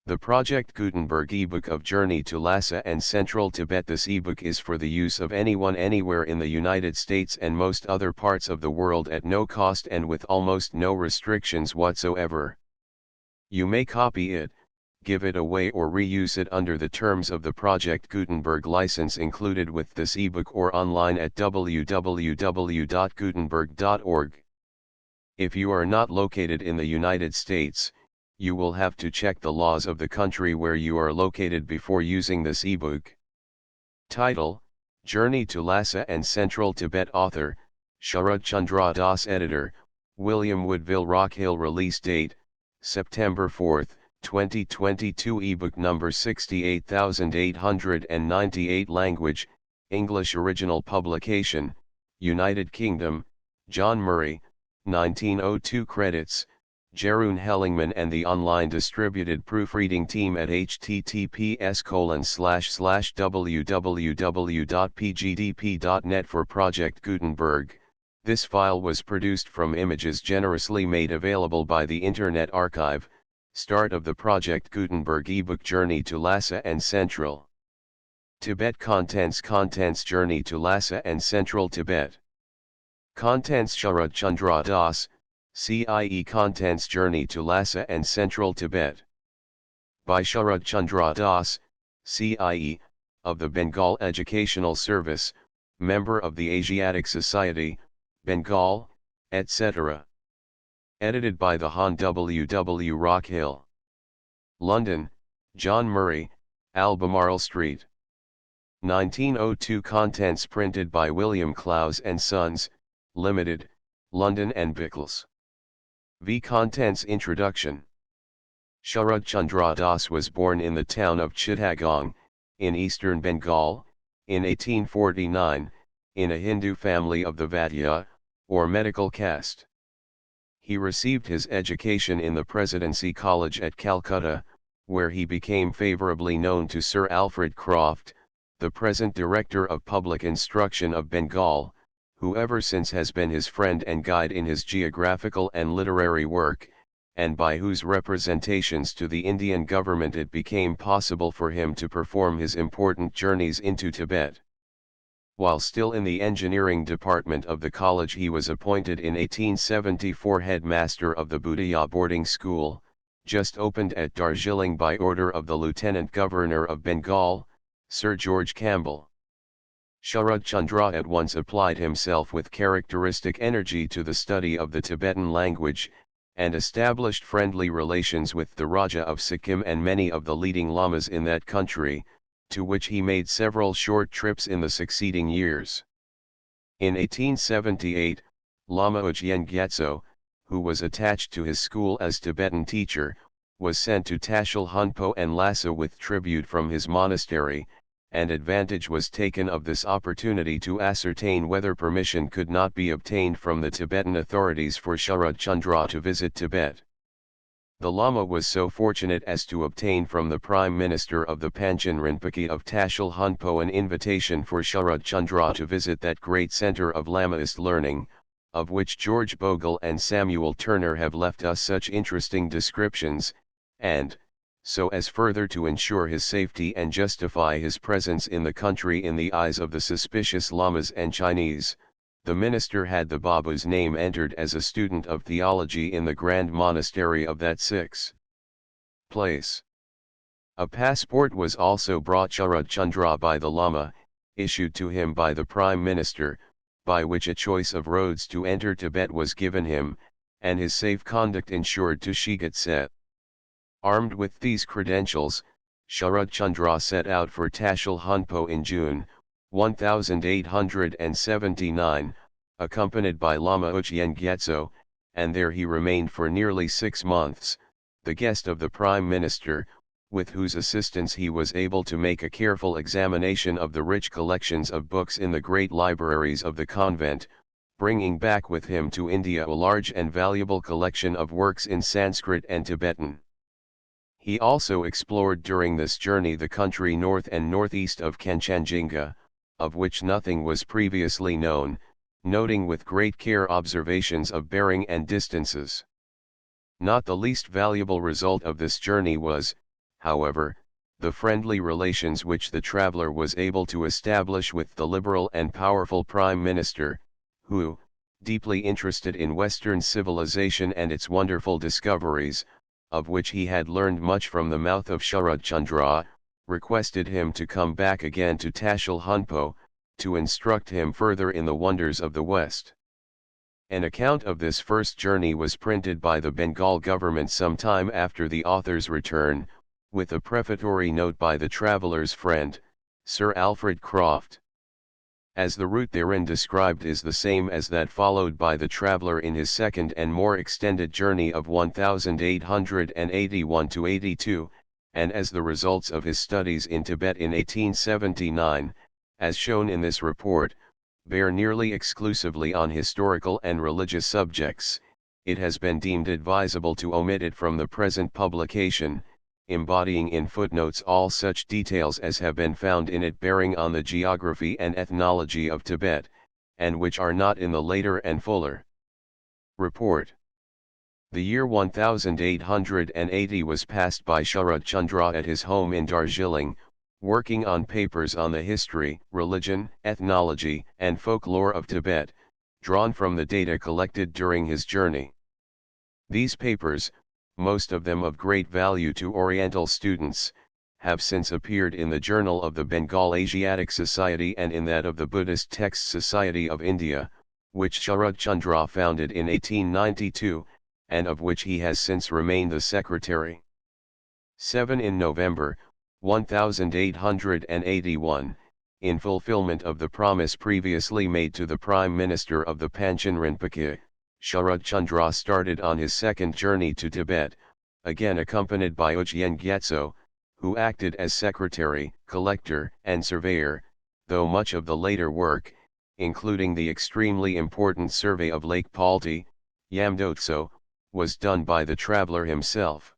The Project Gutenberg ebook of Journey to Lhasa and Central Tibet. This ebook is for the use of anyone anywhere in the United States and most other parts of the world at no cost and with almost no restrictions whatsoever. You may copy it, give it away or reuse it under the terms of the Project Gutenberg license included with this ebook or online at www.gutenberg.org. If you are not located in the United States, you will have to check the laws of the country where you are located before using this ebook. Title: Journey to Lhasa and Central Tibet. Author: Sarat Chandra. Editor: William Woodville Rockhill. Release date: September 4, 2022. Ebook number 68898. Language: English. Original publication: United Kingdom, John Murray, 1902. Credits: Jeroen Hellingman and the online distributed proofreading team at https://www.pgdp.net. For Project Gutenberg, this file was produced from images generously made available by the Internet Archive. Start of the Project Gutenberg ebook Journey to Lhasa and Central Tibet. Contents: Journey to Lhasa and Central Tibet. Contents: Sarat Chandra Das, CIE. Contents: Journey to Lhasa and Central Tibet. By Sarat Chandra Das, CIE, of the Bengal Educational Service, member of the Asiatic Society, Bengal, etc. Edited by the Hon. W. W. Rockhill. London, John Murray, Albemarle Street. 1902. Contents printed by William Clowes and Sons, Limited, London and Bickles. V. Contents. Introduction. Sarat Chandra Das was born in the town of Chittagong, in eastern Bengal, in 1849, in a Hindu family of the Vaidya, or medical caste. He received his education in the Presidency College at Calcutta, where he became favorably known to Sir Alfred Croft, the present Director of Public Instruction of Bengal, who ever since has been his friend and guide in his geographical and literary work, and by whose representations to the Indian government it became possible for him to perform his important journeys into Tibet. While still in the engineering department of the college, he was appointed in 1874 headmaster of the Budaya boarding school, just opened at Darjeeling by order of the Lieutenant Governor of Bengal, Sir George Campbell. Sarat Chandra at once applied himself with characteristic energy to the study of the Tibetan language, and established friendly relations with the Raja of Sikkim and many of the leading lamas in that country, to which he made several short trips in the succeeding years. In 1878, Lama Ujyen Gyatso, who was attached to his school as Tibetan teacher, was sent to Tashil Hunpo and Lhasa with tribute from his monastery, and advantage was taken of this opportunity to ascertain whether permission could not be obtained from the Tibetan authorities for Sarat Chandra to visit Tibet. The Lama was so fortunate as to obtain from the Prime Minister of the Panchen Rinpoche of Tashil Hunpo an invitation for Sarat Chandra to visit that great center of Lamaist learning, of which George Bogle and Samuel Turner have left us such interesting descriptions, and, so as further to ensure his safety and justify his presence in the country in the eyes of the suspicious Lamas and Chinese, the minister had the Baba's name entered as a student of theology in the Grand Monastery of that place. A passport was also brought Sarat Chandra by the Lama, issued to him by the Prime Minister, by which a choice of roads to enter Tibet was given him, and his safe conduct ensured to Shigat Set. Armed with these credentials, Sarat Chandra set out for Tashil Hunpo in June 1879, accompanied by Lama Ujyen Gyatso, and there he remained for nearly 6 months, the guest of the Prime Minister, with whose assistance he was able to make a careful examination of the rich collections of books in the great libraries of the convent, bringing back with him to India a large and valuable collection of works in Sanskrit and Tibetan. He also explored during this journey the country north and northeast of Kanchenjunga, of which nothing was previously known, noting with great care observations of bearing and distances. Not the least valuable result of this journey was, however, the friendly relations which the traveler was able to establish with the liberal and powerful Prime Minister, who, deeply interested in Western civilization and its wonderful discoveries, of which he had learned much from the mouth of Sarat Chandra, requested him to come back again to Tashil Hunpo, to instruct him further in the wonders of the West. An account of this first journey was printed by the Bengal government some time after the author's return, with a prefatory note by the traveller's friend, Sir Alfred Croft. As the route therein described is the same as that followed by the traveller in his second and more extended journey of 1881–82, and as the results of his studies in Tibet in 1879, as shown in this report, bear nearly exclusively on historical and religious subjects, it has been deemed advisable to omit it from the present publication, embodying in footnotes all such details as have been found in it bearing on the geography and ethnology of Tibet, and which are not in the later and fuller report. The year 1880 was passed by Sarat Chandra at his home in Darjeeling, working on papers on the history, religion, ethnology, and folklore of Tibet, drawn from the data collected during his journey. These papers, most of them of great value to Oriental students, have since appeared in the Journal of the Bengal Asiatic Society and in that of the Buddhist Text Society of India, which Sarat Chandra founded in 1892, and of which he has since remained the secretary. 7 In November 1881, in fulfillment of the promise previously made to the Prime Minister of the Panchen Rinpoche, Sarat Chandra started on his second journey to Tibet, again accompanied by Ujyen Gyatso, who acted as secretary, collector, and surveyor, though much of the later work, including the extremely important survey of Lake Palti, Yamdotso, was done by the traveler himself.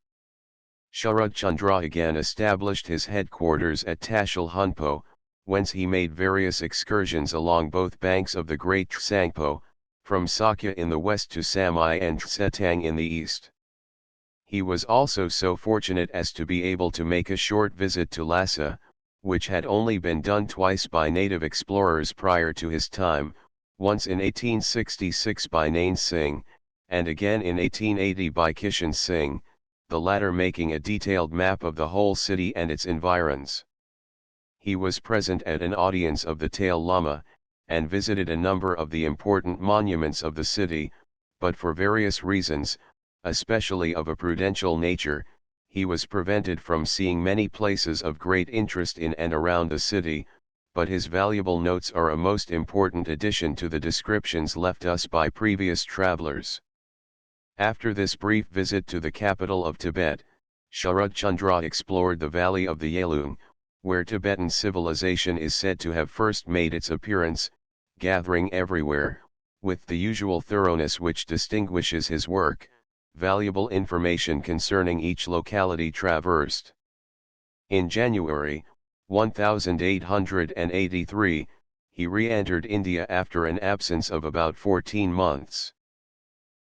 Sarat Chandra again established his headquarters at Tashil Hunpo, whence he made various excursions along both banks of the Great Tsangpo, from Sakya in the west to Samai and Tsetang in the east. He was also so fortunate as to be able to make a short visit to Lhasa, which had only been done twice by native explorers prior to his time, once in 1866 by Nain Singh, and again in 1880 by Kishan Singh, the latter making a detailed map of the whole city and its environs. He was present at an audience of the Tail Lama, and visited a number of the important monuments of the city, but for various reasons, especially of a prudential nature, he was prevented from seeing many places of great interest in and around the city, but his valuable notes are a most important addition to the descriptions left us by previous travelers. After this brief visit to the capital of Tibet, Sarat Chandra explored the valley of the Yalung, where Tibetan civilization is said to have first made its appearance, gathering everywhere, with the usual thoroughness which distinguishes his work, valuable information concerning each locality traversed. In January 1883, he re-entered India after an absence of about 14 months.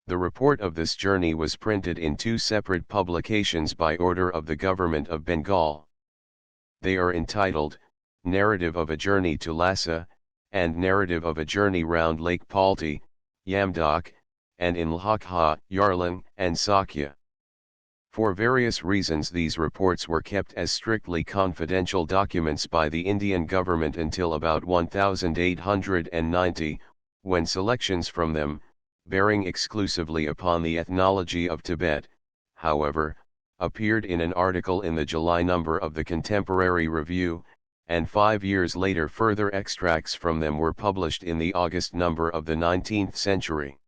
The report of this journey was printed in 2 separate publications by order of the Government of Bengal. They are entitled, Narrative of a Journey to Lhasa, and Narrative of a Journey round Lake Palti, Yamdok, and in Lhasa, Yarlang, and Sakya. For various reasons these reports were kept as strictly confidential documents by the Indian government until about 1890, when selections from them, bearing exclusively upon the ethnology of Tibet, however, appeared in an article in the July number of the Contemporary Review, and 5 years later further extracts from them were published in the August number of the 19th Century.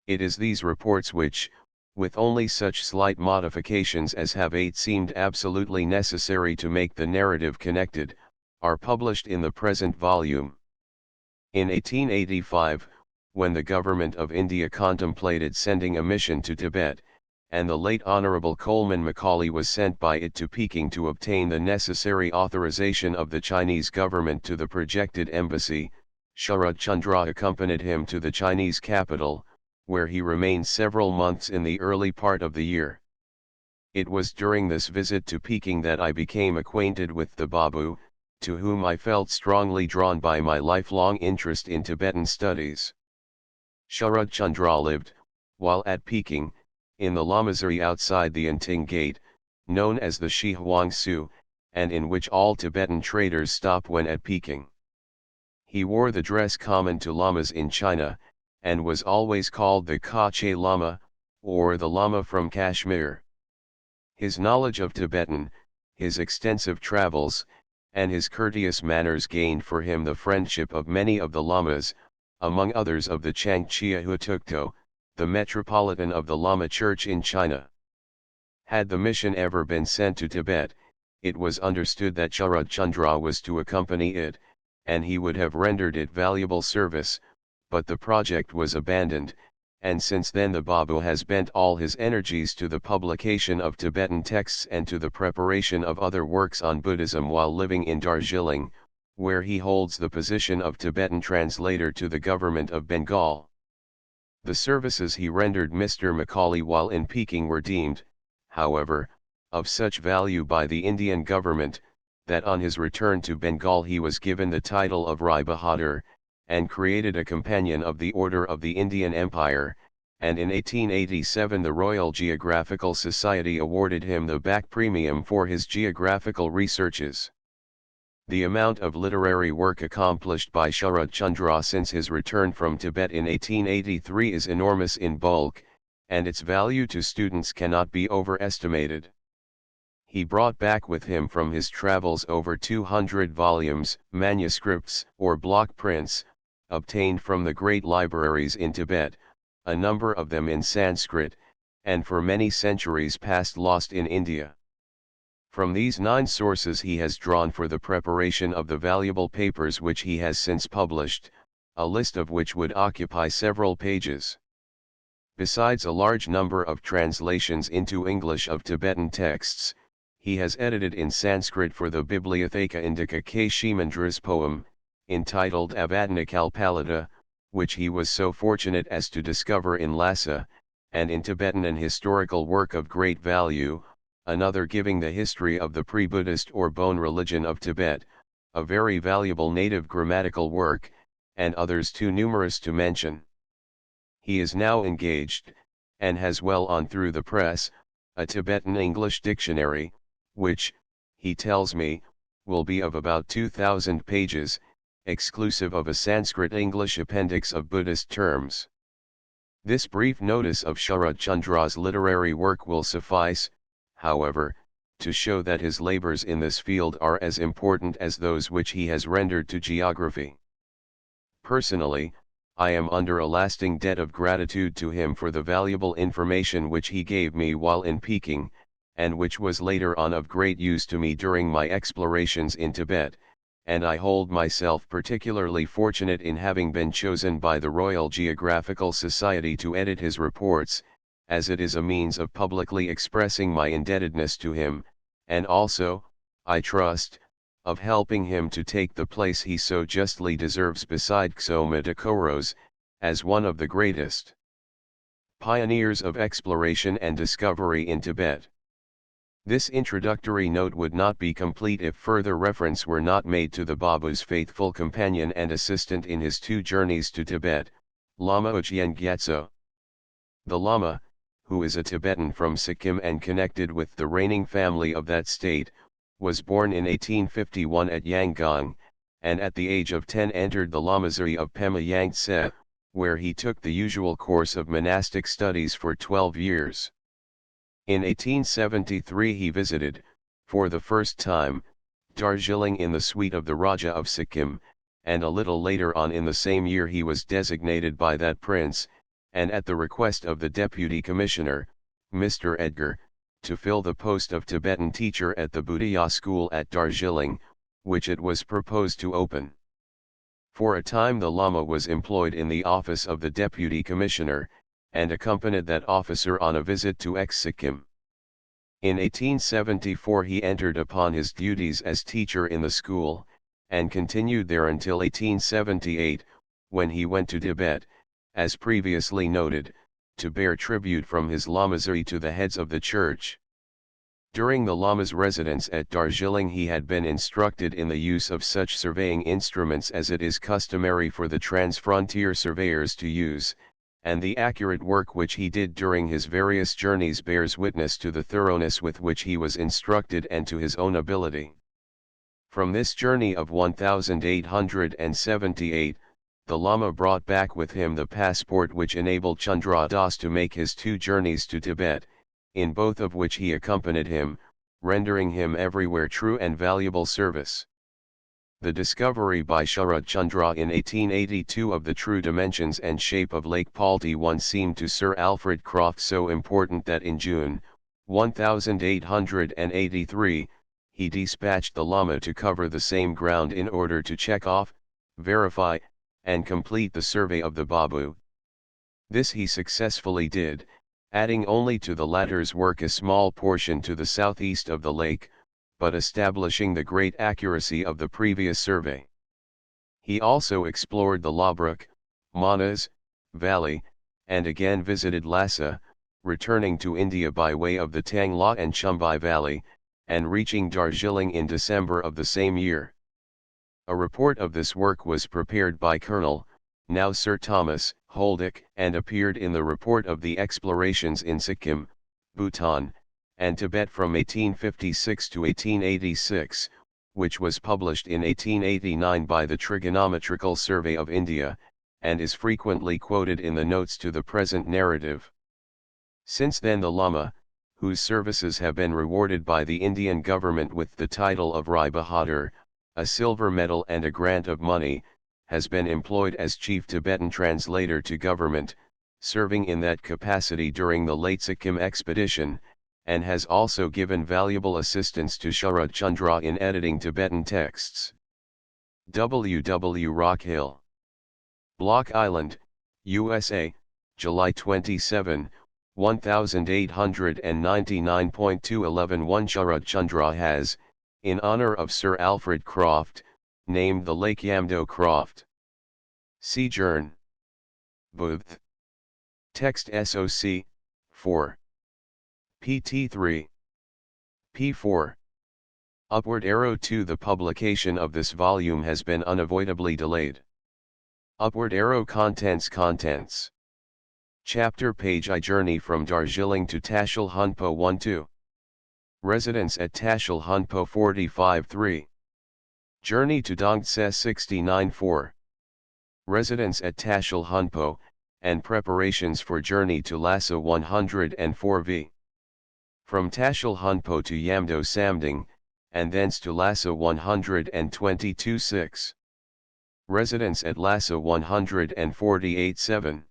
It is these reports which, with only such slight modifications as have seemed absolutely necessary to make the narrative connected, are published in the present volume. In 1885, when the Government of India contemplated sending a mission to Tibet, and the late Honorable Coleman Macaulay was sent by it to Peking to obtain the necessary authorization of the Chinese government to the projected embassy, Sarat Chandra accompanied him to the Chinese capital, where he remained several months in the early part of the year. It was during this visit to Peking that I became acquainted with the Babu, to whom I felt strongly drawn by my lifelong interest in Tibetan studies. Sarat Chandra lived, while at Peking, in the lamasery outside the Anting Gate, known as the Shi Huang Su, and in which all Tibetan traders stop when at Peking. He wore the dress common to lamas in China, and was always called the Kache Lama, or the Lama from Kashmir. His knowledge of Tibetan, his extensive travels, and his courteous manners gained for him the friendship of many of the lamas, among others of the Changchia Hutukto, the metropolitan of the Lama Church in China. Had the mission ever been sent to Tibet, it was understood that Sarat Chandra was to accompany it, and he would have rendered it valuable service, but the project was abandoned, and since then the Babu has bent all his energies to the publication of Tibetan texts and to the preparation of other works on Buddhism while living in Darjeeling, where he holds the position of Tibetan translator to the government of Bengal. The services he rendered Mr. Macaulay while in Peking were deemed, however, of such value by the Indian government, that on his return to Bengal he was given the title of Rai Bahadur, and created a companion of the Order of the Indian Empire, and in 1887 the Royal Geographical Society awarded him the back premium for his geographical researches. The amount of literary work accomplished by Sarat Chandra since his return from Tibet in 1883 is enormous in bulk, and its value to students cannot be overestimated. He brought back with him from his travels over 200 volumes, manuscripts or block prints, obtained from the great libraries in Tibet, a number of them in Sanskrit, and for many centuries past lost in India. From these 9 sources he has drawn for the preparation of the valuable papers which he has since published, a list of which would occupy several pages. Besides a large number of translations into English of Tibetan texts, he has edited in Sanskrit for the Bibliotheca Indica K. Shimandra's poem, entitled Avadanakalpalita, which he was so fortunate as to discover in Lhasa, and in Tibetan an historical work of great value, another giving the history of the pre-Buddhist or bone religion of Tibet, a very valuable native grammatical work, and others too numerous to mention. He is now engaged, and has well on through the press, a Tibetan English dictionary, which, he tells me, will be of about 2,000 pages, exclusive of a Sanskrit English appendix of Buddhist terms. This brief notice of Sarat Chandra's literary work will suffice, however, to show that his labors in this field are as important as those which he has rendered to geography. Personally, I am under a lasting debt of gratitude to him for the valuable information which he gave me while in Peking, and which was later on of great use to me during my explorations in Tibet, and I hold myself particularly fortunate in having been chosen by the Royal Geographical Society to edit his reports, as it is a means of publicly expressing my indebtedness to him, and also, I trust, of helping him to take the place he so justly deserves beside Ksoma Dakoros, as one of the greatest pioneers of exploration and discovery in Tibet. This introductory note would not be complete if further reference were not made to the Babu's faithful companion and assistant in his 2 journeys to Tibet, Lama Uchyen Gyatso. The Lama, who is a Tibetan from Sikkim and connected with the reigning family of that state, was born in 1851 at Yangon, and at the age of 10 entered the lamasery of Pema Yangtse, where he took the usual course of monastic studies for 12 years. In 1873 he visited, for the first time, Darjeeling in the suite of the Raja of Sikkim, and a little later on in the same year he was designated by that prince, and at the request of the Deputy Commissioner, Mr. Edgar, to fill the post of Tibetan teacher at the Buddhaya school at Darjeeling, which it was proposed to open. For a time the Lama was employed in the office of the Deputy Commissioner, and accompanied that officer on a visit to Sikkim. In 1874 he entered upon his duties as teacher in the school, and continued there until 1878, when he went to Tibet, as previously noted, to bear tribute from his lamasery to the heads of the church. During the Lama's residence at Darjeeling he had been instructed in the use of such surveying instruments as it is customary for the trans-frontier surveyors to use, and the accurate work which he did during his various journeys bears witness to the thoroughness with which he was instructed and to his own ability. From this journey of 1878, the Lama brought back with him the passport which enabled Chandra Das to make his 2 journeys to Tibet, in both of which he accompanied him, rendering him everywhere true and valuable service. The discovery by Sarat Chandra in 1882 of the true dimensions and shape of Lake Palti once seemed to Sir Alfred Croft so important that in June, 1883, he dispatched the Lama to cover the same ground in order to check off, verify, and complete the survey of the Babu. This he successfully did, adding only to the latter's work a small portion to the southeast of the lake, but establishing the great accuracy of the previous survey. He also explored the Labruk, Manas, valley, and again visited Lhasa, returning to India by way of the Tangla and Chumbai valley, and reaching Darjeeling in December of the same year. A report of this work was prepared by Colonel, now Sir Thomas, Holdick, and appeared in the report of the explorations in Sikkim, Bhutan, and Tibet from 1856 to 1886, which was published in 1889 by the Trigonometrical Survey of India, and is frequently quoted in the notes to the present narrative. Since then the Lama, whose services have been rewarded by the Indian government with the title of Rai Bahadur, a silver medal and a grant of money, has been employed as chief Tibetan translator to government, serving in that capacity during the late Sikkim expedition, and has also given valuable assistance to Sarat Chandra in editing Tibetan texts. W. W. Rockhill, Block Island, USA, July 27, 1899.211. Sarat Chandra has, in honor of Sir Alfred Croft, named the Lake Yamdo Croft. Sojourn. Booth. Text SOC, 4. PT 3. P4. Upward arrow to the publication of this volume has been unavoidably delayed. Upward arrow Contents. Chapter page I journey from Darjeeling to Tashil Hunpo 1-2. Residence at Tashil Hunpo 45-3. Journey to Dongtse 69-4. Residence at Tashil Hunpo, and preparations for journey to Lhasa 104V. From Tashil Hunpo to Yamdo Samding, and thence to Lhasa 122-6. Residence at Lhasa 148-7.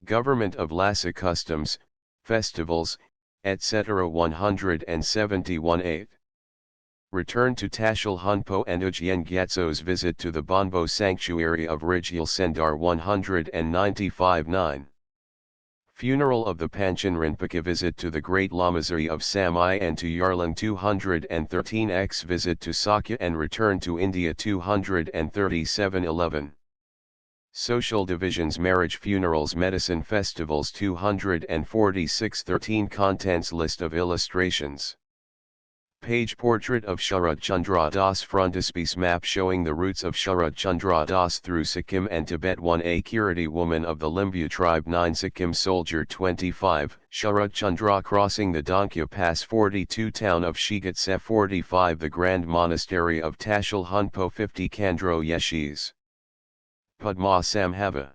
Government of Lhasa Customs, Festivals, etc. 171-8. Return to Tashil Hunpo and Ujjain Gyatso's visit to the Bonbo Sanctuary of Rijal Sendar 195-9. Funeral of the Panchen Rinpoche visit to the Great Lamasery of Samai and to Yarlang 213x visit to Sakya and return to India 237-11. Social divisions marriage funerals medicine festivals 246-13 Contents list of illustrations. Page portrait of Sarat Chandra Das frontispiece map showing the routes of Sarat Chandra Das through Sikkim and Tibet 1A Kiriti woman of the Limbu tribe 9 Sikkim soldier 25 Sarat Chandra crossing the Donkya Pass 42 town of Shigatse 45 the Grand Monastery of Tashil Hunpo 50 Kandro Yeshis Padma Samhava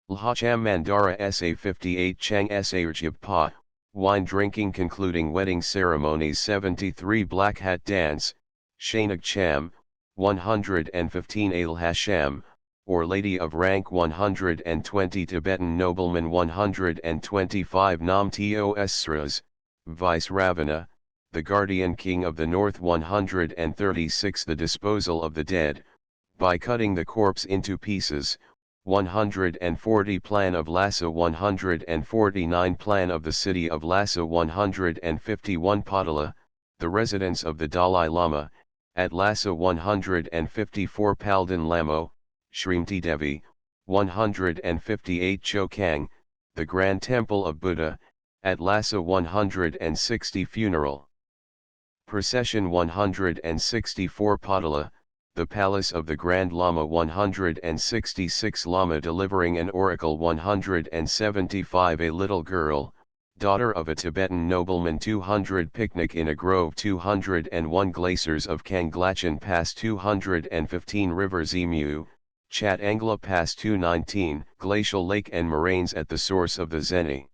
Lhacham Mandara SA 58 Chang SA Urjibpa wine drinking concluding wedding ceremonies 73 Black Hat Dance, Shainag Cham, 115 Ail Hasham, or Lady of Rank 120 Tibetan Nobleman 125 Nam Tos Sras, Vice Ravana, the Guardian King of the North 136 The disposal of the dead, by cutting the corpse into pieces, 140 Plan of Lhasa 149 Plan of the City of Lhasa 151 Potala, the residence of the Dalai Lama, at Lhasa 154 Palden Lamo, Srimti Devi, 158 Chokang, the Grand Temple of Buddha, At Lhasa 160 Funeral. Procession 164 Potala, the Palace of the Grand Lama 166 Lama delivering an oracle 175 A little girl, daughter of a Tibetan nobleman 200 Picnic in a grove 201 Glaciers of Kanglachen Pass 215 Rivers Emu, Chat Angla Pass 219 Glacial Lake and Moraines at the source of the Zeni.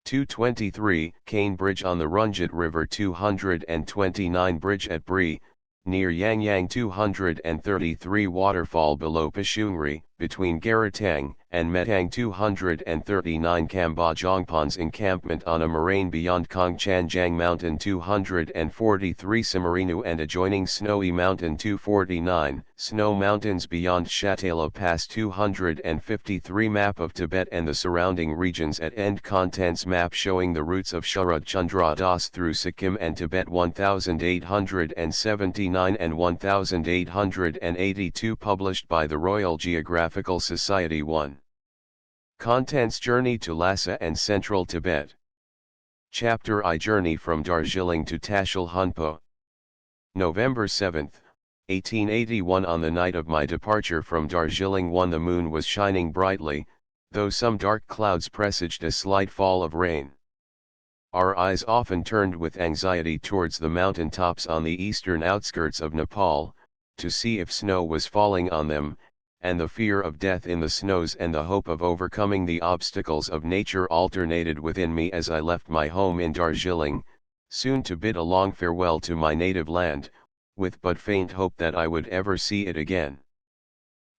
223 Cane Bridge on the Runjit River 229 Bridge at Bree, near Yangyang 233 Waterfall below Pashungri, between Garatang and Metang 239 Kambajongpon's encampment on a moraine beyond Kongchanjang Mountain 243 Samarinu and adjoining Snowy Mountain 249, Snow Mountains beyond Shatala Pass 253 Map of Tibet and the surrounding regions at end contents map showing the routes of Sarat Chandra Das through Sikkim and Tibet 1879 and 1882 published by the Royal Geographical Society 1. Contents Journey to Lhasa and Central Tibet. Chapter I Journey from Darjeeling to Tashil Hunpo. November 7, 1881 On the night of my departure from Darjeeling the moon was shining brightly, though some dark clouds presaged a slight fall of rain. Our eyes often turned with anxiety towards the mountain tops on the eastern outskirts of Nepal, to see if snow was falling on them, and the fear of death in the snows and the hope of overcoming the obstacles of nature alternated within me as I left my home in Darjeeling, soon to bid a long farewell to my native land, with but faint hope that I would ever see it again.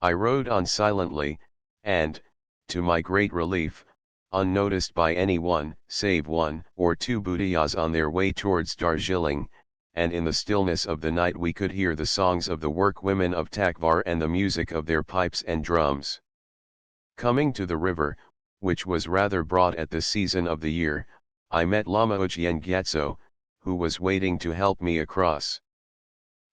I rode on silently, and, to my great relief, unnoticed by anyone, save one or two Bhutiyas on their way towards Darjeeling, and in the stillness of the night we could hear the songs of the workwomen of Takvar and the music of their pipes and drums. Coming to the river, which was rather broad at this season of the year, I met Lama Ujien Gyatso, who was waiting to help me across.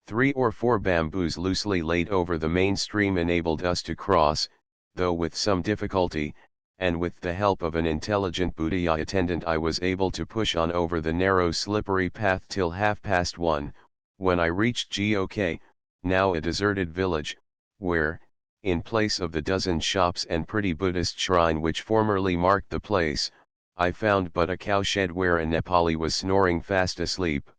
3 or 4 bamboos loosely laid over the main stream enabled us to cross, though with some difficulty, and with the help of an intelligent Bhudiya attendant I was able to push on over the narrow slippery path till 1:30, when I reached Gok, now a deserted village, where, in place of the dozen shops and pretty Buddhist shrine which formerly marked the place, I found but a cowshed where a Nepali was snoring fast asleep.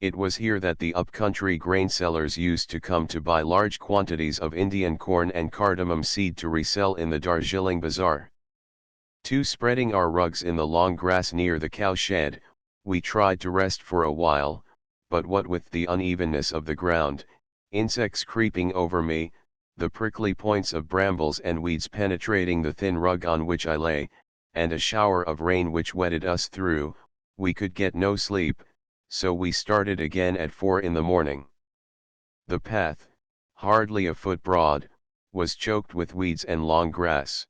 It was here that the up-country grain sellers used to come to buy large quantities of Indian corn and cardamom seed to resell in the Darjeeling Bazaar. Spreading our rugs in the long grass near the cowshed, we tried to rest for a while, but what with the unevenness of the ground, insects creeping over me, the prickly points of brambles and weeds penetrating the thin rug on which I lay, and a shower of rain which wetted us through, we could get no sleep, so we started again at 4 in the morning. The path, hardly a foot broad, was choked with weeds and long grass.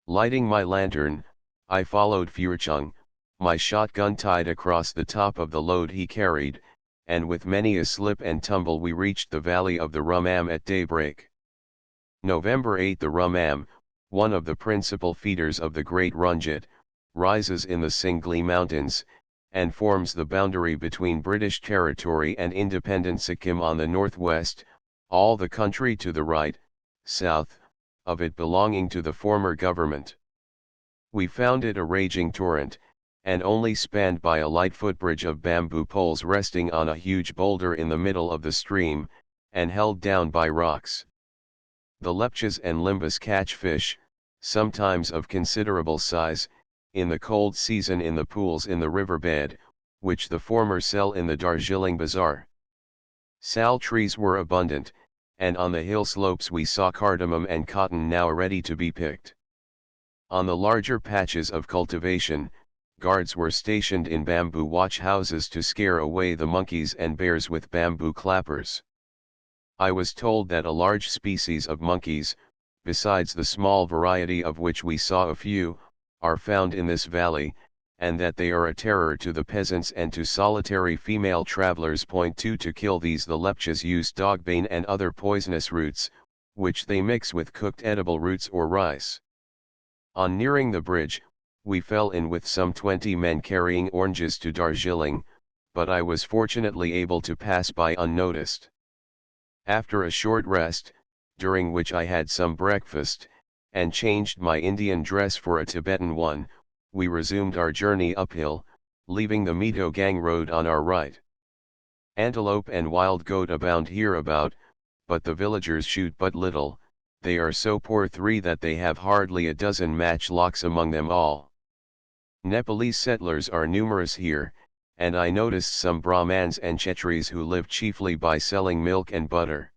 Lighting my lantern, I followed Furchung, my shotgun tied across the top of the load he carried, and with many a slip and tumble we reached the valley of the Rumam at daybreak. November 8 The Rumam, one of the principal feeders of the Great Runjit, rises in the Singli Mountains, and forms the boundary between British territory and independent Sikkim on the northwest, all the country to the right, south, of it belonging to the former government. We found it a raging torrent, and only spanned by a light footbridge of bamboo poles resting on a huge boulder in the middle of the stream, and held down by rocks. The lepchas and limbus catch fish, sometimes of considerable size, in the cold season in the pools in the riverbed, which the former sell in the Darjeeling Bazaar. Sal trees were abundant, and on the hill slopes we saw cardamom and cotton now ready to be picked. On the larger patches of cultivation, guards were stationed in bamboo watch houses to scare away the monkeys and bears with bamboo clappers. I was told that a large species of monkeys, besides the small variety of which we saw a few, are found in this valley, and that they are a terror to the peasants and to solitary female travelers. 2 To kill these the lepchas use dogbane and other poisonous roots, which they mix with cooked edible roots or rice. On nearing the bridge, we fell in with some 20 men carrying oranges to Darjeeling, but I was fortunately able to pass by unnoticed. After a short rest, during which I had some breakfast, and changed my Indian dress for a Tibetan one, we resumed our journey uphill, leaving the Mito Gang road on our right. Antelope and wild goat abound hereabout, but the villagers shoot but little. They are so poor that they have hardly a dozen matchlocks among them all. Nepalese settlers are numerous here, and I noticed some Brahmans and Kshetris who live chiefly by selling milk and butter.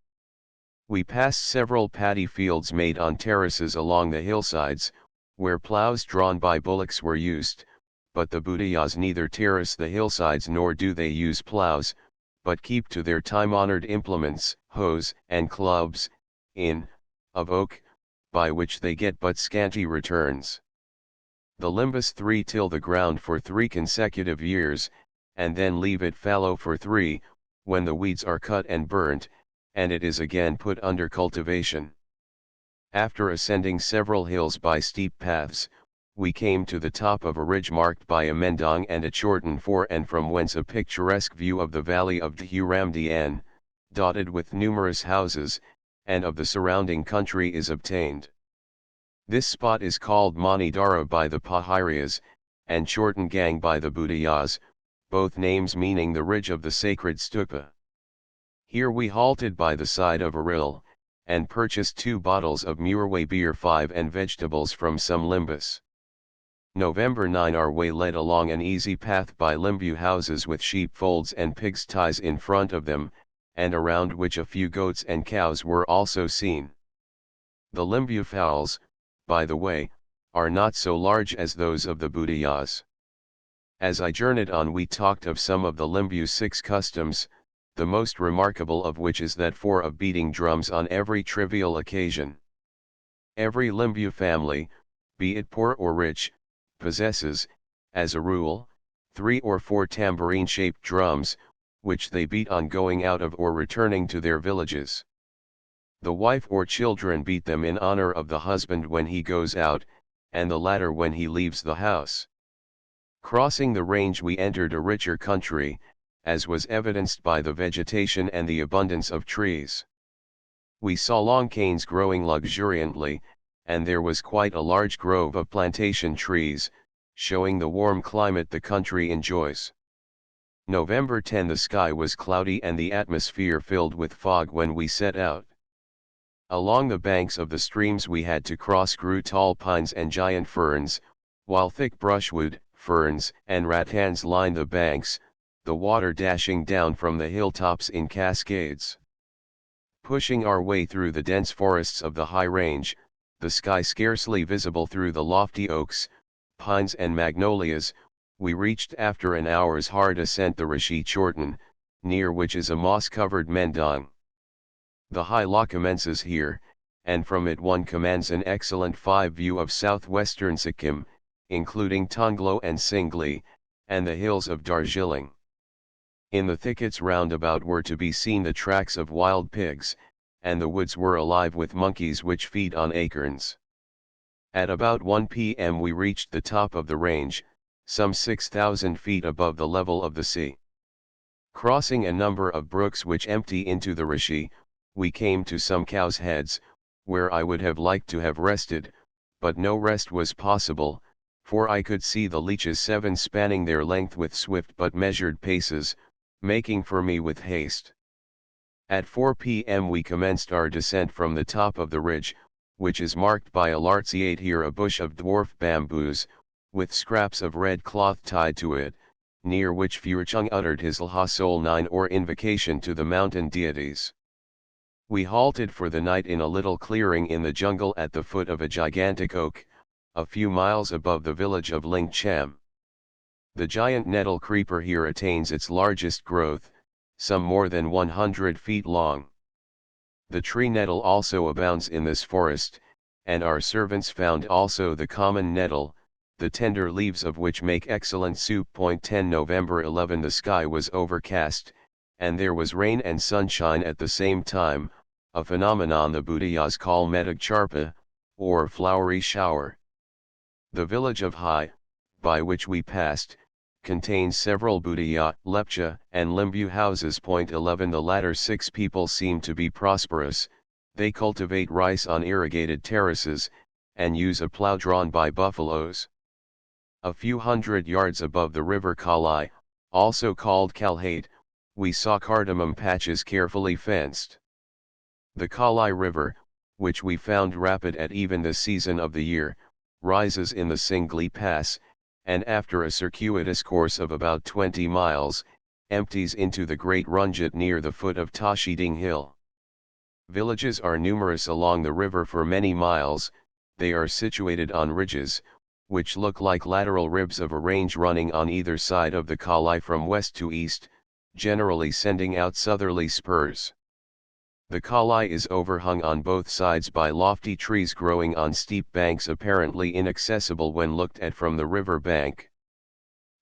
We passed several paddy fields made on terraces along the hillsides, where plows drawn by bullocks were used, but the Bhutiyas neither terrace the hillsides nor do they use plows, but keep to their time-honored implements, hoes and clubs, of oak, by which they get but scanty returns. The limbus 3 till the ground for 3 consecutive years, and then leave it fallow for 3, when the weeds are cut and burnt, and it is again put under cultivation. After ascending several hills by steep paths, we came to the top of a ridge marked by a mendong and a chorten for and from whence a picturesque view of the valley of Dhuramdian, dotted with numerous houses, and of the surrounding country is obtained. This spot is called Manidara by the Paharias, and Chorten Gang by the Bhutiyas, both names meaning the ridge of the sacred stupa. Here we halted by the side of a rill, and purchased 2 bottles of Murway beer 5 and vegetables from some limbus. November 9 our way led along an easy path by limbu houses with sheepfolds and pigsties in front of them, and around which a few goats and cows were also seen. The limbu fowls, by the way, are not so large as those of the Bhutiyas. As I journeyed on we talked of some of the limbu 6 customs, the most remarkable of which is that 4 of beating drums on every trivial occasion. Every limbu family, be it poor or rich, possesses, as a rule, 3 or 4 tambourine-shaped drums, which they beat on going out of or returning to their villages. The wife or children beat them in honor of the husband when he goes out, and the latter when he leaves the house. Crossing the range we entered a richer country, as was evidenced by the vegetation and the abundance of trees. We saw long canes growing luxuriantly, and there was quite a large grove of plantation trees, showing the warm climate the country enjoys. November 10 the sky was cloudy and the atmosphere filled with fog when we set out. Along the banks of the streams we had to cross grew tall pines and giant ferns, while thick brushwood, ferns and rattans lined the banks, the water dashing down from the hilltops in cascades. Pushing our way through the dense forests of the high range, the sky scarcely visible through the lofty oaks, pines and magnolias, we reached after an hour's hard ascent the Rishi Chorten, near which is a moss-covered mendong. The high law commences here, and from it one commands an excellent 5 view of southwestern Sikkim, including Tonglo and Singli, and the hills of Darjeeling. In the thickets round about were to be seen the tracks of wild pigs, and the woods were alive with monkeys which feed on acorns. At about 1 p.m. we reached the top of the range, some 6,000 feet above the level of the sea. Crossing a number of brooks which empty into the Rishi, we came to some cows' heads, where I would have liked to have rested, but no rest was possible, for I could see the leeches 7 spanning their length with swift but measured paces, making for me with haste. At 4 p.m. we commenced our descent from the top of the ridge, which is marked by a larciate here a bush of dwarf bamboos, with scraps of red cloth tied to it, near which Furchung uttered his Lhasa 9 or invocation to the mountain deities. We halted for the night in a little clearing in the jungle at the foot of a gigantic oak, a few miles above the village of Lingcham. The giant nettle creeper here attains its largest growth, some more than 100 feet long. The tree nettle also abounds in this forest, and our servants found also the common nettle, the tender leaves of which make excellent soup. 10 November 11 the sky was overcast, and there was rain and sunshine at the same time, a phenomenon the Bhutiyas call Medagcharpa, or flowery shower. The village of Hai, by which we passed, contains several Budaya, Lepcha, and Limbu houses. 11 The latter 6 people seem to be prosperous, they cultivate rice on irrigated terraces, and use a plow drawn by buffaloes. A few hundred yards above the river Kalai, also called Kalhate, we saw cardamom patches carefully fenced. The Kalai River, which we found rapid at even this season of the year, rises in the Singli Pass, and after a circuitous course of about 20 miles, empties into the Great Runjit near the foot of Tashiding Hill. Villages are numerous along the river for many miles. They are situated on ridges, which look like lateral ribs of a range running on either side of the Kalai from west to east, generally sending out southerly spurs. The Kalai is overhung on both sides by lofty trees growing on steep banks apparently inaccessible when looked at from the river bank.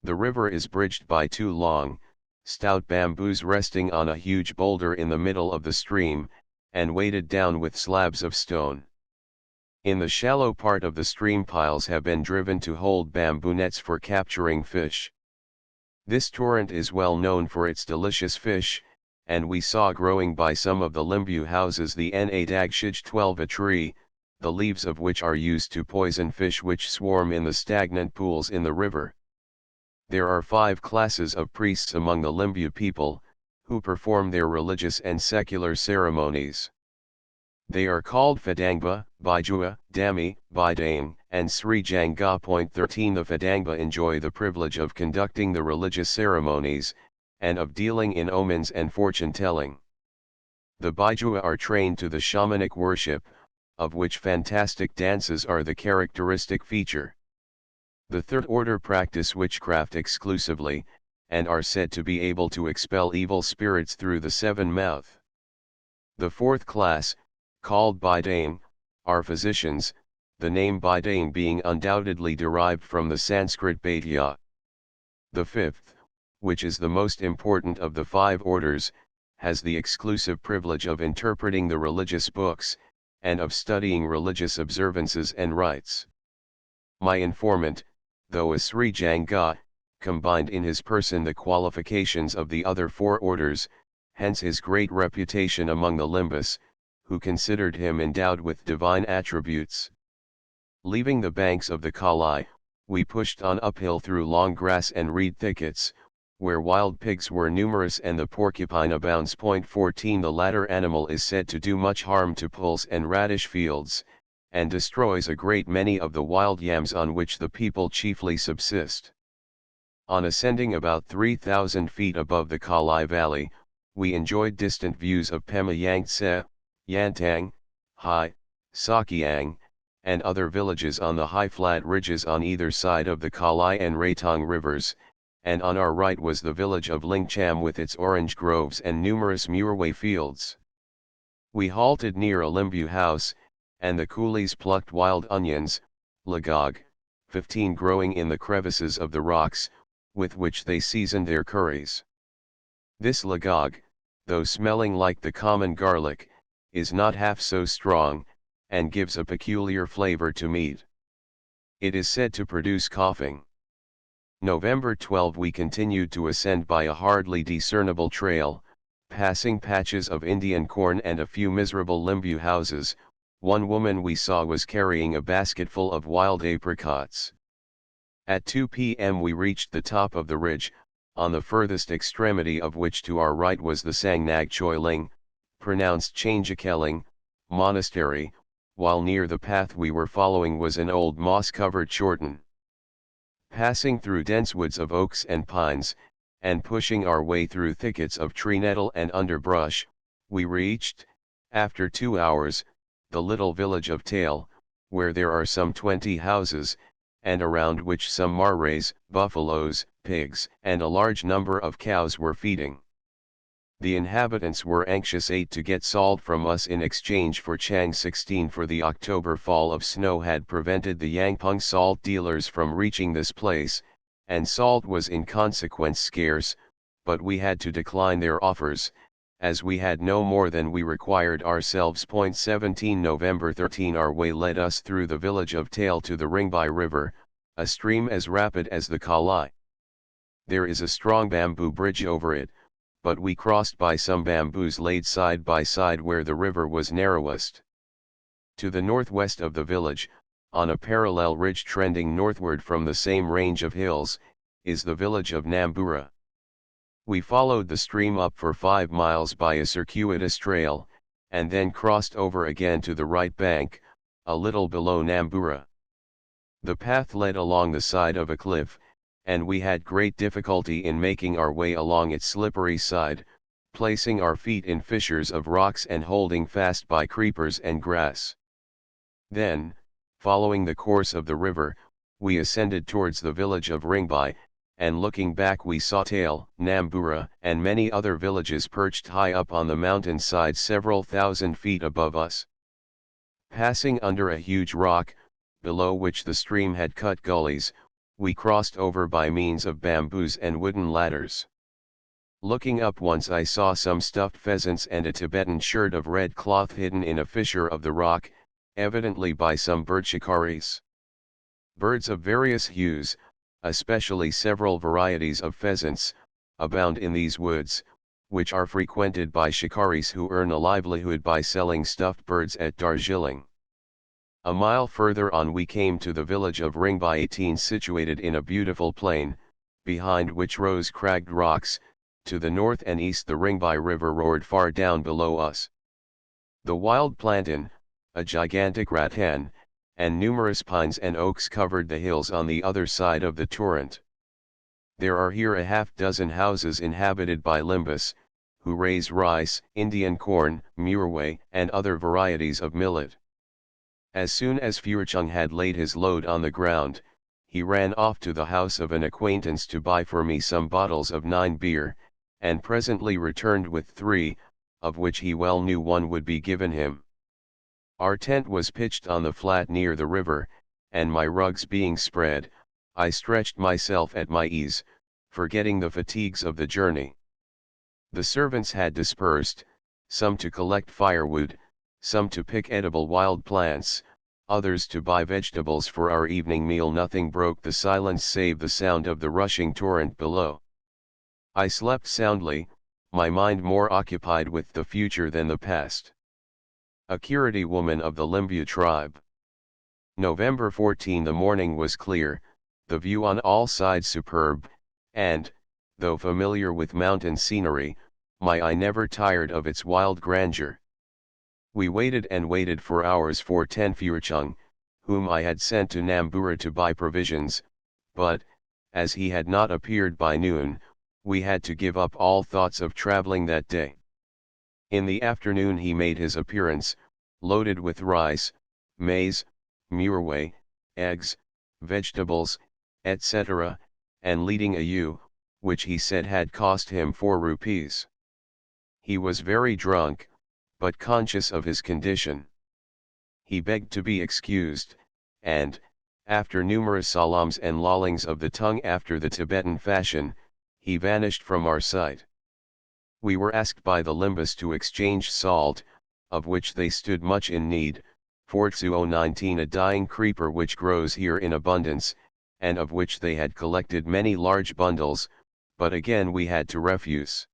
The river is bridged by 2 long, stout bamboos resting on a huge boulder in the middle of the stream, and weighted down with slabs of stone. In the shallow part of the stream piles have been driven to hold bamboo nets for capturing fish. This torrent is well known for its delicious fish, and we saw growing by some of the Limbu houses the Na dagshij 12 a tree, the leaves of which are used to poison fish which swarm in the stagnant pools in the river. There are 5 classes of priests among the Limbu people, who perform their religious and secular ceremonies. They are called Fadangba, Bijua, Dami, Bidame, and Sri Janga. 13 The Fadangba enjoy the privilege of conducting the religious ceremonies, and of dealing in omens and fortune-telling. The Bijua are trained to the shamanic worship, of which fantastic dances are the characteristic feature. The third order practice witchcraft exclusively, and are said to be able to expel evil spirits through the 7 mouth. The fourth class, called Bidame, are physicians, the name Bidame being undoubtedly derived from the Sanskrit Baidya. The fifth, which is the most important of the 5 orders, has the exclusive privilege of interpreting the religious books, and of studying religious observances and rites. My informant, though a Sri Janga, combined in his person the qualifications of the other 4 orders, hence his great reputation among the Limbus, who considered him endowed with divine attributes. Leaving the banks of the Kalai, we pushed on uphill through long grass and reed thickets, where wild pigs were numerous and the porcupine abounds. 14 The latter animal is said to do much harm to pulse and radish fields, and destroys a great many of the wild yams on which the people chiefly subsist. On ascending about 3,000 feet above the Kalai Valley, we enjoyed distant views of Pema Yangtse, Yantang, Hai, Sakyang, and other villages on the high flat ridges on either side of the Kalai and Raitong rivers, and on our right was the village of Lingcham with its orange groves and numerous muirway fields. We halted near a Limbu house, and the coolies plucked wild onions, lagog, 15 growing in the crevices of the rocks, with which they seasoned their curries. This lagog, though smelling like the common garlic, is not half so strong, and gives a peculiar flavor to meat. It is said to produce coughing. November 12 We continued to ascend by a hardly discernible trail, passing patches of Indian corn and a few miserable Limbu houses. One woman we saw was carrying a basketful of wild apricots. At 2 p.m. we reached the top of the ridge, on the furthest extremity of which to our right was the Sangnag Choiling, pronounced Changakeling, monastery, while near the path we were following was an old moss-covered chorten. Passing through dense woods of oaks and pines, and pushing our way through thickets of tree nettle and underbrush, we reached, after 2 hours, the little village of Tail, where there are some 20 houses, and around which some marais, buffaloes, pigs, and a large number of cows were feeding. The inhabitants were anxious to get salt from us in exchange for Chang 16, for the October fall of snow had prevented the Yangpeng salt dealers from reaching this place, and salt was in consequence scarce, but we had to decline their offers, as we had no more than we required ourselves. 17 November 13 Our way led us through the village of Tail to the Ringbai River, a stream as rapid as the Kalai. There is a strong bamboo bridge over it, but we crossed by some bamboos laid side by side where the river was narrowest. To the northwest of the village, on a parallel ridge trending northward from the same range of hills, is the village of Nambura. We followed the stream up for 5 miles by a circuitous trail, and then crossed over again to the right bank, a little below Nambura. The path led along the side of a cliff, and we had great difficulty in making our way along its slippery side, placing our feet in fissures of rocks and holding fast by creepers and grass. Then, following the course of the river, we ascended towards the village of Ringbai, and looking back we saw Tail, Nambura, and many other villages perched high up on the mountain side several thousand feet above us. Passing under a huge rock, below which the stream had cut gullies, we crossed over by means of bamboos and wooden ladders. Looking up once I saw some stuffed pheasants and a Tibetan shirt of red cloth hidden in a fissure of the rock, evidently by some bird shikaris. Birds of various hues, especially several varieties of pheasants, abound in these woods, which are frequented by shikaris who earn a livelihood by selling stuffed birds at Darjeeling. A mile further on we came to the village of Ringbai 18 situated in a beautiful plain, behind which rose cragged rocks. To the north and east the Ringbai River roared far down below us. The wild plantain, a gigantic rattan, and numerous pines and oaks covered the hills on the other side of the torrent. There are here a half-dozen houses inhabited by Limbus, who raise rice, Indian corn, muirway, and other varieties of millet. As soon as Furchung had laid his load on the ground, he ran off to the house of an acquaintance to buy for me some bottles of 9 beer, and presently returned with 3, of which he well knew one would be given him. Our tent was pitched on the flat near the river, and my rugs being spread, I stretched myself at my ease, forgetting the fatigues of the journey. The servants had dispersed, some to collect firewood, some to pick edible wild plants, others to buy vegetables for our evening meal. Nothing broke the silence save the sound of the rushing torrent below. I slept soundly, my mind more occupied with the future than the past. A Kiriti woman of the Limbu tribe. November 14. The morning was clear, the view on all sides superb, and, though familiar with mountain scenery, my eye never tired of its wild grandeur. We waited and waited for hours for Ten Furchung, whom I had sent to Nambura to buy provisions, but, as he had not appeared by noon, we had to give up all thoughts of traveling that day. In the afternoon he made his appearance, loaded with rice, maize, muirway, eggs, vegetables, etc., and leading a ewe, which he said had cost him 4 rupees. He was very drunk, but conscious of his condition. He begged to be excused, and, after numerous salams and lollings of the tongue after the Tibetan fashion, he vanished from our sight. We were asked by the Limbus to exchange salt, of which they stood much in need, for 2019, a dying creeper which grows here in abundance, and of which they had collected many large bundles, but again we had to refuse.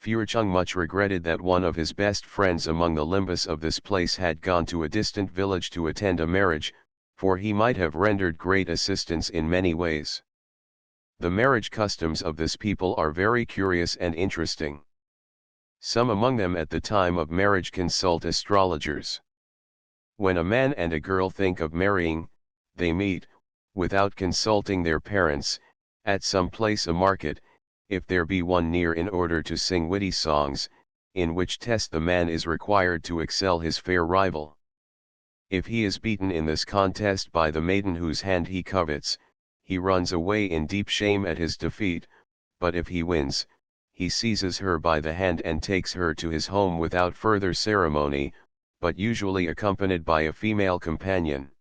Furchung much regretted that one of his best friends among the Limbus of this place had gone to a distant village to attend a marriage, for he might have rendered great assistance in many ways. The marriage customs of this people are very curious and interesting. Some among them at the time of marriage consult astrologers. When a man and a girl think of marrying, they meet, without consulting their parents, at some place, a market, if there be one near, in order to sing witty songs, in which test the man is required to excel his fair rival. If he is beaten in this contest by the maiden whose hand he covets, he runs away in deep shame at his defeat, but if he wins, he seizes her by the hand and takes her to his home without further ceremony, but usually accompanied by a female companion.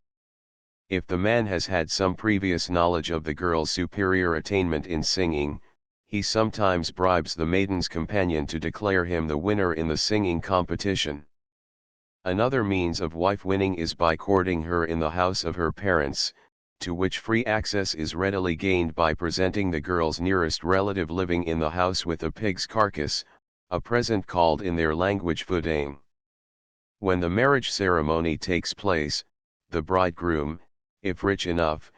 If the man has had some previous knowledge of the girl's superior attainment in singing, he sometimes bribes the maiden's companion to declare him the winner in the singing competition. Another means of wife winning is by courting her in the house of her parents, to which free access is readily gained by presenting the girl's nearest relative living in the house with a pig's carcass, a present called in their language fudang. When the marriage ceremony takes place, the bridegroom, if rich enough,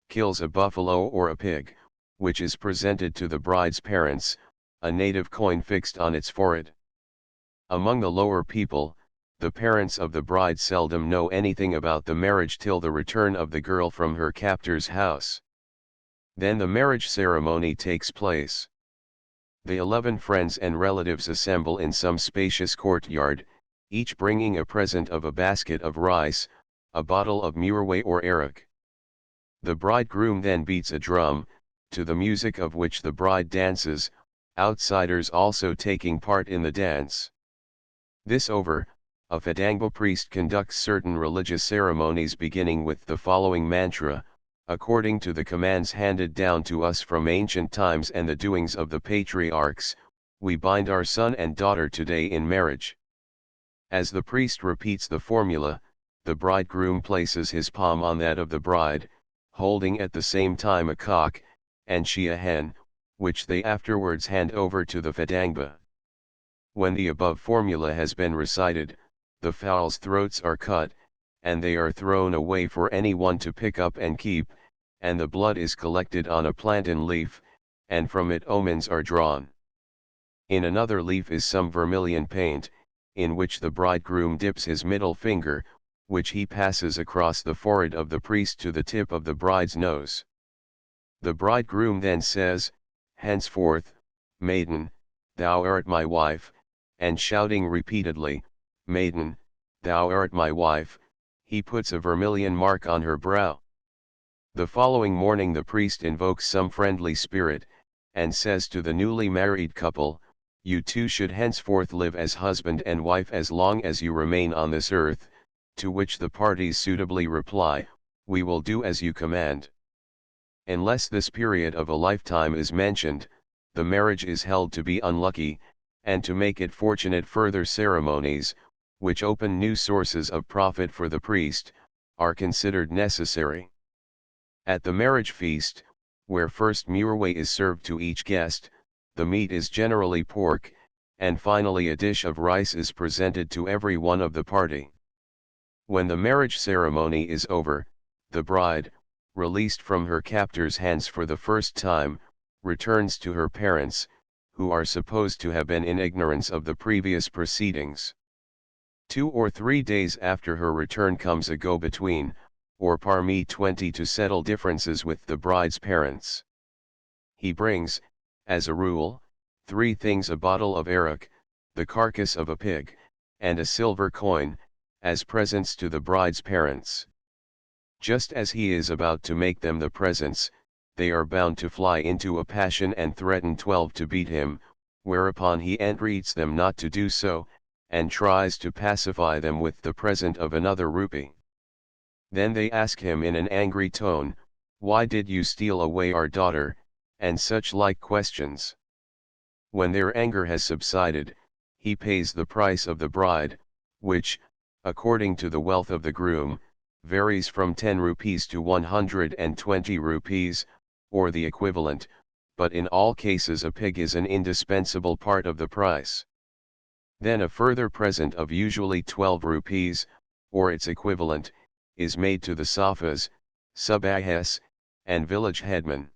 kills a buffalo or a pig, which is presented to the bride's parents, a native coin fixed on its forehead. Among the lower people, the parents of the bride seldom know anything about the marriage till the return of the girl from her captor's house. Then the marriage ceremony takes place. The 11 friends and relatives assemble in some spacious courtyard, each bringing a present of a basket of rice, a bottle of murway or arak. The bridegroom then beats a drum, to the music of which the bride dances, outsiders also taking part in the dance. This over, a Fadangba priest conducts certain religious ceremonies beginning with the following mantra, according to the commands handed down to us from ancient times and the doings of the patriarchs, we bind our son and daughter today in marriage. As the priest repeats the formula, the bridegroom places his palm on that of the bride, holding at the same time a cock, and she a hen, which they afterwards hand over to the Fadangba. When the above formula has been recited, the fowls' throats are cut, and they are thrown away for anyone to pick up and keep, and the blood is collected on a plantain leaf, and from it omens are drawn. In another leaf is some vermilion paint, in which the bridegroom dips his middle finger, which he passes across the forehead of the priest to the tip of the bride's nose. The bridegroom then says, "Henceforth, maiden, thou art my wife," and shouting repeatedly, "Maiden, thou art my wife," he puts a vermilion mark on her brow. The following morning the priest invokes some friendly spirit, and says to the newly married couple, "You two should henceforth live as husband and wife as long as you remain on this earth," to which the parties suitably reply, "We will do as you command." Unless this period of a lifetime is mentioned, the marriage is held to be unlucky, and to make it fortunate further ceremonies, which open new sources of profit for the priest, are considered necessary. At the marriage feast, where first murway is served to each guest, the meat is generally pork, and finally a dish of rice is presented to every one of the party. When the marriage ceremony is over, the bride, released from her captor's hands for the first time, returns to her parents, who are supposed to have been in ignorance of the previous proceedings. 2 or 3 days after her return comes a go-between, or parmi 20 to settle differences with the bride's parents. He brings, as a rule, 3 things: a bottle of arak, the carcass of a pig, and a silver coin, as presents to the bride's parents. Just as he is about to make them the presents, they are bound to fly into a passion and threaten 12 to beat him, whereupon he entreats them not to do so, and tries to pacify them with the present of another rupee. Then they ask him in an angry tone, "Why did you steal away our daughter?" and such like questions. When their anger has subsided, he pays the price of the bride, which, according to the wealth of the groom, varies from 10 rupees to 120 rupees, or the equivalent, but in all cases a pig is an indispensable part of the price. Then a further present of usually 12 rupees, or its equivalent, is made to the Safas, Subahs, and village headmen.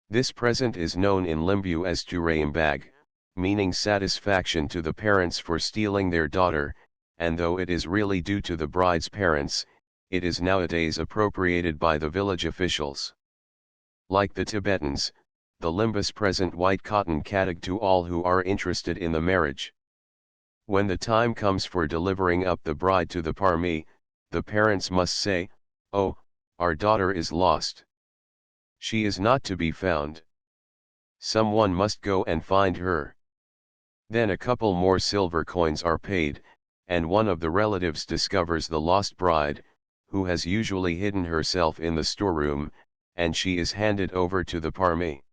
This present is known in Limbu as Turaimbag, meaning satisfaction to the parents for stealing their daughter, and though it is really due to the bride's parents, it is nowadays appropriated by the village officials. Like the Tibetans, the Limbus present white cotton kadag to all who are interested in the marriage. When the time comes for delivering up the bride to the parmi, the parents must say, "Oh, our daughter is lost. She is not to be found. Someone must go and find her." Then a couple more silver coins are paid, and one of the relatives discovers the lost bride, who has usually hidden herself in the storeroom, and she is handed over to the parmi.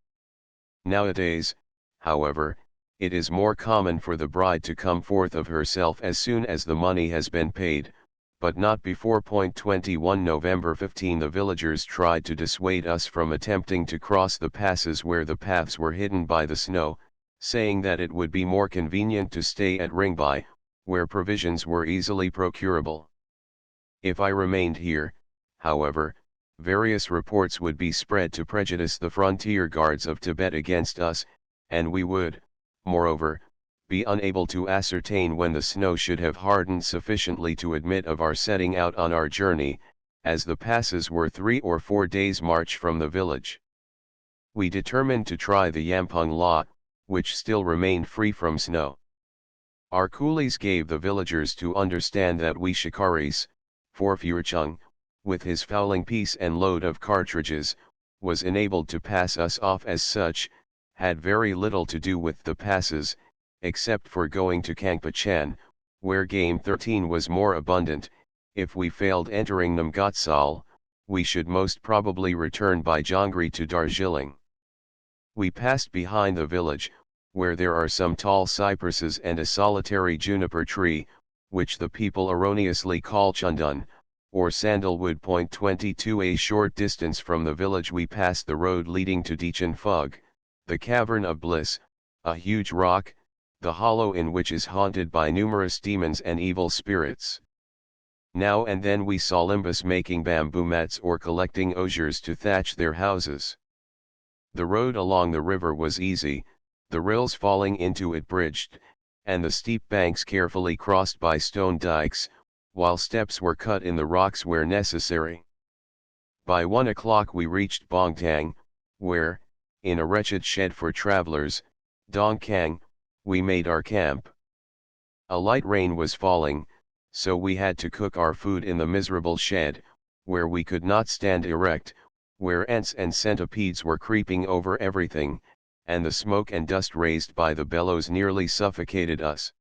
Nowadays, however, it is more common for the bride to come forth of herself as soon as the money has been paid, but not before 21 November 15 the villagers tried to dissuade us from attempting to cross the passes where the paths were hidden by the snow, saying that it would be more convenient to stay at Ringbai, where provisions were easily procurable. If I remained here, however, various reports would be spread to prejudice the frontier guards of Tibet against us, and we would, moreover, be unable to ascertain when the snow should have hardened sufficiently to admit of our setting out on our journey, as the passes were 3 or 4 days' march from the village. We determined to try the Yampung La, which still remained free from snow. Our coolies gave the villagers to understand that we shikaris, for Furchung, with his fowling piece and load of cartridges, was enabled to pass us off as such, had very little to do with the passes, except for going to Kangpachan, where game 13 was more abundant. If we failed entering Namgatsal, we should most probably return by Jangri to Darjeeling. We passed behind the village, where there are some tall cypresses and a solitary juniper tree, which the people erroneously call Chundan, or sandalwood. 22 A short distance from the village we passed the road leading to Dechen Phug, the Cavern of Bliss, a huge rock, the hollow in which is haunted by numerous demons and evil spirits. Now and then we saw Limbus making bamboo mats or collecting osiers to thatch their houses. The road along the river was easy, the rills falling into it bridged, and the steep banks carefully crossed by stone dikes, while steps were cut in the rocks where necessary. By 1 o'clock we reached Bongtang, where, in a wretched shed for travelers, Dongkang, we made our camp. A light rain was falling, so we had to cook our food in the miserable shed, where we could not stand erect, where ants and centipedes were creeping over everything, and the smoke and dust raised by the bellows nearly suffocated us.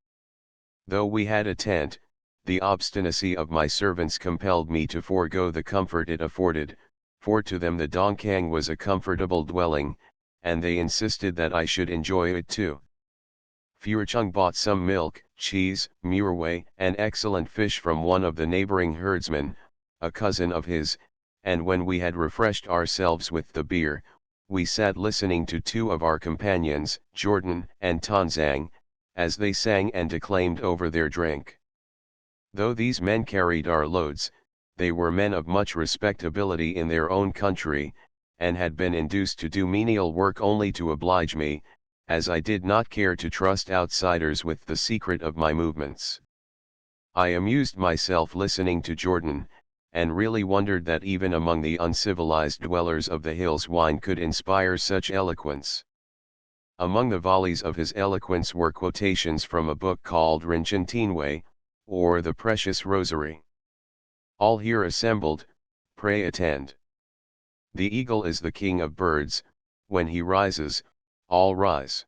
Though we had a tent, the obstinacy of my servants compelled me to forego the comfort it afforded, for to them the Dongkang was a comfortable dwelling, and they insisted that I should enjoy it too. Furchung bought some milk, cheese, muirway, and excellent fish from one of the neighboring herdsmen, a cousin of his, and when we had refreshed ourselves with the beer, we sat listening to 2 of our companions, Jordan and Tonzang, as they sang and declaimed over their drink. Though these men carried our loads, they were men of much respectability in their own country, and had been induced to do menial work only to oblige me, as I did not care to trust outsiders with the secret of my movements. I amused myself listening to Jordan, and really wondered that even among the uncivilized dwellers of the hills wine could inspire such eloquence. Among the volleys of his eloquence were quotations from a book called Rinchen or The Precious Rosary. All here assembled, pray attend. The eagle is the king of birds, when he rises, all rise.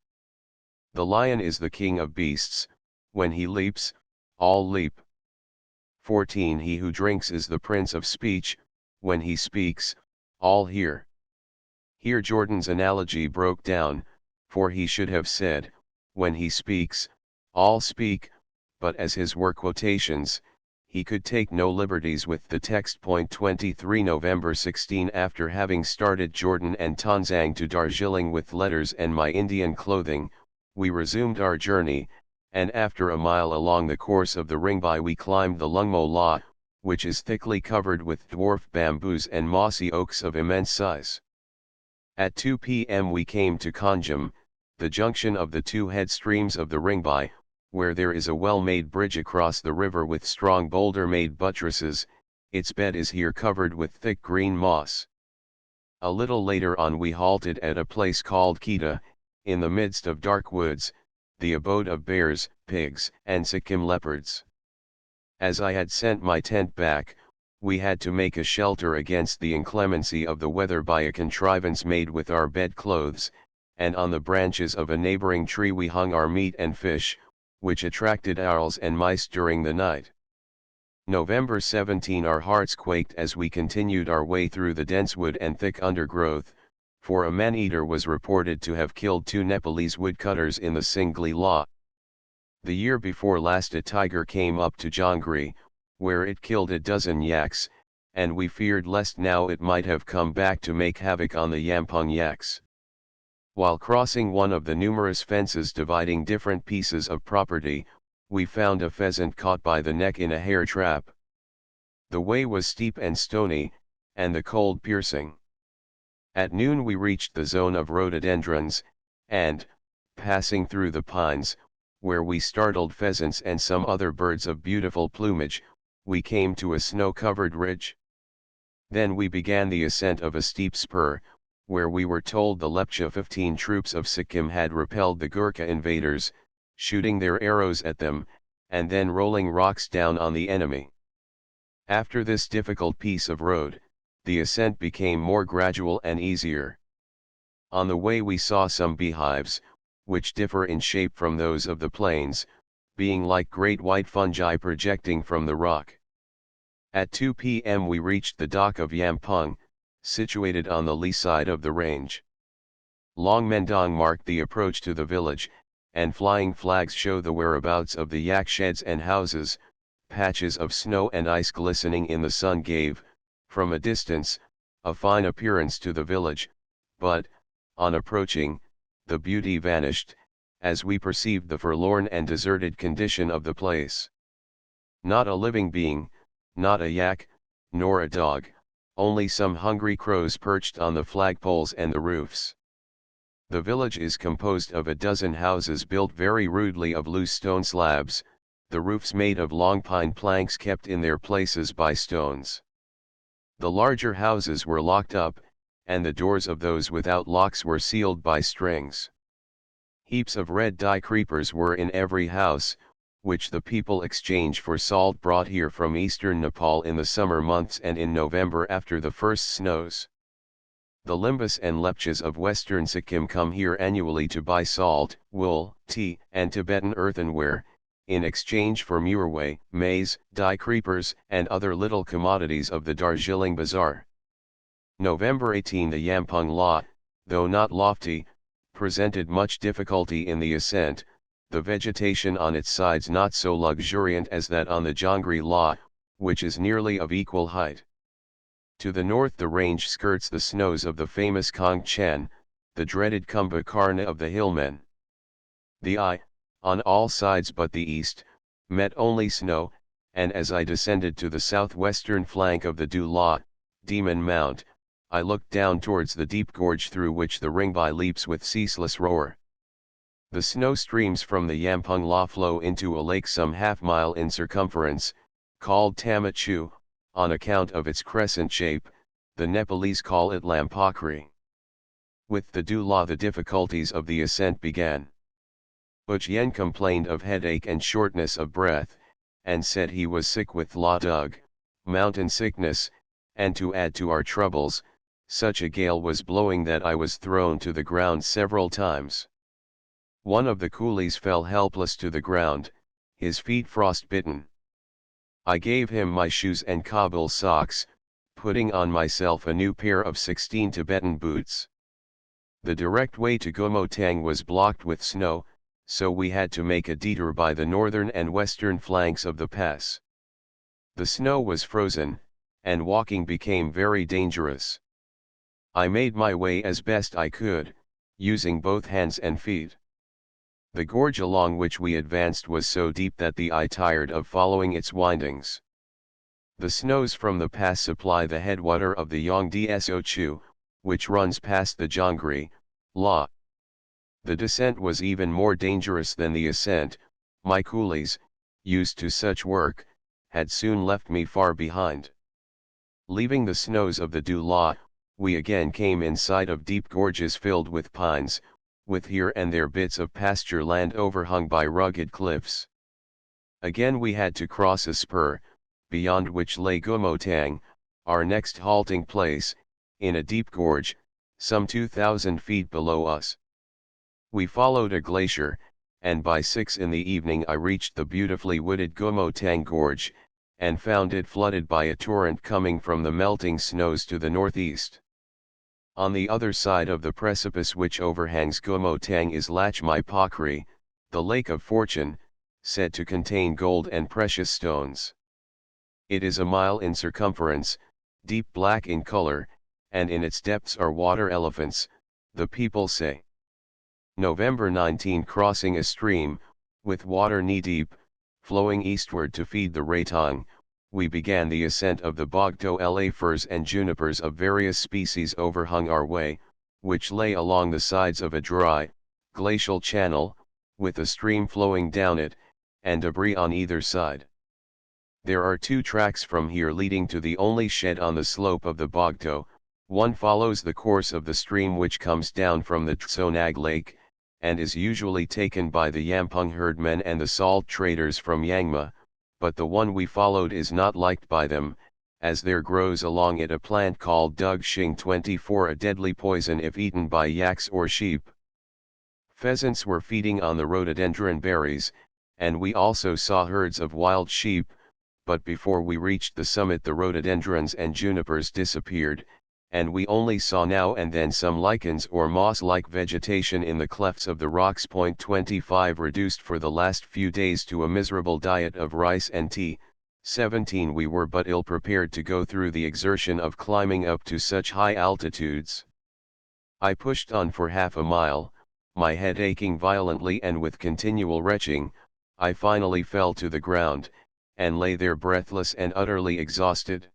The lion is the king of beasts, when he leaps, all leap. 14 He who drinks is the prince of speech, when he speaks, all hear. Here Jordan's analogy broke down, for he should have said, when he speaks, all speak, but as his were quotations, he could take no liberties with the text. 23 November 16 After having started Jordan and Tonzang to Darjeeling with letters and my Indian clothing, we resumed our journey, and after a mile along the course of the Ringbai we climbed the Lungmo La, which is thickly covered with dwarf bamboos and mossy oaks of immense size. At 2 p.m. we came to Kanjam, the junction of the 2 head streams of the Ringbai, where there is a well-made bridge across the river with strong boulder-made buttresses. Its bed is here covered with thick green moss. A little later on we halted at a place called Kita, in the midst of dark woods, the abode of bears, pigs, and Sikkim leopards. As I had sent my tent back, we had to make a shelter against the inclemency of the weather by a contrivance made with our bedclothes, and on the branches of a neighboring tree we hung our meat and fish, which attracted owls and mice during the night. November 17 Our hearts quaked as we continued our way through the dense wood and thick undergrowth, for a man-eater was reported to have killed 2 Nepalese woodcutters in the Singli Law. The year before last a tiger came up to Jangri, where it killed a dozen yaks, and we feared lest now it might have come back to make havoc on the Yampung yaks. While crossing one of the numerous fences dividing different pieces of property, we found a pheasant caught by the neck in a hare trap. The way was steep and stony, and the cold piercing. At noon we reached the zone of rhododendrons, and, passing through the pines, where we startled pheasants and some other birds of beautiful plumage, we came to a snow-covered ridge. Then we began the ascent of a steep spur, where we were told the Lepcha 15 troops of Sikkim had repelled the Gurkha invaders, shooting their arrows at them, and then rolling rocks down on the enemy. After this difficult piece of road, the ascent became more gradual and easier. On the way we saw some beehives, which differ in shape from those of the plains, being like great white fungi projecting from the rock. At 2 p.m. we reached the dock of Yampung, situated on the lee side of the range. Long mendong marked the approach to the village, and flying flags show the whereabouts of the yak sheds and houses. Patches of snow and ice glistening in the sun gave, from a distance, a fine appearance to the village, but, on approaching, the beauty vanished, as we perceived the forlorn and deserted condition of the place. Not a living being, not a yak, nor a dog, only some hungry crows perched on the flagpoles and the roofs. The village is composed of a dozen houses built very rudely of loose stone slabs, the roofs made of long pine planks kept in their places by stones. The larger houses were locked up, and the doors of those without locks were sealed by strings. Heaps of red dye creepers were in every house, which the people exchange for salt brought here from eastern Nepal in the summer months and in November after the first snows. The Limbus and Lepchas of western Sikkim come here annually to buy salt, wool, tea, and Tibetan earthenware, in exchange for muirway, maize, dye creepers, and other little commodities of the Darjeeling Bazaar. November 18. The Yampung Law, though not lofty, presented much difficulty in the ascent, the vegetation on its sides not so luxuriant as that on the Jangri Law, which is nearly of equal height. To the north the range skirts the snows of the famous Kong Chan, the dreaded Kumbhakarna of the hillmen. The eye, on all sides but the east, met only snow, and as I descended to the southwestern flank of the Du La, Demon Mount, I looked down towards the deep gorge through which the Ringbai leaps with ceaseless roar. The snow streams from the Yampung La flow into a lake some half-mile in circumference, called Tamachu, on account of its crescent shape. The Nepalese call it Lampakri. With the Du La the difficulties of the ascent began. Uchyen complained of headache and shortness of breath, and said he was sick with La Dug, mountain sickness, and to add to our troubles, such a gale was blowing that I was thrown to the ground several times. One of the coolies fell helpless to the ground, his feet frost-bitten. I gave him my shoes and Kabul socks, putting on myself a new pair of 16 Tibetan boots. The direct way to Gomotang was blocked with snow, so we had to make a detour by the northern and western flanks of the pass. The snow was frozen, and walking became very dangerous. I made my way as best I could, using both hands and feet. The gorge along which we advanced was so deep that the eye tired of following its windings. The snows from the pass supply the headwater of the Yongdso, which runs past the Jangri La. The descent was even more dangerous than the ascent. My coolies, used to such work, had soon left me far behind. Leaving the snows of the Du La, we again came in sight of deep gorges filled with pines, with here and there bits of pasture land overhung by rugged cliffs. Again we had to cross a spur, beyond which lay Gomotang, our next halting place, in a deep gorge, some 2,000 feet below us. We followed a glacier, and by 6 in the evening I reached the beautifully wooded Gomotang Gorge, and found it flooded by a torrent coming from the melting snows to the northeast. On the other side of the precipice which overhangs Gomotang is Lachmai Pakri, the Lake of Fortune, said to contain gold and precious stones. It is a mile in circumference, deep black in color, and in its depths are water elephants, the people say. November 19, crossing a stream, with water knee-deep, flowing eastward to feed the Ratong, we began the ascent of the Bogdo La. Firs and junipers of various species overhung our way, which lay along the sides of a dry, glacial channel, with a stream flowing down it, and debris on either side. There are 2 tracks from here leading to the only shed on the slope of the Bogdo. One follows the course of the stream which comes down from the Tsonag Lake, and is usually taken by the Yampung herdmen and the salt traders from Yangma, but the one we followed is not liked by them, as there grows along it a plant called Dug Shing 24, a deadly poison if eaten by yaks or sheep. Pheasants were feeding on the rhododendron berries, and we also saw herds of wild sheep, but before we reached the summit the rhododendrons and junipers disappeared, and we only saw now and then some lichens or moss-like vegetation in the clefts of the rocks. 25 Reduced for the last few days to a miserable diet of rice and tea. 17 We were but ill prepared to go through the exertion of climbing up to such high altitudes. I pushed on for half a mile, my head aching violently and with continual retching. I finally fell to the ground, and lay there breathless and utterly exhausted.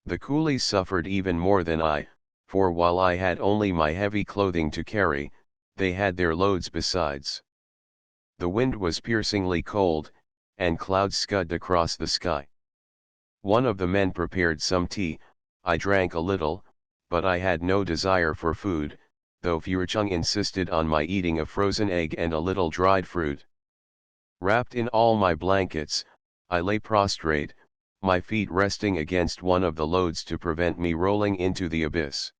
The coolies suffered even more than I, for while I had only my heavy clothing to carry, they had their loads besides. The wind was piercingly cold, and clouds scudded across the sky. One of the men prepared some tea. I drank a little, but I had no desire for food, though Furchung insisted on my eating a frozen egg and a little dried fruit. Wrapped in all my blankets, I lay prostrate, my feet resting against one of the loads to prevent me rolling into the abyss.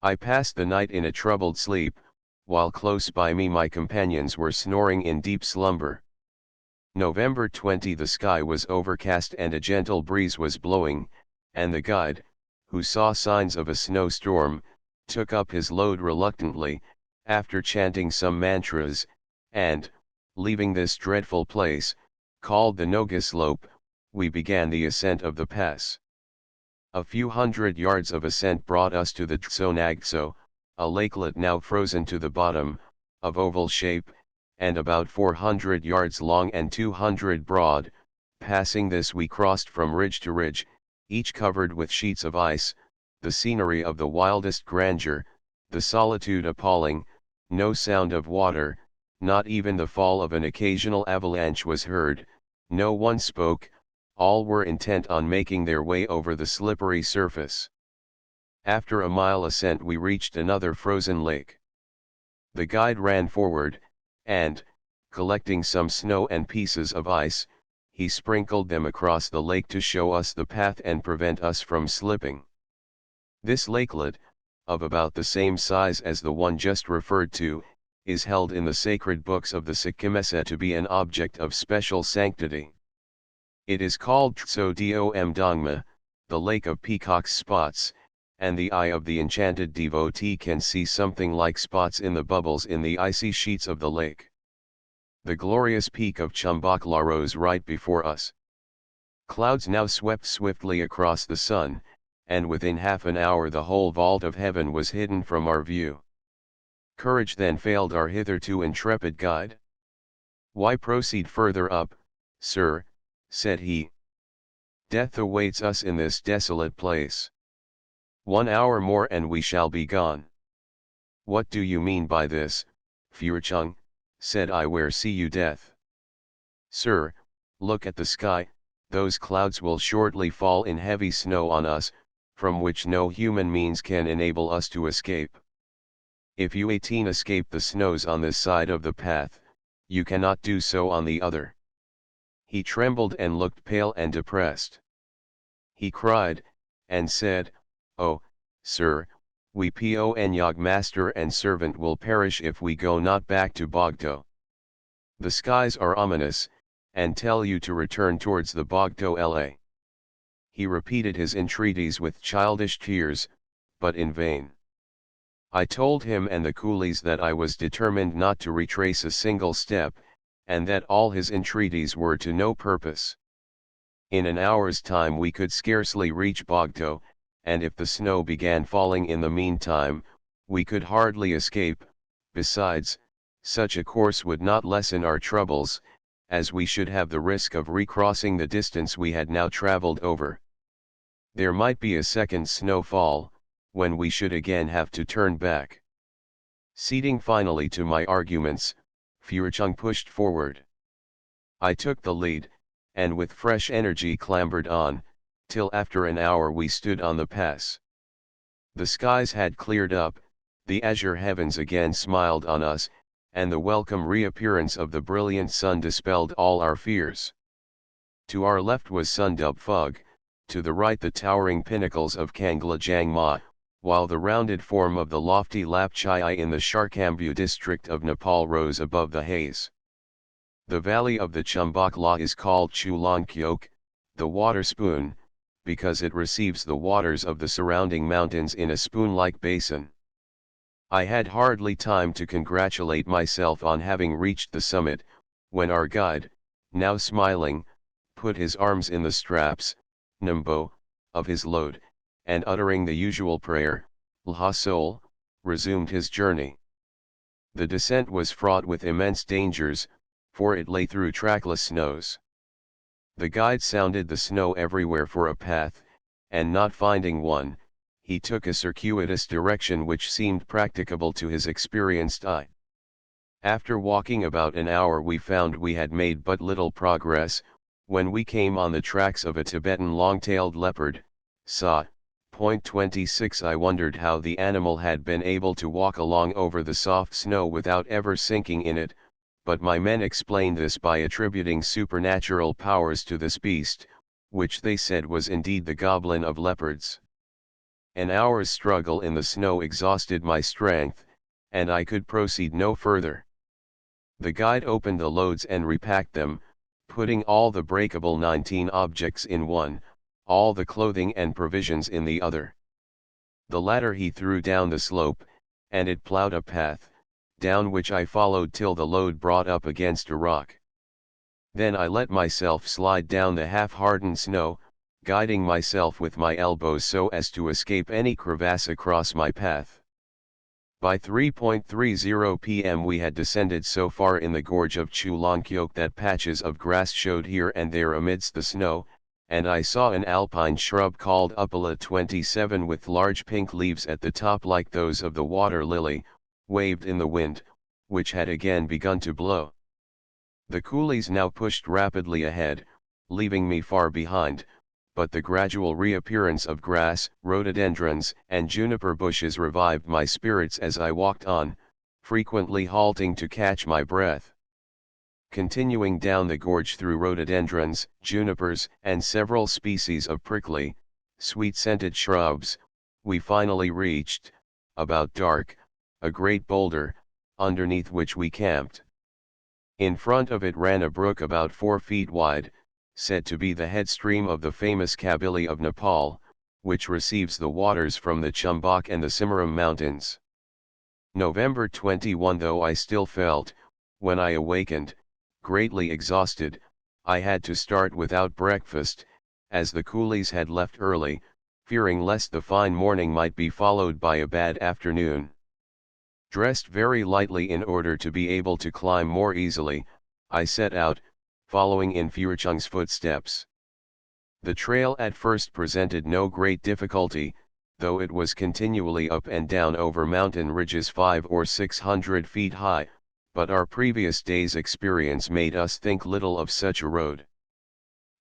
I passed the night in a troubled sleep, while close by me my companions were snoring in deep slumber. November 20 The sky was overcast and a gentle breeze was blowing, and the guide, who saw signs of a snowstorm, took up his load reluctantly, after chanting some mantras, and, leaving this dreadful place, called the Noga Slope, we began the ascent of the pass. A few hundred yards of ascent brought us to the Tsonagtso, a lakelet now frozen to the bottom, of oval shape, and about 400 yards long and 200 broad. Passing this we crossed from ridge to ridge, each covered with sheets of ice, the scenery of the wildest grandeur, the solitude appalling, no sound of water, not even the fall of an occasional avalanche was heard, no one spoke, all were intent on making their way over the slippery surface. After a mile ascent we reached another frozen lake. The guide ran forward, and, collecting some snow and pieces of ice, he sprinkled them across the lake to show us the path and prevent us from slipping. This lakelet, of about the same size as the one just referred to, is held in the sacred books of the Sikkimese to be an object of special sanctity. It is called Tso Dom Dongma, the Lake of Peacock's Spots, and the eye of the enchanted devotee can see something like spots in the bubbles in the icy sheets of the lake. The glorious peak of Chumbakla rose right before us. Clouds now swept swiftly across the sun, and within half an hour the whole vault of heaven was hidden from our view. Courage then failed our hitherto intrepid guide. "Why proceed further up, sir?" said he. "Death awaits us in this desolate place. 1 hour more and we shall be gone." "What do you mean by this, Furchung?" said I. "Where see you death?" "Sir, look at the sky, those clouds will shortly fall in heavy snow on us, from which no human means can enable us to escape. If you 18 escape the snows on this side of the path, you cannot do so on the other." He trembled and looked pale and depressed. He cried, and said, "Oh, sir, we Ponyog master and servant will perish if we go not back to Bogdo. The skies are ominous, and tell you to return towards the Bogdo La." He repeated his entreaties with childish tears, but in vain. I told him and the coolies that I was determined not to retrace a single step, and that all his entreaties were to no purpose. In an hour's time we could scarcely reach Bogto, and if the snow began falling in the meantime, we could hardly escape. Besides, such a course would not lessen our troubles, as we should have the risk of recrossing the distance we had now traveled over. There might be a second snowfall, when we should again have to turn back. Ceding finally to my arguments, Furchung pushed forward. I took the lead, and with fresh energy clambered on, till after an hour we stood on the pass. The skies had cleared up, the azure heavens again smiled on us, and the welcome reappearance of the brilliant sun dispelled all our fears. To our left was Sundub Phug, to the right the towering pinnacles of Kangla Jangma, while the rounded form of the lofty Lapchai in the Sharkambu district of Nepal rose above the haze. The valley of the Chumbakla is called Chulankyok, the water spoon, because it receives the waters of the surrounding mountains in a spoon-like basin. I had hardly time to congratulate myself on having reached the summit, when our guide, now smiling, put his arms in the straps, Nambo, of his load, and uttering the usual prayer, Lhasa, resumed his journey. The descent was fraught with immense dangers, for it lay through trackless snows. The guide sounded the snow everywhere for a path, and not finding one, he took a circuitous direction which seemed practicable to his experienced eye. After walking about an hour we found we had made but little progress, when we came on the tracks of a Tibetan long-tailed leopard, Sa. 26. I wondered how the animal had been able to walk along over the soft snow without ever sinking in it, but my men explained this by attributing supernatural powers to this beast, which they said was indeed the goblin of leopards. An hour's struggle in the snow exhausted my strength, and I could proceed no further. The guide opened the loads and repacked them, putting all the breakable 19 objects in one, all the clothing and provisions in the other. The latter he threw down the slope, and it plowed a path, down which I followed till the load brought up against a rock. Then I let myself slide down the half-hardened snow, guiding myself with my elbows so as to escape any crevasse across my path. By 3:30 p.m. we had descended so far in the gorge of Chulankyok that patches of grass showed here and there amidst the snow, and I saw an alpine shrub called Upala 27 with large pink leaves at the top like those of the water lily, waved in the wind, which had again begun to blow. The coolies now pushed rapidly ahead, leaving me far behind, but the gradual reappearance of grass, rhododendrons, and juniper bushes revived my spirits as I walked on, frequently halting to catch my breath. Continuing down the gorge through rhododendrons, junipers, and several species of prickly, sweet-scented shrubs, we finally reached, about dark, a great boulder, underneath which we camped. In front of it ran a brook about 4 feet wide, said to be the head stream of the famous Kabili of Nepal, which receives the waters from the Chumbak and the Cimaram mountains. November 21. Though I still felt, when I awakened, greatly exhausted, I had to start without breakfast, as the coolies had left early, fearing lest the fine morning might be followed by a bad afternoon. Dressed very lightly in order to be able to climb more easily, I set out, following in Furchung's footsteps. The trail at first presented no great difficulty, though it was continually up and down over mountain ridges 500 or 600 feet high, but our previous day's experience made us think little of such a road.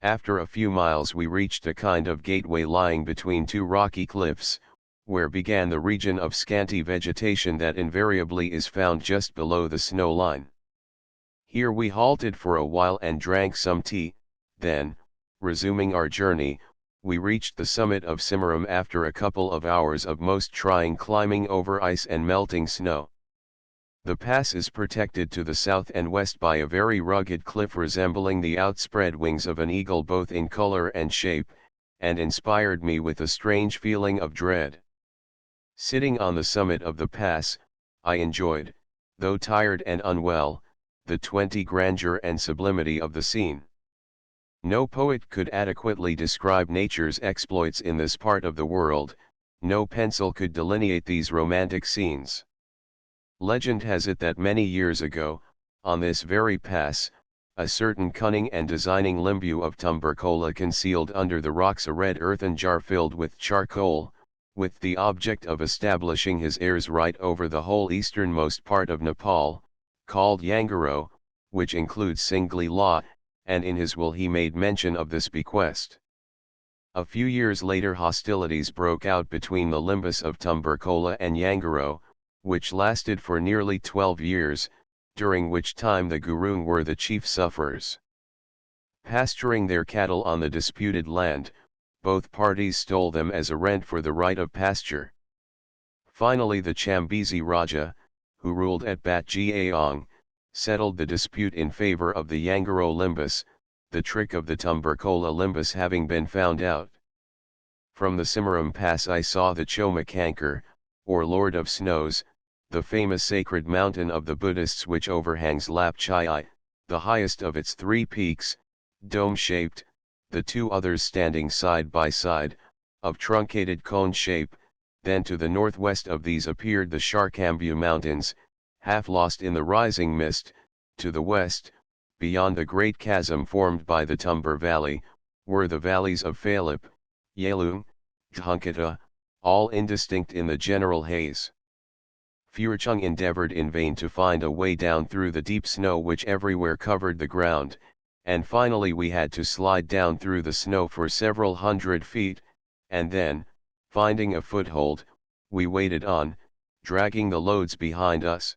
After a few miles we reached a kind of gateway lying between two rocky cliffs, where began the region of scanty vegetation that invariably is found just below the snow line. Here we halted for a while and drank some tea, then, resuming our journey, we reached the summit of Cimaram after a couple of hours of most trying climbing over ice and melting snow. The pass is protected to the south and west by a very rugged cliff resembling the outspread wings of an eagle both in color and shape, and inspired me with a strange feeling of dread. Sitting on the summit of the pass, I enjoyed, though tired and unwell, the grandeur and sublimity of the scene. No poet could adequately describe nature's exploits in this part of the world, no pencil could delineate these romantic scenes. Legend has it that many years ago, on this very pass, a certain cunning and designing limbu of Tumbercola concealed under the rocks a red earthen jar filled with charcoal, with the object of establishing his heirs right over the whole easternmost part of Nepal, called Yangaro, which includes Singli La, and in his will he made mention of this bequest. A few years later hostilities broke out between the limbus of Tumbercola and Yangaro, which lasted for nearly 12 years, during which time the Gurung were the chief sufferers. Pasturing their cattle on the disputed land, both parties stole them as a rent for the right of pasture. Finally the Chambezi Raja, who ruled at Bat Giaong, settled the dispute in favor of the Yangaro limbus, the trick of the Tumbercola limbus having been found out. From the Simaram Pass I saw the Chomakankar, or Lord of Snows, the famous sacred mountain of the Buddhists which overhangs Lap Chai, the highest of its 3 peaks, dome-shaped, the 2 others standing side by side, of truncated cone shape. Then to the northwest of these appeared the Sharkambu Mountains, half lost in the rising mist. To the west, beyond the great chasm formed by the Tumber Valley, were the valleys of Phalip, Yalung, Dhunkata, all indistinct in the general haze. Furchung endeavored in vain to find a way down through the deep snow which everywhere covered the ground, and finally we had to slide down through the snow for several hundred feet, and then, finding a foothold, we waded on, dragging the loads behind us.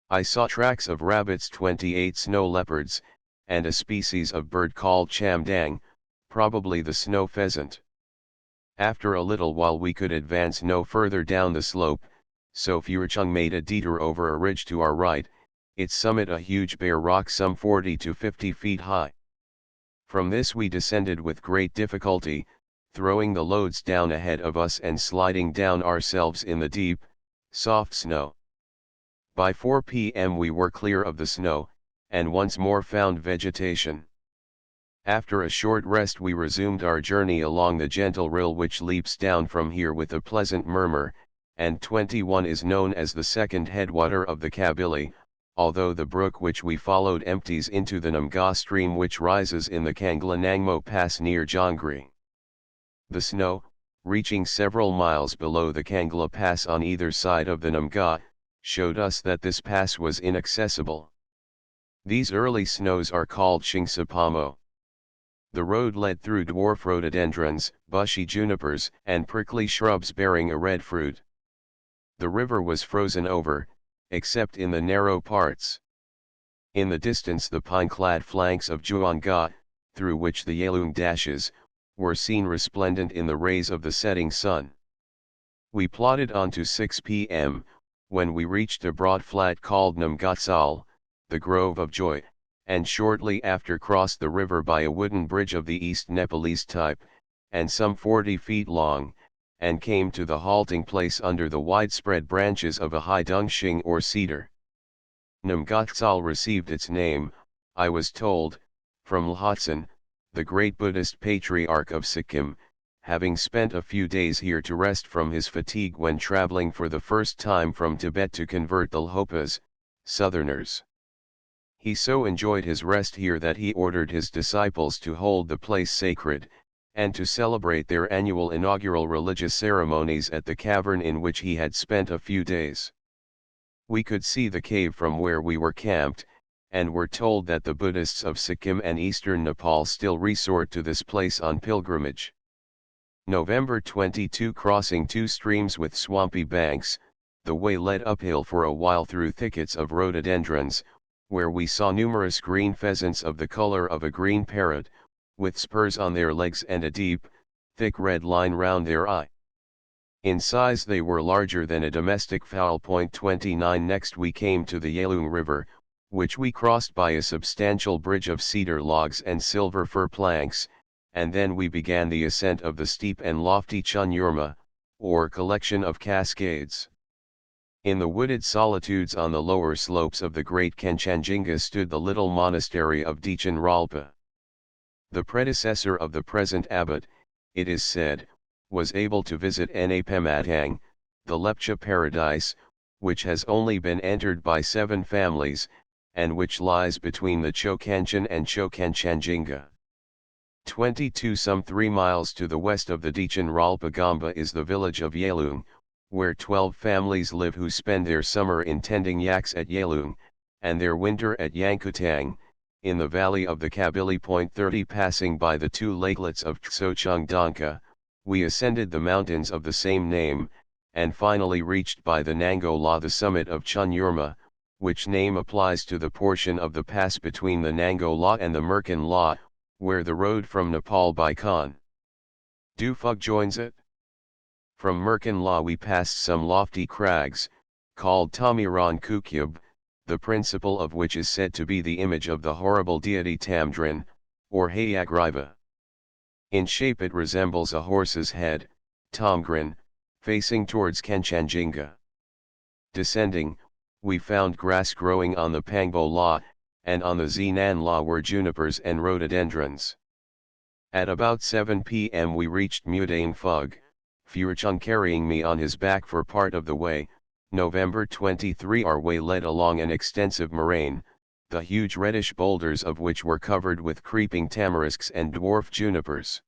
I saw tracks of rabbits, 28 snow leopards, and a species of bird called chamdang, probably the snow pheasant. After a little while we could advance no further down the slope, so Furchung made a detour over a ridge to our right, its summit a huge bare rock some 40 to 50 feet high. From this we descended with great difficulty, throwing the loads down ahead of us and sliding down ourselves in the deep, soft snow. By 4 p.m. we were clear of the snow, and once more found vegetation. After a short rest we resumed our journey along the gentle rill which leaps down from here with a pleasant murmur, and 21 is known as the second headwater of the Kabili, although the brook which we followed empties into the Namga stream which rises in the Kangla Nangmo Pass near Jangri. The snow, reaching several miles below the Kangla Pass on either side of the Namga, showed us that this pass was inaccessible. These early snows are called Shingsapamo. The road led through dwarf rhododendrons, bushy junipers, and prickly shrubs bearing a red fruit. The river was frozen over, except in the narrow parts. In the distance the pine-clad flanks of Juanga, through which the Yalung dashes, were seen resplendent in the rays of the setting sun. We plodded on to 6 p.m., when we reached a broad flat called Namgatsal, the Grove of Joy, and shortly after crossed the river by a wooden bridge of the East Nepalese type, and some 40 feet long, and came to the halting place under the widespread branches of a high dungshing or cedar. Namgatsal received its name, I was told, from Lhasa, the great Buddhist patriarch of Sikkim, having spent a few days here to rest from his fatigue when traveling for the first time from Tibet to convert the Lhopas, southerners. He so enjoyed his rest here that he ordered his disciples to hold the place sacred, and to celebrate their annual inaugural religious ceremonies at the cavern in which he had spent a few days. We could see the cave from where we were camped, and were told that the Buddhists of Sikkim and eastern Nepal still resort to this place on pilgrimage. November 22. Crossing 2 streams with swampy banks, the way led uphill for a while through thickets of rhododendrons, where we saw numerous green pheasants of the color of a green parrot, with spurs on their legs and a deep, thick red line round their eye. In size they were larger than a domestic fowl. 29. Next we came to the Yalung River, which we crossed by a substantial bridge of cedar logs and silver fir planks, and then we began the ascent of the steep and lofty Chunyurma, or collection of cascades. In the wooded solitudes on the lower slopes of the great Kanchanjunga stood the little monastery of Dechan Ralpa. The predecessor of the present abbot, it is said, was able to visit Napematang, the Lepcha paradise, which has only been entered by 7 families, and which lies between the Chokanchan and Chokanchanjinga. 22 Some 3 miles to the west of the Dichan Ralpagamba is the village of Yalung, where 12 families live who spend their summer in tending yaks at Yalung, and their winter at Yankutang, in the valley of the Kabili. 30 Passing by the 2 lakelets of Tsochung Donka, we ascended the mountains of the same name, and finally reached by the Nango La the summit of Chunyurma, which name applies to the portion of the pass between the Nango La and the Merkin La, where the road from Nepal by Khan Dufug joins it. From Merkin La we passed some lofty crags, called Tamiran Kukyub, the principal of which is said to be the image of the horrible deity Tamdrin, or Hayagriva. In shape it resembles a horse's head, Tomgrin, facing towards Kanchanjinga. Descending, we found grass growing on the Pangbo La, and on the Zinan La were junipers and rhododendrons. At about 7 p.m. we reached Mudane Phug, Furchung carrying me on his back for part of the way. November 23 Our way led along an extensive moraine, the huge reddish boulders of which were covered with creeping tamarisks and dwarf junipers.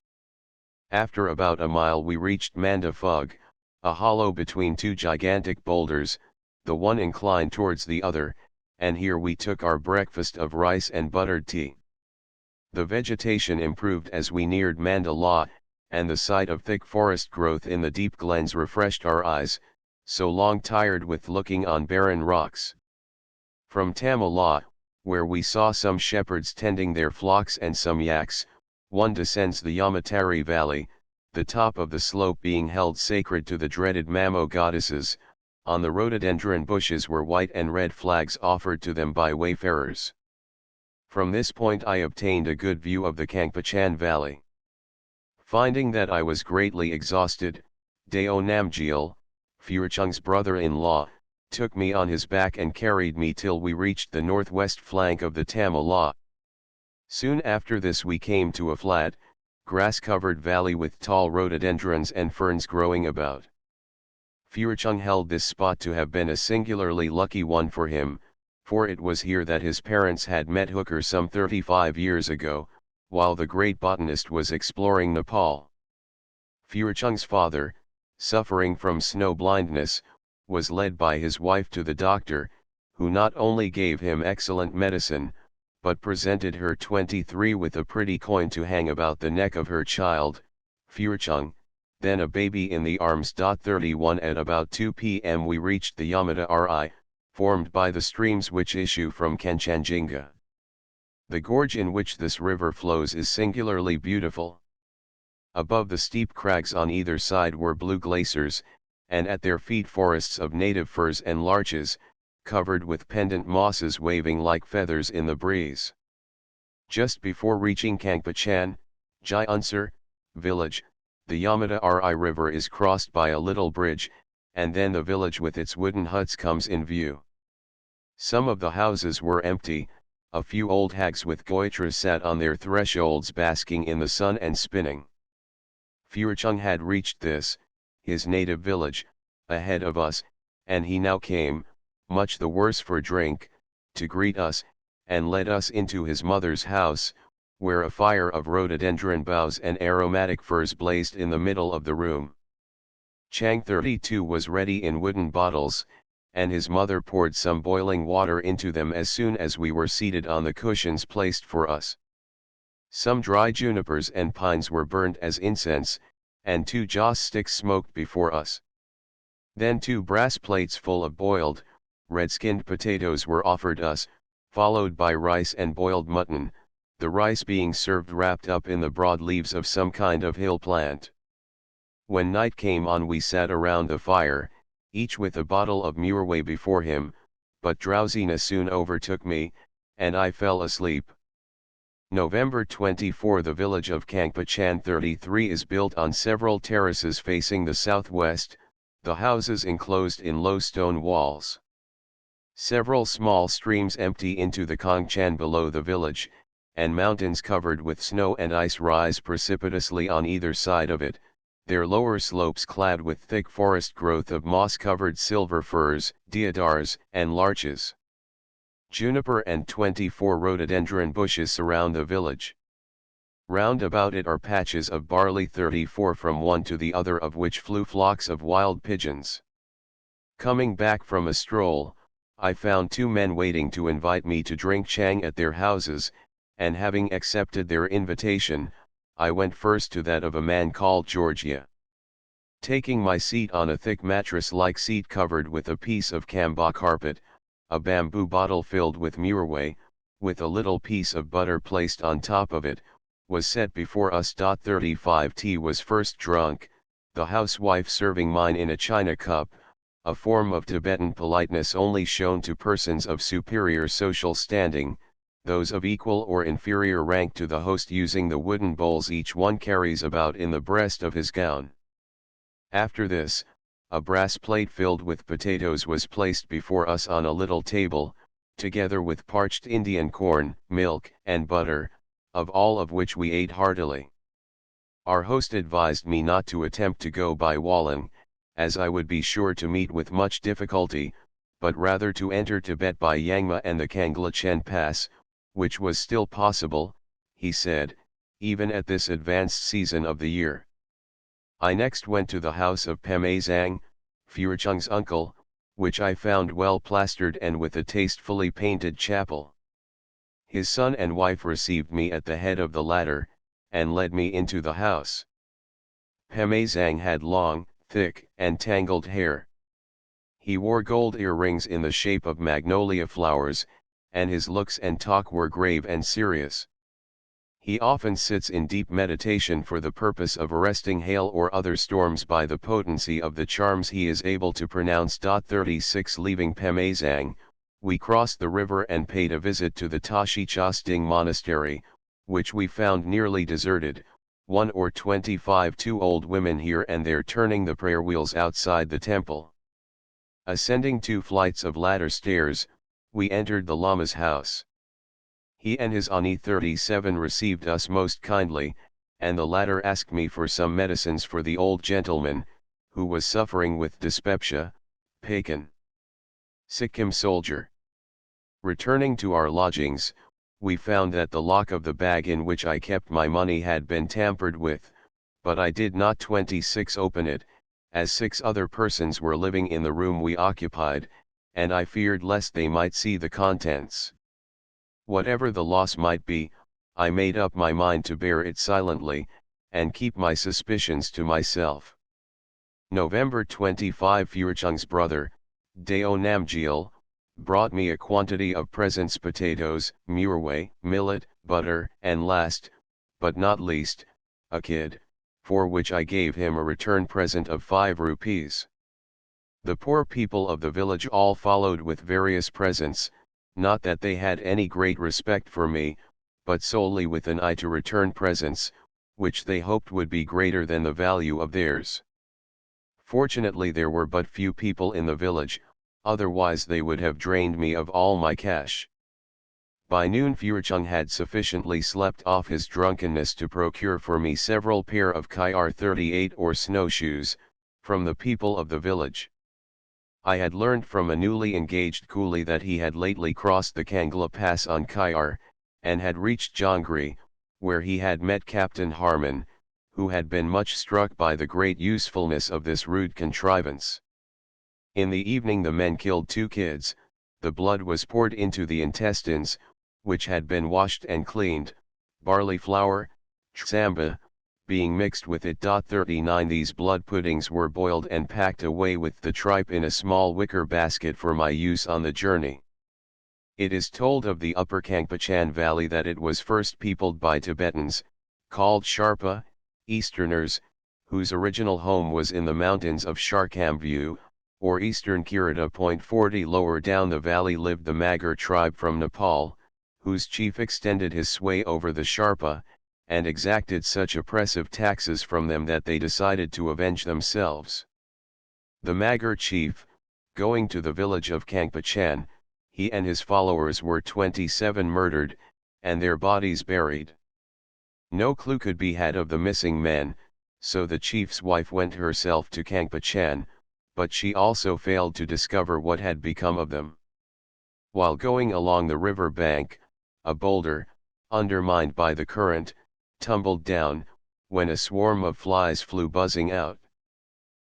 After about a mile we reached Manda Phug, a hollow between 2 gigantic boulders, the one inclined towards the other, and here we took our breakfast of rice and buttered tea. The vegetation improved as we neared Manda La, and the sight of thick forest growth in the deep glens refreshed our eyes, so long tired with looking on barren rocks. From Tamala, where we saw some shepherds tending their flocks and some yaks, one descends the Yamatari Valley, the top of the slope being held sacred to the dreaded Mamo goddesses. On the rhododendron bushes were white and red flags offered to them by wayfarers. From this point I obtained a good view of the Kangpachan Valley. Finding that I was greatly exhausted, Deo Namgyal, Furchung's brother-in-law, took me on his back and carried me till we reached the northwest flank of the Tamala. Soon after this we came to a flat, grass-covered valley with tall rhododendrons and ferns growing about. Furchung held this spot to have been a singularly lucky one for him, for it was here that his parents had met Hooker some 35 years ago, while the great botanist was exploring Nepal. Furchung's father, suffering from snow blindness, was led by his wife to the doctor, who not only gave him excellent medicine, but presented her 23 with a pretty coin to hang about the neck of her child, Furchung, then a baby in the arms. 31 At about 2 p.m. we reached the Yamata Ri, formed by the streams which issue from Kanchanjinga. The gorge in which this river flows is singularly beautiful. Above the steep crags on either side were blue glaciers, and at their feet forests of native firs and larches, covered with pendant mosses waving like feathers in the breeze. Just before reaching Kangpachan, Jai-Unsur, village, the Yamata Ri river is crossed by a little bridge, and then the village with its wooden huts comes in view. Some of the houses were empty, a few old hags with goitras sat on their thresholds basking in the sun and spinning. Furchung had reached this, his native village, ahead of us, and he now came, much the worse for drink, to greet us, and led us into his mother's house, where a fire of rhododendron boughs and aromatic firs blazed in the middle of the room. Chang 32 was ready in wooden bottles, and his mother poured some boiling water into them as soon as we were seated on the cushions placed for us. Some dry junipers and pines were burnt as incense, and 2 joss sticks smoked before us. Then 2 brass plates full of boiled, red-skinned potatoes were offered us, followed by rice and boiled mutton, the rice being served wrapped up in the broad leaves of some kind of hill plant. When night came on we sat around the fire, each with a bottle of Murway before him, but drowsiness soon overtook me, and I fell asleep. November 24 The village of Kangpachan 33 is built on several terraces facing the southwest, the houses enclosed in low stone walls. Several small streams empty into the Kangchan below the village, and mountains covered with snow and ice rise precipitously on either side of it, their lower slopes clad with thick forest growth of moss-covered silver firs, deodars, and larches. Juniper and 24 rhododendron bushes surround the village. Round about it are patches of barley, 34 from one to the other of which flew flocks of wild pigeons. Coming back from a stroll, I found 2 men waiting to invite me to drink chang at their houses, and having accepted their invitation, I went first to that of a man called Georgia. Taking my seat on a thick mattress-like seat covered with a piece of kamba carpet, a bamboo bottle filled with muirway, with a little piece of butter placed on top of it, was set before us. 35 tea was first drunk, the housewife serving mine in a china cup, a form of Tibetan politeness only shown to persons of superior social standing, those of equal or inferior rank to the host using the wooden bowls each one carries about in the breast of his gown. After this, a brass plate filled with potatoes was placed before us on a little table, together with parched Indian corn, milk, and butter, of all of which we ate heartily. Our host advised me not to attempt to go by Wallen, as I would be sure to meet with much difficulty, but rather to enter Tibet by Yangma and the Kangla Chen Pass, which was still possible, he said, even at this advanced season of the year. I next went to the house of Peme Zhang, Furcheng's uncle, which I found well plastered and with a tastefully painted chapel. His son and wife received me at the head of the ladder, and led me into the house. Peme Zhang had long, thick, and tangled hair. He wore gold earrings in the shape of magnolia flowers, and his looks and talk were grave and serious. He often sits in deep meditation for the purpose of arresting hail or other storms by the potency of the charms he is able to pronounce. 36 Leaving Peme Zhang, we crossed the river and paid a visit to the Tashi Chasting Monastery, which we found nearly deserted, 1 or 25 two old women here and there turning the prayer wheels outside the temple. Ascending 2 flights of ladder stairs, we entered the Lama's house. He and his Ani 37 received us most kindly, and the latter asked me for some medicines for the old gentleman, who was suffering with dyspepsia, Pakan. Sikkim soldier. Returning to our lodgings, we found that the lock of the bag in which I kept my money had been tampered with, but I did not 26 open it, as 6 other persons were living in the room we occupied, and I feared lest they might see the contents. Whatever the loss might be, I made up my mind to bear it silently, and keep my suspicions to myself. November 25 Furcheng's brother, Deo Namgyal, brought me a quantity of presents: potatoes, muirway, millet, butter, and last, but not least, a kid, for which I gave him a return present of 5 rupees. The poor people of the village all followed with various presents, not that they had any great respect for me, but solely with an eye to return presents, which they hoped would be greater than the value of theirs. Fortunately there were but few people in the village, otherwise they would have drained me of all my cash. By noon Furcheng had sufficiently slept off his drunkenness to procure for me several pair of Kyar 38 or snowshoes, from the people of the village. I had learned from a newly engaged coolie that he had lately crossed the Kangla Pass on Kyar, and had reached Jangri, where he had met Captain Harmon, who had been much struck by the great usefulness of this rude contrivance. In the evening the men killed 2 kids, the blood was poured into the intestines, which had been washed and cleaned, barley flour, tsamba, being mixed with it. 39 These blood puddings were boiled and packed away with the tripe in a small wicker basket for my use on the journey. It is told of the upper Kangpachan valley that it was first peopled by Tibetans, called Sharpa, Easterners, whose original home was in the mountains of Sharkamview, or Eastern Kirita. 40 Lower down the valley lived the Magar tribe from Nepal, whose chief extended his sway over the Sharpa, and exacted such oppressive taxes from them that they decided to avenge themselves. The Magar chief, going to the village of Kangpachan, he and his followers were 27 murdered, and their bodies buried. No clue could be had of the missing men, so the chief's wife went herself to Kangpachan, but she also failed to discover what had become of them. While going along the river bank, a boulder, undermined by the current, tumbled down, when a swarm of flies flew buzzing out.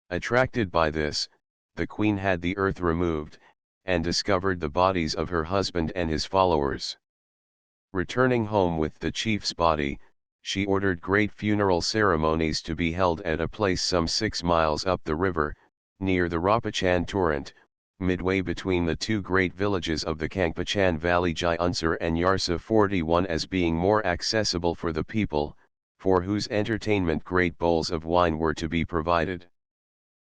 Attracted by this, the queen had the earth removed, and discovered the bodies of her husband and his followers. Returning home with the chief's body, she ordered great funeral ceremonies to be held at a place some 6 miles up the river, near the Rapachan torrent, midway between the two great villages of the Kangpachan Valley Jaiunsar and Yarsa 41, as being more accessible for the people, for whose entertainment great bowls of wine were to be provided.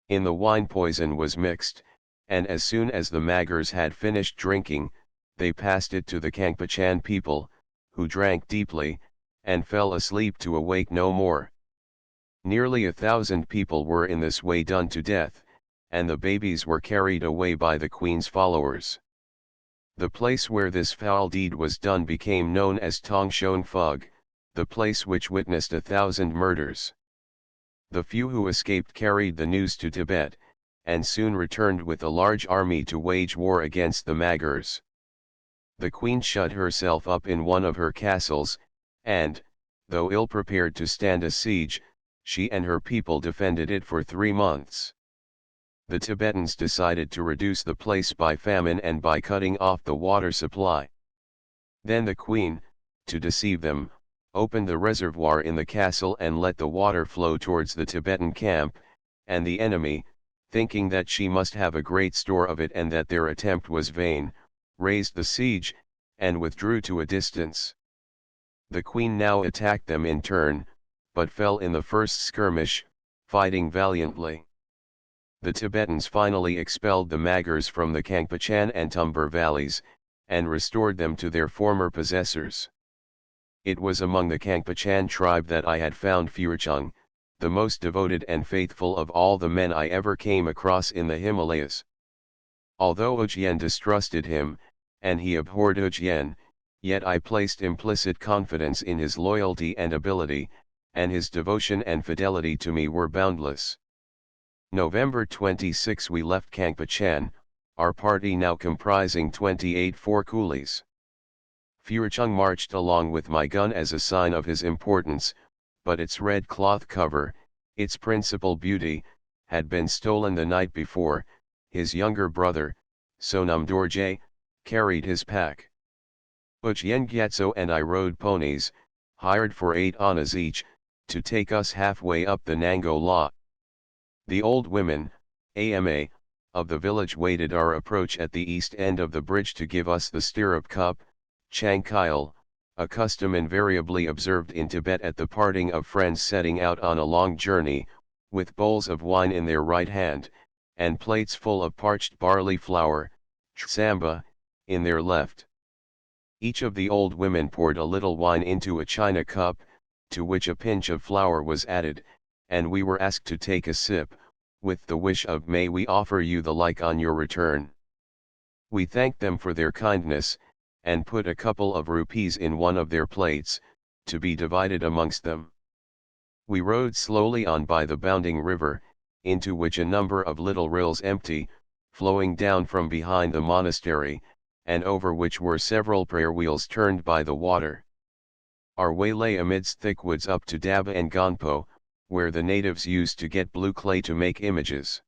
In the wine poison was mixed, and as soon as the Magyars had finished drinking, they passed it to the Kangpachan people, who drank deeply, and fell asleep to awake no more. Nearly 1,000 people were in this way done to death, and the babies were carried away by the queen's followers. The place where this foul deed was done became known as Tong Shon Phug, the place which witnessed 1,000 murders. The few who escaped carried the news to Tibet, and soon returned with a large army to wage war against the Magyars. The queen shut herself up in one of her castles, and, though ill-prepared to stand a siege, she and her people defended it for 3 months. The Tibetans decided to reduce the place by famine and by cutting off the water supply. Then the queen, to deceive them, opened the reservoir in the castle and let the water flow towards the Tibetan camp, and the enemy, thinking that she must have a great store of it and that their attempt was vain, raised the siege, and withdrew to a distance. The queen now attacked them in turn, but fell in the first skirmish, fighting valiantly. The Tibetans finally expelled the Magyars from the Kangpachan and Tumbur valleys, and restored them to their former possessors. It was among the Kangpachan tribe that I had found Phirchung, the most devoted and faithful of all the men I ever came across in the Himalayas. Although Ujien distrusted him, and he abhorred Ujien, yet I placed implicit confidence in his loyalty and ability, and his devotion and fidelity to me were boundless. November 26 we left Kangpachan, our party now comprising 28 coolies. Phirchung marched along with my gun as a sign of his importance, but its red cloth cover, its principal beauty, had been stolen the night before. His younger brother, Sonam Dorje, carried his pack. Ujien Gyatso and I rode ponies, hired for 8 annas each, to take us halfway up the Nango La. The old women, AMA, of the village waited our approach at the east end of the bridge to give us the stirrup cup, Changkyle, a custom invariably observed in Tibet at the parting of friends setting out on a long journey, with bowls of wine in their right hand, and plates full of parched barley flour, tsamba, in their left. Each of the old women poured a little wine into a china cup, to which a pinch of flour was added, and we were asked to take a sip, with the wish of "May we offer you the like on your return." We thanked them for their kindness, and put a couple of rupees in one of their plates, to be divided amongst them. We rode slowly on by the bounding river, into which a number of little rills empty, flowing down from behind the monastery, and over which were several prayer wheels turned by the water. Our way lay amidst thick woods up to Daba and Gonpo, where the natives used to get blue clay to make images.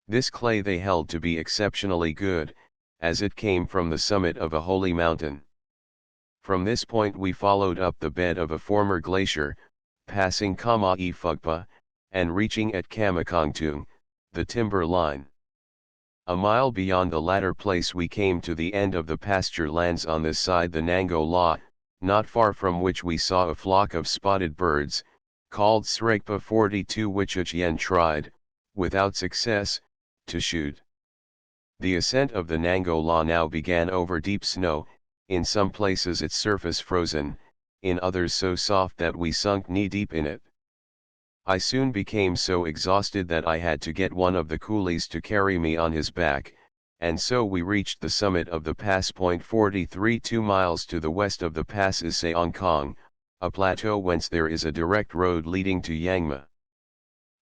This clay they held to be exceptionally good, as it came from the summit of a holy mountain. From this point we followed up the bed of a former glacier, passing Kama'i Phugpa, and reaching at Kamakongtung, the timber line. A mile beyond the latter place we came to the end of the pasture lands on this side the Nango La, not far from which we saw a flock of spotted birds, called Srekpa 42, which Ujien tried, without success, to shoot. The ascent of the Nango La now began over deep snow, in some places its surface frozen, in others so soft that we sunk knee-deep in it. I soon became so exhausted that I had to get one of the coolies to carry me on his back, and so we reached the summit of the pass. 43 2 miles to the west of the pass is Seongkong, a plateau whence there is a direct road leading to Yangma.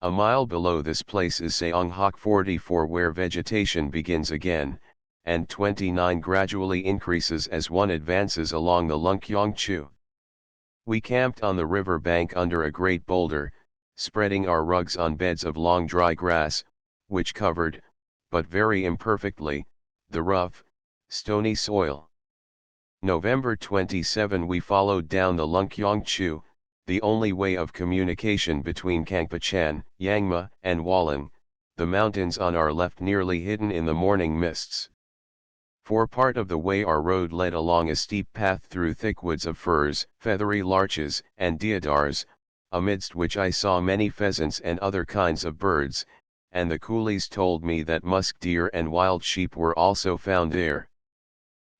A mile below this place is Seonghak 44 where vegetation begins again, and 29 gradually increases as one advances along the Lungkyong-chu. We camped on the river bank under a great boulder, spreading our rugs on beds of long dry grass, which covered, but very imperfectly, the rough, stony soil. November 27 we followed down the Lungkyong-chu, the only way of communication between Kangpachan, Yangma, and Wallan, the mountains on our left nearly hidden in the morning mists. For part of the way our road led along a steep path through thick woods of firs, feathery larches, and deodars, amidst which I saw many pheasants and other kinds of birds, and the coolies told me that musk deer and wild sheep were also found there.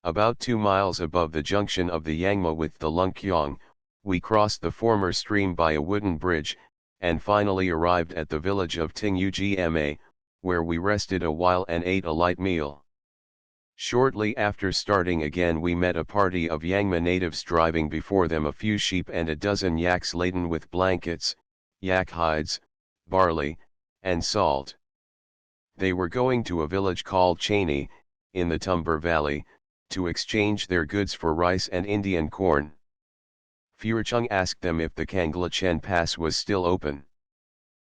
About 2 miles above the junction of the Yangma with the Lungkyong, we crossed the former stream by a wooden bridge, and finally arrived at the village of Tingugma, where we rested a while and ate a light meal. Shortly after starting again we met a party of Yangma natives driving before them a few sheep and a dozen yaks laden with blankets, yak hides, barley, and salt. They were going to a village called Cheney, in the Tumber Valley, to exchange their goods for rice and Indian corn. Furchung asked them if the Kanglachen Pass was still open.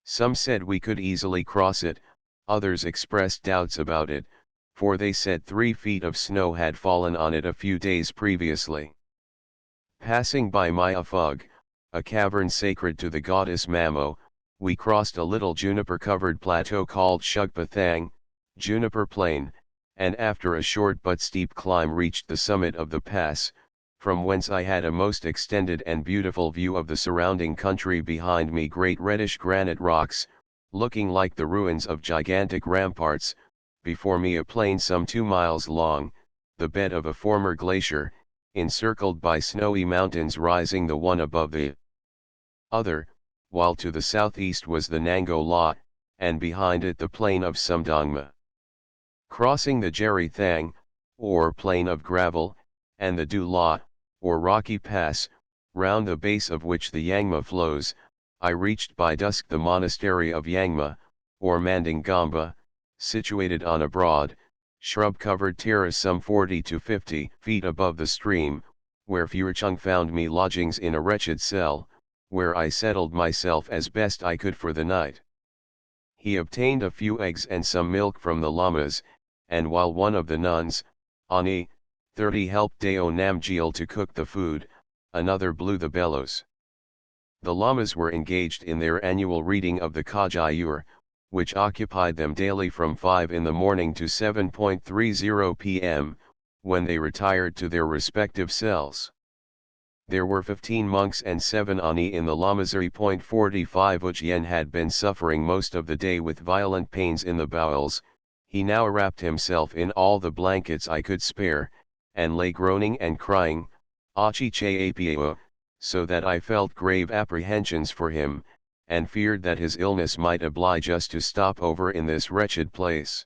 Some said we could easily cross it, others expressed doubts about it, for they said 3 feet of snow had fallen on it a few days previously. Passing by Myafug, a cavern sacred to the goddess Mamo, we crossed a little juniper-covered plateau called Shugpathang, Juniper Plain, and after a short but steep climb reached the summit of the pass, from whence I had a most extended and beautiful view of the surrounding country. Behind me great reddish granite rocks, looking like the ruins of gigantic ramparts, before me a plain some 2 miles long, the bed of a former glacier, encircled by snowy mountains rising the one above the other, while to the southeast was the Nango La, and behind it the plain of Sumdongma. Crossing the Jerry Thang, or plain of gravel, and the Du La, or rocky pass, round the base of which the Yangma flows, I reached by dusk the monastery of Yangma, or Mandingamba, situated on a broad, shrub-covered terrace some 40 to 50 feet above the stream, where Furchung found me lodgings in a wretched cell, where I settled myself as best I could for the night. He obtained a few eggs and some milk from the lamas, and while one of the nuns, Ani, 30 helped Deo Namgyal to cook the food, another blew the bellows. The lamas were engaged in their annual reading of the Kajayur, which occupied them daily from 5 in the morning to 7:30 p.m., when they retired to their respective cells. There were 15 monks and 7 Ani in the lamasery. 45 Ujien had been suffering most of the day with violent pains in the bowels. He now wrapped himself in all the blankets I could spare, and lay groaning and crying, Achi che apiao, so that I felt grave apprehensions for him, and feared that his illness might oblige us to stop over in this wretched place.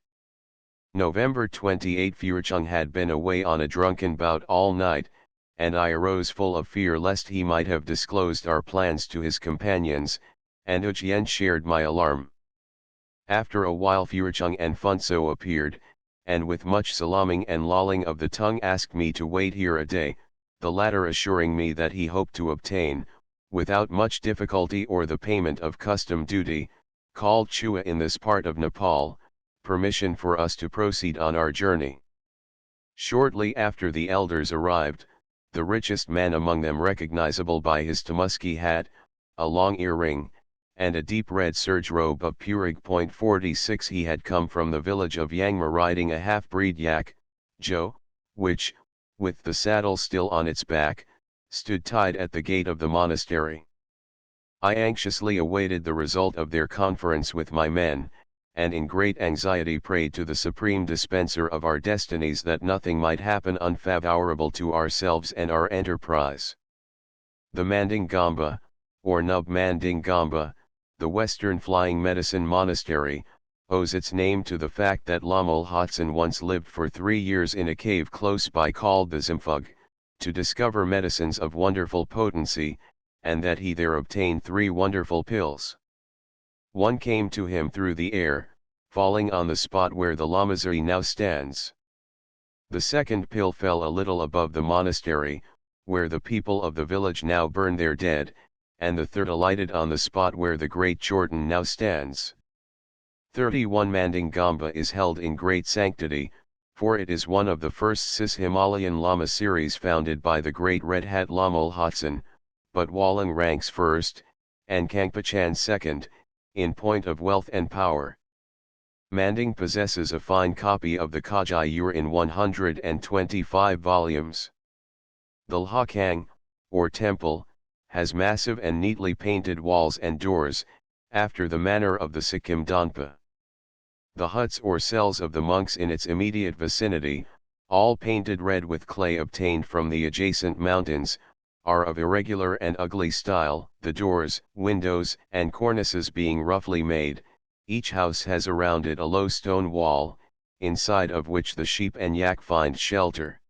November 28 Furchung had been away on a drunken bout all night, and I arose full of fear lest he might have disclosed our plans to his companions, and Ujien shared my alarm. After a while Furchung and Funso appeared, and with much salaaming and lolling of the tongue asked me to wait here a day, the latter assuring me that he hoped to obtain, without much difficulty or the payment of custom duty, called Chua in this part of Nepal, permission for us to proceed on our journey. Shortly after the elders arrived, the richest man among them recognizable by his tamuski hat, a long earring, and a deep red serge robe of Purig. 46 He had come from the village of Yangma riding a half-breed yak, Jo, which, with the saddle still on its back, stood tied at the gate of the monastery. I anxiously awaited the result of their conference with my men, and in great anxiety prayed to the supreme dispenser of our destinies that nothing might happen unfavorable to ourselves and our enterprise. The Mandingamba, or Nub Mandingamba, the Western Flying Medicine Monastery, owes its name to the fact that Lama Lhotsen once lived for 3 years in a cave close by called the Zimphug, to discover medicines of wonderful potency, and that he there obtained 3 wonderful pills. One came to him through the air, falling on the spot where the Lamazari now stands. The second pill fell a little above the monastery, where the people of the village now burn their dead, and the third alighted on the spot where the great Jordan now stands. 31 Manding Gamba is held in great sanctity, for it is one of the first Cis-Himalayan Lama series founded by the great Red Hat Lama Lhotsen, but Walang ranks first, and Kangpachan second, in point of wealth and power. Manding possesses a fine copy of the Kajayur in 125 volumes. The Lhakang, or temple, has massive and neatly painted walls and doors, after the manner of the Sikkim Donpa. The huts or cells of the monks in its immediate vicinity, all painted red with clay obtained from the adjacent mountains, are of irregular and ugly style, the doors, windows, and cornices being roughly made. Each house has around it a low stone wall, inside of which the sheep and yak find shelter.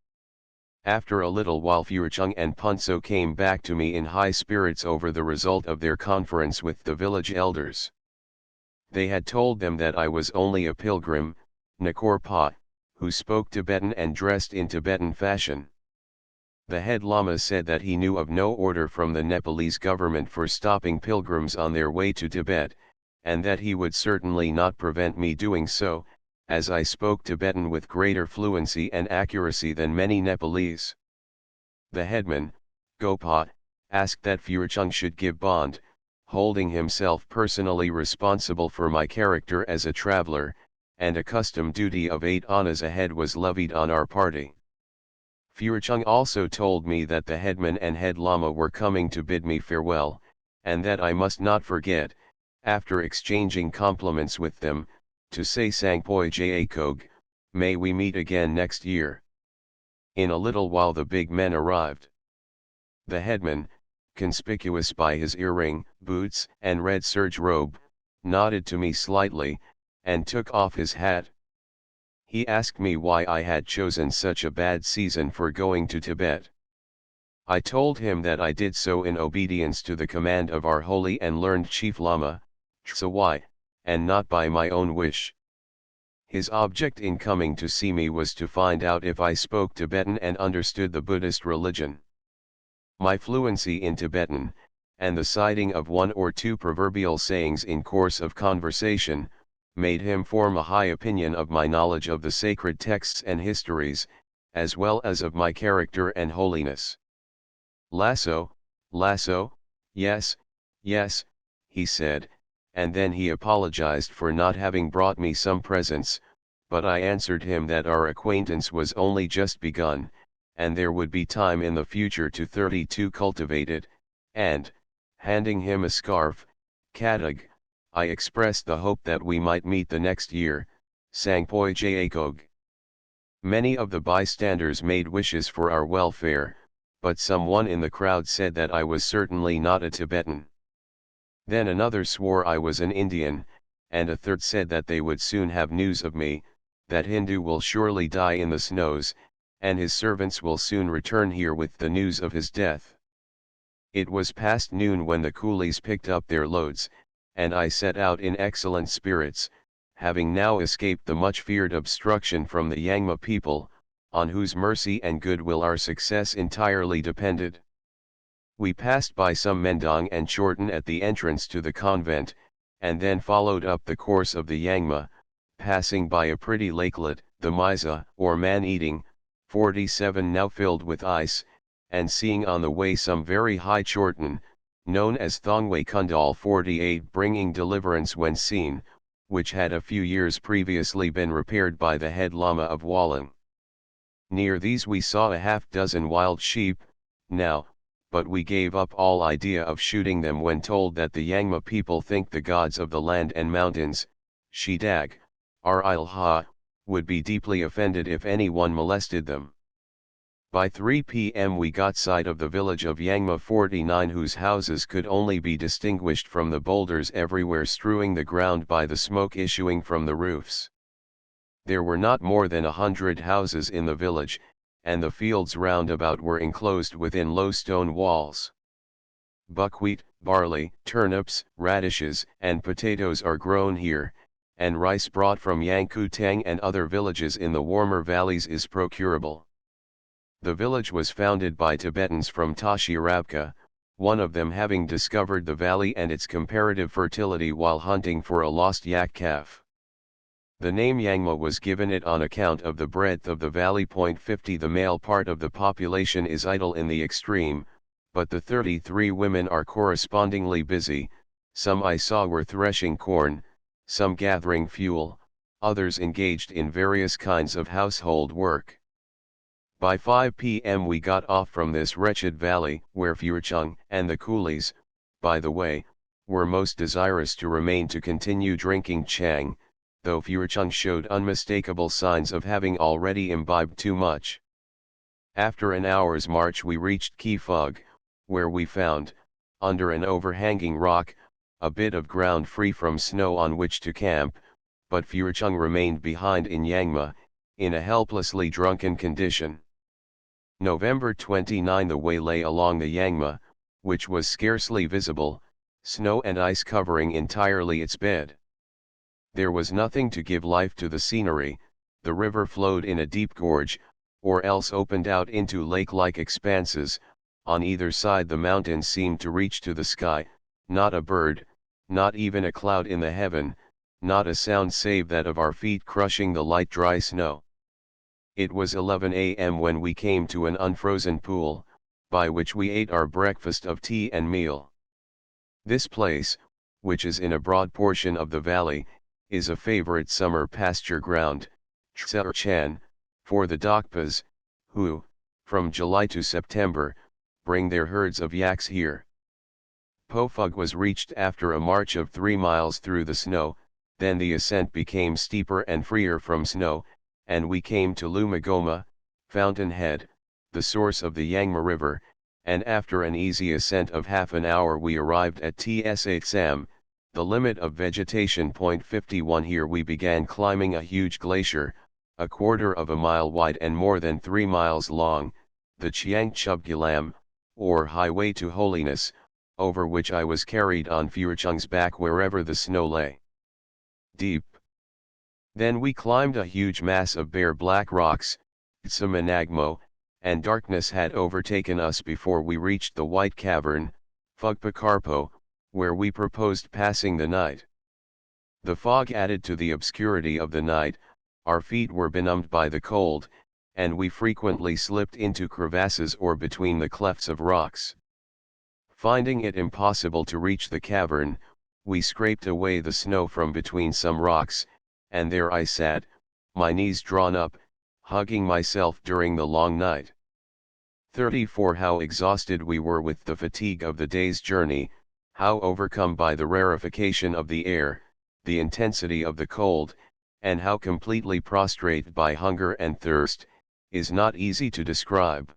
After a little while Furchung and Punso came back to me in high spirits over the result of their conference with the village elders. They had told them that I was only a pilgrim, Nakor Pa, who spoke Tibetan and dressed in Tibetan fashion. The head Lama said that he knew of no order from the Nepalese government for stopping pilgrims on their way to Tibet, and that he would certainly not prevent me doing so, as I spoke Tibetan with greater fluency and accuracy than many Nepalese. The headman, Gopa, asked that Furchung should give bond, holding himself personally responsible for my character as a traveler, and a custom duty of 8 annas a head was levied on our party. Furchung also told me that the headman and head lama were coming to bid me farewell, and that I must not forget, after exchanging compliments with them, to say Sangpoi Jaakog, may we meet again next year. In a little while the big men arrived. The headman, conspicuous by his earring, boots, and red serge robe, nodded to me slightly, and took off his hat. He asked me why I had chosen such a bad season for going to Tibet. I told him that I did so in obedience to the command of our holy and learned Chief Lama, Tsawai, and not by my own wish. His object in coming to see me was to find out if I spoke Tibetan and understood the Buddhist religion. My fluency in Tibetan, and the citing of 1 or 2 proverbial sayings in course of conversation, made him form a high opinion of my knowledge of the sacred texts and histories, as well as of my character and holiness. Lasso, yes, he said, and then he apologized for not having brought me some presents, but I answered him that our acquaintance was only just begun, and there would be time in the future to cultivate it, and, handing him a scarf, Katag, I expressed the hope that we might meet the next year, Sangpoi Jaakog. Many of the bystanders made wishes for our welfare, but someone in the crowd said that I was certainly not a Tibetan. Then another swore I was an Indian, and a third said that they would soon have news of me, that Hindu will surely die in the snows, and his servants will soon return here with the news of his death. It was past noon when the coolies picked up their loads, and I set out in excellent spirits, having now escaped the much feared obstruction from the Yangma people, on whose mercy and goodwill our success entirely depended. We passed by some Mendong and Chorten at the entrance to the convent, and then followed up the course of the Yangma, passing by a pretty lakelet, the Miza, or man-eating, 47 now filled with ice, and seeing on the way some very high Chorten, known as Thongway Kundal 48 bringing deliverance when seen, which had a few years previously been repaired by the head Lama of Walang. Near these we saw a half-dozen wild sheep, now, but we gave up all idea of shooting them when told that the Yangma people think the gods of the land and mountains, Shidag, Ar-il-Ha, would be deeply offended if anyone molested them. By 3 p.m. we got sight of the village of Yangma 49, whose houses could only be distinguished from the boulders everywhere strewing the ground by the smoke issuing from the roofs. There were not more than 100 houses in the village, and the fields round about were enclosed within low stone walls. Buckwheat, barley, turnips, radishes, and potatoes are grown here, and rice brought from Yangkutang and other villages in the warmer valleys is procurable. The village was founded by Tibetans from Tashi-Rabka, one of them having discovered the valley and its comparative fertility while hunting for a lost yak calf. The name Yangma was given it on account of the breadth of the valley. 50 The male part of the population is idle in the extreme, but the 33 women are correspondingly busy. Some I saw were threshing corn, some gathering fuel, others engaged in various kinds of household work. By 5 p.m. we got off from this wretched valley, where Furchung and the coolies, by the way, were most desirous to remain to continue drinking Chang, though Furchung showed unmistakable signs of having already imbibed too much. After an hour's march we reached Kifug, where we found, under an overhanging rock, a bit of ground free from snow on which to camp, but Furchung remained behind in Yangma, in a helplessly drunken condition. November 29 The way lay along the Yangma, which was scarcely visible, snow and ice covering entirely its bed. There was nothing to give life to the scenery. The river flowed in a deep gorge, or else opened out into lake-like expanses. On either side the mountains seemed to reach to the sky, not a bird, not even a cloud in the heaven, not a sound save that of our feet crushing the light dry snow. It was 11 a.m. when we came to an unfrozen pool, by which we ate our breakfast of tea and meal. This place, which is in a broad portion of the valley, is a favorite summer pasture ground, Chan, for the Dokpas, who, from July to September, bring their herds of yaks here. Pofug was reached after a march of 3 miles through the snow, then the ascent became steeper and freer from snow, and we came to Lumagoma, Fountainhead, the source of the Yangma River, and after an easy ascent of half an hour we arrived at Tsam, the limit of vegetation. 51 Here we began climbing a huge glacier, a quarter of a mile wide and more than 3 miles long, the Chiangchubgilam, or Highway to Holiness, over which I was carried on Furchung's back wherever the snow lay deep. Then we climbed a huge mass of bare black rocks, Tsamanagmo, and darkness had overtaken us before we reached the white cavern, Fugpakarpo, where we proposed passing the night. The fog added to the obscurity of the night, our feet were benumbed by the cold, and we frequently slipped into crevasses or between the clefts of rocks. Finding it impossible to reach the cavern, we scraped away the snow from between some rocks, and there I sat, my knees drawn up, hugging myself during the long night. 34 How exhausted we were with the fatigue of the day's journey, how overcome by the rarefaction of the air, the intensity of the cold, and how completely prostrate by hunger and thirst, is not easy to describe.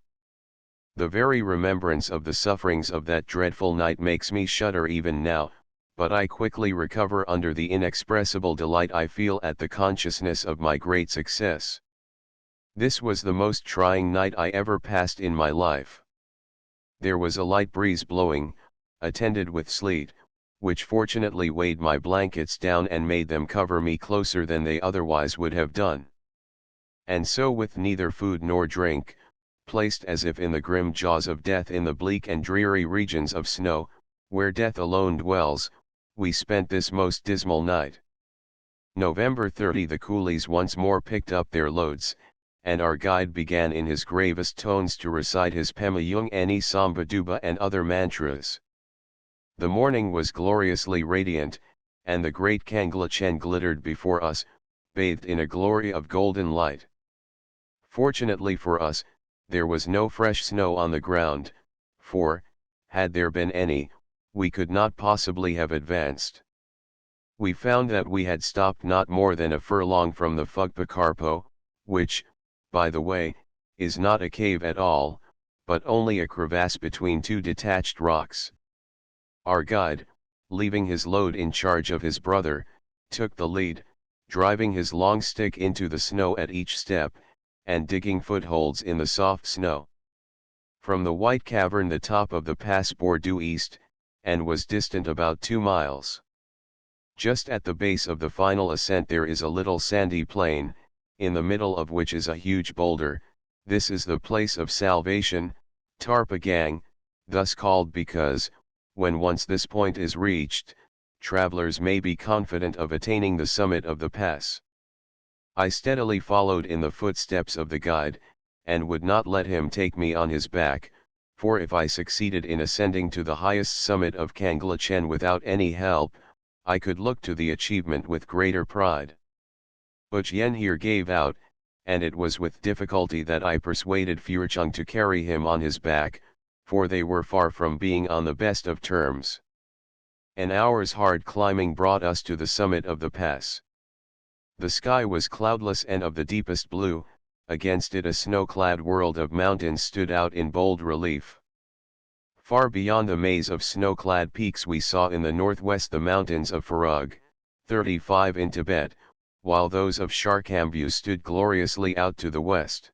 The very remembrance of the sufferings of that dreadful night makes me shudder even now, but I quickly recover under the inexpressible delight I feel at the consciousness of my great success. This was the most trying night I ever passed in my life. There was a light breeze blowing, attended with sleet, which fortunately weighed my blankets down and made them cover me closer than they otherwise would have done. And so with neither food nor drink, placed as if in the grim jaws of death in the bleak and dreary regions of snow, where death alone dwells, we spent this most dismal night. November 30 The coolies once more picked up their loads, and our guide began in his gravest tones to recite his Pema Yung Ani Sambaduba and other mantras. The morning was gloriously radiant, and the great Kanglachen glittered before us, bathed in a glory of golden light. Fortunately for us, there was no fresh snow on the ground, for, had there been any, we could not possibly have advanced. We found that we had stopped not more than a furlong from the Fugpakarpo, which, by the way, is not a cave at all, but only a crevasse between two detached rocks. Our guide, leaving his load in charge of his brother, took the lead, driving his long stick into the snow at each step, and digging footholds in the soft snow. From the White Cavern the top of the pass bore due east, and was distant about 2 miles. Just at the base of the final ascent there is a little sandy plain, in the middle of which is a huge boulder. This is the place of salvation, Tarpagang, thus called because, when once this point is reached, travelers may be confident of attaining the summit of the pass. I steadily followed in the footsteps of the guide, and would not let him take me on his back, for if I succeeded in ascending to the highest summit of Kanglachen without any help, I could look to the achievement with greater pride. But Yen here gave out, and it was with difficulty that I persuaded Furchung to carry him on his back, for they were far from being on the best of terms. An hour's hard climbing brought us to the summit of the pass. The sky was cloudless and of the deepest blue, against it a snow-clad world of mountains stood out in bold relief. Far beyond the maze of snow-clad peaks we saw in the northwest the mountains of Farug, 35 in Tibet, while those of Sharkambu stood gloriously out to the west.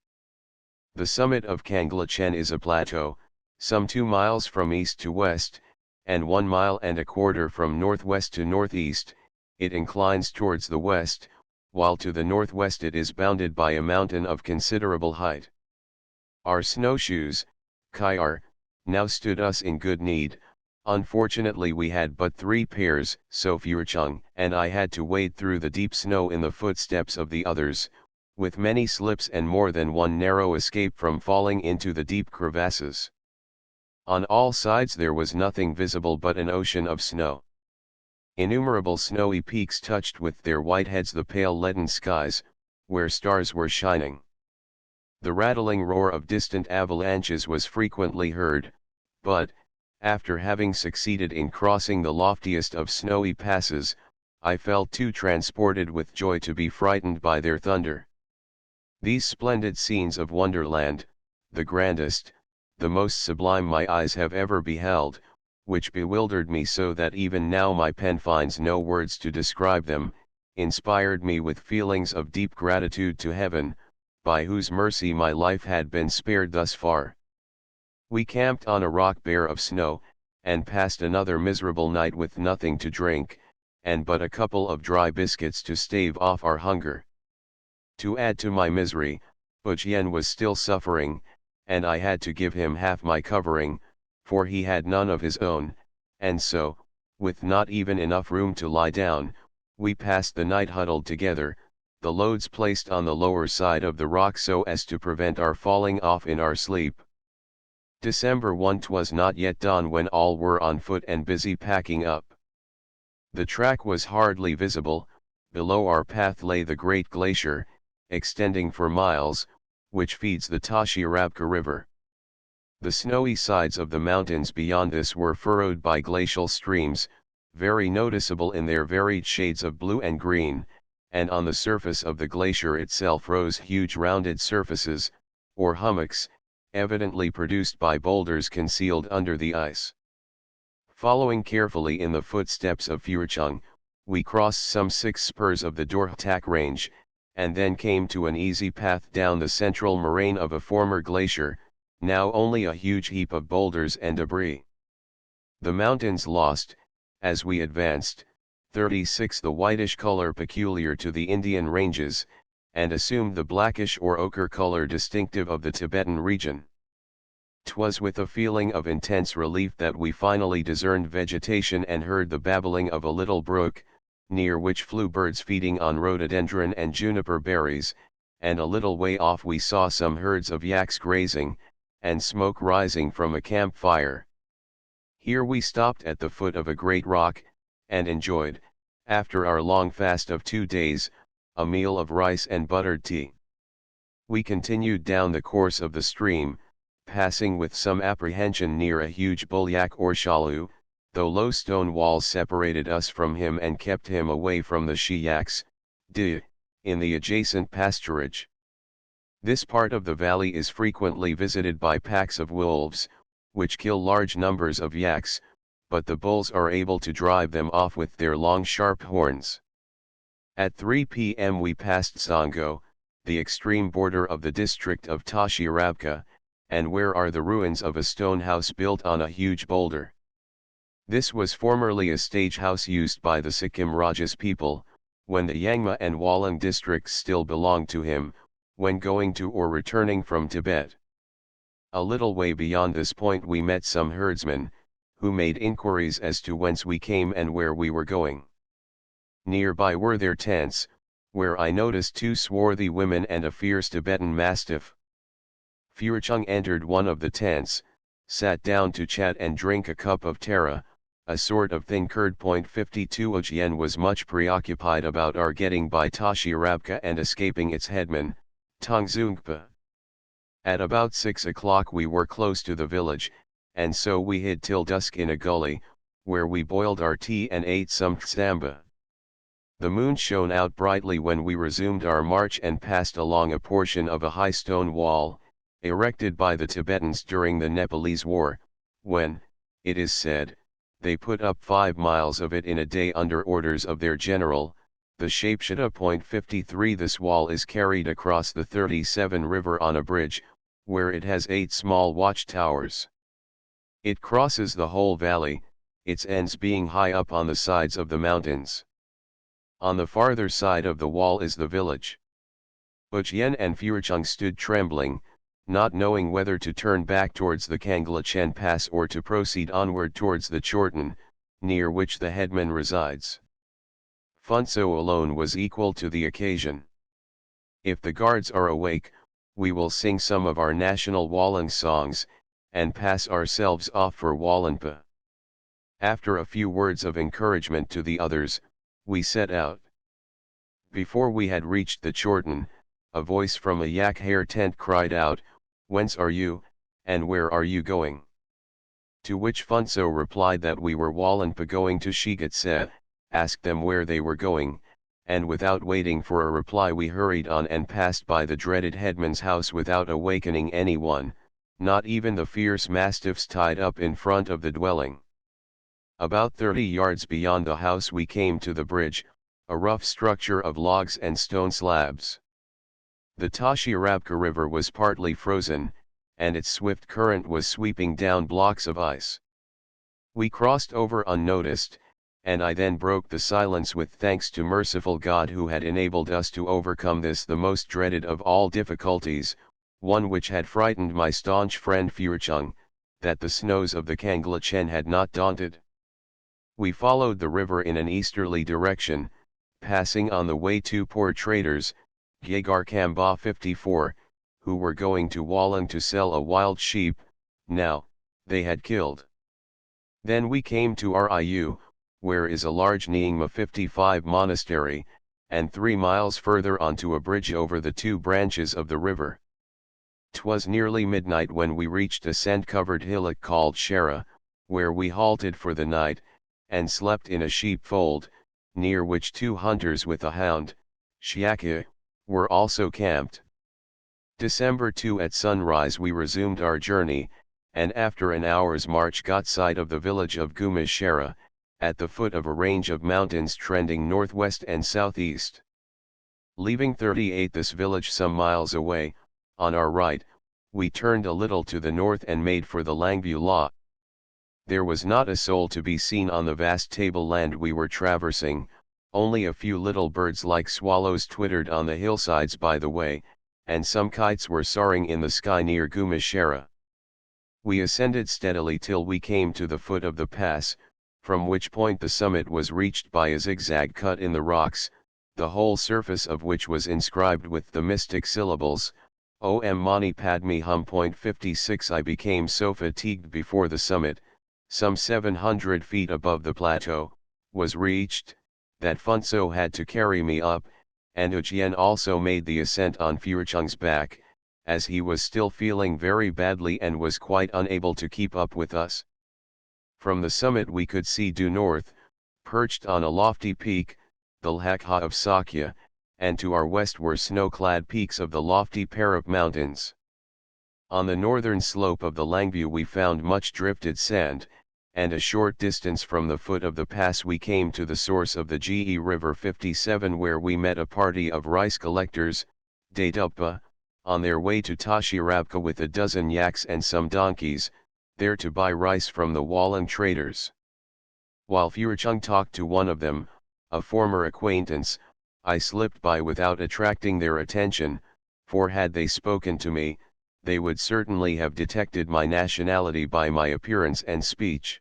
The summit of Kanglachen is a plateau, some 2 miles from east to west, and 1 mile and a quarter from northwest to northeast. It inclines towards the west, while to the northwest it is bounded by a mountain of considerable height. Our snowshoes, Kayar, now stood us in good need. Unfortunately we had but 3 pairs, so Furchung and I had to wade through the deep snow in the footsteps of the others, with many slips and more than one narrow escape from falling into the deep crevasses. On all sides there was nothing visible but an ocean of snow. Innumerable snowy peaks touched with their white heads the pale leaden skies, where stars were shining. The rattling roar of distant avalanches was frequently heard, but, after having succeeded in crossing the loftiest of snowy passes, I felt too transported with joy to be frightened by their thunder. These splendid scenes of wonderland, the grandest, the most sublime my eyes have ever beheld, which bewildered me so that even now my pen finds no words to describe them, inspired me with feelings of deep gratitude to heaven, by whose mercy my life had been spared thus far. We camped on a rock bare of snow, and passed another miserable night with nothing to drink, and but a couple of dry biscuits to stave off our hunger. To add to my misery, Yen was still suffering, and I had to give him half my covering, for he had none of his own, and so, with not even enough room to lie down, we passed the night huddled together, the loads placed on the lower side of the rock so as to prevent our falling off in our sleep. December 1. 'Twas not yet dawn when all were on foot and busy packing up. The track was hardly visible. Below our path lay the great glacier, extending for miles, which feeds the Tashirabka River. The snowy sides of the mountains beyond this were furrowed by glacial streams, very noticeable in their varied shades of blue and green, and on the surface of the glacier itself rose huge rounded surfaces, or hummocks, evidently produced by boulders concealed under the ice. Following carefully in the footsteps of Furchung, we crossed some 6 spurs of the Dorhtak range, and then came to an easy path down the central moraine of a former glacier, now only a huge heap of boulders and debris. The mountains lost, as we advanced, 36 the whitish color peculiar to the Indian ranges, and assumed the blackish or ochre color distinctive of the Tibetan region. 'Twas with a feeling of intense relief that we finally discerned vegetation and heard the babbling of a little brook, near which flew birds feeding on rhododendron and juniper berries, and a little way off we saw some herds of yaks grazing, and smoke rising from a campfire. Here we stopped at the foot of a great rock, and enjoyed, after our long fast of 2 days, a meal of rice and buttered tea. We continued down the course of the stream, passing with some apprehension near a huge bulyak or shalu, though low stone walls separated us from him and kept him away from the she-yaks, in the adjacent pasturage. This part of the valley is frequently visited by packs of wolves, which kill large numbers of yaks, but the bulls are able to drive them off with their long sharp horns. At 3 p.m. we passed Sango, the extreme border of the district of Tashi-Rabka, and where are the ruins of a stone house built on a huge boulder. This was formerly a stage house used by the Sikkim Raja's people, when the Yangma and Walang districts still belonged to him, when going to or returning from Tibet. A little way beyond this point we met some herdsmen, who made inquiries as to whence we came and where we were going. Nearby were their tents, where I noticed two swarthy women and a fierce Tibetan mastiff. Furchung entered one of the tents, sat down to chat and drink a cup of tara, a sort of thin curd. 52 Ojien was much preoccupied about our getting by Tashi-Rabka and escaping its headman, Tungzungpa. At about 6 o'clock we were close to the village, and so we hid till dusk in a gully, where we boiled our tea and ate some tsamba. The moon shone out brightly when we resumed our march and passed along a portion of a high stone wall, erected by the Tibetans during the Nepalese War, when, it is said, they put up 5 miles of it in a day under orders of their general, the Shapeshita. 53 This wall is carried across the 37 River on a bridge, where it has 8 small watchtowers. It crosses the whole valley, its ends being high up on the sides of the mountains. On the farther side of the wall is the village. Ojien and Furchung stood trembling, not knowing whether to turn back towards the Kangla-Chen Pass or to proceed onward towards the Chorten, near which the headman resides. Phunso alone was equal to the occasion. If the guards are awake, we will sing some of our national Walang songs, and pass ourselves off for Walanpa. After a few words of encouragement to the others, we set out. Before we had reached the Chorten, a voice from a yak hair tent cried out, "Whence are you, and where are you going?" To which Phunso replied that we were Walanpa going to Shigatse, asked them where they were going, and without waiting for a reply we hurried on and passed by the dreaded headman's house without awakening anyone, not even the fierce mastiffs tied up in front of the dwelling. About 30 yards beyond the house we came to the bridge, a rough structure of logs and stone slabs. The Tashi-Rabka River was partly frozen, and its swift current was sweeping down blocks of ice. We crossed over unnoticed, and I then broke the silence with thanks to merciful God who had enabled us to overcome this the most dreaded of all difficulties, one which had frightened my staunch friend Furchung, that the snows of the Kangla-Chen had not daunted. We followed the river in an easterly direction, passing on the way two poor traders, Gyegar Kamba 54, who were going to Walang to sell a wild sheep, now, they had killed. Then we came to Riu, where is a large Nyingma 55 monastery, and 3 miles further on to a bridge over the 2 branches of the river. 'Twas nearly midnight when we reached a sand-covered hillock called Shara, where we halted for the night, and slept in a sheepfold, near which 2 hunters with a hound, Shiaka, were also camped. December 2 at sunrise we resumed our journey, and after an hour's march got sight of the village of Gumishara, at the foot of a range of mountains trending northwest and southeast. Leaving 38 this village some miles away, on our right, we turned a little to the north and made for the Langbu La. There was not a soul to be seen on the vast tableland we were traversing, only a few little birds like swallows twittered on the hillsides by the way, and some kites were soaring in the sky near Gumishara. We ascended steadily till we came to the foot of the pass, from which point the summit was reached by a zigzag cut in the rocks, the whole surface of which was inscribed with the mystic syllables, Om Mani Padme Hum. 56 I became so fatigued before the summit, some 700 feet above the plateau, was reached, that Phunso had to carry me up, and Ojien also made the ascent on Furchung's back, as he was still feeling very badly and was quite unable to keep up with us. From the summit we could see due north, perched on a lofty peak, the Lhasa of Sakya, and to our west were snow-clad peaks of the lofty Perup Mountains. On the northern slope of the Langview we found much drifted sand, and a short distance from the foot of the pass we came to the source of the Ge River 57, where we met a party of rice collectors, Datuppa, on their way to Tashirabka with a dozen yaks and some donkeys, there to buy rice from the Wallen traders. While Furchung talked to one of them, a former acquaintance, I slipped by without attracting their attention, for had they spoken to me, they would certainly have detected my nationality by my appearance and speech.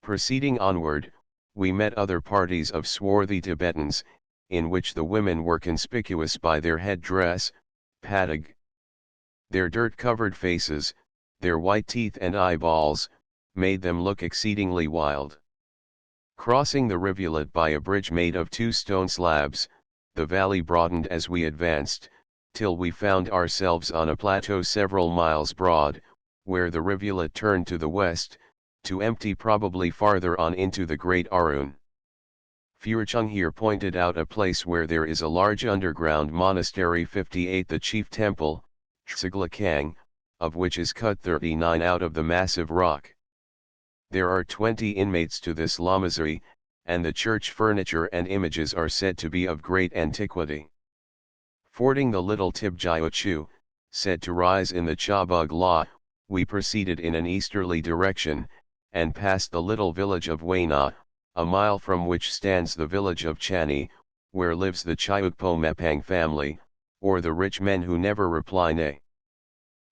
Proceeding onward, we met other parties of swarthy Tibetans, in which the women were conspicuous by their head-dress, patag. Their dirt-covered faces, their white teeth and eyeballs, made them look exceedingly wild. Crossing the rivulet by a bridge made of 2 stone slabs, the valley broadened as we advanced, till we found ourselves on a plateau several miles broad, where the rivulet turned to the west, to empty probably farther on into the great Arun. Furchung here pointed out a place where there is a large underground monastery 58, the chief temple, Tsiglakang, of which is cut 39 out of the massive rock. There are 20 inmates to this lamasery, and the church furniture and images are said to be of great antiquity. Fording the little Tibjiochu, said to rise in the Chabug La, we proceeded in an easterly direction, and passed the little village of Waina, a mile from which stands the village of Chani, where lives the Chiukpo Mepang family, or the rich men who never reply nay.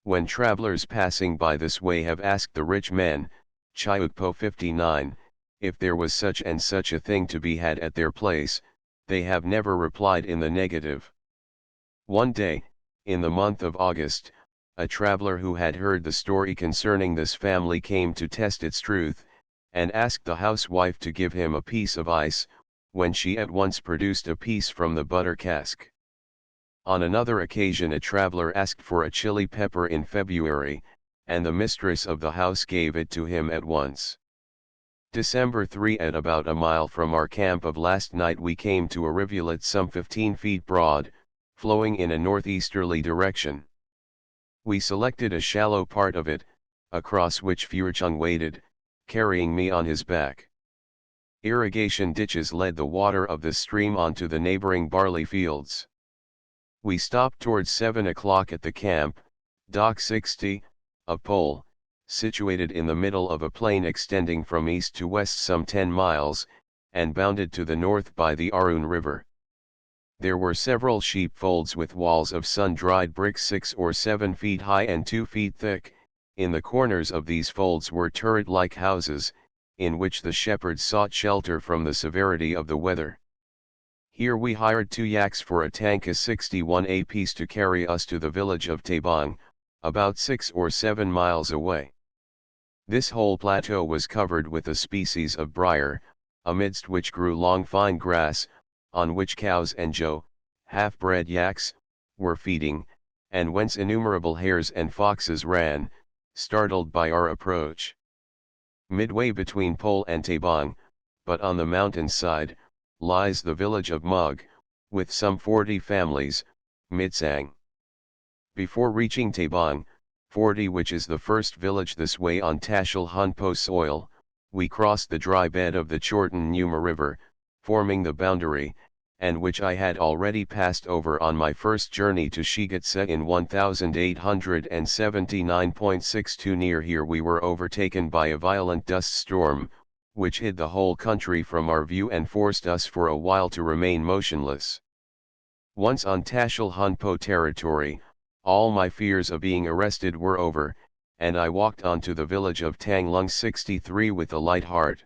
When travelers passing by this way have asked the rich men, Chiukpo 59, if there was such and such a thing to be had at their place, they have never replied in the negative. One day, in the month of August, a traveler who had heard the story concerning this family came to test its truth, and asked the housewife to give him a piece of ice, when she at once produced a piece from the butter cask. On another occasion a traveler asked for a chili pepper in February, and the mistress of the house gave it to him at once. December 3, at about a mile from our camp of last night we came to a rivulet some 15 feet broad, flowing in a northeasterly direction. We selected a shallow part of it, across which Furchung waded, carrying me on his back. Irrigation ditches led the water of the stream onto the neighboring barley fields. We stopped towards 7 o'clock at the camp, Dock 60, a pole, situated in the middle of a plain extending from east to west some 10 miles, and bounded to the north by the Arun River. There were several sheepfolds with walls of sun-dried bricks 6 or 7 feet high and 2 feet thick. In the corners of these folds were turret-like houses, in which the shepherds sought shelter from the severity of the weather. Here we hired 2 yaks for a tanka 61 apiece to carry us to the village of Tabang, about 6 or 7 miles away. This whole plateau was covered with a species of briar, amidst which grew long fine grass, on which cows and joe, half-bred yaks, were feeding, and whence innumerable hares and foxes ran, startled by our approach. Midway between Pol and Tabang, but on the mountain side, lies the village of Mug, with some 40 families, Mitsang. Before reaching Tabang, 40, which is the first village this way on Tashil Hunpo soil, we crossed the dry bed of the Chorten Numa River, forming the boundary, and which I had already passed over on my first journey to Shigatse in 1879.62. Near here we were overtaken by a violent dust storm, which hid the whole country from our view and forced us for a while to remain motionless. Once on Tashil Hunpo territory, all my fears of being arrested were over, and I walked on to the village of Tanglung 63 with a light heart.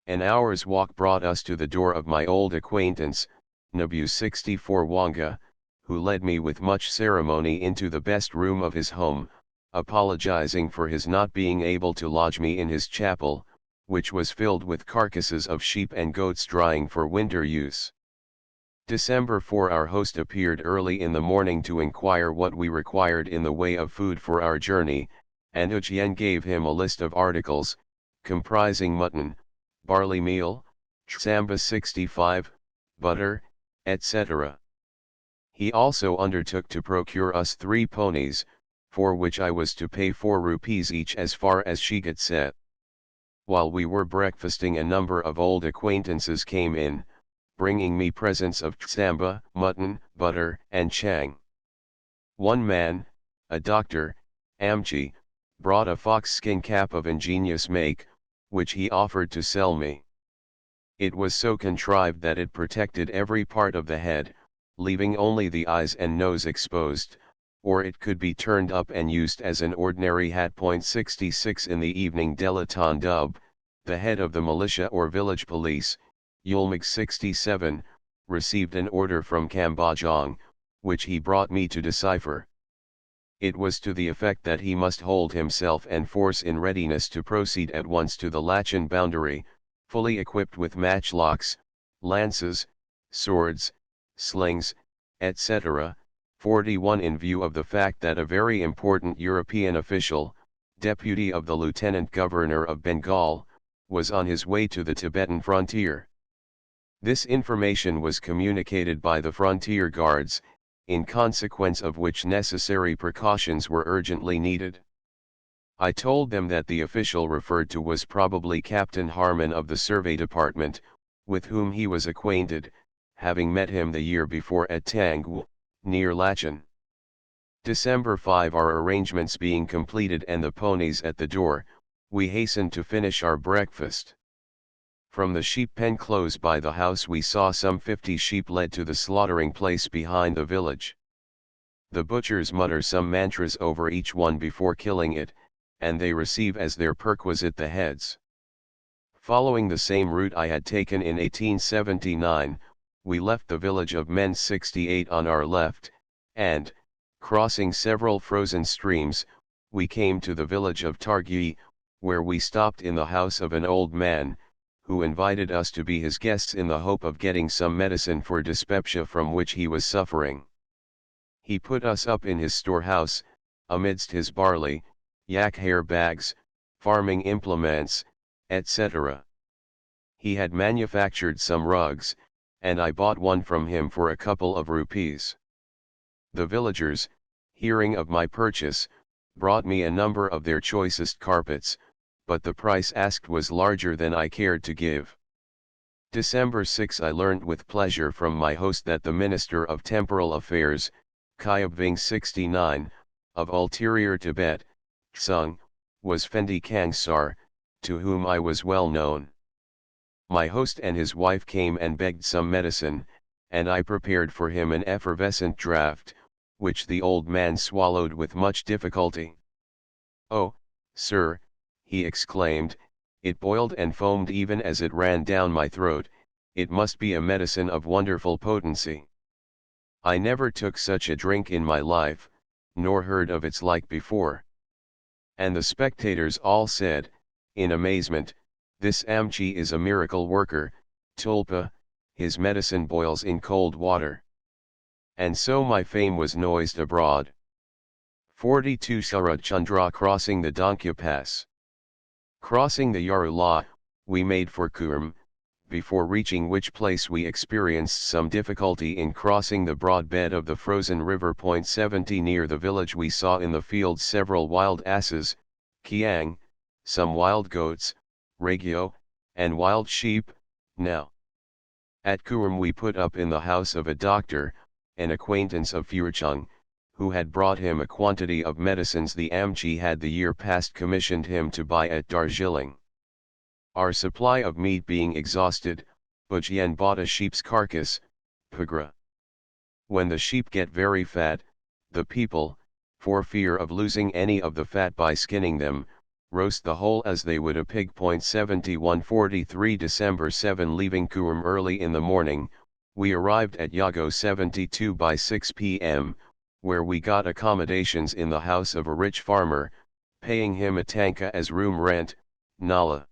An hour's walk brought us to the door of my old acquaintance, Nabu 64 Wanga, who led me with much ceremony into the best room of his home, apologizing for his not being able to lodge me in his chapel, which was filled with carcasses of sheep and goats drying for winter use. December 4, our host appeared early in the morning to inquire what we required in the way of food for our journey, and Uchien gave him a list of articles, comprising mutton, barley meal, Samba 65, butter, etc. He also undertook to procure us 3 ponies, for which I was to pay 4 rupees each as far as Shigatse. While we were breakfasting, a number of old acquaintances came in, bringing me presents of tsamba, mutton, butter, and chang. One man, a doctor, Amchi, brought a fox skin cap of ingenious make, which he offered to sell me. It was so contrived that it protected every part of the head, leaving only the eyes and nose exposed, or it could be turned up and used as an ordinary hat. 66 In the evening, Delaton Dub, the head of the militia or village police, Yulmig 67, received an order from Kambajong, which he brought me to decipher. It was to the effect that he must hold himself and force in readiness to proceed at once to the Lachin boundary, fully equipped with matchlocks, lances, swords, slings, etc. 41 In view of the fact that a very important European official, deputy of the Lieutenant Governor of Bengal, was on his way to the Tibetan frontier. This information was communicated by the frontier guards, in consequence of which necessary precautions were urgently needed. I told them that the official referred to was probably Captain Harmon of the Survey Department, with whom he was acquainted, having met him the year before at Tangwu, near Lachin. December 5 Our arrangements being completed and the ponies at the door, we hastened to finish our breakfast. From the sheep pen close by the house we saw some 50 sheep led to the slaughtering place behind the village. The butchers mutter some mantras over each one before killing it, and they receive as their perquisite the heads. Following the same route I had taken in 1879, we left the village of Men 68 on our left, and, crossing several frozen streams, we came to the village of Targi, where we stopped in the house of an old man, who invited us to be his guests in the hope of getting some medicine for dyspepsia from which he was suffering. He put us up in his storehouse, amidst his barley, yak hair bags, farming implements, etc. He had manufactured some rugs, and I bought one from him for a couple of rupees. The villagers, hearing of my purchase, brought me a number of their choicest carpets, but the price asked was larger than I cared to give. December 6 I learnt with pleasure from my host that the Minister of Temporal Affairs, Kyabving 69, of Ulterior Tibet, Tsung, was Fendi Kangsar, to whom I was well known. My host and his wife came and begged some medicine, and I prepared for him an effervescent draught, which the old man swallowed with much difficulty. "Oh, sir," he exclaimed, "it boiled and foamed even as it ran down my throat, it must be a medicine of wonderful potency. I never took such a drink in my life, nor heard of its like before." And the spectators all said, in amazement, "This Amchi is a miracle worker, Tulpa, his medicine boils in cold water." And so my fame was noised abroad. 42 Sarat Chandra crossing the Donkya Pass. Crossing the Yarula, we made for Kurm, before reaching which place we experienced some difficulty in crossing the broad bed of the frozen river. 70 Near the village we saw in the fields several wild asses, kiang, some wild goats, regio, and wild sheep. Now, at Kurm we put up in the house of a doctor, an acquaintance of Furchung, who had brought him a quantity of medicines the Amchi had the year past commissioned him to buy at Darjeeling. Our supply of meat being exhausted, Bujien bought a sheep's carcass, Pagra. When the sheep get very fat, the people, for fear of losing any of the fat by skinning them, roast the whole as they would a pig. 7143 December 7 Leaving Kurm early in the morning, we arrived at Yago 72 by 6 p.m., where we got accommodations in the house of a rich farmer, paying him a tanka as room rent, Nala.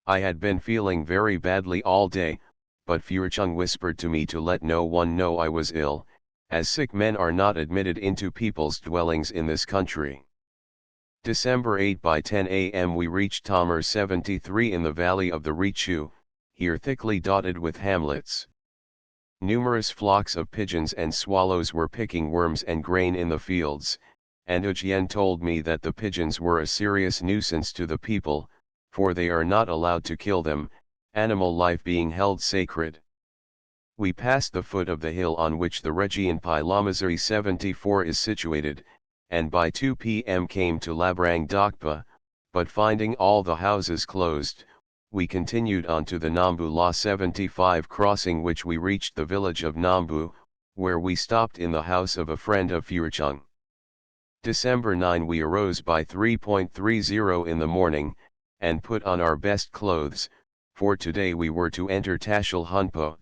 I had been feeling very badly all day, but Furchung whispered to me to let no one know I was ill, as sick men are not admitted into people's dwellings in this country. December 8 by 10 a.m. we reached Tamar 73 in the valley of the Richu, here thickly dotted with hamlets. Numerous flocks of pigeons and swallows were picking worms and grain in the fields, and Ujien told me that the pigeons were a serious nuisance to the people, for they are not allowed to kill them, animal life being held sacred. We passed the foot of the hill on which the Region Lamazari 74 is situated, and by 2 p.m. came to Labrang Dokpa, but finding all the houses closed, we continued on to the Nambu La 75 crossing, which we reached the village of Nambu, where we stopped in the house of a friend of Furchung. December 9 we arose by 3:30 in the morning, and put on our best clothes, for today we were to enter Tashil Hunpo.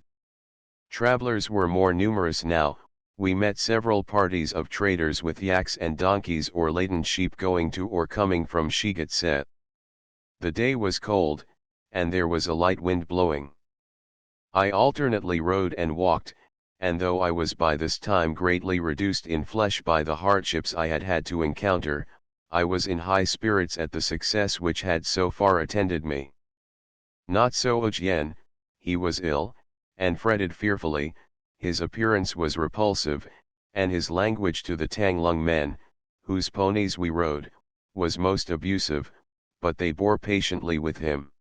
Travelers were more numerous now. We met several parties of traders with yaks and donkeys or laden sheep going to or coming from Shigatse. The day was cold, and there was a light wind blowing. I alternately rode and walked, and though I was by this time greatly reduced in flesh by the hardships I had had to encounter, I was in high spirits at the success which had so far attended me. Not so Ujien, he was ill, and fretted fearfully, his appearance was repulsive, and his language to the Tanglung men, whose ponies we rode, was most abusive, but they bore patiently with him.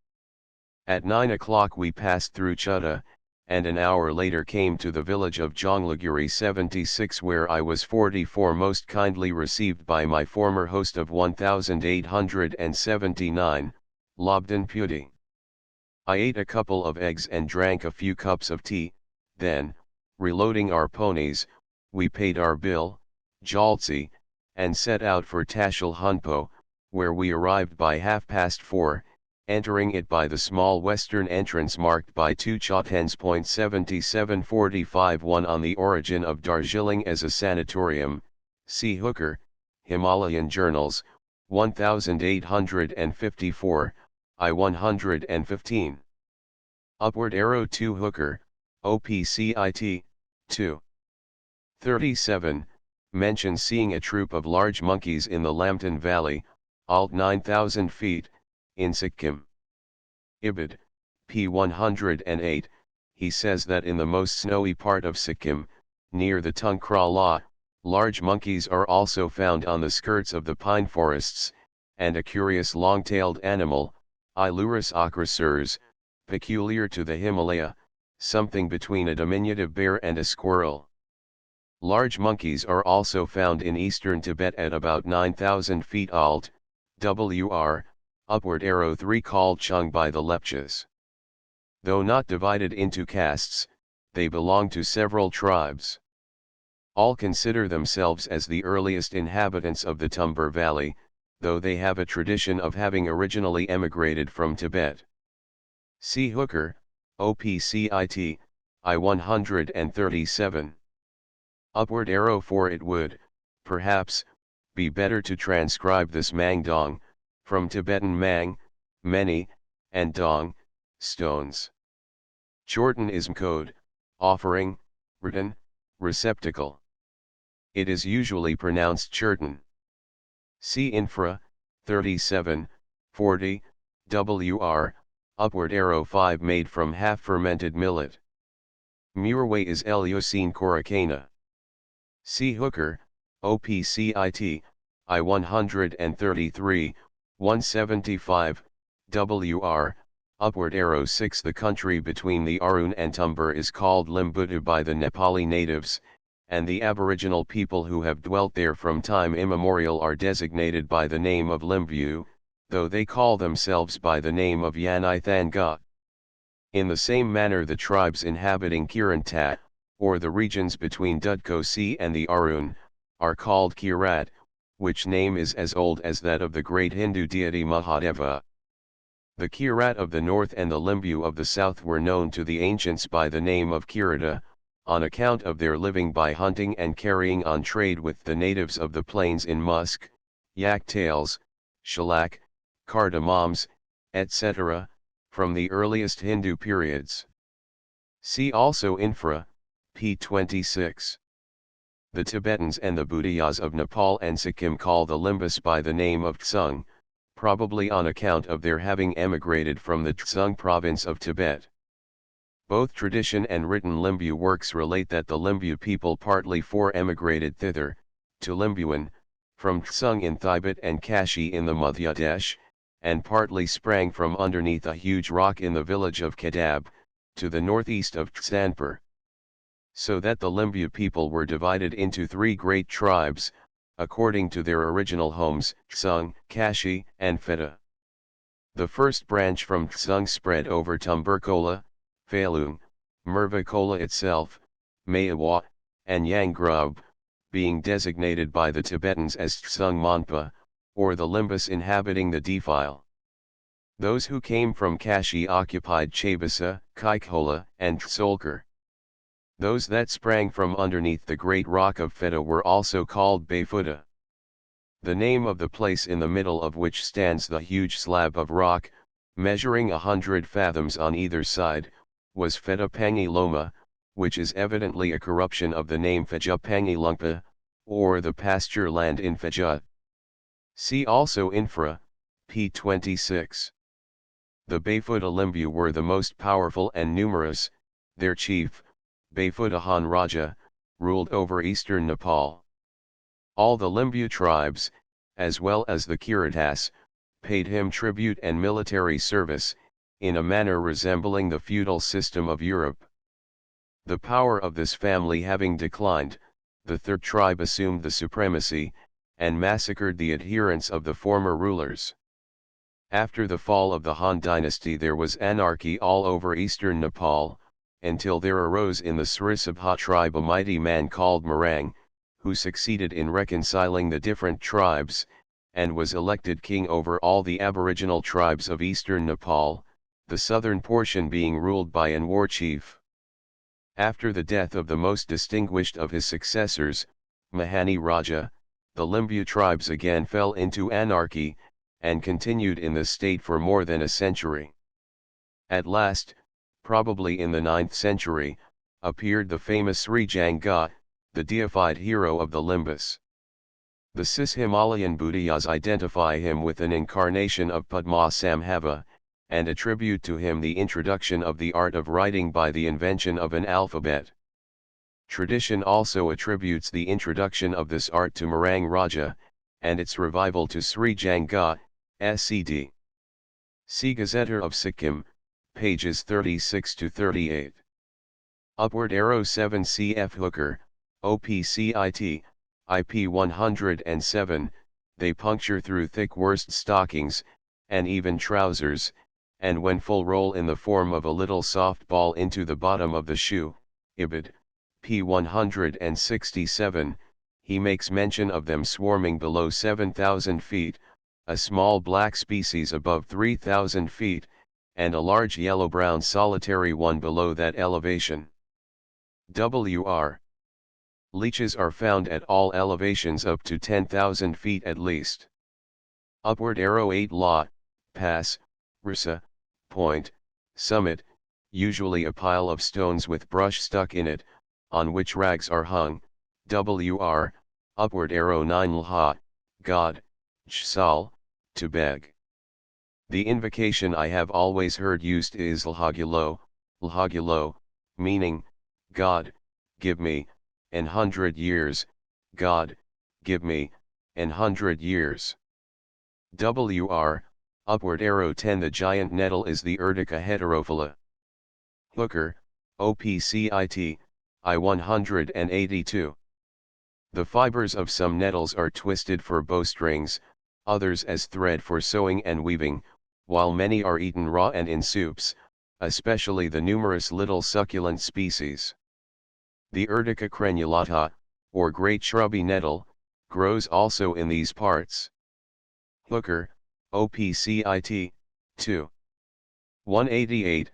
At 9 o'clock we passed through Chutta, and an hour later came to the village of Jonglaguri 76, where I was 44 most kindly received by my former host of 1879, Lobdan Puti. I ate a couple of eggs and drank a few cups of tea, then, reloading our ponies, we paid our bill, Jaltsi, and set out for Tashil Hunpo, where we arrived by 4:30, entering it by the small western entrance marked by 2 Chotens.7745 on the origin of Darjeeling as a sanatorium. See Hooker, Himalayan Journals, 1854, I-115. Upward arrow 2 Hooker, OPCIT, 2. 37, mentions seeing a troop of large monkeys in the Lambton Valley, alt 9,000 feet, in Sikkim. Ibid, p. 108, he says that in the most snowy part of Sikkim, near the Tungkra La, large monkeys are also found on the skirts of the pine forests, and a curious long-tailed animal, Ilurus ochrosurs, peculiar to the Himalaya, something between a diminutive bear and a squirrel. Large monkeys are also found in eastern Tibet at about 9,000 feet alt, WR, upward arrow 3 called Chung by the Lepchas. Though not divided into castes, they belong to several tribes. All consider themselves as the earliest inhabitants of the Tumbur Valley, though they have a tradition of having originally emigrated from Tibet. See Hooker, OPCIT, I-137. Upward arrow 4. It would, perhaps, be better to transcribe this Mang Dong, from Tibetan Mang, many, and Dong, stones. Chorten is code, offering, written, receptacle. It is usually pronounced Churton. See Infra, 37, 40, WR, upward arrow 5 made from half-fermented millet. Murway is Eleusine coracana. See Hooker, OPCIT, I-133, 175, WR, upward arrow 6. The country between the Arun and Tumbur is called Limbutu by the Nepali natives, and the aboriginal people who have dwelt there from time immemorial are designated by the name of Limbu, though they call themselves by the name of Yanai Thanga. In the same manner the tribes inhabiting Kirantat, or the regions between Dudko Sea and the Arun, are called Kirat, which name is as old as that of the great Hindu deity Mahadeva. The Kirat of the north and the Limbu of the south were known to the ancients by the name of Kirata, on account of their living by hunting and carrying on trade with the natives of the plains in musk, yak tails, shellac, cardamoms, etc., from the earliest Hindu periods. See also Infra, p. 26. The Tibetans and the Budayas of Nepal and Sikkim call the Limbus by the name of Tsung, probably on account of their having emigrated from the Tsung province of Tibet. Both tradition and written Limbu works relate that the Limbu people partly emigrated thither, to Limbuan, from Tsung in Tibet and Kashi in the Madhya Pradesh, and partly sprang from underneath a huge rock in the village of Kadab, to the northeast of Tsanpur. So that the Limbu people were divided into three great tribes, according to their original homes, Tsung, Kashi, and Feta. The first branch from Tsung spread over Tumberkola, Phalung, Mervakola itself, Maewa, and Yangrub, being designated by the Tibetans as Tsung Monpa, or the Limbus inhabiting the defile. Those who came from Kashi occupied Chabasa, Kaikola, and Tsolkar. Those that sprang from underneath the great rock of Feta were also called Bayfuta. The name of the place in the middle of which stands the huge slab of rock, measuring 100 fathoms on either side, was Feta Pangi Loma, which is evidently a corruption of the name Feja Pangi Lungpa, or the pasture land in Feja. See also Infra, p. 26. The Bayfuta Limbu were the most powerful and numerous. Their chief, Bayfuta Han Raja, ruled over eastern Nepal. All the Limbu tribes, as well as the Kiritas, paid him tribute and military service, in a manner resembling the feudal system of Europe. The power of this family having declined, the third tribe assumed the supremacy, and massacred the adherents of the former rulers. After the fall of the Han dynasty there was anarchy all over eastern Nepal, until there arose in the Sarisabha tribe a mighty man called Marang, who succeeded in reconciling the different tribes, and was elected king over all the aboriginal tribes of eastern Nepal, the southern portion being ruled by an war chief. After the death of the most distinguished of his successors, Mahani Raja, the Limbu tribes again fell into anarchy, and continued in this state for more than a century. At last, probably in the 9th century, appeared the famous Sri Janga, the deified hero of the Limbus. The Cis-Himalayan Buddhayas identify him with an incarnation of Padma Sambhava, and attribute to him the introduction of the art of writing by the invention of an alphabet. Tradition also attributes the introduction of this art to Marang Raja, and its revival to Sri Janga, SCD. See Gazetteer of Sikkim, pages 36 to 38. Upward arrow 7 cf Hooker, OPCIT, IP 107, they puncture through thick worsted stockings, and even trousers, and when full roll in the form of a little soft ball into the bottom of the shoe, Ibid, p. 167, he makes mention of them swarming below 7,000 feet, a small black species above 3,000 feet, and a large yellow-brown solitary one below that elevation. Wr. Leeches are found at all elevations up to 10,000 feet at least. Upward arrow 8 La, Pass, Risa, Point, Summit, usually a pile of stones with brush stuck in it, on which rags are hung. Wr. Upward arrow 9 Lha, God, Chsal, to beg. The invocation I have always heard used is Lhagulo, meaning, God, give me, an 100 years, God, give me, an 100 years. Wr. Upward arrow 10 The giant nettle is the Urtica heterophylla. Hooker, OPCIT, I 182. The fibers of some nettles are twisted for bowstrings, others as thread for sewing and weaving, while many are eaten raw and in soups, especially the numerous little succulent species. The Urtica crenulata, or great shrubby nettle, grows also in these parts. Hooker, OPCIT, 2. 188,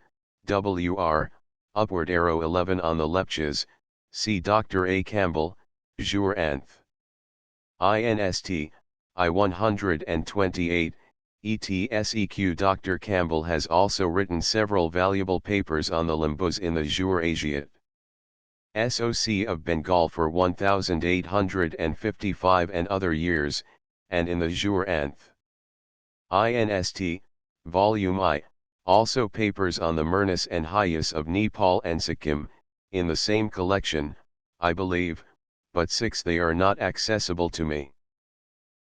Wr. Upward arrow 11 on the lepches, see Dr. A. Campbell, Jour Anth. INST, I 128, ETSEQ. Dr. Campbell has also written several valuable papers on the Limbus in the Jour Asiat. SOC of Bengal for 1855 and other years, and in the Jour Anth. INST, Volume I, Also papers on the Murnis and Hyas of Nepal and Sikkim, in the same collection, I believe, but 6 they are not accessible to me.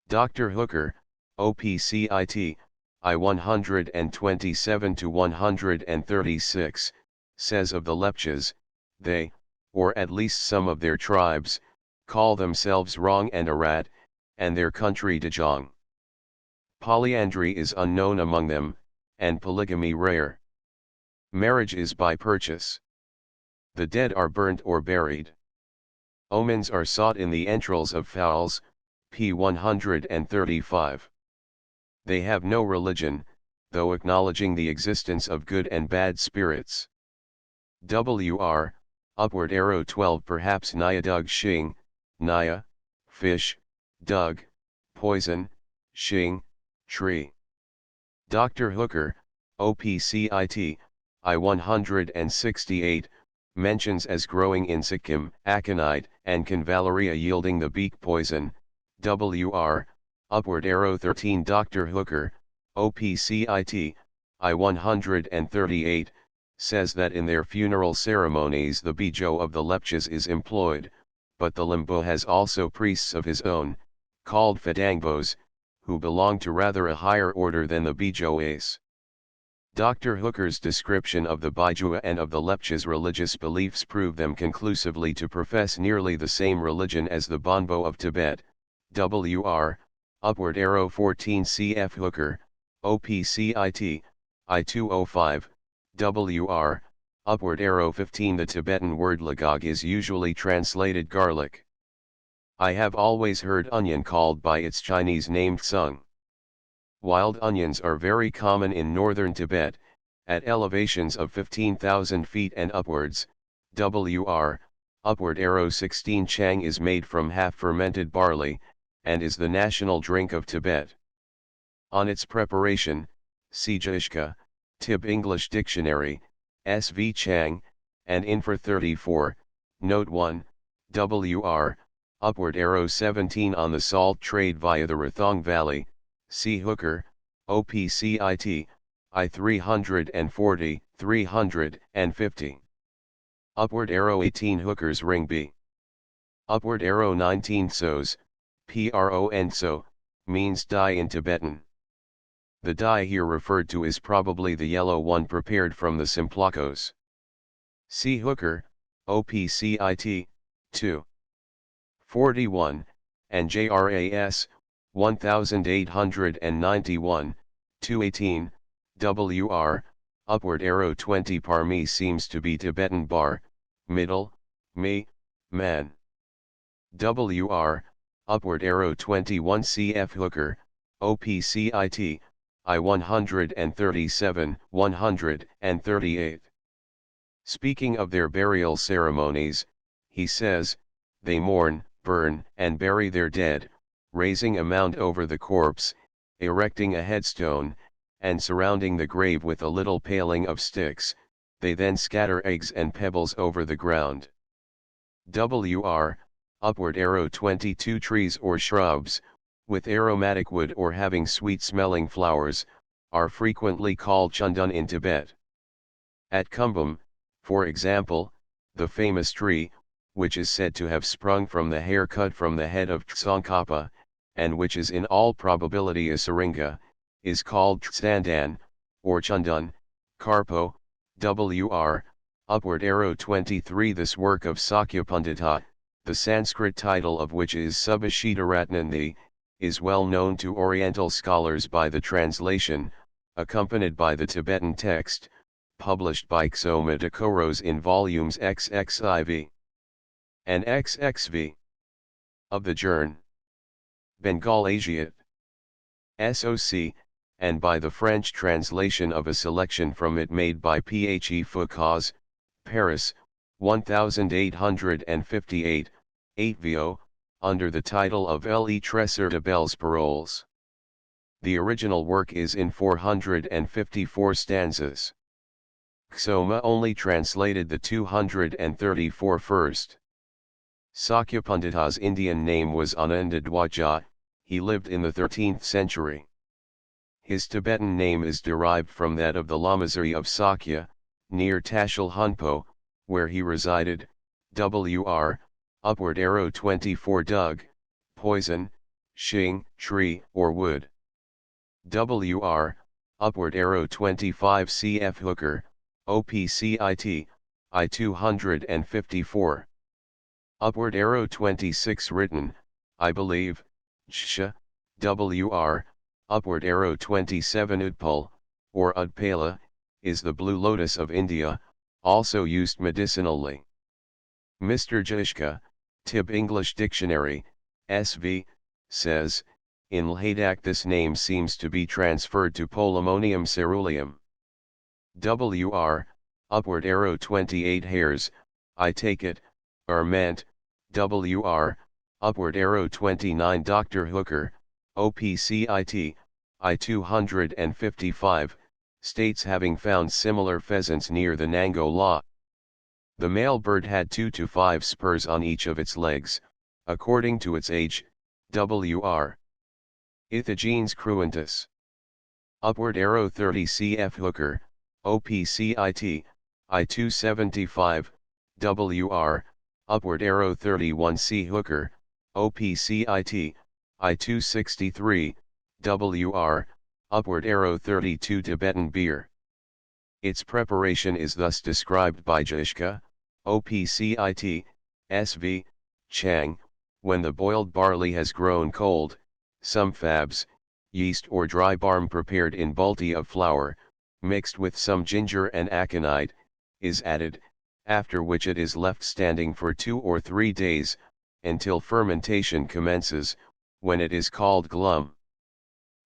Dr. Hooker, OPCIT, I 127 to 136, says of the Lepchas, they, or at least some of their tribes, call themselves Rong and Arat, and their country Dajong. Polyandry is unknown among them, and polygamy rare. Marriage is by purchase. The dead are burnt or buried. Omens are sought in the entrails of fowls, p. 135. They have no religion, though acknowledging the existence of good and bad spirits. WR, upward arrow 12 perhaps Naya Dug Shing, Naya, fish, Dug, poison, Shing, tree. Dr. Hooker, OPCIT, I 168, mentions as growing in Sikkim, aconite, and convallaria yielding the beak poison, WR, upward arrow 13 Dr. Hooker, OPCIT, I 138, says that in their funeral ceremonies the bijo of the Lepchas is employed, but the Limbo has also priests of his own, called Fadangbos, who belong to rather a higher order than the Bijoas. Dr. Hooker's description of the Bijua and of the Lepchas' religious beliefs prove them conclusively to profess nearly the same religion as the Bonbo of Tibet, WR, upward arrow 14 cf. Hooker, OPCIT, I 205, WR, upward arrow 15 The Tibetan word lagog is usually translated garlic. I have always heard onion called by its Chinese name tsung. Wild onions are very common in northern Tibet, at elevations of 15,000 feet and upwards. WR, upward arrow 16 Chang is made from half-fermented barley, and is the national drink of Tibet. On its preparation, see Jishka, Tib English Dictionary, S.V. Chang, and Infra 34, Note 1, WR, upward arrow 17 on the salt trade via the Rathong Valley, see Hooker, OPCIT, I 340, 350. Upward arrow 18 Hooker's ring B. Upward arrow 19 Sos, PRON So, means dye in Tibetan. The dye here referred to is probably the yellow one prepared from the simplacos. See Hooker, OPCIT, 2. 41, and JRAS, 1891, 218, WR, upward arrow 20 Parmi seems to be Tibetan bar, middle, me, man. WR, upward arrow 21 cf. Hooker, OPCIT, I 137, 138. Speaking of their burial ceremonies, he says, they mourn, burn, and bury their dead, raising a mound over the corpse, erecting a headstone, and surrounding the grave with a little paling of sticks. They then scatter eggs and pebbles over the ground. WR, upward arrow 22 Trees or shrubs, with aromatic wood or having sweet-smelling flowers, are frequently called Chundan in Tibet. At Kumbum, for example, the famous tree, which is said to have sprung from the hair cut from the head of Tsongkhapa, and which is in all probability a syringa, is called Tsandan, or Chundan, Karpo, WR, upward arrow 23 This work of Sakyapundita, the Sanskrit title of which is Subhashitaratnandi, is well known to Oriental scholars by the translation, accompanied by the Tibetan text, published by Xoma Dakoros in volumes XXIV and XXV of the Journ. Bengal Asiat. SOC, and by the French translation of a selection from it made by Phe Foucault, Paris, 1858, 8 vo, under the title of Le Trésor de Belles Paroles. The original work is in 454 stanzas. Xoma only translated the 234 first. Sakyapundita's Indian name was Ananda Dwaja, he lived in the 13th century. His Tibetan name is derived from that of the Lamasery of Sakya, near Tashil Hunpo, where he resided. Wr. Upward arrow 24 Dug, poison, shing, tree or wood. Wr. Upward arrow 25 Cf Hooker, OPCIT, I-254. Upward arrow 26 written, I believe, Ksha, Wr. Upward arrow 27 Udpal, or Udpala, is the blue lotus of India, also used medicinally. Mr. Jishka, Tib English Dictionary, SV, says, in Ladakh this name seems to be transferred to Polemonium ceruleum. Wr. Upward arrow 28 hairs, I take it, are meant. Wr. Upward arrow 29 Dr. Hooker, OPCIT, I-255, states having found similar pheasants near the Nango La. The male bird had 2 to 5 spurs on each of its legs, according to its age. Wr. Ithagenes cruentus. Upward arrow 30 Cf Hooker, OPCIT, I-275, Wr. Upward arrow 31 C Hooker, OPCIT, I-263, Wr. Upward arrow 32 Tibetan beer. Its preparation is thus described by Jishka, OPCIT, SV, Chang, when the boiled barley has grown cold, some fabs, yeast or dry barm prepared in bulti of flour, mixed with some ginger and aconite, is added, after which it is left standing for 2 or 3 days, until fermentation commences, when it is called glum.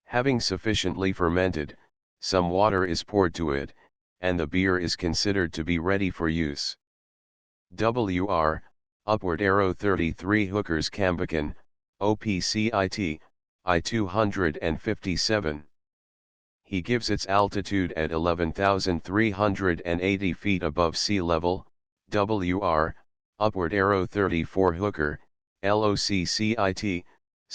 Having sufficiently fermented, some water is poured to it, and the beer is considered to be ready for use. Wr. Upward arrow 33 Hookers Cambucan, OPCIT, I-257. He gives its altitude at 11,380 feet above sea level. Wr. Upward arrow 34 Hooker, LOCCIT,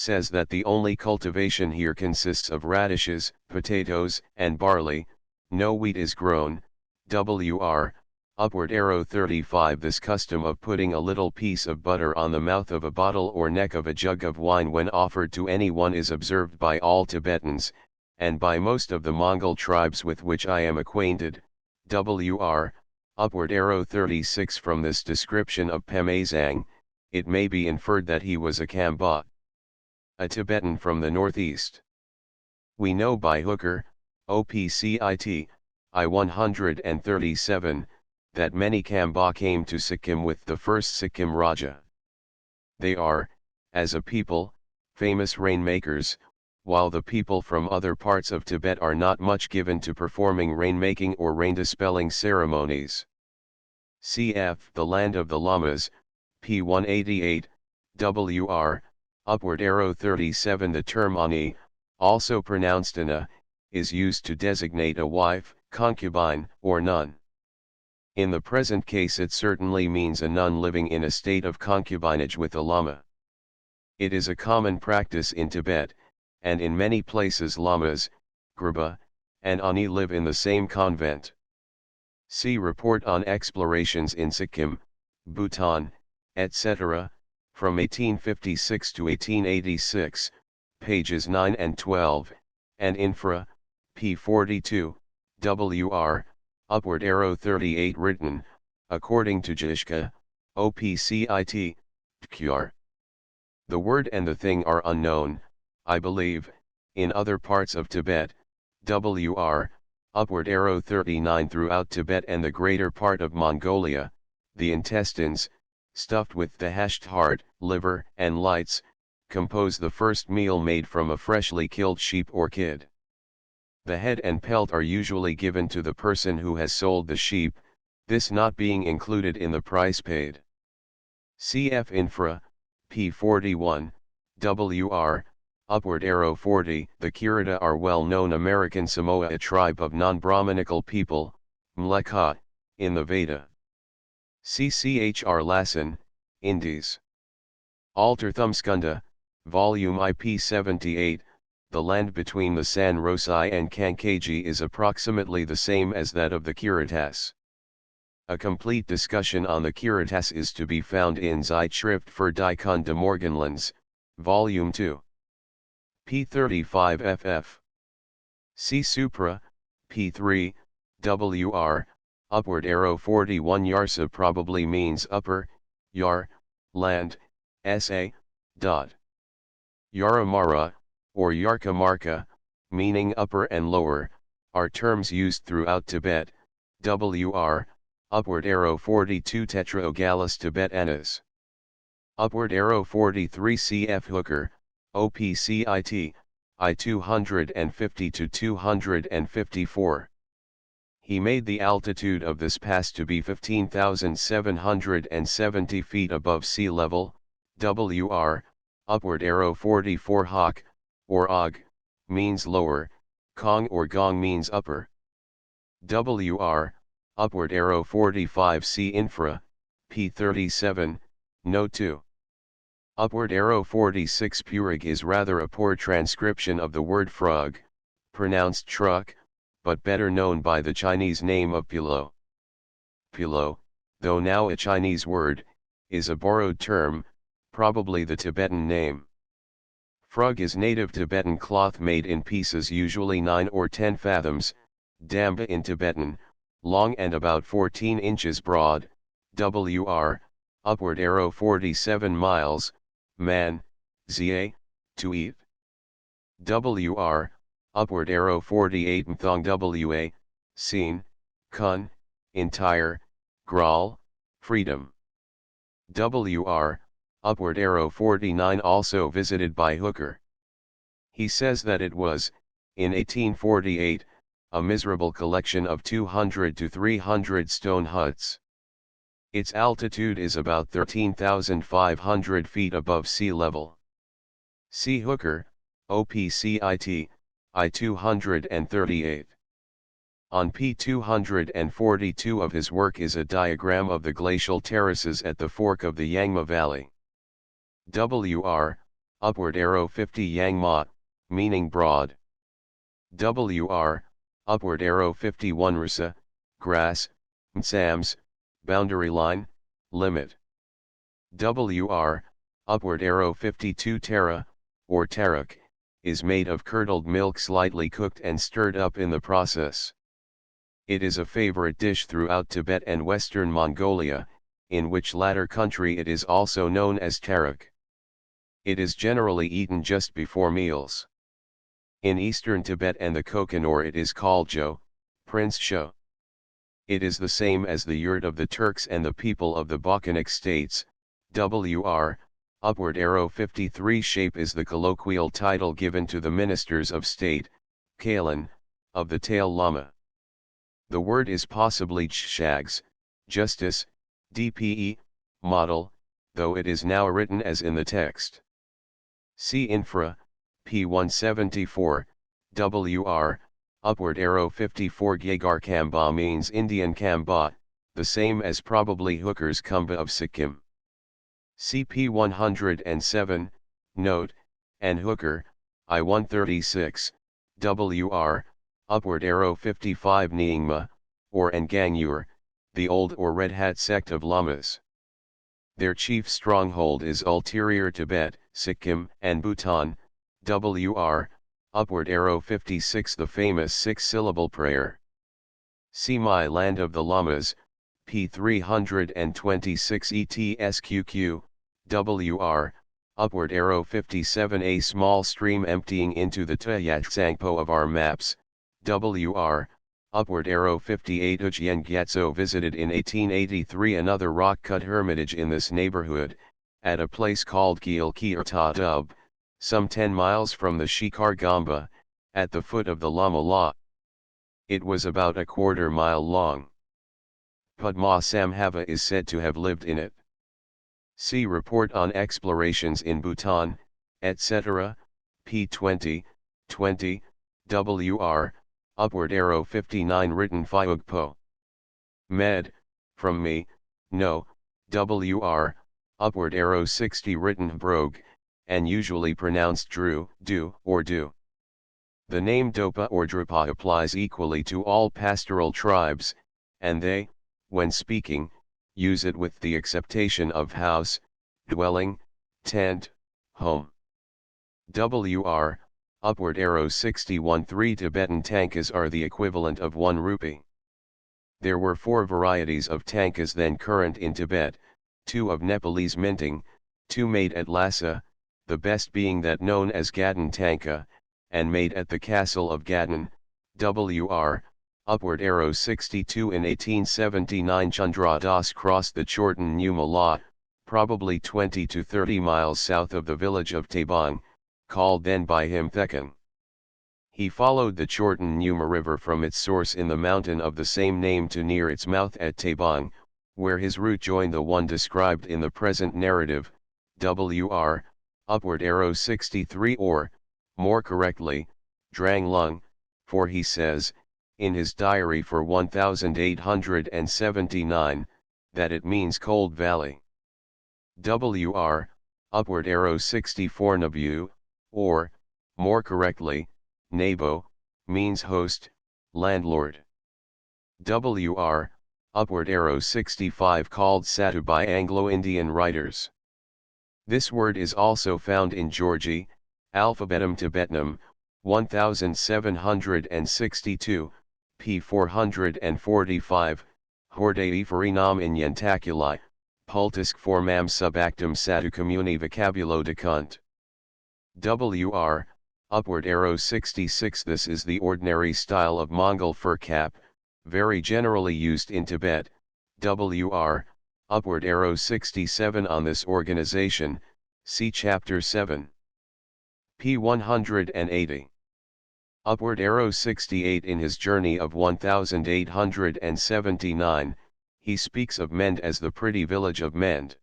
says that the only cultivation here consists of radishes, potatoes, and barley, no wheat is grown. Wr. Upward arrow 35 This custom of putting a little piece of butter on the mouth of a bottle or neck of a jug of wine when offered to anyone is observed by all Tibetans, and by most of the Mongol tribes with which I am acquainted. Wr. Upward arrow 36 From this description of Pemazang, it may be inferred that he was a Kamba, a Tibetan from the northeast. We know by Hooker, OPCIT, I-137, that many Kamba came to Sikkim with the first Sikkim Raja. They are, as a people, famous rainmakers, while the people from other parts of Tibet are not much given to performing rainmaking or rain-dispelling ceremonies. Cf. The Land of the Lamas, p. 188, Wr. Upward arrow 37 The term Ani, also pronounced Ana, is used to designate a wife, concubine, or nun. In the present case it certainly means a nun living in a state of concubinage with a lama. It is a common practice in Tibet, and in many places lamas, Graba, and Ani live in the same convent. See Report on Explorations in Sikkim, Bhutan, etc., from 1856 to 1886, pages 9 and 12, and Infra, p. 42, Wr. Upward arrow 38 written, according to Jishka, OPCIT, Pkur. The word and the thing are unknown, I believe, in other parts of Tibet. Wr. Upward arrow 39 Throughout Tibet and the greater part of Mongolia, the intestines, stuffed with the hashed heart, liver, and lights, compose the first meal made from a freshly killed sheep or kid. The head and pelt are usually given to the person who has sold the sheep, this not being included in the price paid. Cf. Infra, p. 41, Wr. Upward arrow 40 The Kirita are well-known American Samoa, a tribe of non-Brahmanical people, Mlekha, in the Veda. Cchr Lassen, Indies. Alterthumskunda, Volume IP 78, the land between the San Rosai and Kankakee is approximately the same as that of the Kiritas. A complete discussion on the Kiritas is to be found in Zeitschrift für die Kunde Morgenlands, Volume 2. P35 ff. See Supra, P3, WR, upward arrow 41 Yarsa probably means upper, Yar, land, SA, dot. Yaramara, or Yarkamarka, meaning upper and lower, are terms used throughout Tibet, WR, upward arrow 42 Tetraogalus tibetanas. Upward arrow 43 CF Hooker, OPCIT, I 250 to 254. He made the altitude of this pass to be 15,770 feet above sea level, WR, upward arrow 44 Hawk, or Og, means lower, Kong or Gong means upper. WR, upward arrow 45 C infra, P37, Note 2. Upward arrow 46 Purig is rather a poor transcription of the word frog, pronounced truck, but better known by the Chinese name of Pilo. Pilo, though now a Chinese word, is a borrowed term, probably the Tibetan name. Frug is native Tibetan cloth made in pieces usually 9 or 10 fathoms, damba in Tibetan, long and about 14 inches broad, WR, upward arrow 47 miles, man, ZA, to eat. WR, upward arrow 48 Mthong WA, seen, kun, entire, Graal, freedom. WR, upward arrow 49 also visited by Hooker. He says that it was, in 1848, a miserable collection of 200 to 300 stone huts. Its altitude is about 13,500 feet above sea level. See Hooker, OPCIT, I 238. On P242 of his work is a diagram of the glacial terraces at the fork of the Yangma Valley. WR, upward arrow 50 Yangma, meaning broad. WR, upward arrow 51 Rasa, grass, Mtsams, boundary line, limit. WR, upward arrow 52 Tara, or Tarak, is made of curdled milk slightly cooked and stirred up in the process. It is a favorite dish throughout Tibet and western Mongolia, in which latter country it is also known as tarak. It is generally eaten just before meals. In eastern Tibet and the Kokanor it is called jo, Prince Sho. It is the same as the yurt of the Turks and the people of the Balkanic states. WR, upward arrow 53 shape is the colloquial title given to the ministers of state, Kalan, of the Tail Lama. The word is possibly Shags, justice, DPE, model, though it is now written as in the text. See infra, P174, WR, upward arrow 54 Gagar Kamba means Indian Kamba, the same as probably Hooker's Kamba of Sikkim. CP 107, note, and Hooker, I-136, WR, upward arrow 55 Nyingma, or Ngangyur, the old or Red Hat sect of Lamas. Their chief stronghold is ulterior Tibet, Sikkim, and Bhutan, WR, upward arrow 56 the famous six-syllable prayer. See My Land of the Lamas, P326 ETSQQ, WR, upward arrow 57 a small stream emptying into the Tuyatsangpo of our maps, WR, upward arrow 58 Ujien Gyatso visited in 1883 another rock-cut hermitage in this neighborhood, at a place called Gilkirta Dub, some 10 miles from the Shikar Gamba, at the foot of the Lama La. It was about a quarter-mile long. Padma Samhava is said to have lived in it. See Report on Explorations in Bhutan, etc., P20, 20, WR, upward arrow 59 written Phayugpo. Med, from me, no, WR, upward arrow 60 written Brogue, and usually pronounced Drew, do, or do. The name Dopa or Drupa applies equally to all pastoral tribes, and they, when speaking, use it with the acceptation of house, dwelling, tent, home. WR, upward arrow 61. 3 Tibetan tankas are the equivalent of 1 rupee. There were 4 varieties of tankas then current in Tibet, 2 of Nepalese minting, 2 made at Lhasa, the best being that known as Gadan tanka, and made at the castle of Gadan. WR, upward arrow 62. In 1879 Chandra Das crossed the Chorten Numa La, probably 20 to 30 miles south of the village of Tabang, called then by him Thekhan. He followed the Chorten Numa river from its source in the mountain of the same name to near its mouth at Tabang, where his route joined the one described in the present narrative. WR, upward arrow 63, or, more correctly, Drang Lung, for he says, in his diary for 1879, that it means cold valley. WR, upward arrow 64. Nabu, or, more correctly, Nabo, means host, landlord. WR, upward arrow 65, called Satu by Anglo-Indian writers. This word is also found in Georgi, Alphabetum Tibetanum, 1762, p. 445, Hordei Farinam in Yentaculi, Pultisk formam subactum Satu communi vocabulo decunt. WR, upward arrow 66. This is the ordinary style of Mongol fur cap, very generally used in Tibet. WR, upward arrow 67. On this organization, see chapter 7. p. 180. Upward arrow 68. In his journey of 1879, he speaks of Mend as the pretty village of Mend.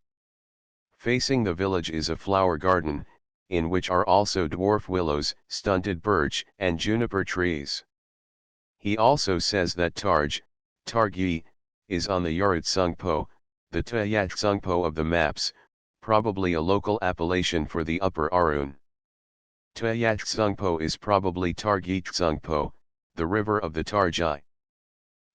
Facing the village is a flower garden, in which are also dwarf willows, stunted birch, and juniper trees. He also says that Tarj, Targi, is on the Yarut Sungpo, the Tuyat Sungpo of the maps, probably a local appellation for the Upper Arun. Tuyat Sungpo is probably Targit Sungpo, the river of the Tarjai.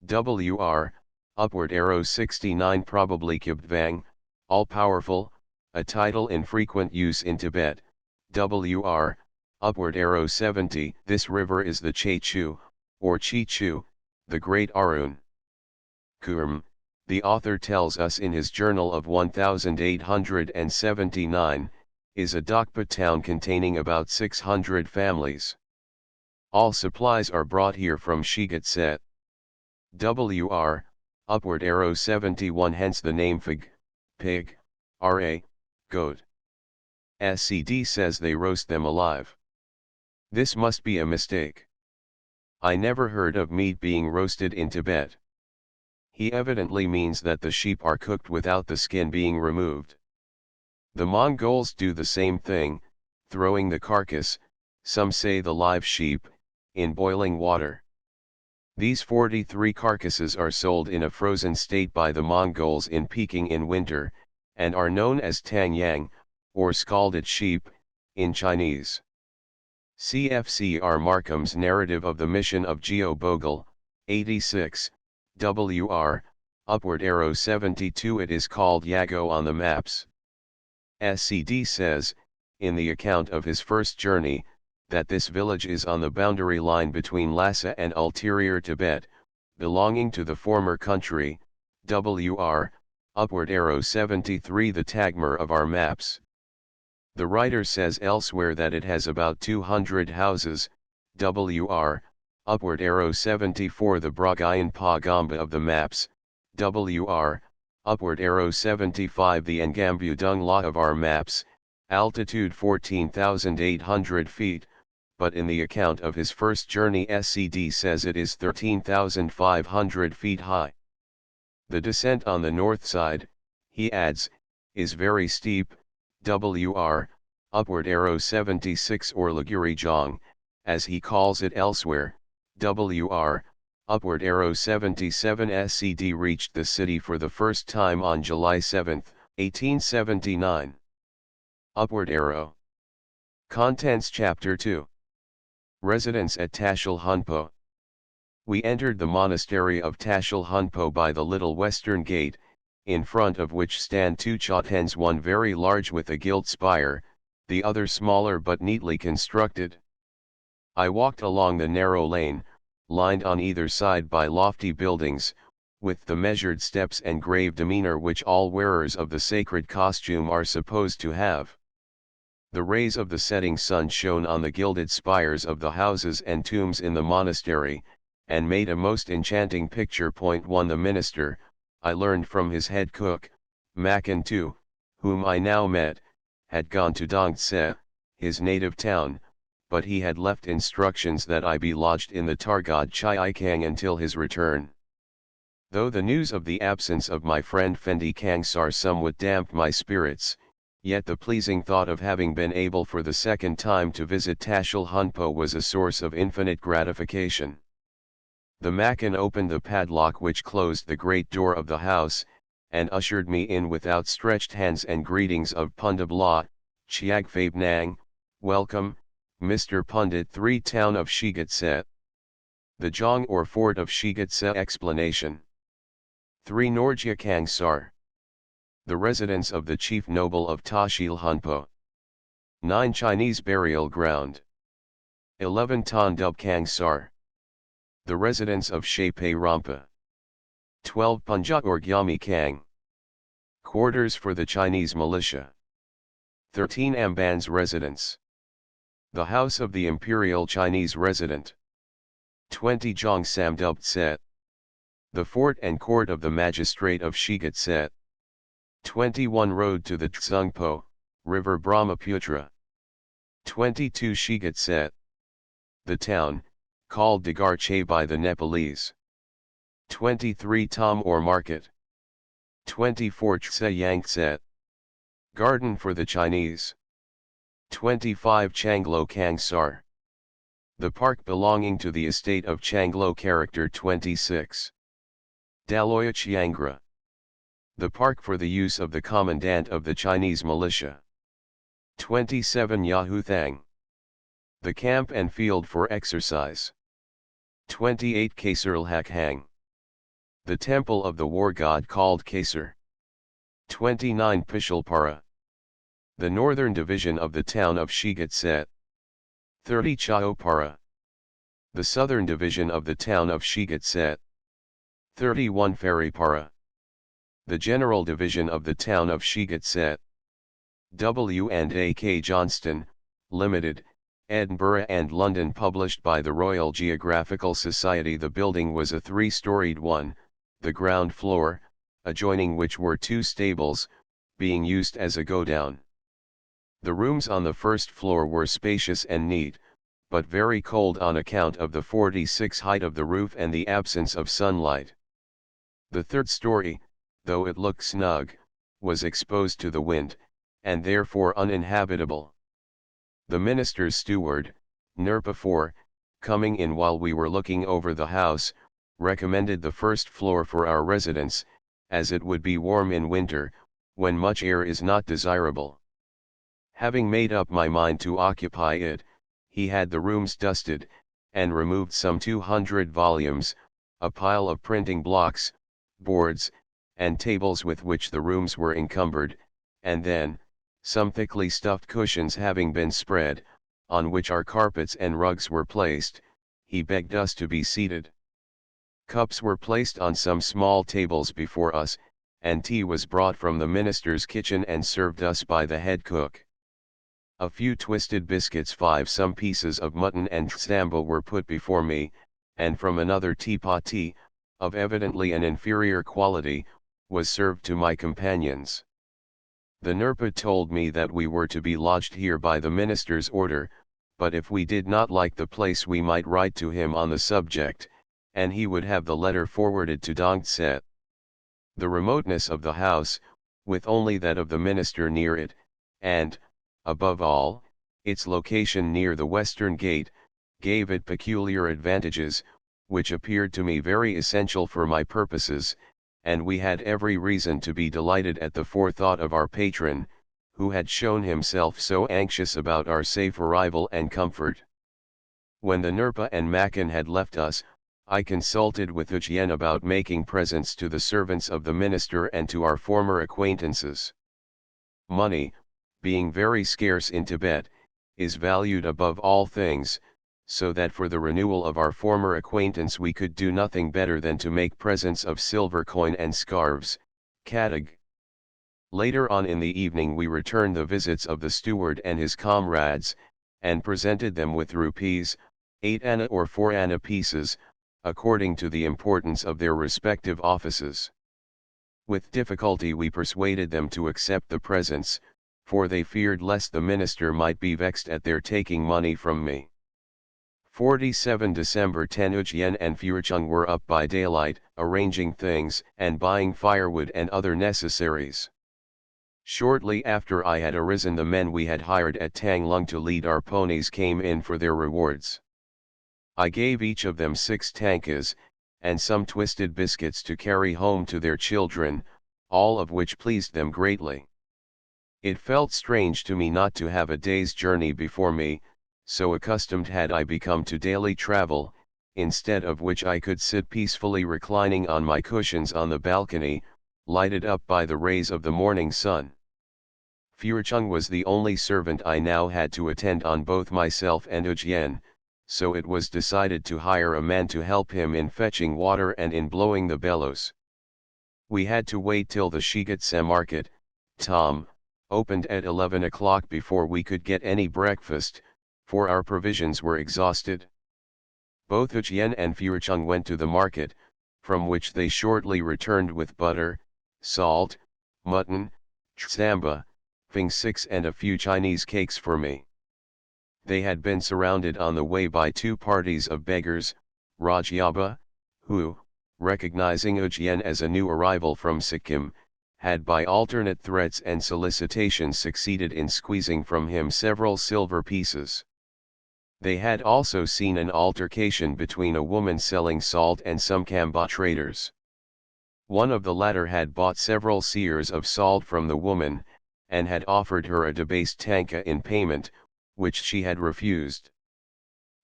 WR, upward arrow 69. Probably Kibvang, all-powerful, a title in frequent use in Tibet. WR, upward arrow 70. This river is the Chechu, or Chichu, the Great Arun. Kurm, the author tells us in his journal of 1879, is a Dokpa town containing about 600 families. All supplies are brought here from Shigatset. WR, upward arrow 71. Hence the name Fig, pig, Ra, goat. SCD says they roast them alive. This must be a mistake. I never heard of meat being roasted in Tibet. He evidently means that the sheep are cooked without the skin being removed. The Mongols do the same thing, throwing the carcass, some say the live sheep, in boiling water. These 43 carcasses are sold in a frozen state by the Mongols in Peking in winter, and are known as tangyang, or scalded sheep, in Chinese. CFCR Markham's narrative of the mission of Geo Bogle, 86, WR, upward arrow 72. It is called Yago on the maps. SCD says, in the account of his first journey, that this village is on the boundary line between Lhasa and ulterior Tibet, belonging to the former country. WR, upward arrow 73. The Tagmar of our maps. The writer says elsewhere that it has about 200 houses. WR, upward arrow 74. The Bragayan Pa Gamba of the maps. WR, upward arrow 75. The Ngambu Dung La of our maps, altitude 14,800 feet, but in the account of his first journey SCD says it is 13,500 feet high. The descent on the north side, he adds, is very steep. WR, upward arrow 76. Or Liguri Jong, as he calls it elsewhere. WR, upward arrow 77. SCD reached the city for the first time on July 7, 1879. Upward arrow. Contents Chapter 2. Residence at Tashil Hunpo. We entered the monastery of Tashil Hunpo by the little western gate, in front of which stand two chotens, one very large with a gilt spire, the other smaller but neatly constructed. I walked along the narrow lane, lined on either side by lofty buildings, with the measured steps and grave demeanor which all wearers of the sacred costume are supposed to have. The rays of the setting sun shone on the gilded spires of the houses and tombs in the monastery, and made a most enchanting picture. Point 1. The minister, I learned from his head cook, Makan II, whom I now met, had gone to Dongtse, his native town, but he had left instructions that I be lodged in the Targad Chiikang until his return. Though the news of the absence of my friend Fendi Kangsar somewhat damped my spirits, yet the pleasing thought of having been able for the second time to visit Tashil Hunpo was a source of infinite gratification. The Makan opened the padlock which closed the great door of the house, and ushered me in with outstretched hands and greetings of Pundab La, Chiag Fabe Nang, welcome, Mr. Pundit 3 Town of Shigatse. The Jong or Fort of Shigatse. Explanation. 3 Norjia Kangsar. The residence of the chief noble of Tashil Hunpo. 9 Chinese burial ground. 11 Tondub Kangsar. The residence of Shepe Rampa. 12 Punja or Gyami Kang. Quarters for the Chinese militia. 13 Amban's residence. The house of the imperial Chinese resident. 20 Jong Samdub Tse. The fort and court of the magistrate of Shigatse. 21 Road to the Tsungpo, River Brahmaputra. 22 Shigatse. The town, called Dagarche by the Nepalese. 23 Tom or Market. 24 Tse Yangtse. Garden for the Chinese. 25 Changlo Kangsar. The park belonging to the estate of Changlo. Character 26. Daloya Chiangra. The park for the use of the commandant of the Chinese militia. 27 Yahuthang. The camp and field for exercise. 28 Kaserlhak Hang. The temple of the war god called Kaser. 29 Pishalpara. The northern division of the town of Shigatse. 30 Chaopara. The southern division of the town of Shigatse. 31 Feripara. The general division of the town of Shigatse. W&A.K. Johnston, Limited, Edinburgh and London. Published by the Royal Geographical Society. The building was a 3-storied one, the ground floor, adjoining which were 2 stables, being used as a go-down. The rooms on the first floor were spacious and neat, but very cold on account of the 46 height of the roof and the absence of sunlight. The 3rd story, though it looked snug, was exposed to the wind, and therefore uninhabitable. The minister's steward, Nirpa 4, coming in while we were looking over the house, recommended the first floor for our residence, as it would be warm in winter, when much air is not desirable. Having made up my mind to occupy it, he had the rooms dusted, and removed some 200 volumes, a pile of printing blocks, boards, and tables with which the rooms were encumbered, and then, some thickly stuffed cushions having been spread, on which our carpets and rugs were placed, he begged us to be seated. Cups were placed on some small tables before us, and tea was brought from the minister's kitchen and served us by the head cook. A few twisted biscuits, 5 some pieces of mutton and samba were put before me, and from another teapot tea, of evidently an inferior quality, was served to my companions. The Nirpa told me that we were to be lodged here by the minister's order, but if we did not like the place we might write to him on the subject, and he would have the letter forwarded to Dongtse. The remoteness of the house, with only that of the minister near it, and, above all, its location near the western gate, gave it peculiar advantages, which appeared to me very essential for my purposes, and we had every reason to be delighted at the forethought of our patron, who had shown himself so anxious about our safe arrival and comfort. When the Nerpa and Makan had left us, I consulted with Ujien about making presents to the servants of the minister and to our former acquaintances. Money, being very scarce in Tibet, is valued above all things, so that for the renewal of our former acquaintance we could do nothing better than to make presents of silver coin and scarves, katag. Later on in the evening we returned the visits of the steward and his comrades, and presented them with rupees, 8 anna or 4 anna pieces, according to the importance of their respective offices. With difficulty we persuaded them to accept the presents, for they feared lest the minister might be vexed at their taking money from me. 47 December 10 Ujien and Furcheng were up by daylight, arranging things and buying firewood and other necessaries. Shortly after I had arisen, the men we had hired at Tanglung to lead our ponies came in for their rewards. I gave each of them 6 tankas, and some twisted biscuits to carry home to their children, all of which pleased them greatly. It felt strange to me not to have a day's journey before me, so accustomed had I become to daily travel, instead of which I could sit peacefully reclining on my cushions on the balcony, lighted up by the rays of the morning sun. Furcheng was the only servant I now had to attend on both myself and Ujien, so it was decided to hire a man to help him in fetching water and in blowing the bellows. We had to wait till the Shigetse market, opened at 11 o'clock before we could get any breakfast, for our provisions were exhausted. Both Ujien and Furcheng went to the market, from which they shortly returned with butter, salt, mutton, tsamba, fing 6 and a few Chinese cakes for me. They had been surrounded on the way by 2 parties of beggars, Rajyaba, who, recognizing Ujien as a new arrival from Sikkim, had by alternate threats and solicitations succeeded in squeezing from him several silver pieces. They had also seen an altercation between a woman selling salt and some Kamba traders. One of the latter had bought several seers of salt from the woman, and had offered her a debased tanka in payment, which she had refused.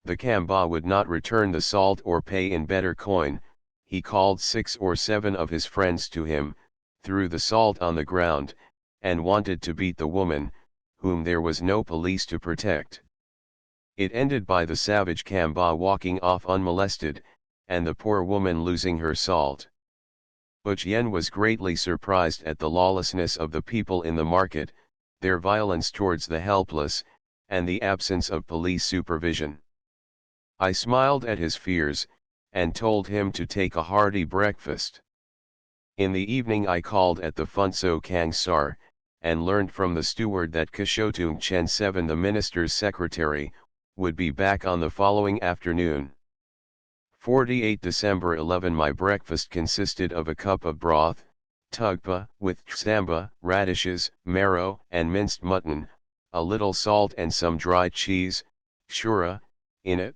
The Kamba would not return the salt or pay in better coin. He called 6 or 7 of his friends to him, threw the salt on the ground, and wanted to beat the woman, whom there was no police to protect. It ended by the savage Kamba walking off unmolested, and the poor woman losing her salt. Ujien was greatly surprised at the lawlessness of the people in the market, their violence towards the helpless, and the absence of police supervision. I smiled at his fears, and told him to take a hearty breakfast. In the evening I called at the Phunso Kangsar, and learned from the steward that Kashotung Chen 7, the minister's secretary, would be back on the following afternoon. 48 December 11 My breakfast consisted of a cup of broth, tugpa, with tsamba, radishes, marrow, and minced mutton, a little salt and some dried cheese, shura, in it.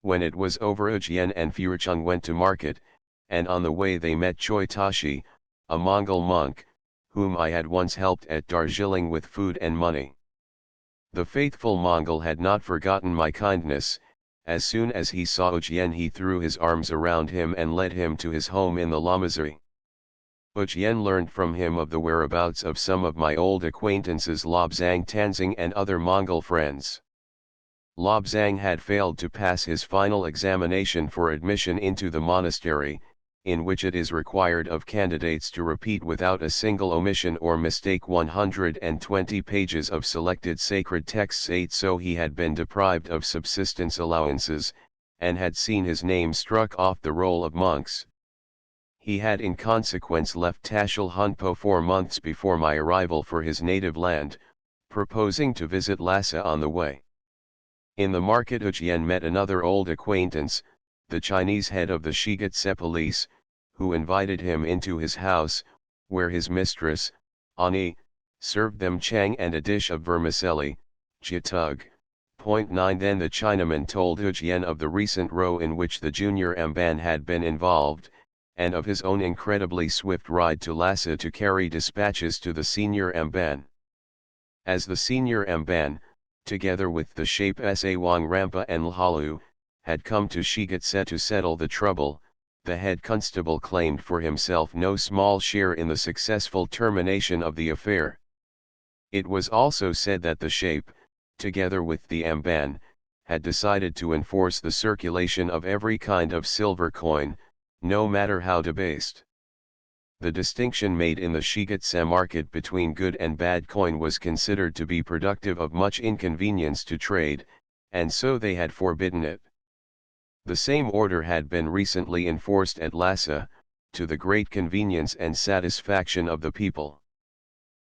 When it was over, Ujien and Furcheng went to market, and on the way they met Choi Tashi, a Mongol monk, whom I had once helped at Darjeeling with food and money. The faithful Mongol had not forgotten my kindness. As soon as he saw Ujien he threw his arms around him and led him to his home in the Lamasery. Ujien learned from him of the whereabouts of some of my old acquaintances Lobzang Tanzing and other Mongol friends. Lobzang had failed to pass his final examination for admission into the monastery, in which it is required of candidates to repeat without a single omission or mistake 120 pages of selected sacred texts 8, so he had been deprived of subsistence allowances, and had seen his name struck off the roll of monks. He had in consequence left Tashil Hunpo 4 months before my arrival for his native land, proposing to visit Lhasa on the way. In the market Ujien met another old acquaintance, the Chinese head of the Shigetse police, who invited him into his house, where his mistress, Ani, served them chang and a dish of vermicelli, jitug. 9 Then the Chinaman told Ujien of the recent row in which the junior Amban had been involved, and of his own incredibly swift ride to Lhasa to carry dispatches to the senior Amban. As the senior Amban, together with the Shape Sawang Rampa and Lhalu, had come to Shigatse to settle the trouble. The head constable claimed for himself no small share in the successful termination of the affair. It was also said that the Shape, together with the Amban, had decided to enforce the circulation of every kind of silver coin, no matter how debased. The distinction made in the Shigatse market between good and bad coin was considered to be productive of much inconvenience to trade, and so they had forbidden it. The same order had been recently enforced at Lhasa, to the great convenience and satisfaction of the people.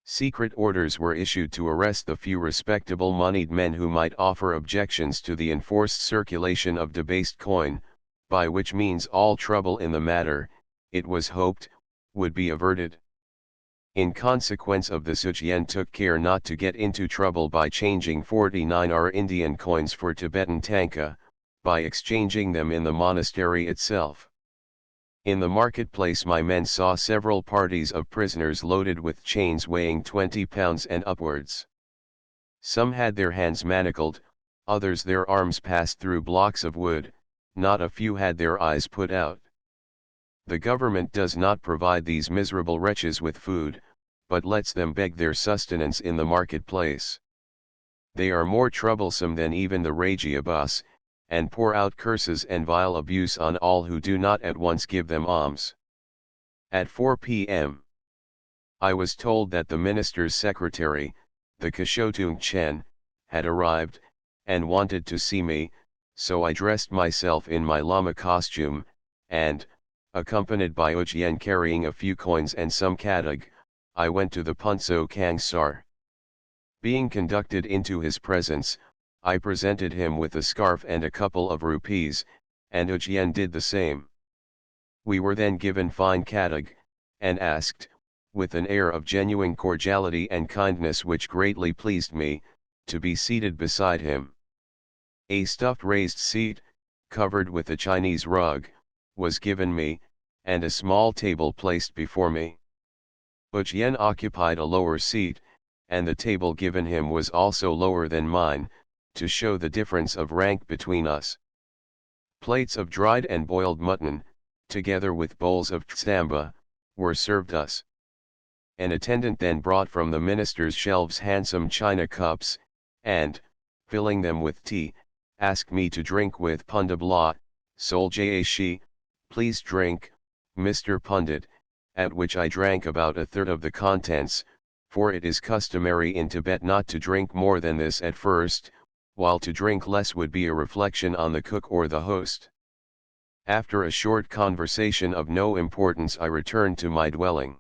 Secret orders were issued to arrest the few respectable moneyed men who might offer objections to the enforced circulation of debased coin, by which means all trouble in the matter, it was hoped, would be averted. In consequence of this, Ujien took care not to get into trouble by changing 49 Indian coins for Tibetan tanka, by exchanging them in the monastery itself. In the marketplace my men saw several parties of prisoners loaded with chains weighing 20 pounds and upwards. Some had their hands manacled, others their arms passed through blocks of wood, not a few had their eyes put out. The government does not provide these miserable wretches with food, but lets them beg their sustenance in the marketplace. They are more troublesome than even the Rajiabas, and pour out curses and vile abuse on all who do not at once give them alms. At 4 p.m. I was told that the minister's secretary, the Kashotung Chen, had arrived, and wanted to see me, so I dressed myself in my Lama costume, and, accompanied by Ujien carrying a few coins and some kadag, I went to the Punso Kangsar. Being conducted into his presence, I presented him with a scarf and a couple of rupees, and Ujien did the same. We were then given fine kadag, and asked, with an air of genuine cordiality and kindness which greatly pleased me, to be seated beside him. A stuffed raised seat, covered with a Chinese rug, was given me, and a small table placed before me. Ujien occupied a lower seat, and the table given him was also lower than mine, to show the difference of rank between us. Plates of dried and boiled mutton, together with bowls of tsamba, were served us. An attendant then brought from the minister's shelves handsome china cups, and, filling them with tea, asked me to drink with Pundit Blah, Sol Jashi, please drink, Mr. Pundit, at which I drank about a third of the contents, for it is customary in Tibet not to drink more than this at first, while to drink less would be a reflection on the cook or the host. After a short conversation of no importance I returned to my dwelling.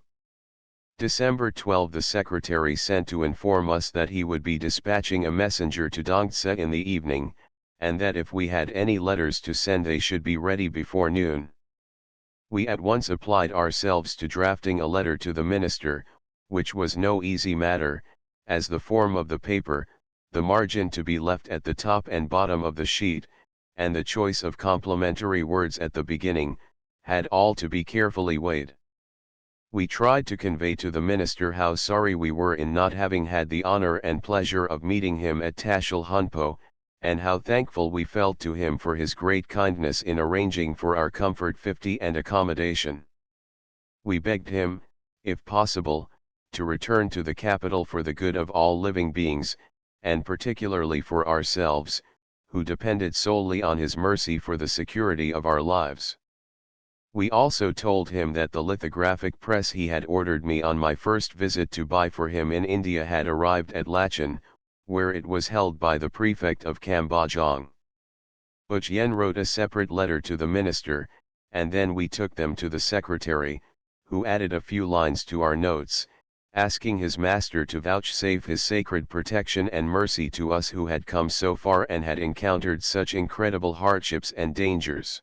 December 12 the secretary sent to inform us that he would be dispatching a messenger to Dongtse in the evening, and that if we had any letters to send they should be ready before noon. We at once applied ourselves to drafting a letter to the minister, which was no easy matter, as the form of the paper, the margin to be left at the top and bottom of the sheet, and the choice of complimentary words at the beginning, had all to be carefully weighed. We tried to convey to the minister how sorry we were in not having had the honor and pleasure of meeting him at Tashil Hunpo, and how thankful we felt to him for his great kindness in arranging for our comfort 50 and accommodation. We begged him, if possible, to return to the capital for the good of all living beings, and particularly for ourselves, who depended solely on his mercy for the security of our lives. We also told him that the lithographic press he had ordered me on my first visit to buy for him in India had arrived at Lachin, where it was held by the prefect of Kambajong. Ujien wrote a separate letter to the minister, and then we took them to the secretary, who added a few lines to our notes, asking his master to vouchsafe his sacred protection and mercy to us who had come so far and had encountered such incredible hardships and dangers.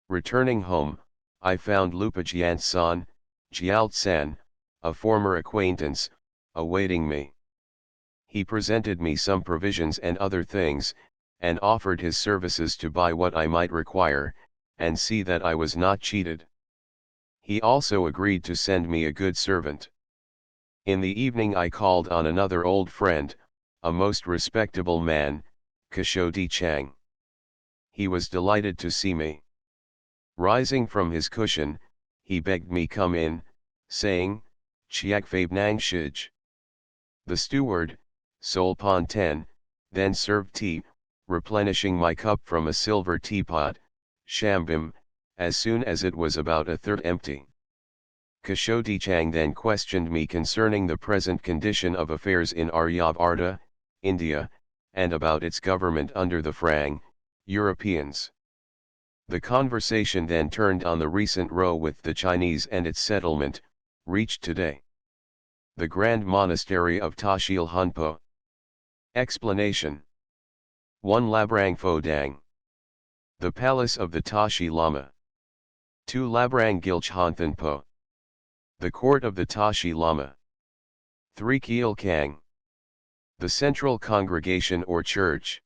Returning home, I found Lupa Jian-san, Jiao-san, a former acquaintance, awaiting me. He presented me some provisions and other things, and offered his services to buy what I might require, and see that I was not cheated. He also agreed to send me a good servant. In the evening I called on another old friend, a most respectable man, Kishoti Chang. He was delighted to see me. Rising from his cushion, he begged me come in, saying, Chiak Fabe Nang Shij. The steward, Solpon 10, then served tea, replenishing my cup from a silver teapot, Shambim, as soon as it was about a third empty. Kishoti Chang then questioned me concerning the present condition of affairs in Aryavarta, India, and about its government under the Frang, Europeans. The conversation then turned on the recent row with the Chinese and its settlement, reached today. The Grand Monastery of Tashil Hunpo. Explanation. 1. Labrang Pho-dang. The Palace of the Tashi Lama. 2. Labrang Gilchhonthanpo. The Court of the Tashi Lama. 3. Kiel Kang. The Central Congregation or Church.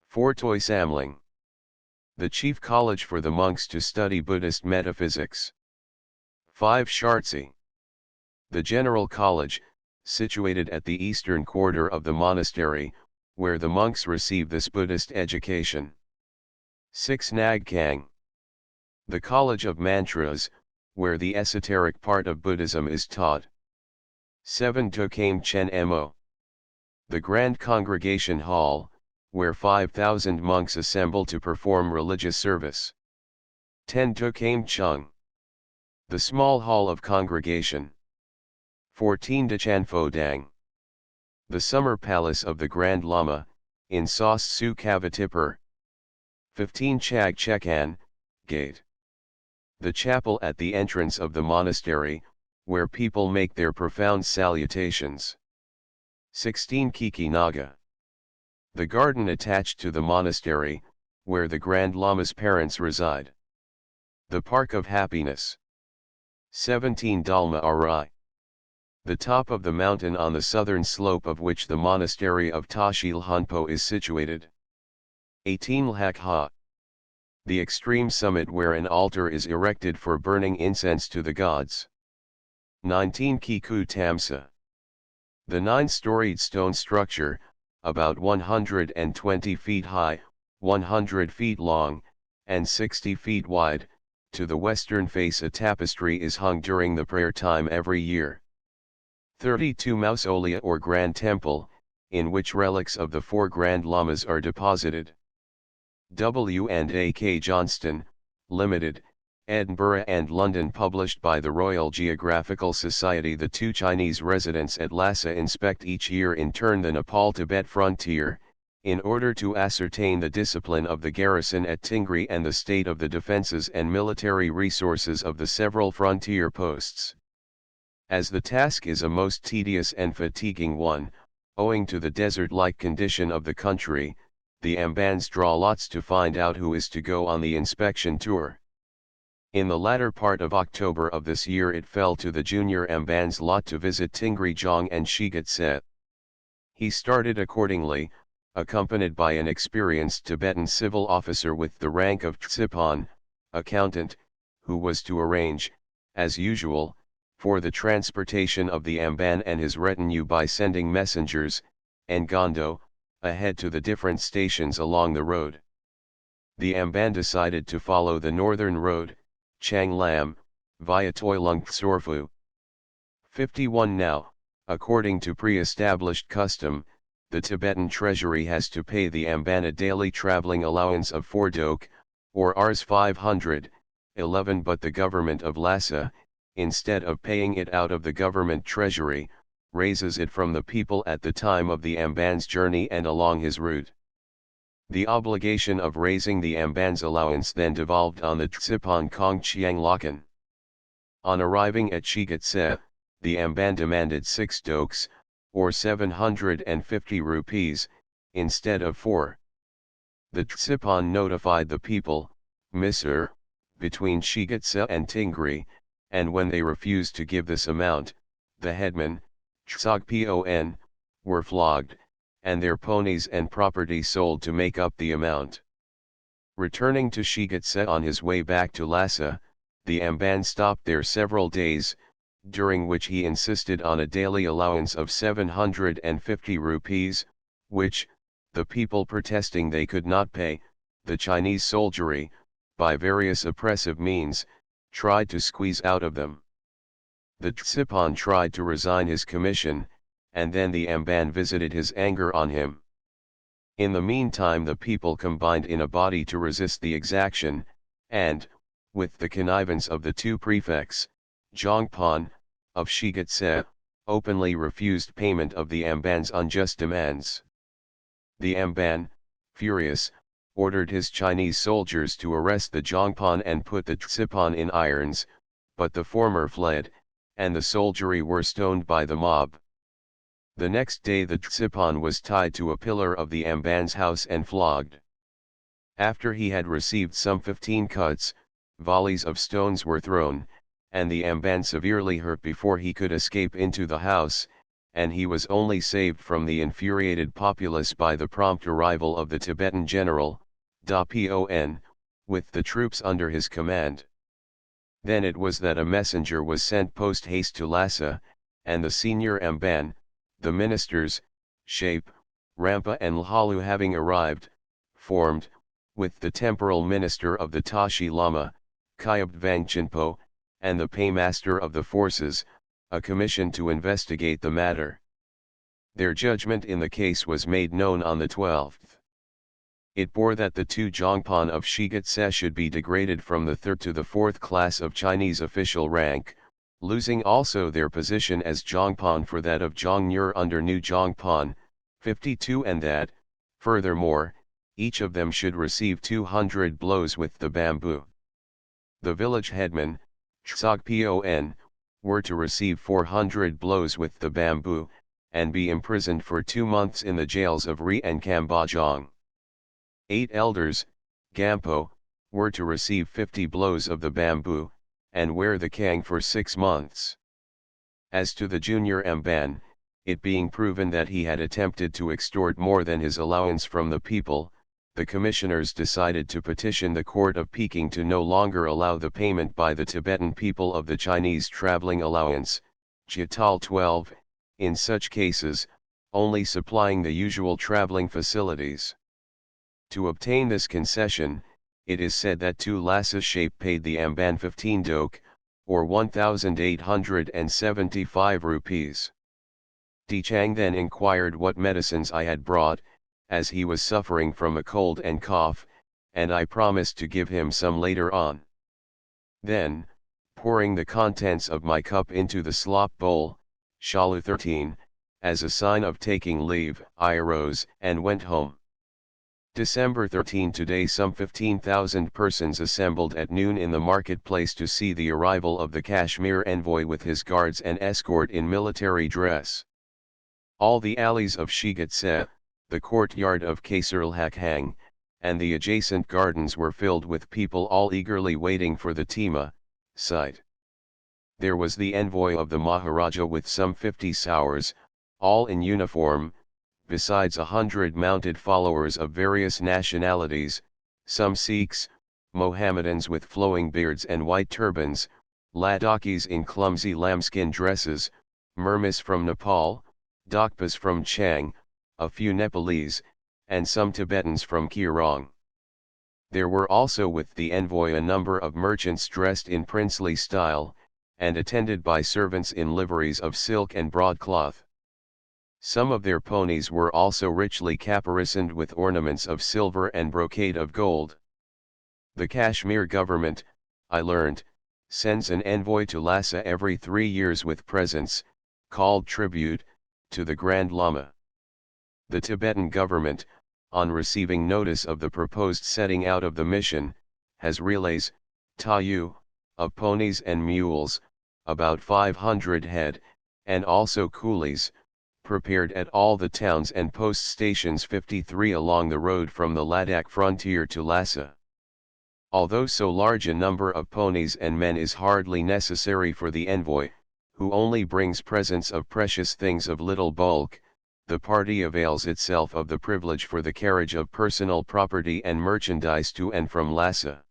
4. Toi Samling. The chief college for the monks to study Buddhist metaphysics. 5. Shartsi. The General College, situated at the eastern quarter of the monastery, where the monks receive this Buddhist education. 6. Nagkang. The College of Mantras, where the esoteric part of Buddhism is taught. 7. Tukame Chen Mo. The Grand Congregation Hall, where 5,000 monks assemble to perform religious service. 10. Tukame Chung. The Small Hall of Congregation. 14. Dachan Pho-dang. The Summer Palace of the Grand Lama, in Sos Su Kavatipur. 15. Chag Chekan, Gate. The chapel at the entrance of the monastery, where people make their profound salutations. 16. Kiki Naga. The garden attached to the monastery, where the Grand Lama's parents reside. The Park of Happiness. 17. Dalma Arai. The top of the mountain on the southern slope of which the monastery of Tashil Hunpo is situated. 18. Lhak Ha. The extreme summit where an altar is erected for burning incense to the gods. 19. Kiku Tamsa. The 9-storied stone structure, about 120 feet high, 100 feet long, and 60 feet wide, to the western face a tapestry is hung during the prayer time every year. 32. Mausolea or Grand Temple, in which relics of the 4 Grand Lamas are deposited. W&A.K. Johnston, Limited, Edinburgh and London. Published by the Royal Geographical Society. The 2 Chinese residents at Lhasa inspect each year in turn the Nepal-Tibet frontier, in order to ascertain the discipline of the garrison at Tingri and the state of the defenses and military resources of the several frontier posts. As the task is a most tedious and fatiguing one, owing to the desert-like condition of the country, the Ambans draw lots to find out who is to go on the inspection tour. In the latter part of October of this year it fell to the junior Ambans' lot to visit Tingri Jong and Shigatse. He started accordingly, accompanied by an experienced Tibetan civil officer with the rank of Tsipan, accountant, who was to arrange, as usual, for the transportation of the Amban and his retinue by sending messengers, and Gondo, ahead to the different stations along the road. The Amban decided to follow the northern road, Chang Lam, via Toilung Tsorfu. 51. Now, according to pre-established custom, the Tibetan treasury has to pay the Amban a daily traveling allowance of 4 dok, or Rs 511, but the government of Lhasa, instead of paying it out of the government treasury, raises it from the people at the time of the Amban's journey and along his route. The obligation of raising the Amban's allowance then devolved on the Tsipan Kong Chiang Lakan. On arriving at Shigatse, the Amban demanded 6 doks, or 750 rupees, instead of 4. The Tsipan notified the people, Misr, between Shigatse and Tingri, and when they refused to give this amount, the headmen, Tsogpon, were flogged, and their ponies and property sold to make up the amount. Returning to Shigatse on his way back to Lhasa, the Amban stopped there several days, during which he insisted on a daily allowance of 750 rupees, which, the people protesting they could not pay, the Chinese soldiery, by various oppressive means, tried to squeeze out of them. The Tsipan tried to resign his commission, and then the Amban visited his anger on him. In the meantime the people combined in a body to resist the exaction, and, with the connivance of the two prefects, Zhongpan, of Shigetse, openly refused payment of the Amban's unjust demands. The Amban, furious, ordered his Chinese soldiers to arrest the Zhongpan and put the Tsipan in irons, but the former fled, and the soldiery were stoned by the mob. The next day the Tsipan was tied to a pillar of the Amban's house and flogged. After he had received some 15 cuts, volleys of stones were thrown, and the Amban severely hurt before he could escape into the house, and he was only saved from the infuriated populace by the prompt arrival of the Tibetan general, Da Pon, with the troops under his command. Then it was that a messenger was sent post-haste to Lhasa, and the senior Amban, the ministers, Shape, Rampa and Lhalu having arrived, formed, with the temporal minister of the Tashi Lama, Kyab Vangchenpo, and the paymaster of the forces, a commission to investigate the matter. Their judgment in the case was made known on the 12th. It bore that the two Zhongpan of Shigetse should be degraded from the 3rd to the 4th class of Chinese official rank, losing also their position as Zhongpan for that of Zhongnur under new Zhongpan, 52, and that, furthermore, each of them should receive 200 blows with the bamboo. The village headmen, Tsogpon, were to receive 400 blows with the bamboo, and be imprisoned for 2 months in the jails of Ri and Kambajong. 8 elders, Gampo, were to receive 50 blows of the bamboo, and wear the kang for 6 months. As to the junior Amban, it being proven that he had attempted to extort more than his allowance from the people, the commissioners decided to petition the court of Peking to no longer allow the payment by the Tibetan people of the Chinese traveling allowance, Chital 12, in such cases, only supplying the usual traveling facilities. To obtain this concession, it is said that to Lhasa Shape paid the Amban 15 dok, or 1,875 rupees. Di Chang then inquired what medicines I had brought, as he was suffering from a cold and cough, and I promised to give him some later on. Then, pouring the contents of my cup into the slop bowl, Shalu 13, as a sign of taking leave, I arose and went home. December 13. Today some 15,000 persons assembled at noon in the marketplace to see the arrival of the Kashmir envoy with his guards and escort in military dress. All the alleys of Shigetse, the courtyard of Kasarlhakhang, and the adjacent gardens were filled with people all eagerly waiting for the Tima sight. There was the envoy of the Maharaja with some 50 sowars, all in uniform, besides 100 mounted followers of various nationalities, some Sikhs, Mohammedans with flowing beards and white turbans, Ladakhis in clumsy lambskin dresses, Murmis from Nepal, Dokpas from Chang, a few Nepalese, and some Tibetans from Kirong. There were also with the envoy a number of merchants dressed in princely style, and attended by servants in liveries of silk and broadcloth. Some of their ponies were also richly caparisoned with ornaments of silver and brocade of gold. The Kashmir government, I learnt, sends an envoy to Lhasa every 3 years with presents, called tribute, to the Grand Lama. The Tibetan government, on receiving notice of the proposed setting out of the mission, has relays, tayu, of ponies and mules, about 500 head, and also coolies, prepared at all the towns and post stations 53 along the road from the Ladakh frontier to Lhasa. Although so large a number of ponies and men is hardly necessary for the envoy, who only brings presents of precious things of little bulk, the party avails itself of the privilege for the carriage of personal property and merchandise to and from Lhasa.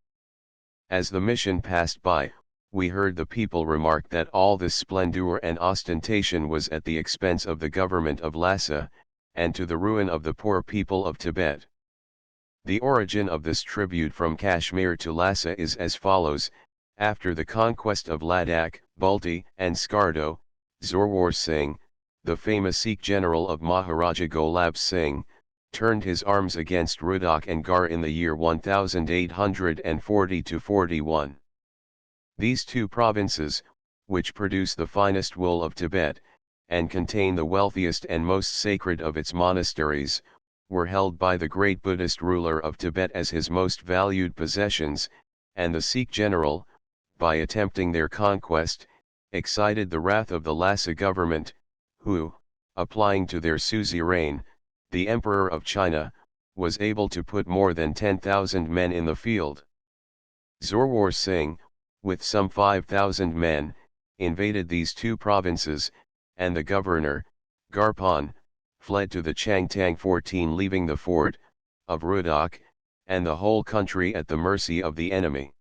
As the mission passed by, we heard the people remark that all this splendor and ostentation was at the expense of the government of Lhasa, and to the ruin of the poor people of Tibet. The origin of this tribute from Kashmir to Lhasa is as follows: after the conquest of Ladakh, Balti, and Skardu, Zorwar Singh, the famous Sikh general of Maharaja Golab Singh, turned his arms against Rudak and Gar in the year 1840–41. These two provinces, which produce the finest wool of Tibet, and contain the wealthiest and most sacred of its monasteries, were held by the great Buddhist ruler of Tibet as his most valued possessions, and the Sikh general, by attempting their conquest, excited the wrath of the Lhasa government, who, applying to their suzerain, the Emperor of China, was able to put more than 10,000 men in the field. Zorwar Singh, with some 5,000 men, invaded these two provinces, and the governor, Garpan, fled to the Changtang 14, leaving the fort of Rudak and the whole country at the mercy of the enemy.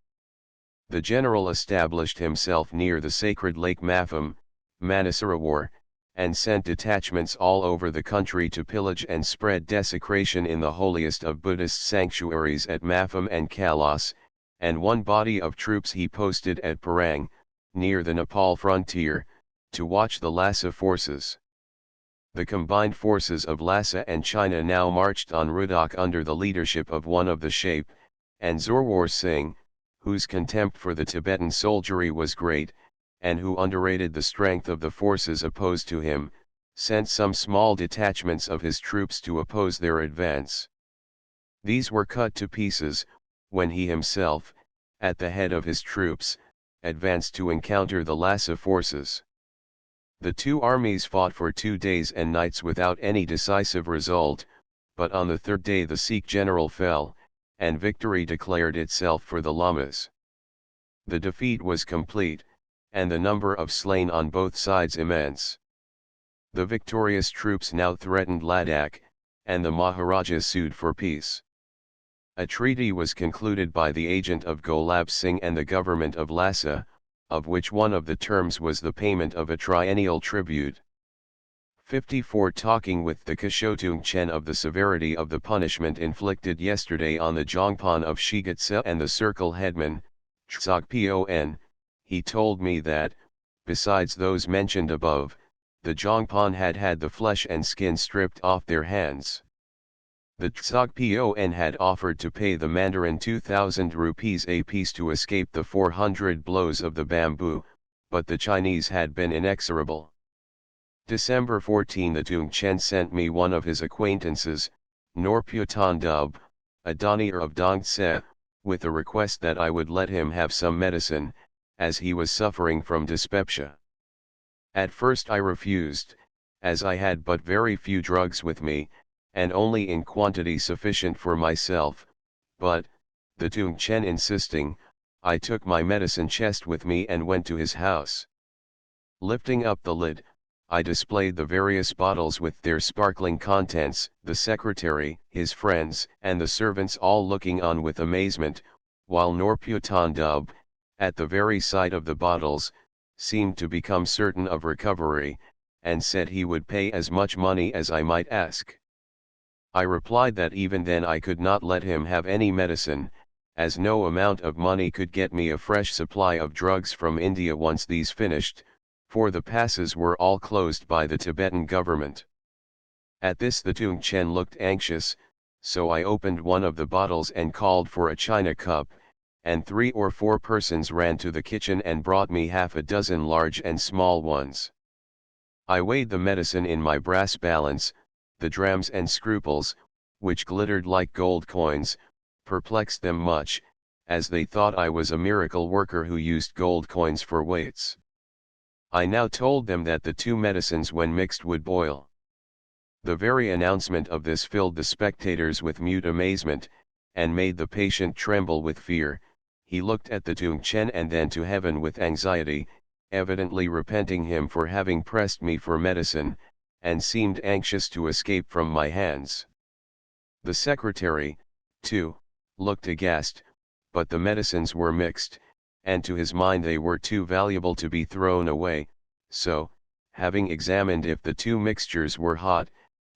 The general established himself near the sacred lake Mafam, Manasarawar, and sent detachments all over the country to pillage and spread desecration in the holiest of Buddhist sanctuaries at Mafam and Kailas, and one body of troops he posted at Parang, near the Nepal frontier, to watch the Lhasa forces. The combined forces of Lhasa and China now marched on Rudak under the leadership of one of the Shape, and Zorwar Singh, whose contempt for the Tibetan soldiery was great, and who underrated the strength of the forces opposed to him, sent some small detachments of his troops to oppose their advance. These were cut to pieces, when he himself, at the head of his troops, advanced to encounter the Lhasa forces. The two armies fought for 2 days and nights without any decisive result, but on the third day the Sikh general fell, and victory declared itself for the Lamas. The defeat was complete, and the number of slain on both sides immense. The victorious troops now threatened Ladakh, and the Maharaja sued for peace. A treaty was concluded by the agent of Golab Singh and the government of Lhasa, of which one of the terms was the payment of a triennial tribute. 54. Talking with the Kashotung Chen of the severity of the punishment inflicted yesterday on the Jongpan of Shigatse and the circle headman, Tsogpon, he told me that, besides those mentioned above, the Jongpan had had the flesh and skin stripped off their hands. The Tsogpon had offered to pay the Mandarin 2,000 rupees apiece to escape the 400 blows of the bamboo, but the Chinese had been inexorable. December 14. The Tung Chen sent me one of his acquaintances, Norputan Dub, a Danier of Dongtse, with a request that I would let him have some medicine, as he was suffering from dyspepsia. At first I refused, as I had but very few drugs with me, and only in quantity sufficient for myself, but, the Tung Chen insisting, I took my medicine chest with me and went to his house. Lifting up the lid, I displayed the various bottles with their sparkling contents, the secretary, his friends, and the servants all looking on with amazement, while Norputan Dub, at the very sight of the bottles, seemed to become certain of recovery, and said he would pay as much money as I might ask. I replied that even then I could not let him have any medicine, as no amount of money could get me a fresh supply of drugs from India once these finished, for the passes were all closed by the Tibetan government. At this the Tung Chen looked anxious, so I opened one of the bottles and called for a china cup, and 3 or 4 persons ran to the kitchen and brought me half a dozen large and small ones. I weighed the medicine in my brass balance. The drams and scruples, which glittered like gold coins, perplexed them much, as they thought I was a miracle worker who used gold coins for weights. I now told them that the 2 medicines when mixed would boil. The very announcement of this filled the spectators with mute amazement, and made the patient tremble with fear. He looked at the Tung Chen and then to heaven with anxiety, evidently repenting him for having pressed me for medicine, and seemed anxious to escape from my hands. The secretary, too, looked aghast, but the medicines were mixed, and to his mind they were too valuable to be thrown away, so, having examined if the two mixtures were hot,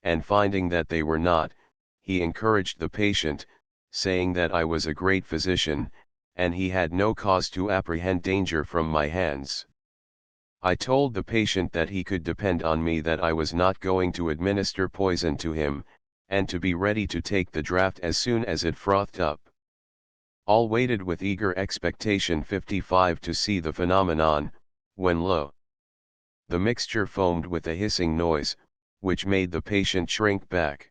and finding that they were not, he encouraged the patient, saying that I was a great physician, and he had no cause to apprehend danger from my hands. I told the patient that he could depend on me, that I was not going to administer poison to him, and to be ready to take the draught as soon as it frothed up. All waited with eager expectation 55 to see the phenomenon, when lo! The mixture foamed with a hissing noise, which made the patient shrink back.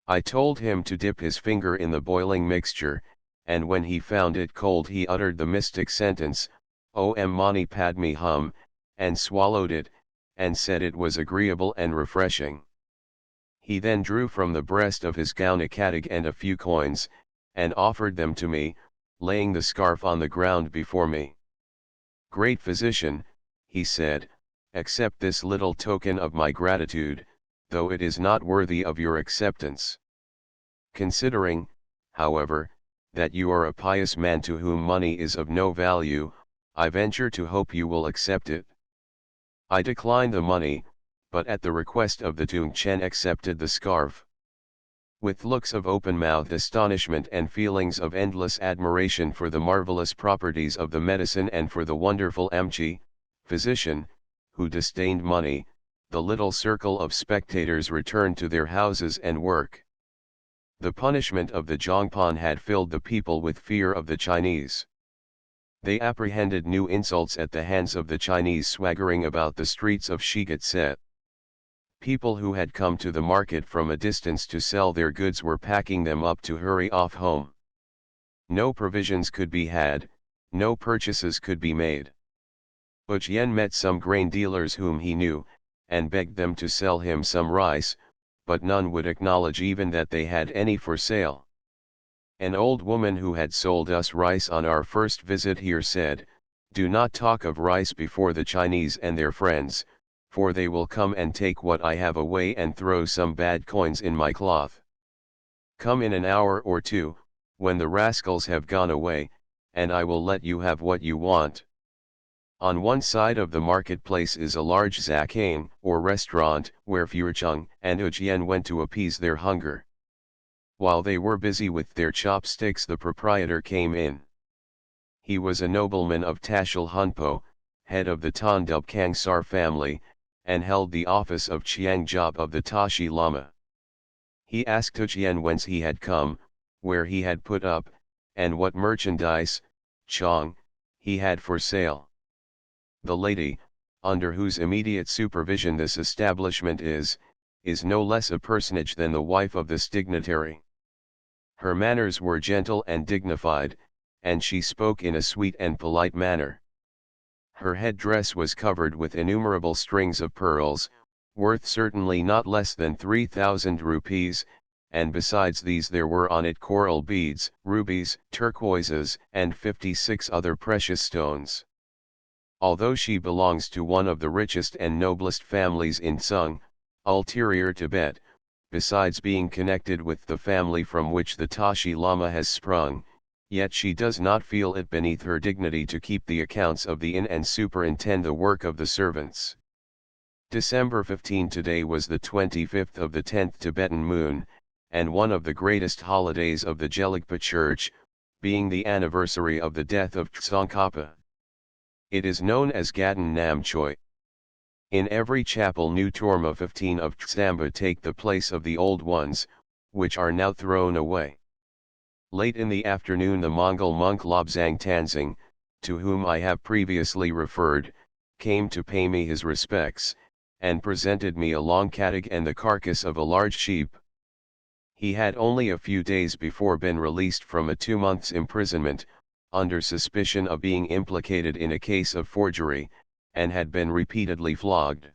I told him to dip his finger in the boiling mixture, and when he found it cold he uttered the mystic sentence, Om Mani Padme Hum, and swallowed it, and said it was agreeable and refreshing. He then drew from the breast of his gown a katig and a few coins, and offered them to me, laying the scarf on the ground before me. Great physician, he said, accept this little token of my gratitude, though it is not worthy of your acceptance. Considering, however, that you are a pious man to whom money is of no value, I venture to hope you will accept it. I declined the money, but at the request of the Tung Chen accepted the scarf. With looks of open-mouthed astonishment and feelings of endless admiration for the marvelous properties of the medicine and for the wonderful Amchi, physician, who disdained money, the little circle of spectators returned to their houses and work. The punishment of the Zhongpan had filled the people with fear of the Chinese. They apprehended new insults at the hands of the Chinese swaggering about the streets of Shigatse. People who had come to the market from a distance to sell their goods were packing them up to hurry off home. No provisions could be had, no purchases could be made. Ujien met some grain dealers whom he knew, and begged them to sell him some rice, but none would acknowledge even that they had any for sale. An old woman who had sold us rice on our first visit here said, "Do not talk of rice before the Chinese and their friends, for they will come and take what I have away and throw some bad coins in my cloth. Come in an hour or two, when the rascals have gone away, and I will let you have what you want." On one side of the marketplace is a large zakane, or restaurant, where Furcheng and Ujien went to appease their hunger. While they were busy with their chopsticks, the proprietor came in. He was a nobleman of Tashil Hunpo, head of the Tondub Kangsar family, and held the office of Chiangjob of the Tashi Lama. He asked Ujien whence he had come, where he had put up, and what merchandise, Chong, he had for sale. The lady, under whose immediate supervision this establishment is no less a personage than the wife of this dignitary. Her manners were gentle and dignified, and she spoke in a sweet and polite manner. Her head-dress was covered with innumerable strings of pearls, worth certainly not less than 3,000 rupees, and besides these there were on it coral beads, rubies, turquoises, and 56 other precious stones. Although she belongs to one of the richest and noblest families in Tsung, ulterior Tibet, besides being connected with the family from which the Tashi Lama has sprung, yet she does not feel it beneath her dignity to keep the accounts of the inn and superintend the work of the servants. December 15. Today was the 25th of the 10th Tibetan moon, and one of the greatest holidays of the Gelugpa Church, being the anniversary of the death of Tsongkhapa. It is known as Gatan Nam Choi. In every chapel new Torma 15 of Tsamba take the place of the old ones, which are now thrown away. Late in the afternoon the Mongol monk Lobzang Tanzing, to whom I have previously referred, came to pay me his respects, and presented me a long katig and the carcass of a large sheep. He had only a few days before been released from a 2 months' imprisonment, under suspicion of being implicated in a case of forgery, and had been repeatedly flogged.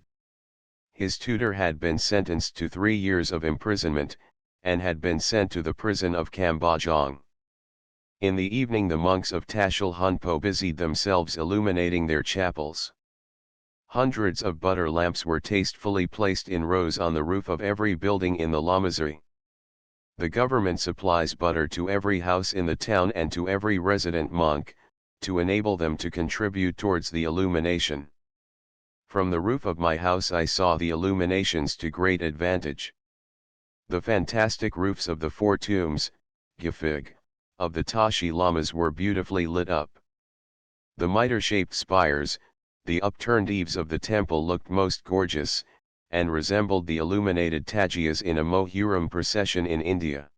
His tutor had been sentenced to 3 years of imprisonment, and had been sent to the prison of Kambajong. In the evening the monks of Tashil Hunpo busied themselves illuminating their chapels. Hundreds of butter lamps were tastefully placed in rows on the roof of every building in the Lamasery. The government supplies butter to every house in the town and to every resident monk, to enable them to contribute towards the illumination. From the roof of my house I saw the illuminations to great advantage. The fantastic roofs of the 4 tombs, Gifig, of the Tashi Lamas were beautifully lit up. The mitre-shaped spires, the upturned eaves of the temple looked most gorgeous, and resembled the illuminated tajias in a Mohuram procession in India.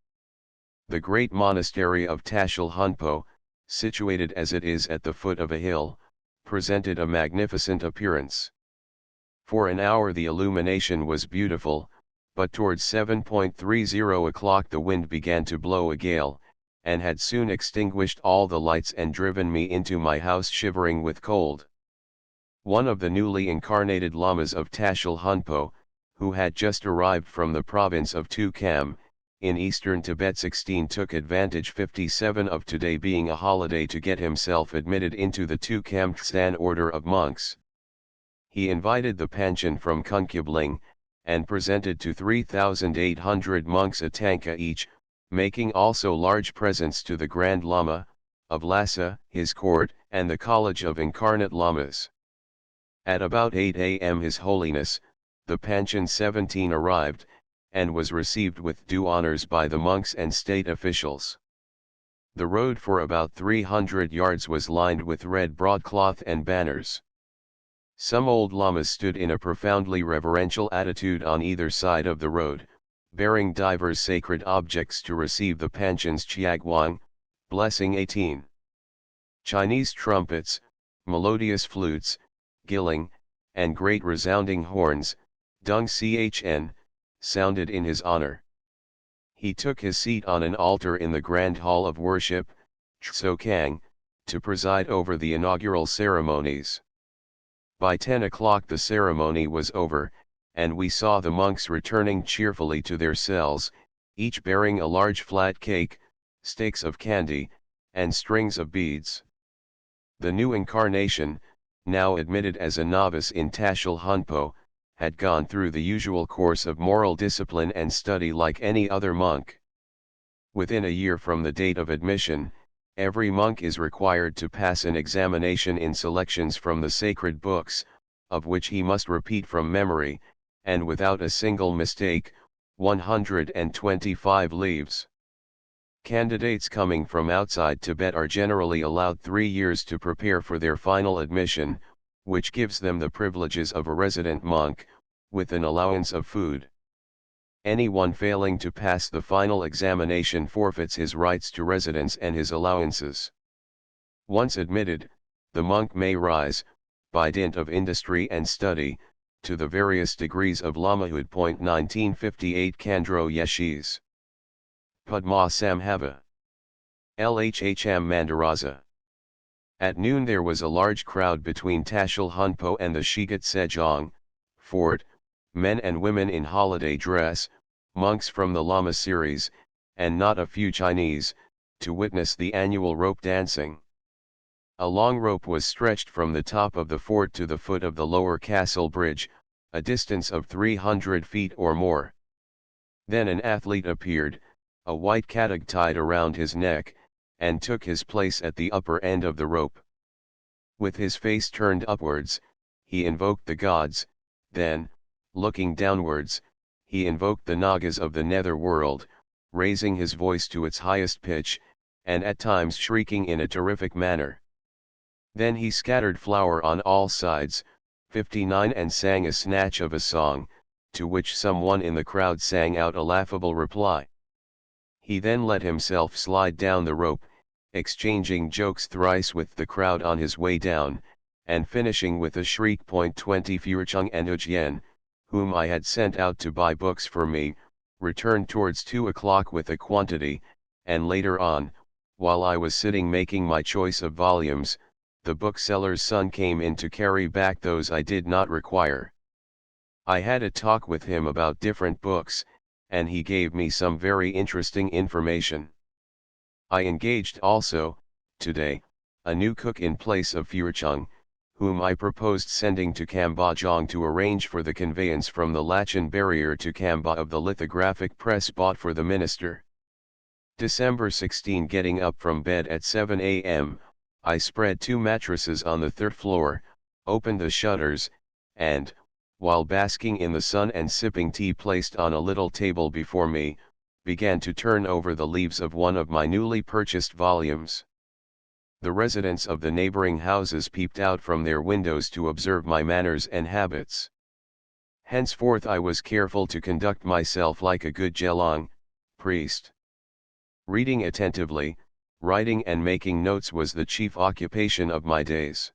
The great monastery of Tashil Hunpo, situated as it is at the foot of a hill, presented a magnificent appearance. For an hour the illumination was beautiful, but towards 7:30 o'clock the wind began to blow a gale, and had soon extinguished all the lights and driven me into my house shivering with cold. One of the newly incarnated lamas of Tashil Hunpo, who had just arrived from the province of Tukam, in eastern Tibet 16 took advantage 57 of today being a holiday to get himself admitted into the Tukam Khsan order of monks. He invited the Panchen from Kunkubling, and presented to 3,800 monks a tanka each, making also large presents to the Grand Lama, of Lhasa, his court, and the College of Incarnate Lamas. At about 8 a.m. His Holiness, the Panchen 17 arrived, and was received with due honors by the monks and state officials. The road for about 300 yards was lined with red broadcloth and banners. Some old lamas stood in a profoundly reverential attitude on either side of the road, bearing divers sacred objects to receive the Panchen's Chiagwang, blessing 18. Chinese trumpets, melodious flutes, gilling, and great resounding horns, dung chn, sounded in his honor. He took his seat on an altar in the Grand Hall of Worship, Tsokang, to preside over the inaugural ceremonies. By 10 o'clock the ceremony was over, and we saw the monks returning cheerfully to their cells, each bearing a large flat cake, stakes of candy, and strings of beads. The new incarnation, now admitted as a novice in Tashil Hunpo, had gone through the usual course of moral discipline and study like any other monk. Within a year from the date of admission, every monk is required to pass an examination in selections from the sacred books, of which he must repeat from memory, and without a single mistake, 125 leaves. Candidates coming from outside Tibet are generally allowed 3 years to prepare for their final admission, which gives them the privileges of a resident monk, with an allowance of food. Anyone failing to pass the final examination forfeits his rights to residence and his allowances. Once admitted, the monk may rise, by dint of industry and study, to the various degrees of lamahood. 1958 Kandro Yeshis. Padma Samhava. Lhhm Mandaraza. At noon there was a large crowd between Tashil Hunpo and the Shigat Sejong, fort, men and women in holiday dress, monks from the Lama series, and not a few Chinese, to witness the annual rope dancing. A long rope was stretched from the top of the fort to the foot of the lower castle bridge, a distance of 300 feet or more. Then an athlete appeared, a white katag tied around his neck, and took his place at the upper end of the rope. With his face turned upwards, he invoked the gods, then, looking downwards, he invoked the Nagas of the nether world, raising his voice to its highest pitch, and at times shrieking in a terrific manner. Then he scattered flour on all sides, 59 and sang a snatch of a song, to which someone in the crowd sang out a laughable reply. He then let himself slide down the rope, exchanging jokes thrice with the crowd on his way down, and finishing with a shriek. 20 Furchung and Ujien, whom I had sent out to buy books for me, returned towards 2 o'clock with a quantity, and later on, while I was sitting making my choice of volumes, the bookseller's son came in to carry back those I did not require. I had a talk with him about different books, and he gave me some very interesting information. I engaged also, today, a new cook in place of Furchung, whom I proposed sending to Kambajong to arrange for the conveyance from the Lachin barrier to Kamba of the lithographic press bought for the minister. December 16. Getting up from bed at 7 a.m., I spread 2 mattresses on the third floor, opened the shutters, and, while basking in the sun and sipping tea placed on a little table before me, began to turn over the leaves of one of my newly purchased volumes. The residents of the neighboring houses peeped out from their windows to observe my manners and habits. Henceforth I was careful to conduct myself like a good Gelong priest. Reading attentively, writing and making notes was the chief occupation of my days.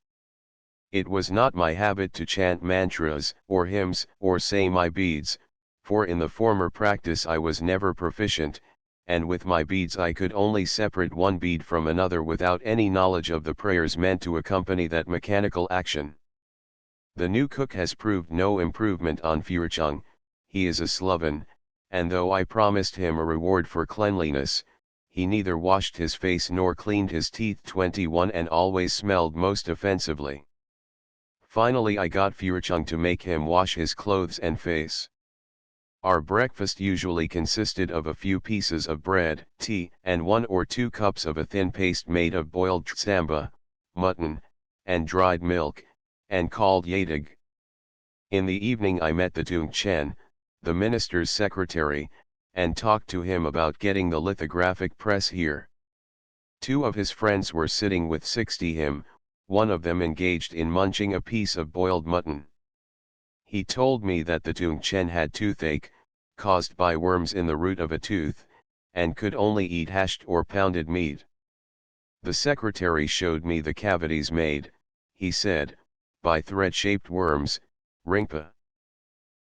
It was not my habit to chant mantras, or hymns, or say my beads, for in the former practice I was never proficient, and with my beads I could only separate one bead from another without any knowledge of the prayers meant to accompany that mechanical action. The new cook has proved no improvement on Furchung. He is a sloven, and though I promised him a reward for cleanliness, he neither washed his face nor cleaned his teeth 21 and always smelled most offensively. Finally I got Furchung to make him wash his clothes and face. Our breakfast usually consisted of a few pieces of bread, tea, and 1 or 2 cups of a thin paste made of boiled tsamba, mutton, and dried milk, and called yadig. In the evening I met the Tung Chen, the minister's secretary, and talked to him about getting the lithographic press here. 2 of his friends were sitting with 60 him, one of them engaged in munching a piece of boiled mutton. He told me that the Tung Chen had toothache, caused by worms in the root of a tooth, and could only eat hashed or pounded meat. The secretary showed me the cavities made, he said, by thread-shaped worms, ringpa.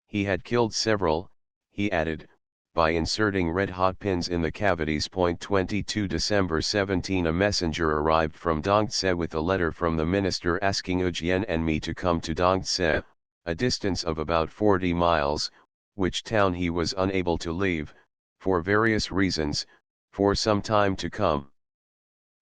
He had killed several, he added, by inserting red-hot pins in the cavities. 22 December 17 A messenger arrived from Dongtse with a letter from the minister asking Ujien and me to come to Dongtse, a distance of about 40 miles, which town he was unable to leave, for various reasons, for some time to come.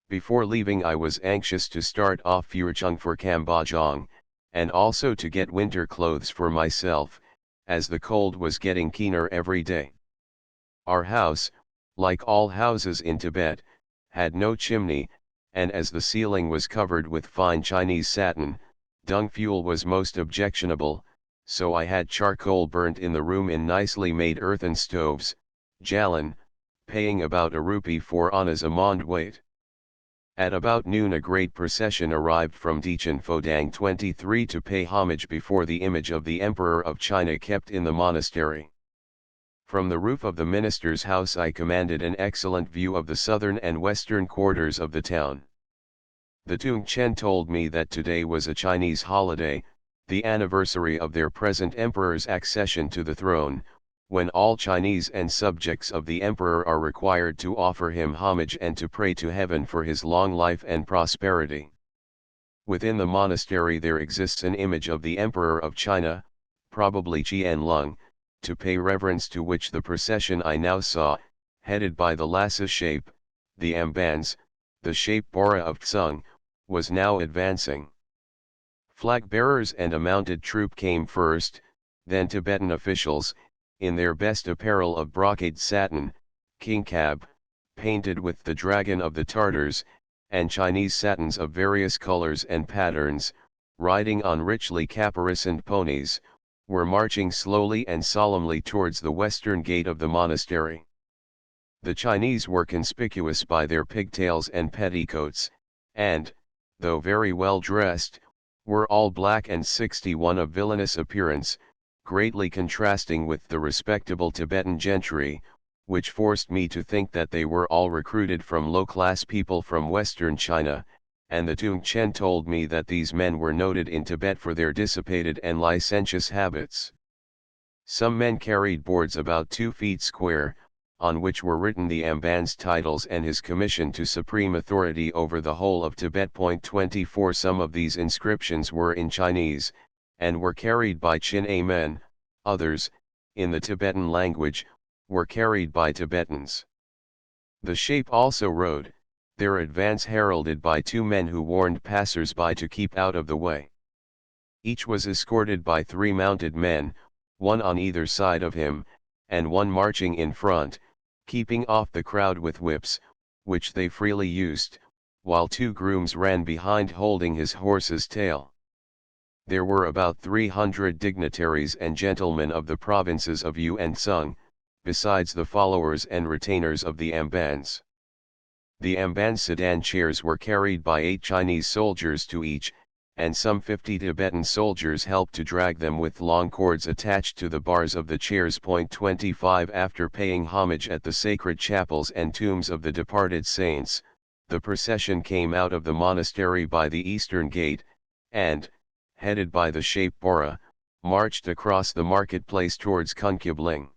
Before leaving I was anxious to start off Furchung for Kambajong, and also to get winter clothes for myself, as the cold was getting keener every day. Our house, like all houses in Tibet, had no chimney, and as the ceiling was covered with fine Chinese satin, dung fuel was most objectionable, so I had charcoal burnt in the room in nicely made earthen stoves, jalan, paying about a rupee for annas a mond weight. At about noon a great procession arrived from Dichen Fodang 23 to pay homage before the image of the Emperor of China kept in the monastery. From the roof of the minister's house I commanded an excellent view of the southern and western quarters of the town. The Tung Chen told me that today was a Chinese holiday, the anniversary of their present emperor's accession to the throne, when all Chinese and subjects of the emperor are required to offer him homage and to pray to heaven for his long life and prosperity. Within the monastery there exists an image of the emperor of China, probably Qianlong, to pay reverence to which the procession I now saw, headed by the Lhasa shape, the Ambans, the shape Bora of Tsung, was now advancing. Flag bearers and a mounted troop came first, then Tibetan officials, in their best apparel of brocade satin, kinkab, painted with the dragon of the Tartars, and Chinese satins of various colors and patterns, riding on richly caparisoned ponies, were marching slowly and solemnly towards the western gate of the monastery. The Chinese were conspicuous by their pigtails and petticoats, and, though very well dressed, were all black and 61 of villainous appearance, greatly contrasting with the respectable Tibetan gentry, which forced me to think that they were all recruited from low-class people from western China, and the Tung Chen told me that these men were noted in Tibet for their dissipated and licentious habits. Some men carried boards about 2 feet square, on which were written the Amban's titles and his commission to supreme authority over the whole of Tibet. 24 Some of these inscriptions were in Chinese, and were carried by Chin-A men, others, in the Tibetan language, were carried by Tibetans. The shape also rode, their advance heralded by 2 men who warned passers-by to keep out of the way. Each was escorted by 3 mounted men, one on either side of him, and one marching in front, keeping off the crowd with whips, which they freely used, while 2 grooms ran behind holding his horse's tail. There were about 300 dignitaries and gentlemen of the provinces of Yu and Sung, besides the followers and retainers of the Ambans. The Amban sedan chairs were carried by 8 Chinese soldiers to each, and some 50 Tibetan soldiers helped to drag them with long cords attached to the bars of the chairs. 25 After paying homage at the sacred chapels and tombs of the departed saints, the procession came out of the monastery by the eastern gate, and, headed by the Shape Bora, marched across the marketplace towards Kunkubling.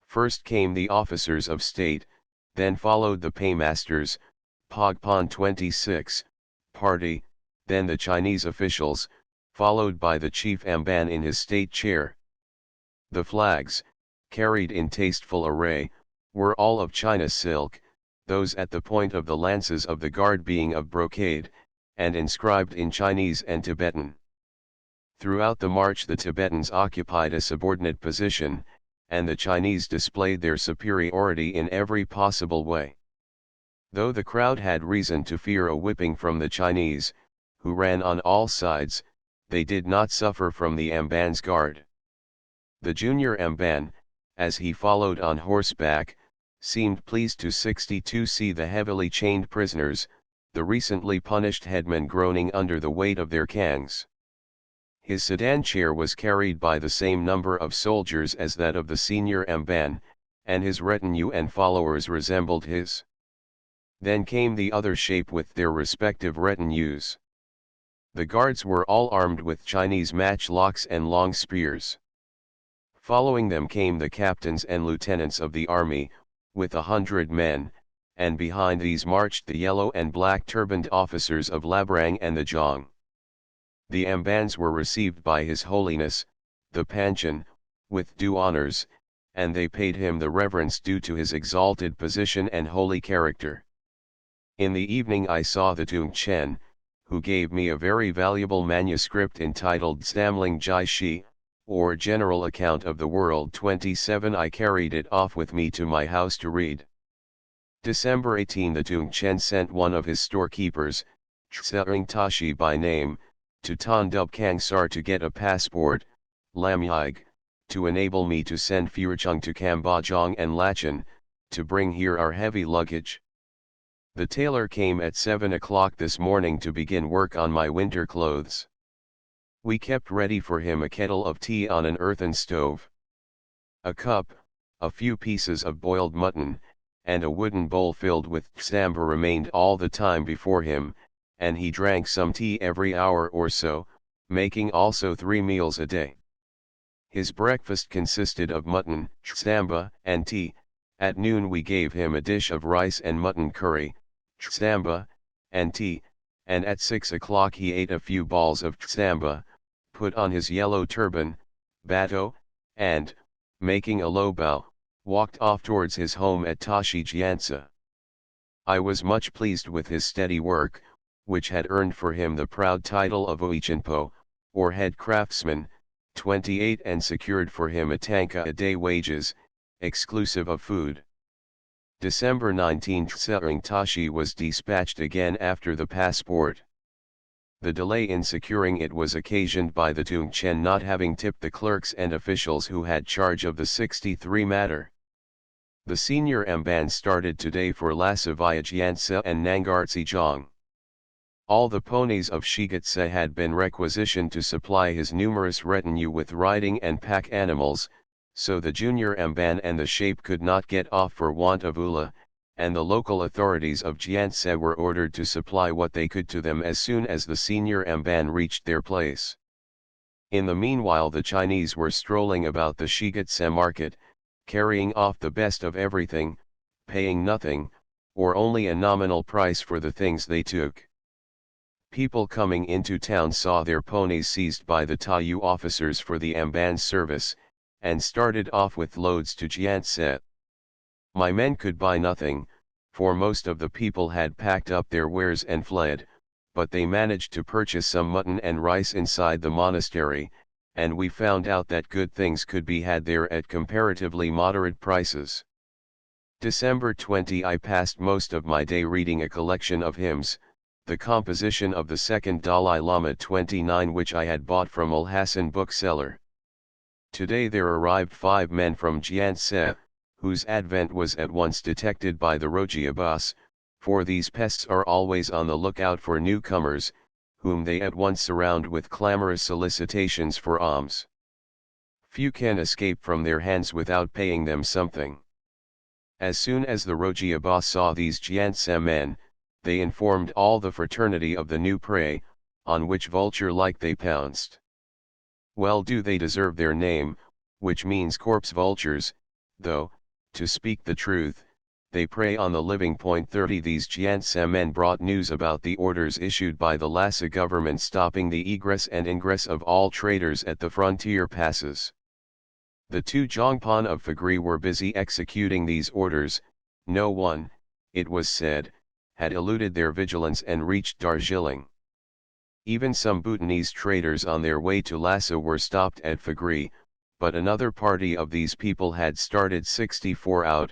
First came the officers of state, then followed the paymasters, Pogpon 26, party, then the Chinese officials, followed by the chief Amban in his state chair. The flags, carried in tasteful array, were all of China silk, those at the point of the lances of the guard being of brocade, and inscribed in Chinese and Tibetan. Throughout the march the Tibetans occupied a subordinate position, and the Chinese displayed their superiority in every possible way. Though the crowd had reason to fear a whipping from the Chinese, who ran on all sides, they did not suffer from the Amban's guard. The junior Amban, as he followed on horseback, seemed pleased to see the heavily chained prisoners, the recently punished headmen groaning under the weight of their kangs. His sedan chair was carried by the same number of soldiers as that of the senior Amban, and his retinue and followers resembled his. Then came the other shape with their respective retinues. The guards were all armed with Chinese matchlocks and long spears. Following them came the captains and lieutenants of the army, with 100 men, and behind these marched the yellow and black turbaned officers of Labrang and the Zhang. The Ambans were received by His Holiness, the Panchen, with due honors, and they paid him the reverence due to his exalted position and holy character. In the evening I saw the Tung Chen, who gave me a very valuable manuscript entitled Samling Jai Shi, or General Account of the World. 27 I carried it off with me to my house to read. December 18 The Tung Chen sent one of his storekeepers, Tsering Tashi by name, to Ton Dub Kang Sar to get a passport, Lam Yig, to enable me to send Furchung to Kambajong and Lachin, to bring here our heavy luggage. The tailor came at 7 o'clock this morning to begin work on my winter clothes. We kept ready for him a kettle of tea on an earthen stove. A cup, a few pieces of boiled mutton, and a wooden bowl filled with tsamba remained all the time before him, and he drank some tea every hour or so, making also 3 meals a day. His breakfast consisted of mutton, tsamba, and tea. At noon we gave him a dish of rice and mutton curry, tsamba, and tea, and at 6 o'clock he ate a few balls of tsamba, put on his yellow turban, bato, and, making a low bow, walked off towards his home at Tashi Gyantsa. I was much pleased with his steady work, which had earned for him the proud title of Oichinpo, or head craftsman, 28, and secured for him a tanka a day wages, exclusive of food. December 19 Tsering Tashi was dispatched again after the passport. The delay in securing it was occasioned by the Tung Chen not having tipped the clerks and officials who had charge of the 63 matter. The senior Amban started today for Lhasa via Gyantsa and Nangartsi-Jong. All the ponies of Shigatse had been requisitioned to supply his numerous retinue with riding and pack animals, so the junior Amban and the shape could not get off for want of ula, and the local authorities of Gyantse were ordered to supply what they could to them as soon as the senior Amban reached their place. In the meanwhile the Chinese were strolling about the Shigatse market, carrying off the best of everything, paying nothing, or only a nominal price for the things they took. People coming into town saw their ponies seized by the Taiyu officers for the Amban's service, and started off with loads to Gyantse. My men could buy nothing, for most of the people had packed up their wares and fled, but they managed to purchase some mutton and rice inside the monastery, and we found out that good things could be had there at comparatively moderate prices. December 20 I passed most of my day reading a collection of hymns, the composition of the second Dalai Lama 29 which I had bought from Lhasa bookseller. Today there arrived 5 men from Jiangsu, whose advent was at once detected by the Rojiabas, for these pests are always on the lookout for newcomers, whom they at once surround with clamorous solicitations for alms. Few can escape from their hands without paying them something. As soon as the Rojiabas saw these Jiangsu men, they informed all the fraternity of the new prey, on which vulture-like they pounced. Well do they deserve their name, which means corpse vultures, though, to speak the truth, they prey on the living. 30 These Jiangsu men brought news about the orders issued by the Lhasa government stopping the egress and ingress of all traders at the frontier passes. The 2 Zhongpan of Fagri were busy executing these orders. No one, it was said, had eluded their vigilance and reached Darjeeling. Even some Bhutanese traders on their way to Lhasa were stopped at Fagri, but another party of these people had started 64 out,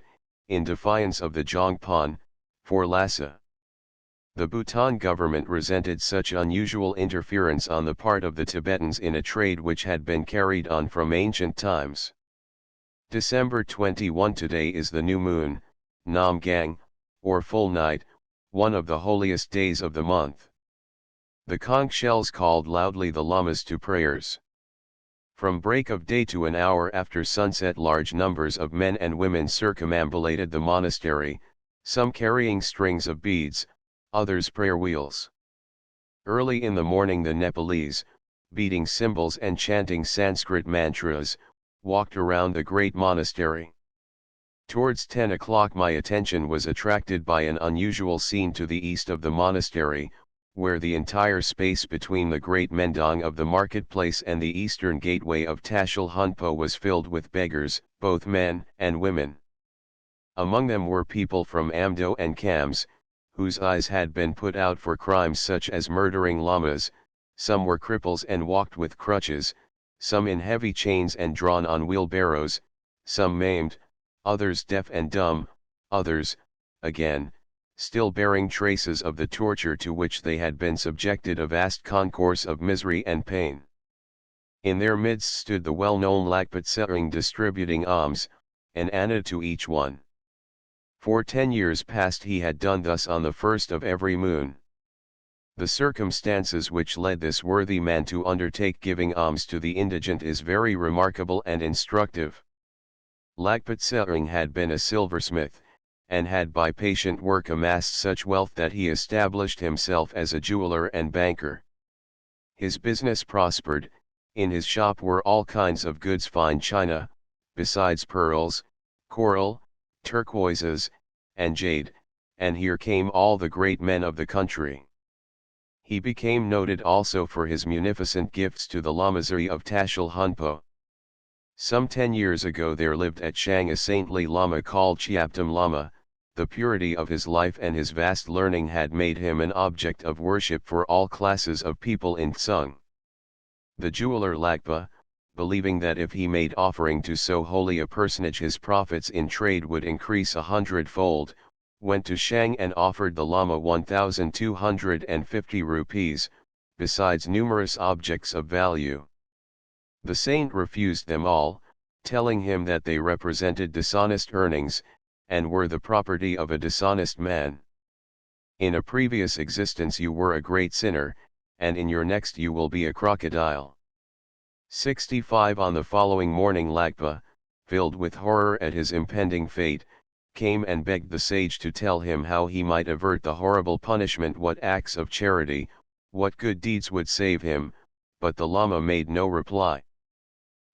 in defiance of the Zhongpan, for Lhasa. The Bhutan government resented such unusual interference on the part of the Tibetans in a trade which had been carried on from ancient times. December 21 Today is the new moon, Nam Gang, or full night, one of the holiest days of the month. The conch shells called loudly the lamas to prayers. From break of day to an hour after sunset large numbers of men and women circumambulated the monastery, some carrying strings of beads, others prayer wheels. Early in the morning the Nepalese, beating cymbals and chanting Sanskrit mantras, walked around the great monastery. Towards 10 o'clock my attention was attracted by an unusual scene to the east of the monastery, where the entire space between the great mendong of the marketplace and the eastern gateway of Tashil Hunpo was filled with beggars, both men and women. Among them were people from Amdo and Khams, whose eyes had been put out for crimes such as murdering lamas. Some were cripples and walked with crutches, some in heavy chains and drawn on wheelbarrows, some maimed, others deaf and dumb, others, again, still bearing traces of the torture to which they had been subjected, a vast concourse of misery and pain. In their midst stood the well-known Lakpat Sering distributing alms, an anna to each one. For 10 years past he had done thus on the first of every moon. The circumstances which led this worthy man to undertake giving alms to the indigent is very remarkable and instructive. Lakpat Sering had been a silversmith, and had by patient work amassed such wealth that he established himself as a jeweler and banker. His business prospered. In his shop were all kinds of goods, fine china, besides pearls, coral, turquoises, and jade, and here came all the great men of the country. He became noted also for his munificent gifts to the Lamasery of Tashil Hunpo. Some 10 years ago there lived at Shang a saintly Lama called Chiaptam Lama. The purity of his life and his vast learning had made him an object of worship for all classes of people in Tsung. The jeweler Lakpa, believing that if he made offering to so holy a personage his profits in trade would increase 100-fold, went to Shang and offered the Lama 1,250 rupees, besides numerous objects of value. The saint refused them all, telling him that they represented dishonest earnings, and were the property of a dishonest man. In a previous existence you were a great sinner, and in your next you will be a crocodile. 65 On the following morning Lakpa, filled with horror at his impending fate, came and begged the sage to tell him how he might avert the horrible punishment, what acts of charity, what good deeds would save him, but the Lama made no reply.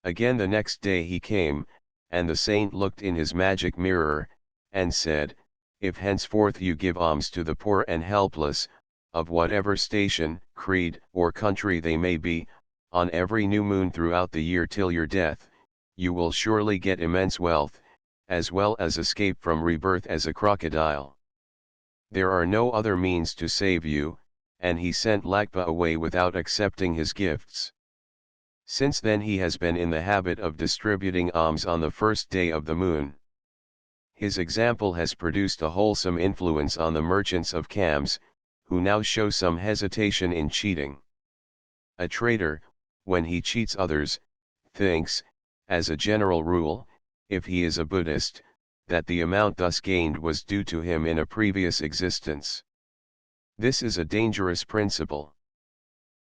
Again the next day he came, and the saint looked in his magic mirror, and said, "If henceforth you give alms to the poor and helpless, of whatever station, creed, or country they may be, on every new moon throughout the year till your death, you will surely get immense wealth, as well as escape from rebirth as a crocodile. There are no other means to save you," and he sent Lakpa away without accepting his gifts. Since then he has been in the habit of distributing alms on the first day of the moon. His example has produced a wholesome influence on the merchants of Cams, who now show some hesitation in cheating. A trader, when he cheats others, thinks, as a general rule, if he is a Buddhist, that the amount thus gained was due to him in a previous existence. This is a dangerous principle.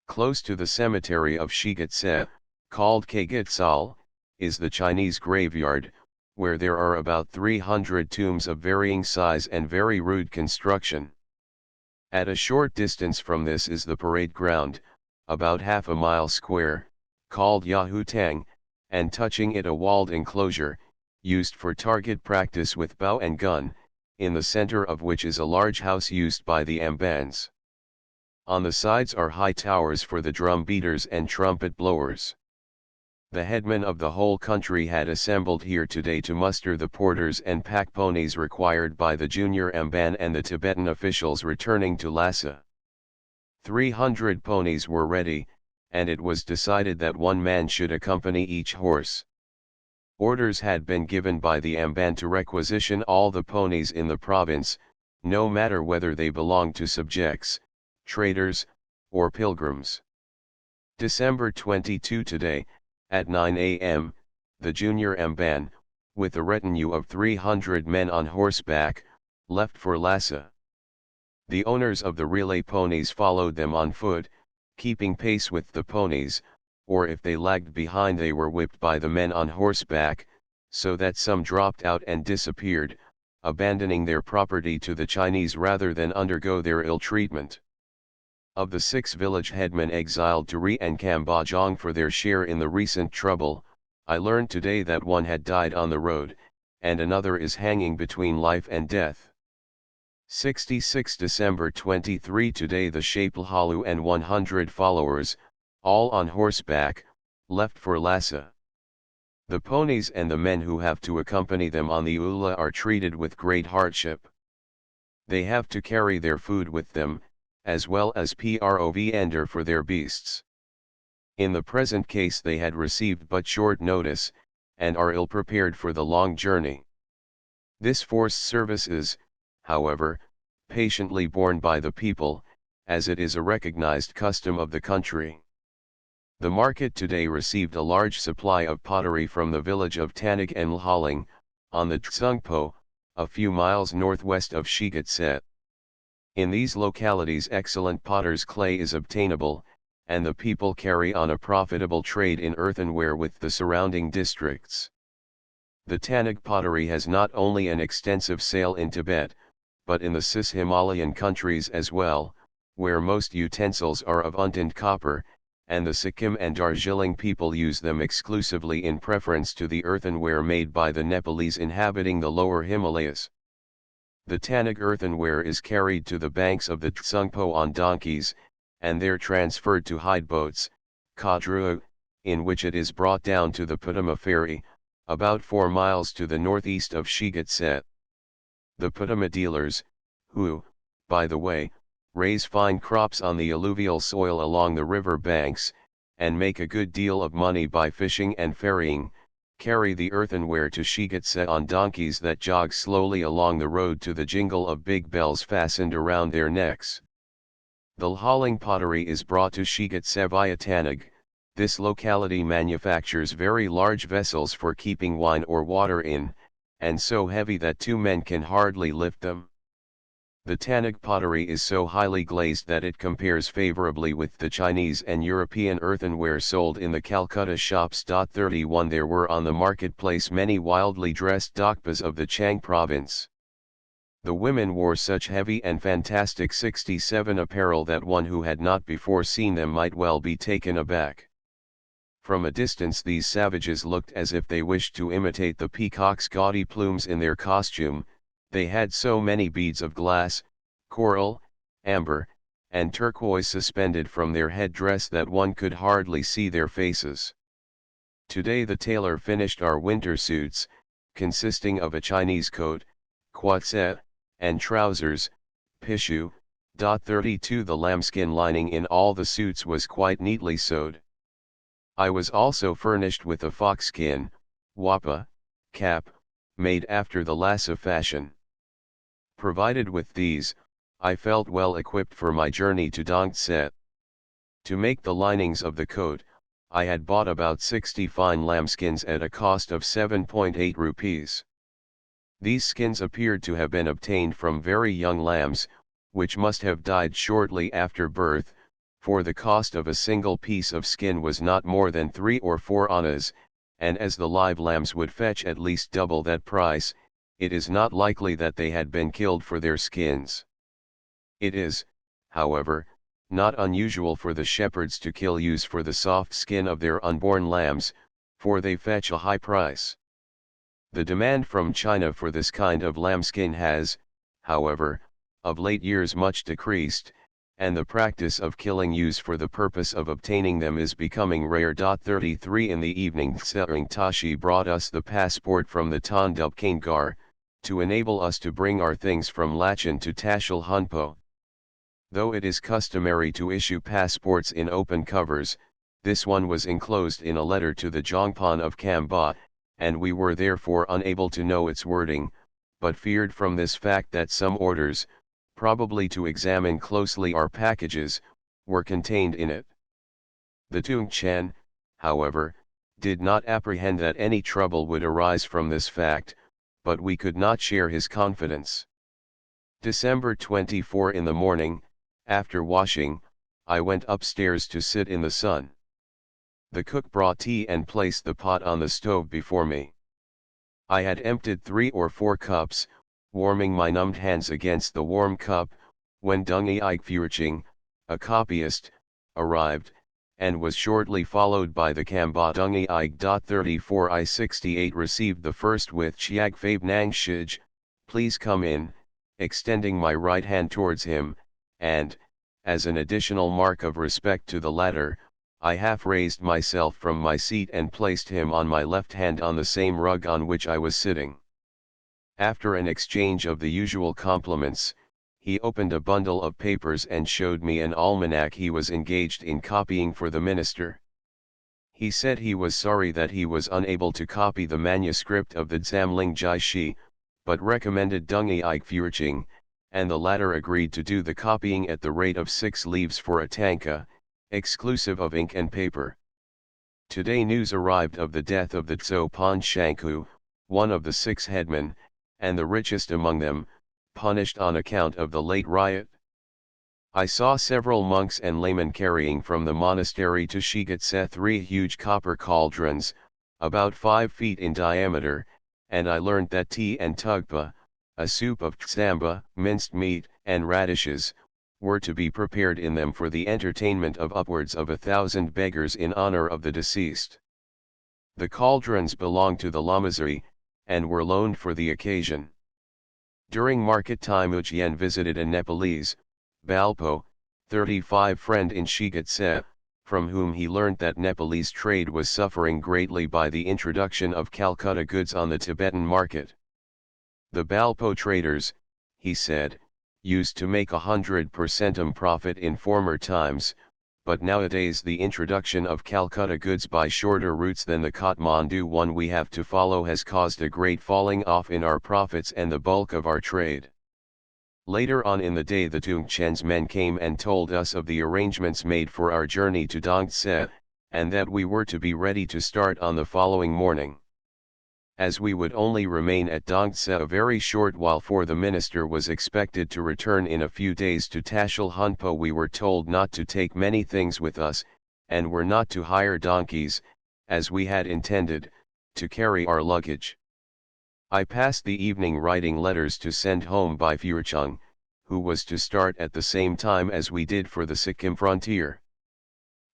Close to the cemetery of Shigetse, called Kagitsal, is the Chinese graveyard, where there are about 300 tombs of varying size and very rude construction. At a short distance from this is the parade ground, about half a mile square, called Yahutang, and touching it a walled enclosure, used for target practice with bow and gun, in the center of which is a large house used by the Ambans. On the sides are high towers for the drum beaters and trumpet blowers. The headmen of the whole country had assembled here today to muster the porters and pack ponies required by the junior Amban and the Tibetan officials returning to Lhasa. 300 ponies were ready, and it was decided that one man should accompany each horse. Orders had been given by the Amban to requisition all the ponies in the province, no matter whether they belonged to subjects, traders, or pilgrims. December 22 today, at 9 a.m., the junior Amban, with a retinue of 300 men on horseback, left for Lhasa. The owners of the relay ponies followed them on foot, keeping pace with the ponies, or if they lagged behind they were whipped by the men on horseback, so that some dropped out and disappeared, abandoning their property to the Chinese rather than undergo their ill treatment. Of the 6 village headmen exiled to Ri and Kambajong for their share in the recent trouble, I learned today that one had died on the road, and another is hanging between life and death. 66 December 23 today the Shapalhalu and 100 followers, all on horseback, left for Lhasa. The ponies and the men who have to accompany them on the Ula are treated with great hardship. They have to carry their food with them, as well as provender for their beasts. In the present case they had received but short notice, and are ill-prepared for the long journey. This forced service is, however, patiently borne by the people, as it is a recognized custom of the country. The market today received a large supply of pottery from the village of Tanig and Lhaling, on the Tsungpo, a few miles northwest of Shigetse. In these localities excellent potter's clay is obtainable, and the people carry on a profitable trade in earthenware with the surrounding districts. The Tanig pottery has not only an extensive sale in Tibet, but in the Cis-Himalayan countries as well, where most utensils are of untanned copper, and the Sikkim and Darjeeling people use them exclusively in preference to the earthenware made by the Nepalese inhabiting the lower Himalayas. The Tanig earthenware is carried to the banks of the Tsungpo on donkeys, and there transferred to hide boats, kadru, in which it is brought down to the Putama ferry, about 4 miles to the northeast of Shigetse. The Putama dealers, who, by the way, raise fine crops on the alluvial soil along the river banks, and make a good deal of money by fishing and ferrying, carry the earthenware to Shigetse on donkeys that jog slowly along the road to the jingle of big bells fastened around their necks. The Lhaling pottery is brought to Shigetse via Tanig. This locality manufactures very large vessels for keeping wine or water in, and so heavy that 2 men can hardly lift them. The Tanig pottery is so highly glazed that it compares favorably with the Chinese and European earthenware sold in the Calcutta shops. 31 There were on the marketplace many wildly dressed Dokpas of the Chang province. The women wore such heavy and fantastic 67 apparel that one who had not before seen them might well be taken aback. From a distance these savages looked as if they wished to imitate the peacock's gaudy plumes in their costume. They had so many beads of glass, coral, amber, and turquoise suspended from their headdress that one could hardly see their faces. Today the tailor finished our winter suits, consisting of a Chinese coat, kwatse, and trousers, pishu. 32 The lambskin lining in all the suits was quite neatly sewed. I was also furnished with a fox skin, wapa, cap, made after the Lhasa fashion. Provided with these, I felt well equipped for my journey to Dongtse. To make the linings of the coat, I had bought about 60 fine lambskins at a cost of 7.8 rupees. These skins appeared to have been obtained from very young lambs, which must have died shortly after birth, for the cost of a single piece of skin was not more than 3 or 4 annas, and as the live lambs would fetch at least double that price, it is not likely that they had been killed for their skins. It is, however, not unusual for the shepherds to kill ewes for the soft skin of their unborn lambs, for they fetch a high price. The demand from China for this kind of lambskin has, however, of late years much decreased, and the practice of killing ewes for the purpose of obtaining them is becoming rare. 33 In the evening Tsering Tashi brought us the passport from the Tondub Kangar, to enable us to bring our things from Lachin to Tashil Hunpo. Though it is customary to issue passports in open covers, this one was enclosed in a letter to the Jongpan of Kamba, and we were therefore unable to know its wording, but feared from this fact that some orders, probably to examine closely our packages, were contained in it. The Tung Chen, however, did not apprehend that any trouble would arise from this fact, but we could not share his confidence. December 24 In the morning, after washing, I went upstairs to sit in the sun. The cook brought tea and placed the pot on the stove before me. I had emptied 3 or 4 cups, warming my numbed hands against the warm cup, when Dungi Ike Furching, a copyist, arrived, and was shortly followed by the Kamba Dungi Ike. 34 I 68 received the first with Chiag Fabe Nang Shij, please come in, extending my right hand towards him, and, as an additional mark of respect to the latter, I half raised myself from my seat and placed him on my left hand on the same rug on which I was sitting. After an exchange of the usual compliments, he opened a bundle of papers and showed me an almanac he was engaged in copying for the minister. He said he was sorry that he was unable to copy the manuscript of the Dzamling Jai Shi, but recommended Dungi Ike Furching, and the latter agreed to do the copying at the rate of 6 leaves for a tanka, exclusive of ink and paper. Today news arrived of the death of the Tso Pon Shanku, one of the 6 headmen, and the richest among them, punished on account of the late riot. I saw several monks and laymen carrying from the monastery to Shigatse 3 huge copper cauldrons, about 5 feet in diameter, and I learned that tea and tugpa, a soup of tsamba, minced meat, and radishes, were to be prepared in them for the entertainment of upwards of 1,000 beggars in honor of the deceased. The cauldrons belonged to the Lamazari, and were loaned for the occasion. During market time Ujien visited a Nepalese, Balpo, 35 friend in Shigatse, from whom he learnt that Nepalese trade was suffering greatly by the introduction of Calcutta goods on the Tibetan market. The Balpo traders, he said, used to make 100% profit in former times, but nowadays the introduction of Calcutta goods by shorter routes than the Kathmandu one we have to follow has caused a great falling off in our profits and the bulk of our trade. Later on in the day the Tung Chen's men came and told us of the arrangements made for our journey to Dongtse, and that we were to be ready to start on the following morning. As we would only remain at Dongtse a very short while for the minister was expected to return in a few days to Tashil Hunpo, we were told not to take many things with us, and were not to hire donkeys, as we had intended, to carry our luggage. I passed the evening writing letters to send home by Furchung, who was to start at the same time as we did for the Sikkim frontier.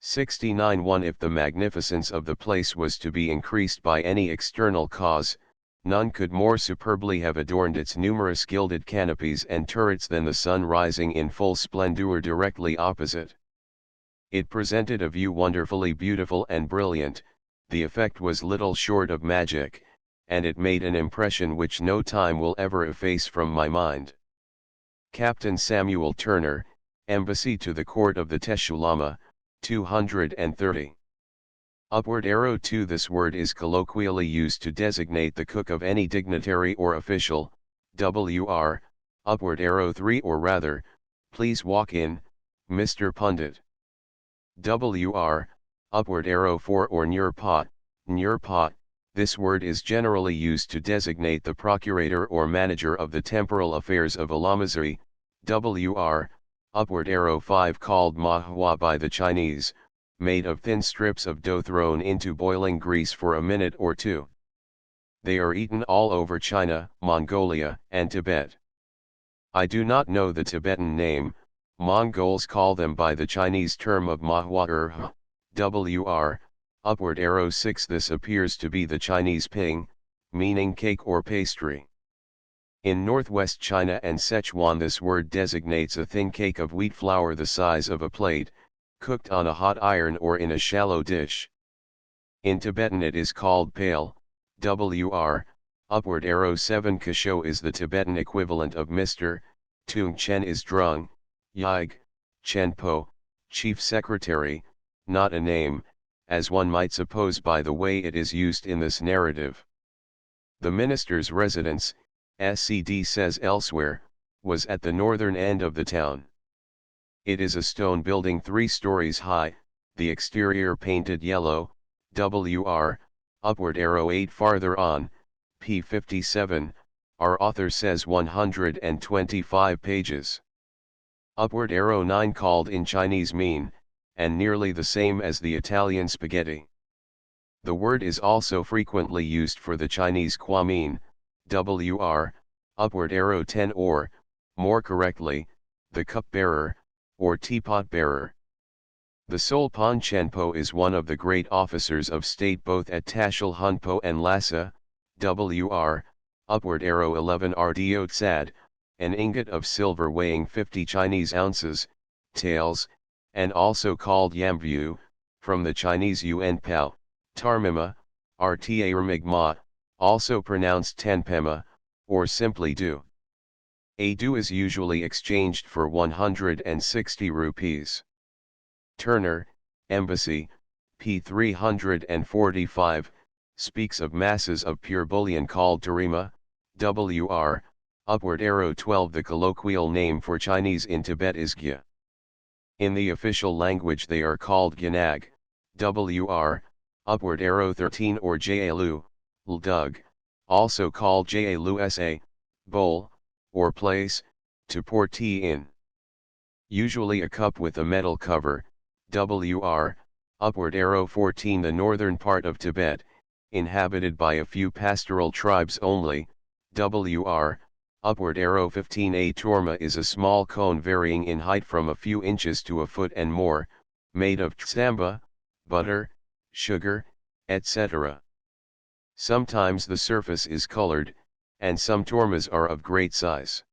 69 If the magnificence of the place was to be increased by any external cause, none could more superbly have adorned its numerous gilded canopies and turrets than the sun rising in full splendor directly opposite. It presented a view wonderfully beautiful and brilliant, the effect was little short of magic, and it made an impression which no time will ever efface from my mind. Captain Samuel Turner, Embassy to the Court of the Teshulama, 230. Upward arrow 2. This word is colloquially used to designate the cook of any dignitary or official. WR, upward arrow 3, or rather, please walk in, Mr. Pundit. WR, upward arrow 4, or Nurpot, Nurpot. This word is generally used to designate the procurator or manager of the temporal affairs of a lamasery. WR, upward arrow 5, called mahua by the Chinese, made of thin strips of dough thrown into boiling grease for a minute or two. They are eaten all over China, Mongolia, and Tibet. I do not know the Tibetan name. Mongols call them by the Chinese term of mahua. WR, upward arrow 6. This appears to be the Chinese ping, meaning cake or pastry. In northwest China and Sichuan, this word designates a thin cake of wheat flour the size of a plate, cooked on a hot iron or in a shallow dish. In Tibetan it is called pale. WR, upward arrow 7. Kasho is the Tibetan equivalent of Mr. Tung Chen is drung, Yig, Chenpo, chief secretary, not a name, as one might suppose by the way it is used in this narrative. The minister's residence, SCD says elsewhere, was at the northern end of the town. It is a stone building 3 stories high, the exterior painted yellow. WR, upward arrow 8. Farther on, p57, our author says 125 pages. Upward arrow 9, called in Chinese mean, and nearly the same as the Italian spaghetti. The word is also frequently used for the Chinese kwamin. WR, upward arrow 10, or, more correctly, the cup-bearer, or teapot-bearer. The Solpan Chenpo is one of the great officers of state both at Tashil Hunpo and Lhasa. WR, upward arrow 11. Rdo Tsad, an ingot of silver weighing 50 Chinese ounces, taels, and also called yambu, from the Chinese Yuen Pao, Tarmima, Rta also pronounced Tenpema, or simply du. A du is usually exchanged for 160 rupees. Turner, Embassy, p. 345, speaks of masses of pure bullion called tarima. WR, upward arrow 12. The colloquial name for Chinese in Tibet is Gya. In the official language they are called Gyanag. WR, upward arrow 13, or Jalu, Ldug, also called Jalu Sa, bowl, or place, to pour tea in. Usually a cup with a metal cover. WR, upward arrow 14. The northern part of Tibet, inhabited by a few pastoral tribes only. WR, upward arrow 15. A torma is a small cone varying in height from a few inches to a foot and more, made of tsamba, butter, sugar, etc. Sometimes the surface is colored, and some tormas are of great size.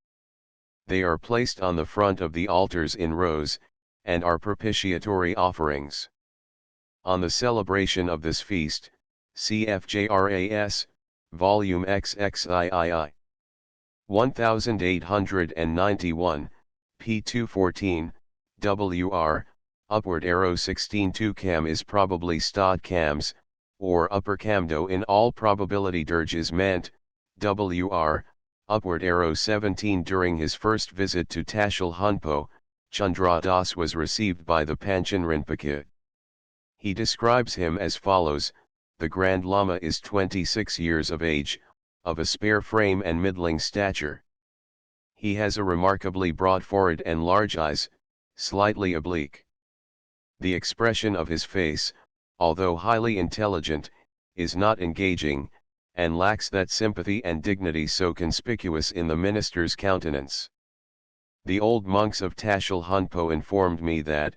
They are placed on the front of the altars in rows, and are propitiatory offerings. On the celebration of this feast, CFJRAS, Volume XXIII. 1891, p. 214, WR, upward arrow 16. 2 Cam is probably Stad Cams, or Upper Camdo. In all probability dirge is meant. WR, upward arrow 17. During his first visit to Tashil Hunpo, Chandra Das was received by the Panchen Rinpoche. He describes him as follows: the Grand Lama is 26 years of age, of a spare frame and middling stature. He has a remarkably broad forehead and large eyes, slightly oblique. The expression of his face, although highly intelligent, is not engaging, and lacks that sympathy and dignity so conspicuous in the minister's countenance. The old monks of Tashil Hunpo informed me that,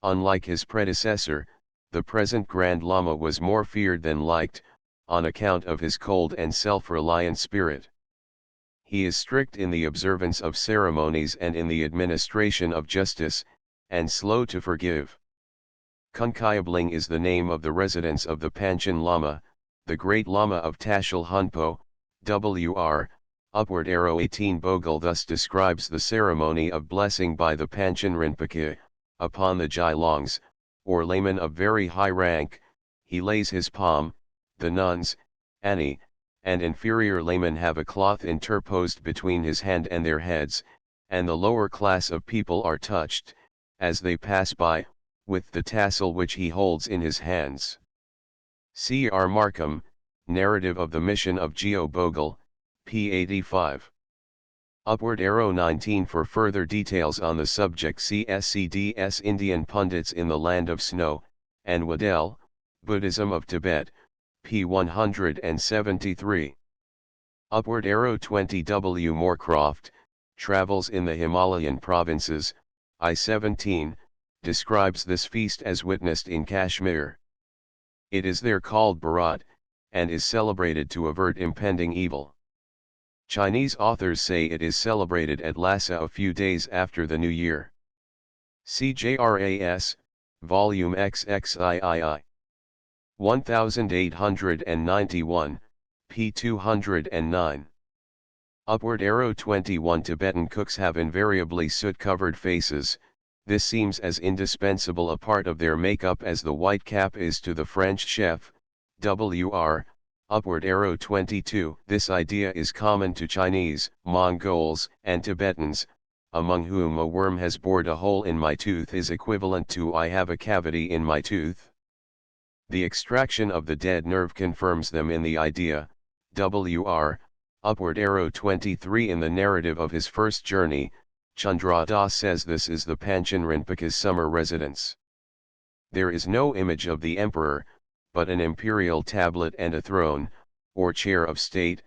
unlike his predecessor, the present Grand Lama was more feared than liked, on account of his cold and self-reliant spirit. He is strict in the observance of ceremonies and in the administration of justice, and slow to forgive. Kunkyabling is the name of the residence of the Panchen Lama, the great Lama of Tashil Hunpo. WR, upward arrow 18. Bogle thus describes the ceremony of blessing by the Panchen Rinpoche, upon the Jai Longs, or laymen of very high rank. he lays his palm. The nuns, Ani, and inferior laymen have a cloth interposed between his hand and their heads, and the lower class of people are touched, as they pass by, with the tassel which he holds in his hands. C. R. Markham, Narrative of the Mission of Geo Bogle, p. 85. Upward arrow 19 for further details on the subject. CSCDS Indian Pundits in the Land of Snow, and Waddell, Buddhism of Tibet, p. 173. Upward arrow 20 W. Moorcroft, Travels in the Himalayan Provinces, I-17, describes this feast as witnessed in Kashmir. It is there called Bharat, and is celebrated to avert impending evil. Chinese authors say it is celebrated at Lhasa a few days after the New Year. CJRAS, Volume XXIII. 1891, p. 209. Upward arrow 21 Tibetan cooks have invariably soot-covered faces. This seems as indispensable a part of their makeup as the white cap is to the French chef. WR, Upward arrow 22. This idea is common to Chinese, Mongols, and Tibetans, among whom a worm has bored a hole in my tooth is equivalent to I have a cavity in my tooth. The extraction of the dead nerve confirms them in the idea. WR, Upward arrow 23. In the narrative of his first journey, Chandra Das says this is the Panchen Rinpoche's summer residence. There is no image of the emperor, but an imperial tablet and a throne, or chair of state.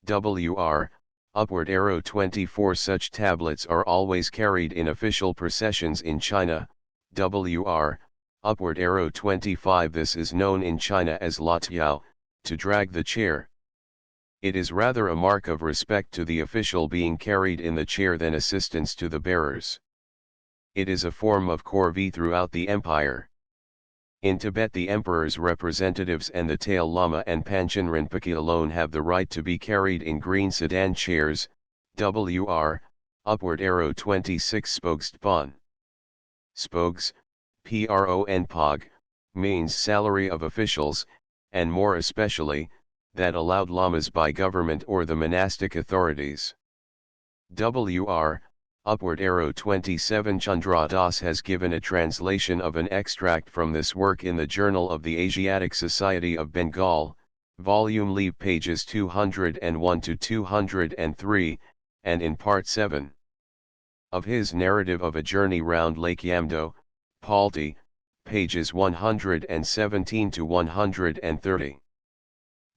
WR, Upward arrow 24. Such tablets are always carried in official processions in China. WR, Upward arrow 25. This is known in China as la tiao, to drag the chair. It is rather a mark of respect to the official being carried in the chair than assistance to the bearers. It is a form of corvée throughout the empire. In Tibet the emperor's representatives and the tail lama and Panchen Rinpoche alone have the right to be carried in green sedan chairs. WR, Upward arrow 26. Spokespan. Spogs, PRON, means salary of officials, and more especially, that allowed lamas by government or the monastic authorities. WR, Upward arrow 27. Chandra Das has given a translation of an extract from this work in the Journal of the Asiatic Society of Bengal, volume leave pages 201 to 203, and in part 7. Of his narrative of a journey round Lake Yamdo, Palti, pages 117 to 130.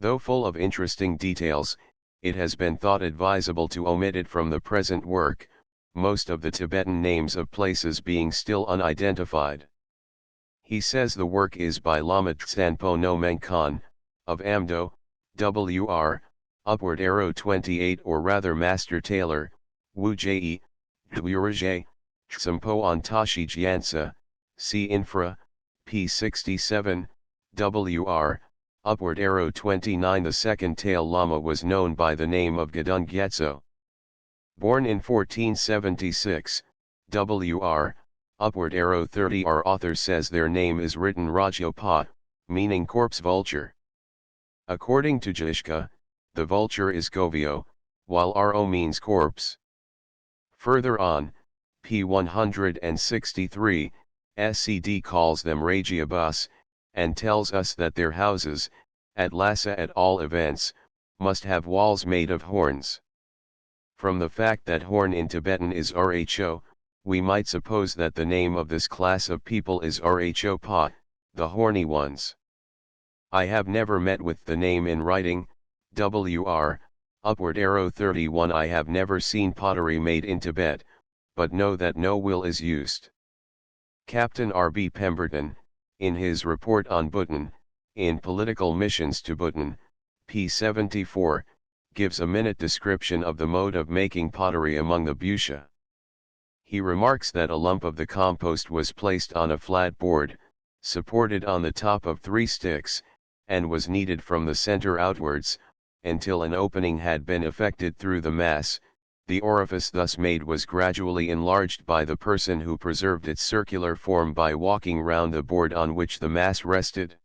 Though full of interesting details, it has been thought advisable to omit it from the present work, most of the Tibetan names of places being still unidentified. He says the work is by Lama Tsanpo no Menkhan, of Amdo, WR, Upward arrow 28, or rather Master Taylor, Wu Jie, Dwurje, Tsampo on Tashi Jiansa, C. Infra, p. 67, WR, Upward arrow 29. The second tail lama was known by the name of Gedung Gyatso. Born in 1476, WR, Upward arrow 30. Our author says their name is written Rajyopa, meaning corpse vulture. According to Jishka, the vulture is Govio, while Ro means corpse. Further on, p. 163, SCD calls them Rajiabas, and tells us that their houses, at Lhasa at all events, must have walls made of horns. From the fact that horn in Tibetan is Rho, we might suppose that the name of this class of people is Rho Pa, the horny ones. I have never met with the name in writing. WR, Upward arrow 31. I have never seen pottery made in Tibet, but know that no will is used. Captain R.B. Pemberton, in his report on Bhutan, in Political Missions to Bhutan, p. 74, gives a minute description of the mode of making pottery among the Busha. He remarks that a lump of the compost was placed on a flat board, supported on the top of 3 sticks, and was kneaded from the center outwards, until an opening had been effected through the mass. The orifice thus made was gradually enlarged by the person who preserved its circular form by walking round the board on which the mass rested.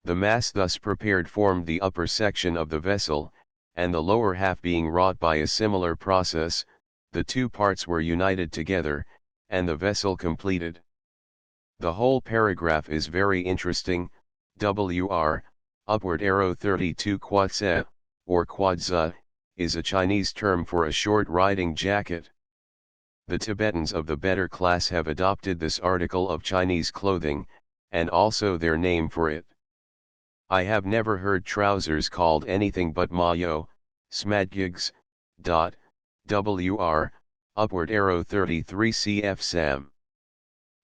The mass thus prepared formed the upper section of the vessel, and the lower half being wrought by a similar process, the two parts were united together, and the vessel completed. The whole paragraph is very interesting. WR, upward arrow 32 quadze, or quadza, is a Chinese term for a short riding jacket. The Tibetans of the better class have adopted this article of Chinese clothing, and also their name for it. I have never heard trousers called anything but mayo, smadgigs. WR, upward arrow 33 cf Sam.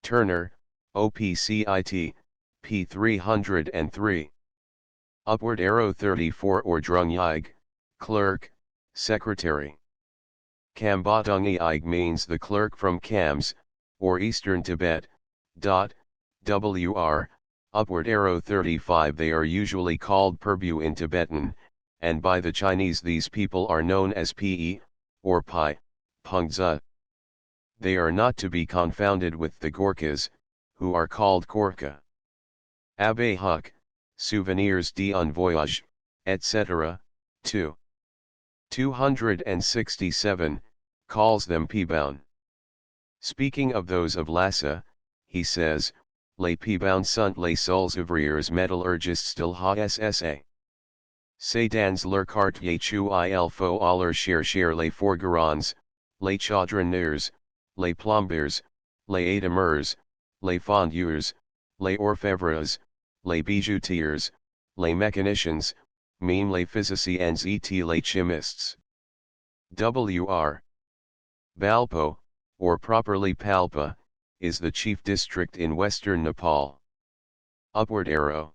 Turner, OPCIT, p. 303. Upward arrow 34 or drungyig, clerk, secretary. Kambadungyig means the clerk from Kams, or Eastern Tibet. WR, upward arrow 35. They are usually called Purbu in Tibetan, and by the Chinese these people are known as Pe, or Pai, Pungza. They are not to be confounded with the Gorkhas, who are called Korka. Abbe Huck, Souvenirs d'un voyage, etc., 2. 267, calls them Peboun. Speaking of those of Lhasa, he says, Les Peboun sont les seuls ouvriers métallurgistes de l'Hssa. C'est dans leur quartier où il faut aller chercher les forgerons, les chaudronniers, les plombiers, les étameurs, les fondeurs, les orfèvres, les bijoutiers, les mécaniciens, même les physiciens et les chimistes. WR. Balpo, or properly Palpa, is the chief district in western Nepal. Upward arrow.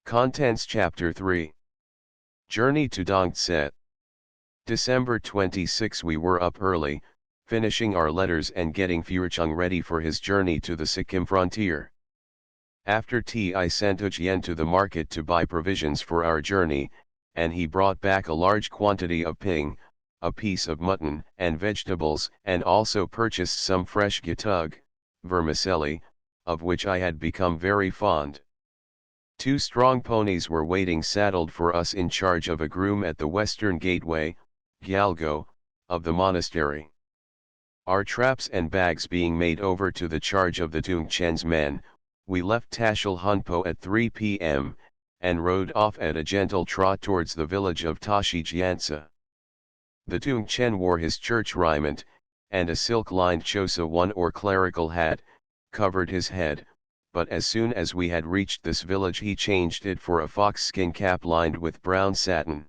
Contents Chapter 3. Journey to Dongtset. December 26. We were up early, finishing our letters and getting Furchung ready for his journey to the Sikkim frontier. After tea I sent Ujien to the market to buy provisions for our journey, and he brought back a large quantity of ping, a piece of mutton and vegetables, and also purchased some fresh gatug, vermicelli, of which I had become very fond. 2 strong ponies were waiting saddled for us in charge of a groom at the western gateway, Gyalgo, of the monastery. Our traps and bags being made over to the charge of the Tungchen's men, we left Tashil Hunpo at 3 p.m., and rode off at a gentle trot towards the village of Tashi Gyantsa. The Tungchen wore his church raiment, and a silk-lined chosa one or clerical hat, covered his head, but as soon as we had reached this village he changed it for a fox-skin cap lined with brown satin.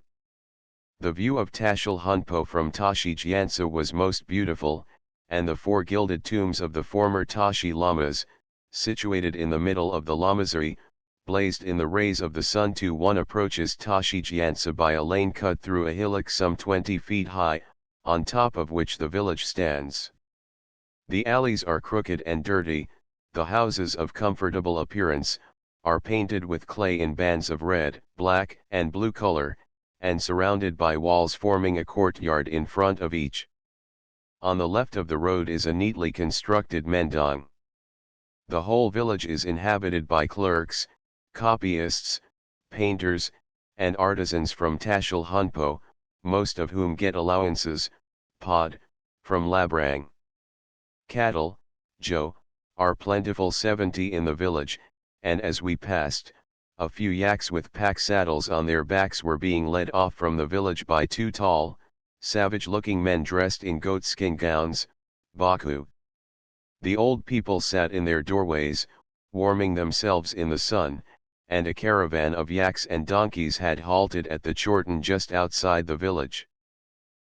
The view of Tashil Hunpo from Tashi Gyantsa was most beautiful, and the 4 gilded tombs of the former Tashi Lamas, situated in the middle of the Lamazari, blazed in the rays of the sun. One approaches Tashi Gyantsa by a lane cut through a hillock some 20 feet high, on top of which the village stands. The alleys are crooked and dirty, the houses of comfortable appearance, are painted with clay in bands of red, black, and blue color, and surrounded by walls forming a courtyard in front of each. On the left of the road is a neatly constructed mendang. The whole village is inhabited by clerks, copyists, painters, and artisans from Tashil Hunpo, most of whom get allowances, pod, from Labrang. Cattle, Jo, are plentiful 70 in the village, and as we passed, a few yaks with pack saddles on their backs were being led off from the village by 2 tall, savage-looking men dressed in goatskin gowns, baku. The old people sat in their doorways, warming themselves in the sun, and a caravan of yaks and donkeys had halted at the chorten just outside the village.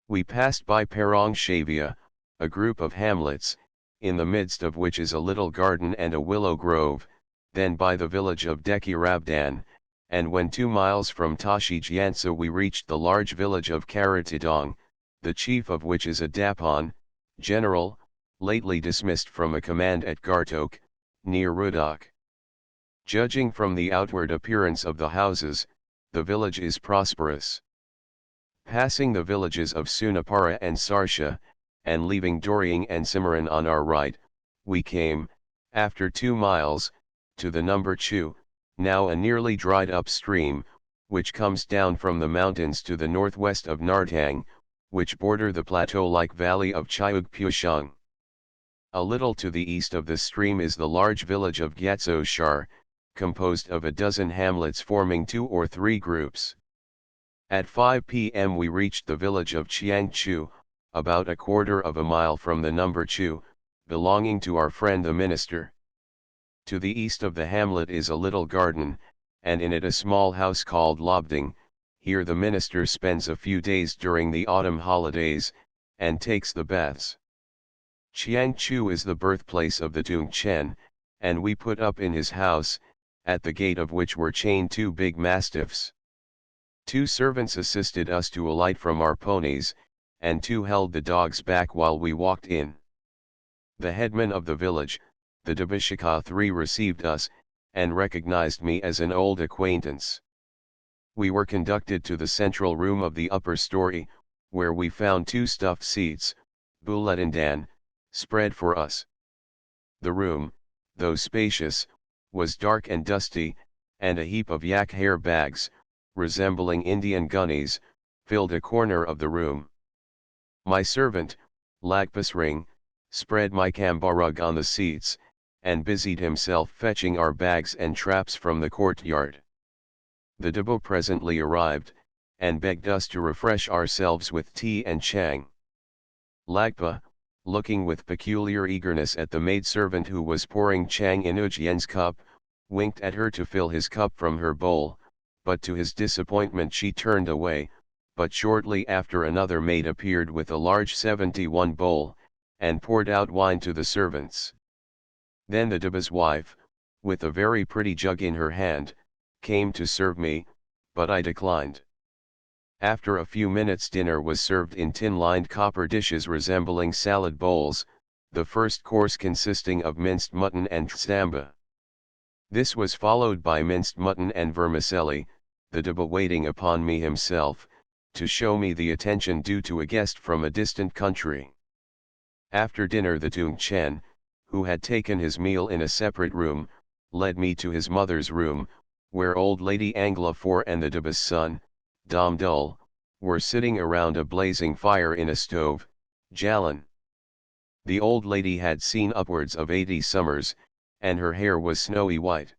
We passed by Parong Shavia, a group of hamlets, in the midst of which is a little garden and a willow grove, then by the village of Deki Rabdan, and when 2 miles from Tashi Gyantsa we reached the large village of Karatidong, the chief of which is a Dapon, general, lately dismissed from a command at Gartok, near Rudok. Judging from the outward appearance of the houses, the village is prosperous. Passing the villages of Sunapara and Sarsha, and leaving Dorying and Cimarron on our right, we came, after 2 miles, to the number Chu, now a nearly dried up stream, which comes down from the mountains to the northwest of Nartang, which border the plateau-like valley of Chiug. A little to the east of the stream is the large village of Gyatso Shar, composed of a dozen hamlets forming 2 or 3 groups. At 5 p.m. we reached the village of Chiangchu, about a quarter of a mile from the number Chu, belonging to our friend the minister. To the east of the hamlet is a little garden, and in it a small house called Lobding. Here the minister spends a few days during the autumn holidays, and takes the baths. Chiangchu is the birthplace of the Tungchen, and we put up in his house, at the gate of which were chained 2 big mastiffs. 2 servants assisted us to alight from our ponies, and 2 held the dogs back while we walked in. The headman of the village, the Dabishika III, received us, and recognized me as an old acquaintance. We were conducted to the central room of the upper story, where we found 2 stuffed seats, buletindan, spread for us. The room, though spacious, was dark and dusty, and a heap of yak hair bags, resembling Indian gunnies, filled a corner of the room. My servant, Lagpasring, spread my kambarug on the seats, and busied himself fetching our bags and traps from the courtyard. The Dabo presently arrived, and begged us to refresh ourselves with tea and chang. Lagpa, looking with peculiar eagerness at the maidservant who was pouring chang in Ujyen's cup, winked at her to fill his cup from her bowl, but to his disappointment she turned away, but shortly after another maid appeared with a large 71 bowl, and poured out wine to the servants. Then the Daba's wife, with a very pretty jug in her hand, came to serve me, but I declined. After a few minutes dinner was served in tin-lined copper dishes resembling salad bowls, the first course consisting of minced mutton and tsamba. This was followed by minced mutton and vermicelli, the Daba waiting upon me himself, to show me the attention due to a guest from a distant country. After dinner the Tungchen, who had taken his meal in a separate room, led me to his mother's room, where old lady Angla IV and the Daba's son, Dom Dul, were sitting around a blazing fire in a stove, Jalan. The old lady had seen upwards of 80 summers, and her hair was snowy white.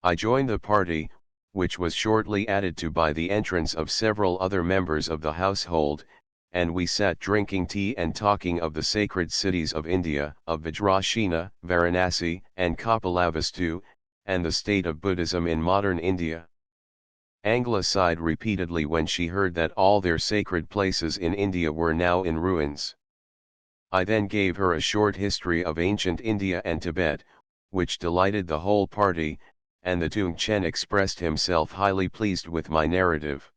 I joined the party, which was shortly added to by the entrance of several other members of the household, and we sat drinking tea and talking of the sacred cities of India, of Vajrashina, Varanasi, and Kapilavastu, and the state of Buddhism in modern India. Angla sighed repeatedly when she heard that all their sacred places in India were now in ruins. I then gave her a short history of ancient India and Tibet, which delighted the whole party, and the Tungchen expressed himself highly pleased with my narrative.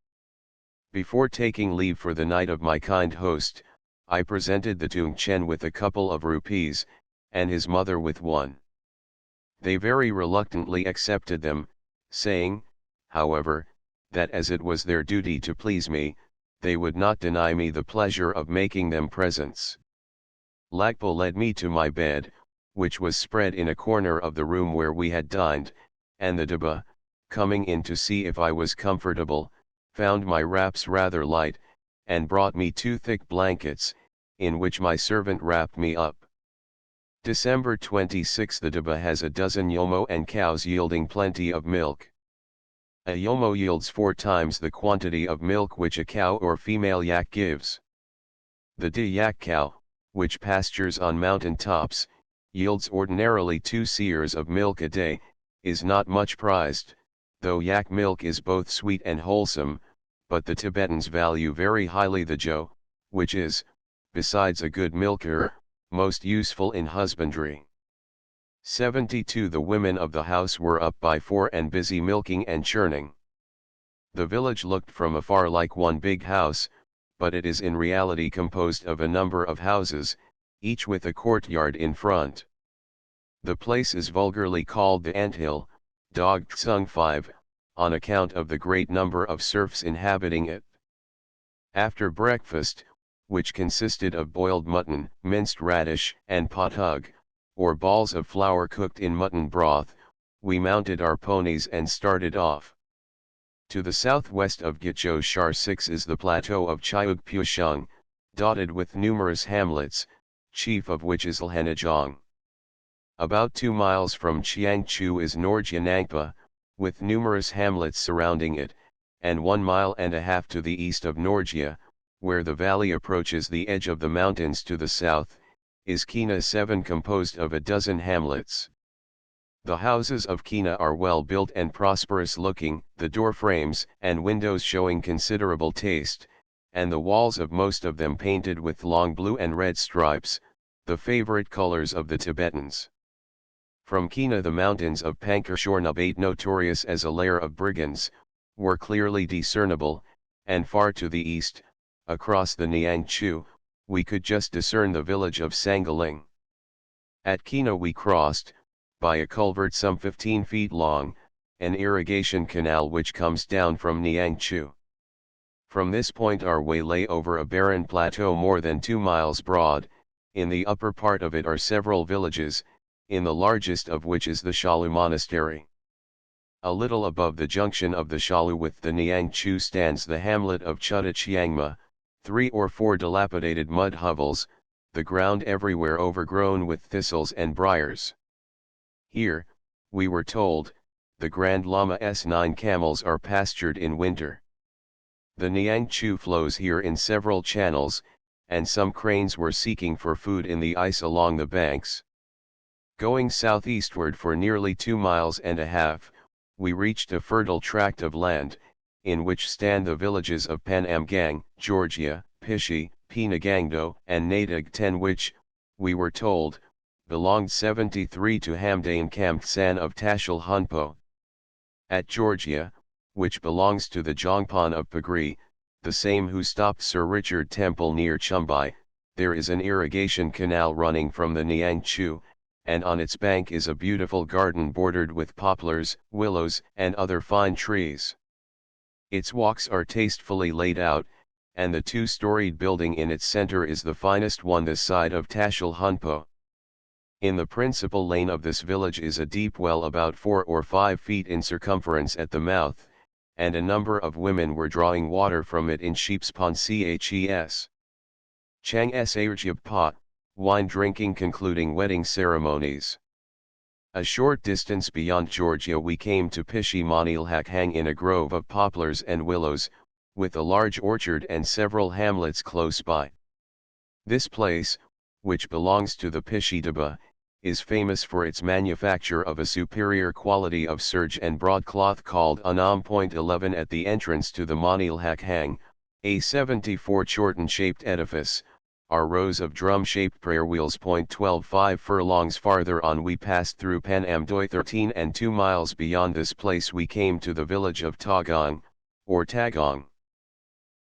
Before taking leave for the night of my kind host, I presented the Tungchen with a couple of rupees, and his mother with one. They very reluctantly accepted them, saying, however, that as it was their duty to please me, they would not deny me the pleasure of making them presents. Lagpo led me to my bed, which was spread in a corner of the room where we had dined, and the Daba, coming in to see if I was comfortable, found my wraps rather light, and brought me 2 thick blankets, in which my servant wrapped me up. December 26. The Daba has a dozen yomo and cows yielding plenty of milk. A yomo yields 4 times the quantity of milk which a cow or female yak gives. The yak cow, which pastures on mountain tops, yields ordinarily 2 seers of milk a day, is not much prized, though yak milk is both sweet and wholesome, but the Tibetans value very highly the jo, which is, besides a good milker, most useful in husbandry. 72. The women of the house were up by 4 and busy milking and churning. The village looked from afar like one big house, but it is in reality composed of a number of houses, each with a courtyard in front. The place is vulgarly called the anthill, Dog Tsung 5, on account of the great number of serfs inhabiting it. After breakfast, which consisted of boiled mutton, minced radish, and potug, or balls of flour cooked in mutton broth, we mounted our ponies and started off. To the southwest of Gicho Shar 6 is the plateau of Chiug Pushang, dotted with numerous hamlets, chief of which is Lhenajong. About 2 miles from Chiangchu is Norjia Nangpa, with numerous hamlets surrounding it, and 1.5 miles to the east of Norjia, where the valley approaches the edge of the mountains to the south, is Kina 7, composed of a dozen hamlets. The houses of Kina are well built and prosperous looking, the door frames and windows showing considerable taste, and the walls of most of them painted with long blue and red stripes, the favorite colors of the Tibetans. From Kina the mountains of Pankashornabate, notorious as a lair of brigands, were clearly discernible, and far to the east, across the Niangchu, we could just discern the village of Sangaling. At Kina we crossed, by a culvert some 15 feet long, an irrigation canal which comes down from Niangchu. From this point our way lay over a barren plateau more than 2 miles broad. In the upper part of it are several villages, in the largest of which is the Shalu Monastery. A little above the junction of the Shalu with the Niangchu stands the hamlet of Chutta Chiangma, 3 or 4 dilapidated mud hovels, the ground everywhere overgrown with thistles and briars. Here, we were told, the Grand Lama's 9 camels are pastured in winter. The Niangchu flows here in several channels, and some cranes were seeking for food in the ice along the banks. Going southeastward for nearly 2.5 miles, we reached a fertile tract of land, in which stand the villages of Panamgang, Georgia, Pishi, Pinagangdo, and Nadagten, which, we were told, belonged 73 to Hamdain Kamtsan of Tashil Hunpo. At Georgia, which belongs to the Jongpan of Pagri, the same who stopped Sir Richard Temple near Chumbai, there is an irrigation canal running from the Niangchu, and on its bank is a beautiful garden bordered with poplars, willows, and other fine trees. Its walks are tastefully laid out, and the 2-storied building in its center is the finest one this side of Tashil Hunpo. In the principal lane of this village is a deep well about 4 or 5 feet in circumference at the mouth, and a number of women were drawing water from it in sheep's ponches. Chang Sajib pot, wine drinking concluding wedding ceremonies. A short distance beyond Georgia we came to Pishi Manilhak hang in a grove of poplars and willows, with a large orchard and several hamlets close by. This place, which belongs to the Pishi Daba, is famous for its manufacture of a superior quality of serge and broadcloth called Anam.11 at the entrance to the Manilhak hang, a 74 chorten-shaped edifice, are rows of drum-shaped prayer wheels. 12 furlongs farther on we passed through Panamdoi 13 and 2 miles beyond this place we came to the village of Tagong, or Tagong.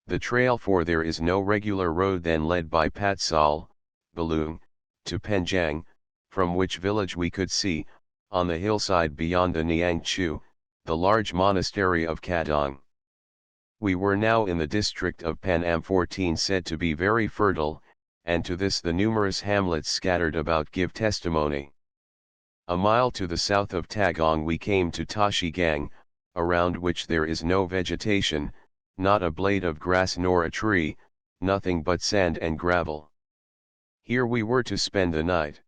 The trail for there is no regular road then led by Patsal, Balung, to Penjang, from which village we could see, on the hillside beyond the Niangchu, the large monastery of Kadong. We were now in the district of Panam 14 said to be very fertile, and to this the numerous hamlets scattered about give testimony. A mile to the south of Tagong we came to Tashi Gang, around which there is no vegetation, not a blade of grass nor a tree, nothing but sand and gravel. Here we were to spend the night.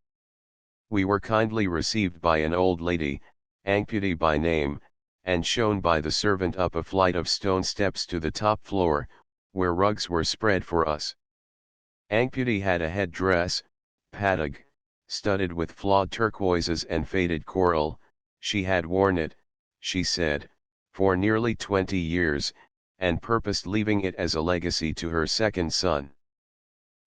We were kindly received by an old lady, Angputi by name, and shown by the servant up a flight of stone steps to the top floor, where rugs were spread for us. Angputi had a head dress, patag, studded with flawed turquoises and faded coral. She had worn it, she said, for nearly 20 years, and purposed leaving it as a legacy to her second son.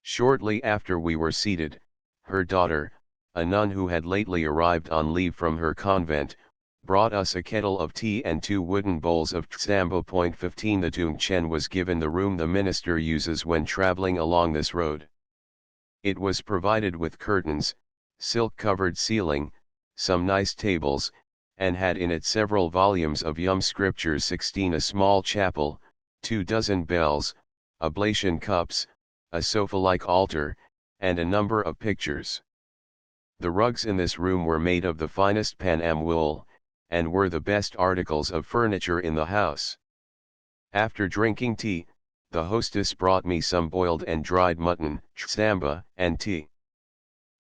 Shortly after we were seated, her daughter, a nun who had lately arrived on leave from her convent, brought us a kettle of tea and 2 wooden bowls of tsambo. 15 The Tung Chen was given the room the minister uses when traveling along this road. It was provided with curtains, silk-covered ceiling, some nice tables, and had in it several volumes of Yum scriptures, 16 a small chapel, 2 dozen bells, oblation cups, a sofa-like altar, and a number of pictures. The rugs in this room were made of the finest Panam wool, and were the best articles of furniture in the house. After drinking tea, the hostess brought me some boiled and dried mutton, samba, and tea.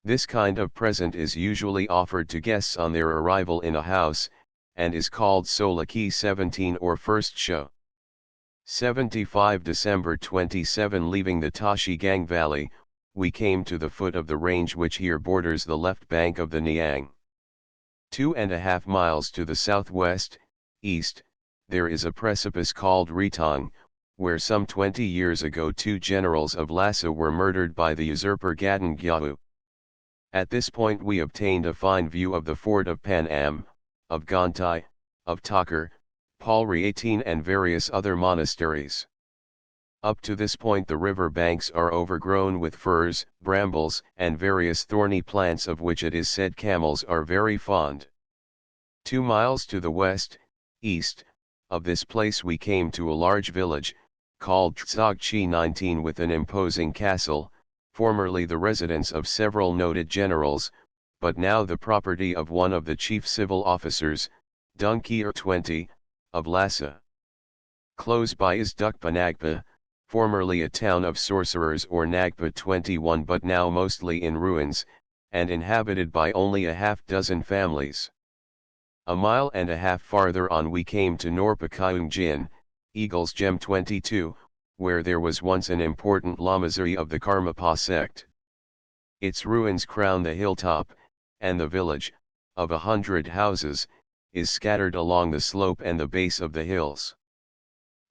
This kind of present is usually offered to guests on their arrival in a house, and is called Solaki 17 or first show. 75 December 27. Leaving the Tashigang Valley, we came to the foot of the range which here borders the left bank of the Niang. 2.5 miles to the southwest, east, there is a precipice called Ritong, where some 20 years ago 2 generals of Lhasa were murdered by the usurper Gadan Gyahu. At this point we obtained a fine view of the fort of Pan Am, of Gontai, of Takar, Palri 18 and various other monasteries. Up to this point the river banks are overgrown with firs, brambles, and various thorny plants of which it is said camels are very fond. 2 miles to the west, east, of this place we came to a large village, called Tsogchi 19 with an imposing castle, formerly the residence of several noted generals, but now the property of one of the chief civil officers, Dunkir 20, of Lhasa. Close by is Dukpa Nagpa, formerly a town of sorcerers or Nagpa 21 but now mostly in ruins, and inhabited by only a half-dozen families. A mile and a half farther on we came to Norpa Kaung Jin, Eagle's Gem 22, where there was once an important lamasery of the Karmapa sect. Its ruins crown the hilltop, and the village, of 100 houses, is scattered along the slope and the base of the hills.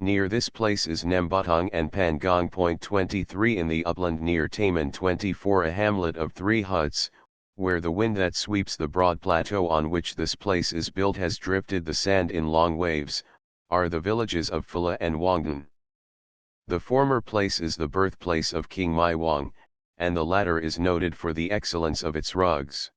Near this place is Nembatong and Pangong. 23 in the upland near Taman 24 a hamlet of 3 huts, where the wind that sweeps the broad plateau on which this place is built has drifted the sand in long waves, are the villages of Phula and Wangdan. The former place is the birthplace of King Mai Wang, and the latter is noted for the excellence of its rugs.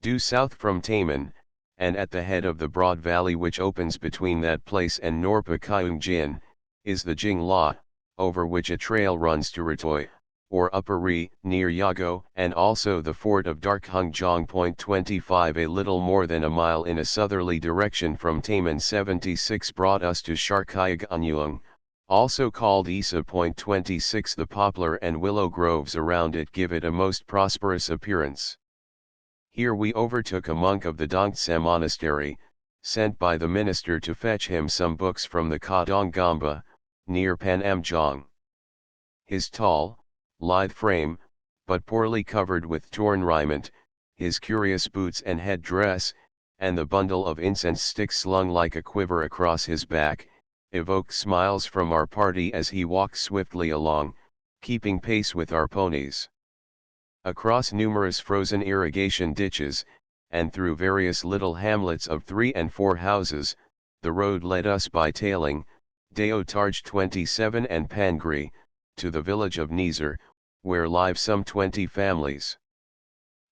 Due south from Taman, and at the head of the broad valley which opens between that place and Norpa Kaung Jin, is the Jing La, over which a trail runs to Ratoy, or Upper Ri, near Yago, and also the fort of Darkhung Jong. 25 a little more than a mile in a southerly direction from Taman. 76 brought us to Sharkayag Anyuang, also called Isa. 26 the poplar and willow groves around it give it a most prosperous appearance. Here we overtook a monk of the Dongtse monastery, sent by the minister to fetch him some books from the Kadong Gamba, near Panamjong. His tall, lithe frame, but poorly covered with torn raiment, his curious boots and head dress, and the bundle of incense sticks slung like a quiver across his back, evoked smiles from our party as he walked swiftly along, keeping pace with our ponies. Across numerous frozen irrigation ditches, and through various little hamlets of 3 and 4 houses, the road led us by Tailing, Deo Tarj 27 and Pangri, to the village of Nizar, where live some 20 families.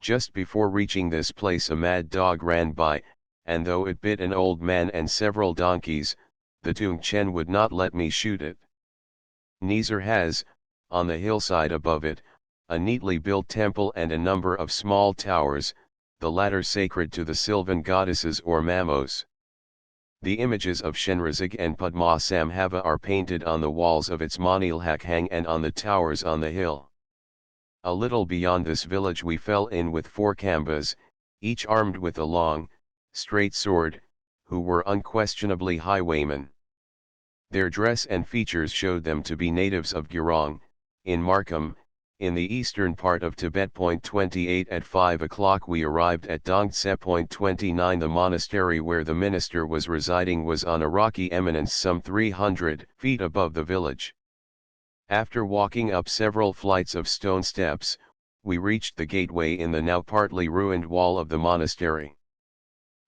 Just before reaching this place a mad dog ran by, and though it bit an old man and several donkeys, the Tung Chen would not let me shoot it. Nizar has, on the hillside above it, a neatly built temple and a number of small towers, the latter sacred to the sylvan goddesses or mamos. The images of Shenrazig and Padma Samhava are painted on the walls of its Manilhakhang and on the towers on the hill. A little beyond this village we fell in with 4 Kambas, each armed with a long, straight sword, who were unquestionably highwaymen. Their dress and features showed them to be natives of Gurong, in Markham, in the eastern part of Tibet. 28 At 5 o'clock we arrived at Dongtse. 29 The monastery where the minister was residing was on a rocky eminence some 300 feet above the village. After walking up several flights of stone steps, we reached the gateway in the now partly ruined wall of the monastery.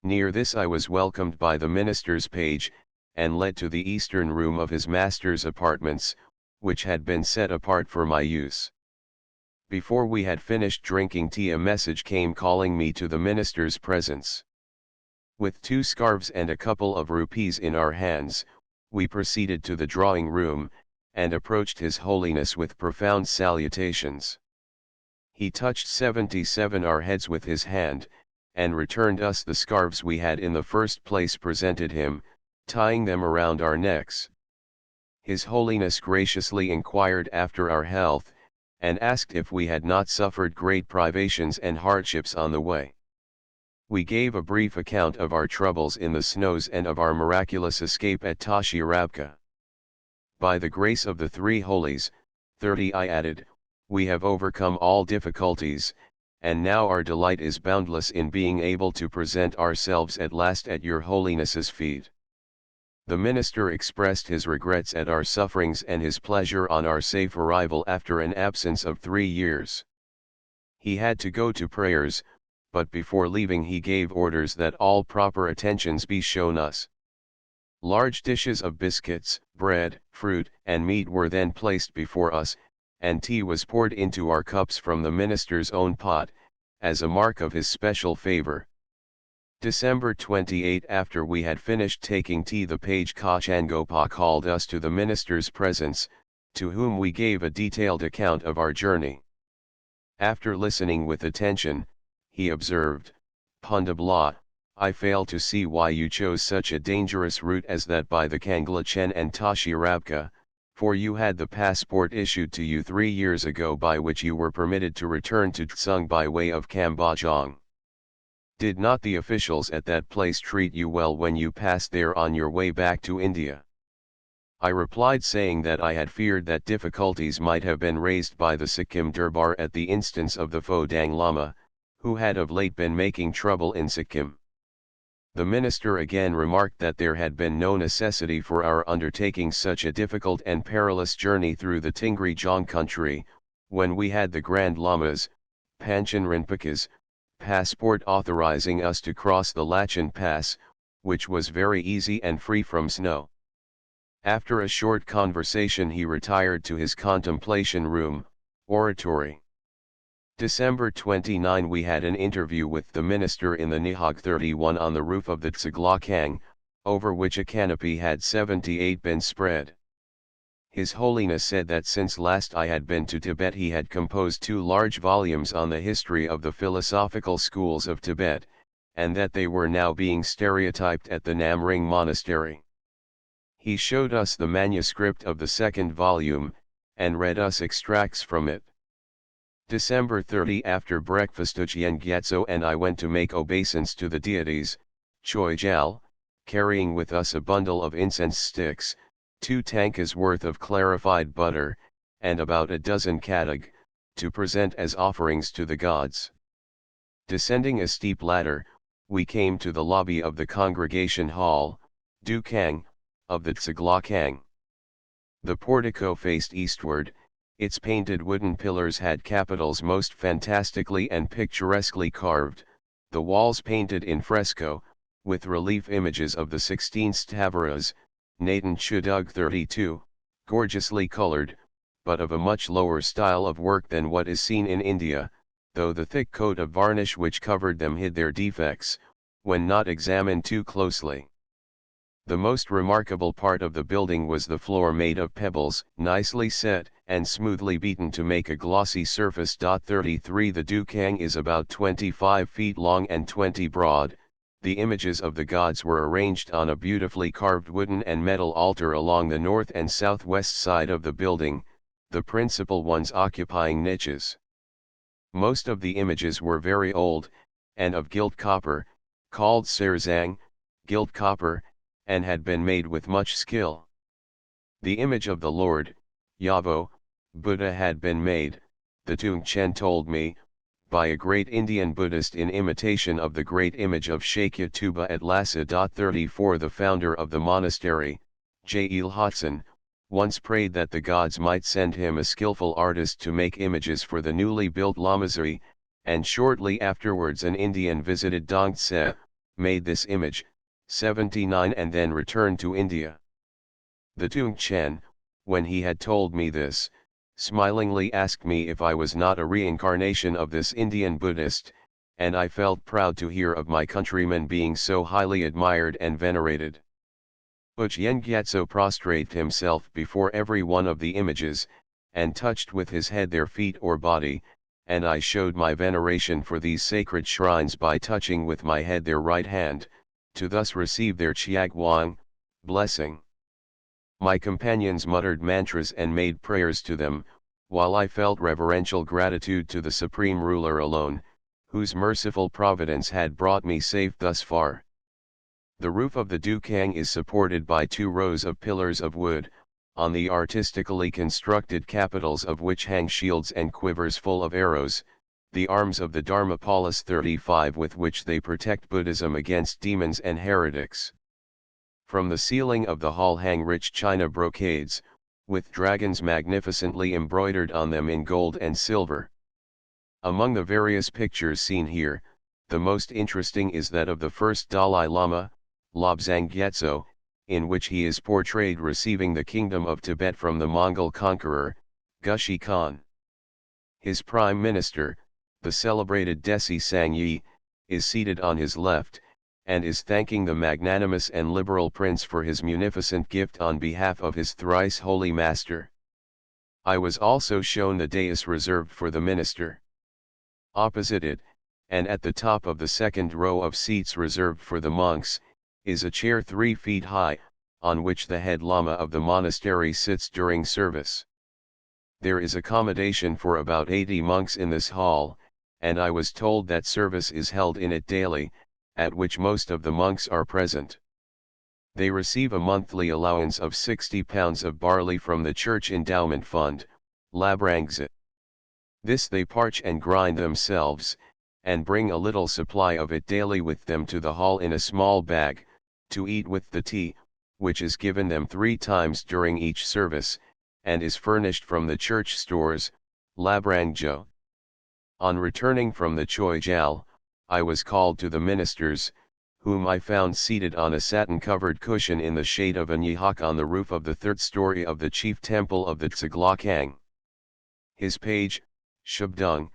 Near this I was welcomed by the minister's page, and led to the eastern room of his master's apartments, which had been set apart for my use. Before we had finished drinking tea a message came calling me to the minister's presence. With 2 scarves and a couple of rupees in our hands, we proceeded to the drawing room, and approached His Holiness with profound salutations. He touched 77 our heads with his hand, and returned us the scarves we had in the first place presented him, tying them around our necks. His Holiness graciously inquired after our health, and asked if we had not suffered great privations and hardships on the way. We gave a brief account of our troubles in the snows and of our miraculous escape at Tashiravka. By the grace of the three holies, 30 I added, we have overcome all difficulties, and now our delight is boundless in being able to present ourselves at last at your Holiness's feet. The minister expressed his regrets at our sufferings and his pleasure on our safe arrival after an absence of 3 years. He had to go to prayers, but before leaving he gave orders that all proper attentions be shown us. Large dishes of biscuits, bread, fruit, and meat were then placed before us, and tea was poured into our cups from the minister's own pot, as a mark of his special favor. December 28. After we had finished taking tea, the page Kachangopa called us to the minister's presence, to whom we gave a detailed account of our journey. After listening with attention, he observed, Pundabla, I fail to see why you chose such a dangerous route as that by the Kanglachen and Tashiravka, for you had the passport issued to you 3 years ago by which you were permitted to return to Tsung by way of Kambajong. Did not the officials at that place treat you well when you passed there on your way back to India? I replied saying that I had feared that difficulties might have been raised by the Sikkim Durbar at the instance of the Phodang Lama, who had of late been making trouble in Sikkim. The minister again remarked that there had been no necessity for our undertaking such a difficult and perilous journey through the Tingri Jong country, when we had the Grand Lama's, Panchen Rinpoche's, passport authorizing us to cross the Lachin Pass, which was very easy and free from snow. After a short conversation he retired to his contemplation room, oratory. December 29. We had an interview with the minister in the Nihog 31 on the roof of the Tsaglakang, over which a canopy had 78 been spread. His Holiness said that since last I had been to Tibet he had composed 2 large volumes on the history of the philosophical schools of Tibet, and that they were now being stereotyped at the Namring Monastery. He showed us the manuscript of the 2nd volume, and read us extracts from it. December 30. After breakfast Ujien Gyatso and I went to make obeisance to the deities, Choi Jal, carrying with us a bundle of incense sticks, 2 tankas worth of clarified butter, and about a dozen kadag, to present as offerings to the gods. Descending a steep ladder, we came to the lobby of the congregation hall, Dukang, of the Tsaglakang. The portico faced eastward. Its painted wooden pillars had capitals most fantastically and picturesquely carved, the walls painted in fresco, with relief images of the 16 Stavaras, Nathan Chudug 32, gorgeously colored, but of a much lower style of work than what is seen in India, though the thick coat of varnish which covered them hid their defects, when not examined too closely. The most remarkable part of the building was the floor made of pebbles, nicely set, and smoothly beaten to make a glossy surface. 33 The Dukang is about 25 feet long and 20 broad. The images of the gods were arranged on a beautifully carved wooden and metal altar along the north and southwest side of the building, the principal ones occupying niches. Most of the images were very old, and of gilt copper, called serzang, gilt copper, and had been made with much skill. The image of the Lord, Yavo, Buddha had been made, the Tung Chen told me, by a great Indian Buddhist in imitation of the great image of Shakya Tuba at Lhasa. 34 The founder of the monastery, J. Hudson, once prayed that the gods might send him a skillful artist to make images for the newly built Lamasery, and shortly afterwards an Indian visited Dongtse, made this image, 79 and then returned to India. The Tung Chen, when he had told me this, smilingly asked me if I was not a reincarnation of this Indian Buddhist, and I felt proud to hear of my countrymen being so highly admired and venerated. Ujien Gyatso prostrated himself before every one of the images, and touched with his head their feet or body, and I showed my veneration for these sacred shrines by touching with my head their right hand, to thus receive their chiagwang, blessing. My companions muttered mantras and made prayers to them, while I felt reverential gratitude to the Supreme Ruler alone, whose merciful providence had brought me safe thus far. The roof of the Dukang is supported by 2 rows of pillars of wood, on the artistically constructed capitals of which hang shields and quivers full of arrows, the arms of the Dharmapalas 35 with which they protect Buddhism against demons and heretics. From the ceiling of the hall hang rich china brocades, with dragons magnificently embroidered on them in gold and silver. Among the various pictures seen here, the most interesting is that of the first Dalai Lama, Lobsang Gyatso, in which he is portrayed receiving the kingdom of Tibet from the Mongol conqueror, Gushi Khan. His prime minister, the celebrated Desi Sangye, is seated on his left, and is thanking the magnanimous and liberal prince for his munificent gift on behalf of his thrice holy master. I was also shown the dais reserved for the minister. Opposite it, and at the top of the second row of seats reserved for the monks, is a chair 3 feet high, on which the head lama of the monastery sits during service. There is accommodation for about 80 monks in this hall, and I was told that service is held in it daily, at which most of the monks are present. They receive a monthly allowance of 60 pounds of barley from the church endowment fund, Labrangzit. This they parch and grind themselves, and bring a little supply of it daily with them to the hall in a small bag, to eat with the tea, which is given them 3 times during each service, and is furnished from the church stores, Labrangjo. On returning from the Choi Jal, I was called to the ministers, whom I found seated on a satin-covered cushion in the shade of a nyihak on the roof of the 3rd story of the chief temple of the Tsaglakang. His page, Shabdung,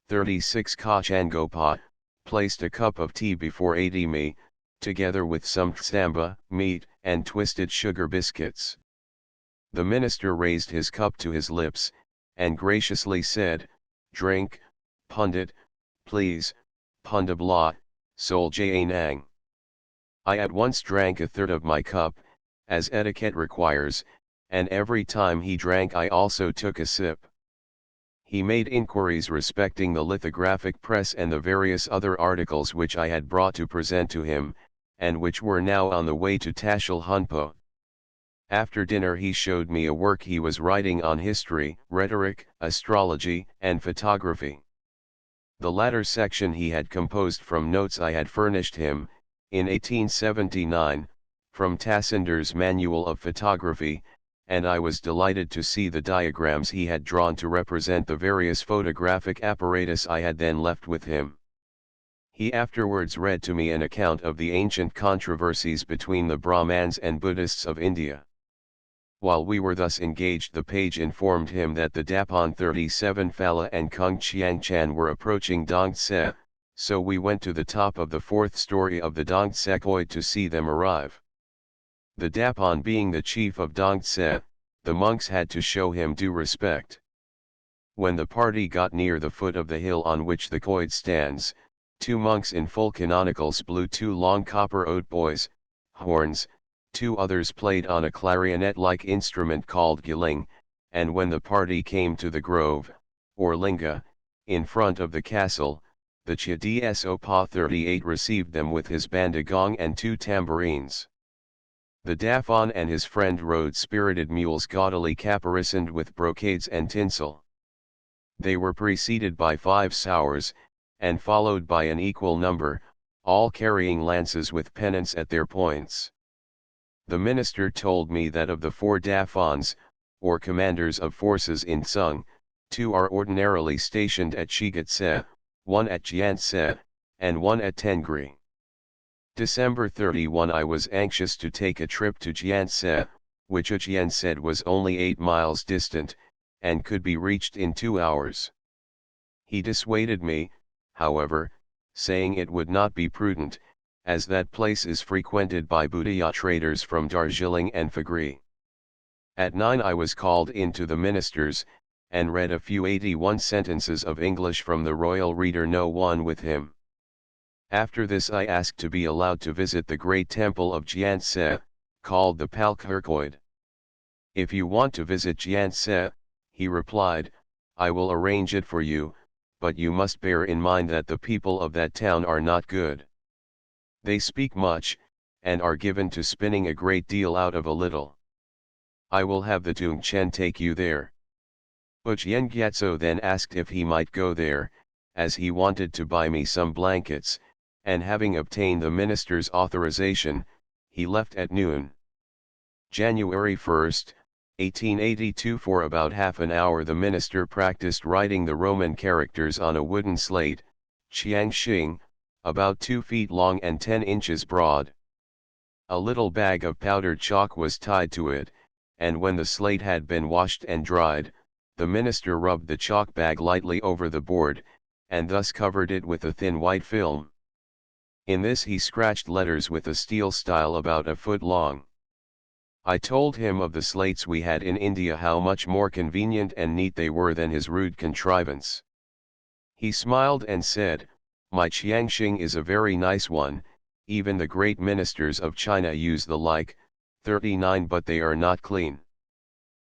36 Kachangopa, placed a cup of tea before me, together with some tsamba, meat, and twisted sugar biscuits. The minister raised his cup to his lips, and graciously said, "Drink, Pundit, please, Pundabla, Sol Janang." I at once drank a third of my cup, as etiquette requires, and every time he drank I also took a sip. He made inquiries respecting the lithographic press and the various other articles which I had brought to present to him, and which were now on the way to Tashil Hunpo. After dinner he showed me a work he was writing on history, rhetoric, astrology, and photography. The latter section he had composed from notes I had furnished him, in 1879, from Tassinder's Manual of Photography, and I was delighted to see the diagrams he had drawn to represent the various photographic apparatus I had then left with him. He afterwards read to me an account of the ancient controversies between the Brahmans and Buddhists of India. While we were thus engaged, the page informed him that the Dapon 37 Phala and Kung Chiang Chan were approaching Dongtse, so we went to the top of the 4th story of the Dongtse Koi to see them arrive. The Dapon being the chief of Dongtse, the monks had to show him due respect. When the party got near the foot of the hill on which the Koid stands, 2 monks in full canonicals blew 2 long copper hautboys, horns, 2 others played on a clarionet-like instrument called giling, and when the party came to the grove, or linga, in front of the castle, the Chadso Pa 38 received them with his bandagong and 2 tambourines. The Dafon and his friend rode spirited mules gaudily caparisoned with brocades and tinsel. They were preceded by 5 sowars, and followed by an equal number, all carrying lances with pennants at their points. The minister told me that of the 4 Dafons, or commanders of forces in Tsung, 2 are ordinarily stationed at Shigatse, 1 at Jiantse, and 1 at Tengri. December 31 I was anxious to take a trip to Jiantse, which Ujien said was only 8 miles distant, and could be reached in 2 hours. He dissuaded me, however, saying it would not be prudent, as that place is frequented by Budaya traders from Darjeeling and Fagri. At 9 I was called in to the ministers, and read a few 81 sentences of English from the Royal Reader No. 1 with him. After this I asked to be allowed to visit the great temple of Jianse, called the Palkirkoid. "If you want to visit Jianse," he replied, "I will arrange it for you, but you must bear in mind that the people of that town are not good. They speak much, and are given to spinning a great deal out of a little. I will have the Tung Chen take you there." Jian Gyatso then asked if he might go there, as he wanted to buy me some blankets, and having obtained the minister's authorization, he left at noon. January 1, 1882. For about half an hour the minister practiced writing the Roman characters on a wooden slate, Qiangxing, about 2 feet long and 10 inches broad. A little bag of powdered chalk was tied to it, and when the slate had been washed and dried, the minister rubbed the chalk bag lightly over the board, and thus covered it with a thin white film. In this he scratched letters with a steel style about a foot long. I told him of the slates we had in India, how much more convenient and neat they were than his rude contrivance. He smiled and said, "My Qiangxing is a very nice one, even the great ministers of China use the like, 39, but they are not clean.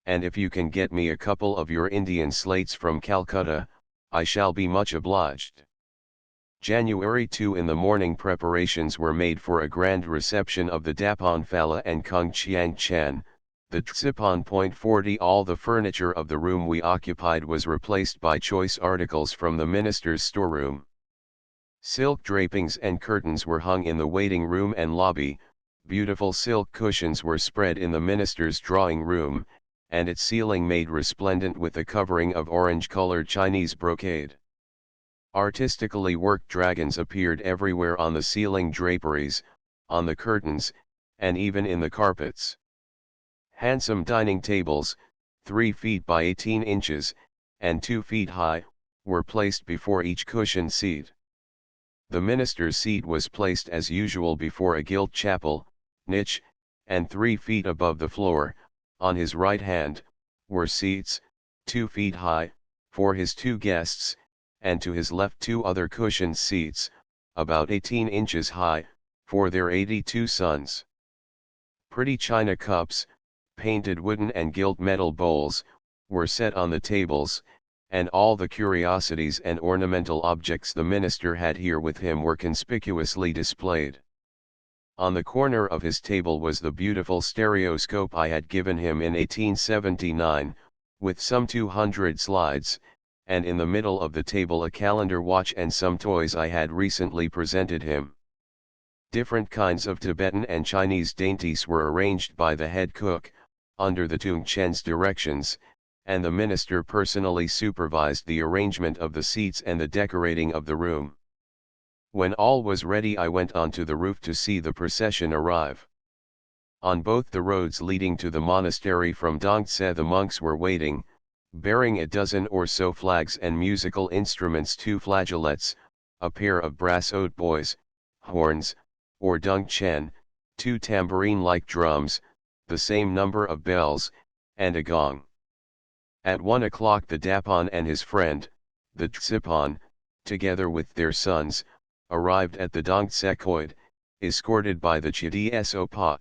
And if you can get me a couple of your Indian slates from Calcutta, I shall be much obliged." January 2. In the morning preparations were made for a grand reception of the Dapon Phala and Kung Chiang Chan, the Tsipon. 40. All the furniture of the room we occupied was replaced by choice articles from the minister's storeroom. Silk drapings and curtains were hung in the waiting room and lobby, beautiful silk cushions were spread in the minister's drawing room, and its ceiling made resplendent with a covering of orange-colored Chinese brocade. Artistically worked dragons appeared everywhere on the ceiling draperies, on the curtains, and even in the carpets. Handsome dining tables, 3 feet by 18 inches, and 2 feet high, were placed before each cushioned seat. The minister's seat was placed as usual before a gilt chapel, niche, and 3 feet above the floor. On his right hand, were seats, 2 feet high, for his 2 guests, and to his left 2 other cushioned seats, about 18 inches high, for their 82 sons. Pretty china cups, painted wooden and gilt metal bowls, were set on the tables, and all the curiosities and ornamental objects the minister had here with him were conspicuously displayed. On the corner of his table was the beautiful stereoscope I had given him in 1879, with some 200 slides, and in the middle of the table a calendar watch and some toys I had recently presented him. Different kinds of Tibetan and Chinese dainties were arranged by the head cook, under the Tung Chen's directions, and the minister personally supervised the arrangement of the seats and the decorating of the room. When all was ready I went on to the roof to see the procession arrive. On both the roads leading to the monastery from Dongtse the monks were waiting, bearing a dozen or so flags and musical instruments, 2 flageolets, a pair of brass hautboys, horns, or dungchen, 2 tambourine-like drums, the same number of bells, and a gong. At 1 o'clock the Dapon and his friend, the Tsipon, together with their sons, arrived at the Dongtse Koid, escorted by the Chidi-so-pa.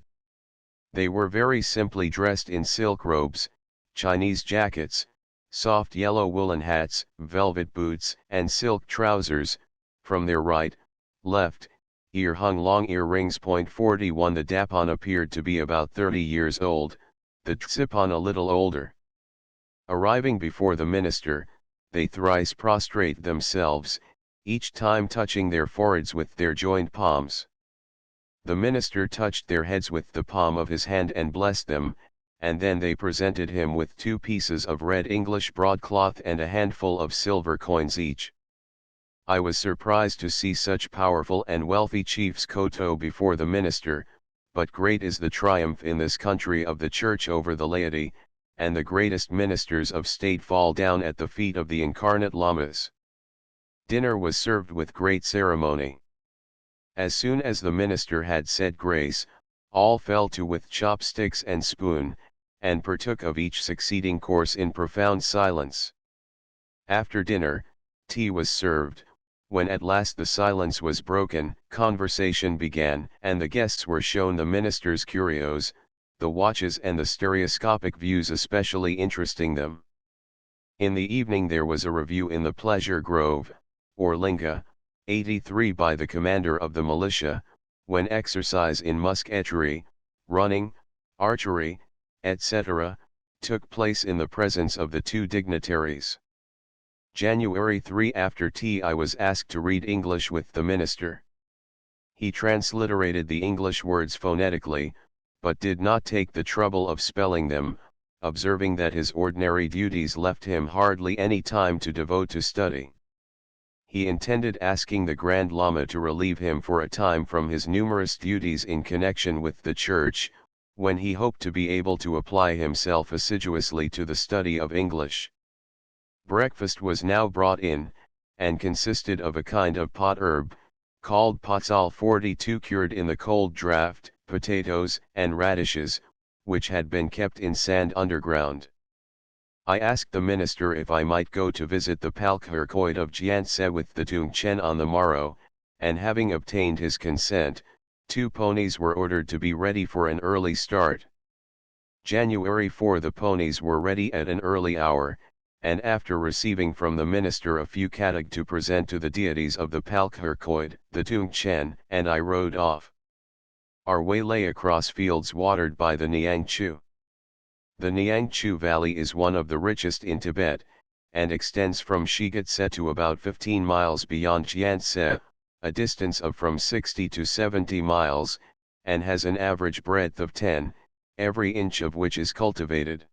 They were very simply dressed in silk robes, Chinese jackets, soft yellow woolen hats, velvet boots, and silk trousers. From their right, left, ear-hung long earrings. 41. The Dapon appeared to be about 30 years old, the Tsipon a little older. Arriving before the minister, they thrice prostrate themselves, each time touching their foreheads with their joined palms. The minister touched their heads with the palm of his hand and blessed them, and then they presented him with 2 pieces of red English broadcloth and a handful of silver coins each. I was surprised to see such powerful and wealthy chiefs kowtow before the minister, but great is the triumph in this country of the church over the laity, and the greatest ministers of state fall down at the feet of the incarnate lamas. Dinner was served with great ceremony. As soon as the minister had said grace, all fell to with chopsticks and spoon, and partook of each succeeding course in profound silence. After dinner, tea was served. When at last the silence was broken, conversation began, and the guests were shown the minister's curios, the watches and the stereoscopic views especially interesting them. In the evening there was a review in the Pleasure Grove, or Linga, 83 by the commander of the militia, when exercise in musketry, running, archery, etc., took place in the presence of the two dignitaries. January 3 after tea I was asked to read English with the minister. He transliterated the English words phonetically, but did not take the trouble of spelling them, observing that his ordinary duties left him hardly any time to devote to study. He intended asking the Grand Lama to relieve him for a time from his numerous duties in connection with the church, when he hoped to be able to apply himself assiduously to the study of English. Breakfast was now brought in, and consisted of a kind of pot herb, called patsal 42 cured in the cold draught, potatoes and radishes, which had been kept in sand underground. I asked the minister if I might go to visit the Palkhurkoid of Gyantse with the Tungchen on the morrow, and having obtained his consent, 2 ponies were ordered to be ready for an early start. January 4 the ponies were ready at an early hour, and after receiving from the minister a few kadag to present to the deities of the Palkhurkoid, the Tungchen, and I rode off. Our way lay across fields watered by the Nyangchu. The Nyangchu Valley is one of the richest in Tibet, and extends from Shigatse to about 15 miles beyond Gyantse, a distance of from 60 to 70 miles, and has an average breadth of 10, every inch of which is cultivated.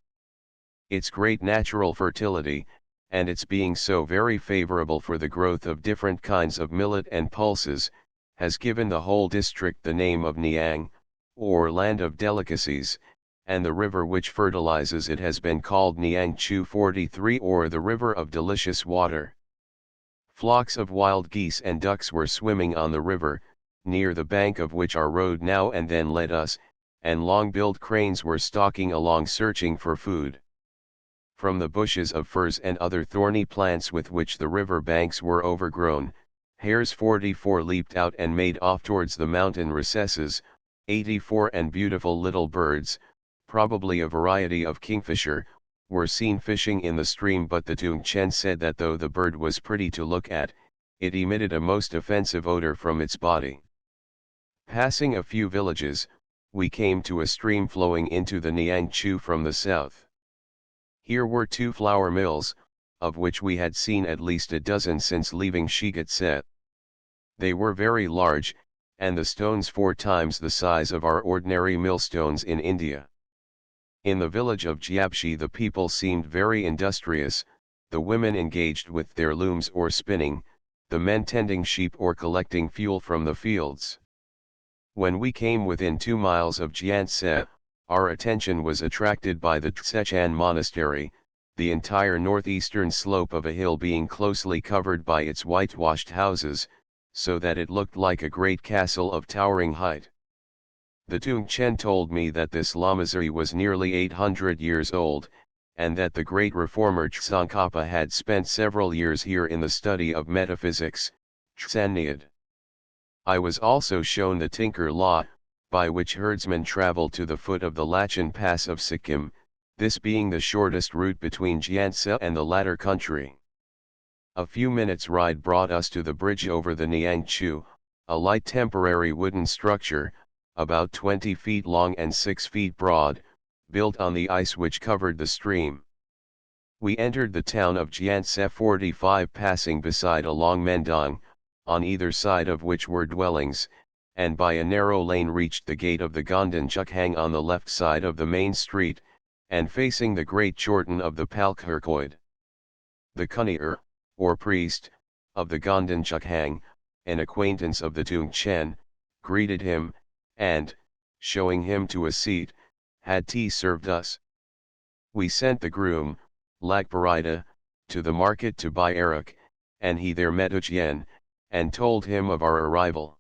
Its great natural fertility, and its being so very favorable for the growth of different kinds of millet and pulses, has given the whole district the name of Niang, or Land of Delicacies, and the river which fertilizes it has been called Nyangchu 43 or the River of Delicious Water. Flocks of wild geese and ducks were swimming on the river, near the bank of which our road now and then led us, and long-billed cranes were stalking along searching for food. From the bushes of firs and other thorny plants with which the river banks were overgrown, hares 44 leaped out and made off towards the mountain recesses, 84 and beautiful little birds, probably a variety of kingfisher, were seen fishing in the stream, but the Tungchen said that though the bird was pretty to look at, it emitted a most offensive odor from its body. Passing a few villages, we came to a stream flowing into the Nyangchu from the south. Here were 2 flour mills, of which we had seen at least a dozen since leaving Shigatse. They were very large, and the stones 4 times the size of our ordinary millstones in India. In the village of Gyabshi the people seemed very industrious, the women engaged with their looms or spinning, the men tending sheep or collecting fuel from the fields. When we came within 2 miles of Gyantse, our attention was attracted by the Tsechan Monastery, the entire northeastern slope of a hill being closely covered by its whitewashed houses, so that it looked like a great castle of towering height. The Tungchen told me that this lamasery was nearly 800 years old, and that the great reformer Tsongkhapa had spent several years here in the study of metaphysics, Tsangnyad. I was also shown the Tinker Law, by which herdsmen travel to the foot of the Lachin Pass of Sikkim, this being the shortest route between Gyantse and the latter country. A few minutes' ride brought us to the bridge over the Nyangchu, a light temporary wooden structure, about 20 feet long and 6 feet broad, built on the ice which covered the stream. We entered the town of Gyantse 45 passing beside a long mendong, on either side of which were dwellings, and by a narrow lane reached the gate of the Gondan Chukhang on the left side of the main street, and facing the great Chorten of the Palkhurkoid. The Kunir, or priest, of the Gondan Chukhang, an acquaintance of the Tungchen, greeted him, and, showing him to a seat, had tea served us. We sent the groom, Lakparida, to the market to buy arrack, and he there met Uchyen, and told him of our arrival.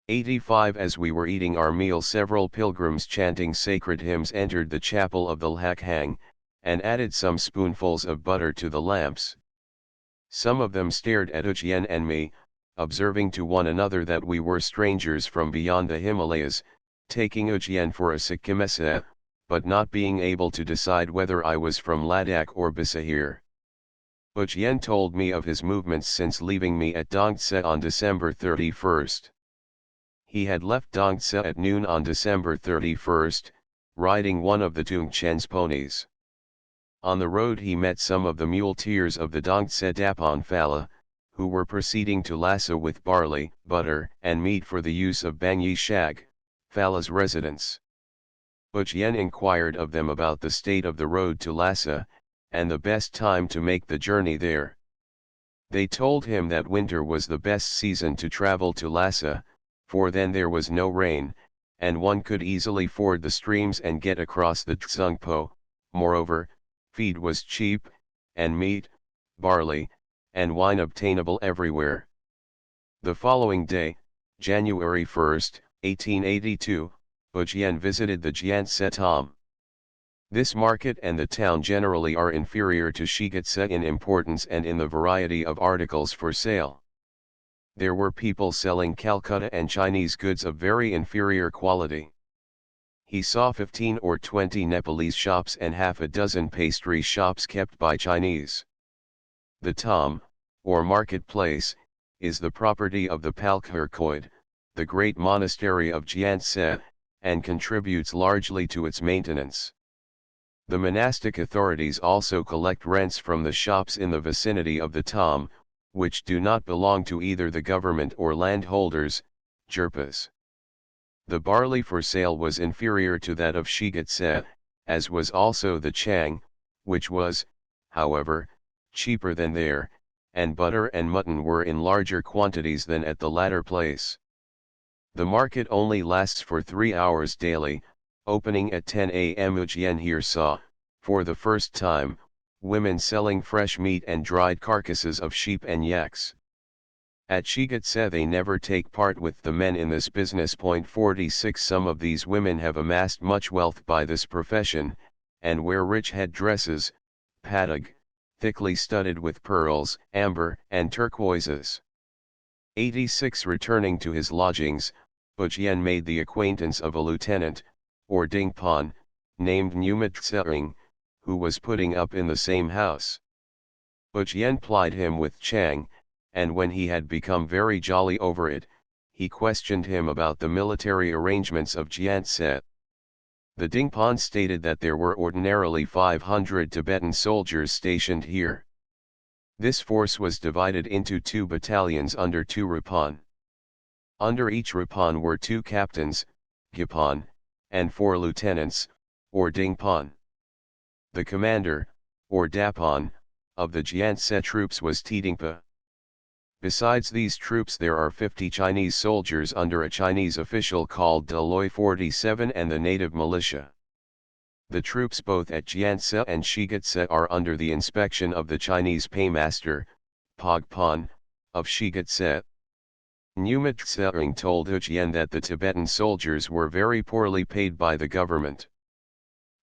85 As we were eating our meal, several pilgrims chanting sacred hymns entered the chapel of the Lhasa, and added some spoonfuls of butter to the lamps. Some of them stared at Ujien and me, observing to one another that we were strangers from beyond the Himalayas, taking Ujien for a Sikkimese, but not being able to decide whether I was from Ladakh or Bisahir. Ujien told me of his movements since leaving me at Dongtse on December 31st. He had left Dongtse at noon on December 31st, riding one of the Tungchen's ponies. On the road he met some of the muleteers of the Dongtse Dapon Phala, who were proceeding to Lhasa with barley, butter, and meat for the use of Bangyi Shag, Phala's residence. Ujien inquired of them about the state of the road to Lhasa, and the best time to make the journey there. They told him that winter was the best season to travel to Lhasa, for then there was no rain, and one could easily ford the streams and get across the Tsungpo. Moreover, feed was cheap, and meat, barley, and wine obtainable everywhere. The following day, January 1, 1882, Ujien visited the Jiantse Tom. This market and the town generally are inferior to Shigatse in importance and in the variety of articles for sale. There were people selling Calcutta and Chinese goods of very inferior quality. He saw 15 or 20 Nepalese shops and half a dozen pastry shops kept by Chinese. The Tom, or marketplace, is the property of the Palkhurkoid, the great monastery of Jiantse, and contributes largely to its maintenance. The monastic authorities also collect rents from the shops in the vicinity of the Tom, which do not belong to either the government or landholders, Jerpas. The barley for sale was inferior to that of Shigatse, as was also the Chang, which was, however, cheaper than there, and butter and mutton were in larger quantities than at the latter place. The market only lasts for 3 hours daily, opening at 10 a.m. Ujien here saw, for the first time, women selling fresh meat and dried carcasses of sheep and yaks. At Shigatse they never take part with the men in this business. 46 Some of these women have amassed much wealth by this profession, and wear rich head dresses, patag, thickly studded with pearls, amber, and turquoises. 86 Returning to his lodgings, Ujien made the acquaintance of a lieutenant, or Dingpan, named Numat Tsering, who was putting up in the same house. Ujien plied him with Chang, and when he had become very jolly over it, he questioned him about the military arrangements of Jiantse. The Dingpan stated that there were ordinarily 500 Tibetan soldiers stationed here. This force was divided into 2 battalions under 2 Ripan. Under each Ripan were 2 captains, Gipan, and 4 lieutenants, or Dingpan. The commander, or Dapan, of the Jiantse troops was Tidingpa. Besides these troops there are 50 Chinese soldiers under a Chinese official called Deloy 47 and the native militia. The troops both at Jiantse and Shigatse are under the inspection of the Chinese paymaster, Pogpan, of Shigatse. Numat Tsering told Ujien that the Tibetan soldiers were very poorly paid by the government.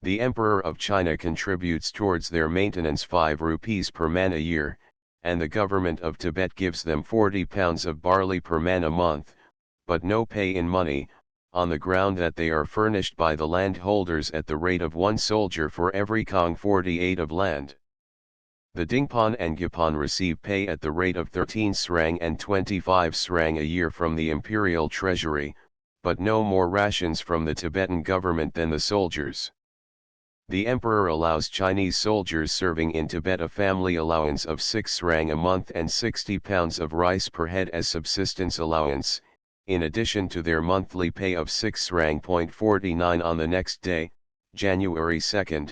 The Emperor of China contributes towards their maintenance 5 rupees per man a year, and the government of Tibet gives them 40 pounds of barley per man a month, but no pay in money, on the ground that they are furnished by the landholders at the rate of 1 soldier for every kong 48 of land. The Dingpan and Gipan receive pay at the rate of 13 srang and 25 srang a year from the imperial treasury, but no more rations from the Tibetan government than the soldiers. The emperor allows Chinese soldiers serving in Tibet a family allowance of 6 srang a month and 60 pounds of rice per head as subsistence allowance, in addition to their monthly pay of 6 srang.49. On the next day, January 2,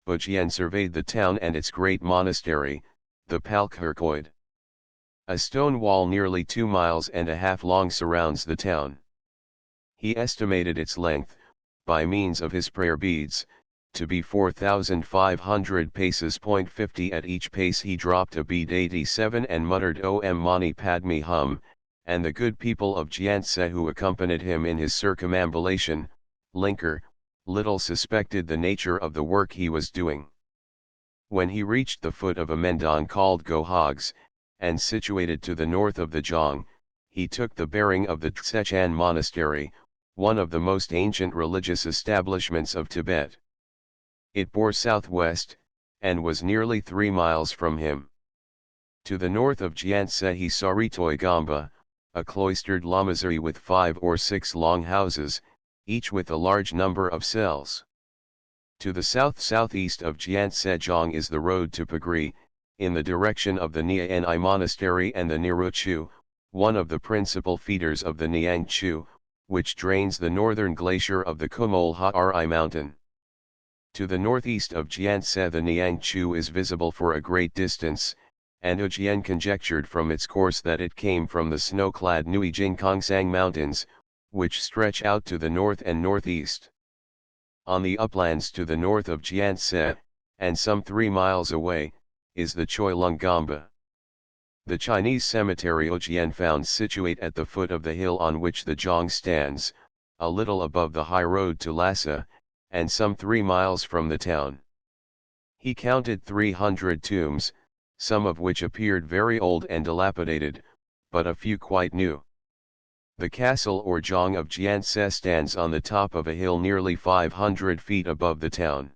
Ujien surveyed the town and its great monastery, the Palkhurkoid. A stone wall nearly 2 miles and a half long surrounds the town. He estimated its length, by means of his prayer beads, to be 4,500 paces. 50 At each pace he dropped a bead 87 and muttered Om Mani Padme Hum, and the good people of Jianse who accompanied him in his circumambulation, Linker, little suspected the nature of the work he was doing. When he reached the foot of a mendong called Gohogs, and situated to the north of the Zhang, he took the bearing of the Tsechan Monastery, one of the most ancient religious establishments of Tibet. It bore southwest, and was nearly 3 miles from him. To the north of Jianse he saw Ritoi Gamba, a cloistered lamasery with 5 or 6 long houses, each with a large number of cells. To the south-southeast of Jianse is the road to Pagri, in the direction of the Nian'ai Monastery and the Niruchu, one of the principal feeders of the Niangchu, which drains the northern glacier of the Kumol-Ha'ari mountain. To the northeast of Jianse the Niangchu is visible for a great distance, and Ujien conjectured from its course that it came from the snow-clad Nui Jingkongsang mountains, which stretch out to the north and northeast. On the uplands to the north of Jianse, and some 3 miles away, is the Choilung Gamba. The Chinese cemetery Ujien found situate at the foot of the hill on which the Zhang stands, a little above the high road to Lhasa, and some 3 miles from the town. He counted 300 tombs, some of which appeared very old and dilapidated, but a few quite new. The castle or Zhang of Jianse stands on the top of a hill nearly 500 feet above the town.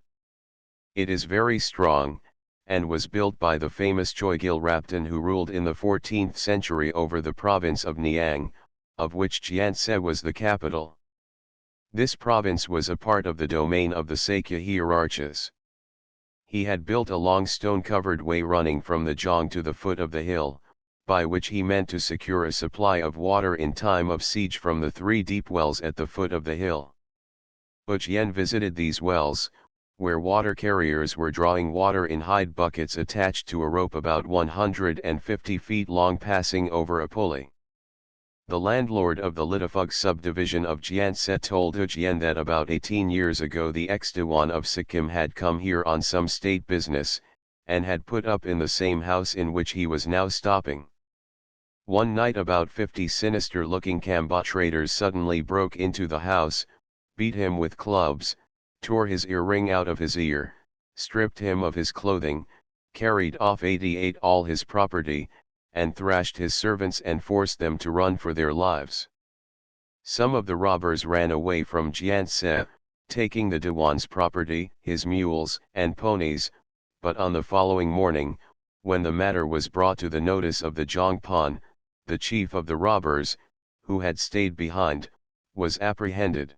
It is very strong, and was built by the famous Chogyal Raptin who ruled in the 14th century over the province of Niang, of which Jianse was the capital. This province was a part of the domain of the Sakya hierarchs. He had built a long stone-covered way running from the Zhang to the foot of the hill, by which he meant to secure a supply of water in time of siege from the 3 deep wells at the foot of the hill. Ujien visited these wells, where water carriers were drawing water in hide buckets attached to a rope about 150 feet long passing over a pulley. The landlord of the Litafug subdivision of Jianse told Ujien that about 18 years ago the ex-Diwan of Sikkim had come here on some state business, and had put up in the same house in which he was now stopping. One night about 50 sinister-looking Kamba traders suddenly broke into the house, beat him with clubs, tore his earring out of his ear, stripped him of his clothing, carried off 88 all his property, and thrashed his servants and forced them to run for their lives. Some of the robbers ran away from Jianse, taking the Diwan's property, his mules and ponies, but on the following morning, when the matter was brought to the notice of the Zhangpan, the chief of the robbers, who had stayed behind, was apprehended.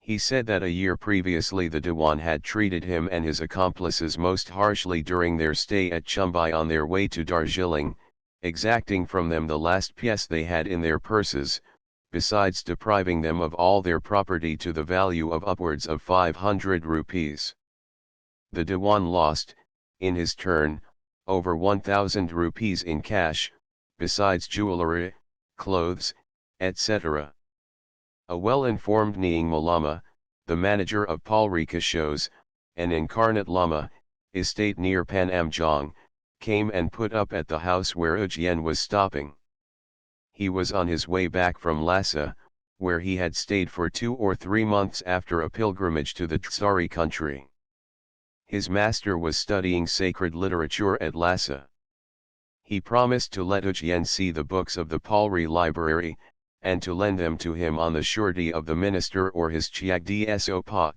He said that a year previously the Diwan had treated him and his accomplices most harshly during their stay at Chumbai on their way to Darjeeling, exacting from them the last piece they had in their purses, besides depriving them of all their property to the value of upwards of 500 rupees. The Diwan lost, in his turn, over 1,000 rupees in cash, besides jewellery, clothes, etc. A well-informed Nying Lama, the manager of Palrika shows, an incarnate Lama, estate near Panamjong, came and put up at the house where Ujien was stopping. He was on his way back from Lhasa, where he had stayed for 2 or 3 months after a pilgrimage to the Tsari country. His master was studying sacred literature at Lhasa. He promised to let Ujien see the books of the Palri library, and to lend them to him on the surety of the minister or his Chiagdi Sopa.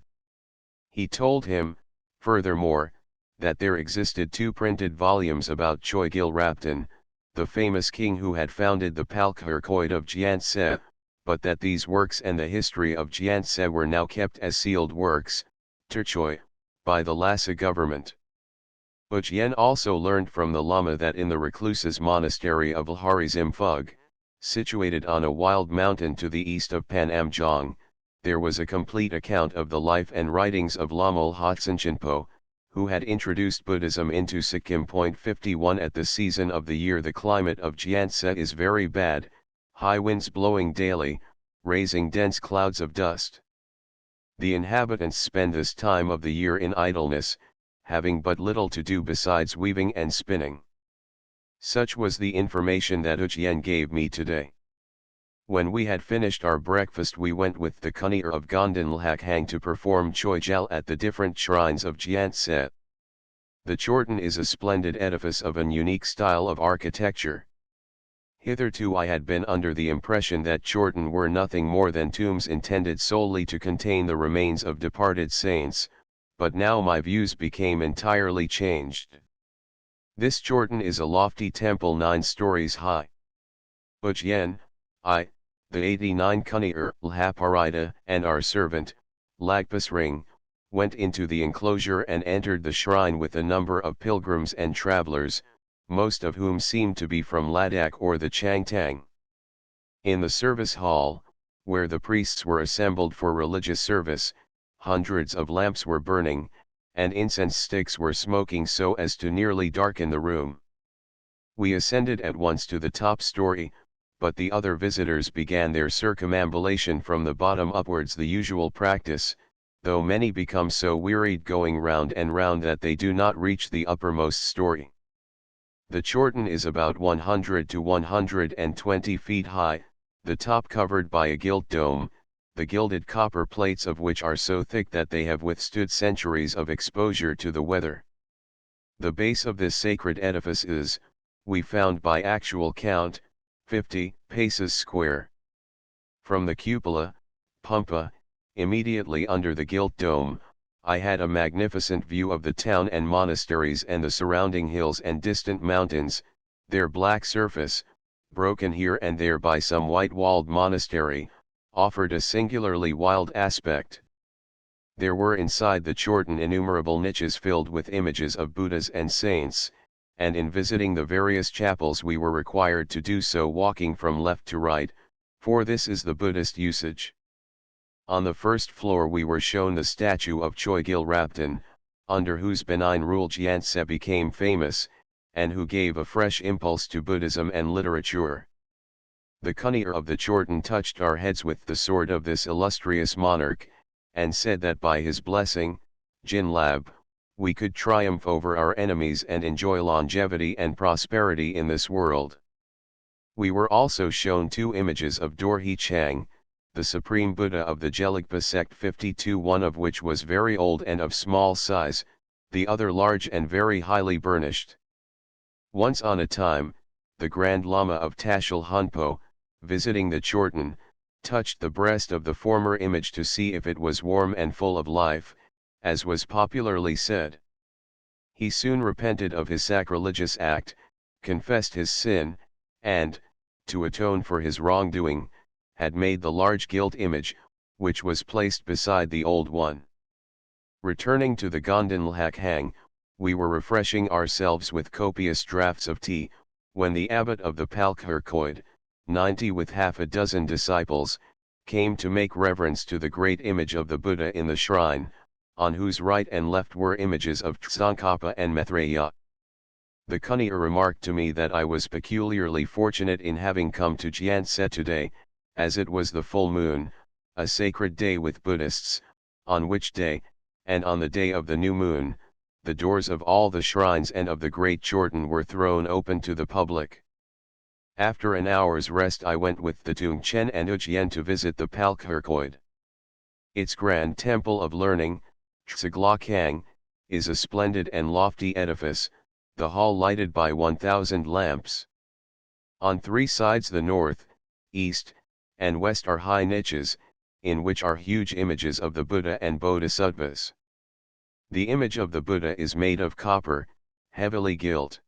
He told him, furthermore, that there existed 2 printed volumes about Chogyal Raptin, the famous king who had founded the Palkhar Khoid of Jianse, but that these works and the history of Jianse were now kept as sealed works, terchoi, by the Lhasa government. Ujien also learned from the Lama that in the recluses monastery of Lharizimphug, situated on a wild mountain to the east of Panamjong, there was a complete account of the life and writings of Lama Lhotsen Chinpo, who had introduced Buddhism into Sikkim. 51 At the season of the year the climate of Jianse is very bad, high winds blowing daily, raising dense clouds of dust. The inhabitants spend this time of the year in idleness, having but little to do besides weaving and spinning. Such was the information that Ujien gave me today. When we had finished our breakfast, we went with the Kunir of Gondan Hang to perform Choijal at the different shrines of Gyantse. The Chorten is a splendid edifice of an unique style of architecture. Hitherto I had been under the impression that Chorten were nothing more than tombs intended solely to contain the remains of departed saints, but now my views became entirely changed. This Chorten is a lofty temple 9 stories high. Ujien, I, the 89 Kunir, Lhaparida, and our servant, Lagpas Ring, went into the enclosure and entered the shrine with a number of pilgrims and travelers, most of whom seemed to be from Ladakh or the Changtang. In the service hall, where the priests were assembled for religious service, hundreds of lamps were burning, and incense sticks were smoking so as to nearly darken the room. We ascended at once to the top story, but the other visitors began their circumambulation from the bottom upwards, the usual practice, though many become so wearied going round and round that they do not reach the uppermost story. The Chorten is about 100 to 120 feet high, the top covered by a gilt dome, the gilded copper plates of which are so thick that they have withstood centuries of exposure to the weather. The base of this sacred edifice is, we found by actual count, 50 paces square. From the cupola, Pumpa, immediately under the gilt dome, I had a magnificent view of the town and monasteries and the surrounding hills and distant mountains, their black surface, broken here and there by some white-walled monastery, offered a singularly wild aspect. There were inside the Chorten innumerable niches filled with images of Buddhas and saints, and in visiting the various chapels we were required to do so walking from left to right, for this is the Buddhist usage. On the first floor we were shown the statue of Choigil Raptan, under whose benign rule Gyantse became famous, and who gave a fresh impulse to Buddhism and literature. The Kunir of the Chorten touched our heads with the sword of this illustrious monarch, and said that by his blessing, Jin Lab, we could triumph over our enemies and enjoy longevity and prosperity in this world. We were also shown 2 images of Dorhe Chang, the supreme Buddha of the Gelugpa sect 52, one of which was very old and of small size, the other large and very highly burnished. Once on a time, the Grand Lama of Tashil Hunpo, visiting the Chorten, touched the breast of the former image to see if it was warm and full of life, as was popularly said. He soon repented of his sacrilegious act, confessed his sin, and, to atone for his wrongdoing, had made the large gilt image, which was placed beside the old one. Returning to the Gondan Hang, we were refreshing ourselves with copious draughts of tea, when the abbot of the Palkhurkoid, 90 with half a dozen disciples, came to make reverence to the great image of the Buddha in the shrine, on whose right and left were images of Tsongkhapa and Maitreya. The Kunir remarked to me that I was peculiarly fortunate in having come to Gyantse today, as it was the full moon, a sacred day with Buddhists, on which day, and on the day of the new moon, the doors of all the shrines and of the great Chorten were thrown open to the public. After an hour's rest I went with the Tungchen and Ujien to visit the Palkhurkoid. Its grand temple of learning, Tsaglakang, is a splendid and lofty edifice, the hall lighted by 1,000 lamps. On 3 sides, the north, east, and west, are high niches, in which are huge images of the Buddha and Bodhisattvas. The image of the Buddha is made of copper, heavily gilt.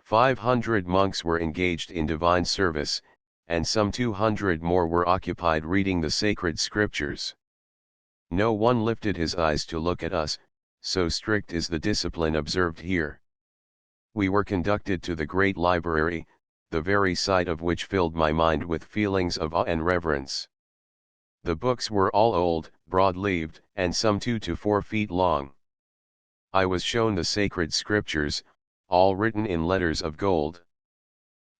500 monks were engaged in divine service, and some 200 more were occupied reading the sacred scriptures. No one lifted his eyes to look at us, so strict is the discipline observed here. We were conducted to the great library, the very sight of which filled my mind with feelings of awe and reverence. The books were all old, broad-leaved, and some 2 to 4 feet long. I was shown the sacred scriptures, all written in letters of gold.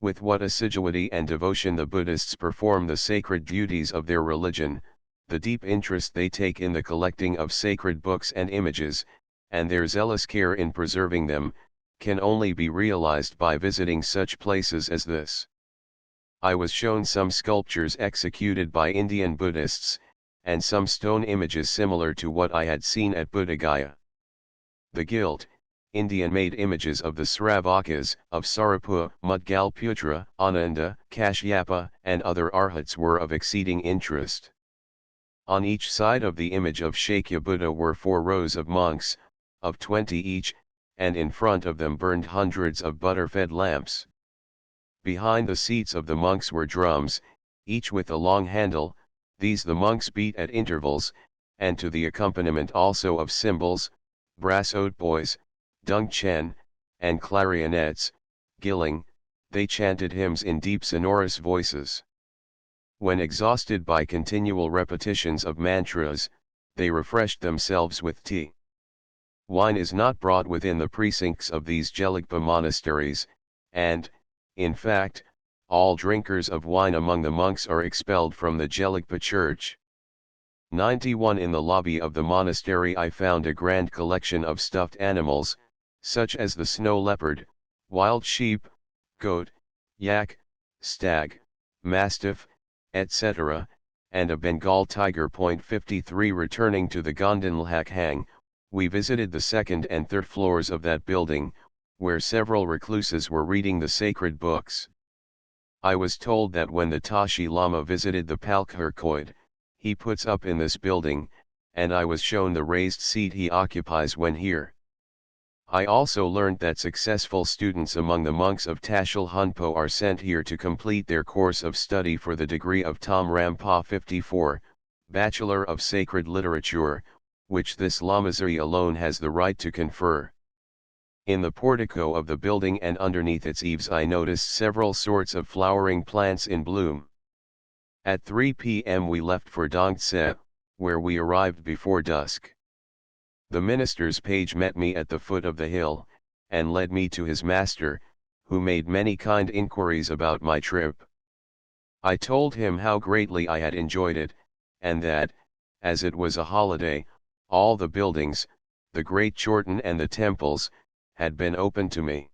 With what assiduity and devotion the Buddhists perform the sacred duties of their religion, the deep interest they take in the collecting of sacred books and images, and their zealous care in preserving them, can only be realized by visiting such places as this. I was shown some sculptures executed by Indian Buddhists, and some stone images similar to what I had seen at Buddhagaya. The gilt, Indian-made images of the Sravakas, of Sariputta, Mudgalputra, Ananda, Kashyapa, and other arhats were of exceeding interest. On each side of the image of Shakya Buddha were 4 rows of monks, of 20 each, and in front of them burned hundreds of butter-fed lamps. Behind the seats of the monks were drums, each with a long handle. These the monks beat at intervals, and to the accompaniment also of cymbals, brass hautboys, dung chen, and clarionets, gilling, they chanted hymns in deep sonorous voices. When exhausted by continual repetitions of mantras, they refreshed themselves with tea. Wine is not brought within the precincts of these Gelugpa monasteries, and, in fact, all drinkers of wine among the monks are expelled from the Gelugpa church. 91 In the lobby of the monastery I found a grand collection of stuffed animals, such as the snow leopard, wild sheep, goat, yak, stag, mastiff, etc., and a Bengal tiger. 53 Returning to the Gondanlhak hang, we visited the second and third floors of that building, where several recluses were reading the sacred books. I was told that when the Tashi Lama visited the Palkhurkoid, he puts up in this building, and I was shown the raised seat he occupies when here. I also learned that successful students among the monks of Tashil Hunpo are sent here to complete their course of study for the degree of Tom Rampa 54, Bachelor of Sacred Literature, which this Lamazari alone has the right to confer. In the portico of the building and underneath its eaves I noticed several sorts of flowering plants in bloom. At 3 p.m. we left for Dongtse, where we arrived before dusk. The minister's page met me at the foot of the hill, and led me to his master, who made many kind inquiries about my trip. I told him how greatly I had enjoyed it, and that, as it was a holiday, all the buildings, the great Chorten and the temples, had been open to me.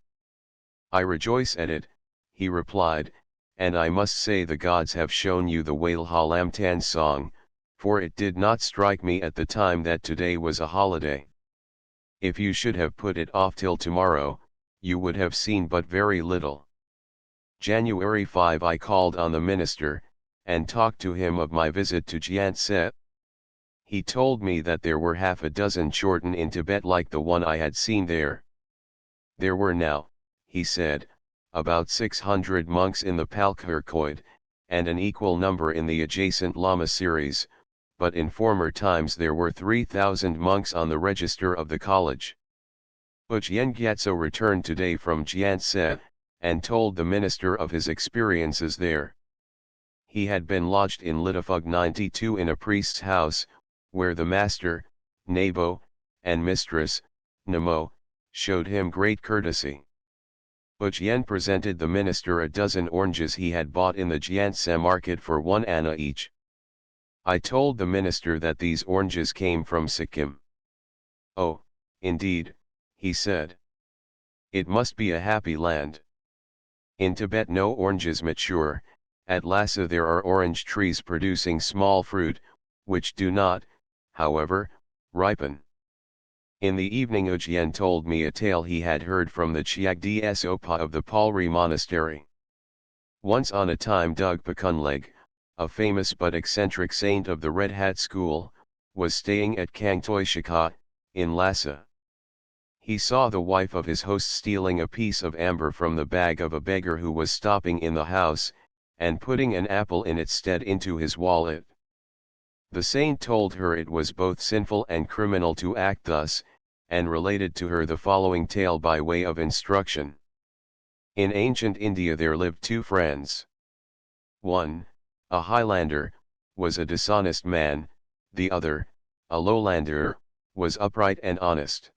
I rejoice at it, he replied, and I must say the gods have shown you the Wailhalamtan song, for it did not strike me at the time that today was a holiday. If you should have put it off till tomorrow, you would have seen but very little. January 5 I called on the minister, and talked to him of my visit to Gyantse. He told me that there were half a dozen Chorten in Tibet like the one I had seen there. There were now, he said, about 600 monks in the Palkhurkoid, and an equal number in the adjacent Lama series, but in former times there were 3,000 monks on the register of the college. Ujyen Gyatso returned today from Gyantse, and told the minister of his experiences there. He had been lodged in Litafug 92 in a priest's house, where the master, Nabo, and mistress, Namo, showed him great courtesy. Ujyen presented the minister a dozen oranges he had bought in the Gyantse market for 1 anna each. I told the minister that these oranges came from Sikkim. Oh, indeed, he said. It must be a happy land. In Tibet no oranges mature. At Lhasa there are orange trees producing small fruit, which do not, however, ripen. In the evening Ujyen told me a tale he had heard from the Chiagdi Sopa of the Palri monastery. Once on a time Dugpa Kunleg, a famous but eccentric saint of the Red Hat school, was staying at Kangtoi Shika, in Lhasa. He saw the wife of his host stealing a piece of amber from the bag of a beggar who was stopping in the house, and putting an apple in its stead into his wallet. The saint told her it was both sinful and criminal to act thus, and related to her the following tale by way of instruction. In ancient India there lived 2 friends. One, a Highlander, was a dishonest man, the other, a lowlander, was upright and honest.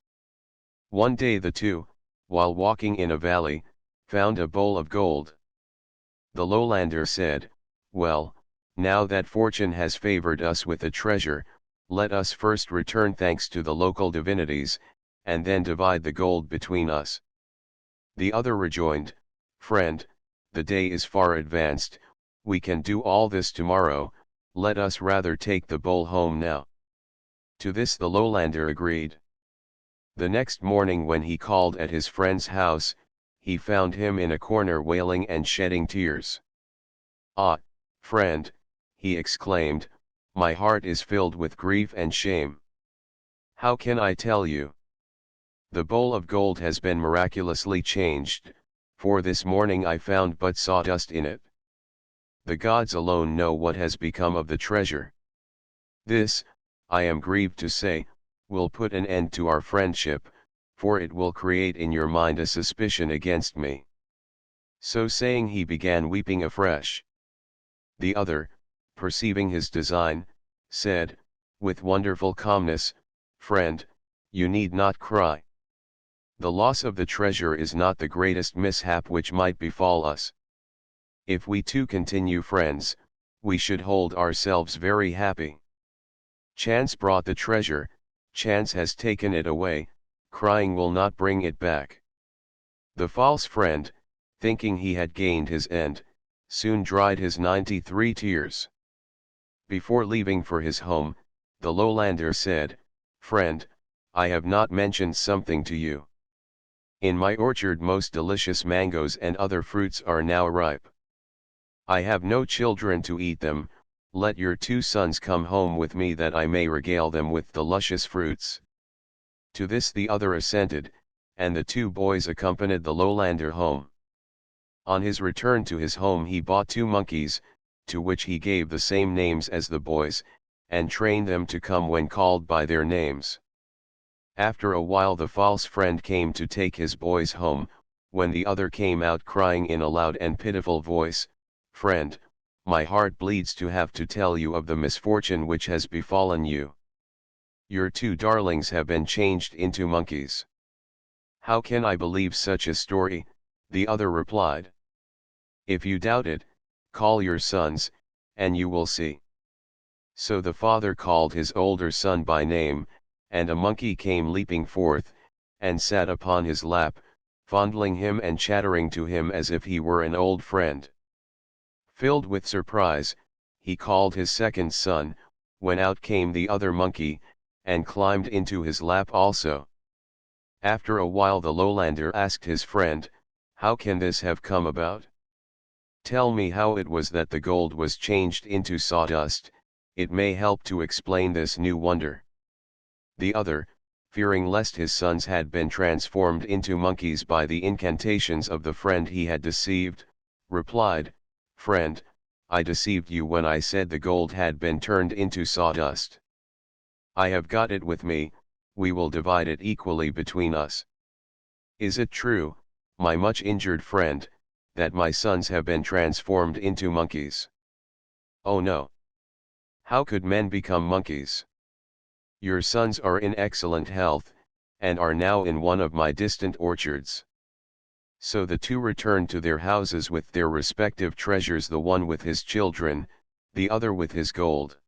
One day the two, while walking in a valley, found a bowl of gold. The lowlander said, "Well, now that fortune has favored us with a treasure, let us first return thanks to the local divinities, and then divide the gold between us." The other rejoined, "Friend, the day is far advanced, we can do all this tomorrow, let us rather take the bowl home now." To this the lowlander agreed. The next morning when he called at his friend's house, he found him in a corner wailing and shedding tears. "Ah, friend," he exclaimed, "my heart is filled with grief and shame. How can I tell you? The bowl of gold has been miraculously changed, for this morning I found but sawdust in it. The gods alone know what has become of the treasure. This, I am grieved to say, will put an end to our friendship, for it will create in your mind a suspicion against me." So saying he began weeping afresh. The other, perceiving his design, said, with wonderful calmness, "Friend, you need not cry. The loss of the treasure is not the greatest mishap which might befall us. If we two continue friends, we should hold ourselves very happy. Chance brought the treasure, chance has taken it away, crying will not bring it back." The false friend, thinking he had gained his end, soon dried his 93 tears. Before leaving for his home, the lowlander said, "Friend, I have not mentioned something to you. In my orchard most delicious mangoes and other fruits are now ripe. I have no children to eat them, let your 2 sons come home with me that I may regale them with the luscious fruits." To this the other assented, and the 2 boys accompanied the lowlander home. On his return to his home he bought 2 monkeys, to which he gave the same names as the boys, and trained them to come when called by their names. After a while the false friend came to take his boys home, when the other came out crying in a loud and pitiful voice, "Friend, my heart bleeds to have to tell you of the misfortune which has befallen you. Your 2 darlings have been changed into monkeys." "How can I believe such a story?" the other replied. "If you doubt it, call your sons, and you will see." So the father called his older son by name, and a monkey came leaping forth, and sat upon his lap, fondling him and chattering to him as if he were an old friend. Filled with surprise, he called his second son, when out came the other monkey, and climbed into his lap also. After a while the lowlander asked his friend, "How can this have come about? Tell me how it was that the gold was changed into sawdust, it may help to explain this new wonder." The other, fearing lest his sons had been transformed into monkeys by the incantations of the friend he had deceived, replied, "Friend, I deceived you when I said the gold had been turned into sawdust. I have got it with me, we will divide it equally between us. Is it true, my much injured friend, that my sons have been transformed into monkeys?" "Oh no. How could men become monkeys? Your sons are in excellent health, and are now in one of my distant orchards." So the 2 returned to their houses with their respective treasures, the one with his children, the other with his gold.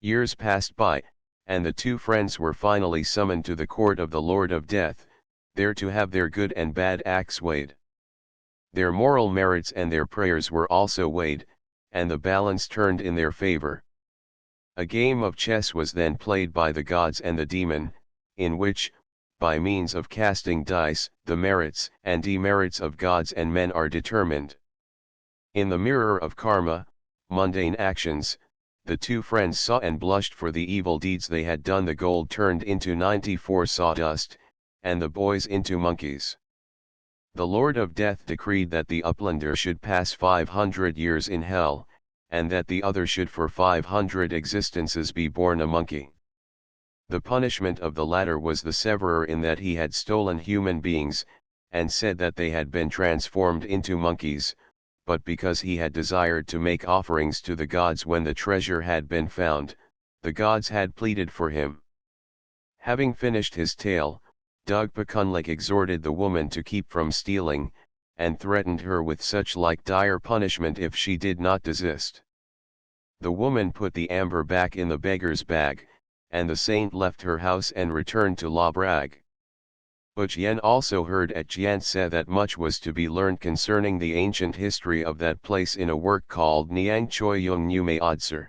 Years passed by, and the 2 friends were finally summoned to the court of the Lord of Death, there to have their good and bad acts weighed. Their moral merits and their prayers were also weighed, and the balance turned in their favor. A game of chess was then played by the gods and the demon, in which, by means of casting dice, the merits and demerits of gods and men are determined. In the mirror of karma, mundane actions, the 2 friends saw and blushed for the evil deeds they had done. The gold turned into 94 sawdust, and the boys into monkeys. The Lord of Death decreed that the uplander should pass 500 years in hell, and that the other should for 500 existences be born a monkey. The punishment of the latter was the severer in that he had stolen human beings, and said that they had been transformed into monkeys, but because he had desired to make offerings to the gods when the treasure had been found, the gods had pleaded for him. Having finished his tale, Dugpakunlik exhorted the woman to keep from stealing, and threatened her with such like dire punishment if she did not desist. The woman put the amber back in the beggar's bag, and the saint left her house and returned to Labrag. Ujien also heard at Jianse that much was to be learned concerning the ancient history of that place in a work called Niang Choi Yung Nume Odser.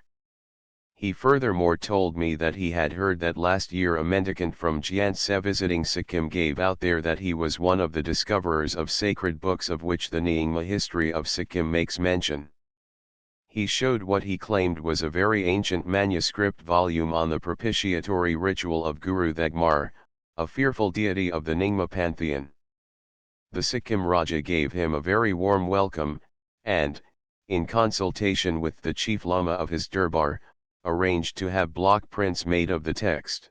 He furthermore told me that he had heard that last year a mendicant from Jianse visiting Sikkim gave out there that he was one of the discoverers of sacred books of which the Nyingma history of Sikkim makes mention. He showed what he claimed was a very ancient manuscript volume on the propitiatory ritual of Guru Thagmar, a fearful deity of the Nyingma pantheon. The Sikkim Raja gave him a very warm welcome, and, in consultation with the chief lama of his durbar, arranged to have block prints made of the text.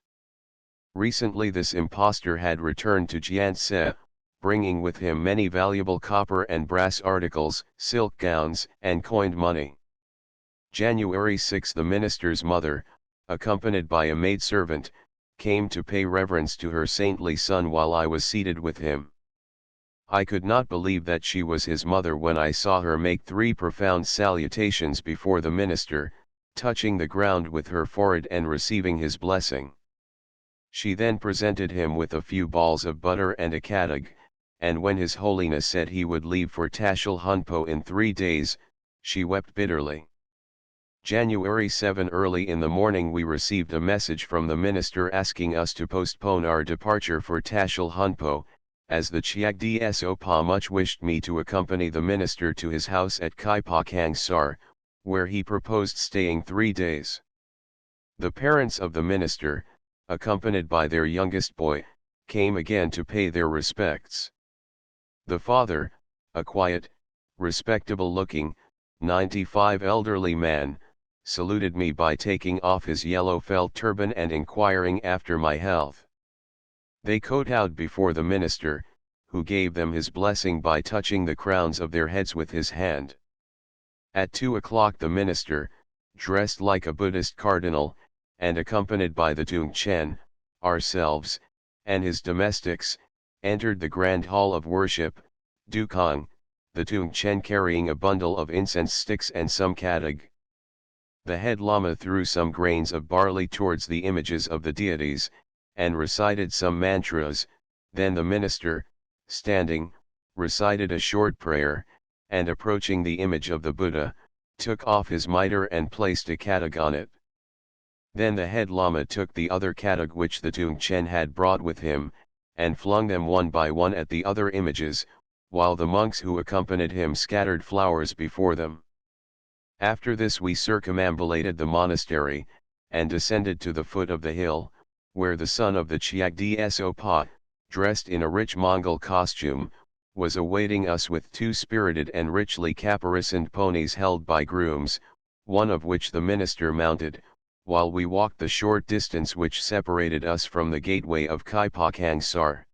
Recently this impostor had returned to Jianse, bringing with him many valuable copper and brass articles, silk gowns, and coined money. January 6 the minister's mother, accompanied by a maidservant, came to pay reverence to her saintly son while I was seated with him. I could not believe that she was his mother when I saw her make 3 profound salutations before the minister, touching the ground with her forehead and receiving his blessing. She then presented him with a few balls of butter and a kadag, and when His Holiness said he would leave for Tashil Hunpo in 3 days, she wept bitterly. January 7 early in the morning we received a message from the minister asking us to postpone our departure for Tashil Hunpo, as the Chiagdi Sopa much wished me to accompany the minister to his house at Kaipakang Sar, where he proposed staying 3 days. The parents of the minister, accompanied by their youngest boy, came again to pay their respects. The father, a quiet, respectable-looking, 95 elderly man, saluted me by taking off his yellow felt turban and inquiring after my health. They kowtowed before the minister, who gave them his blessing by touching the crowns of their heads with his hand. At 2 o'clock the minister, dressed like a Buddhist cardinal, and accompanied by the Tung Chen, ourselves, and his domestics, entered the grand hall of worship, Dukang, the Tung Chen carrying a bundle of incense sticks and some kadag. The head lama threw some grains of barley towards the images of the deities, and recited some mantras, then the minister, standing, recited a short prayer, and approaching the image of the Buddha, took off his mitre and placed a kadag on it. Then the head lama took the other kadag which the Tung Chen had brought with him, and flung them one by one at the other images, while the monks who accompanied him scattered flowers before them. After this we circumambulated the monastery, and descended to the foot of the hill, where the son of the Chiagdi Sopa, dressed in a rich Mongol costume, was awaiting us with 2 spirited and richly caparisoned ponies held by grooms, one of which the minister mounted, while we walked the short distance which separated us from the gateway of Kaipakang Sar.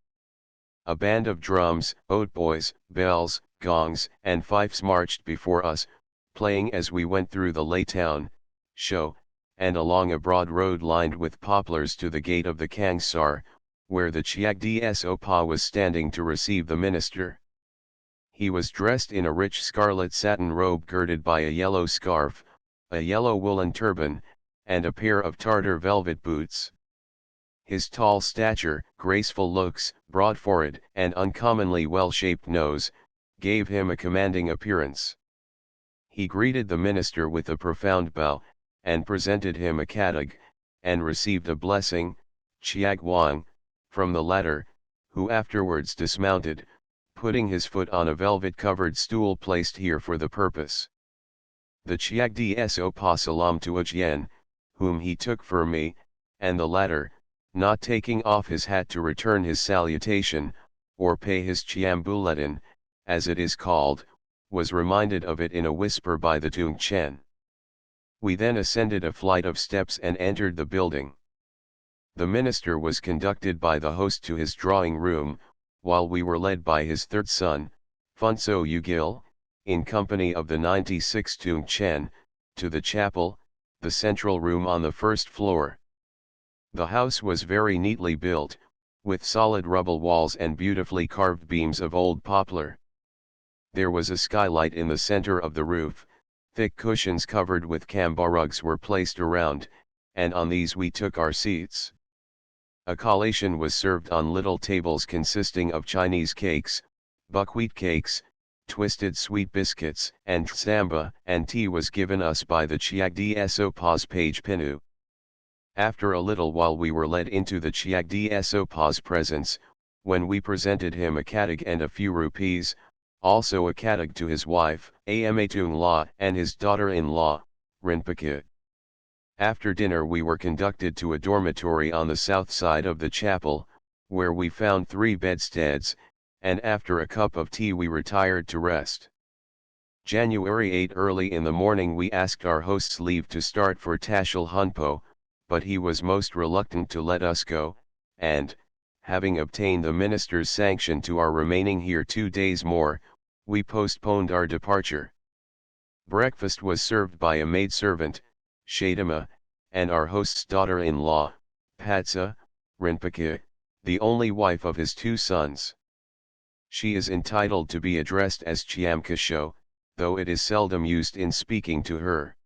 A band of drums, hautboys, bells, gongs, and fifes marched before us, playing as we went through the lay town, show, and along a broad road lined with poplars to the gate of the Kangsar, where the Chiagdi Sopa was standing to receive the minister. He was dressed in a rich scarlet satin robe girded by a yellow scarf, a yellow woolen turban, and a pair of Tartar velvet boots. His tall stature, graceful looks, broad forehead, and uncommonly well-shaped nose, gave him a commanding appearance. He greeted the minister with a profound bow, and presented him a kadag, and received a blessing, Chiag Wang, from the latter, who afterwards dismounted, putting his foot on a velvet-covered stool placed here for the purpose. The Chiagdi Sopa salam to Ujien, whom he took for me, and the latter, not taking off his hat to return his salutation, or pay his chiambuletin, as it is called, was reminded of it in a whisper by the Tung Chen. We then ascended a flight of steps and entered the building. The minister was conducted by the host to his drawing room, while we were led by his third son, Phunso Ugil, in company of the 96 Tung Chen, to the chapel, the central room on the first floor. The house was very neatly built, with solid rubble walls and beautifully carved beams of old poplar. There was a skylight in the center of the roof, thick cushions covered with kamba rugs were placed around, and on these we took our seats. A collation was served on little tables consisting of Chinese cakes, buckwheat cakes, twisted sweet biscuits, and samba, and tea was given us by the Chiagdi Sopa's page Pinu. After a little while we were led into the Chiagdi Sopa's presence, when we presented him a katig and a few rupees, also a katig to his wife, Amatung La, and his daughter-in-law, Rinpoche. After dinner we were conducted to a dormitory on the south side of the chapel, where we found 3 bedsteads, and after a cup of tea we retired to rest. January 8 early in the morning we asked our host's leave to start for Tashil Hunpo, but he was most reluctant to let us go, and, having obtained the minister's sanction to our remaining here 2 days more, we postponed our departure. Breakfast was served by a maidservant, Shadama, and our host's daughter-in-law, Patsa, Rinpoche, the only wife of his 2 sons. She is entitled to be addressed as Chiamkasho, though it is seldom used in speaking to her.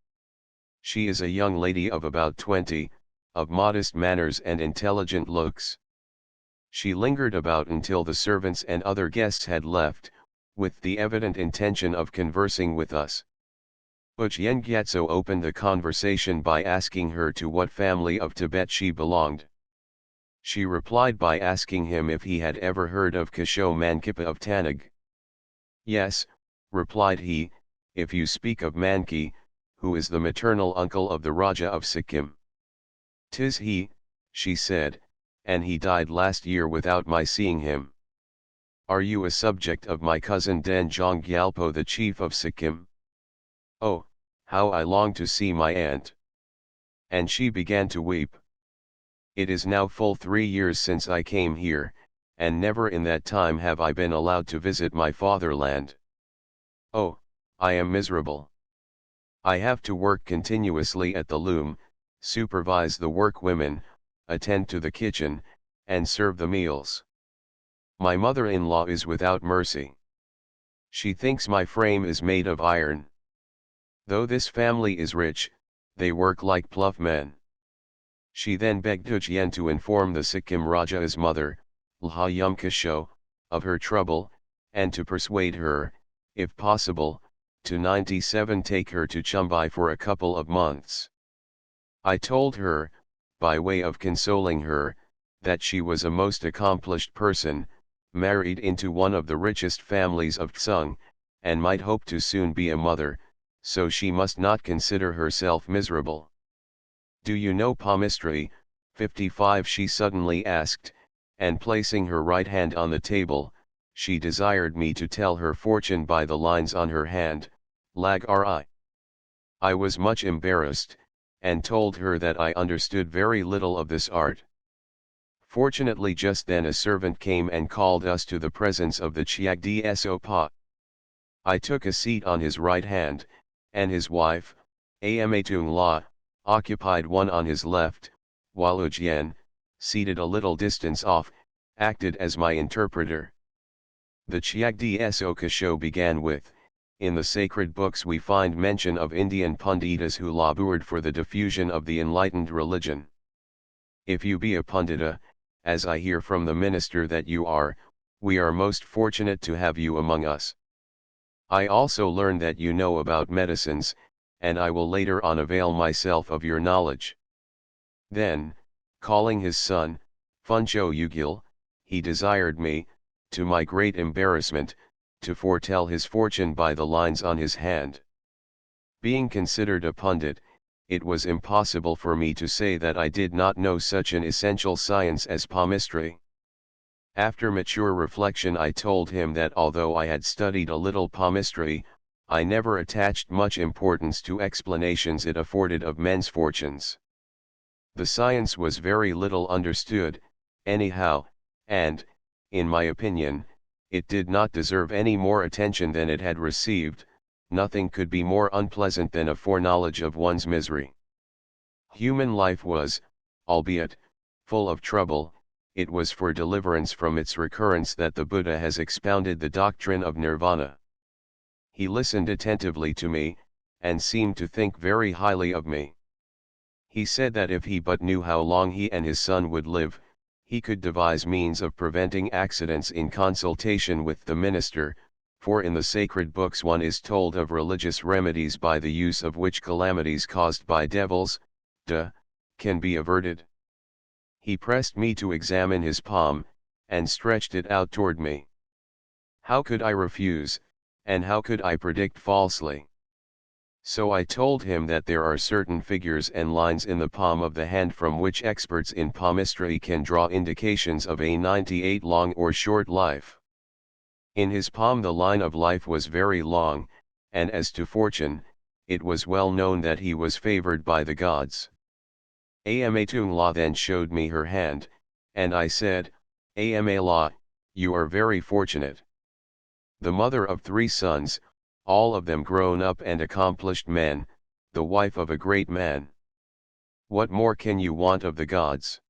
She is a young lady of about 20, of modest manners and intelligent looks. She lingered about until the servants and other guests had left, with the evident intention of conversing with us. Ujien Gyatso opened the conversation by asking her to what family of Tibet she belonged. She replied by asking him if he had ever heard of Kasho Mankipa of Tanag. Yes, replied he, if you speak of Manki, who is the maternal uncle of the Raja of Sikkim. 'Tis he, she said, and he died last year without my seeing him. Are you a subject of my cousin Denjong Gyalpo, the chief of Sikkim? Oh, how I long to see my aunt. And she began to weep. It is now full 3 years since I came here, and never in that time have I been allowed to visit my fatherland. Oh, I am miserable. I have to work continuously at the loom, supervise the workwomen, attend to the kitchen, and serve the meals. My mother-in-law is without mercy. She thinks my frame is made of iron. Though this family is rich, they work like plough men. She then begged Ujien to inform the Sikkim Raja's mother, Lha Yumkasho, of her trouble, and to persuade her, if possible, to 97 take her to Chumbai for a couple of months. I told her, by way of consoling her, that she was a most accomplished person, married into one of the richest families of Tsung, and might hope to soon be a mother, so she must not consider herself miserable. Do you know palmistry, 55? She suddenly asked, and placing her right hand on the table, she desired me to tell her fortune by the lines on her hand, lag ri. I was much embarrassed, and told her that I understood very little of this art. Fortunately just then a servant came and called us to the presence of the Chiagdi Sopa. I took a seat on his right hand, and his wife, Amatung La, occupied one on his left, while Ujien, seated a little distance off, acted as my interpreter. The Chiagdi Soka show began with, in the sacred books we find mention of Indian Punditas who labored for the diffusion of the enlightened religion. If you be a Pundita, as I hear from the minister that you are, we are most fortunate to have you among us. I also learn that you know about medicines, and I will later on avail myself of your knowledge. Then, calling his son, Funcho Ugil, he desired me, to my great embarrassment, to foretell his fortune by the lines on his hand. Being considered a pundit, it was impossible for me to say that I did not know such an essential science as palmistry. After mature reflection I told him that although I had studied a little palmistry, I never attached much importance to explanations it afforded of men's fortunes. The science was very little understood, anyhow, and, in my opinion, it did not deserve any more attention than it had received. Nothing could be more unpleasant than a foreknowledge of one's misery. Human life was, albeit, full of trouble. It was for deliverance from its recurrence that the Buddha has expounded the doctrine of nirvana. He listened attentively to me, and seemed to think very highly of me. He said that if he but knew how long he and his son would live, He could devise means of preventing accidents in consultation with the minister, for in the sacred books one is told of religious remedies by the use of which calamities caused by devils, can be averted. He pressed me to examine his palm, and stretched it out toward me. How could I refuse, and how could I predict falsely? So I told him that there are certain figures and lines in the palm of the hand from which experts in palmistry can draw indications of a 98 long or short life. In his palm the line of life was very long, and as to fortune, it was well known that he was favored by the gods. Ama La then showed me her hand, and I said, Ama La, you are very fortunate. The mother of 3 sons, all of them grown up and accomplished men, the wife of a great man. What more can you want of the gods?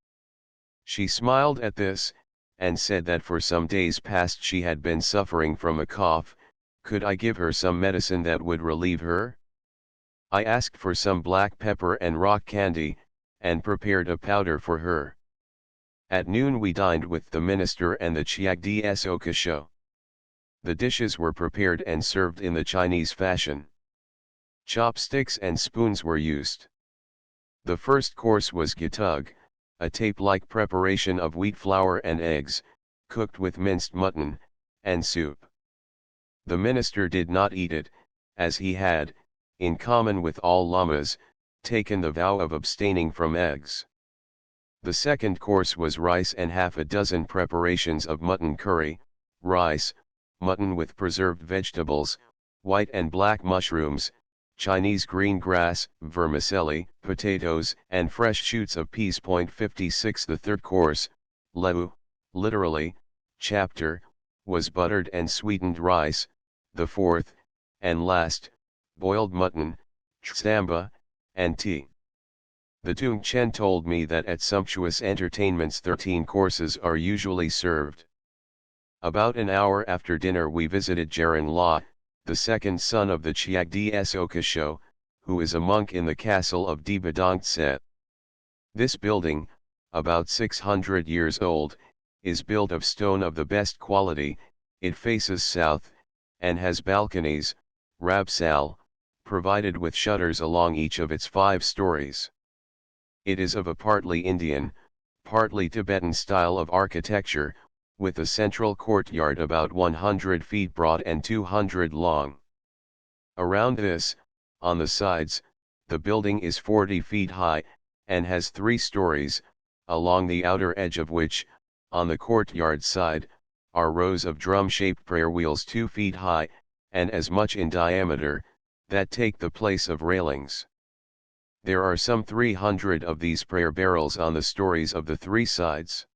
She smiled at this, and said that for some days past she had been suffering from a cough. Could I give her some medicine that would relieve her? I asked for some black pepper and rock candy, and prepared a powder for her. At noon we dined with the minister and the Chiagdi Okasho. The dishes were prepared and served in the Chinese fashion. Chopsticks and spoons were used. The first course was gitug, a tape-like preparation of wheat flour and eggs, cooked with minced mutton, and soup. The minister did not eat it, as he had, in common with all lamas, taken the vow of abstaining from eggs. The second course was rice and half a dozen preparations of mutton curry, rice, mutton with preserved vegetables, white and black mushrooms, Chinese green grass, vermicelli, potatoes, and fresh shoots of peas. 56 The third course, leu, literally, chapter, was buttered and sweetened rice. The fourth, and last, boiled mutton, tsamba, and tea. The Tung Chen told me that at sumptuous entertainments 13 courses are usually served. About an hour after dinner we visited Jaran La, the second son of the Chiagdi Okasho, who is a monk in the castle of Dibadongtse. This building, about 600 years old, is built of stone of the best quality. It faces south, and has balconies, rabsal, provided with shutters along each of its 5 stories. It is of a partly Indian, partly Tibetan style of architecture, with a central courtyard about 100 feet broad and 200 long. Around this, on the sides, the building is 40 feet high, and has 3 stories, along the outer edge of which, on the courtyard side, are rows of drum-shaped prayer wheels 2 feet high, and as much in diameter, that take the place of railings. There are some 300 of these prayer barrels on the stories of the 3 sides.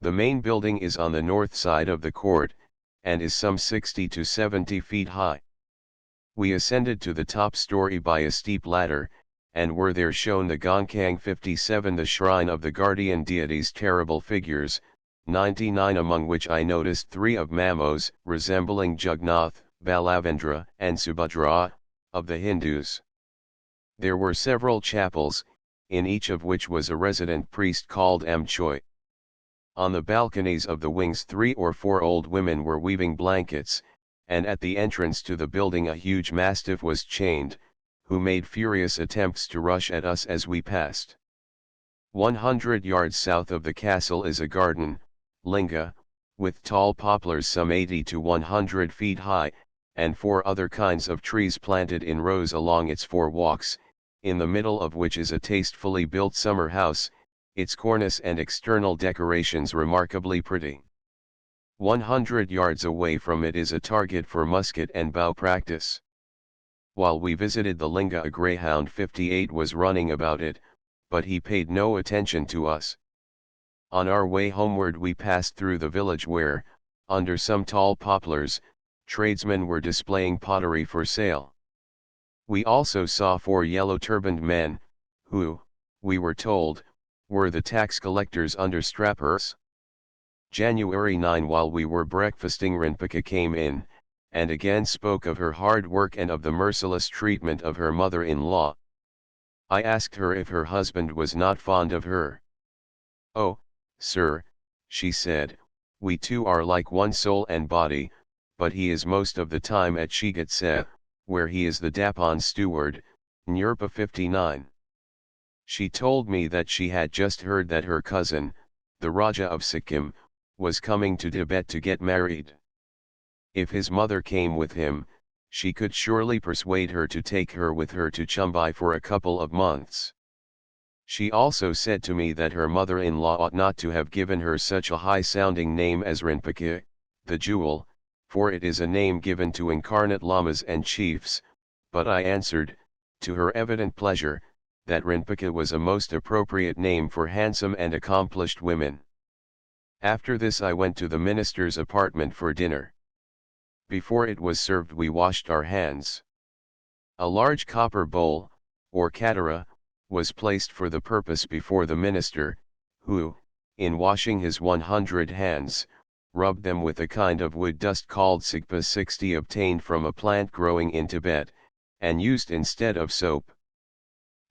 The main building is on the north side of the court, and is some 60 to 70 feet high. We ascended to the top story by a steep ladder, and were there shown the Gongkang 57, the shrine of the guardian deity's terrible figures, 99 among which I noticed 3 of Mamos, resembling Jugnath, Balavendra, and Subhadra, of the Hindus. There were several chapels, in each of which was a resident priest called Choi. On the balconies of the wings 3 or 4 old women were weaving blankets, and at the entrance to the building a huge mastiff was chained, who made furious attempts to rush at us as we passed. 100 yards south of the castle is a garden, linga, with tall poplars some 80 to 100 feet high, and 4 other kinds of trees planted in rows along its 4 walks, in the middle of which is a tastefully built summer house, its cornice and external decorations remarkably pretty. 100 yards away from it is a target for musket and bow practice. While we visited the linga a greyhound 58 was running about it, but he paid no attention to us. On our way homeward we passed through the village where, under some tall poplars, tradesmen were displaying pottery for sale. We also saw 4 yellow turbaned men, who, we were told, were the tax collectors understrappers. January 9. While we were breakfasting, Rinpoche came in, and again spoke of her hard work and of the merciless treatment of her mother-in-law. I asked her if her husband was not fond of her. Oh, "Sir," she said, "we two are like one soul and body, but he is most of the time at Chigetse, where he is the Dapon steward, Nurpa 59. She told me that she had just heard that her cousin, the Raja of Sikkim, was coming to Tibet to get married. If his mother came with him, she could surely persuade her to take her with her to Chumbai for a couple of months. She also said to me that her mother-in-law ought not to have given her such a high-sounding name as Rinpoche, the Jewel, for it is a name given to incarnate lamas and chiefs, but I answered, to her evident pleasure, that Rinpoche was a most appropriate name for handsome and accomplished women. After this I went to the minister's apartment for dinner. Before it was served we washed our hands. A large copper bowl, or katara, was placed for the purpose before the minister, who, in washing his 100 hands, rubbed them with a kind of wood dust called Sigpa 60 obtained from a plant growing in Tibet, and used instead of soap.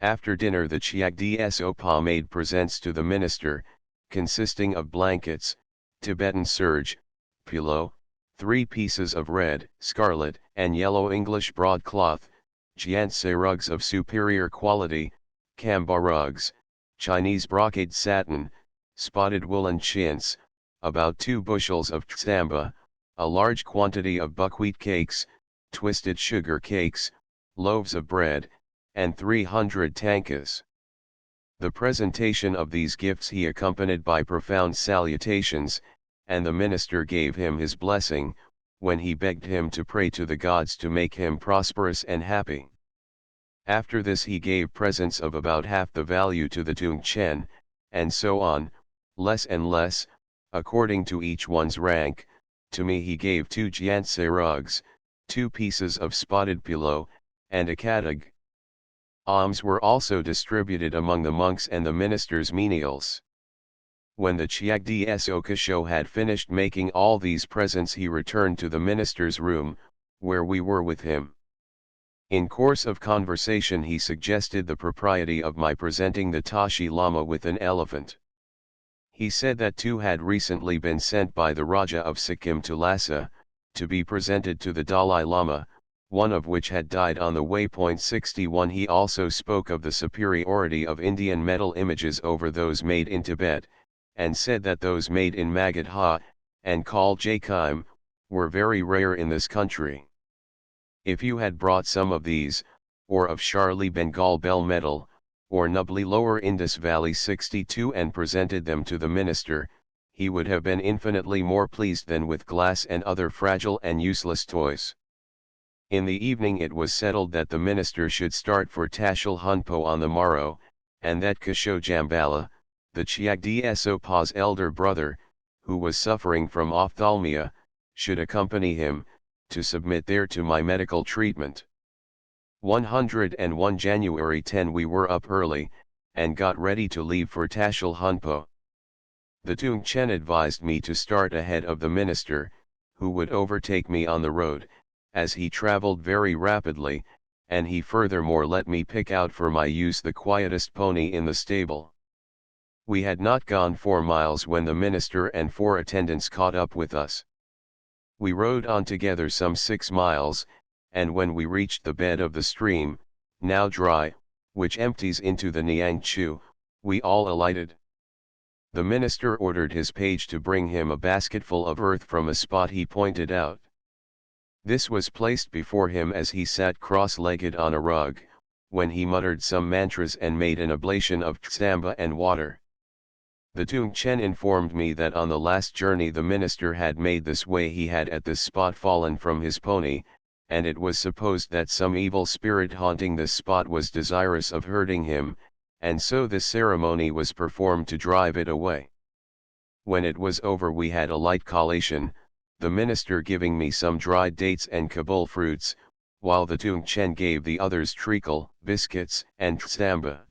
After dinner the Chiagdi Sopa made presents to the minister, consisting of blankets, Tibetan serge, pillow, 3 pieces of red, scarlet, and yellow English broadcloth, Jianse rugs of superior quality, Kamba rugs, Chinese brocade satin, spotted woolen chintz, about 2 bushels of tsamba, a large quantity of buckwheat cakes, twisted sugar cakes, loaves of bread, and 300 tankas. The presentation of these gifts he accompanied by profound salutations, and the minister gave him his blessing, when he begged him to pray to the gods to make him prosperous and happy. After this he gave presents of about half the value to the Tungchen, and so on, less and less, according to each one's rank. To me he gave 2 Jianse rugs, 2 pieces of spotted pillow, and a katag. Alms were also distributed among the monks and the minister's menials. When the Chiagdi Sokasho had finished making all these presents he returned to the minister's room, where we were with him. In course of conversation he suggested the propriety of my presenting the Tashi Lama with an elephant. He said that 2 had recently been sent by the Raja of Sikkim to Lhasa, to be presented to the Dalai Lama, one of which had died on the way. 61 He also spoke of the superiority of Indian metal images over those made in Tibet, and said that those made in Magadha, and called Jakheim, were very rare in this country. If you had brought some of these, or of Charlie Bengal bell metal, or Nubli Lower Indus Valley 62 and presented them to the minister, he would have been infinitely more pleased than with glass and other fragile and useless toys. In the evening it was settled that the minister should start for Tashil Hunpo on the morrow, and that Kasho Jambala, the Chiagdi Sopa's elder brother, who was suffering from ophthalmia, should accompany him, to submit there to my medical treatment. 101 January 10 We were up early, and got ready to leave for Tashil Hunpo. The Tungchen advised me to start ahead of the minister, who would overtake me on the road, as he traveled very rapidly, and he furthermore let me pick out for my use the quietest pony in the stable. We had not gone 4 miles when the minister and 4 attendants caught up with us. We rode on together some 6 miles, and when we reached the bed of the stream, now dry, which empties into the Niangchu, we all alighted. The minister ordered his page to bring him a basketful of earth from a spot he pointed out. This was placed before him as he sat cross-legged on a rug, when he muttered some mantras and made an oblation of tsamba and water. The Tungchen informed me that on the last journey the minister had made this way he had at this spot fallen from his pony, and it was supposed that some evil spirit haunting this spot was desirous of hurting him, and so this ceremony was performed to drive it away. When it was over we had a light collation, the minister giving me some dried dates and Kabul fruits, while the Tungchen gave the others treacle, biscuits, and tsamba.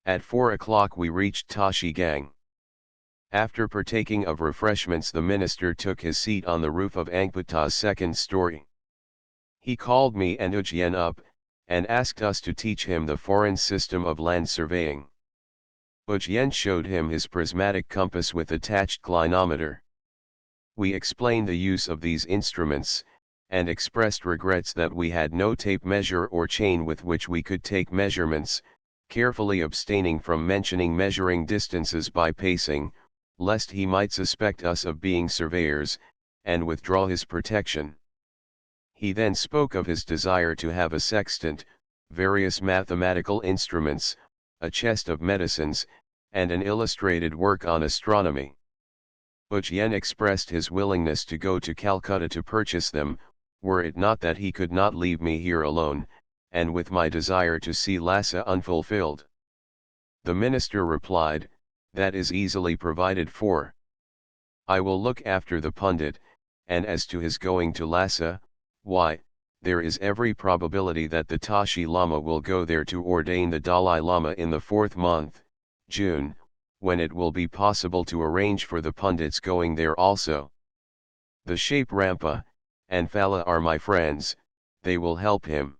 At 4 o'clock we reached Tashi Gang. After partaking of refreshments the minister took his seat on the roof of Angputa's 2nd story. He called me and Ujien up, and asked us to teach him the foreign system of land surveying. Yen showed him his prismatic compass with attached clinometer. We explained the use of these instruments, and expressed regrets that we had no tape measure or chain with which we could take measurements, carefully abstaining from mentioning measuring distances by pacing, lest he might suspect us of being surveyors, and withdraw his protection. He then spoke of his desire to have a sextant, various mathematical instruments, a chest of medicines, and an illustrated work on astronomy. Yen expressed his willingness to go to Calcutta to purchase them, were it not that he could not leave me here alone, and with my desire to see Lhasa unfulfilled. The minister replied, "That is easily provided for. I will look after the pundit, and as to his going to Lhasa, why, there is every probability that the Tashi Lama will go there to ordain the Dalai Lama in the 4th month, June, when it will be possible to arrange for the pundits going there also. The Shape Rampa and Phala are my friends, they will help him.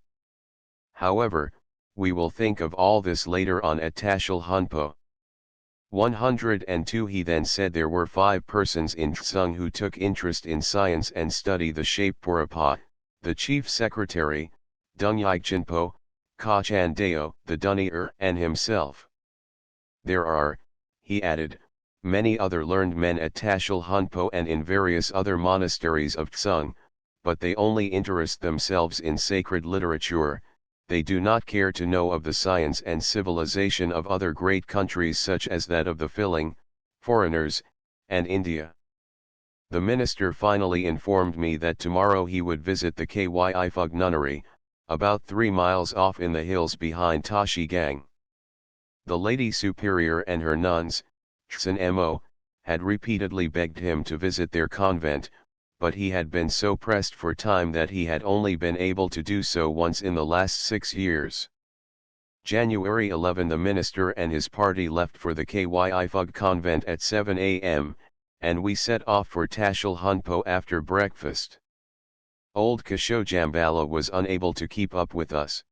However, we will think of all this later on at Tashil Hunpo." 102 He then said there were 5 persons in Tsung who took interest in science and study the shape Purapa, the chief secretary, Dung Yigchenpo, Ka Chandao, the Dunnier, and himself. There are, he added, many other learned men at Tashil Hunpo and in various other monasteries of Tsung, but they only interest themselves in sacred literature, they do not care to know of the science and civilization of other great countries such as that of the Filing, foreigners, and India. The minister finally informed me that tomorrow he would visit the Kyifug nunnery, about 3 miles off in the hills behind Tashi Gang. The Lady Superior and her nuns, Chsen Mo, had repeatedly begged him to visit their convent, but he had been so pressed for time that he had only been able to do so once in the last 6 years. January 11 The minister and his party left for the Kyifug convent at 7 a.m., and we set off for Tashil Hunpo after breakfast. Old Kashojambala was unable to keep up with us.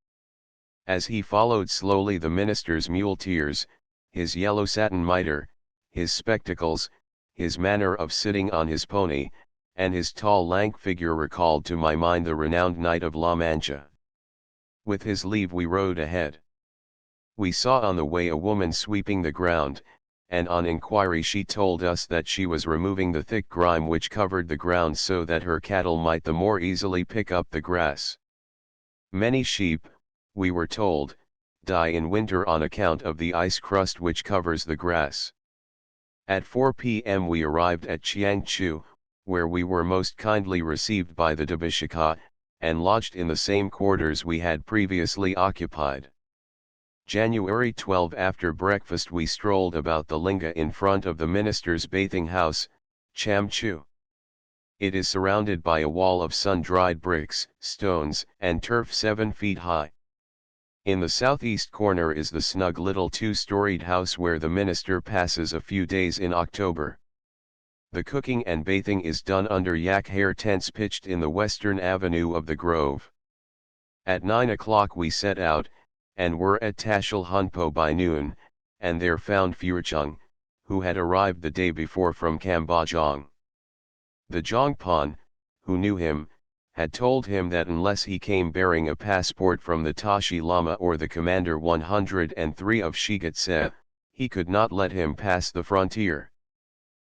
As he followed slowly the minister's muleteers, his yellow satin mitre, his spectacles, his manner of sitting on his pony, and his tall lank figure recalled to my mind the renowned knight of La Mancha. With his leave we rode ahead. We saw on the way a woman sweeping the ground, and on inquiry she told us that she was removing the thick grime which covered the ground so that her cattle might the more easily pick up the grass. Many sheep, we were told, die in winter on account of the ice crust which covers the grass. At 4 p.m. we arrived at Chiangchu, where we were most kindly received by the Dabishaka, and lodged in the same quarters we had previously occupied. January 12 After breakfast we strolled about the linga in front of the minister's bathing house, Chamchu. It is surrounded by a wall of sun-dried bricks, stones, and turf 7 feet high. In the southeast corner is the snug little 2-storied house where the minister passes a few days in October. The cooking and bathing is done under yak hair tents pitched in the western avenue of the grove. At 9 o'clock we set out, and were at Tashil Hunpo by noon, and there found Furchung, who had arrived the day before from Kambajong. The Jongpan, who knew him, had told him that unless he came bearing a passport from the Tashi Lama or the Commander 103 of Shigatse, he could not let him pass the frontier.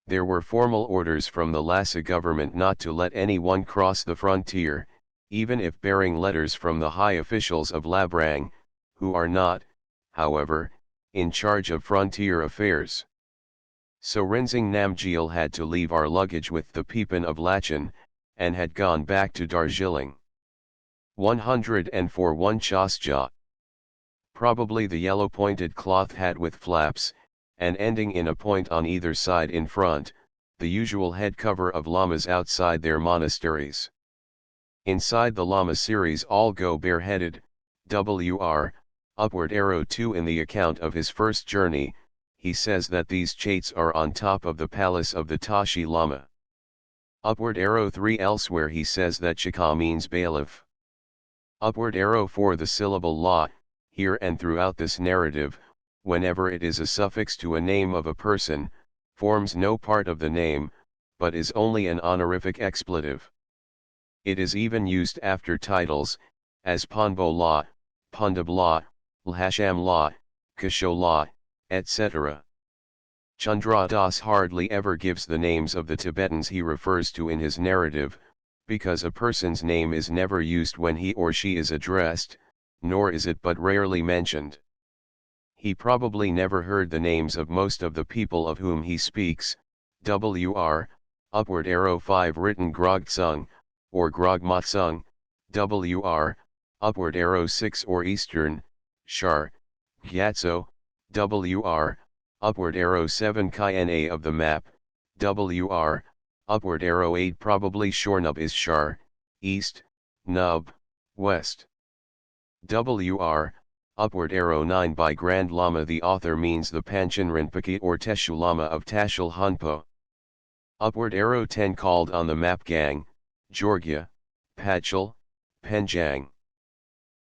There were formal orders from the Lhasa government not to let anyone cross the frontier, even if bearing letters from the high officials of Labrang, who are not, however, in charge of frontier affairs. So Rinzing Namgyal had to leave our luggage with the Peepan of Lachin, and had gone back to Darjeeling. 104 One Chasja. Probably the yellow pointed cloth hat with flaps, and ending in a point on either side in front, the usual head cover of lamas outside their monasteries. Inside the lama series all go bareheaded. Wr. Upward arrow 2 In the account of his first journey, he says that these chaits are on top of the palace of the Tashi Lama. Upward arrow 3 Elsewhere he says that Chika means bailiff. Upward arrow 4 The syllable la, here and throughout this narrative, whenever it is a suffix to a name of a person, forms no part of the name, but is only an honorific expletive. It is even used after titles, as Ponbo La, Pundab La, Lhasham La, Kasho La, etc. Chandra Das hardly ever gives the names of the Tibetans he refers to in his narrative, because a person's name is never used when he or she is addressed, nor is it but rarely mentioned. He probably never heard the names of most of the people of whom he speaks. Wr, upward arrow 5 written Grogtsung, or Grogmatsung, Wr, upward arrow 6 or Eastern, Shar, Gyatso, Wr, upward arrow 7 Kina of the map, Wr, upward arrow 8 probably Shornub is Shar, East, Nub, West. Wr, upward arrow 9 by Grand Lama. The author means the Panchen Rinpoche or Teshu Lama of Tashil Hunpo. Upward arrow 10 called on the map Gang, Georgia, Pachal, Penjang.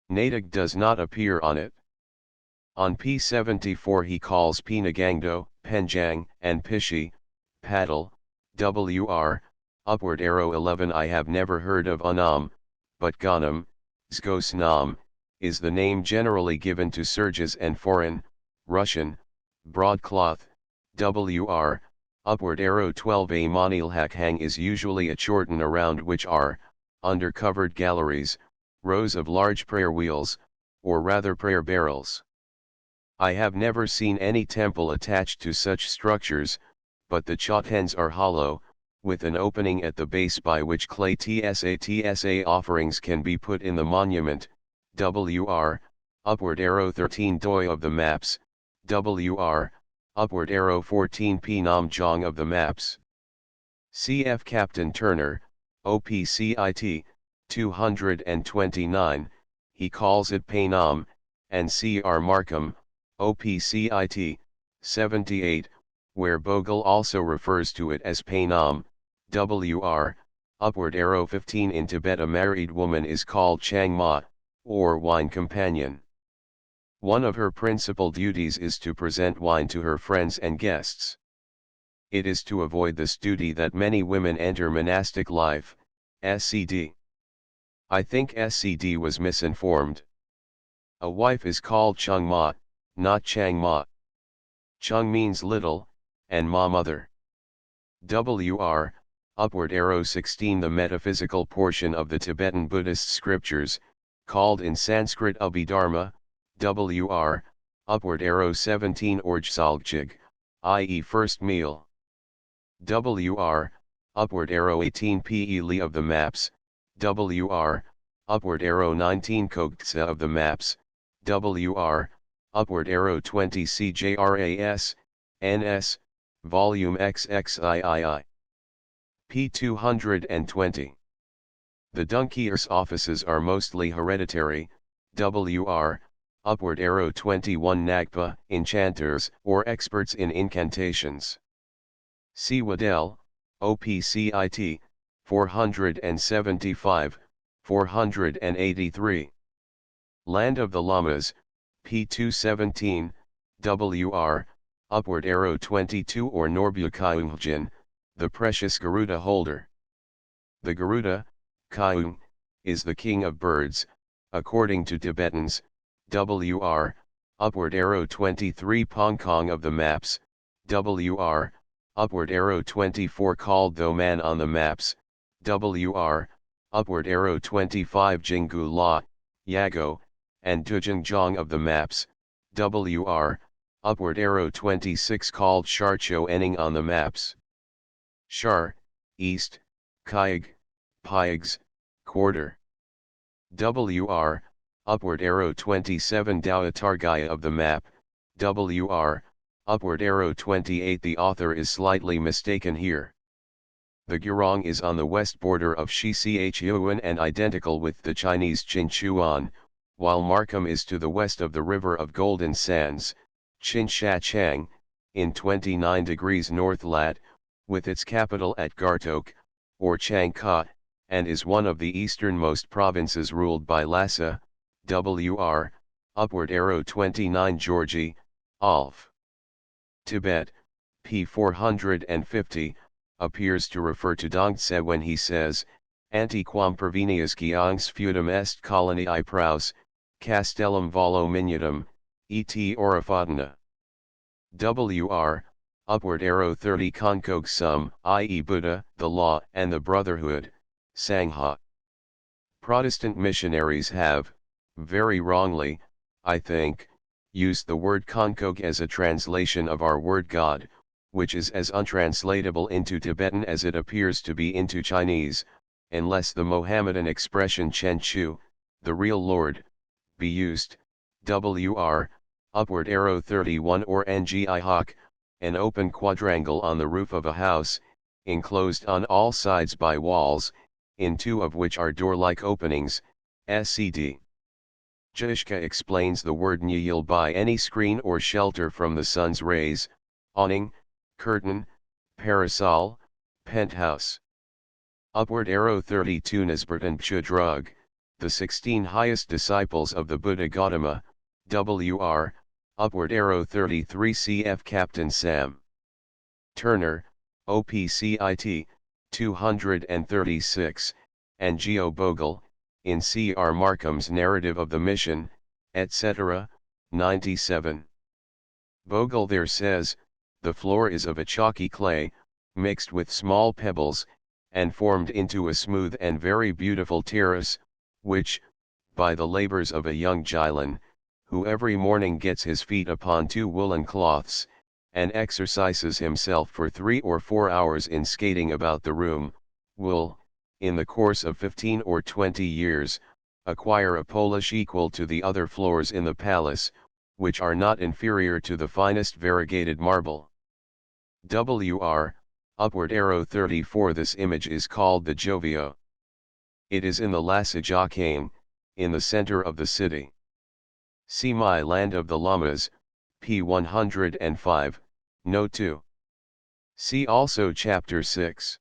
Natak does not appear on it. On P74 he calls Pinagangdo, Penjang, and Pishi, Paddle, Wr, upward arrow 11 I have never heard of Anam, but Ganam, Zgosnam, is the name generally given to serges and foreign, Russian, broadcloth, Wr, upward arrow 12 A Manilhakhang is usually a chorten around which are, under covered galleries, rows of large prayer wheels, or rather prayer barrels. I have never seen any temple attached to such structures, but the chotens are hollow, with an opening at the base by which clay tsa offerings can be put in the monument. Wr, upward arrow 13 Doi of the maps, Wr, upward arrow 14 P Nam Jong of the maps. Cf Captain Turner, OPCIT, 229, he calls it Painam, and Cr Markham, OPCIT, 78, where Bogle also refers to it as Painam. Wr, upward arrow 15 in Tibet a married woman is called Chang Ma, or wine companion. One of her principal duties is to present wine to her friends and guests. It is to avoid this duty that many women enter monastic life, SCD. I think SCD was misinformed. A wife is called Chung Ma, not Chang Ma. Chung means little, and Ma mother. Wr, upward arrow 16 the metaphysical portion of the Tibetan Buddhist scriptures, called in Sanskrit Abhidharma, Wr, upward arrow 17 Orjsalgjig, i.e. first meal. Wr, upward arrow 18 Pe Li of the maps, Wr, upward arrow 19 Kogtsa of the maps, Wr, upward arrow 20 Cjras, Ns, volume XXIII. P220. The Dunkiers offices are mostly hereditary, Wr, upward arrow 21 Nagpa, enchanters or experts in incantations. C. Waddell, OPCIT, 475, 483. Land of the Lamas, P217, Wr, upward arrow 22 or Norbukayungjin, the precious Garuda holder. The Garuda, Kayung, is the king of birds, according to Tibetans. Wr, upward arrow 23 Pongkong of the maps, Wr, upward arrow 24 called though man on the maps, Wr, upward arrow 25 Jingu La, Yago, and Tujengjong of the maps, Wr, upward arrow 26 called Sharcho Enning on the maps. Shar, East, Kaig, Paigs, Quarter. Wr, upward arrow 27 Dawatargaya of the map, Wr, upward arrow 28 The author is slightly mistaken here. The Gurong is on the west border of Shichuan and identical with the Chinese Chinchuan, while Markham is to the west of the River of Golden Sands, Chinsha-Chang, in 29 degrees north lat, with its capital at Gartok, or Changka, and is one of the easternmost provinces ruled by Lhasa. Wr, upward arrow 29 Georgi, Alf. Tibet, p. 450, appears to refer to Dongtse when he says, Antiquam pervenius quianx feudum est coloniae praus, castellum volo minutum, et orifadena. Wr. Upward arrow 30 Konkog sum, i.e. Buddha, the Law, and the Brotherhood, Sangha. Protestant missionaries have, very wrongly, I think, used the word Konkog as a translation of our word God, which is as untranslatable into Tibetan as it appears to be into Chinese, unless the Mohammedan expression Chen Chu, the real Lord, be used. Wr. Upward arrow 31 or Ngi Hawk, an open quadrangle on the roof of a house, enclosed on all sides by walls, in two of which are door-like openings, scd. Jishka explains the word nyil by any screen or shelter from the sun's rays, awning, curtain, parasol, penthouse. Upward arrow 32 Nisbertan Pshudrug, the 16 highest disciples of the Buddha Gautama, Wr. Upward arrow 33 cf Captain Sam Turner, OPCIT, 236, and Geo Bogle, in C.R. Markham's Narrative of the Mission, etc., 97. Bogle there says, the floor is of a chalky clay, mixed with small pebbles, and formed into a smooth and very beautiful terrace, which, by the labors of a young Jailan, who every morning gets his feet upon 2 woolen cloths, and exercises himself for 3 or 4 hours in skating about the room, will, in the course of 15 or 20 years, acquire a polish equal to the other floors in the palace, which are not inferior to the finest variegated marble. Wr. Upward arrow 34 This image is called the Jovio. It is in the Lhasa Jokane, in the center of the city. See My Land of the Lamas, p. 105, Note 2. See also Chapter 6.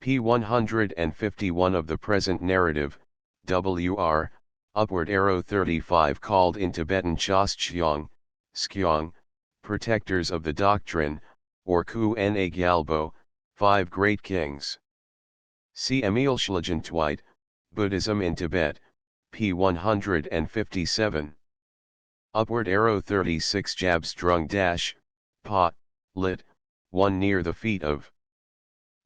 p. 151 of the present narrative, Wr. Upward arrow 35 called in Tibetan Choschyong, Skyong, protectors of the doctrine, or Ku Na Gyalbo, 5 great kings. See Emil Schlagentweit, Buddhism in Tibet, p. 157. Upward arrow 36 Jabstrung dash, pa, lit, one near the feet of.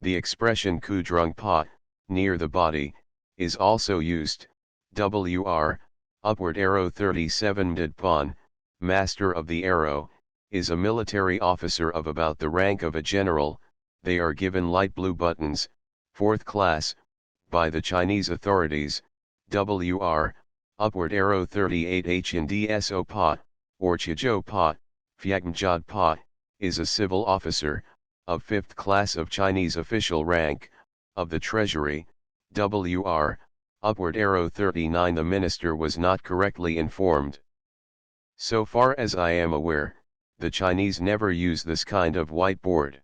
The expression Kudrung pa, near the body, is also used. Wr. Upward arrow 37 Didpan, master of the arrow, is a military officer of about the rank of a general. They are given light blue buttons, 4th class, by the Chinese authorities. Wr. Upward arrow 38 Hndzo Pa, or Chijo Pa, Phagmjad Pa, is a civil officer, of 5th class of Chinese official rank, of the Treasury. Wr. Upward arrow 39 The minister was not correctly informed. So far as I am aware, the Chinese never use this kind of whiteboard.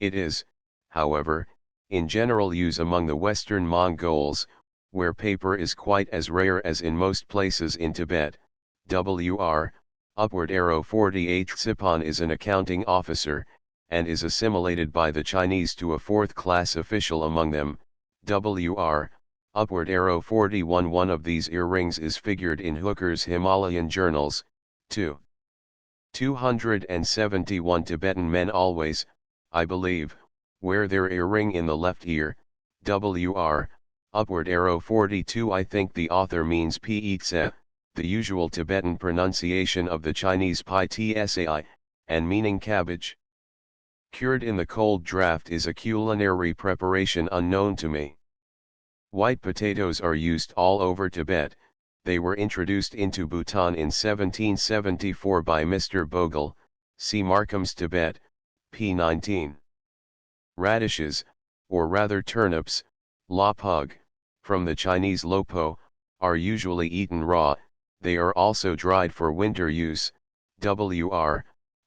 It is, however, in general use among the Western Mongols, where paper is quite as rare as in most places in Tibet. Wr. Upward arrow 48 Tsipan is an accounting officer, and is assimilated by the Chinese to a 4th class official among them. Wr. Upward arrow 41 One of these earrings is figured in Hooker's Himalayan journals. 2. 271 Tibetan men always, I believe, wear their earring in the left ear. Wr. Upward arrow 42 I think the author means Pitse, the usual Tibetan pronunciation of the Chinese pi tsai, and meaning cabbage. Cured in the cold draft is a culinary preparation unknown to me. White potatoes are used all over Tibet. They were introduced into Bhutan in 1774 by Mr. Bogle, see Markham's Tibet, p. 19. Radishes, or rather turnips, la pug, from the Chinese lopo, are usually eaten raw. They are also dried for winter use. Wr.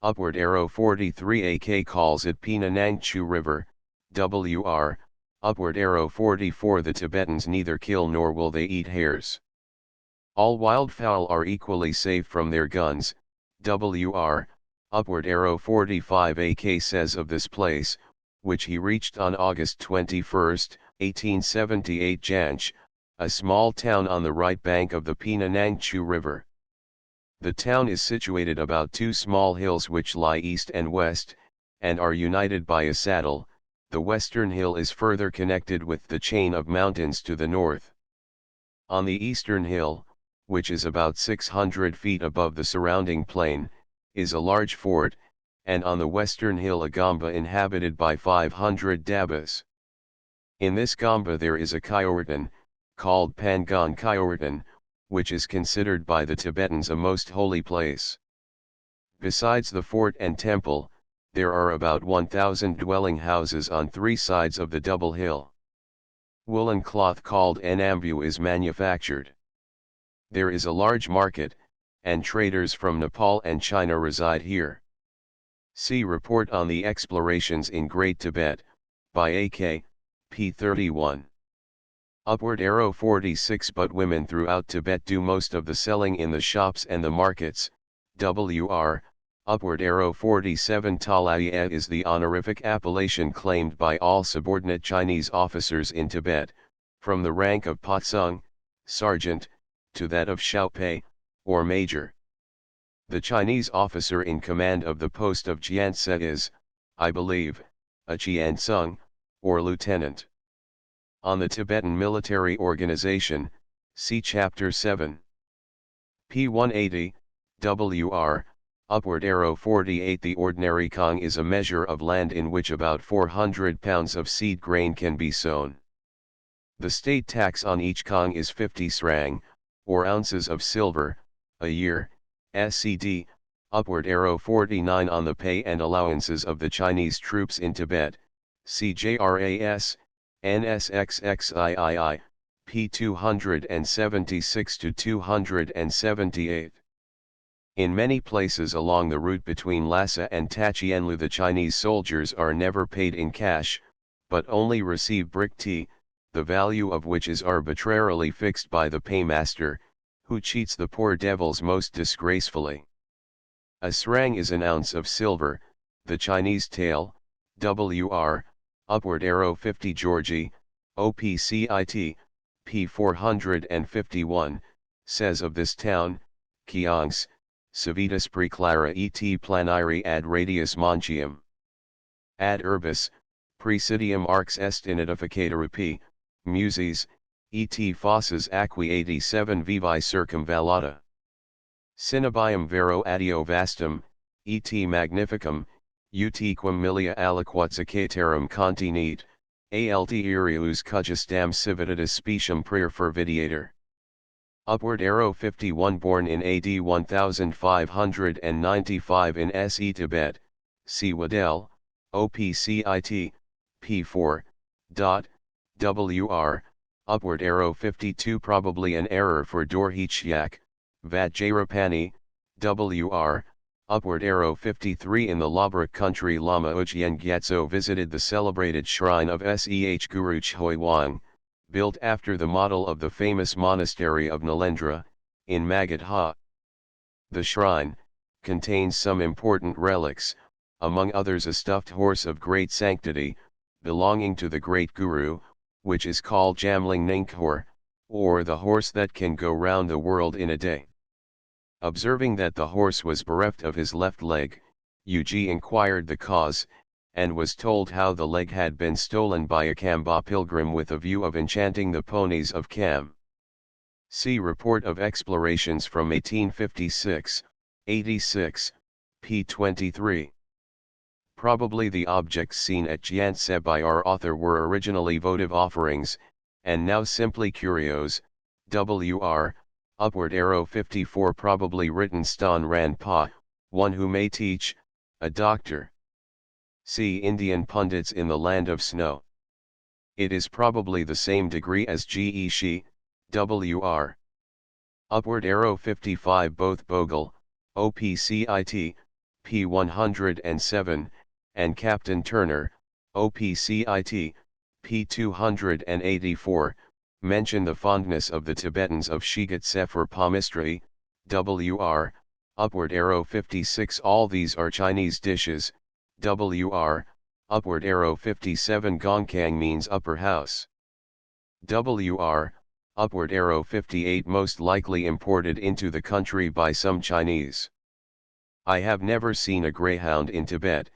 Upward arrow 43 AK calls it Pinanangchu River. Wr. Upward arrow 44 The Tibetans neither kill nor will they eat hares. All wildfowl are equally safe from their guns. WR, upward arrow 45 AK says of this place, which he reached on August 21, 1878 Janch, a small town on the right bank of the Pinanangchu River. The town is situated about two small hills which lie east and west, and are united by a saddle. The western hill is further connected with the chain of mountains to the north. On the eastern hill, which is about 600 feet above the surrounding plain, is a large fort, and on the western hill a gamba inhabited by 500 Dabas. In this gamba there is a Kyortan, called Pangon Kyortan, which is considered by the Tibetans a most holy place. Besides the fort and temple, there are about 1,000 dwelling houses on three sides of the double hill. Woolen cloth called enambu is manufactured. There is a large market, and traders from Nepal and China reside here. See Report on the Explorations in Great Tibet, by A.K., p. 31. Upward arrow 46 But women throughout Tibet do most of the selling in the shops and the markets. WR, upward arrow 47 Talaya is the honorific appellation claimed by all subordinate Chinese officers in Tibet, from the rank of Patsung, sergeant, to that of Xiaopei, or major. The Chinese officer in command of the post of Jianse is, I believe, a Qiansung, or lieutenant. On the Tibetan military organization, see Chapter 7. P 180, WR, upward arrow 48 The ordinary kong is a measure of land in which about 400 pounds of seed grain can be sown. The state tax on each kong is 50 srang, or ounces of silver, a year. SCD, upward arrow 49 On the pay and allowances of the Chinese troops in Tibet, CJRAS, NSXXIII, p. 276 to 278. In many places along the route between Lhasa and Tachienlu the Chinese soldiers are never paid in cash, but only receive brick tea, the value of which is arbitrarily fixed by the paymaster, who cheats the poor devils most disgracefully. A srang is an ounce of silver. The Chinese tale, WR, upward arrow 50 Georgi, OPCIT, p. 451, says of this town, Kiangs, civitas preclara et planiri ad radius montium. Ad urbis, praesidium arx est in edificator p. Muses, et fosses aquae 87 vivae circumvallata. Cinnabium vero adio vastum, et magnificum, ut quam milia aliquatsacaterum continit, alt irius cujusdam civitatis specium prayer fervidiator. Upward arrow 51 Born in AD 1595 in SE Tibet, C. Waddell, OPCIT, p. 4. WR, upward arrow 52 Probably an error for Dorhichyak, Vajrapani, WR, upward arrow 53 In the Labrak country Lama Ujien Gyatso visited the celebrated shrine of Seh Guru Choi Wang, built after the model of the famous monastery of Nalendra, in Magadha. The shrine contains some important relics, among others a stuffed horse of great sanctity, belonging to the great Guru, which is called Jamling Ninkhor, or the horse that can go round the world in a day. Observing that the horse was bereft of his left leg, Yuji inquired the cause, and was told how the leg had been stolen by a Kamba pilgrim with a view of enchanting the ponies of Kam. See Report of Explorations from 1856, 86, p. 23. Probably the objects seen at Jianse by our author were originally votive offerings, and now simply curios. WR, upward arrow 54 Probably written Stan Ran Pa, one who may teach, a doctor. See Indian pundits in the land of snow. It is probably the same degree as Ge Shi, WR. Upward arrow 55 Both Bogle, OPCIT, p. 107, and Captain Turner, OPCIT, p. 284, mention the fondness of the Tibetans of Shigatse for palmistry. WR, upward arrow 56. All these are Chinese dishes. WR, upward arrow 57. Gongkang means upper house. WR, upward arrow 58. Most likely imported into the country by some Chinese. I have never seen a greyhound in Tibet,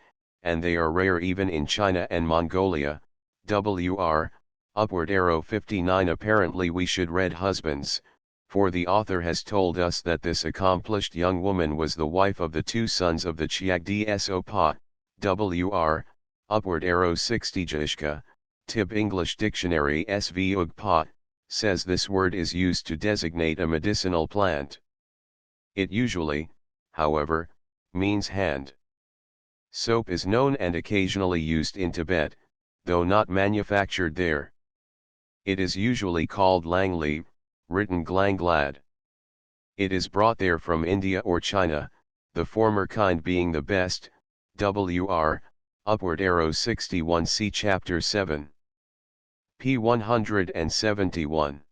and they are rare even in China and Mongolia. WR, upward arrow 59. Apparently we should read husbands, for the author has told us that this accomplished young woman was the wife of the two sons of the Chiagdi Sopa. WR, upward arrow 60. Jishka, Tib English Dictionary SV Ugpa, says this word is used to designate a medicinal plant. It usually, however, means hand. Soap is known and occasionally used in Tibet, though not manufactured there. It is usually called langli, written glanglad. It is brought there from India or China, the former kind being the best. WR, upward arrow 61. See chapter 7. P 171.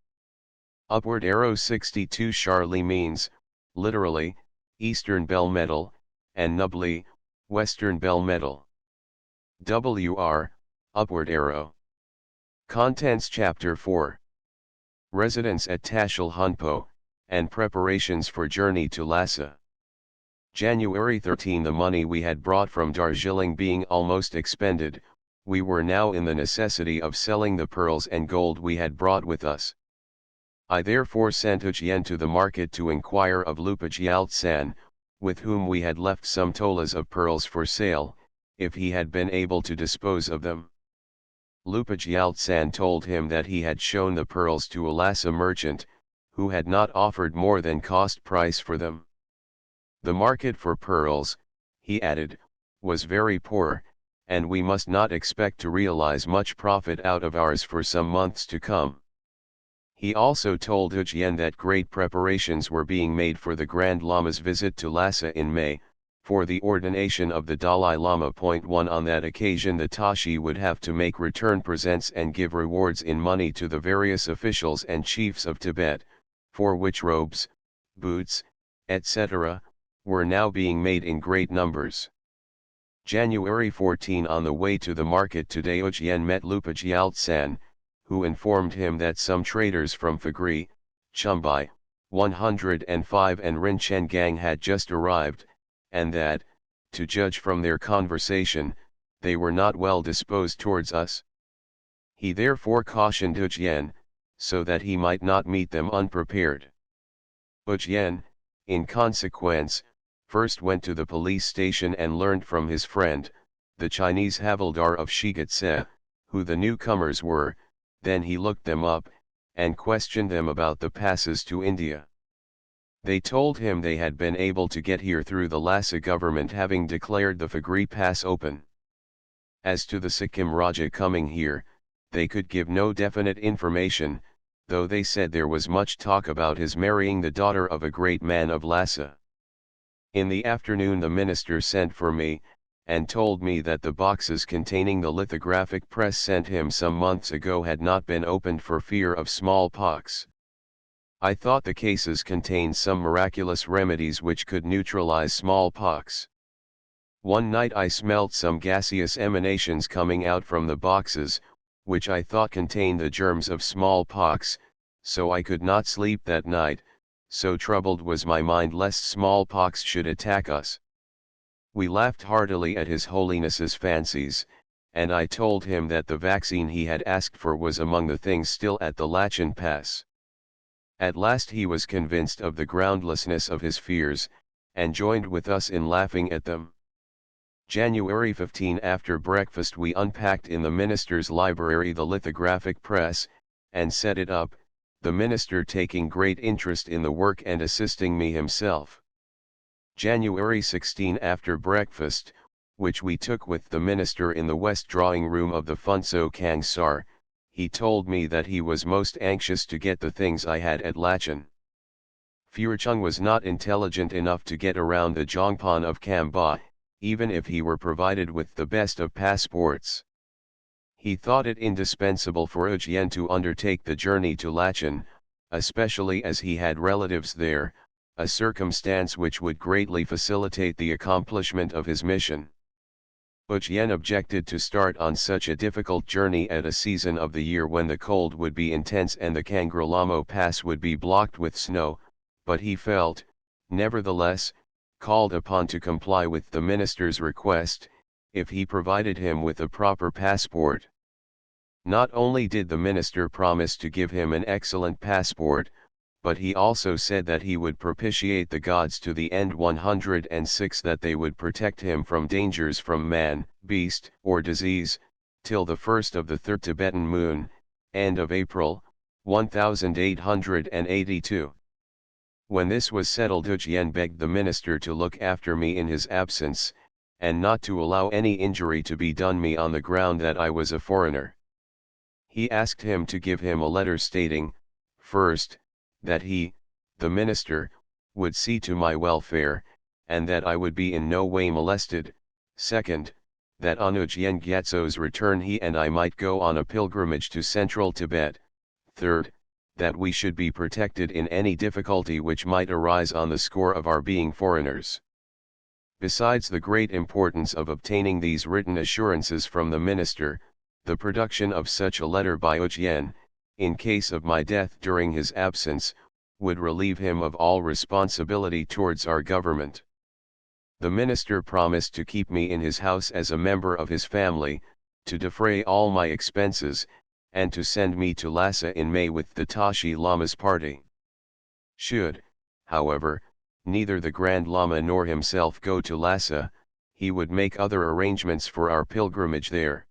Upward arrow 62. Charlie means, literally, Eastern bell metal, and nubli, Western bell metal. WR, upward arrow. Contents Chapter 4. Residence at Tashil Hunpo, and preparations for journey to Lhasa. January 13. The money we had brought from Darjeeling being almost expended, we were now in the necessity of selling the pearls and gold we had brought with us. I therefore sent Ujien to the market to inquire of Lupa Gyaltsan, with whom we had left some tolas of pearls for sale, if he had been able to dispose of them. Lupa Gyaltsan told him that he had shown the pearls to a Lhasa merchant, who had not offered more than cost price for them. The market for pearls, he added, was very poor, and we must not expect to realize much profit out of ours for some months to come. He also told Ujien that great preparations were being made for the Grand Lama's visit to Lhasa in May, for the ordination of the Dalai Lama. 1. On that occasion the Tashi would have to make return presents and give rewards in money to the various officials and chiefs of Tibet, for which robes, boots, etc., were now being made in great numbers. January 14. On the way to the market today Ujien met Lupa Gyaltsan, who informed him that some traders from Phagri, Chumbai, 105 and Rinchen had just arrived, and that, to judge from their conversation, they were not well disposed towards us. He therefore cautioned Ujien, so that he might not meet them unprepared. Ujien, in consequence, first went to the police station and learned from his friend, the Chinese Havildar of Shigatse, who the newcomers were. Then he looked them up, and questioned them about the passes to India. They told him they had been able to get here through the Lhasa government having declared the Phagri Pass open. As to the Sikkim Raja coming here, they could give no definite information, though they said there was much talk about his marrying the daughter of a great man of Lhasa. In the afternoon the minister sent for me, and told me that the boxes containing the lithographic press sent him some months ago had not been opened for fear of smallpox. I thought the cases contained some miraculous remedies which could neutralize smallpox. One night I smelt some gaseous emanations coming out from the boxes, which I thought contained the germs of smallpox, so I could not sleep that night, so troubled was my mind lest smallpox should attack us. We laughed heartily at His Holiness's fancies, and I told him that the vaccine he had asked for was among the things still at the Lachin Pass. At last he was convinced of the groundlessness of his fears, and joined with us in laughing at them. January 15. After breakfast we unpacked in the minister's library the lithographic press, and set it up, the minister taking great interest in the work and assisting me himself. January 16. After breakfast, which we took with the minister in the west drawing room of the Phunso Kangsar, he told me that he was most anxious to get the things I had at Lachin. Furchung was not intelligent enough to get around the Jongpan of Kamba, even if he were provided with the best of passports. He thought it indispensable for Ujien to undertake the journey to Lachin, especially as he had relatives there, a circumstance which would greatly facilitate the accomplishment of his mission. Ujien objected to start on such a difficult journey at a season of the year when the cold would be intense and the Kangralamo Pass would be blocked with snow, but he felt, nevertheless, called upon to comply with the minister's request, if he provided him with a proper passport. Not only did the minister promise to give him an excellent passport, but he also said that he would propitiate the gods to the end 106, that they would protect him from dangers from man, beast, or disease, till the first of the third Tibetan moon, end of April, 1882. When this was settled, Ujien begged the minister to look after me in his absence, and not to allow any injury to be done me on the ground that I was a foreigner. He asked him to give him a letter stating, first, that he, the minister, would see to my welfare, and that I would be in no way molested, second, that on Ujien Gyatso's return he and I might go on a pilgrimage to central Tibet, third, that we should be protected in any difficulty which might arise on the score of our being foreigners. Besides the great importance of obtaining these written assurances from the minister, the production of such a letter by Ujien, in case of my death during his absence, would relieve him of all responsibility towards our government. The minister promised to keep me in his house as a member of his family, to defray all my expenses, and to send me to Lhasa in May with the Tashi Lama's party. Should, however, neither the Grand Lama nor himself go to Lhasa, he would make other arrangements for our pilgrimage there.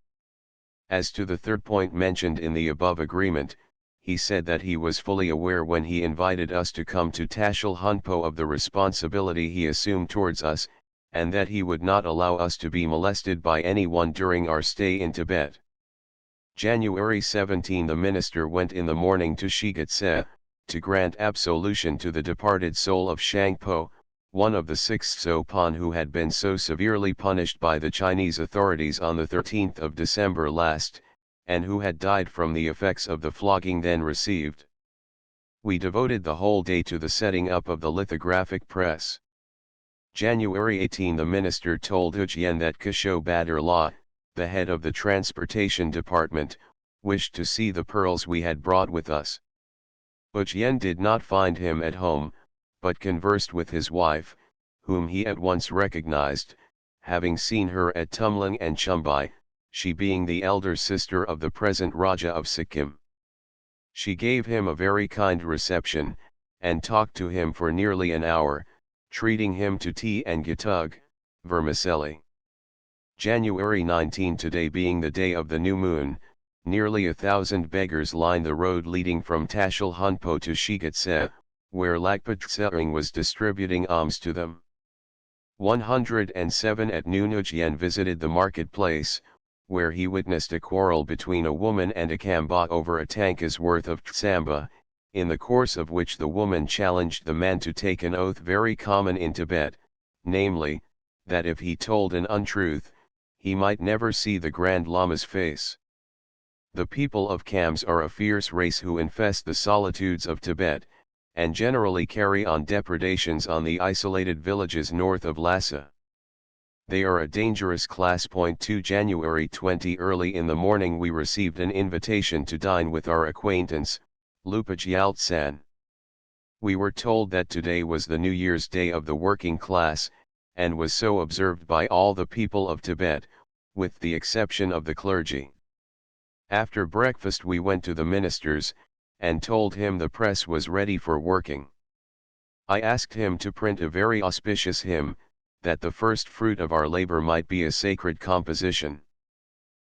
As to the third point mentioned in the above agreement, he said that he was fully aware when he invited us to come to Tashil Hunpo of the responsibility he assumed towards us, and that he would not allow us to be molested by anyone during our stay in Tibet. January 17, the minister went in the morning to Shigatse, to grant absolution to the departed soul of Shangpo, one of the 6 Sopan who had been so severely punished by the Chinese authorities on the 13th of December last, and who had died from the effects of the flogging then received. We devoted the whole day to the setting up of the lithographic press. January 18, the minister told Ujien that Kisho Badar La, the head of the transportation department, wished to see the pearls we had brought with us. Ujien did not find him at home, but conversed with his wife, whom he at once recognized, having seen her at Tumling and Chumbai, she being the elder sister of the present Raja of Sikkim. She gave him a very kind reception, and talked to him for nearly an hour, treating him to tea and gatug, vermicelli. January 19, today being the day of the new moon, nearly 1,000 beggars lined the road leading from Tashil Hunpo to Shigatse, where Lakpa Tsering was distributing alms to them. 107 at noon, Ujien visited the marketplace, where he witnessed a quarrel between a woman and a Kamba over a tanka's worth of tsamba, in the course of which the woman challenged the man to take an oath very common in Tibet, namely, that if he told an untruth, he might never see the Grand Lama's face. The people of Kams are a fierce race who infest the solitudes of Tibet, and generally carry on depredations on the isolated villages north of Lhasa. They are a dangerous class. 2 January 20, early in the morning we received an invitation to dine with our acquaintance, Lupa Gyaltsan. We were told that today was the New Year's Day of the working class, and was so observed by all the people of Tibet, with the exception of the clergy. After breakfast we went to the minister's, and told him the press was ready for working. I asked him to print a very auspicious hymn, that the first fruit of our labor might be a sacred composition.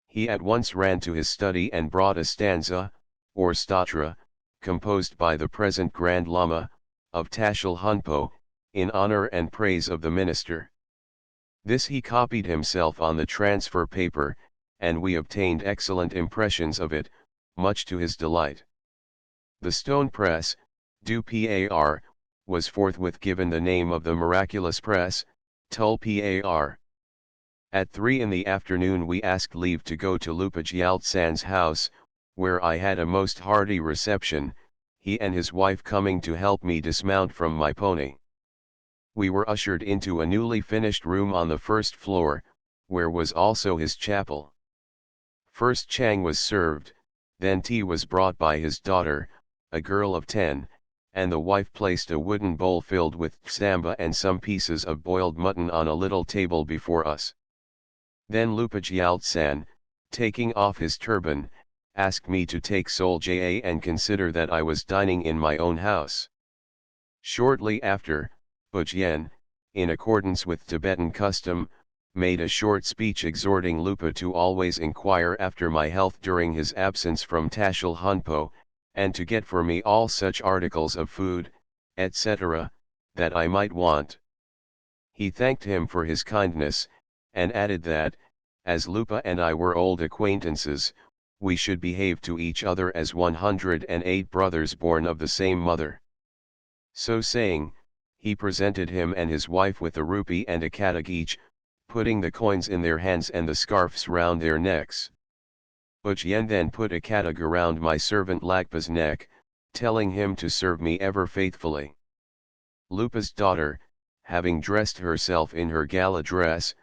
He at once ran to his study and brought a stanza, or statra, composed by the present Grand Lama, of Tashil Hunpo, in honor and praise of the minister. This he copied himself on the transfer paper, and we obtained excellent impressions of it, much to his delight. The stone press, du Par, was forthwith given the name of the miraculous press, Tul Par. At 3 in the afternoon we asked leave to go to Lupa Gyaltsan's house, where I had a most hearty reception, he and his wife coming to help me dismount from my pony. We were ushered into a newly finished room on the first floor, where was also his chapel. First Chang was served, then tea was brought by his daughter, a girl of 10, and the wife placed a wooden bowl filled with tsamba and some pieces of boiled mutton on a little table before us. Then Lupa Gyaltsan, taking off his turban, asked me to take Solja and consider that I was dining in my own house. Shortly after, Bujien, in accordance with Tibetan custom, made a short speech exhorting Lupa to always inquire after my health during his absence from Tashil Hunpo, and to get for me all such articles of food, etc., that I might want. He thanked him for his kindness, and added that, as Lupa and I were old acquaintances, we should behave to each other as 108 brothers born of the same mother. So saying, he presented him and his wife with a rupee and a katak each, putting the coins in their hands and the scarfs round their necks. Bujien then put a katak around my servant Lagpa's neck, telling him to serve me ever faithfully. Lupa's daughter, having dressed herself in her gala dress,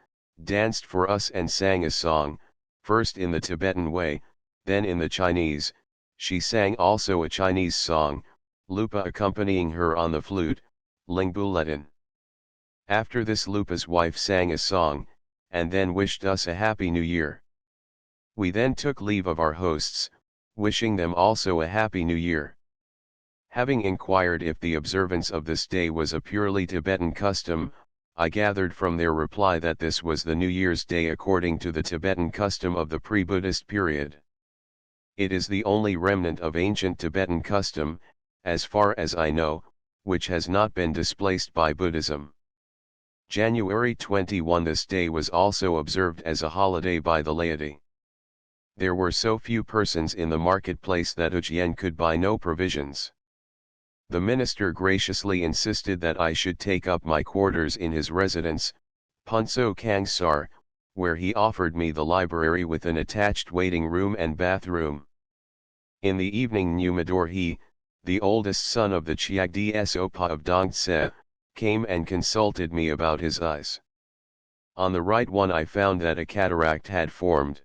danced for us and sang a song, first in the Tibetan way, then in the Chinese. She sang also a Chinese song, Lupa accompanying her on the flute, Lingbuletin. After this Lupa's wife sang a song, and then wished us a Happy New Year. We then took leave of our hosts, wishing them also a Happy New Year. Having inquired if the observance of this day was a purely Tibetan custom, I gathered from their reply that this was the New Year's Day according to the Tibetan custom of the pre-Buddhist period. It is the only remnant of ancient Tibetan custom, as far as I know, which has not been displaced by Buddhism. January 21. This day was also observed as a holiday by the laity. There were so few persons in the marketplace that Ujien could buy no provisions. The minister graciously insisted that I should take up my quarters in his residence, Punso Kangsar, where he offered me the library with an attached waiting room and bathroom. In the evening Numador he, the oldest son of the Chiagdi Sopa of Dongtse, came and consulted me about his eyes. On the right one I found that a cataract had formed.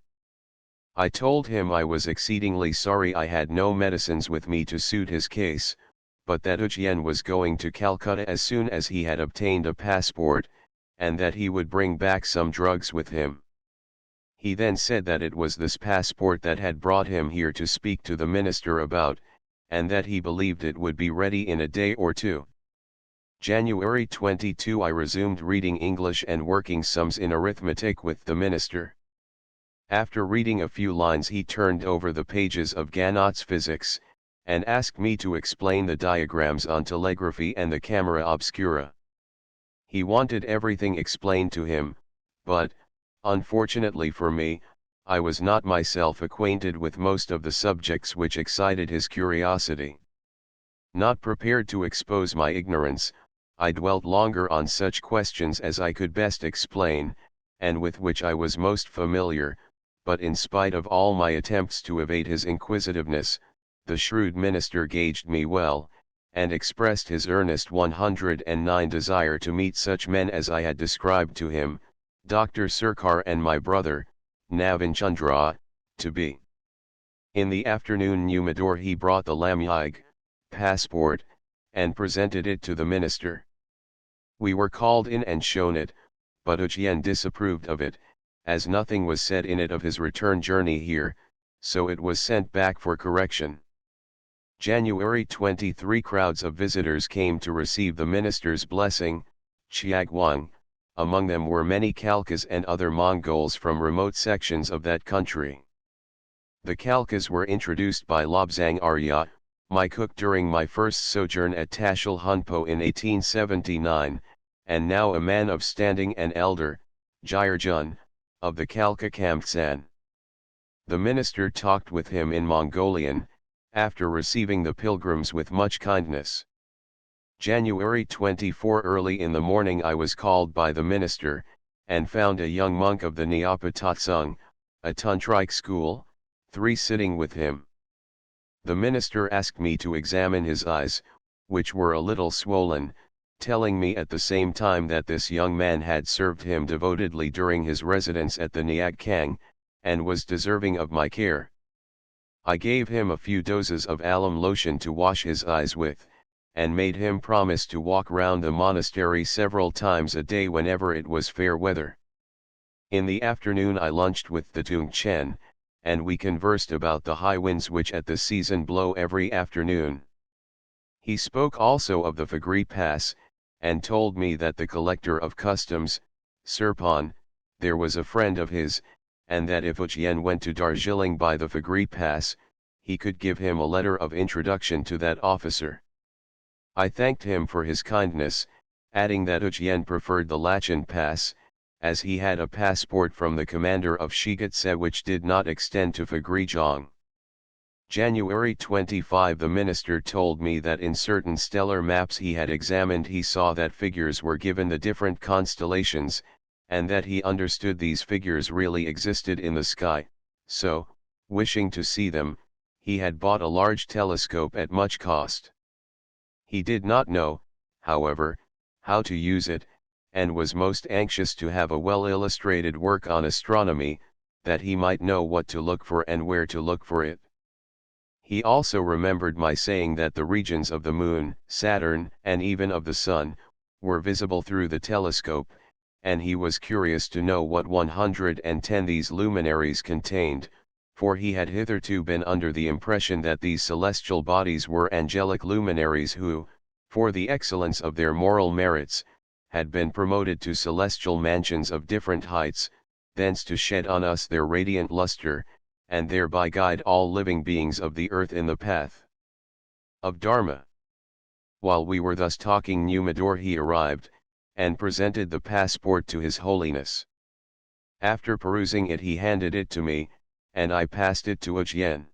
I told him I was exceedingly sorry I had no medicines with me to suit his case, but that Ujien was going to Calcutta as soon as he had obtained a passport, and that he would bring back some drugs with him. He then said that it was this passport that had brought him here to speak to the minister about, and that he believed it would be ready in a day or two. January 22. I resumed reading English and working sums in arithmetic with the minister. After reading a few lines he turned over the pages of Ganot's Physics, and asked me to explain the diagrams on telegraphy and the camera obscura. He wanted everything explained to him, but, unfortunately for me, I was not myself acquainted with most of the subjects which excited his curiosity. Not prepared to expose my ignorance, I dwelt longer on such questions as I could best explain, and with which I was most familiar, but in spite of all my attempts to evade his inquisitiveness, the shrewd minister gauged me well, and expressed his earnest 109 desire to meet such men as I had described to him, Dr. Sarkar and my brother, Navin Chandra, to be. In the afternoon Numador he brought the lamyig, passport, and presented it to the minister. We were called in and shown it, but Ujien disapproved of it, as nothing was said in it of his return journey here, so it was sent back for correction. January 23. Crowds of visitors came to receive the minister's blessing, Chiagwang, among them were many Khalkhas and other Mongols from remote sections of that country. The Khalkhas were introduced by Lobzang Arya, my cook during my first sojourn at Tashil Hunpo in 1879, and now a man of standing and elder, Gyarjun, of the Khalkha Kamtsan. The minister talked with him in Mongolian, after receiving the pilgrims with much kindness. January 24. Early in the morning I was called by the minister, and found a young monk of the Nyapa Tatsung, a tantric school, 3 sitting with him. The minister asked me to examine his eyes, which were a little swollen, telling me at the same time that this young man had served him devotedly during his residence at the Nyag Khang, and was deserving of my care. I gave him a few doses of alum lotion to wash his eyes with, and made him promise to walk round the monastery several times a day whenever it was fair weather. In the afternoon I lunched with the Tung Chen, and we conversed about the high winds which at this season blow every afternoon. He spoke also of the Fagri Pass, and told me that the collector of customs, Serpon, there was a friend of his, and that if Ujien went to Darjeeling by the Fagri Pass, he could give him a letter of introduction to that officer. I thanked him for his kindness, adding that Ujien preferred the Lachin Pass, as he had a passport from the commander of Shigatse which did not extend to Fagri-jong. January 25. The minister told me that in certain stellar maps he had examined he saw that figures were given the different constellations, and that he understood these figures really existed in the sky, so, wishing to see them, he had bought a large telescope at much cost. He did not know, however, how to use it, and was most anxious to have a well-illustrated work on astronomy, that he might know what to look for and where to look for it. He also remembered my saying that the regions of the Moon, Saturn, and even of the Sun, were visible through the telescope, and he was curious to know what 110 these luminaries contained, for he had hitherto been under the impression that these celestial bodies were angelic luminaries who, for the excellence of their moral merits, had been promoted to celestial mansions of different heights, thence to shed on us their radiant luster, and thereby guide all living beings of the earth in the path of Dharma. While we were thus talking Numador he arrived, and presented the passport to His Holiness. After perusing it he handed it to me, and I passed it to Ujien.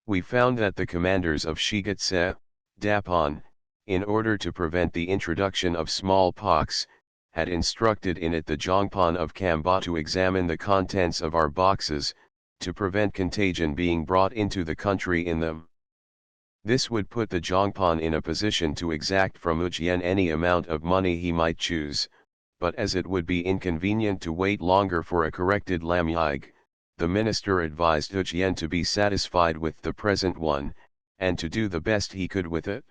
We found that the commanders of Shigatse, Dapon, in order to prevent the introduction of smallpox, had instructed in it the Jongpan of Kamba to examine the contents of our boxes, to prevent contagion being brought into the country in them. This would put the Jongpan in a position to exact from Ujien any amount of money he might choose, but as it would be inconvenient to wait longer for a corrected lamyig, the minister advised Ujien to be satisfied with the present one, and to do the best he could with it.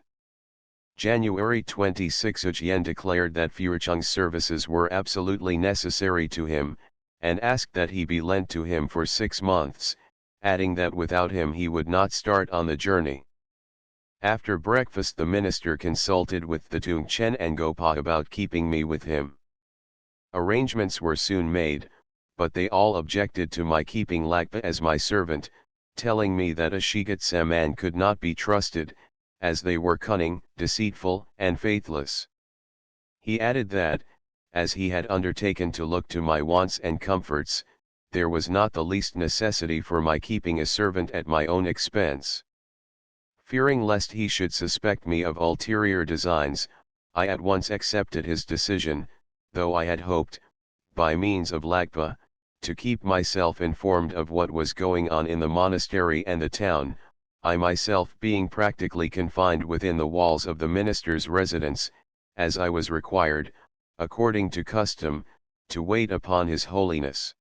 January 26 Ujien declared that Furchung's services were absolutely necessary to him, and asked that he be lent to him for 6 months, adding that without him he would not start on the journey. After breakfast the minister consulted with the Tung Chen and Gopa about keeping me with him. Arrangements were soon made, but they all objected to my keeping Lakpa as my servant, telling me that a Shigatse man could not be trusted, as they were cunning, deceitful, and faithless. He added that, as he had undertaken to look to my wants and comforts, there was not the least necessity for my keeping a servant at my own expense. Fearing lest he should suspect me of ulterior designs, I at once accepted his decision, though I had hoped, by means of Lakpa, to keep myself informed of what was going on in the monastery and the town, I myself being practically confined within the walls of the minister's residence, as I was required, according to custom, to wait upon His Holiness.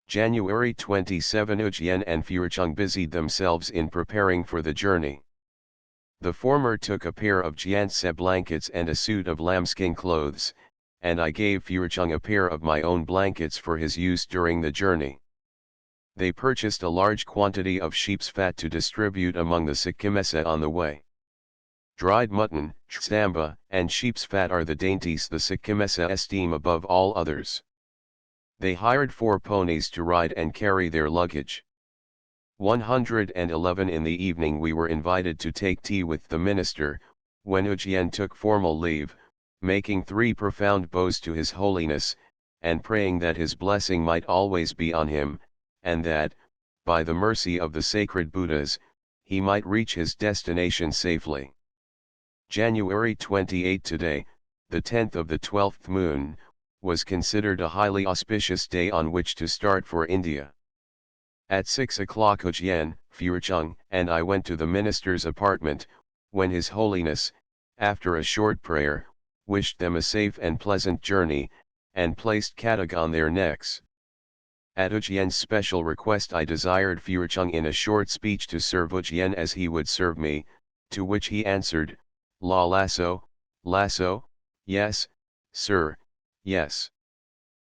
January 27 Ujien and Furchung busied themselves in preparing for the journey. The former took a pair of jianse blankets and a suit of lambskin clothes, and I gave Furchung a pair of my own blankets for his use during the journey. They purchased a large quantity of sheep's fat to distribute among the Sikkimese on the way. Dried mutton, samba, and sheep's fat are the dainties the Sikkimese esteem above all others. They hired 4 ponies to ride and carry their luggage. 111 in the evening we were invited to take tea with the minister, when Ujien took formal leave, making 3 profound bows to His Holiness, and praying that his blessing might always be on him, and that, by the mercy of the sacred Buddhas, he might reach his destination safely. January 28 today, the 10th of the 12th moon, was considered a highly auspicious day on which to start for India. At 6 o'clock Ujien, Furchung, and I went to the minister's apartment, when His Holiness, after a short prayer, wished them a safe and pleasant journey, and placed kadag on their necks. At Ujjain's special request I desired Fucheng in a short speech to serve Ujjain as he would serve me, to which he answered, La Lasso, yes, sir, yes.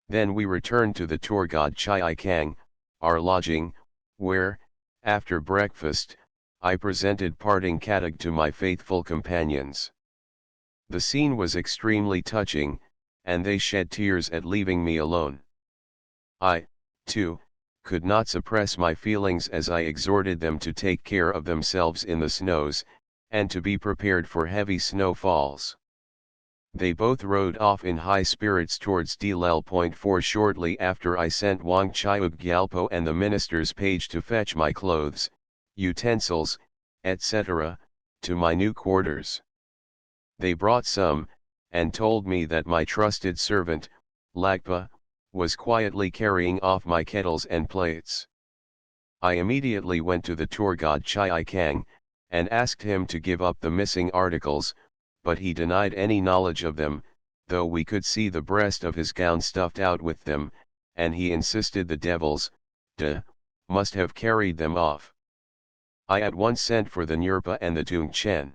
Then we returned to the Torgod Chai Kang, our lodging, where, after breakfast, I presented parting kadag to my faithful companions. The scene was extremely touching, and they shed tears at leaving me alone. I, too, could not suppress my feelings as I exhorted them to take care of themselves in the snows, and to be prepared for heavy snowfalls. They both rode off in high spirits towards Dlel.4 shortly after I sent Wang Chiug Gyalpo and the minister's page to fetch my clothes, utensils, etc., to my new quarters. They brought some, and told me that my trusted servant, Lagpa, was quietly carrying off my kettles and plates. I immediately went to the Torgod Chai Kang, and asked him to give up the missing articles, but he denied any knowledge of them, though we could see the breast of his gown stuffed out with them, and he insisted the devils, must have carried them off. I at once sent for the Nurpa and the Tung Chen.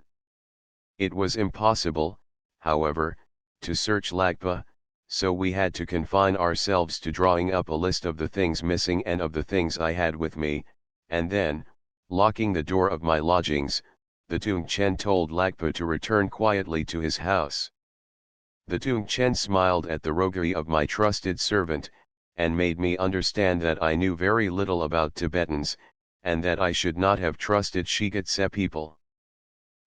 It was impossible, however, to search Lagpa, so we had to confine ourselves to drawing up a list of the things missing and of the things I had with me, and then, locking the door of my lodgings, the Tung Chen told Lagpa to return quietly to his house. The Tung Chen smiled at the roguery of my trusted servant, and made me understand that I knew very little about Tibetans, and that I should not have trusted Shigatse people.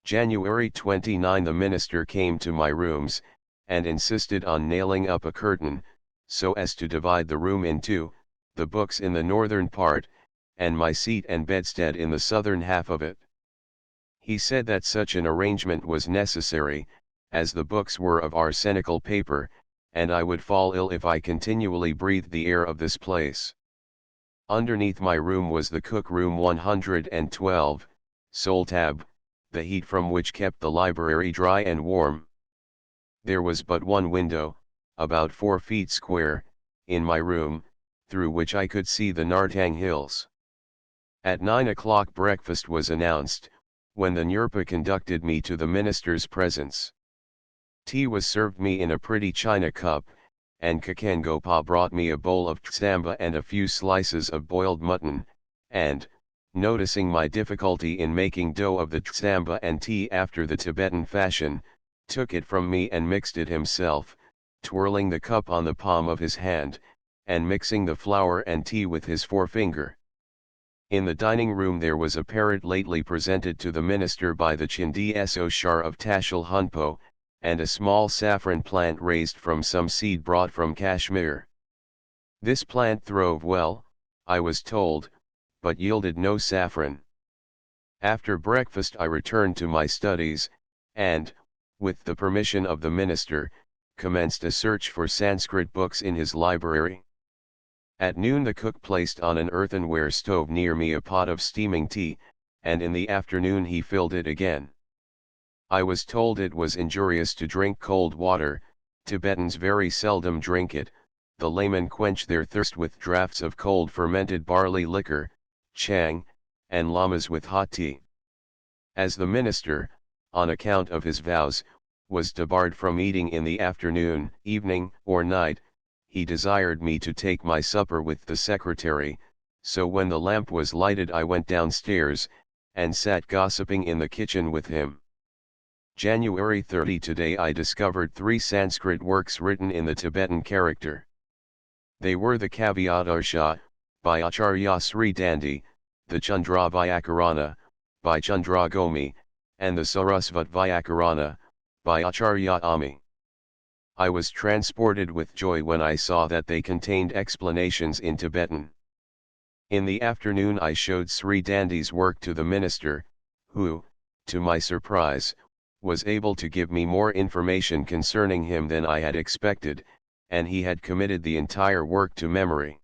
January 29 the minister came to my rooms, and insisted on nailing up a curtain, so as to divide the room in two, the books in the northern part, and my seat and bedstead in the southern half of it. He said that such an arrangement was necessary, as the books were of arsenical paper, and I would fall ill if I continually breathed the air of this place. Underneath my room was the cook room 112, Soltab, the heat from which kept the library dry and warm. There was but one window, about 4 feet square, in my room, through which I could see the Nartang Hills. At 9 o'clock breakfast was announced, when the Nurpa conducted me to the minister's presence. Tea was served me in a pretty china cup, and Kakengopa brought me a bowl of tsamba and a few slices of boiled mutton, and, noticing my difficulty in making dough of the tsamba and tea after the Tibetan fashion, took it from me and mixed it himself, twirling the cup on the palm of his hand, and mixing the flour and tea with his forefinger. In the dining room there was a parrot lately presented to the minister by the Chindi Soshar of Tashil Hunpo, and a small saffron plant raised from some seed brought from Kashmir. This plant throve well, I was told, but yielded no saffron. After breakfast I returned to my studies, and, with the permission of the minister, commenced a search for Sanskrit books in his library. At noon the cook placed on an earthenware stove near me a pot of steaming tea, and in the afternoon he filled it again. I was told it was injurious to drink cold water, Tibetans very seldom drink it, the laymen quench their thirst with draughts of cold fermented barley liquor, chang, and lamas with hot tea. As the minister, on account of his vows, was debarred from eating in the afternoon, evening, or night, he desired me to take my supper with the secretary, so when the lamp was lighted I went downstairs, and sat gossiping in the kitchen with him. January 30 today I discovered 3 Sanskrit works written in the Tibetan character. They were the Kavyadarsha, by Acharya Sri Dandi, the Chandra Vyakarana, by Chandra Gomi, and the Sarasvat Vyakarana, by Acharya Ami. I was transported with joy when I saw that they contained explanations in Tibetan. In the afternoon I showed Sri Dandi's work to the minister, who, to my surprise, was able to give me more information concerning him than I had expected, and he had committed the entire work to memory.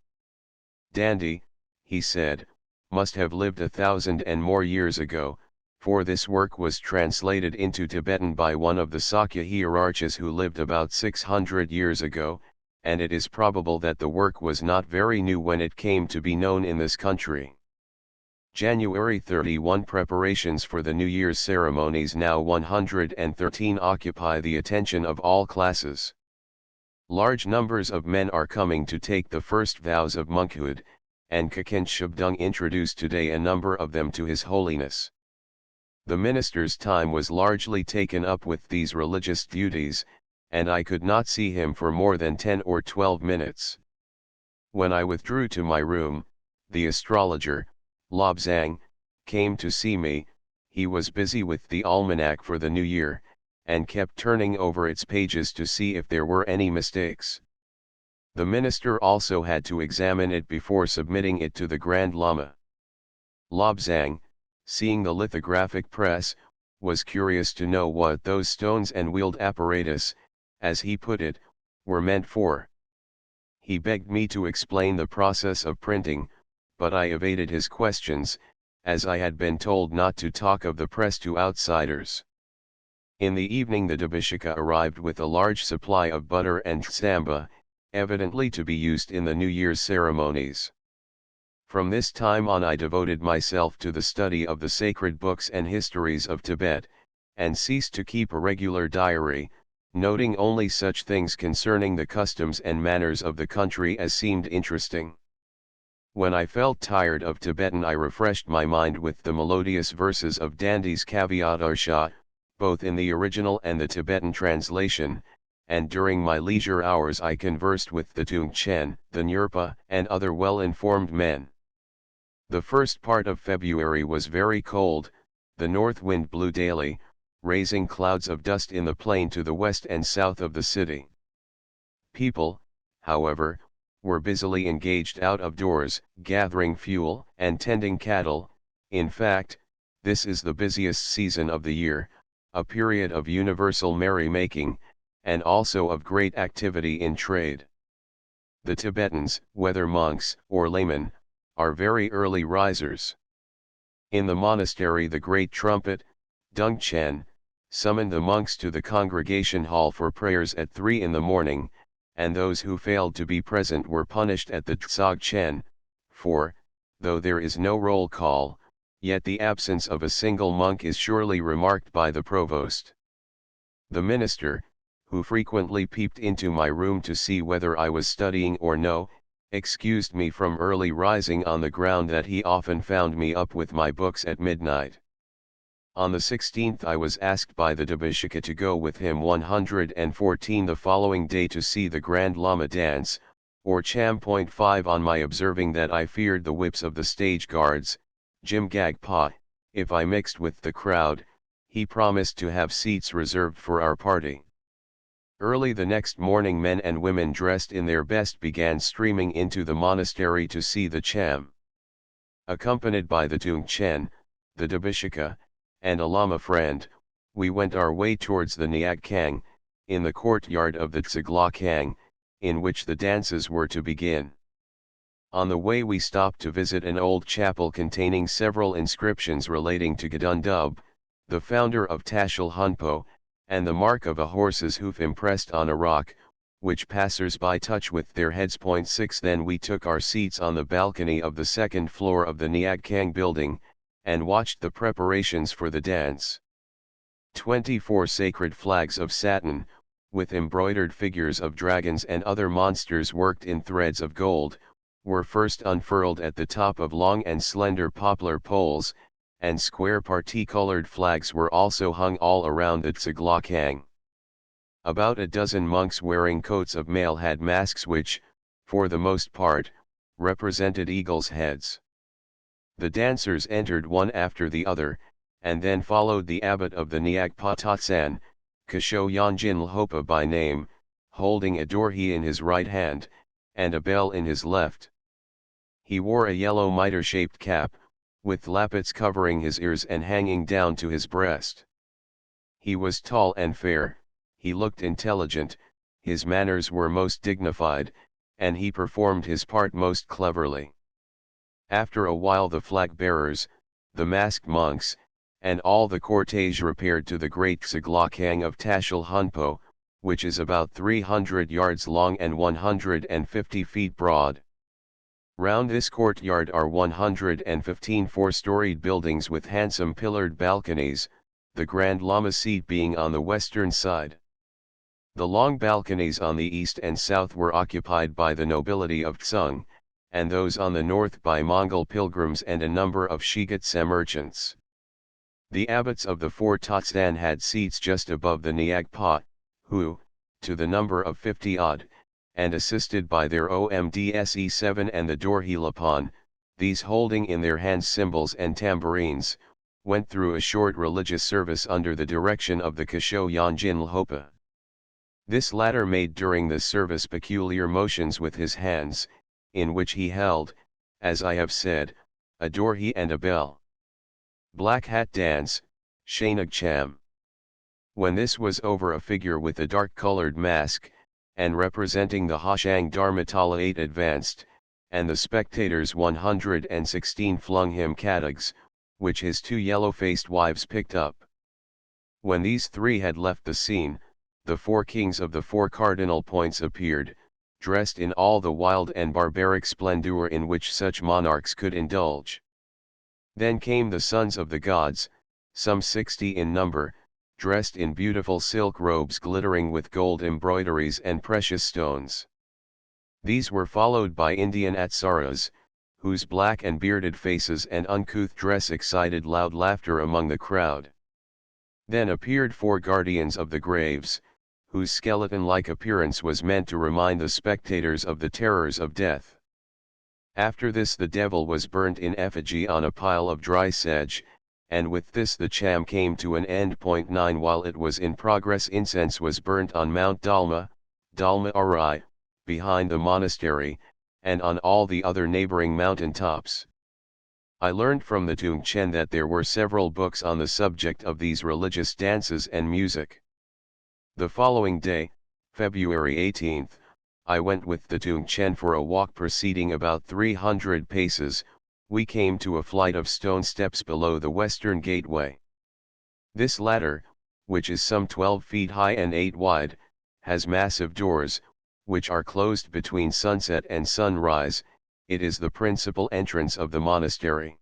Dandi, he said, must have lived 1,000 and more years ago, for this work was translated into Tibetan by one of the Sakya hierarchs who lived about 600 years ago, and it is probable that the work was not very new when it came to be known in this country. January 31 Preparations for the New Year's ceremonies now 113 occupy the attention of all classes. Large numbers of men are coming to take the first vows of monkhood, and Kaken Shabdung introduced today a number of them to His Holiness. The minister's time was largely taken up with these religious duties, and I could not see him for more than 10 or 12 minutes. When I withdrew to my room, the astrologer, Lobzang, came to see me. He was busy with the almanac for the new year, and kept turning over its pages to see if there were any mistakes. The minister also had to examine it before submitting it to the Grand Lama. Lobzang, seeing the lithographic press, was curious to know what those stones and wheeled apparatus, as he put it, were meant for. He begged me to explain the process of printing, but I evaded his questions, as I had been told not to talk of the press to outsiders. In the evening the Dabishika arrived with a large supply of butter and tsamba, evidently to be used in the New Year's ceremonies. From this time on I devoted myself to the study of the sacred books and histories of Tibet, and ceased to keep a regular diary, noting only such things concerning the customs and manners of the country as seemed interesting. When I felt tired of Tibetan I refreshed my mind with the melodious verses of Dandi's Kavyadarsha, both in the original and the Tibetan translation, and during my leisure hours I conversed with the Tungchen, the Nyerpa, and other well-informed men. The first part of February was very cold, the north wind blew daily, raising clouds of dust in the plain to the west and south of the city. People, however, were busily engaged out of doors, gathering fuel and tending cattle. In fact, this is the busiest season of the year, a period of universal merrymaking, and also of great activity in trade. The Tibetans, whether monks or laymen, are very early risers. In the monastery the great trumpet, Dungchen, summoned the monks to the congregation hall for prayers at 3 in the morning, and those who failed to be present were punished at the Dzogchen, for, though there is no roll call, yet the absence of a single monk is surely remarked by the provost. The minister, who frequently peeped into my room to see whether I was studying or no, excused me from early rising on the ground that he often found me up with my books at midnight. On the 16th I was asked by the Dabishika to go with him 114 the following day to see the Grand Lama dance, or Cham.5 on my observing that I feared the whips of the stage guards, Jim Gagpa. If I mixed with the crowd, he promised to have seats reserved for our party. Early the next morning men and women dressed in their best began streaming into the monastery to see the Cham. Accompanied by the Tungchen, the Dabishika, and a Lama friend, we went our way towards the Nyag Kang, in the courtyard of the Tsagla Kang, in which the dances were to begin. On the way we stopped to visit an old chapel containing several inscriptions relating to Gedun Dub, the founder of Tashil Hunpo, and the mark of a horse's hoof impressed on a rock, which passers-by touch with their heads. 6 Then we took our seats on the balcony of the second floor of the Nyag Kang building, and watched the preparations for the dance. 24 sacred flags of satin, with embroidered figures of dragons and other monsters worked in threads of gold, were first unfurled at the top of long and slender poplar poles, and square parti-colored flags were also hung all around the Tsagla Kang. About a dozen monks wearing coats of mail had masks which, for the most part, represented eagles' heads. The dancers entered one after the other, and then followed the abbot of the Nyag Patatsan, Kasho Yanjin Lhopa by name, holding a dorhe in his right hand, and a bell in his left. He wore a yellow mitre-shaped cap, with lappets covering his ears and hanging down to his breast. He was tall and fair, he looked intelligent, his manners were most dignified, and he performed his part most cleverly. After a while the flag-bearers, the masked monks, and all the cortege repaired to the great Xiglakang of Tashil Hunpo, which is about 300 yards long and 150 feet broad. Round this courtyard are 115 four-storied buildings with handsome pillared balconies, the Grand Lama seat being on the western side. The long balconies on the east and south were occupied by the nobility of Tsung, and those on the north by Mongol pilgrims and a number of Shigatse merchants. The abbots of the four Totstan had seats just above the Nyagpa, who, to the number of 50-odd, and assisted by their OMDSE7 and the Dorhilapan, these holding in their hands cymbals and tambourines, went through a short religious service under the direction of the Kasho Yanjin Lhopa. This latter made during this service peculiar motions with his hands, in which he held, as I have said, a dorhi and a bell. Black Hat Dance, Shanag Cham. When this was over, a figure with a dark-colored mask, and representing the Hoshang Dharmatala 8 advanced, and the spectators 116 flung him katags, which his two yellow-faced wives picked up. When these three had left the scene, the four kings of the four cardinal points appeared, dressed in all the wild and barbaric splendor in which such monarchs could indulge. Then came the sons of the gods, some 60 in number, dressed in beautiful silk robes glittering with gold embroideries and precious stones. These were followed by Indian Atsaras, whose black and bearded faces and uncouth dress excited loud laughter among the crowd. Then appeared four guardians of the graves, whose skeleton-like appearance was meant to remind the spectators of the terrors of death. After this the devil was burnt in effigy on a pile of dry sedge, and with this the cham came to an end. 9 While it was in progress, incense was burnt on Mount Dalma, Dalma Arai, behind the monastery, and on all the other neighboring mountain tops. I learned from the Tungchen that there were several books on the subject of these religious dances and music. The following day, February 18, I went with the Tungchen for a walk. Proceeding about 300 paces, we came to a flight of stone steps below the western gateway. This latter, which is some 12 feet high and 8 wide, has massive doors, which are closed between sunset and sunrise. It is the principal entrance of the monastery.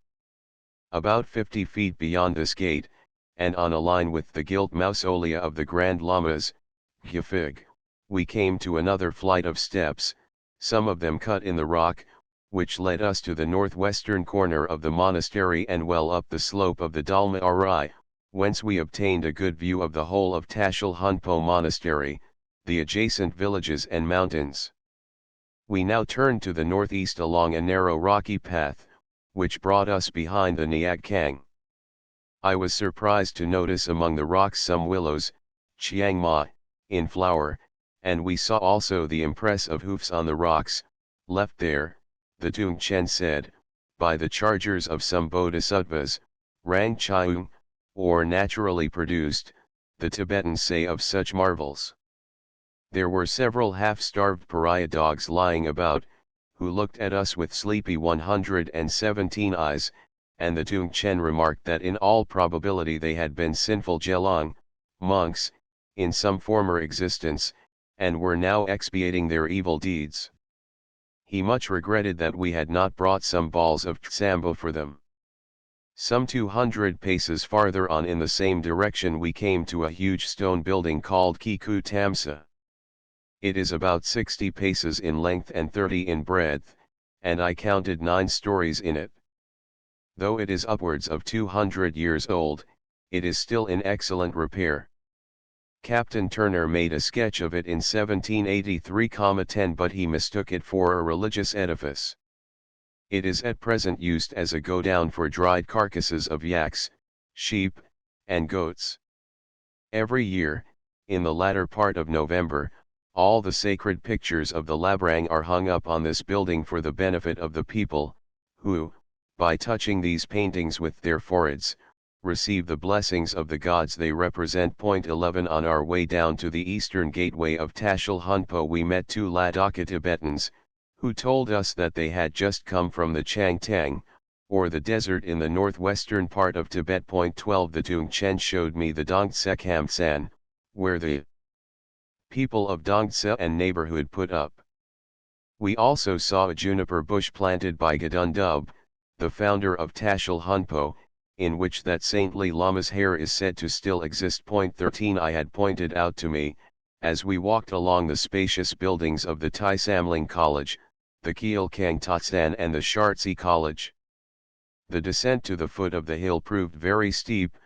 About 50 feet beyond this gate, and on a line with the gilt mausolea of the Grand Lamas, Gyafig, we came to another flight of steps, some of them cut in the rock, which led us to the northwestern corner of the monastery and well up the slope of the Dalma Arai, whence we obtained a good view of the whole of Tashil Hunpo Monastery, the adjacent villages and mountains. We now turned to the northeast along a narrow rocky path, which brought us behind the Nyag Kang. I was surprised to notice among the rocks some willows, Chiang Ma, in flower, and we saw also the impress of hoofs on the rocks, left there, the Tungchen said, by the chargers of some bodhisattvas, Rang Chiung, or naturally produced, the Tibetans say of such marvels. There were several half-starved pariah dogs lying about, who looked at us with sleepy 117 eyes, and the Tungchen remarked that in all probability they had been sinful Gelong, monks, in some former existence, and were now expiating their evil deeds. He much regretted that we had not brought some balls of Tsambo for them. Some 200 paces farther on in the same direction we came to a huge stone building called Kiku Tamsa. It is about 60 paces in length and 30 in breadth, and I counted 9 stories in it. Though it is upwards of 200 years old, it is still in excellent repair. Captain Turner made a sketch of it in 1783,10, but he mistook it for a religious edifice. It is at present used as a go-down for dried carcasses of yaks, sheep, and goats. Every year, in the latter part of November, all the sacred pictures of the Labrang are hung up on this building for the benefit of the people, who, by touching these paintings with their foreheads, receive the blessings of the gods they represent. 11 On our way down to the eastern gateway of Tashil Hunpo we met 2 Ladakha Tibetans, who told us that they had just come from the Changtang, or the desert in the northwestern part of Tibet. 12 The Dongchen showed me the Dongtse Khamsan, where the people of Dongtse and neighborhood put up. We also saw a juniper bush planted by Gedun Dub, the founder of Tashil Hunpo, in which that saintly lama's hair is said to still exist. 13 I had pointed out to me, as we walked along the spacious buildings of the Tai Samling College, the Kyeolkang Tatsan and the Shartsi College. The descent to the foot of the hill proved very steep,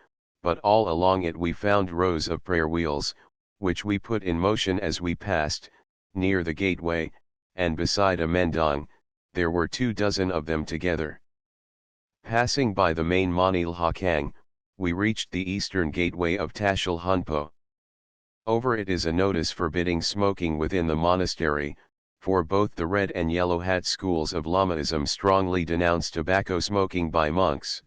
but all along it we found rows of prayer wheels, which we put in motion as we passed, near the gateway, and beside a mendong, there were 24 of them together. Passing by the main Monilhakang, we reached the eastern gateway of Tashil Hunpo. Over it is a notice forbidding smoking within the monastery, for both the red and yellow hat schools of Lamaism strongly denounce tobacco smoking by monks.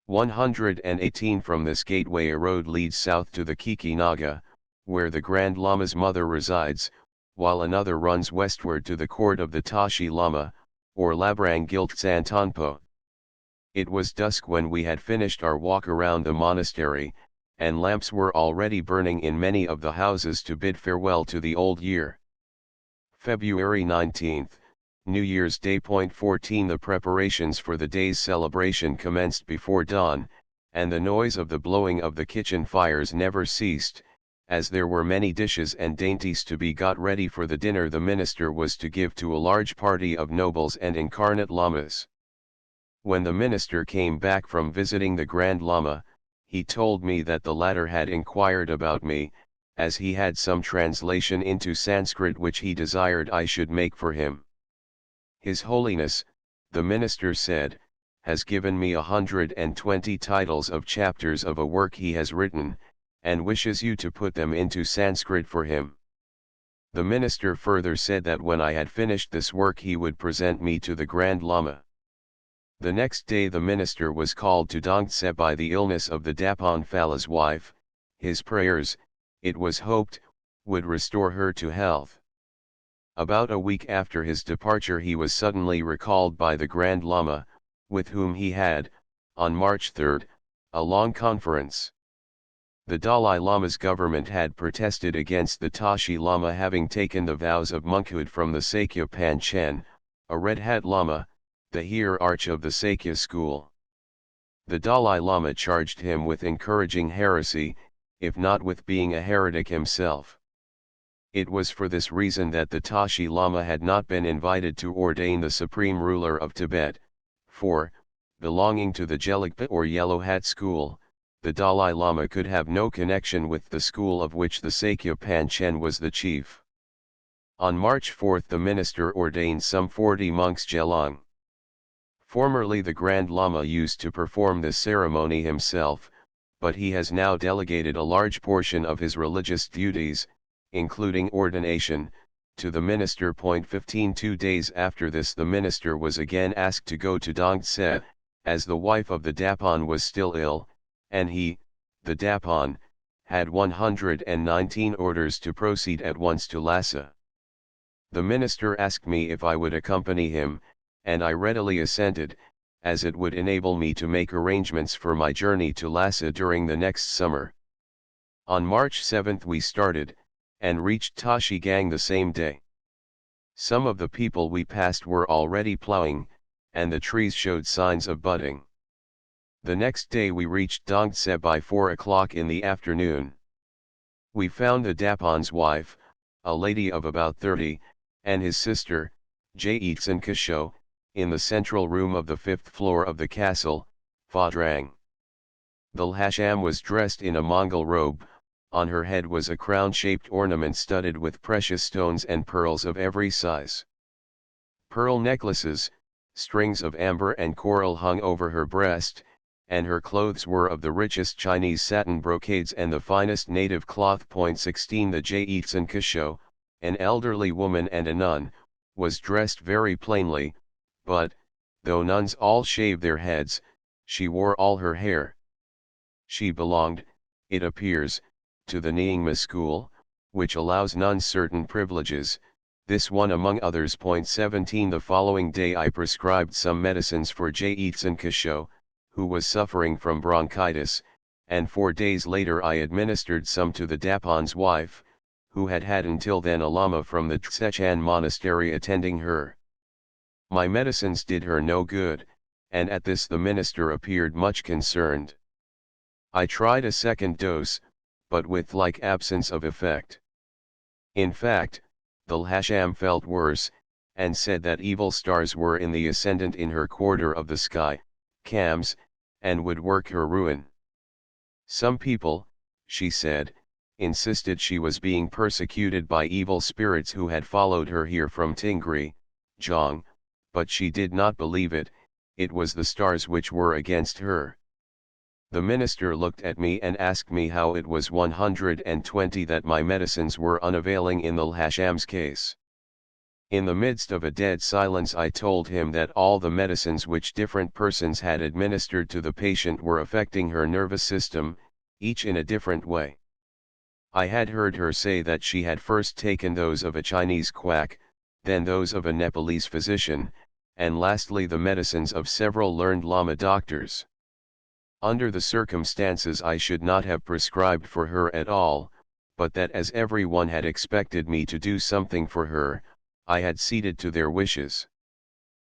118 From this gateway a road leads south to the Kiki Naga, where the Grand Lama's mother resides, while another runs westward to the court of the Tashi Lama, or Labrang Giltsan Tanpo. It was dusk when we had finished our walk around the monastery, and lamps were already burning in many of the houses to bid farewell to the old year. February 19, New Year's Day. 14 The preparations for the day's celebration commenced before dawn, and the noise of the blowing of the kitchen fires never ceased, as there were many dishes and dainties to be got ready for the dinner the minister was to give to a large party of nobles and incarnate lamas. When the minister came back from visiting the Grand Lama, he told me that the latter had inquired about me, as he had some translation into Sanskrit which he desired I should make for him. His Holiness, the minister said, has given me 120 titles of chapters of a work he has written, and wishes you to put them into Sanskrit for him. The minister further said that when I had finished this work he would present me to the Grand Lama. The next day the minister was called to Dongtse by the illness of the Dapon Phala's wife. His prayers, it was hoped, would restore her to health. About a week after his departure he was suddenly recalled by the Grand Lama, with whom he had, on March 3, a long conference. The Dalai Lama's government had protested against the Tashi Lama having taken the vows of monkhood from the Sakya Panchen, a red hat Lama, the hierarch of the Sakya school. The Dalai Lama charged him with encouraging heresy, if not with being a heretic himself. It was for this reason that the Tashi Lama had not been invited to ordain the supreme ruler of Tibet, for, belonging to the Gelugpa or Yellow Hat school, the Dalai Lama could have no connection with the school of which the Sakya Panchen was the chief. On March 4 the minister ordained some 40 monks Gelong. Formerly the Grand Lama used to perform this ceremony himself, but he has now delegated a large portion of his religious duties, including ordination, to the minister. 15 2 days after this the minister was again asked to go to Dongtse, as the wife of the Dapon was still ill, and he, the Dapon, had 119 orders to proceed at once to Lhasa. The minister asked me if I would accompany him, and I readily assented, as it would enable me to make arrangements for my journey to Lhasa during the next summer. On March 7 we started, and reached Tashi Gang the same day. Some of the people we passed were already plowing, and the trees showed signs of budding. The next day we reached Dongtse by 4 o'clock in the afternoon. We found the Dapon's wife, a lady of about 30, and his sister, Jaetsan Kasho, in the central room of the 5th floor of the castle, Phadrang. The Lhasham was dressed in a Mongol robe, on her head was a crown-shaped ornament studded with precious stones and pearls of every size. Pearl necklaces, strings of amber and coral hung over her breast, and her clothes were of the richest Chinese satin brocades and the finest native cloth. 16 The Jaetsan Kasho, an elderly woman and a nun, was dressed very plainly, but, though nuns all shave their heads, she wore all her hair. She belonged, it appears, to the Nyingma school, which allows nuns certain privileges, This one among others. 17 The following day I prescribed some medicines for Jaitsan Kasho, who was suffering from bronchitis, and 4 days later I administered some to the Dapon's wife, who had had until then a lama from the Tsechan monastery attending her. My medicines did her no good, and at this the minister appeared much concerned. I tried a second dose, but with like absence of effect. In fact, the Lhasa felt worse, and said that evil stars were in the ascendant in her quarter of the sky, Kams, and would work her ruin. Some people, she said, insisted she was being persecuted by evil spirits who had followed her here from Tingri, Jong, but she did not believe it. It was the stars which were against her. The minister looked at me and asked me how it was 120 that my medicines were unavailing in the Lhasa's case. In the midst of a dead silence I told him that all the medicines which different persons had administered to the patient were affecting her nervous system, each in a different way. I had heard her say that she had first taken those of a Chinese quack, then those of a Nepalese physician, and lastly the medicines of several learned Lama doctors. Under the circumstances I should not have prescribed for her at all, but that as everyone had expected me to do something for her, I had ceded to their wishes.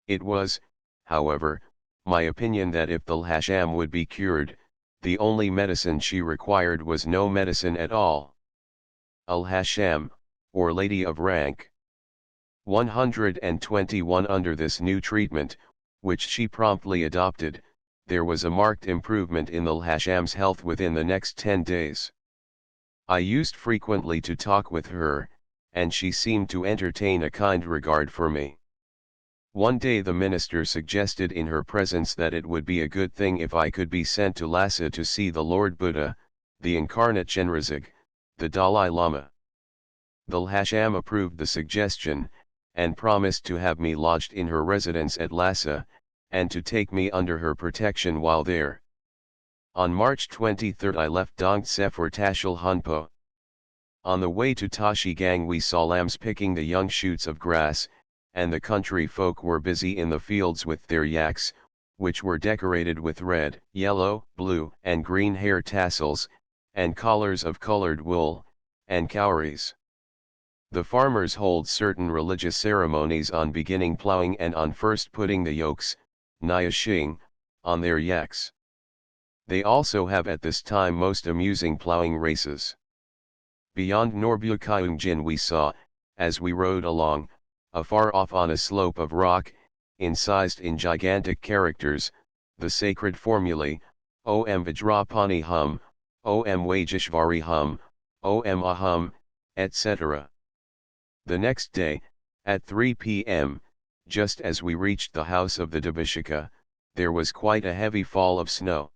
It was, however, my opinion that if the Lhasa would be cured, the only medicine she required was no medicine at all. Lhasa, or Lady of Rank. 121 Under this new treatment, which she promptly adopted, there was a marked improvement in the Lhasa's health within the next 10 days. I used frequently to talk with her, and she seemed to entertain a kind regard for me. One day the minister suggested in her presence that it would be a good thing if I could be sent to Lhasa to see the Lord Buddha, the incarnate Chenrezig, the Dalai Lama. The Lhasa approved the suggestion, and promised to have me lodged in her residence at Lhasa, and to take me under her protection while there. On March 23 I left Dongtse for Tashil Hunpo. On the way to Tashigang we saw lambs picking the young shoots of grass, and the country folk were busy in the fields with their yaks, which were decorated with red, yellow, blue, and green hair tassels, and collars of colored wool, and cowries. The farmers hold certain religious ceremonies on beginning plowing and on first putting the yokes, Nyashing, on their yaks. They also have at this time most amusing plowing races. Beyond Norbukayungjin we saw, as we rode along, afar off on a slope of rock, incised in gigantic characters, the sacred formulae, Om Vajrapani Hum, Om Vajishvari Hum, Om Ahum, etc. The next day, at 3 p.m., just as we reached the house of the Dabishika, there was quite a heavy fall of snow.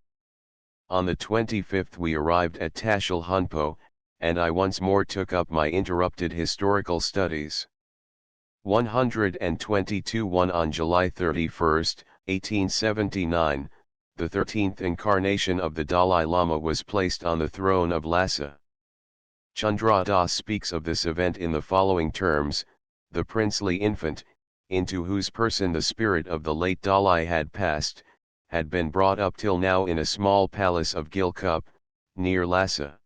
On the 25th we arrived at Tashil Hunpo, and I once more took up my interrupted historical studies. 122 1 On July 31, 1879, the 13th incarnation of the Dalai Lama was placed on the throne of Lhasa. Chandra Das speaks of this event in the following terms: the princely infant, into whose person the spirit of the late Dalai had passed, had been brought up till now in a small palace of Gilkup, near Lhasa.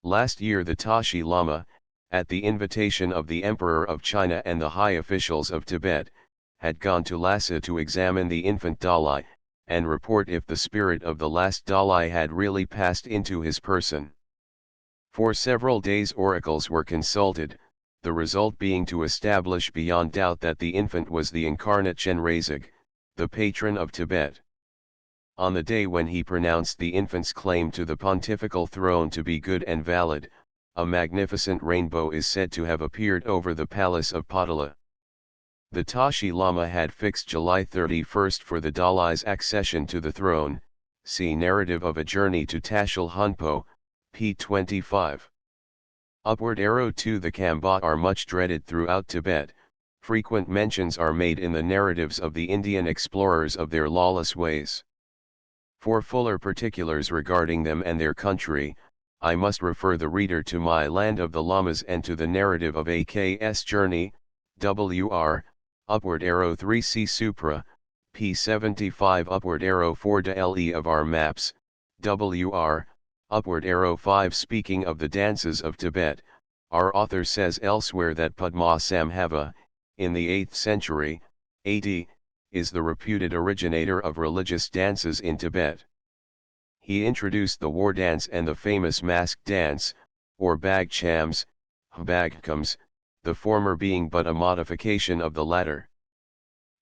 Last year the Tashi Lama, at the invitation of the Emperor of China and the high officials of Tibet, had gone to Lhasa to examine the infant Dalai, and report if the spirit of the last Dalai had really passed into his person. For several days oracles were consulted, the result being to establish beyond doubt that the infant was the incarnate Chenrezig, the patron of Tibet. On the day when he pronounced the infant's claim to the pontifical throne to be good and valid, a magnificent rainbow is said to have appeared over the palace of Potala. The Tashi Lama had fixed July 31 for the Dalai's accession to the throne. See Narrative of a Journey to Tashil Hunpo, p. 25. Upward arrow to the Kambat are much dreaded throughout Tibet. Frequent mentions are made in the narratives of the Indian explorers of their lawless ways. For fuller particulars regarding them and their country, I must refer the reader to my Land of the Lamas and to the narrative of AK's journey, WR, upward arrow 3C Supra, P75 upward arrow 4 de LE of our maps, WR, upward arrow 5. Speaking of the dances of Tibet, our author says elsewhere that Padmasambhava, in the 8th century, AD, is the reputed originator of religious dances in Tibet. He introduced the war dance and the famous mask dance, or bagchams, bagkams, the former being but a modification of the latter.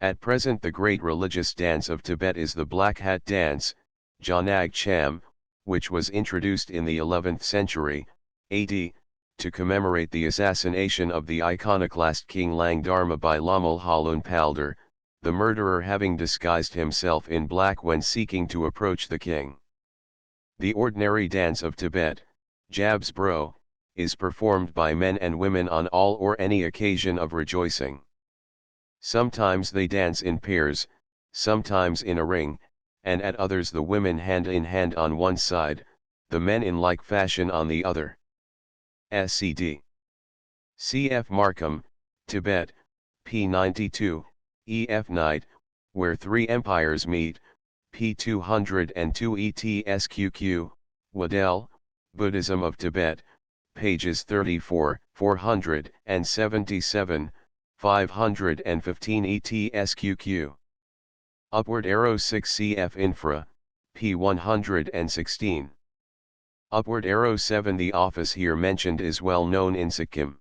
At present the great religious dance of Tibet is the Black Hat Dance, Janag Cham, which was introduced in the 11th century, AD, to commemorate the assassination of the iconoclast King Langdharma by Lamal Halun Paldar, the murderer having disguised himself in black when seeking to approach the king. The ordinary dance of Tibet, Jabs Bro, is performed by men and women on all or any occasion of rejoicing. Sometimes they dance in pairs, sometimes in a ring, and at others the women hand in hand on one side, the men in like fashion on the other. SCD. Cf. Markham, Tibet, p. 92, EF Night, Where Three Empires Meet, p. 202 ETSQQ, Waddell, Buddhism of Tibet, pages 34, 477, 515 ETSQQ. Upward arrow 6 CF Infra, p. 116. Upward arrow 7. The office here mentioned is well known in Sikkim.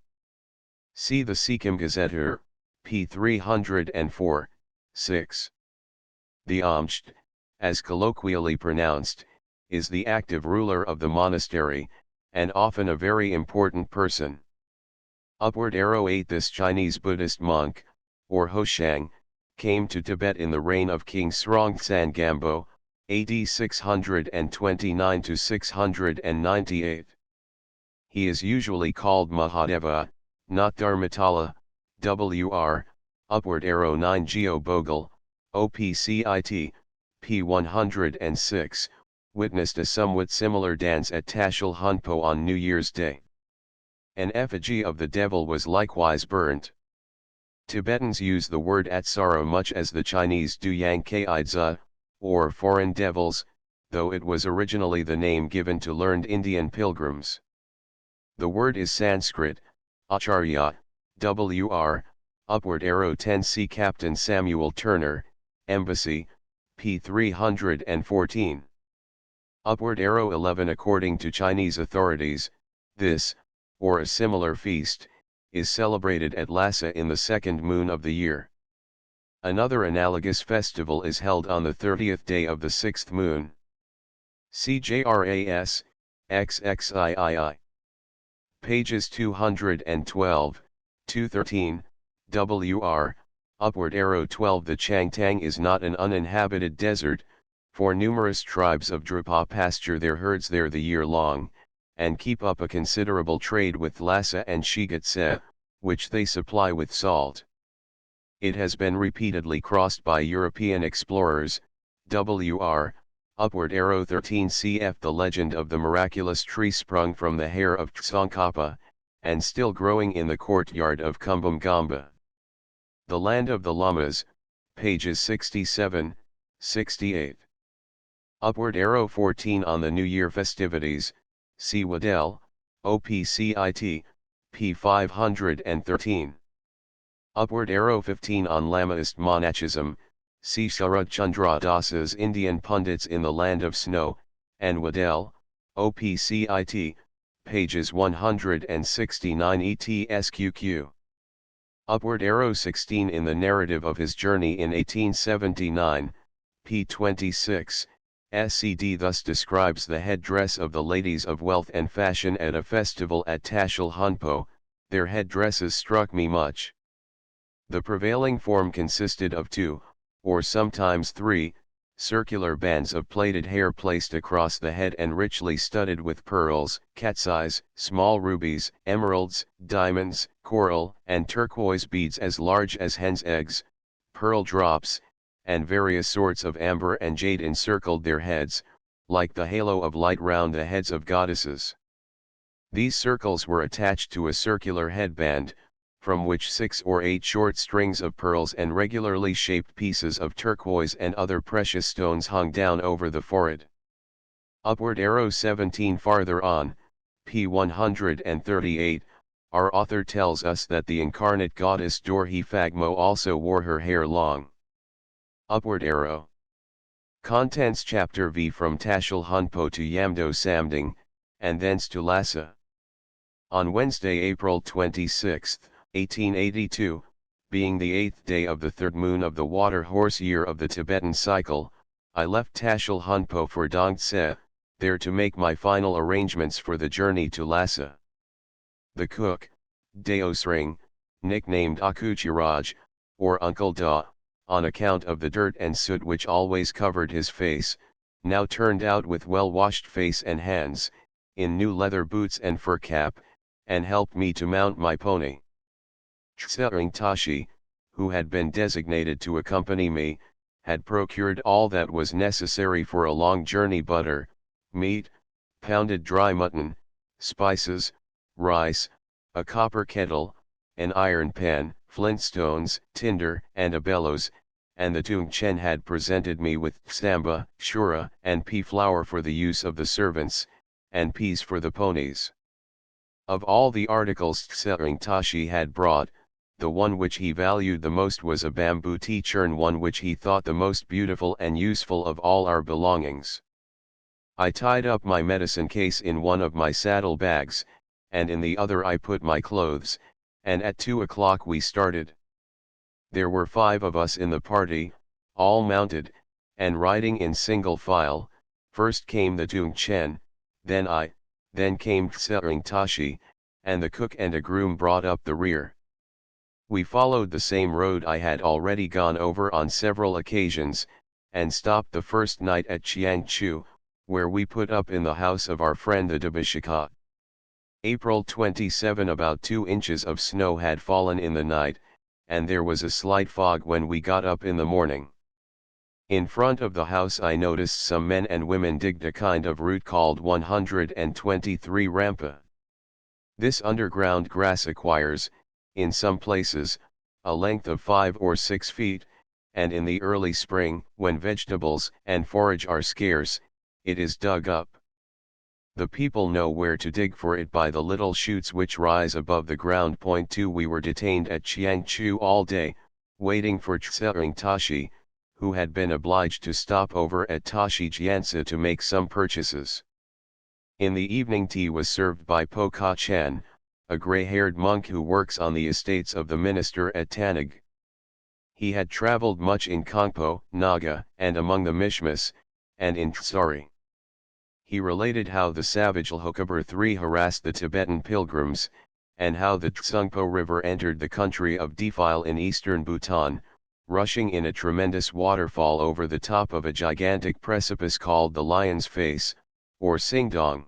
See the Sikkim Gazetteer, p. 304, 6. The Amcht, as colloquially pronounced, is the active ruler of the monastery, and often a very important person. Upward arrow 8. This Chinese Buddhist monk, or Hoshang, came to Tibet in the reign of King Srongtsan Gampo, AD 629 to 698. He is usually called Mahadeva, not Dharmatala, WR, upward arrow 9. Geo Bogle, OPCIT, p. 106, witnessed a somewhat similar dance at Tashil Hunpo on New Year's Day. An effigy of the devil was likewise burnt. Tibetans use the word Atsara much as the Chinese do Yang Kaidza, or foreign devils, though it was originally the name given to learned Indian pilgrims. The word is Sanskrit, Acharya, WR, upward arrow 10. See Captain Samuel Turner, Embassy, p. 314. Upward arrow 11. According to Chinese authorities, this, or a similar feast, is celebrated at Lhasa in the second moon of the year. Another analogous festival is held on the 30th day of the sixth moon. CJRAS, XXIII. Pages 212, 213, WR, upward arrow 12. The Changtang is not an uninhabited desert, for numerous tribes of Drapa pasture their herds there the year long, and keep up a considerable trade with Lhasa and Shigatse, which they supply with salt. It has been repeatedly crossed by European explorers, WR, upward arrow 13. Cf. The legend of the miraculous tree sprung from the hair of Tsongkhapa, and still growing in the courtyard of Kumbum The Land of the Lamas, pages 67, 68. Upward arrow 14. On the New Year festivities, see Waddell, OPCIT, p. 513. Upward arrow 15. On Lamaist monachism, see Sarat Chandra Dasa's Indian Pundits in the Land of Snow, and Waddell, OPCIT, pages 169 ETSQQ. Upward arrow 16. In the narrative of his journey in 1879, p. 26, SCD thus describes the headdress of the ladies of wealth and fashion at a festival at Tashil Hunpo. Their headdresses struck me much. The prevailing form consisted of 2, or sometimes 3, circular bands of plaited hair placed across the head and richly studded with pearls, cat's eyes, small rubies, emeralds, diamonds, coral, and turquoise beads as large as hen's eggs, pearl drops, and various sorts of amber and jade encircled their heads, like the halo of light round the heads of goddesses. These circles were attached to a circular headband, from which 6 or 8 short strings of pearls and regularly shaped pieces of turquoise and other precious stones hung down over the forehead. Upward arrow 17 farther on, p. 138, our author tells us that the incarnate goddess Dorje Phagmo also wore her hair long. Upward arrow. Contents Chapter V from Tashil Hunpo to Yamdo Samding, and thence to Lhasa. On Wednesday, April 26, 1882, being the 8th day of the 3rd moon of the water horse year of the Tibetan cycle, I left Tashil Hunpo for Dongtse, there to make my final arrangements for the journey to Lhasa. The cook, Daosring, nicknamed Akuchiraj, or Uncle Da, on account of the dirt and soot which always covered his face, now turned out with well-washed face and hands, in new leather boots and fur cap, and helped me to mount my pony. Tsering Tashi, who had been designated to accompany me, had procured all that was necessary for a long journey: butter, meat, pounded dry mutton, spices, rice, a copper kettle, an iron pan, flintstones, tinder, and a bellows, and the Tungchen had presented me with tsamba, shura, and pea flour for the use of the servants, and peas for the ponies. Of all the articles Tsering Tashi had brought, the one which he valued the most was a bamboo tea churn, one which he thought the most beautiful and useful of all our belongings. I tied up my medicine case in one of my saddle bags, and in the other I put my clothes, and at 2 o'clock we started. There were 5 of us in the party, all mounted, and riding in single file. First came the Tungchen, then I, then came Tsering Tashi, and the cook and a groom brought up the rear. We followed the same road I had already gone over on several occasions, and stopped the first night at Chiangchu, where we put up in the house of our friend the Dabishika. April 27. About 2 inches of snow had fallen in the night, and there was a slight fog when we got up in the morning. In front of the house I noticed some men and women digged a kind of root called 123 rampa. This underground grass acquires, in some places, a length of 5 or 6 feet, and in the early spring, when vegetables and forage are scarce, it is dug up. The people know where to dig for it by the little shoots which rise above the ground. 2 We were detained at Chiangchu all day, waiting for Tsering Tashi, who had been obliged to stop over at Tashi Gyantse to make some purchases. In the evening tea was served by Po Ka Chan, a grey-haired monk who works on the estates of the minister at Tanag. He had travelled much in Kongpo, Naga, and among the Mishmas, and in Tsari. He related how the savage Lhokabar III harassed the Tibetan pilgrims, and how the Tsungpo River entered the country of Defile in eastern Bhutan, rushing in a tremendous waterfall over the top of a gigantic precipice called the Lion's Face, or Singdong.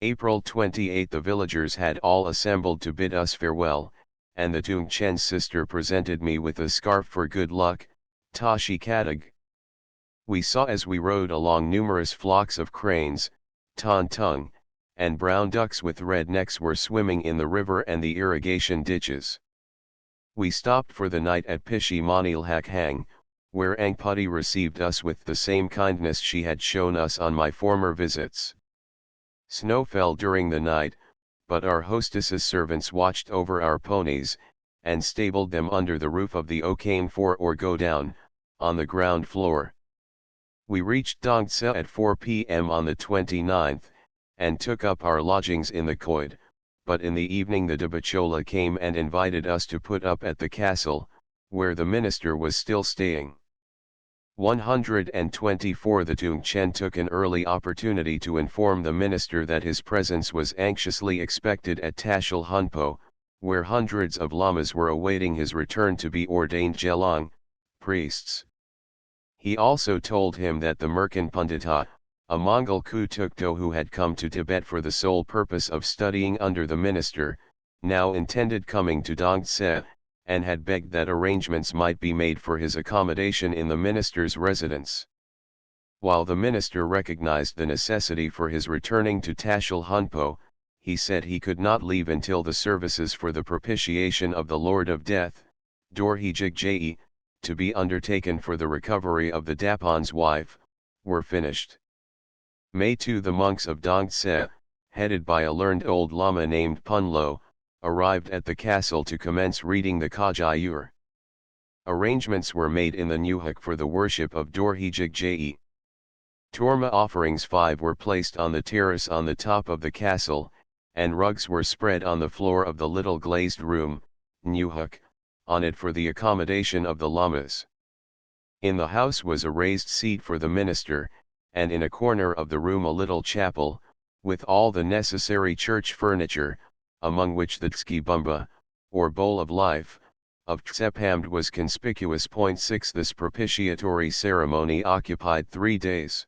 April 28. The villagers had all assembled to bid us farewell, and the Tungchen's sister presented me with a scarf for good luck, Tashi Katag. We saw as we rode along numerous flocks of cranes, tontung, and brown ducks with red necks were swimming in the river and the irrigation ditches. We stopped for the night at Pishi Manilhakhang, where Angpati received us with the same kindness she had shown us on my former visits. Snow fell during the night, but our hostess's servants watched over our ponies, and stabled them under the roof of the Okane 4 or go down, on the ground floor. We reached Dongtse at 4 p.m. on the 29th, and took up our lodgings in the Khoid, but in the evening the Dabachola came and invited us to put up at the castle, where the minister was still staying. 124 The Tungchen took an early opportunity to inform the minister that his presence was anxiously expected at Tashil Hunpo, where hundreds of lamas were awaiting his return to be ordained Gelong, priests. He also told him that the Merkan Pandita, a Mongol Kutukto who had come to Tibet for the sole purpose of studying under the minister, now intended coming to Dongtse, and had begged that arrangements might be made for his accommodation in the minister's residence. While the minister recognized the necessity for his returning to Tashil Hunpo, he said he could not leave until the services for the propitiation of the Lord of Death, Dorhijigje, to be undertaken for the recovery of the Dapon's wife, were finished. May 2 The monks of Dongtse, headed by a learned old lama named Punlo, arrived at the castle to commence reading the Kajayur. Arrangements were made in the Nuhak for the worship of Dorhijigje. Torma offerings 5 were placed on the terrace on the top of the castle, and rugs were spread on the floor of the little glazed room, Nuhak, on it for the accommodation of the lamas. In the house was a raised seat for the minister, and in a corner of the room a little chapel, with all the necessary church furniture, among which the tskibumba, or bowl of life, of Tsepamd was conspicuous. 6 This propitiatory ceremony occupied 3 days.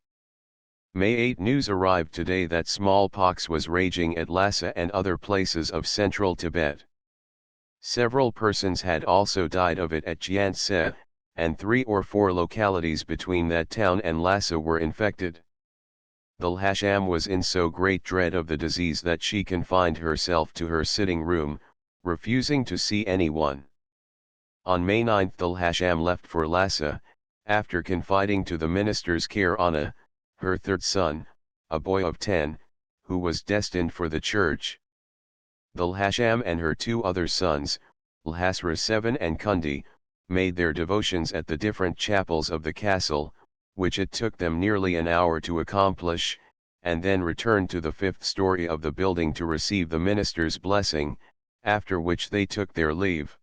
May 8 News arrived today that smallpox was raging at Lhasa and other places of central Tibet. Several persons had also died of it at Gyantse, and 3 or 4 localities between that town and Lhasa were infected. The Lhasham was in so great dread of the disease that she confined herself to her sitting room, refusing to see anyone. On May 9 the Lhasham left for Lhasa, after confiding to the minister's care Anna, her third son, a boy of 10, who was destined for the church. The Lhasham and her 2 other sons, Lhasra 7 and Kundi, made their devotions at the different chapels of the castle, which it took them nearly an hour to accomplish, and then returned to the 5th story of the building to receive the minister's blessing, after which they took their leave.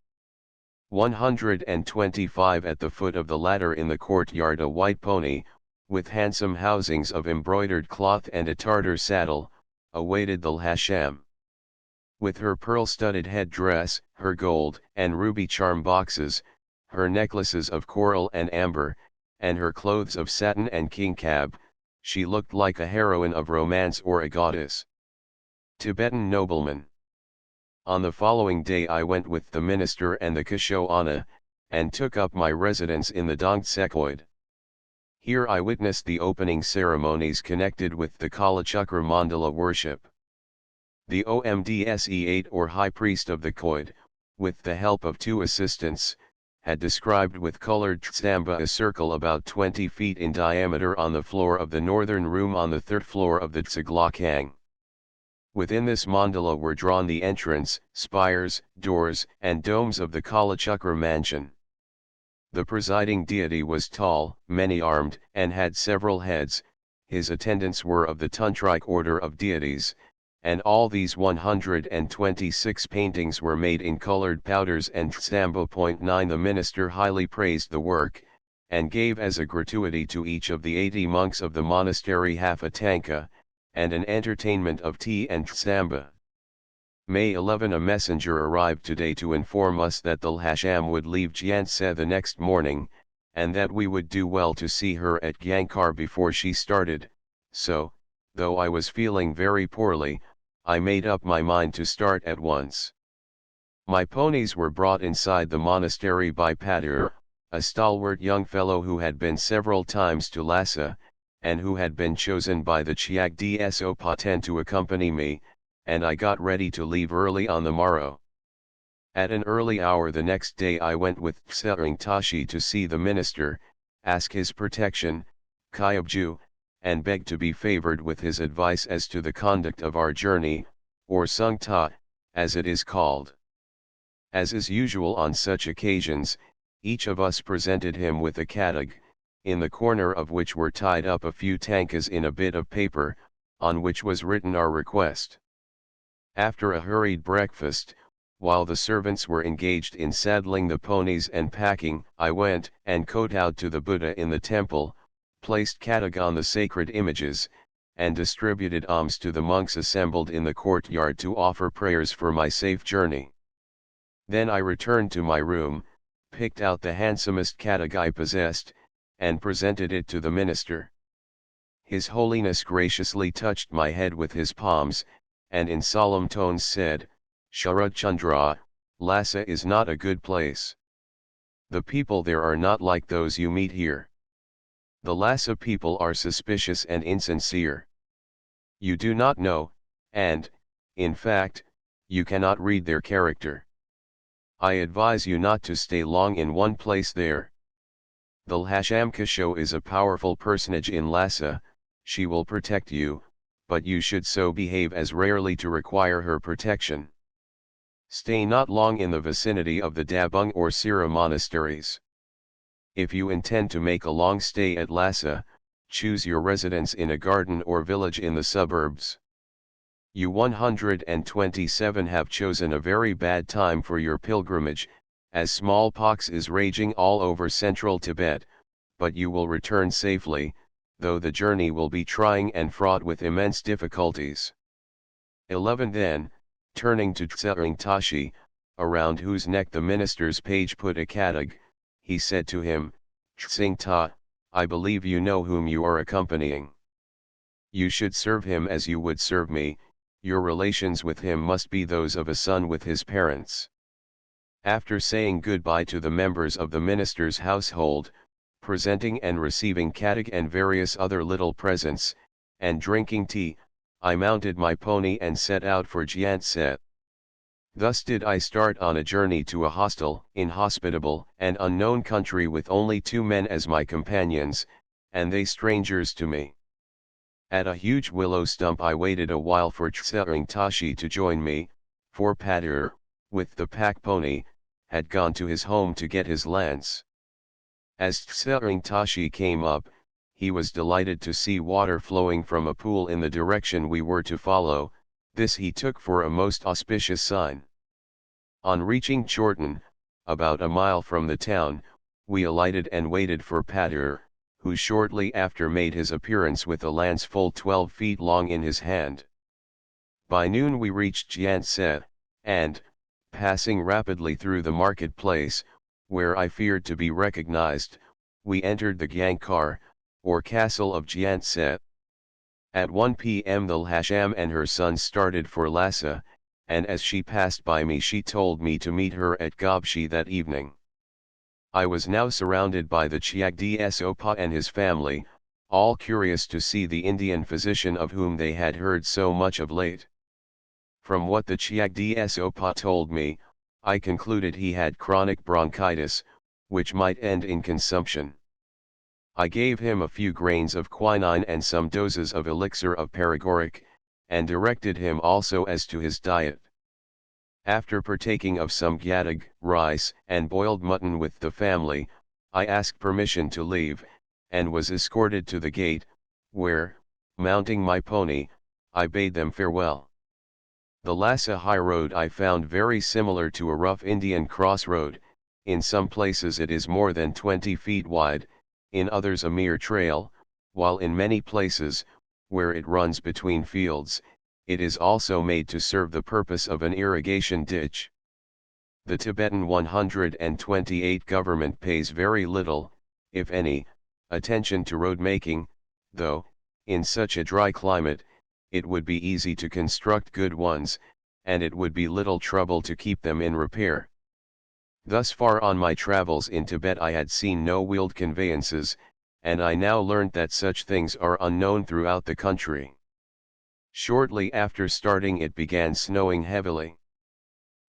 125 At the foot of the ladder in the courtyard a white pony, with handsome housings of embroidered cloth and a Tartar saddle, awaited the Lhasham. With her pearl-studded head-dress, her gold and ruby charm boxes, her necklaces of coral and amber, and her clothes of satin and kinkab, she looked like a heroine of romance or a goddess. Tibetan nobleman. On the following day I went with the minister and the Kasho Anna, and took up my residence in the Dongtsekoid. Here I witnessed the opening ceremonies connected with the Kalachakra Mandala worship. The Omdse8 or high priest of the Koid, with the help of 2 assistants, had described with colored tsamba a circle about 20 feet in diameter on the floor of the northern room on the 3rd floor of the Tsaglakang. Within this mandala were drawn the entrance, spires, doors, and domes of the Kalachakra mansion. The presiding deity was tall, many-armed, and had several heads. His attendants were of the Tantric order of deities, and all these 126 paintings were made in colored powders and tsamba. 9 The minister highly praised the work, and gave as a gratuity to each of the 80 monks of the monastery half a tanka, and an entertainment of tea and tsamba. May 11 A messenger arrived today to inform us that the Lhasham would leave Gyantse the next morning, and that we would do well to see her at Gyankar before she started, so, though I was feeling very poorly, I made up my mind to start at once. My ponies were brought inside the monastery by Padur, a stalwart young fellow who had been several times to Lhasa, and who had been chosen by the Chiagdso Paten to accompany me, and I got ready to leave early on the morrow. At an early hour the next day I went with Tsering Tashi to see the minister, ask his protection, Kyabju, and beg to be favored with his advice as to the conduct of our journey, or Sungta, as it is called. As is usual on such occasions, each of us presented him with a katag, in the corner of which were tied up a few tankas in a bit of paper, on which was written our request. After a hurried breakfast, while the servants were engaged in saddling the ponies and packing, I went and kowtowed to the Buddha in the temple, placed katag on the sacred images, and distributed alms to the monks assembled in the courtyard to offer prayers for my safe journey. Then I returned to my room, picked out the handsomest katag I possessed, and presented it to the minister. His Holiness graciously touched my head with his palms, and in solemn tones said, "Sharad Chandra, Lhasa is not a good place. The people there are not like those you meet here. The Lhasa people are suspicious and insincere. You do not know, and, In fact, you cannot read their character. I advise you not to stay long in one place there. The Lhasa is a powerful personage in Lhasa. She will protect you, but you should so behave as rarely to require her protection. Stay not long in the vicinity of the Dabung or Sira monasteries. If you intend to make a long stay at Lhasa, choose your residence in a garden or village in the suburbs. You 127 have chosen a very bad time for your pilgrimage, as smallpox is raging all over central Tibet, but you will return safely, though the journey will be trying and fraught with immense difficulties. 11 Then, turning to Tsering Tashi, around whose neck the minister's page put a katag, he said to him, Tsing Ta, I believe you know whom you are accompanying. You should serve him as you would serve me. Your relations with him must be those of a son with his parents. After saying goodbye to the members of the minister's household, presenting and receiving katag and various other little presents, and drinking tea, I mounted my pony and set out for Gyantse. Thus did I start on a journey to a hostile, inhospitable, and unknown country with only 2 men as my companions, and they strangers to me. At a huge willow stump I waited a while for Tsering Tashi to join me, for Padir, with the pack pony, had gone to his home to get his lance. As Tsering Tashi came up, he was delighted to see water flowing from a pool in the direction we were to follow. This he took for a most auspicious sign. On reaching Chorton, about a mile from the town, we alighted and waited for Padir, who shortly after made his appearance with a lance full 12 feet long in his hand. By noon we reached Gyantse, and, passing rapidly through the marketplace, where I feared to be recognized, we entered the Gangkar, or castle of Gyantse. At 1 p.m. the Lhasa and her son started for Lhasa, and as she passed by me she told me to meet her at Gobshi that evening. I was now surrounded by the Chiagdi Sopa and his family, all curious to see the Indian physician of whom they had heard so much of late. From what the Chiagdi Sopa told me, I concluded he had chronic bronchitis, which might end in consumption. I gave him a few grains of quinine and some doses of elixir of paregoric, and directed him also as to his diet. After partaking of some gatag, rice, and boiled mutton with the family, I asked permission to leave, and was escorted to the gate, where, mounting my pony, I bade them farewell. The Lhasa high road I found very similar to a rough Indian crossroad. In some places it is more than 20 feet wide, in others a mere trail, while in many places, where it runs between fields, it is also made to serve the purpose of an irrigation ditch. The Tibetan 128 government pays very little, if any, attention to road making, though, in such a dry climate, it would be easy to construct good ones, and it would be little trouble to keep them in repair. Thus far on my travels in Tibet I had seen no wheeled conveyances, and I now learned that such things are unknown throughout the country. Shortly after starting it began snowing heavily.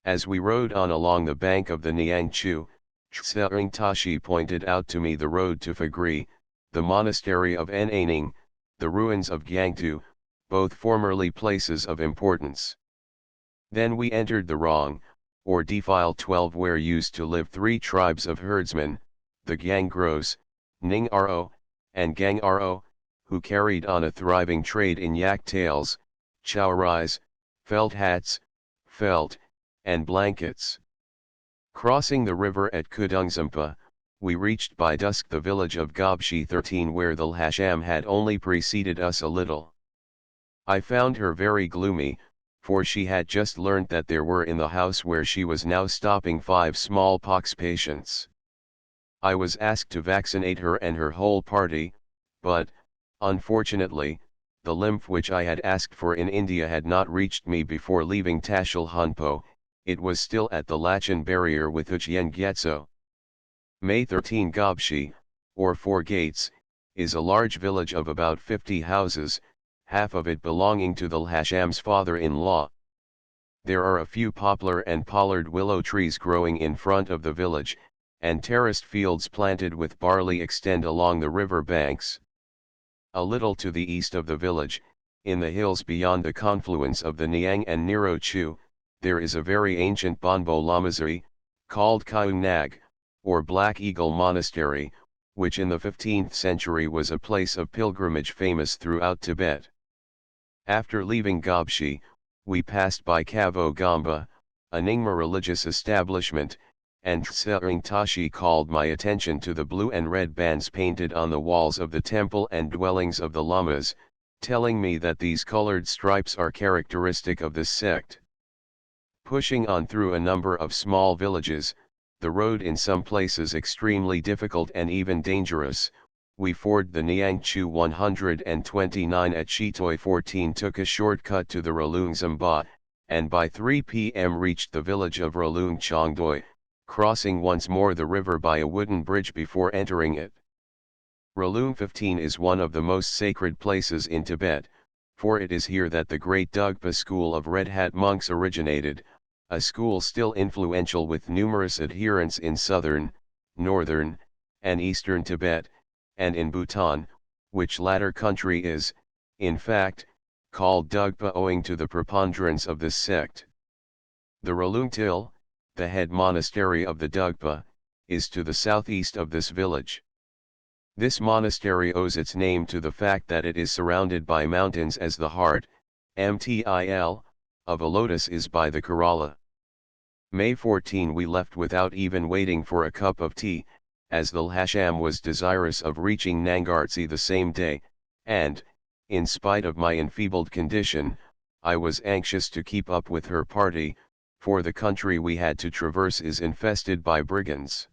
As we rode on along the bank of the Nyangchu, Tsering Tashi pointed out to me the road to Phagri, the monastery of Naning, the ruins of Gyangtu, both formerly places of importance. Then we entered the Rong, or defile 12, where used to live 3 tribes of herdsmen, the Gangros, Ning Ro, and Gang Ro, who carried on a thriving trade in yak tails, chowrais, felt hats, felt, and blankets. Crossing the river at Kudungzampa, we reached by dusk the village of Gobshi 13, where the Lhasa had only preceded us a little. I found her very gloomy, for she had just learnt that there were in the house where she was now stopping 5 smallpox patients. I was asked to vaccinate her and her whole party, but, unfortunately, the lymph which I had asked for in India had not reached me before leaving Tashil Hunpo. It was still at the Lachin barrier with Ujien Gyatso. May 13 Gobshi, or 4 Gates, is a large village of about 50 houses, half of it belonging to the Lhasa's father-in-law. There are a few poplar and pollard willow trees growing in front of the village, and terraced fields planted with barley extend along the river banks. A little to the east of the village, in the hills beyond the confluence of the Niang and Nero Chu, there is a very ancient Bonbo Lamasery, called Kaung Nag, or Black Eagle Monastery, which in the 15th century was a place of pilgrimage famous throughout Tibet. After leaving Gobshi, we passed by Kavo Gamba, a Nyingma religious establishment, and Tsering Tashi called my attention to the blue and red bands painted on the walls of the temple and dwellings of the lamas, telling me that these colored stripes are characteristic of this sect. Pushing on through a number of small villages, the road in some places extremely difficult and even dangerous, we forded the Niangchu 129 at Shitoi 14, took a shortcut to the Ralung Zamba, and by 3 p.m. reached the village of Ralung Chongdoi, crossing once more the river by a wooden bridge before entering it. Ralung 15 is one of the most sacred places in Tibet, for it is here that the great Dugpa school of Red Hat monks originated, a school still influential with numerous adherents in southern, northern, and eastern Tibet, and in Bhutan, which latter country is, in fact, called Dugpa owing to the preponderance of this sect. The Ralung Til, the head monastery of the Dugpa, is to the southeast of this village. This monastery owes its name to the fact that it is surrounded by mountains, as the heart, mtil, of a lotus is by the Kerala. May 14 we left without even waiting for a cup of tea, as the Lhasa was desirous of reaching Nangartsi the same day, and, in spite of my enfeebled condition, I was anxious to keep up with her party, for the country we had to traverse is infested by brigands.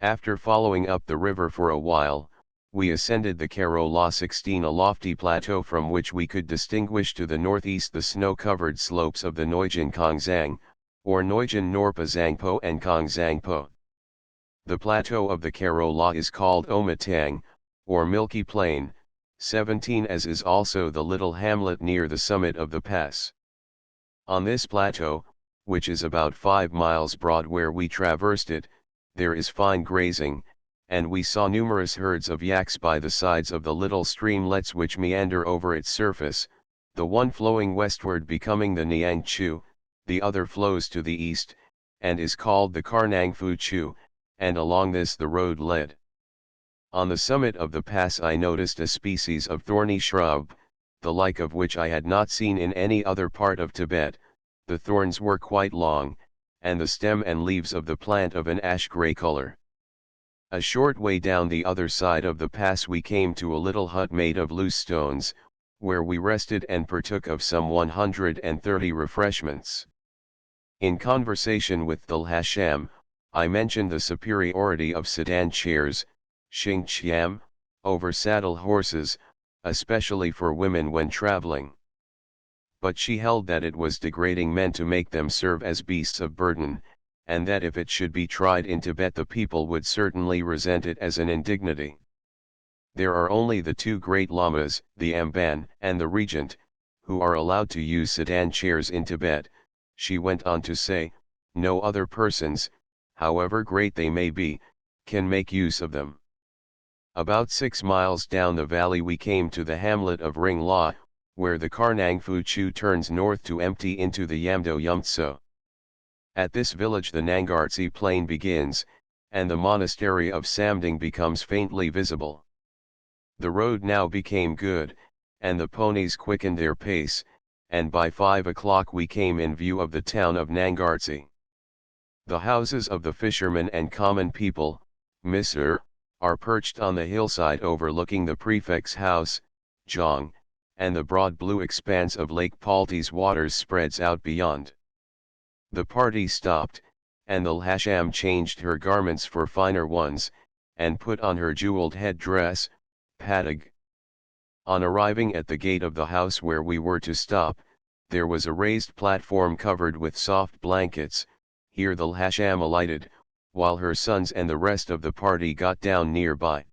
After following up the river for a while, we ascended the Kerala 16, a lofty plateau from which we could distinguish to the northeast the snow-covered slopes of the Ngoijan Kongzang, or Ngoijan Norpa Zangpo and Kongzangpo. The plateau of the Kerala is called Omatang, or Milky Plain, 17, as is also the little hamlet near the summit of the pass. On this plateau, which is about 5 miles broad where we traversed it, there is fine grazing, and we saw numerous herds of yaks by the sides of the little streamlets which meander over its surface, the one flowing westward becoming the Niangchu, the other flows to the east, and is called the Karnangfu Chu, and along this the road led. On the summit of the pass I noticed a species of thorny shrub, the like of which I had not seen in any other part of Tibet. The thorns were quite long, and the stem and leaves of the plant of an ash-gray color. A short way down the other side of the pass we came to a little hut made of loose stones, where we rested and partook of some 130 refreshments. In conversation with the Lhasa, I mentioned the superiority of sedan chairs, Xingqiam, over saddle horses, especially for women when traveling. But she held that it was degrading men to make them serve as beasts of burden, and that if it should be tried in Tibet the people would certainly resent it as an indignity. There are only the 2 great lamas, the Amban and the regent, who are allowed to use sedan chairs in Tibet. She went on to say, no other persons, however great they may be, can make use of them. About 6 miles down the valley we came to the hamlet of Ring La, where the Karnangfu Chu turns north to empty into the Yamdo Yumtso. At this village the Nangartsi plain begins, and the monastery of Samding becomes faintly visible. The road now became good, and the ponies quickened their pace, and by 5 o'clock we came in view of the town of Nangartsi. The houses of the fishermen and common people, Misr, are perched on the hillside overlooking the prefect's house, Jong, and the broad blue expanse of Lake Palti's waters spreads out beyond. The party stopped, and the Lhasa changed her garments for finer ones, and put on her jeweled headdress, patag. On arriving at the gate of the house where we were to stop, there was a raised platform covered with soft blankets. Here the Lhasa alighted, while her sons and the rest of the party got down nearby.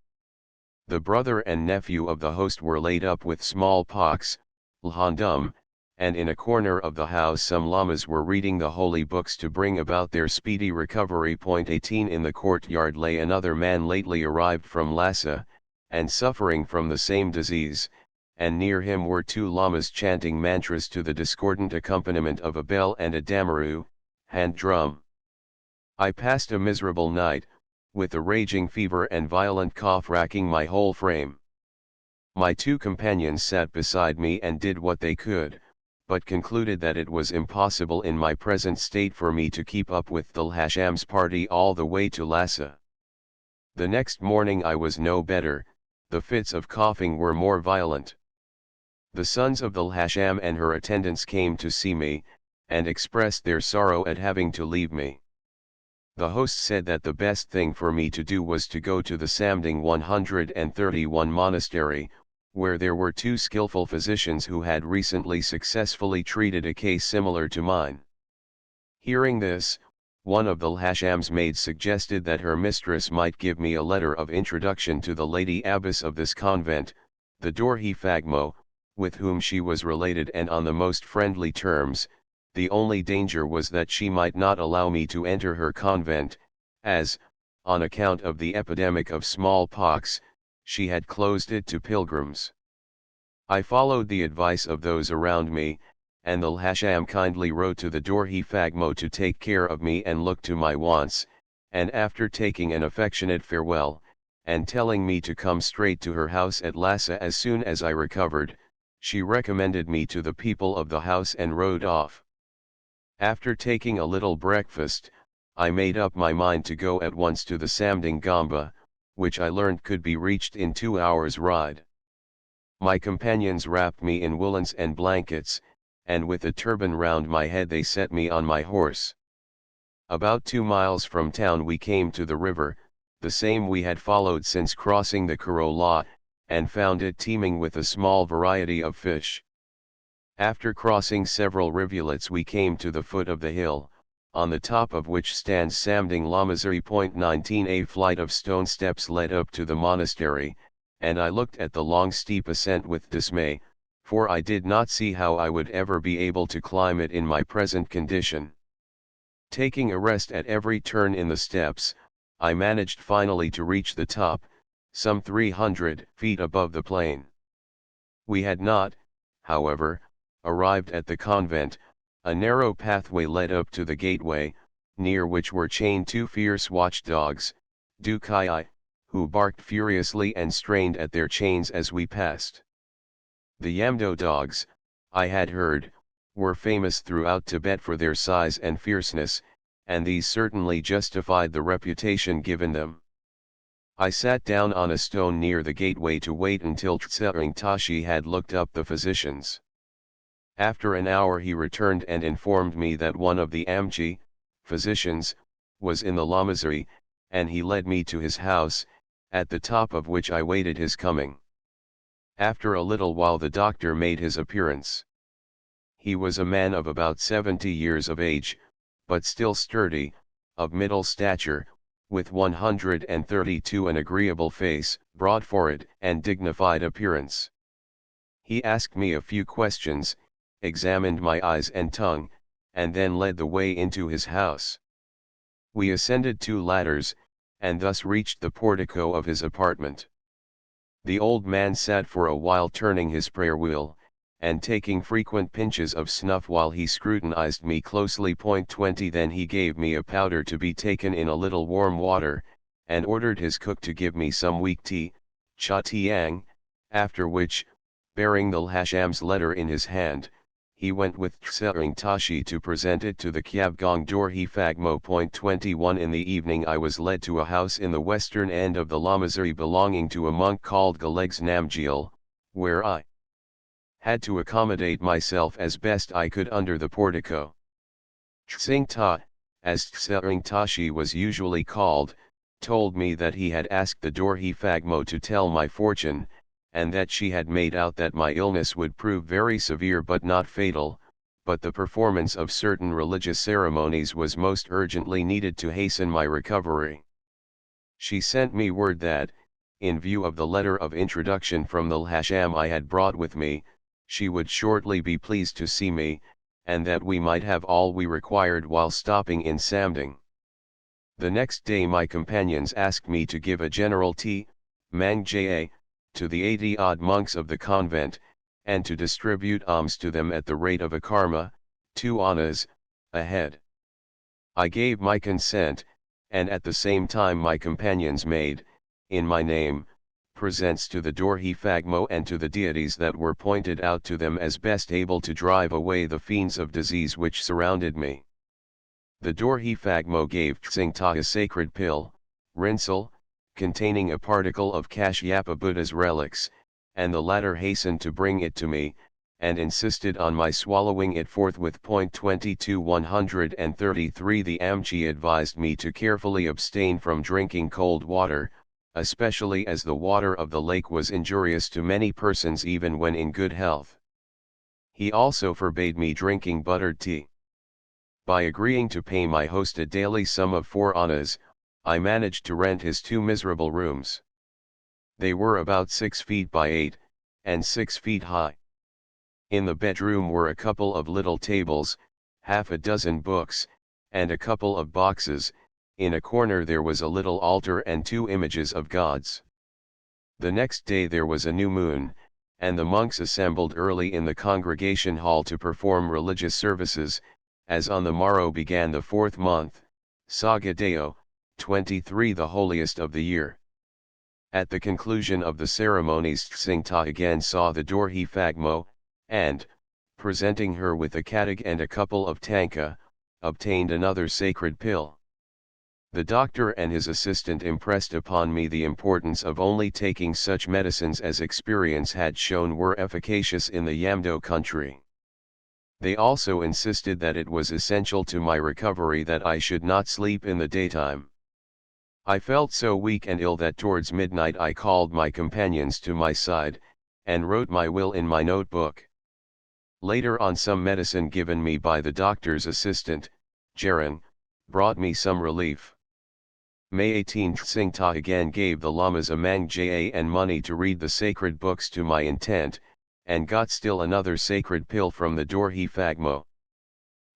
The brother and nephew of the host were laid up with smallpox, lhandum, and in a corner of the house some lamas were reading the holy books to bring about their speedy recovery. 18 In the courtyard lay another man lately arrived from Lhasa, and suffering from the same disease, and near him were two lamas chanting mantras to the discordant accompaniment of a bell and a damaru, hand drum. I passed a miserable night, with a raging fever and violent cough racking my whole frame. My two companions sat beside me and did what they could, but concluded that it was impossible in my present state for me to keep up with the Lhasham's party all the way to Lhasa. The next morning I was no better, the fits of coughing were more violent. The sons of the Lhasham and her attendants came to see me, and expressed their sorrow at having to leave me. The host said that the best thing for me to do was to go to the Samding 131 monastery, where there were two skillful physicians who had recently successfully treated a case similar to mine. Hearing this, one of the Lhasham's maids suggested that her mistress might give me a letter of introduction to the lady abbess of this convent, the Dorje Phagmo, with whom she was related and on the most friendly terms. The only danger was that she might not allow me to enter her convent, as, on account of the epidemic of smallpox, she had closed it to pilgrims. I followed the advice of those around me, and the Lhasham kindly wrote to the Dorje Phagmo to take care of me and look to my wants, and after taking an affectionate farewell, and telling me to come straight to her house at Lhasa as soon as I recovered, she recommended me to the people of the house and rode off. After taking a little breakfast, I made up my mind to go at once to the Samding Gamba, which I learned could be reached in 2 hours' ride. My companions wrapped me in woolens and blankets, and with a turban round my head they set me on my horse. About 2 miles from town we came to the river, the same we had followed since crossing the Korola, and found it teeming with a small variety of fish. After crossing several rivulets we came to the foot of the hill, on the top of which stands Samding Lamazari. 19 A flight of stone steps led up to the monastery, and I looked at the long steep ascent with dismay, for I did not see how I would ever be able to climb it in my present condition. Taking a rest at every turn in the steps, I managed finally to reach the top, some 300 feet above the plain. We had not, however, arrived at the convent. A narrow pathway led up to the gateway, near which were chained two fierce watchdogs, Dukai, who barked furiously and strained at their chains as we passed. The Yamdo dogs, I had heard, were famous throughout Tibet for their size and fierceness, and these certainly justified the reputation given them. I sat down on a stone near the gateway to wait until Tsering Tashi had looked up the physicians. After an hour he returned and informed me that one of the Amchi, physicians, was in the Lamazari, and he led me to his house, at the top of which I waited his coming. After a little while the doctor made his appearance. He was a man of about 70 years of age, but still sturdy, of middle stature, with 132 an agreeable face, broad forehead and dignified appearance. He asked me a few questions, examined my eyes and tongue, and then led the way into his house. We ascended 2 ladders, and thus reached the portico of his apartment. The old man sat for a while turning his prayer wheel, and taking frequent pinches of snuff while he scrutinized me closely. 20 Then he gave me a powder to be taken in a little warm water, and ordered his cook to give me some weak tea, cha tiang, after which, bearing the Lhasham's letter in his hand, he went with Tsering Tashi to present it to the Kyabgong Dorje Phagmo. 21 In the evening I was led to a house in the western end of the Lamazari belonging to a monk called Galegs Namgyal, where I had to accommodate myself as best I could under the portico. Tsing Ta, as Tsering Tashi was usually called, told me that he had asked the Dorje Phagmo to tell my fortune, and that she had made out that my illness would prove very severe but not fatal, but the performance of certain religious ceremonies was most urgently needed to hasten my recovery. She sent me word that, in view of the letter of introduction from the Lhasham I had brought with me, she would shortly be pleased to see me, and that we might have all we required while stopping in Samding. The next day my companions asked me to give a general tea, mang ja, to the 80-odd monks of the convent, and to distribute alms to them at the rate of a karma, 2 annas, a head. I gave my consent, and at the same time my companions made, in my name, presents to the Dorje Phagmo and to the deities that were pointed out to them as best able to drive away the fiends of disease which surrounded me. The Dorje Phagmo gave Tsingta a sacred pill, Rinsel, containing a particle of Kashyapa Buddha's relics, and the latter hastened to bring it to me, and insisted on my swallowing it forthwith. 22-133 The Amchi advised me to carefully abstain from drinking cold water, especially as the water of the lake was injurious to many persons even when in good health. He also forbade me drinking buttered tea. By agreeing to pay my host a daily sum of 4 annas, I managed to rent his 2 miserable rooms. They were about 6 feet by 8, and 6 feet high. In the bedroom were a couple of little tables, half a dozen books, and a couple of boxes. In a corner there was a little altar and 2 images of gods. The next day there was a new moon, and the monks assembled early in the congregation hall to perform religious services, as on the morrow began the 4th month, Sagadeo, 23 the holiest of the year. At the conclusion of the ceremonies Tsingta again saw the Dorje Phagmo, and, presenting her with a katig and a couple of tanka, obtained another sacred pill. The doctor and his assistant impressed upon me the importance of only taking such medicines as experience had shown were efficacious in the Yamdo country. They also insisted that it was essential to my recovery that I should not sleep in the daytime. I felt so weak and ill that towards midnight I called my companions to my side, and wrote my will in my notebook. Later on some medicine given me by the doctor's assistant, Jaran, brought me some relief. May 18 Tsingta again gave the lamas a mang ja and money to read the sacred books to my intent, and got still another sacred pill from the Dorje Phagmo.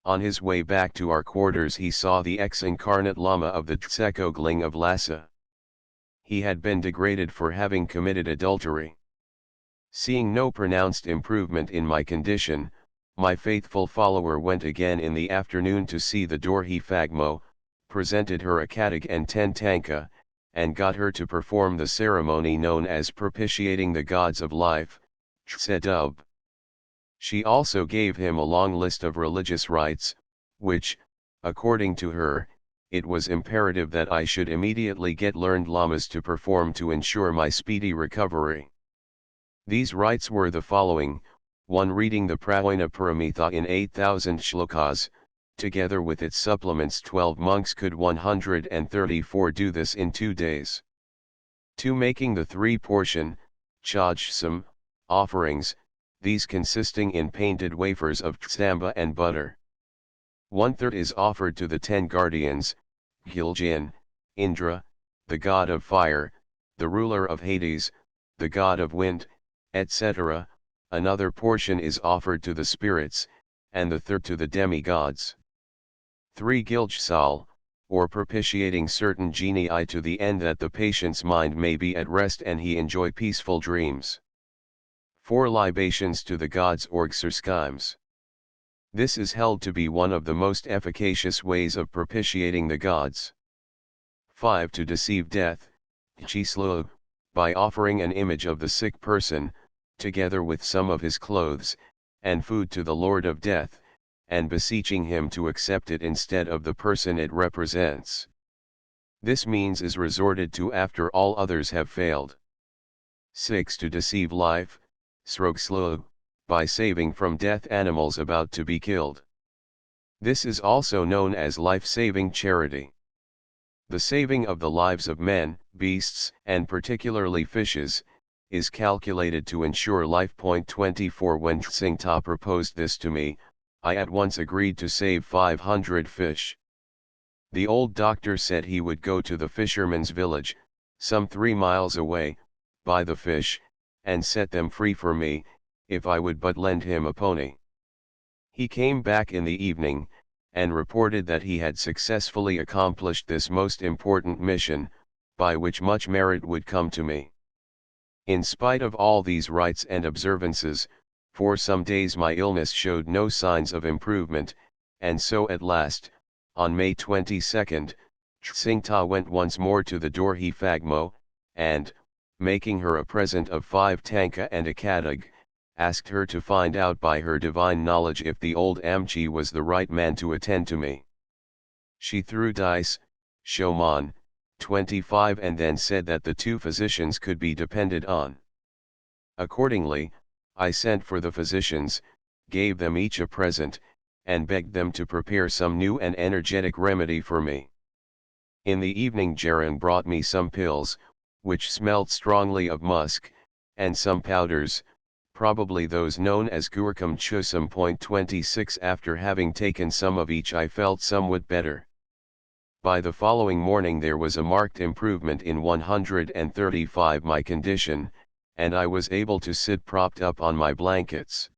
On his way back to our quarters he saw the ex-incarnate lama of the Tsekogling of Lhasa. He had been degraded for having committed adultery. Seeing no pronounced improvement in my condition, my faithful follower went again in the afternoon to see the Dorje Phagmo, presented her a katig and 10 tanka, and got her to perform the ceremony known as propitiating the gods of life, Tsedub. She also gave him a long list of religious rites, which, according to her, it was imperative that I should immediately get learned lamas to perform to ensure my speedy recovery. These rites were the following: 1. Reading the Praoina Paramitha in 8,000 shlokas, together with its supplements. 12 monks could 134 do this in 2 days. 2. Making the 3-portion, chajsam, offerings, these consisting in painted wafers of tsamba and butter. 1/3 is offered to the 10 guardians, Giljan, Indra, the god of fire, the ruler of Hades, the god of wind, etc. Another portion is offered to the spirits, and the 1/3 to the demigods. 3. Gilgsal, or propitiating certain genii to the end that the patient's mind may be at rest and he enjoy peaceful dreams. 4. Libations to the gods or Xerskimes. This is held to be one of the most efficacious ways of propitiating the gods. 5. To deceive death, Chislo, by offering an image of the sick person, together with some of his clothes, and food to the Lord of Death, and beseeching him to accept it instead of the person it represents. This means is resorted to after all others have failed. 6. To deceive life, Srogslo, by saving from death animals about to be killed. This is also known as life-saving charity. The saving of the lives of men, beasts, and particularly fishes, is calculated to ensure life. 24 When Tsingta proposed this to me, I at once agreed to save 500 fish. The old doctor said he would go to the fisherman's village, some 3 miles away, buy the fish, and set them free for me, if I would but lend him a pony. He came back in the evening, and reported that he had successfully accomplished this most important mission, by which much merit would come to me. In spite of all these rites and observances, for some days my illness showed no signs of improvement, and so at last, on May 22nd, Tsingta went once more to the Dorje Phagmo, and, making her a present of 5 tanka and a katag, asked her to find out by her divine knowledge if the old Amchi was the right man to attend to me. She threw dice, Shomon, 25, and then said that the 2 physicians could be depended on. Accordingly, I sent for the physicians, gave them each a present, and begged them to prepare some new and energetic remedy for me. In the evening Jaran brought me some pills, which smelt strongly of musk, and some powders, probably those known as Gurkam Chusam. 26. After having taken some of each I felt somewhat better. By the following morning there was a marked improvement in 135 my condition, and I was able to sit propped up on my blankets.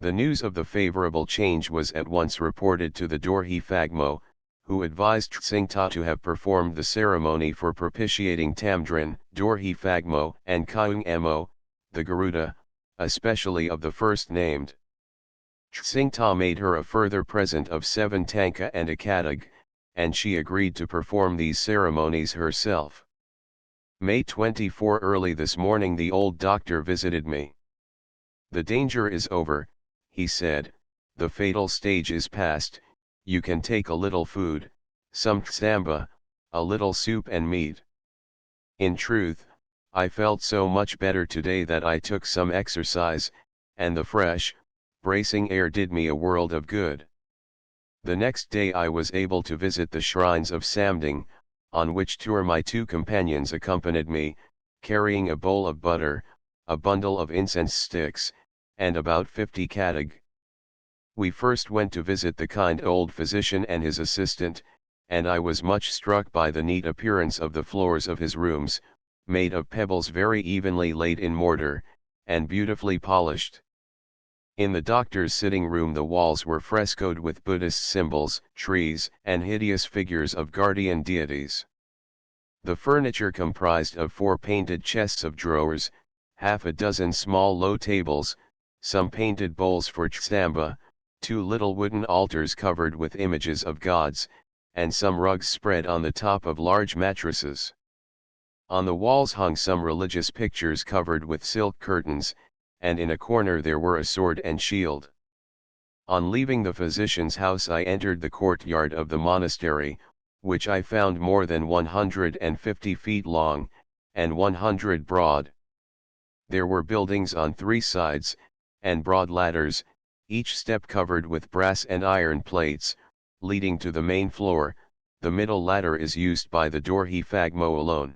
The news of the favorable change was at once reported to the Dorje Phagmo, who advised Tsingta to have performed the ceremony for propitiating Tamdrin, Dorje Phagmo, and Kaung Mo, the Garuda, especially of the first named. Tsingta made her a further present of 7 tanka and a katag, and she agreed to perform these ceremonies herself. May 24. Early this morning the old doctor visited me. The danger is over, he said, the fatal stage is past, you can take a little food, some tsamba, a little soup and meat. In truth, I felt so much better today that I took some exercise, and the fresh, bracing air did me a world of good. The next day I was able to visit the shrines of Samding, on which tour my 2 companions accompanied me, carrying a bowl of butter, a bundle of incense sticks, and about 50 katag. We first went to visit the kind old physician and his assistant, and I was much struck by the neat appearance of the floors of his rooms, made of pebbles very evenly laid in mortar, and beautifully polished. In the doctor's sitting room the walls were frescoed with Buddhist symbols, trees, and hideous figures of guardian deities. The furniture comprised of 4 painted chests of drawers, half a dozen small low tables, some painted bowls for tsamba, 2 little wooden altars covered with images of gods, and some rugs spread on the top of large mattresses. On the walls hung some religious pictures covered with silk curtains, and in a corner there were a sword and shield. On leaving the physician's house I entered the courtyard of the monastery, which I found more than 150 feet long, and 100 broad. There were buildings on 3 sides, and broad ladders, each step covered with brass and iron plates, leading to the main floor. The middle ladder is used by the Dorje Phagmo alone.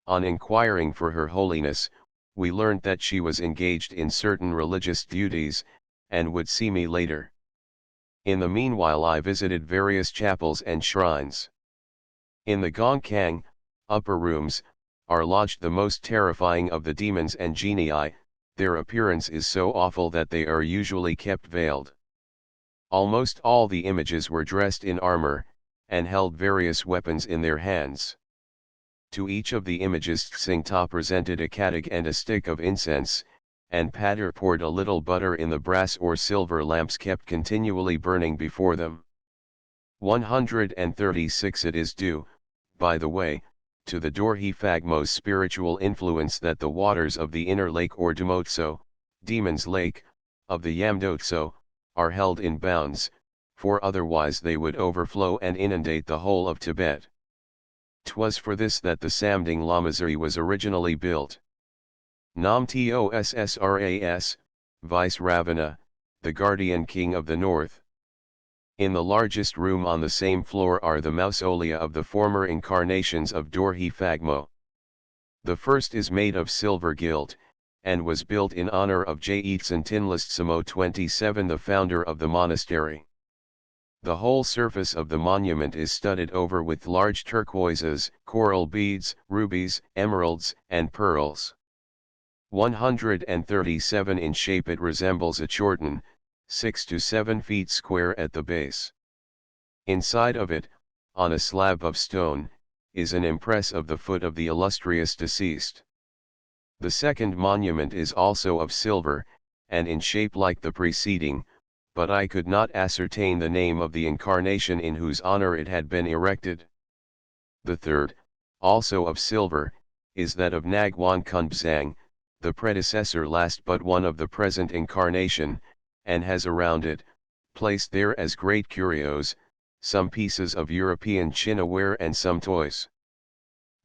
On inquiring for Her Holiness, we learnt that she was engaged in certain religious duties, and would see me later. In the meanwhile I visited various chapels and shrines. In the Gongkang, upper rooms, are lodged the most terrifying of the demons and genii. Their appearance is so awful that they are usually kept veiled. Almost all the images were dressed in armor, and held various weapons in their hands. To each of the images Tsingta presented a katag and a stick of incense, and Pater poured a little butter in the brass or silver lamps kept continually burning before them. 136. It is due, by the way, to the Dorje Phagmo's spiritual influence that the waters of the inner lake or Dumotso, Demon's Lake, of the Yamdotso, are held in bounds, for otherwise they would overflow and inundate the whole of Tibet. 'Twas for this that the Samding Lamasery was originally built. Nam Tossras, Vice Ravana, the guardian king of the north. In the largest room on the same floor are the mausolea of the former incarnations of Dorje Phagmo. The first is made of silver gilt, and was built in honor of Jetsen Tinlist 27, the founder of the monastery. The whole surface of the monument is studded over with large turquoises, coral beads, rubies, emeralds, and pearls. 137 in shape. It resembles a chorten, 6 to 7 feet square at the base. Inside of it, on a slab of stone, is an impress of the foot of the illustrious deceased. The second monument is also of silver, and in shape like the preceding, but I could not ascertain the name of the incarnation in whose honor it had been erected. The third, also of silver, is that of Nagwan Kunbzang, the predecessor last but one of the present incarnation, and has around it, placed there as great curios, some pieces of European chinaware and some toys.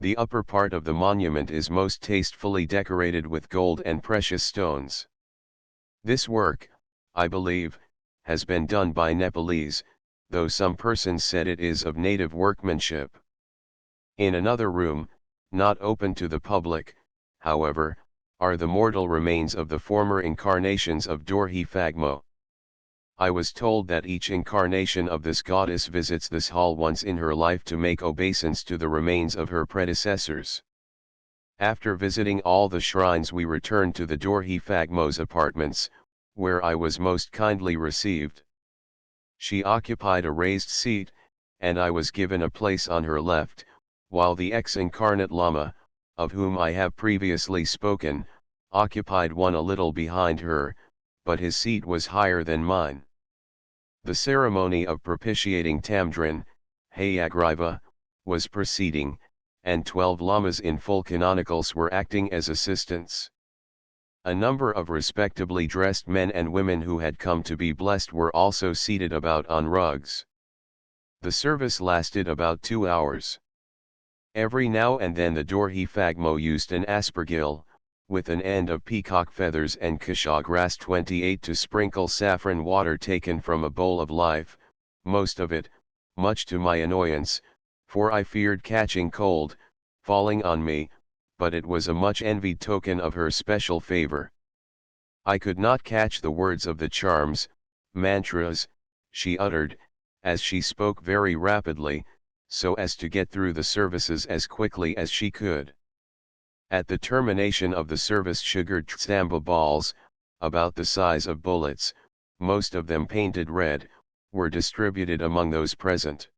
The upper part of the monument is most tastefully decorated with gold and precious stones. This work, I believe, has been done by Nepalese, though some persons said it is of native workmanship. In another room, not open to the public, however, are the mortal remains of the former incarnations of Dorje Phagmo. I was told that each incarnation of this goddess visits this hall once in her life to make obeisance to the remains of her predecessors. After visiting all the shrines, we returned to the Dorje Phagmo's apartments, where I was most kindly received. She occupied a raised seat, and I was given a place on her left, while the ex-incarnate Lama, of whom I have previously spoken, occupied one a little behind her, but his seat was higher than mine. The ceremony of propitiating Tamdrin, Hayagriva, was proceeding, and 12 lamas in full canonicals were acting as assistants. A number of respectably dressed men and women who had come to be blessed were also seated about on rugs. The service lasted about 2 hours. Every now and then the Dorje Phagmo used an aspergil, with an end of peacock feathers and kasha grass 28 to sprinkle saffron water taken from a bowl of life, most of it, much to my annoyance, for I feared catching cold, falling on me, but it was a much envied token of her special favor. I could not catch the words of the charms, mantras, she uttered, as she spoke very rapidly, so as to get through the services as quickly as she could. At the termination of the service, sugared tsamba balls, about the size of bullets, most of them painted red, were distributed among those present.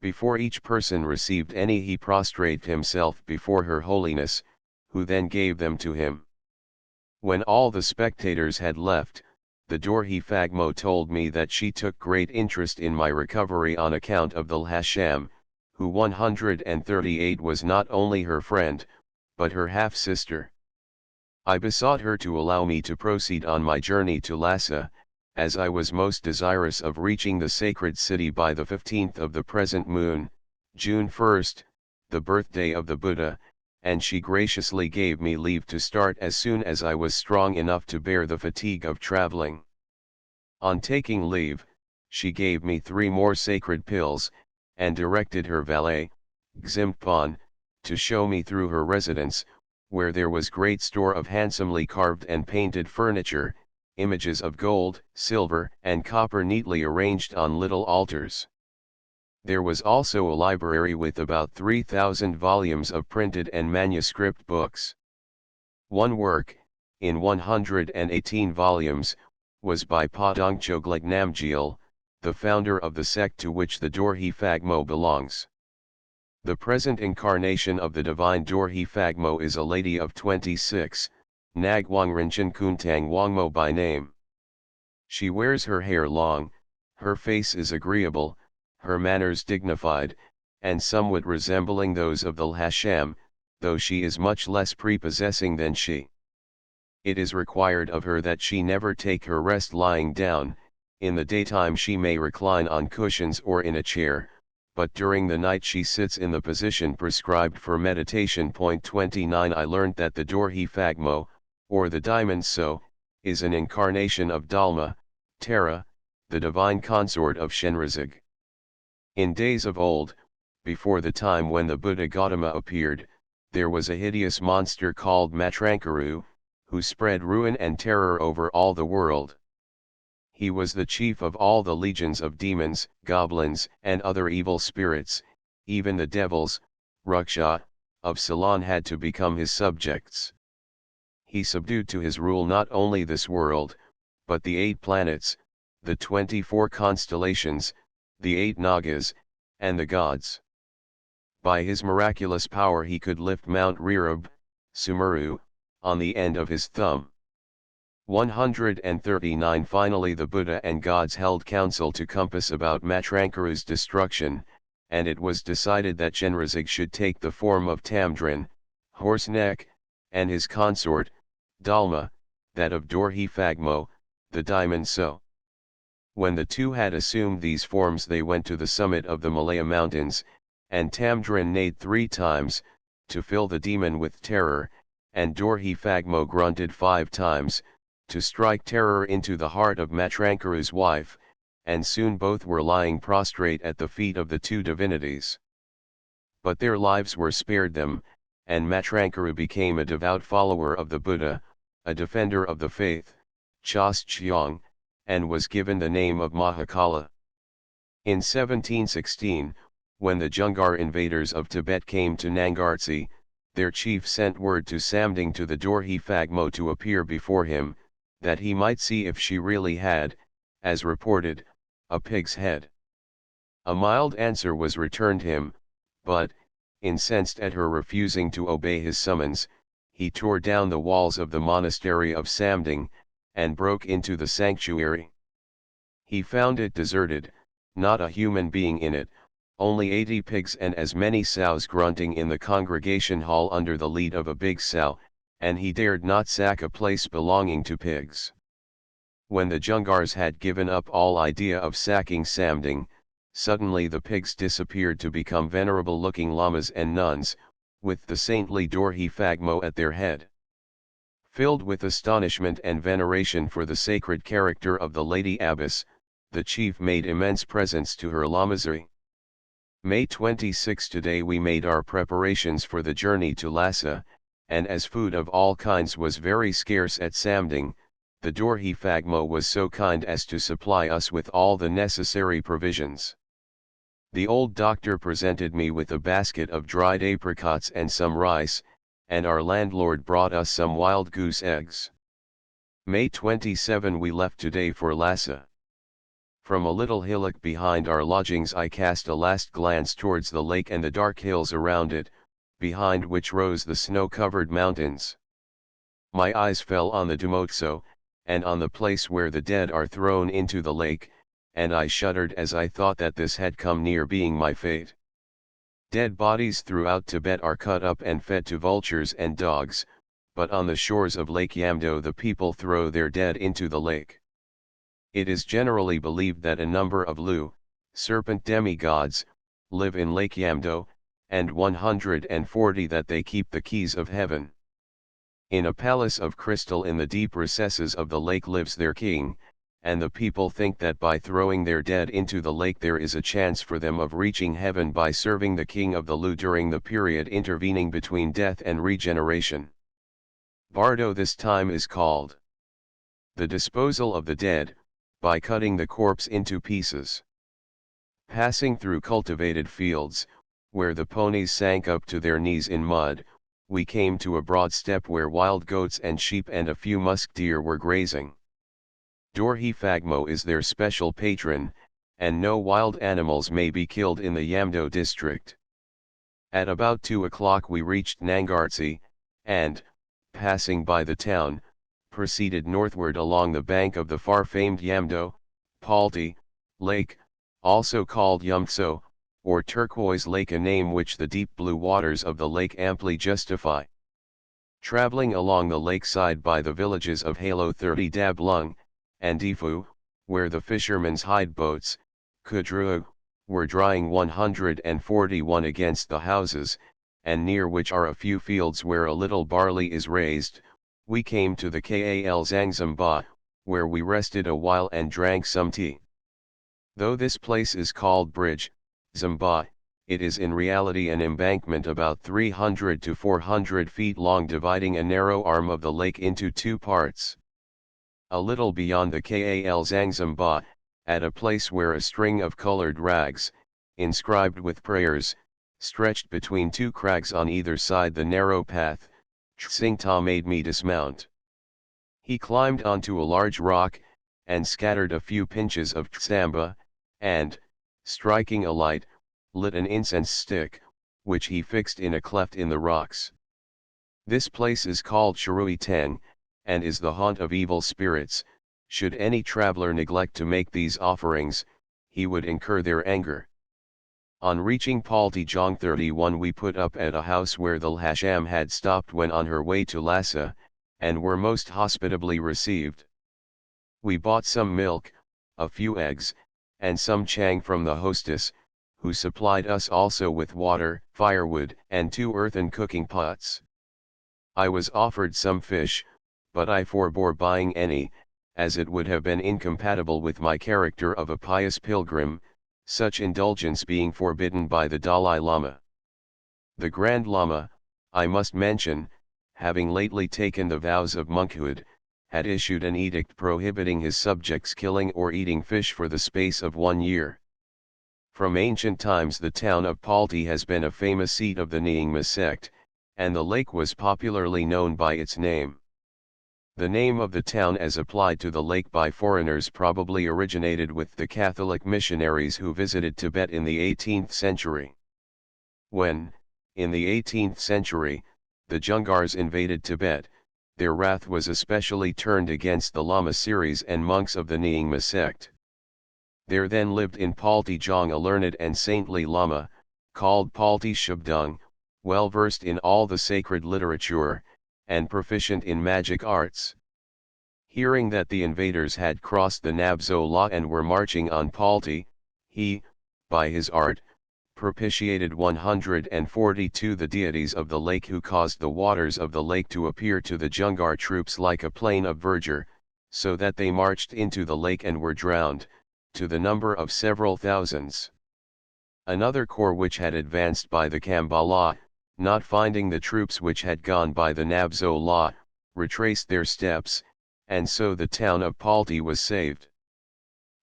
Before each person received any, he prostrated himself before Her Holiness, who then gave them to him. When all the spectators had left, the Dorje Phagmo told me that she took great interest in my recovery on account of the Lhasa, who 138 was not only her friend, but her half-sister. I besought her to allow me to proceed on my journey to Lhasa, as I was most desirous of reaching the sacred city by the 15th of the present moon, June 1st, the birthday of the Buddha, and she graciously gave me leave to start as soon as I was strong enough to bear the fatigue of traveling. On taking leave, she gave me 3 more sacred pills, and directed her valet, Gzimpan, to show me through her residence, where there was great store of handsomely carved and painted furniture, images of gold, silver, and copper neatly arranged on little altars. There was also a library with about 3,000 volumes of printed and manuscript books. One work, in 118 volumes, was by Padang Choglek Namgyal, the founder of the sect to which the Dorje Phagmo belongs. The present incarnation of the divine Dorje Phagmo is a lady of 26, Nagwangrinchen Kuntang Wangmo by name. She wears her hair long, her face is agreeable, her manners dignified, and somewhat resembling those of the Lhasa, though she is much less prepossessing than she. It is required of her that she never take her rest lying down. In the daytime she may recline on cushions or in a chair, but during the night she sits in the position prescribed for meditation. 29 I learned that the Dorje Phagmo, or the diamond so, is an incarnation of Dalma, Tara, the divine consort of Shenrazig. In days of old, before the time when the Buddha Gautama appeared, there was a hideous monster called Matrankaru, who spread ruin and terror over all the world. He was the chief of all the legions of demons, goblins, and other evil spirits. Even the devils, Ruksha, of Ceylon had to become his subjects. he subdued to his rule not only this world, but the 8 planets, the 24 constellations, the 8 Nagas, and the gods. By his miraculous power he could lift Mount Rirab, Sumeru, on the end of his thumb. 139 Finally the Buddha and gods held council to compass about Matrankaru's destruction, and it was decided that Chenrezig should take the form of Tamdrin, Horseneck, and his consort, Dalma, that of Dorje Phagmo, the diamond so. When the two had assumed these forms they went to the summit of the Malaya Mountains, and Tamdrin neighed 3 times, to fill the demon with terror, and Dorje Phagmo grunted 5 times, to strike terror into the heart of Matrankaru's wife, and soon both were lying prostrate at the feet of the 2 divinities. But their lives were spared them, and Matrankaru became a devout follower of the Buddha, a defender of the faith, Chos-Chyong, and was given the name of Mahakala. In 1716, when the Jungar invaders of Tibet came to Nangartsi, their chief sent word to Samding to the Dorje Phagmo to appear before him, that he might see if she really had, as reported, a pig's head. A mild answer was returned him, but, incensed at her refusing to obey his summons, he tore down the walls of the monastery of Samding, and broke into the sanctuary. He found it deserted, not a human being in it, only 80 pigs and as many sows grunting in the congregation hall under the lead of a big sow, and he dared not sack a place belonging to pigs. When the Jungars had given up all idea of sacking Samding, suddenly the pigs disappeared to become venerable-looking lamas and nuns, with the saintly Dorje Phagmo at their head. Filled with astonishment and veneration for the sacred character of the Lady Abbess, the chief made immense presents to her lamasery. May 26 Today we made our preparations for the journey to Lhasa, and as food of all kinds was very scarce at Samding, the Dorje Phagmo was so kind as to supply us with all the necessary provisions. The old doctor presented me with a basket of dried apricots and some rice, and our landlord brought us some wild goose eggs. May 27 We left today for Lhasa. From a little hillock behind our lodgings I cast a last glance towards the lake and the dark hills around it, behind which rose the snow-covered mountains. My eyes fell on the Dumotso, and on the place where the dead are thrown into the lake, and I shuddered as I thought that this had come near being my fate. Dead bodies throughout Tibet are cut up and fed to vultures and dogs, but on the shores of Lake Yamdo the people throw their dead into the lake. It is generally believed that a number of Lu, serpent demigods, live in Lake Yamdo, and 140 that they keep the keys of heaven. In a palace of crystal in the deep recesses of the lake lives their king, and the people think that by throwing their dead into the lake there is a chance for them of reaching heaven by serving the king of the Lu during the period intervening between death and regeneration. Bardo this time is called the disposal of the dead, by cutting the corpse into pieces. Passing through cultivated fields, where the ponies sank up to their knees in mud, we came to a broad steppe where wild goats and sheep and a few musk deer were grazing. Dorje Phagmo is their special patron, and no wild animals may be killed in the Yamdo district. At about 2 o'clock we reached Nangartsi, and, passing by the town, proceeded northward along the bank of the far-famed Yamdo, Palti, Lake, also called Yumtso, or Turquoise Lake, a name which the deep blue waters of the lake amply justify. Traveling along the lakeside by the villages of Halo 30 Dablung, and Difu, where the fishermen's hide boats, Kudruag, were drying 141 against the houses, and near which are a few fields where a little barley is raised, we came to the Kal Zangzamba, where we rested a while and drank some tea. Though this place is called Bridge, Zamba, it is in reality an embankment about 300 to 400 feet long dividing a narrow arm of the lake into 2 parts. A little beyond the Kal Zangzamba, at a place where a string of colored rags, inscribed with prayers, stretched between 2 crags on either side the narrow path, Tsingta made me dismount. He climbed onto a large rock, and scattered a few pinches of tsamba, and, striking a light, lit an incense stick, which he fixed in a cleft in the rocks. This place is called Sharui Teng, and is the haunt of evil spirits. Should any traveler neglect to make these offerings, he would incur their anger. On reaching Palti Jong 31 we put up at a house where the Lhasham had stopped when on her way to Lhasa, and were most hospitably received. We bought some milk, a few eggs, and some chang from the hostess, who supplied us also with water, firewood, and 2 earthen cooking pots. I was offered some fish, but I forbore buying any, as it would have been incompatible with my character of a pious pilgrim, such indulgence being forbidden by the Dalai Lama. The Grand Lama, I must mention, having lately taken the vows of monkhood, had issued an edict prohibiting his subjects killing or eating fish for the space of 1 year. From ancient times the town of Palti has been a famous seat of the Nyingma sect, and the lake was popularly known by its name. The name of the town as applied to the lake by foreigners probably originated with the Catholic missionaries who visited Tibet in the 18th century. When, in the 18th century, the Jungars invaded Tibet, their wrath was especially turned against the Lama series and monks of the Nyingma sect. There then lived in Palti Jong a learned and saintly Lama, called Palti Shabdung, well versed in all the sacred literature, and proficient in magic arts. Hearing that the invaders had crossed the Nabzo La and were marching on Palti, he, by his art, propitiated 142 the deities of the lake who caused the waters of the lake to appear to the Jungar troops like a plain of verdure, so that they marched into the lake and were drowned, to the number of several thousands. Another corps which had advanced by the Kambala, not finding the troops which had gone by the Nabzo La, retraced their steps, and so the town of Palti was saved.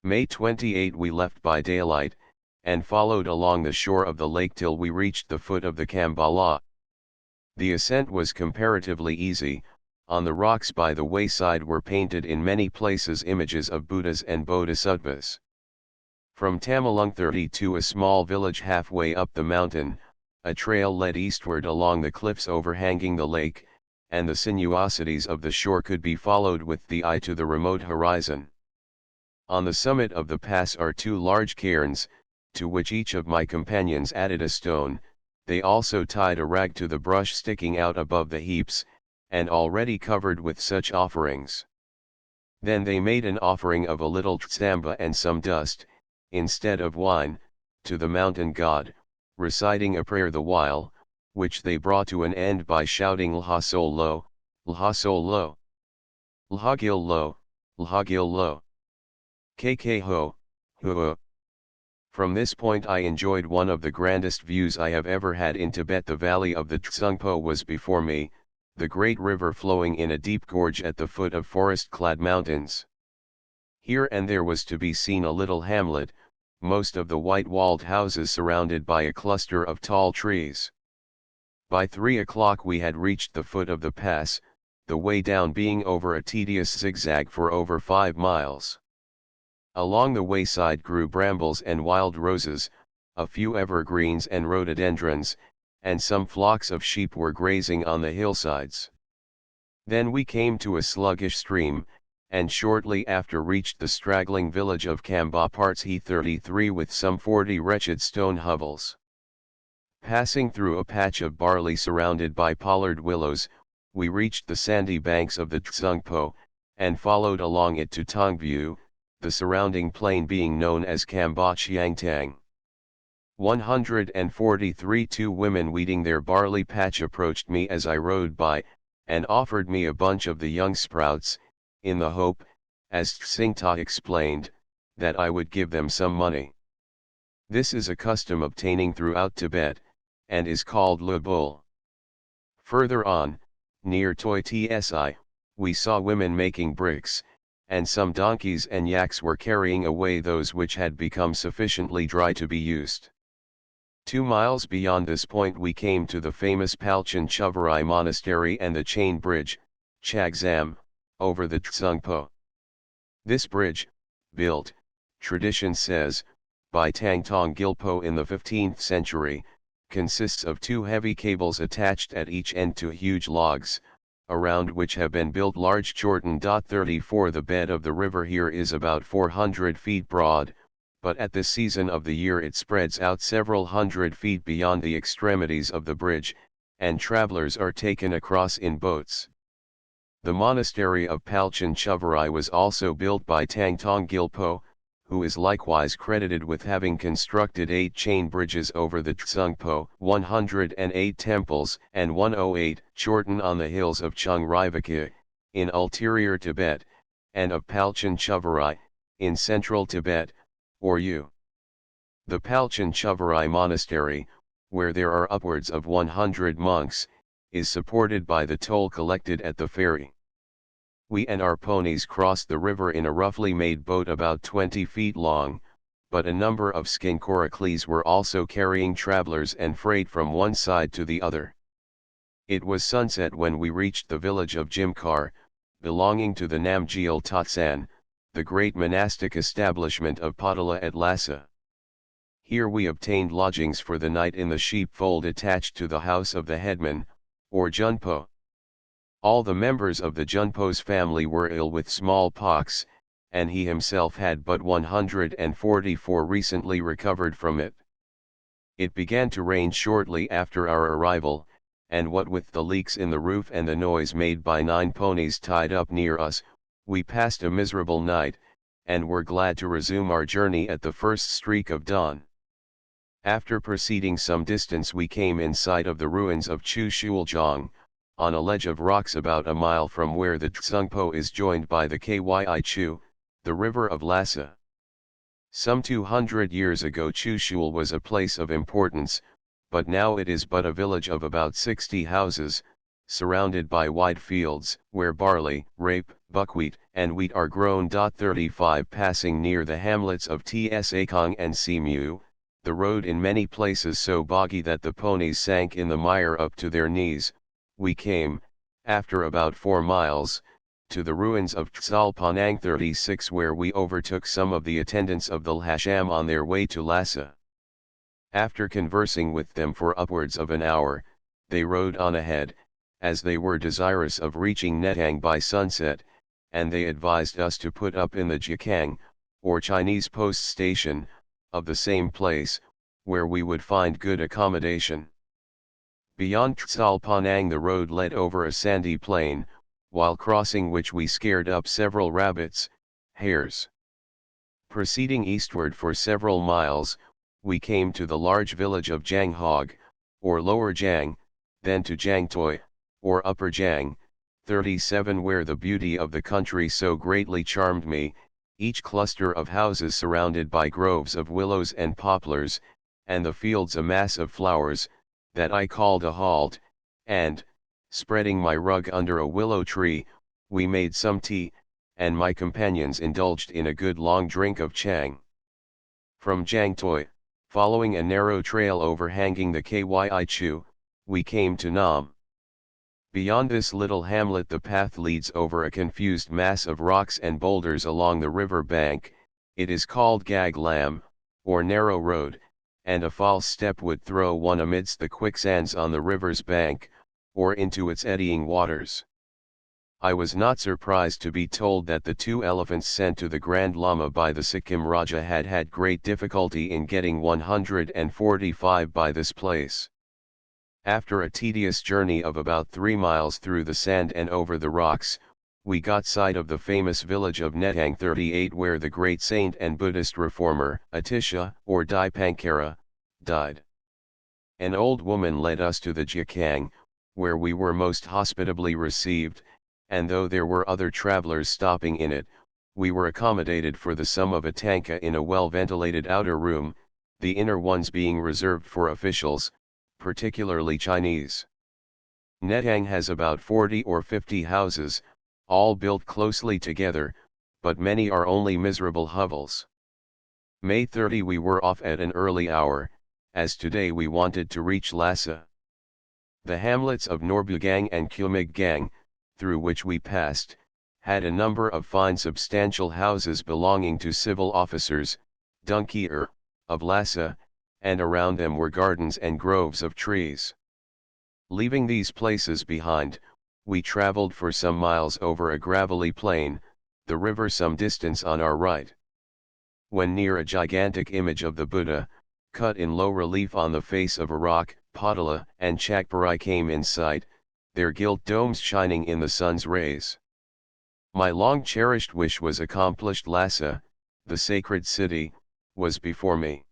May 28 we left by daylight, and followed along the shore of the lake till we reached the foot of the Kambala. The ascent was comparatively easy. On the rocks by the wayside were painted in many places images of Buddhas and Bodhisattvas. From Tamalung 32, a small village halfway up the mountain, a trail led eastward along the cliffs overhanging the lake, and the sinuosities of the shore could be followed with the eye to the remote horizon. On the summit of the pass are 2 large cairns, to which each of my companions added a stone. They also tied a rag to the brush sticking out above the heaps, and already covered with such offerings. Then they made an offering of a little tsamba and some dust, instead of wine, to the mountain god, reciting a prayer the while, which they brought to an end by shouting Lhasol lo, Lhasol lo, Lhagil lo, Lhagil lo, KK ho, ho. From this point I enjoyed one of the grandest views I have ever had in Tibet. The valley of the Tsungpo was before me, the great river flowing in a deep gorge at the foot of forest-clad mountains. Here and there was to be seen a little hamlet, most of the white-walled houses surrounded by a cluster of tall trees. By 3 o'clock we had reached the foot of the pass, the way down being over a tedious zigzag for over 5 miles. Along the wayside grew brambles and wild roses, a few evergreens and rhododendrons, and some flocks of sheep were grazing on the hillsides. Then we came to a sluggish stream, and shortly after reached the straggling village of Kamba Parts He 33 with some 40 wretched stone hovels. Passing through a patch of barley surrounded by pollard willows, we reached the sandy banks of the Tsungpo, and followed along it to Tongview, the surrounding plain being known as Kamba Chiangtang. 143 2 women weeding their barley patch approached me as I rode by, and offered me a bunch of the young sprouts, in the hope, as Tsingta explained, that I would give them some money. This is a custom obtaining throughout Tibet, and is called le bul. Further on, near Toi Tsi, we saw women making bricks, and some donkeys and yaks were carrying away those which had become sufficiently dry to be used. 2 miles beyond this point we came to the famous Palchen Chuvarai Monastery and the chain bridge, Chagzam, over the Tsungpo. This bridge, built, tradition says, by Tangtong Gilpo in the 15th century, consists of two heavy cables attached at each end to huge logs, around which have been built large chorten. 34 The bed of the river here is about 400 feet broad, but at this season of the year it spreads out several hundred feet beyond the extremities of the bridge, and travelers are taken across in boats. The monastery of Palchen Chuvarai was also built by Tangtong Gilpo, who is likewise credited with having constructed 8 chain bridges over the Tsungpo, 108 temples and 108 chorten on the hills of Chung Rivaka, in ulterior Tibet, and of Palchen Chuvarai, in central Tibet, or U. The Palchen Chuvarai Monastery, where there are upwards of 100 monks, is supported by the toll collected at the ferry. We and our ponies crossed the river in a roughly made boat about 20 feet long, but a number of skincoracles were also carrying travelers and freight from one side to the other. It was sunset when we reached the village of Jimkar, belonging to the Namgyal Totsan, the great monastic establishment of Potala at Lhasa. Here we obtained lodgings for the night in the sheepfold attached to the house of the headman, or Junpo. All the members of the Junpo's family were ill with smallpox, and he himself had but 144 recently recovered from it. It began to rain shortly after our arrival, and what with the leaks in the roof and the noise made by 9 ponies tied up near us, we passed a miserable night, and were glad to resume our journey at the first streak of dawn. After proceeding some distance we came in sight of the ruins of Chu Shualjong, on a ledge of rocks about a mile from where the Tsungpo is joined by the Kyi Chu, the river of Lhasa. Some 200 years ago Chu Shul was a place of importance, but now it is but a village of about 60 houses, surrounded by wide fields, where barley, rape, buckwheat, and wheat are grown. 35 Passing near the hamlets of Tsakong and Simu, the road in many places so boggy that the ponies sank in the mire up to their knees, we came, after about 4 miles, to the ruins of Tsalpanang 36 where we overtook some of the attendants of the Lhasham on their way to Lhasa. After conversing with them for upwards of an hour, they rode on ahead, as they were desirous of reaching Netang by sunset, and they advised us to put up in the Jiakang, or Chinese post station, of the same place, where we would find good accommodation. Beyond Tsalpanang the road led over a sandy plain, while crossing which we scared up several rabbits, hares. Proceeding eastward for several miles, we came to the large village of Janghog, or Lower Jang, then to Jangtoi, or Upper Jang, 37 where the beauty of the country so greatly charmed me, each cluster of houses surrounded by groves of willows and poplars, and the fields a mass of flowers, that I called a halt, and, spreading my rug under a willow tree, we made some tea, and my companions indulged in a good long drink of chang. From Jangtoi, following a narrow trail overhanging the Kyi Chu, we came to Nam. Beyond this little hamlet the path leads over a confused mass of rocks and boulders along the river bank. It is called Gag Lam, or narrow road, and a false step would throw one amidst the quicksands on the river's bank, or into its eddying waters. I was not surprised to be told that the 2 elephants sent to the Grand Lama by the Sikkim Raja had had great difficulty in getting 145 by this place. After a tedious journey of about 3 miles through the sand and over the rocks, we got sight of the famous village of Netang 38 where the great saint and Buddhist reformer, Atisha, or Dipankara, died. An old woman led us to the Jiakang, where we were most hospitably received, and though there were other travelers stopping in it, we were accommodated for the sum of a tanka in a well-ventilated outer room, the inner ones being reserved for officials, particularly Chinese. Netang has about 40 or 50 houses, all built closely together, but many are only miserable hovels. May 30 we were off at an early hour, as today we wanted to reach Lhasa. The hamlets of Norbugang and Kumiggang, through which we passed, had a number of fine substantial houses belonging to civil officers, Dunkier, of Lhasa, and around them were gardens and groves of trees. Leaving these places behind, we traveled for some miles over a gravelly plain, the river some distance on our right. When near a gigantic image of the Buddha, cut in low relief on the face of a rock, Potala and Chakparai came in sight, their gilt domes shining in the sun's rays. My long-cherished wish was accomplished. Lhasa, the sacred city, was before me.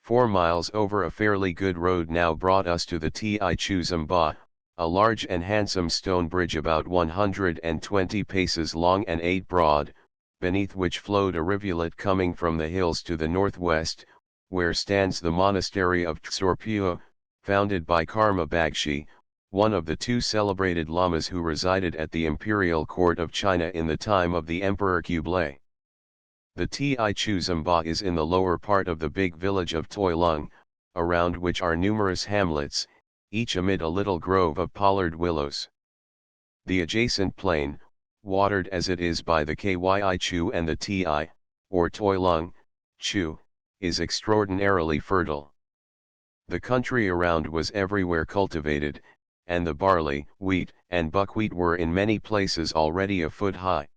4 miles over a fairly good road now brought us to the Chuzamba, a large and handsome stone bridge about 120 paces long and 8 broad, beneath which flowed a rivulet coming from the hills to the northwest, where stands the monastery of Tsorpyo, founded by Karma Bagshi, one of the 2 celebrated lamas who resided at the imperial court of China in the time of the Emperor Kublai. The Chuzamba is in the lower part of the big village of Toilung, around which are numerous hamlets, each amid a little grove of pollard willows. The adjacent plain, watered as it is by the Kyi Chu and the Ti, or Toilung, Chu, is extraordinarily fertile. The country around was everywhere cultivated, and the barley, wheat, and buckwheat were in many places already a foot high.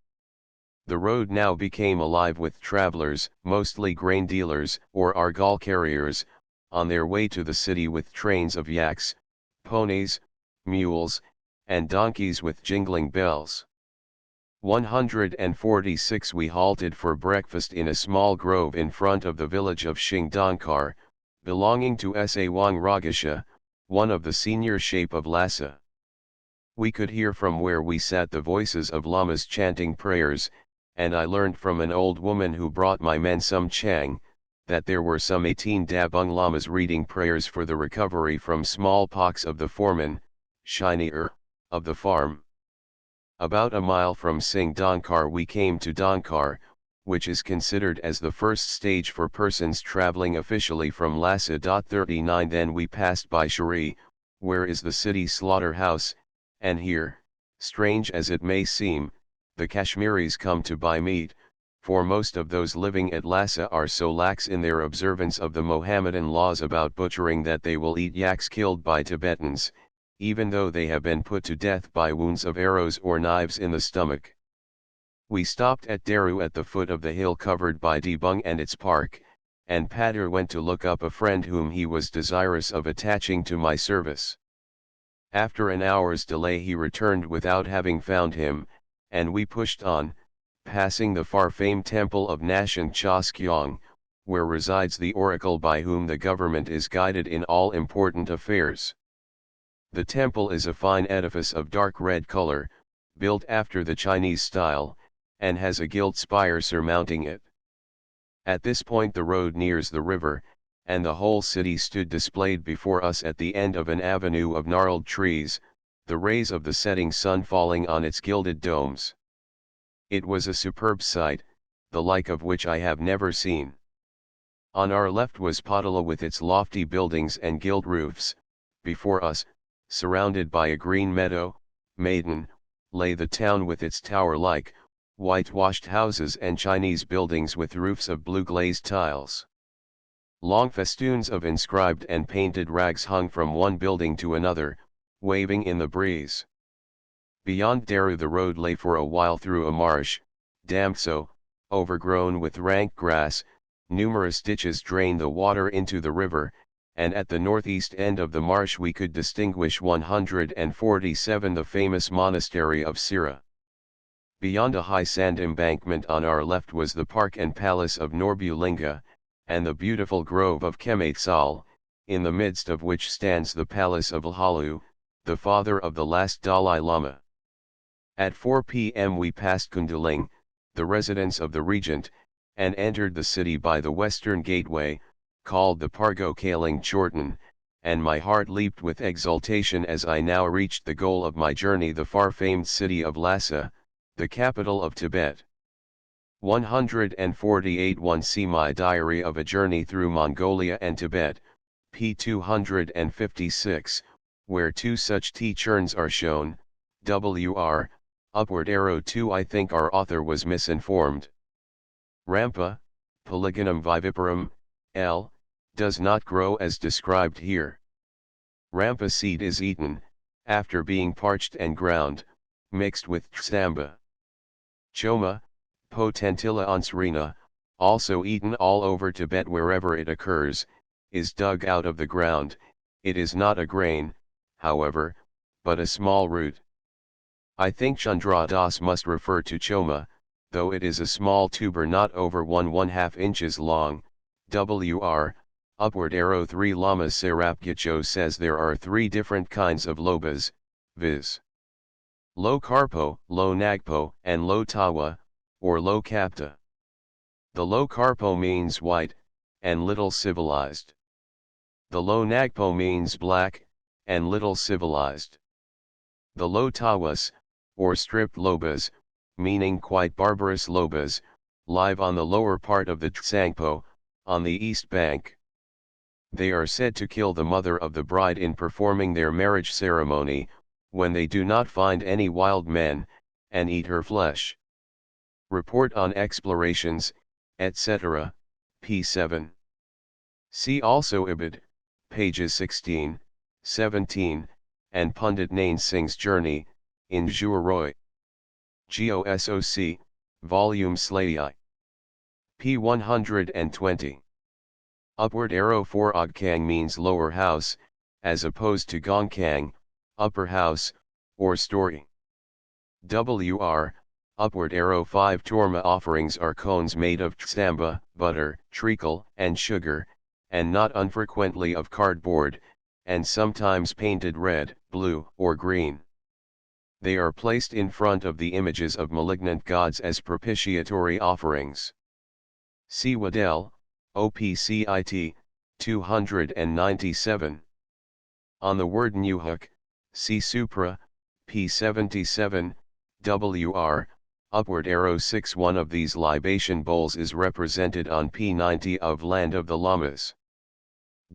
The road now became alive with travelers, mostly grain dealers or argal carriers, on their way to the city with trains of yaks, ponies, mules, and donkeys with jingling bells. 146 We halted for breakfast in a small grove in front of the village of Shingdankar, belonging to Sawang Ragasha, one of the senior shape of Lhasa. We could hear from where we sat the voices of lamas chanting prayers, and I learned from an old woman who brought my men some chang, that there were some 18 Dabung lamas reading prayers for the recovery from smallpox of the foreman, Shinier, of the farm. About a mile from Singdankar we came to Dankar, which is considered as the first stage for persons traveling officially from Lhasa. 39 Then we passed by Shari, where is the city slaughterhouse, and here, strange as it may seem, the Kashmiris come to buy meat, for most of those living at Lhasa are so lax in their observance of the Mohammedan laws about butchering that they will eat yaks killed by Tibetans, even though they have been put to death by wounds of arrows or knives in the stomach. We stopped at Daru at the foot of the hill covered by Debung and its park, and Padir went to look up a friend whom he was desirous of attaching to my service. After an hour's delay he returned without having found him, and we pushed on, passing the far-famed temple of Nashang Choskyong, where resides the oracle by whom the government is guided in all important affairs. The temple is a fine edifice of dark red color, built after the Chinese style, and has a gilt spire surmounting it. At this point the road nears the river, and the whole city stood displayed before us at the end of an avenue of gnarled trees, the rays of the setting sun falling on its gilded domes. It was a superb sight, the like of which I have never seen. On our left was Potala with its lofty buildings and gilt roofs, before us, surrounded by a green meadow, maiden, lay the town with its tower-like, whitewashed houses and Chinese buildings with roofs of blue glazed tiles. Long festoons of inscribed and painted rags hung from one building to another, waving in the breeze. Beyond Daru the road lay for a while through a marsh, damp so, overgrown with rank grass, numerous ditches drained the water into the river, and at the northeast end of the marsh we could distinguish 147 the famous monastery of Sira. Beyond a high sand embankment on our left was the park and palace of Norbulinga, and the beautiful grove of Kematsal, in the midst of which stands the palace of Lhalu, the father of the last Dalai Lama. At 4 p.m. we passed Kundaling, the residence of the regent, and entered the city by the western gateway, called the Pargo Kaling Chorten, and my heart leaped with exultation as I now reached the goal of my journey, the far-famed city of Lhasa, the capital of Tibet. 148 1 See my diary of a journey through Mongolia and Tibet, p. 256, where two such T-churns are shown, WR, upward arrow 2. I think our author was misinformed. Rampa, Polygonum viviparum, L, does not grow as described here. Rampa seed is eaten, after being parched and ground, mixed with tsamba. Choma, Potentilla ansrina, also eaten all over Tibet wherever it occurs, is dug out of the ground. It is not a grain, however, but a small root. I think Chandra Das must refer to choma, though it is a small tuber not over 1½ inches long. WR, upward arrow 3. Lama Sarapgacho says there are 3 different kinds of lobas, viz. Low Karpo, Low Nagpo, and Low Tawa, or Low Kapta. The Low Karpo means white, and little civilized. The Low Nagpo means black, and little civilized. The Low Tawas, or stripped lobas, meaning quite barbarous lobas, live on the lower part of the Tsangpo, on the east bank. They are said to kill the mother of the bride in performing their marriage ceremony, when they do not find any wild men, and eat her flesh. Report on explorations, etc., p. 7. See also Ibid, pages 16, 17, and Pundit Nain Singh's Journey, in Juroy. GOSOC, Volume Slayai. p. 120. Upward arrow 4. Ogkang means lower house, as opposed to Gongkang, upper house, or story. WR, upward arrow 5. Torma offerings are cones made of tsamba, butter, treacle, and sugar, and not unfrequently of cardboard, and sometimes painted red, blue, or green. They are placed in front of the images of malignant gods as propitiatory offerings. See Waddell, OPCIT, 297. On the word Newhook, see Supra, p. 77, WR, upward arrow 6. One of these libation bowls is represented on p. 90 of Land of the Lamas.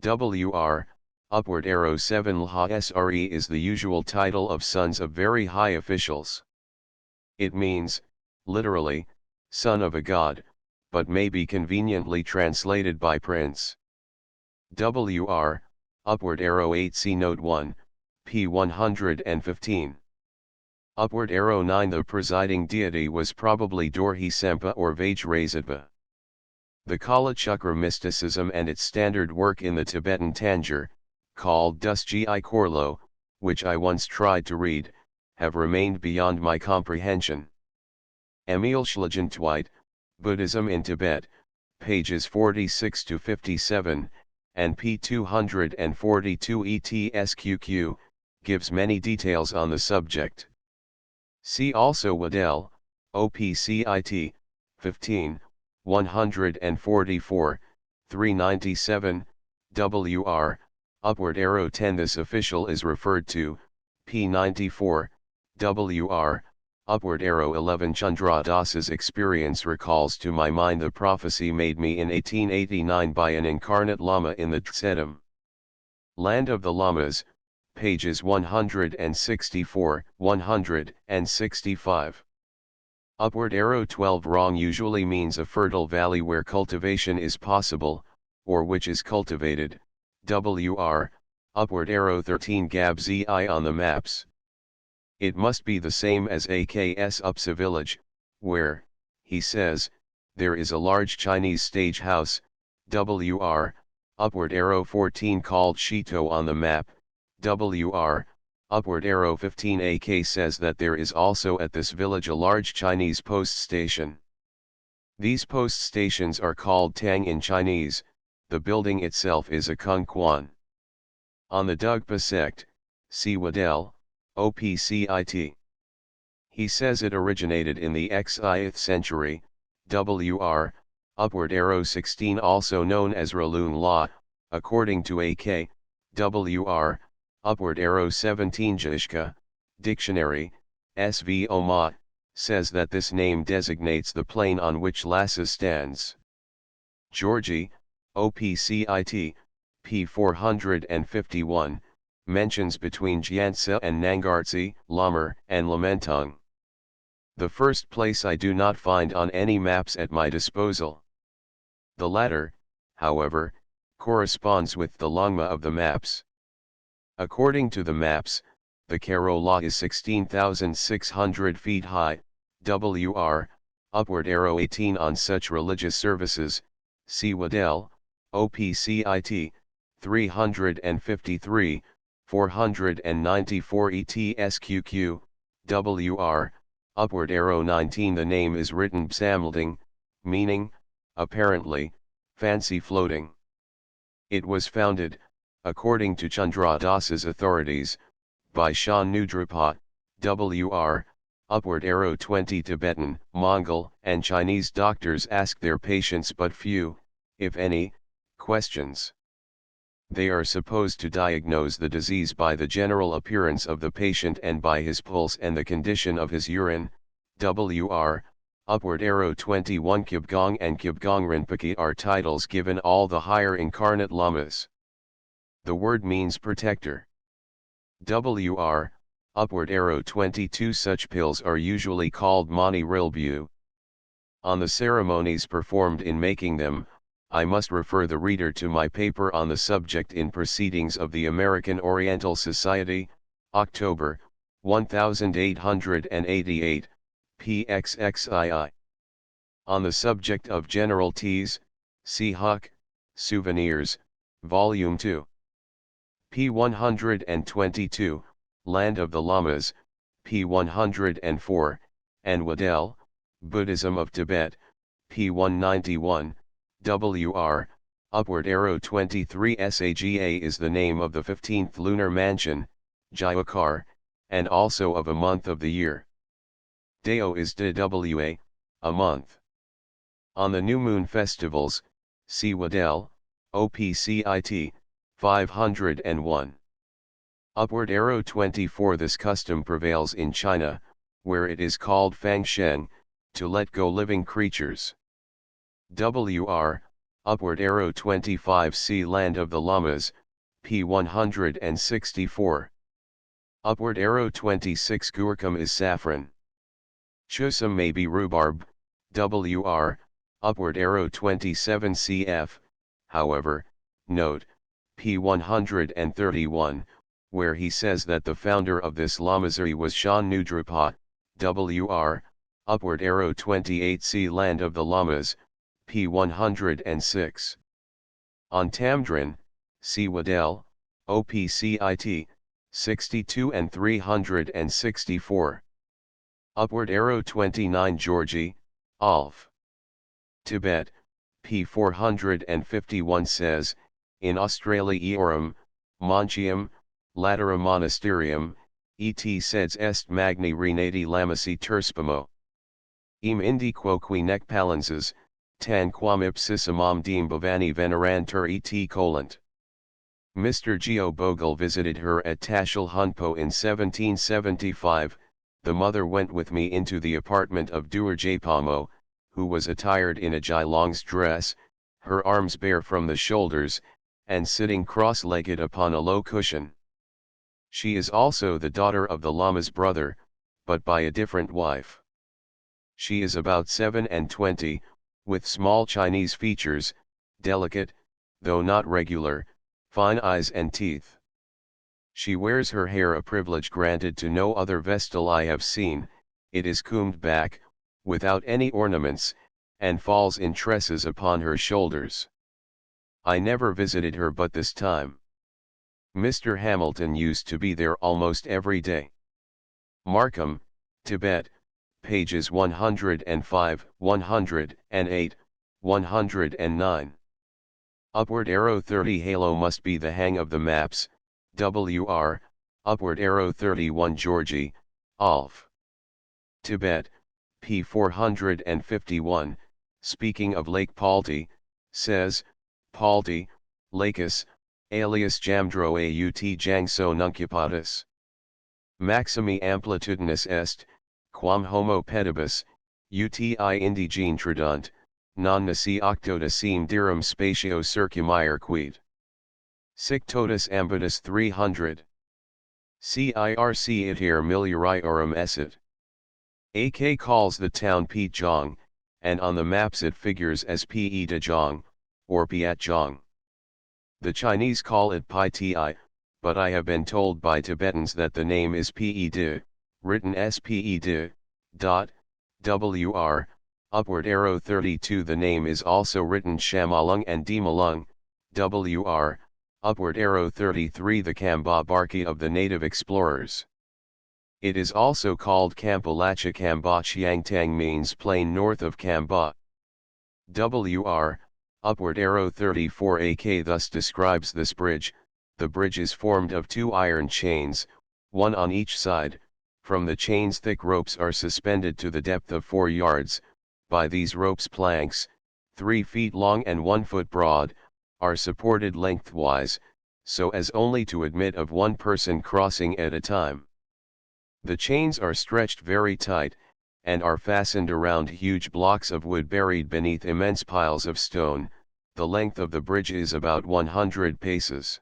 WR, upward arrow 7. Lhasa is the usual title of sons of very high officials. It means, literally, son of a god, but may be conveniently translated by prince. WR, upward arrow 8. See note 1, p. 115. Upward arrow 9. The presiding deity was probably Dorje Sempa or Vajrasattva. The Kalachakra mysticism and its standard work in the Tibetan Tanjore, called Dusji Korlo, which I once tried to read, have remained beyond my comprehension. Emil Schlagentweit, Buddhism in Tibet, pages 46 to 57, and p. 242 ETSQQ, gives many details on the subject. See also Waddell, OPCIT, 15, 144, 397, WR, upward arrow 10. This official is referred to, p. 94, WR, upward arrow 11. Chandra Das's experience recalls to my mind the prophecy made me in 1889 by an incarnate Lama in the Tsedam. Land of the Lamas, pages 164, 165. Upward arrow 12. Wrong usually means a fertile valley where cultivation is possible, or which is cultivated. WR, upward arrow 13. Gabzi on the maps. It must be the same as AKS Upsa village, where, he says, there is a large Chinese stage house, WR, upward arrow 14. Called Shito on the map, WR, upward arrow 15. AK says that there is also at this village a large Chinese post station. These post stations are called Tang in Chinese. The building itself is a Kung Quan. On the Dugpa sect, see Waddell, OPCIT. He says it originated in the Xth century, WR, upward arrow 16. Also known as Ralun La, according to AK, WR, upward arrow 17. Jishka, Dictionary, SV Oma, says that this name designates the plain on which Lhasa stands. Georgie, OPCIT, p. 451, mentions between Jianse and Nangartse, Lammer, and Lamentang. The first place I do not find on any maps at my disposal. The latter, however, corresponds with the longma of the maps. According to the maps, the Karola is 16,600 feet high, WR, upward arrow 18 on such religious services, see Waddell, OPCIT, 353, 494 ETSQQ, WR, upward arrow 19. The name is written Psamlding, meaning, apparently, fancy floating. It was founded, according to Chandra Das's authorities, by Shan Nudrapa, WR, upward arrow 20. Tibetan, Mongol, and Chinese doctors ask their patients but few, if any, questions. They are supposed to diagnose the disease by the general appearance of the patient and by his pulse and the condition of his urine. WR, upward arrow 21. Kyabgong and Kyabgong Rinpoche are titles given all the higher incarnate lamas. The word means protector. WR, upward arrow 22. Such pills are usually called Mani Rilbu. On the ceremonies performed in making them, I must refer the reader to my paper on the subject in Proceedings of the American Oriental Society, October, 1888, PXXII. On the subject of general teas, see Huck, Souvenirs, Volume 2. P 122, Land of the Lamas, P 104, and Waddell, Buddhism of Tibet, P 191. WR, upward arrow 23. SAGA is the name of the 15th lunar mansion, Jayakar, and also of a month of the year. Deo is DWA, a month. On the new moon festivals, see Waddell, OPCIT, 501. Upward arrow 24. This custom prevails in China, where it is called Fang Sheng, to let go living creatures. WR, upward arrow 25. See Land of the Lamas, P 164. Upward arrow 26. Gurkham is saffron. Chusum may be rhubarb, WR, upward arrow 27. Cf, however, note, P 131, where he says that the founder of this lamasery was Shan Nudrapa, WR, upward arrow 28. See Land of the Lamas, P 106. On Tamdran, see Waddell, OPCIT, 62 and 364. Upward arrow 29. Georgi, Alf. Tibet, P 451 says, in Australia Eorum, Monchium, Latera Monasterium, et seds est magni renati lamasi terspamo. Indi quoque nec palenses, tan quam ipsissimam deem bhavani venerantur et collant. Mr. Geo Bogle visited her at Tashil Hunpo in 1775, the mother went with me into the apartment of Duerjapamo, who was attired in a Jilong's dress, her arms bare from the shoulders, and sitting cross-legged upon a low cushion. She is also the daughter of the Lama's brother, but by a different wife. She is about 27, with small Chinese features, delicate, though not regular, fine eyes and teeth. She wears her hair, a privilege granted to no other Vestal I have seen. It is combed back, without any ornaments, and falls in tresses upon her shoulders. I never visited her but this time. Mr. Hamilton used to be there almost every day. Markham, Tibet, pages 105, 108, 109. Upward arrow 30. Halo must be the hang of the maps, WR, upward arrow 31. Georgi, Alf. Tibet, P 451, speaking of Lake Palti, says, Palti, Lacus, alias Jamdro aut Jangso nuncupatus. Maximi amplitudinus est, quam homo pedibus, uti indigene tradunt, non nisi octodecim dirum spatio circumire quid. Sic totus ambitus 300. Circ itir miliorum esset. AK calls the town Pietjong, and on the maps it figures as Pietjong, or Piatjong. The Chinese call it Pai Ti, but I have been told by Tibetans that the name is Ped, written Sped, Wr, upward arrow 32. The name is also written Shamalung and Demalung, Wr, upward arrow 33. The Kamba Barki of the native explorers. It is also called Kampalacha. Kamba Chiangtang means plain north of Kamba. Wr, upward arrow 34. AK thus describes this bridge. The bridge is formed of two iron chains, one on each side. From the chains thick ropes are suspended to the depth of 4 yards. By these ropes planks, 3 feet long and 1 foot broad, are supported lengthwise, so as only to admit of one person crossing at a time. The chains are stretched very tight, and are fastened around huge blocks of wood buried beneath immense piles of stone. The length of the bridge is about 100 paces.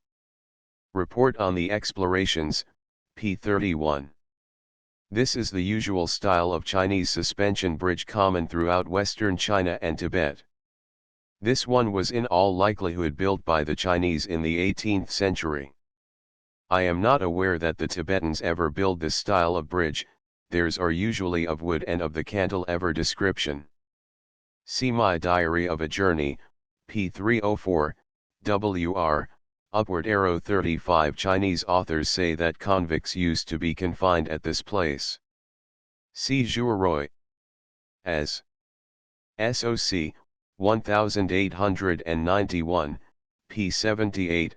Report on the explorations, p. 31. This is the usual style of Chinese suspension bridge common throughout western China and Tibet. This one was in all likelihood built by the Chinese in the 18th century. I am not aware that the Tibetans ever build this style of bridge. Theirs are usually of wood and of the cantilever description. See my Diary of a Journey, p. 304, Wr, upward arrow 35. Chinese authors say that convicts used to be confined at this place. See Zhuoroi. As SOC, 1891, p. 78,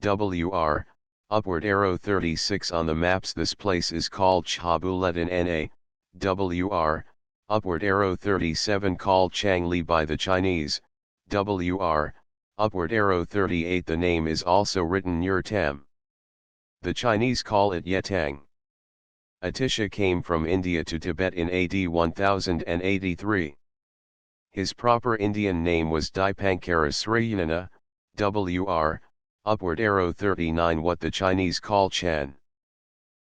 Wr, upward arrow 36. On the maps this place is called Chabuletan Na, Wr, upward arrow 37. Called Changli by the Chinese, Wr, upward arrow 38. The name is also written Nurtam. The Chinese call it Yetang. Atisha came from India to Tibet in AD 1083. His proper Indian name was Dipankara Sriyanana, Wr, upward arrow 39. What the Chinese call Chan.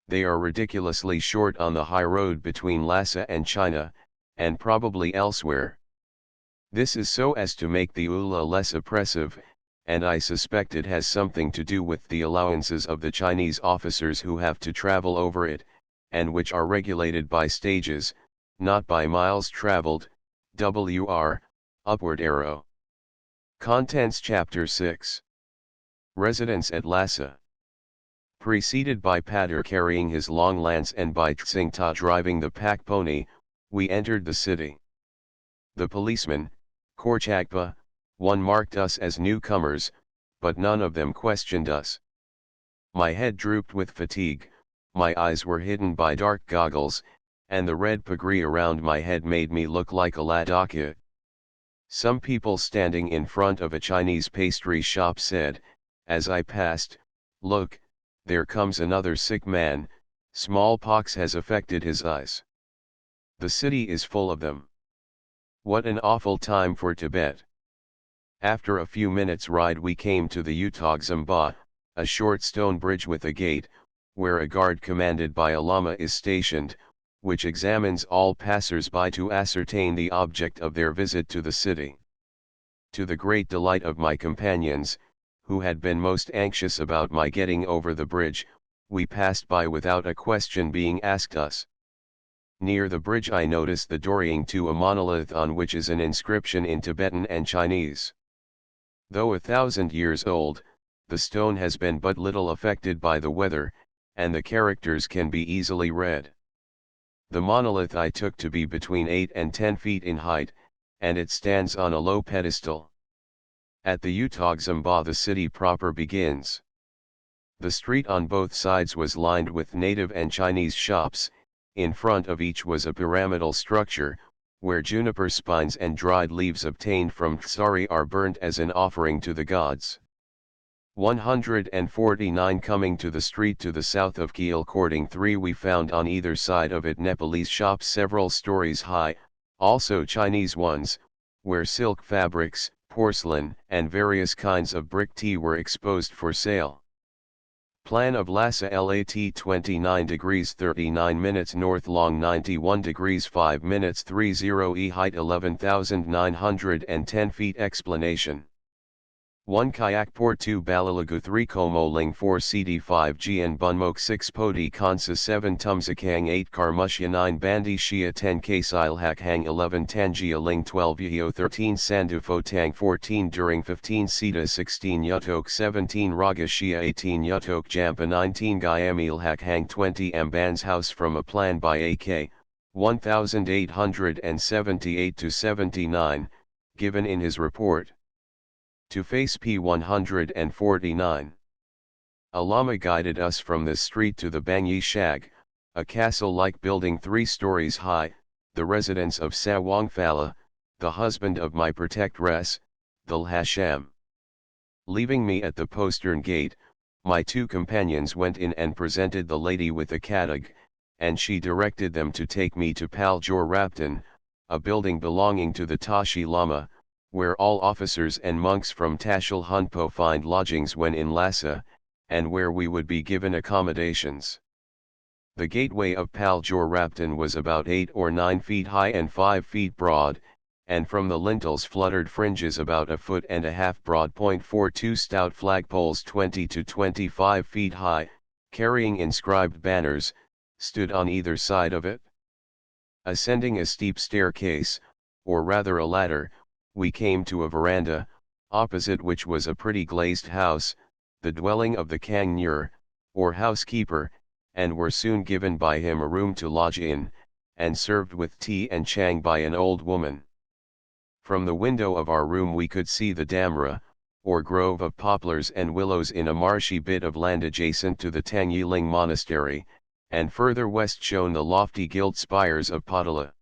They are ridiculously short on the high road between Lhasa and China, and probably elsewhere. This is so as to make the Ula less oppressive, and I suspect it has something to do with the allowances of the Chinese officers who have to travel over it, and which are regulated by stages, not by miles traveled. Wr, upward arrow. Contents Chapter 6. Residence at Lhasa. Preceded by Pader carrying his long lance and by Tsingta driving the pack pony, we entered the city. The policeman, Korchagpa, one marked us as newcomers, but none of them questioned us. My head drooped with fatigue, my eyes were hidden by dark goggles, and the red pagri around my head made me look like a ladakha. Some people standing in front of a Chinese pastry shop said, as I passed, "Look, there comes another sick man, smallpox has affected his eyes." The city is full of them. What an awful time for Tibet. After a few minutes' ride we came to the Utogzamba, a short stone bridge with a gate, where a guard commanded by a lama is stationed, which examines all passers-by to ascertain the object of their visit to the city. To the great delight of my companions, who had been most anxious about my getting over the bridge, we passed by without a question being asked us. Near the bridge I noticed the dorying to a monolith on which is an inscription in Tibetan and Chinese. Though 1,000 years old, the stone has been but little affected by the weather, and the characters can be easily read. The monolith I took to be between 8 and 10 feet in height, and it stands on a low pedestal. At the Utogzamba the city proper begins. The street on both sides was lined with native and Chinese shops. In front of each was a pyramidal structure, where juniper spines and dried leaves obtained from tsari are burnt as an offering to the gods. 149. Coming to the street to the south of Keel Courting 3 we found on either side of it Nepalese shops several stories high, also Chinese ones, where silk fabrics, porcelain, and various kinds of brick tea were exposed for sale. Plan of Lhasa LAT 29 degrees 39 minutes north, long 91 degrees 5 minutes 30 e, height 11,910 feet. Explanation: 1 Kayak Port 2 Balalagu 3 Como Ling 4 CD 5 Gian Bunmok 6 Podi Kansa 7 Tumsakang 8 Karmushya 9 Bandi Shia 10 Kasil Hak Hang 11 Tangia Ling 12 Yeo 13 Sandufo Tang 14 During 15 Sita 16 Yutok 17 Raga Shia 18 Yutok Jampa 19 Gayamil Hak Hang 20 Amban's House from a Plan by AK 1878-79, given in his report. To face P 149. A lama guided us from this street to the Bangyi Shag, a castle-like building 3 stories high, the residence of Sawang Phala, the husband of my protectress, the Lhasham. Leaving me at the postern gate, my 2 companions went in and presented the lady with a katag, and she directed them to take me to Paljor Raptan, a building belonging to the Tashi Lama, where all officers and monks from Tashil Hunpo find lodgings when in Lhasa, and where we would be given accommodations. The gateway of Paljor Raptan was about 8 or 9 feet high and 5 feet broad, and from the lintels fluttered fringes about 1.5 feet broad. 42 stout flagpoles 20 to 25 feet high, carrying inscribed banners, stood on either side of it. Ascending a steep staircase, or rather a ladder, we came to a veranda, opposite which was a pretty glazed house, the dwelling of the Kang Nur, or housekeeper, and were soon given by him a room to lodge in, and served with tea and chang by an old woman. From the window of our room we could see the Damra, or grove of poplars and willows in a marshy bit of land adjacent to the Tangyiling Monastery, and further west shone the lofty gilt spires of Potala.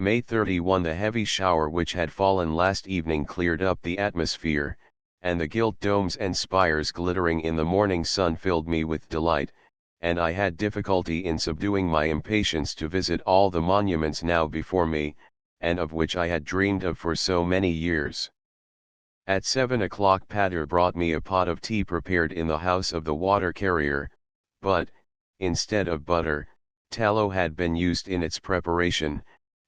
May 31. The heavy shower which had fallen last evening cleared up the atmosphere, and the gilt domes and spires glittering in the morning sun filled me with delight, and I had difficulty in subduing my impatience to visit all the monuments now before me, and of which I had dreamed of for so many years. At 7 o'clock Pater brought me a pot of tea prepared in the house of the water carrier, but, instead of butter, tallow had been used in its preparation,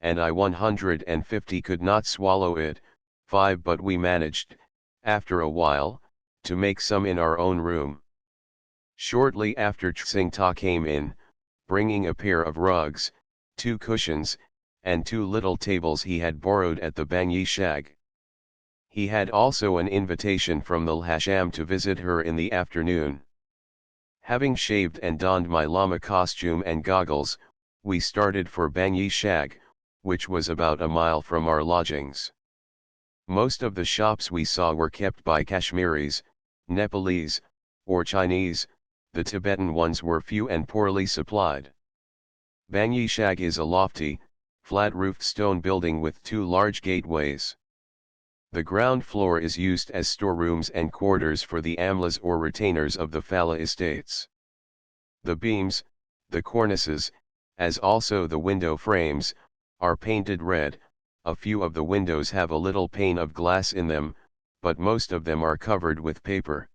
and I 150 could not swallow it, 5 but we managed, after a while, to make some in our own room. Shortly after Tsing Ta came in, bringing a pair of rugs, 2 cushions, and 2 little tables he had borrowed at the Bangyi Shag. He had also an invitation from the Lhasham to visit her in the afternoon. Having shaved and donned my Lama costume and goggles, we started for Bangyi Shag, which was about a mile from our lodgings. Most of the shops we saw were kept by Kashmiris, Nepalese, or Chinese. The Tibetan ones were few and poorly supplied. Bangyi Shag is a lofty, flat-roofed stone building with 2 large gateways. The ground floor is used as storerooms and quarters for the amlas or retainers of the Phala estates. The beams, the cornices, as also the window frames, are painted red. A few of the windows have a little pane of glass in them, but most of them are covered with paper.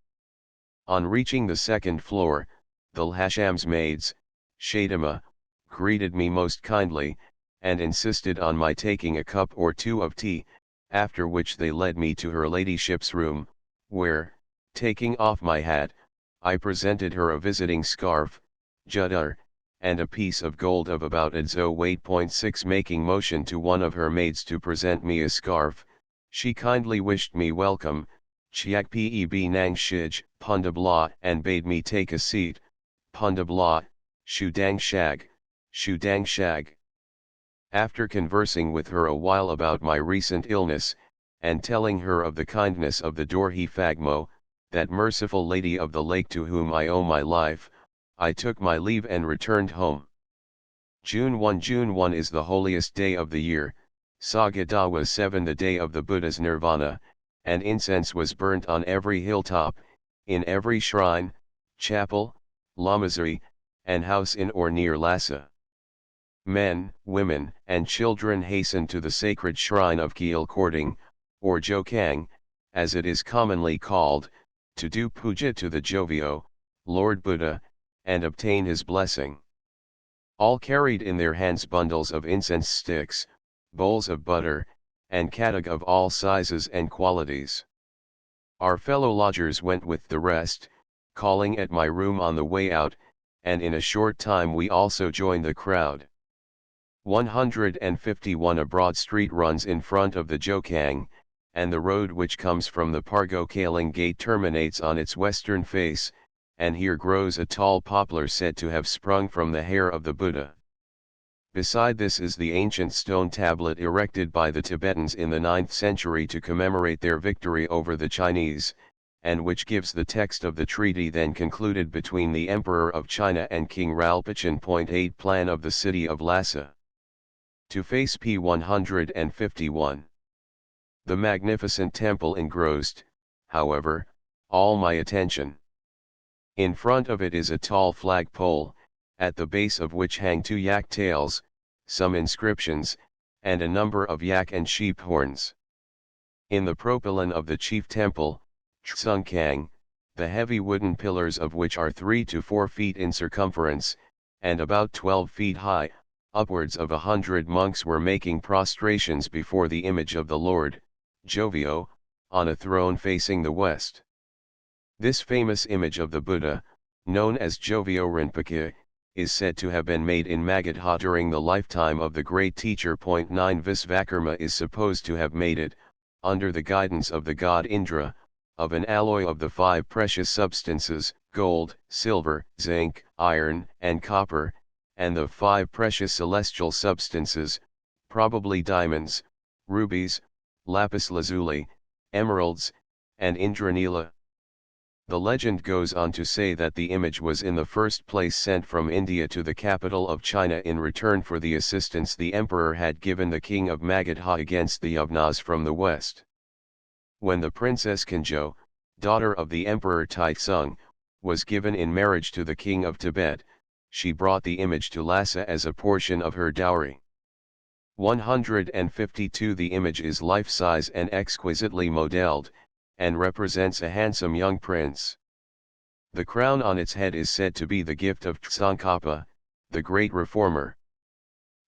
On reaching the 2nd floor, the Lhasham's maids, Shadama, greeted me most kindly, and insisted on my taking a cup or 2 of tea, after which they led me to her ladyship's room, where, taking off my hat, I presented her a visiting scarf, judar, and a piece of gold of about adzo weight. 6. Making motion to one of her maids to present me a scarf, she kindly wished me welcome, chiak peb nang shij, pundabla, and bade me take a seat, pundabla, shudang shag, shudang shag. After conversing with her a while about my recent illness, and telling her of the kindness of the Dorhi Phagmo, that merciful lady of the lake to whom I owe my life, I took my leave and returned home. June 1 is the holiest day of the year. Sagada was 7 the day of the Buddha's nirvana, and incense was burnt on every hilltop, in every shrine, chapel, lamazari, and house in or near Lhasa. Men, women, and children hastened to the sacred shrine of Kiel Korting, or Jokang, as it is commonly called, to do puja to the Jovio, Lord Buddha, and obtain his blessing. All carried in their hands bundles of incense sticks, bowls of butter, and kadag of all sizes and qualities. Our fellow lodgers went with the rest, calling at my room on the way out, and in a short time we also joined the crowd. 151 A broad street runs in front of the Jokang, and the road which comes from the Pargo Kaling gate terminates on its western face, and here grows a tall poplar said to have sprung from the hair of the Buddha. Beside this is the ancient stone tablet erected by the Tibetans in the 9th century to commemorate their victory over the Chinese, and which gives the text of the treaty then concluded between the Emperor of China and King Ralpichin. 8 Plan of the city of Lhasa. To face p. 151. The magnificent temple engrossed, however, all my attention. In front of it is a tall flagpole, at the base of which hang 2 yak tails, some inscriptions, and a number of yak and sheep horns. In the propylon of the chief temple, Tsungkang, the heavy wooden pillars of which are 3 to 4 feet in circumference, and about 12 feet high, upwards of 100 monks were making prostrations before the image of the Lord, Jovio, on a throne facing the west. This famous image of the Buddha, known as Jovio Rinpoche, is said to have been made in Magadha during the lifetime of the great teacher. 9 Visvakarma is supposed to have made it, under the guidance of the god Indra, of an alloy of the 5 precious substances, gold, silver, zinc, iron, and copper, and the 5 precious celestial substances, probably diamonds, rubies, lapis lazuli, emeralds, and indranila. The legend goes on to say that the image was in the first place sent from India to the capital of China in return for the assistance the emperor had given the king of Magadha against the Yavnas from the west. When the princess Kanjo, daughter of the emperor Taizong, was given in marriage to the king of Tibet, she brought the image to Lhasa as a portion of her dowry. 152 The image is life-size and exquisitely modeled, and represents a handsome young prince. The crown on its head is said to be the gift of Tsongkhapa, the great reformer.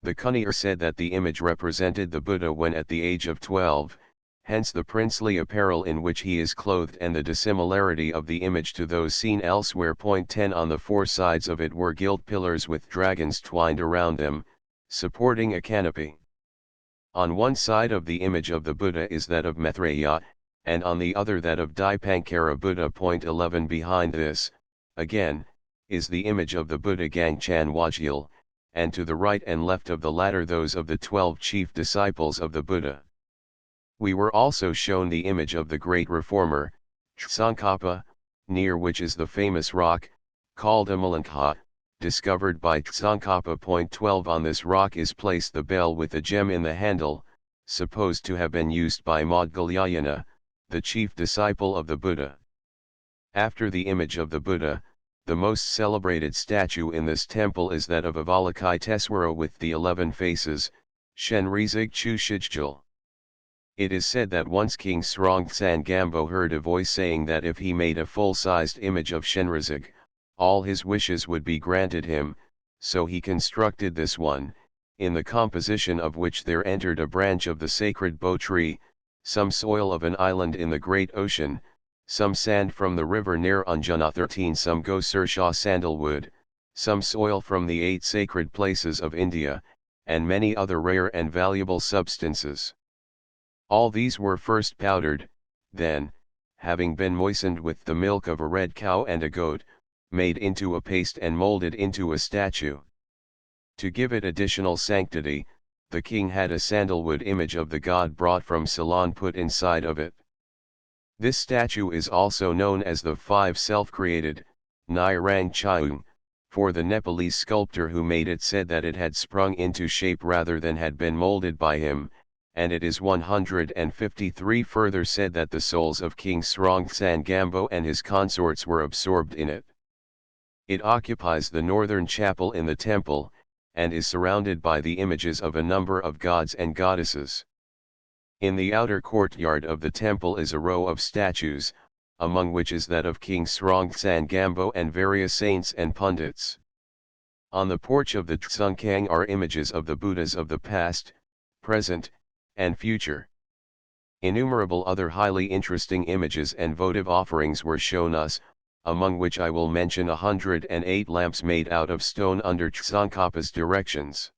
The Kunnir said that the image represented the Buddha when at the age of 12, hence the princely apparel in which he is clothed and the dissimilarity of the image to those seen elsewhere. 10 On the 4 sides of it were gilt pillars with dragons twined around them, supporting a canopy. On one side of the image of the Buddha is that of Maitreya, and on the other that of Dipankara Buddha. 11 Behind this, again, is the image of the Buddha Gangchan Wajil, and to the right and left of the latter those of the 12 chief disciples of the Buddha. We were also shown the image of the great reformer, Tsongkhapa, near which is the famous rock, called Amalankha, discovered by Tsongkhapa. 12 On this rock is placed the bell with a gem in the handle, supposed to have been used by Maudgalyayana, the chief disciple of the Buddha. After the image of the Buddha, the most celebrated statue in this temple is that of Avalokiteswara with the 11 faces, Shenrizig Chushijjal. It is said that once King Srongtsan Gampo heard a voice saying that if he made a full-sized image of Shenrizig, all his wishes would be granted him, so he constructed this one, in the composition of which there entered a branch of the sacred bo tree, some soil of an island in the great ocean, some sand from the river near Anjana. 13 Some Gosur sandalwood, some soil from the 8 sacred places of India, and many other rare and valuable substances. All these were first powdered, then, having been moistened with the milk of a red cow and a goat, made into a paste and molded into a statue. To give it additional sanctity, the king had a sandalwood image of the god brought from Ceylon put inside of it. This statue is also known as the 5 self-created, Nai Rang Chaung, for the Nepalese sculptor who made it said that it had sprung into shape rather than had been molded by him, and it is 153 further said that the souls of King Srongtsan Gampo and his consorts were absorbed in it. It occupies the northern chapel in the temple, and is surrounded by the images of a number of gods and goddesses. In the outer courtyard of the temple is a row of statues, among which is that of King Srongtsen Gampo and various saints and pundits. On the porch of the Tsungkang are images of the Buddhas of the past, present, and future. Innumerable other highly interesting images and votive offerings were shown us, among which I will mention 108 lamps made out of stone under Tsongkhapa's directions.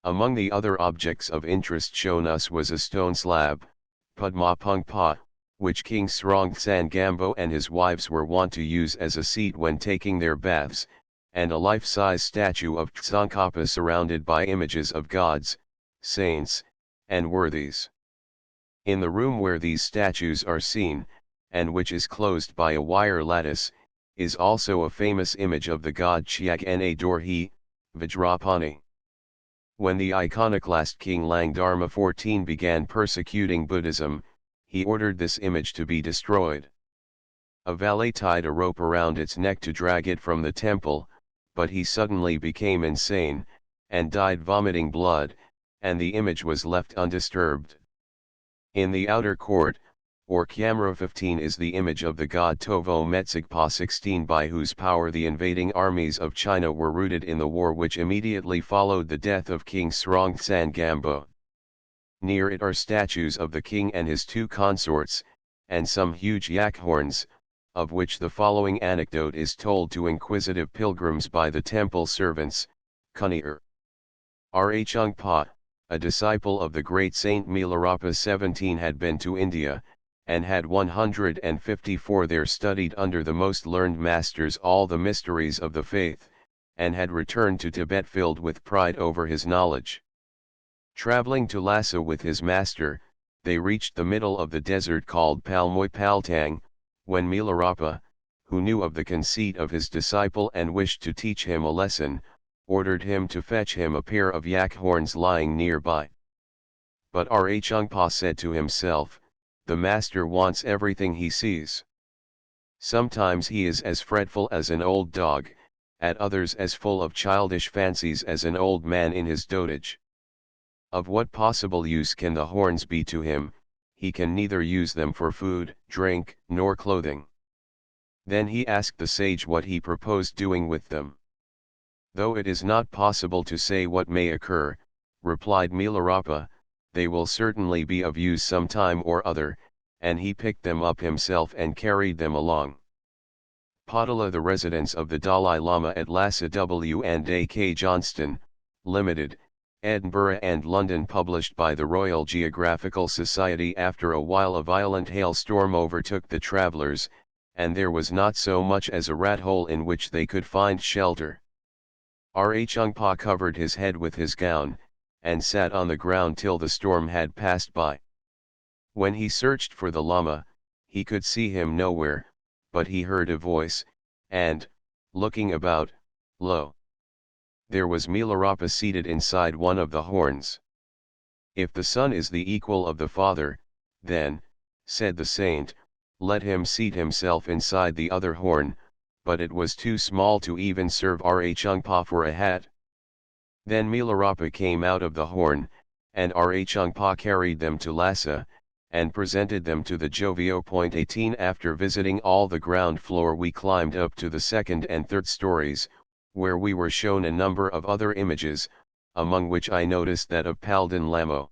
Among the other objects of interest shown us was a stone slab, Padma Pungpa, which King Srongtsen Gampo and his wives were wont to use as a seat when taking their baths, and a life-size statue of Tsongkhapa surrounded by images of gods, saints, and worthies. In the room where these statues are seen, and which is closed by a wire lattice, is also a famous image of the god Chiak-na Dorje, Vajrapani. When the iconoclast King Langdharma XIV began persecuting Buddhism, he ordered this image to be destroyed. A valet tied a rope around its neck to drag it from the temple, but he suddenly became insane, and died vomiting blood, and the image was left undisturbed. In the outer court, or Camera 15 is the image of the god Tovo Metsegpa 16 by whose power the invading armies of China were routed in the war which immediately followed the death of King Srongtsen Gampo. Near it are statues of the king and his two consorts, and some huge yak horns, of which the following anecdote is told to inquisitive pilgrims by the temple servants, Kunir. Rhungpa, a disciple of the great Saint Milarepa 17 had been to India, and had 154 there studied under the most learned masters all the mysteries of the faith, and had returned to Tibet filled with pride over his knowledge. Traveling to Lhasa with his master, they reached the middle of the desert called Palmoy Paltang, when Milarepa, who knew of the conceit of his disciple and wished to teach him a lesson, ordered him to fetch him a pair of yak horns lying nearby. But Rhungpa said to himself, "The master wants everything he sees. Sometimes he is as fretful as an old dog, at others as full of childish fancies as an old man in his dotage. Of what possible use can the horns be to him? He can neither use them for food, drink, nor clothing." Then he asked the sage what he proposed doing with them. "Though it is not possible to say what may occur," replied Milarepa, "they will certainly be of use some time or other," and he picked them up himself and carried them along. Potala, the residence of the Dalai Lama at Lhasa W&AK Johnston, Limited, Edinburgh and London, published by the Royal Geographical Society. After a while a violent hailstorm overtook the travellers, and there was not so much as a rat hole in which they could find shelter. Rhungpa covered his head with his gown, and sat on the ground till the storm had passed by. When he searched for the Lama, he could see him nowhere, but he heard a voice, and, looking about, lo! there was Milarepa seated inside one of the horns. "If the son is the equal of the father, then," said the saint, "let him seat himself inside the other horn," but it was too small to even serve Rhungpa for a hat. Then Milarepa came out of the horn, and Rhungpa carried them to Lhasa, and presented them to the Jovio. 18 After visiting all the ground floor we climbed up to the second and third stories, where we were shown a number of other images, among which I noticed that of Palden Lamo.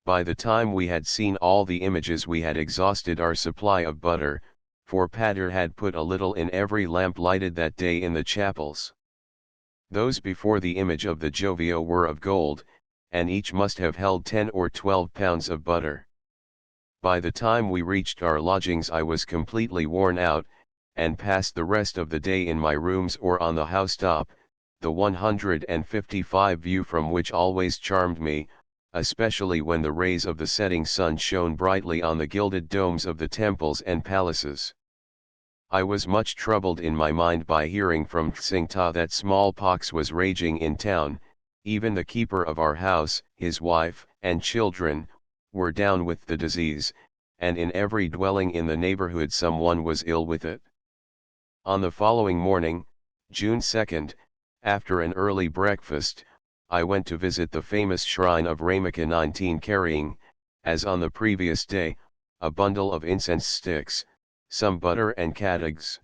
By the time we had seen all the images we had exhausted our supply of butter, for Pater had put a little in every lamp lighted that day in the chapels. Those before the image of the Jovio were of gold, and each must have held 10 or 12 pounds of butter. By the time we reached our lodgings I was completely worn out, and passed the rest of the day in my rooms or on the housetop, the 155 view from which always charmed me, especially when the rays of the setting sun shone brightly on the gilded domes of the temples and palaces. I was much troubled in my mind by hearing from Tsingtao that smallpox was raging in town. Even the keeper of our house, his wife, and children, were down with the disease, and in every dwelling in the neighborhood someone was ill with it. On the following morning, June 2nd, after an early breakfast, I went to visit the famous shrine of Ramaka 19 carrying, as on the previous day, a bundle of incense sticks, some butter and katags.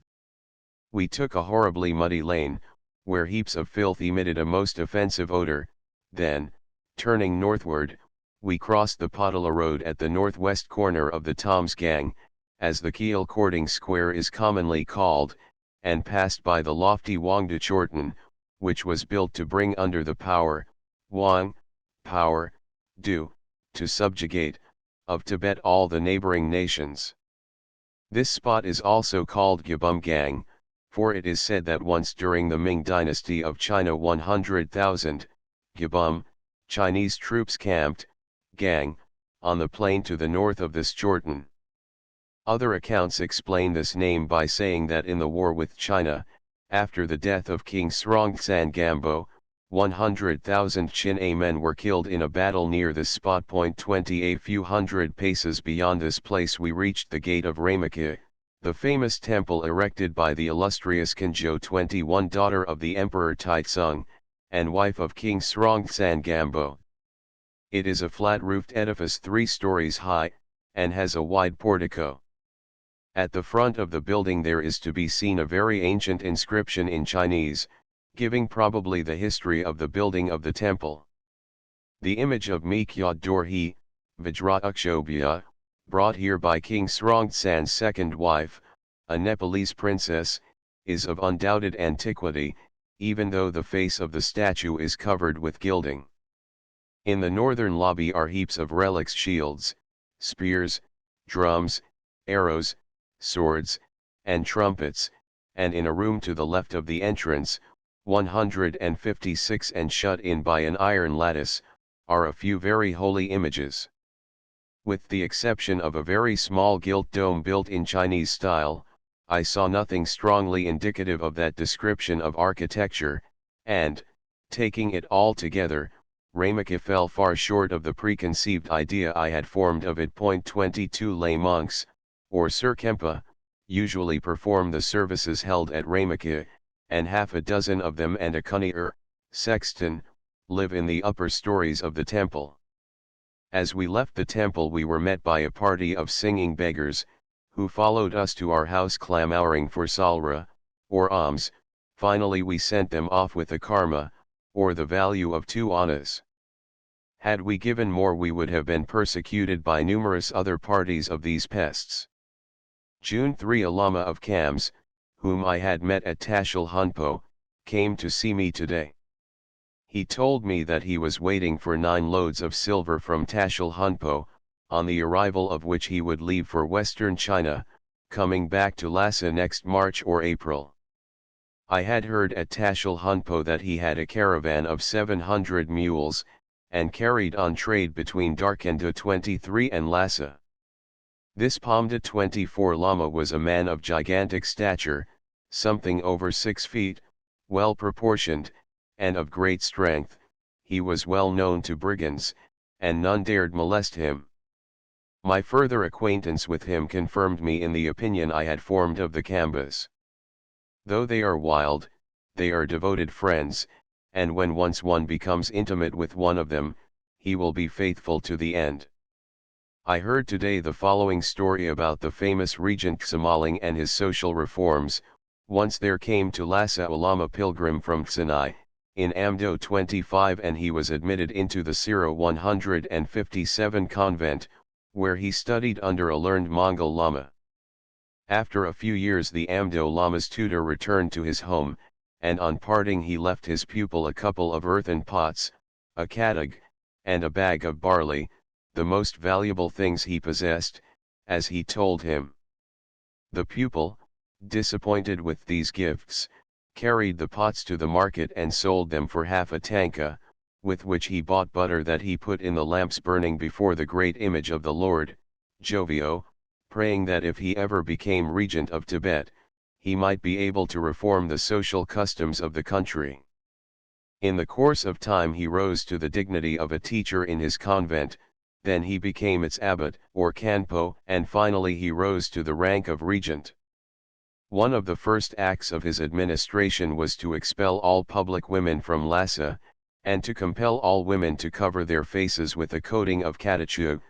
We took a horribly muddy lane, where heaps of filth emitted a most offensive odor. Then, turning northward, we crossed the Potala Road at the northwest corner of the Tom's Gang, as the Keel Courting Square is commonly called, and passed by the lofty Wangda Chorten, which was built to bring under the power, power, to subjugate, of Tibet all the neighboring nations. This spot is also called Gyabum Gang, for it is said that once during the Ming dynasty of China 100,000, Gyabum, Chinese troops camped, Gang, on the plain to the north of this Chorten. Other accounts explain this name by saying that in the war with China, after the death of King Srongtsan Gampo, 100,000 Chin-A men were killed in a battle near this spot. 20 A few hundred paces beyond this place we reached the gate of Ramekh, the famous temple erected by the illustrious Kanjo 21, daughter of the Emperor Taitsung, and wife of King Srongtsan Gampo. It is a flat-roofed edifice 3 stories high, and has a wide portico. At the front of the building there is to be seen a very ancient inscription in Chinese, giving probably the history of the building of the temple. The image of Mekyod Dorje, Vajraukshobhya, brought here by King Srongtsan's second wife, a Nepalese princess, is of undoubted antiquity, even though the face of the statue is covered with gilding. In the northern lobby are heaps of relics, shields, spears, drums, arrows, swords, and trumpets, and in a room to the left of the entrance, 156 and shut in by an iron lattice, are a few very holy images. With the exception of a very small gilt dome built in Chinese style, I saw nothing strongly indicative of that description of architecture, and, taking it all together, Ramekh fell far short of the preconceived idea I had formed of it. 22 Lay monks, or Sirkempa, usually perform the services held at Ramekh, and half a dozen of them and a kunir, sexton, live in the upper stories of the temple. As we left the temple we were met by a party of singing beggars, who followed us to our house clamouring for salra, or alms. Finally we sent them off with a karma, or the value of 2 annas. Had we given more we would have been persecuted by numerous other parties of these pests. June 3 A Lama of Khams, whom I had met at Tashil Hunpo, came to see me today. He told me that he was waiting for 9 loads of silver from Tashil Hunpo, on the arrival of which he would leave for western China, coming back to Lhasa next March or April. I had heard at Tashil Hunpo that he had a caravan of 700 mules, and carried on trade between Darkenda 23 and Lhasa. This Pomda 24 Lama was a man of gigantic stature, something over 6 feet, well proportioned, and of great strength. He was well known to brigands, and none dared molest him. My further acquaintance with him confirmed me in the opinion I had formed of the Kambas. Though they are wild, they are devoted friends, and when once one becomes intimate with one of them, he will be faithful to the end. I heard today the following story about the famous Regent Xamaling and his social reforms. Once there came to Lhasa a Lama pilgrim from Sinai, in Amdo 25, and he was admitted into the Sira 157 convent, where he studied under a learned Mongol Lama. After a few years the Amdo Lama's tutor returned to his home, and on parting he left his pupil a couple of earthen pots, a katag, and a bag of barley, the most valuable things he possessed, as he told him. The pupil, disappointed with these gifts, carried the pots to the market and sold them for half a tanka, with which he bought butter that he put in the lamps burning before the great image of the Lord, Jovio, praying that if he ever became regent of Tibet, he might be able to reform the social customs of the country. In the course of time he rose to the dignity of a teacher in his convent, then he became its abbot or kanpo, and finally he rose to the rank of regent. One of the first acts of his administration was to expel all public women from Lhasa, and to compel all women to cover their faces with a coating of caoutchouc,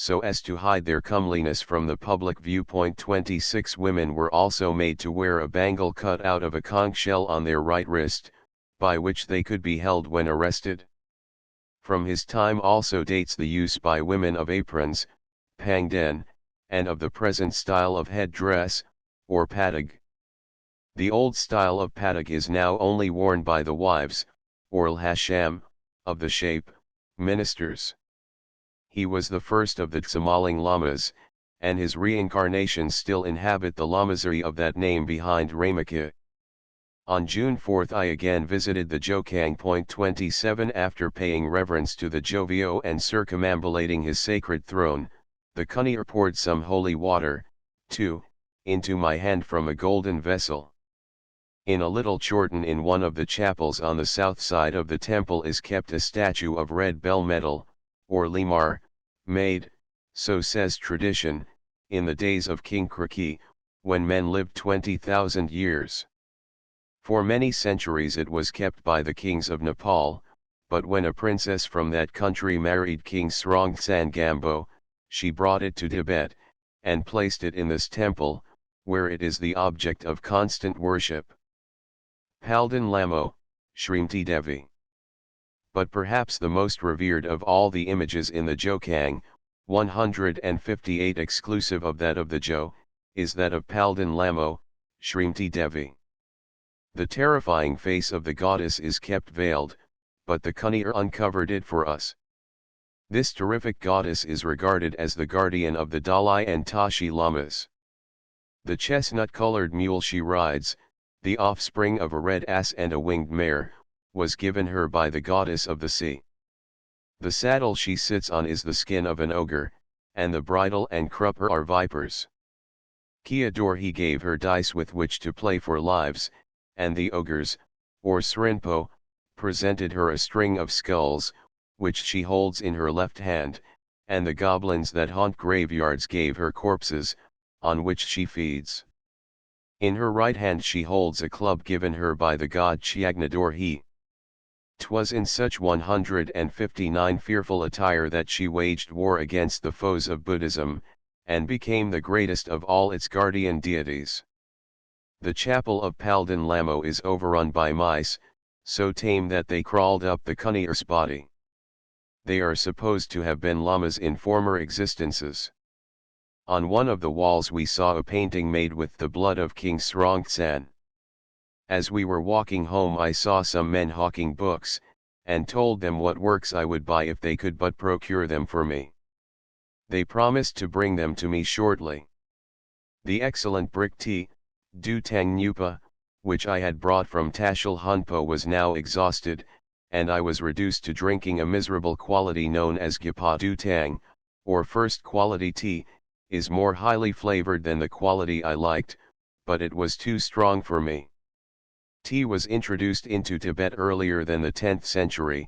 so as to hide their comeliness from the public viewpoint. 26 women were also made to wear a bangle cut out of a conch shell on their right wrist, by which they could be held when arrested. From his time also dates the use by women of aprons, pangden, and of the present style of headdress, or patag. The old style of patag is now only worn by the wives, or lhasham, of the shape, ministers. He was the first of the Tsamaling Lamas, and his reincarnations still inhabit the lamasery of that name behind Ramekh. On June 4 I again visited the Jokang. 27 After paying reverence to the Jovio and circumambulating his sacred throne, the Kunir poured some holy water, too, into my hand from a golden vessel. In a little chorten in one of the chapels on the south side of the temple is kept a statue of red bell metal, or lemur, made, so says tradition, in the days of King Kriki, when men lived 20,000 years. For many centuries it was kept by the kings of Nepal, but when a princess from that country married King Srongtsan Gambo, she brought it to Tibet, and placed it in this temple, where it is the object of constant worship. Palden Lamo, Shrimti Devi. But perhaps the most revered of all the images in the Jokang, 158 exclusive of that of the Jo, is that of Palden Lamo, Shrimti Devi. The terrifying face of the goddess is kept veiled, but the Kunir uncovered it for us. This terrific goddess is regarded as the guardian of the Dalai and Tashi Lamas. The chestnut-colored mule she rides, the offspring of a red ass and a winged mare, was given her by the goddess of the sea. The saddle she sits on is the skin of an ogre, and the bridle and crupper are vipers. Kiador he gave her dice with which to play for lives, and the ogres, or Srinpo, presented her a string of skulls, which she holds in her left hand, and the goblins that haunt graveyards gave her corpses, on which she feeds. In her right hand she holds a club given her by the god Chiagnador he. 'Twas in such 159 fearful attire that she waged war against the foes of Buddhism, and became the greatest of all its guardian deities. The chapel of Palden Lamo is overrun by mice, so tame that they crawled up the Kunir's body. They are supposed to have been lamas in former existences. On one of the walls we saw a painting made with the blood of King Srongtsan. As we were walking home I saw some men hawking books, and told them what works I would buy if they could but procure them for me. They promised to bring them to me shortly. The excellent brick tea, Du Tang Nupa, which I had brought from Tashil Hunpo was now exhausted, and I was reduced to drinking a miserable quality known as Gapa Du Tang, or first quality tea, is more highly flavored than the quality I liked, but it was too strong for me. Tea was introduced into Tibet earlier than the 10th century,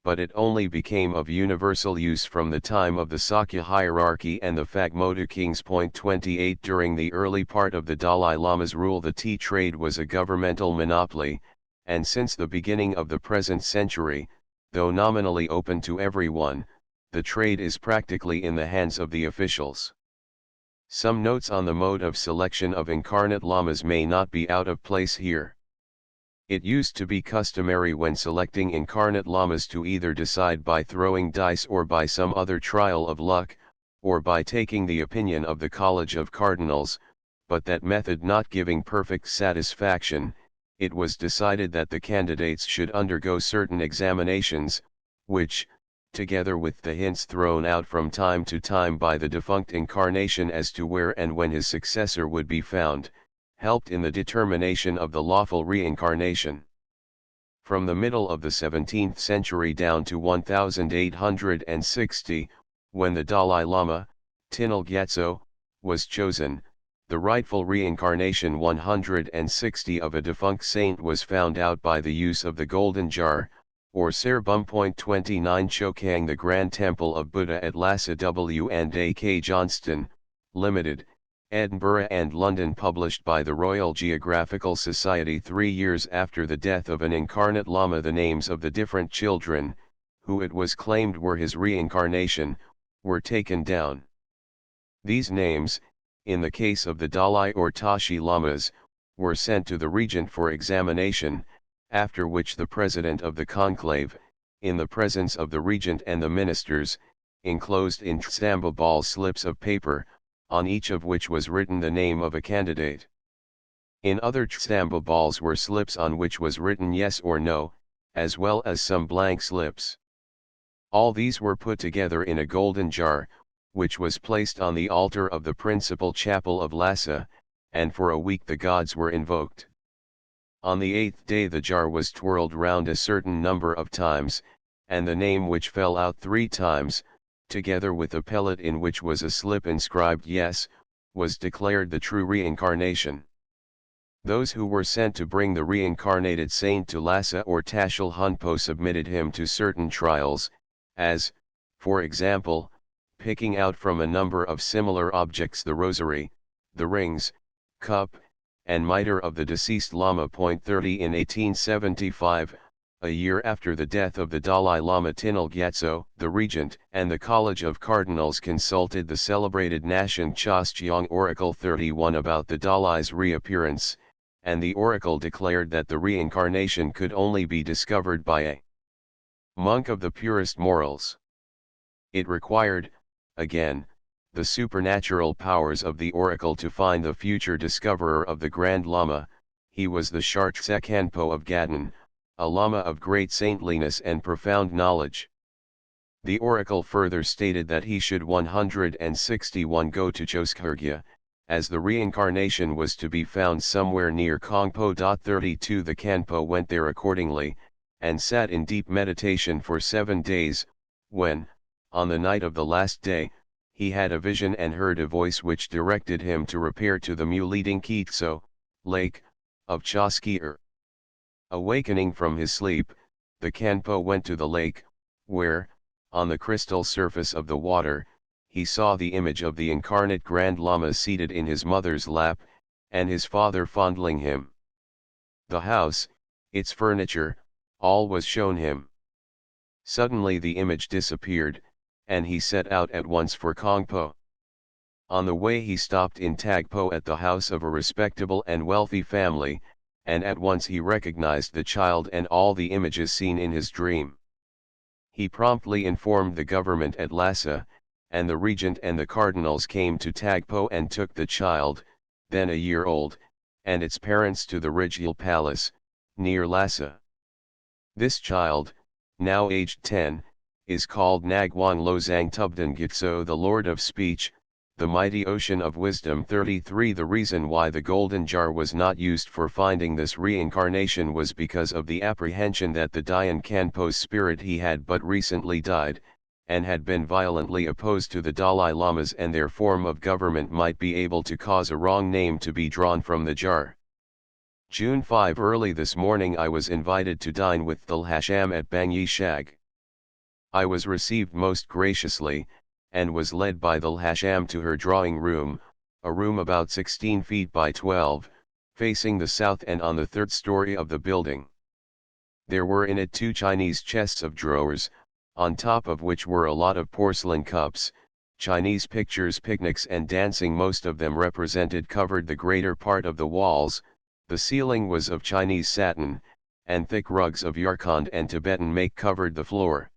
but it only became of universal use from the time of the Sakya hierarchy and the Phagmota kings. 28 During the early part of the Dalai Lama's rule the tea trade was a governmental monopoly, and since the beginning of the present century, though nominally open to everyone, the trade is practically in the hands of the officials. Some notes on the mode of selection of incarnate lamas may not be out of place here. It used to be customary when selecting incarnate lamas to either decide by throwing dice or by some other trial of luck, or by taking the opinion of the College of Cardinals, but that method not giving perfect satisfaction, it was decided that the candidates should undergo certain examinations, which, together with the hints thrown out from time to time by the defunct incarnation as to where and when his successor would be found, helped in the determination of the lawful reincarnation. From the middle of the 17th century down to 1860, when the Dalai Lama, Tinal Gyatso, was chosen, the rightful reincarnation 160 of a defunct saint was found out by the use of the golden jar, or Serbum. 29 Chokang the Grand Temple of Buddha at Lhasa W&AK Johnston, Limited, Edinburgh and London published by the Royal Geographical Society 3 years after the death of an incarnate Lama. The names of the different children, who it was claimed were his reincarnation, were taken down. These names, in the case of the Dalai or Tashi lamas, were sent to the regent for examination, after which the president of the conclave, in the presence of the regent and the ministers, enclosed in tsamba ball slips of paper, on each of which was written the name of a candidate. In other tsamba balls were slips on which was written yes or no, as well as some blank slips. All these were put together in a golden jar, which was placed on the altar of the principal chapel of Lhasa, and for a week the gods were invoked. On the 8th day the jar was twirled round a certain number of times, and the name which fell out 3 times, together with a pellet in which was a slip inscribed yes, was declared the true reincarnation. Those who were sent to bring the reincarnated saint to Lhasa or Tashil Hunpo submitted him to certain trials, as, for example, picking out from a number of similar objects the rosary, the rings, cup, and mitre of the deceased Lama. 30 In 1875, a year after the death of the Dalai Lama, Tinal Gyatso, the regent, and the College of Cardinals consulted the celebrated Nashan Chostyong Oracle 31 about the Dalai's reappearance, and the oracle declared that the reincarnation could only be discovered by a monk of the purest morals. It required, again, the supernatural powers of the oracle to find the future discoverer of the Grand Lama. He was the Shartse Khanpo of Gadan, a Lama of great saintliness and profound knowledge. The oracle further stated that he should 161 go to Choskhergya, as the reincarnation was to be found somewhere near Kongpo. 32 The Khanpo went there accordingly, and sat in deep meditation for 7 days, when, on the night of the last day, he had a vision and heard a voice which directed him to repair to the Muleeding Kitso, lake, of Choskir. Awakening from his sleep, the Khanpo went to the lake, where, on the crystal surface of the water, he saw the image of the incarnate Grand Lama seated in his mother's lap, and his father fondling him. The house, its furniture, all was shown him. Suddenly the image disappeared, and he set out at once for Kongpo. On the way he stopped in Tagpo at the house of a respectable and wealthy family, and at once he recognized the child and all the images seen in his dream. He promptly informed the government at Lhasa, and the regent and the cardinals came to Tagpo and took the child, then a year old, and its parents to the Regial Palace, near Lhasa. This child, now aged 10, is called Nagwang Lozang Tubdan Gitso, the Lord of Speech, the mighty ocean of wisdom. 33 The reason why the golden jar was not used for finding this reincarnation was because of the apprehension that the Dayan Khanpo's spirit he had but recently died, and had been violently opposed to the Dalai Lamas and their form of government might be able to cause a wrong name to be drawn from the jar. June 5 Early this morning I was invited to dine with the Lhasham at Bangyi Shag. I was received most graciously, and was led by the Lhasham to her drawing room, a room about 16 feet by 12, facing the south and on the 3rd story of the building. There were in it 2 Chinese chests of drawers, on top of which were a lot of porcelain cups, Chinese pictures, picnics and dancing. Most of them represented covered the greater part of the walls. The ceiling was of Chinese satin, and thick rugs of Yarkand and Tibetan make covered the floor.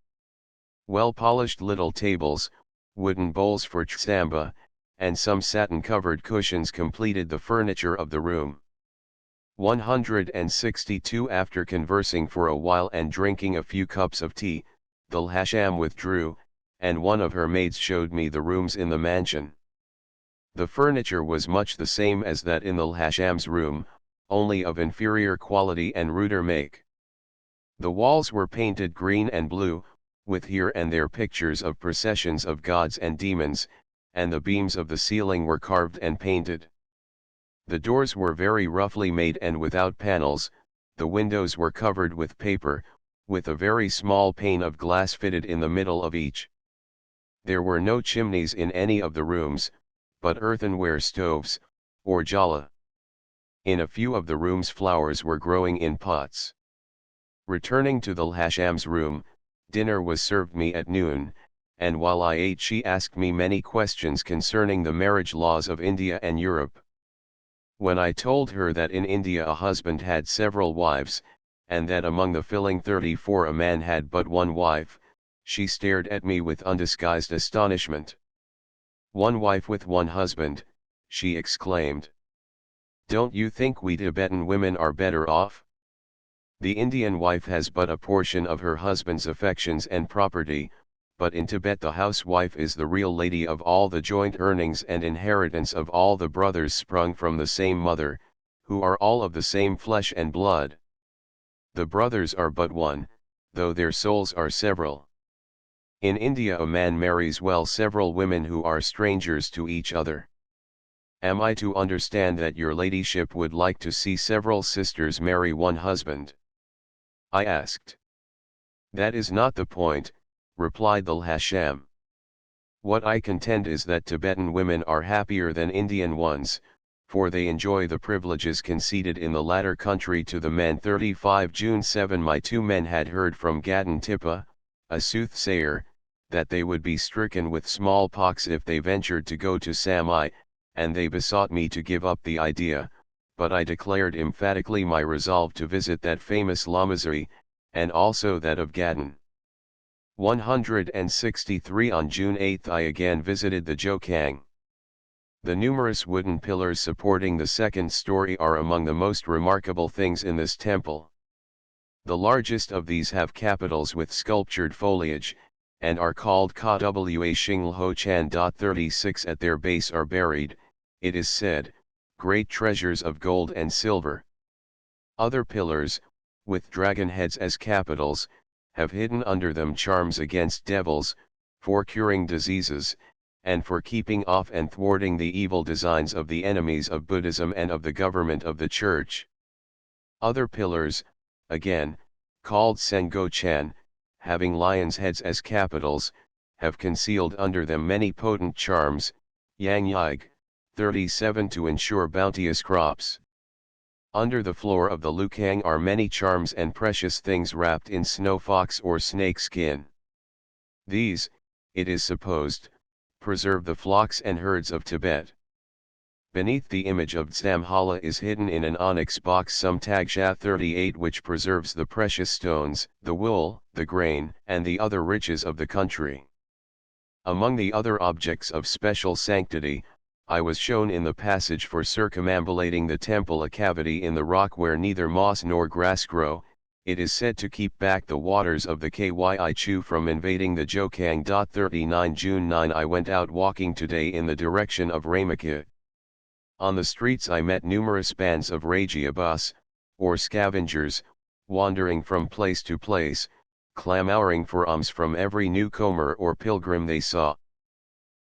Well-polished little tables, wooden bowls for tsamba, and some satin-covered cushions completed the furniture of the room. 162 After conversing for a while and drinking a few cups of tea, the Lhasham withdrew, and one of her maids showed me the rooms in the mansion. The furniture was much the same as that in the Lhasham's room, only of inferior quality and ruder make. The walls were painted green and blue, with here and there pictures of processions of gods and demons, and the beams of the ceiling were carved and painted. The doors were very roughly made and without panels. The windows were covered with paper, with a very small pane of glass fitted in the middle of each. There were no chimneys in any of the rooms, but earthenware stoves, or jala. In a few of the rooms flowers were growing in pots. Returning to the Lhasham's room, dinner was served me at noon, and while I ate she asked me many questions concerning the marriage laws of India and Europe. When I told her that in India a husband had several wives, and that among the filling 34 a man had but one wife, she stared at me with undisguised astonishment. "One wife with one husband," she exclaimed. "Don't you think we Tibetan women are better off? The Indian wife has but a portion of her husband's affections and property, but in Tibet the housewife is the real lady of all the joint earnings and inheritance of all the brothers sprung from the same mother, who are all of the same flesh and blood. The brothers are but one, though their souls are several. In India a man marries well several women who are strangers to each other. Am I to understand that your ladyship would like to see several sisters marry one husband?" I asked. "That is not the point," replied the Lhasa. "What I contend is that Tibetan women are happier than Indian ones, for they enjoy the privileges conceded in the latter country to the men." 35 June 7 My 2 men had heard from Gatan Tipa, a soothsayer, that they would be stricken with smallpox if they ventured to go to Samai, and they besought me to give up the idea, but I declared emphatically my resolve to visit that famous Lamazari, and also that of Gatan. 163 On June 8 I again visited the Jokang. The numerous wooden pillars supporting the second story are among the most remarkable things in this temple. The largest of these have capitals with sculptured foliage, and are called Ka Wa Shinglho Chan. 36 At their base are buried, it is said, great treasures of gold and silver. Other pillars, with dragon heads as capitals, have hidden under them charms against devils, for curing diseases, and for keeping off and thwarting the evil designs of the enemies of Buddhism and of the government of the Church. Other pillars, again, called Sengo-chan, having lions' heads as capitals, have concealed under them many potent charms, Yang Yig, 37 to ensure bounteous crops. Under the floor of the Lukang are many charms and precious things wrapped in snow fox or snake skin. These, it is supposed, preserve the flocks and herds of Tibet. Beneath the image of Dzamhala is hidden in an onyx box some Tagsha 38 which preserves the precious stones, the wool, the grain, and the other riches of the country. Among the other objects of special sanctity, I was shown in the passage for circumambulating the temple a cavity in the rock where neither moss nor grass grow. It is said to keep back the waters of the Kyi Chu from invading the Jokang. 39 June 9 I went out walking today in the direction of Ramakya. On the streets I met numerous bands of Rajiabas, or scavengers, wandering from place to place, clamoring for alms from every newcomer or pilgrim they saw.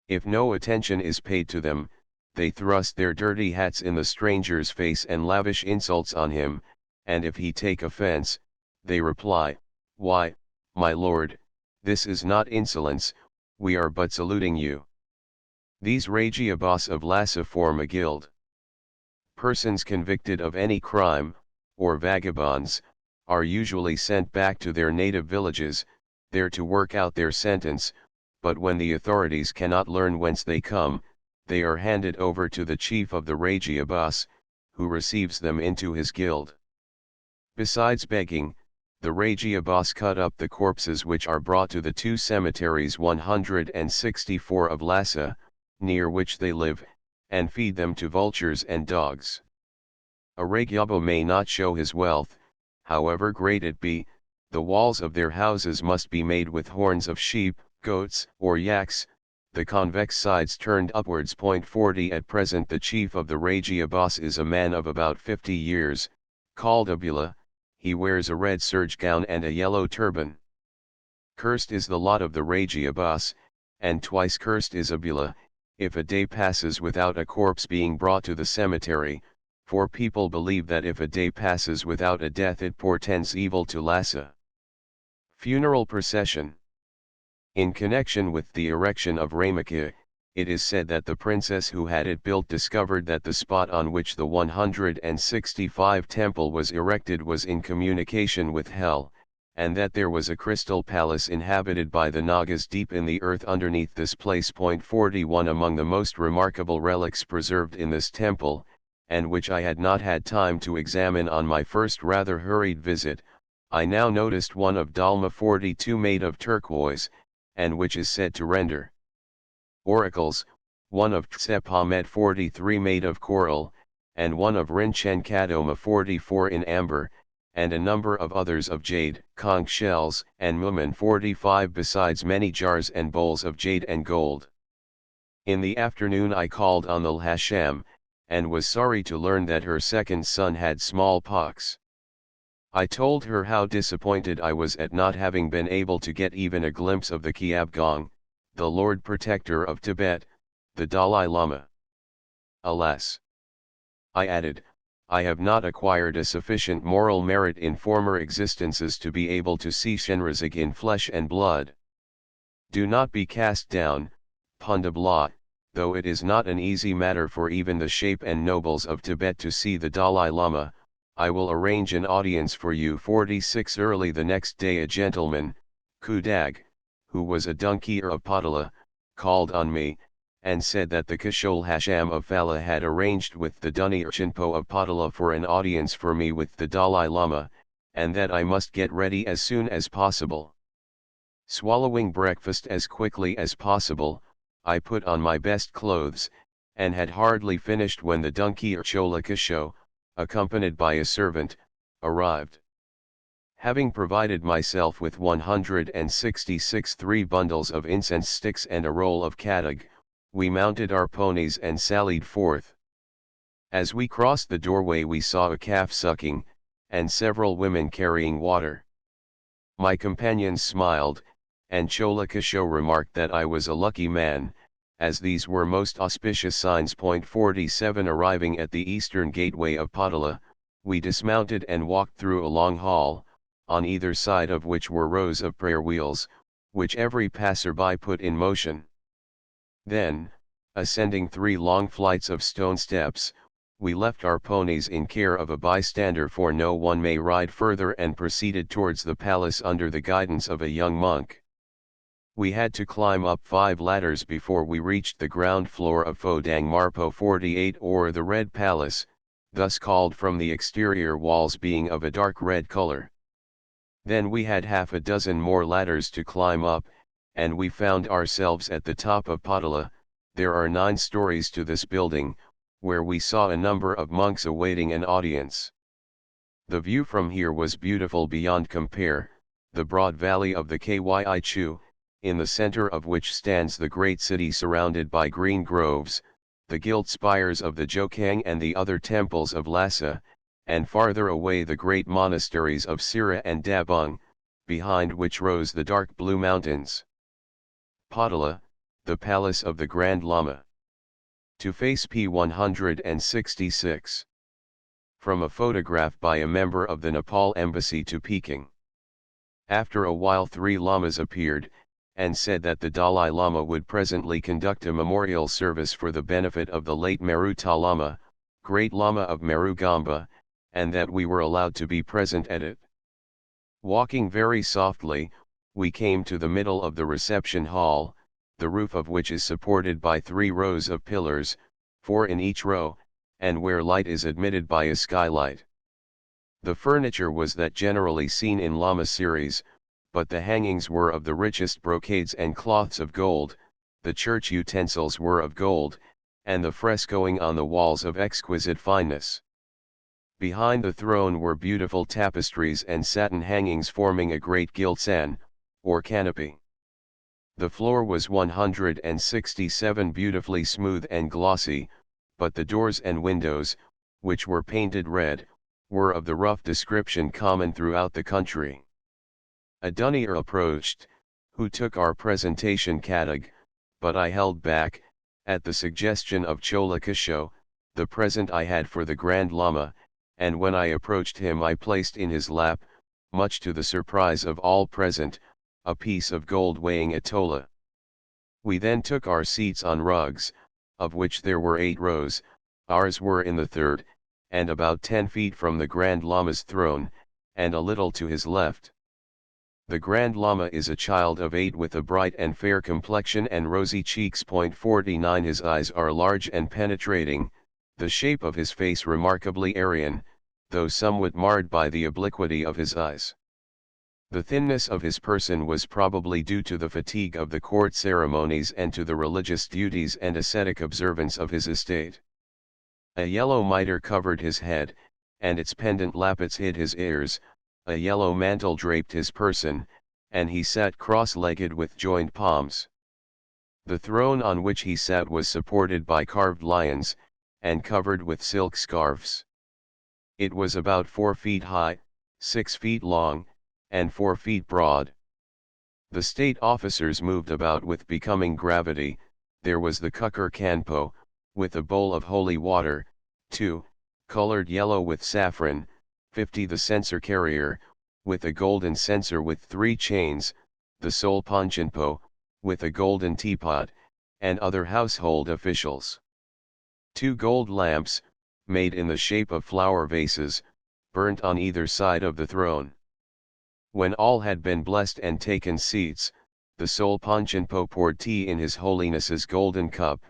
If no attention is paid to them, they thrust their dirty hats in the stranger's face and lavish insults on him, and if he take offense, they reply, "Why, my lord, this is not insolence, we are but saluting you." These Rajiabas of Lhasa form a guild. Persons convicted of any crime, or vagabonds, are usually sent back to their native villages, there to work out their sentence, but when the authorities cannot learn whence they come, they are handed over to the chief of the Rajiabas, who receives them into his guild. Besides begging, the Rajiabas cut up the corpses which are brought to the 2 cemeteries 164 of Lhasa, near which they live, and feed them to vultures and dogs. A Ragyabo may not show his wealth, however great it be, the walls of their houses must be made with horns of sheep, goats, or yaks, the convex sides turned upwards. 40 At present the chief of the Rajiabas is a man of about 50 years, called Abula. He wears a red serge gown and a yellow turban. Cursed is the lot of the Rajiabas, and twice cursed is Abula, if a day passes without a corpse being brought to the cemetery, for people believe that if a day passes without a death it portends evil to Lhasa. Funeral procession. In connection with the erection of Ramakya, it is said that the princess who had it built discovered that the spot on which the 165 temple was erected was in communication with hell, and that there was a crystal palace inhabited by the Nagas deep in the earth underneath this place. 41 Among the most remarkable relics preserved in this temple, and which I had not had time to examine on my first rather hurried visit, I now noticed one of Dalma 42 made of turquoise, and which is said to render oracles, one of Tsepamet 43 made of coral, and one of Rinchen Kadoma 44 in amber, and a number of others of jade, conch shells, and mumin 45, besides many jars and bowls of jade and gold. In the afternoon I called on the Lhasa, and was sorry to learn that her second son had smallpox. I told her how disappointed I was at not having been able to get even a glimpse of the Kyabgong, the Lord Protector of Tibet, the Dalai Lama. Alas! I added, I have not acquired a sufficient moral merit in former existences to be able to see Shenrazig in flesh and blood. Do not be cast down, Pundabla, though it is not an easy matter for even the shape and nobles of Tibet to see the Dalai Lama. I will arrange an audience for you. 46 Early the next day a gentleman, Kudag, who was a Dunkir of Patala, called on me, and said that the Kishol Hasham of Fala had arranged with the Duni Chinpo of Patala for an audience for me with the Dalai Lama, and that I must get ready as soon as possible. Swallowing breakfast as quickly as possible, I put on my best clothes, and had hardly finished when the Dunkir Chola Kisho, accompanied by a servant, arrived. Having provided myself with 166 3 bundles of incense sticks and a roll of kadag, we mounted our ponies and sallied forth. As we crossed the doorway we saw a calf sucking, and several women carrying water. My companions smiled, and Chola Kisho remarked that I was a lucky man, as these were most auspicious signs. 47 Arriving at the eastern gateway of Patala, we dismounted and walked through a long hall, on either side of which were rows of prayer wheels, which every passerby put in motion. Then, ascending 3 long flights of stone steps, we left our ponies in care of a bystander, for no one may ride further, and proceeded towards the palace under the guidance of a young monk. We had to climb up 5 ladders before we reached the ground floor of Phodang Marpo 48, or the Red Palace, thus called from the exterior walls being of a dark red color. Then we had half a dozen more ladders to climb up, and we found ourselves at the top of Patala. There are 9 stories to this building, where we saw a number of monks awaiting an audience. The view from here was beautiful beyond compare, the broad valley of the Kyichu, in the center of which stands the great city surrounded by green groves, the gilt spires of the Jokang and the other temples of Lhasa, and farther away the great monasteries of Sira and Dabung, behind which rose the dark blue mountains. Patala, the palace of the Grand Lama. To face p. 166. From a photograph by a member of the Nepal Embassy to Peking. After a while 3 lamas appeared, and said that the Dalai Lama would presently conduct a memorial service for the benefit of the late Maruta Lama, Great Lama of Marugamba, and that we were allowed to be present at it. Walking very softly, we came to the middle of the reception hall, the roof of which is supported by 3 rows of pillars, 4 in each row, and where light is admitted by a skylight. The furniture was that generally seen in Lama series, but the hangings were of the richest brocades and cloths of gold, the church utensils were of gold, and the frescoing on the walls of exquisite fineness. Behind the throne were beautiful tapestries and satin hangings forming a great gilt san, or canopy. The floor was 167 beautifully smooth and glossy, but the doors and windows, which were painted red, were of the rough description common throughout the country. A Dunnier approached, who took our presentation kadag, but I held back, at the suggestion of Chola Kisho, the present I had for the Grand Lama, and when I approached him I placed in his lap, much to the surprise of all present, a piece of gold weighing a tola. We then took our seats on rugs, of which there were 8 rows, ours were in the third, and about 10 feet from the Grand Lama's throne, and a little to his left. The Grand Lama is a child of 8 with a bright and fair complexion and rosy cheeks. 49 His eyes are large and penetrating, the shape of his face remarkably Aryan, though somewhat marred by the obliquity of his eyes. The thinness of his person was probably due to the fatigue of the court ceremonies and to the religious duties and ascetic observance of his estate. A yellow mitre covered his head, and its pendant lappets hid his ears, a yellow mantle draped his person, and he sat cross-legged with joined palms. The throne on which he sat was supported by carved lions, and covered with silk scarfs. It was about 4 feet high, 6 feet long, and 4 feet broad. The state officers moved about with becoming gravity. There was the Kukkur Kanpo, with a bowl of holy water, 2, colored yellow with saffron, 50 the censer carrier, with a golden censer with 3 chains, the Sol Ponchinpo, with a golden teapot, and other household officials. 2 gold lamps, made in the shape of flower vases, burnt on either side of the throne. When all had been blessed and taken seats, the Sol Ponchinpo poured tea in His Holiness's golden cup,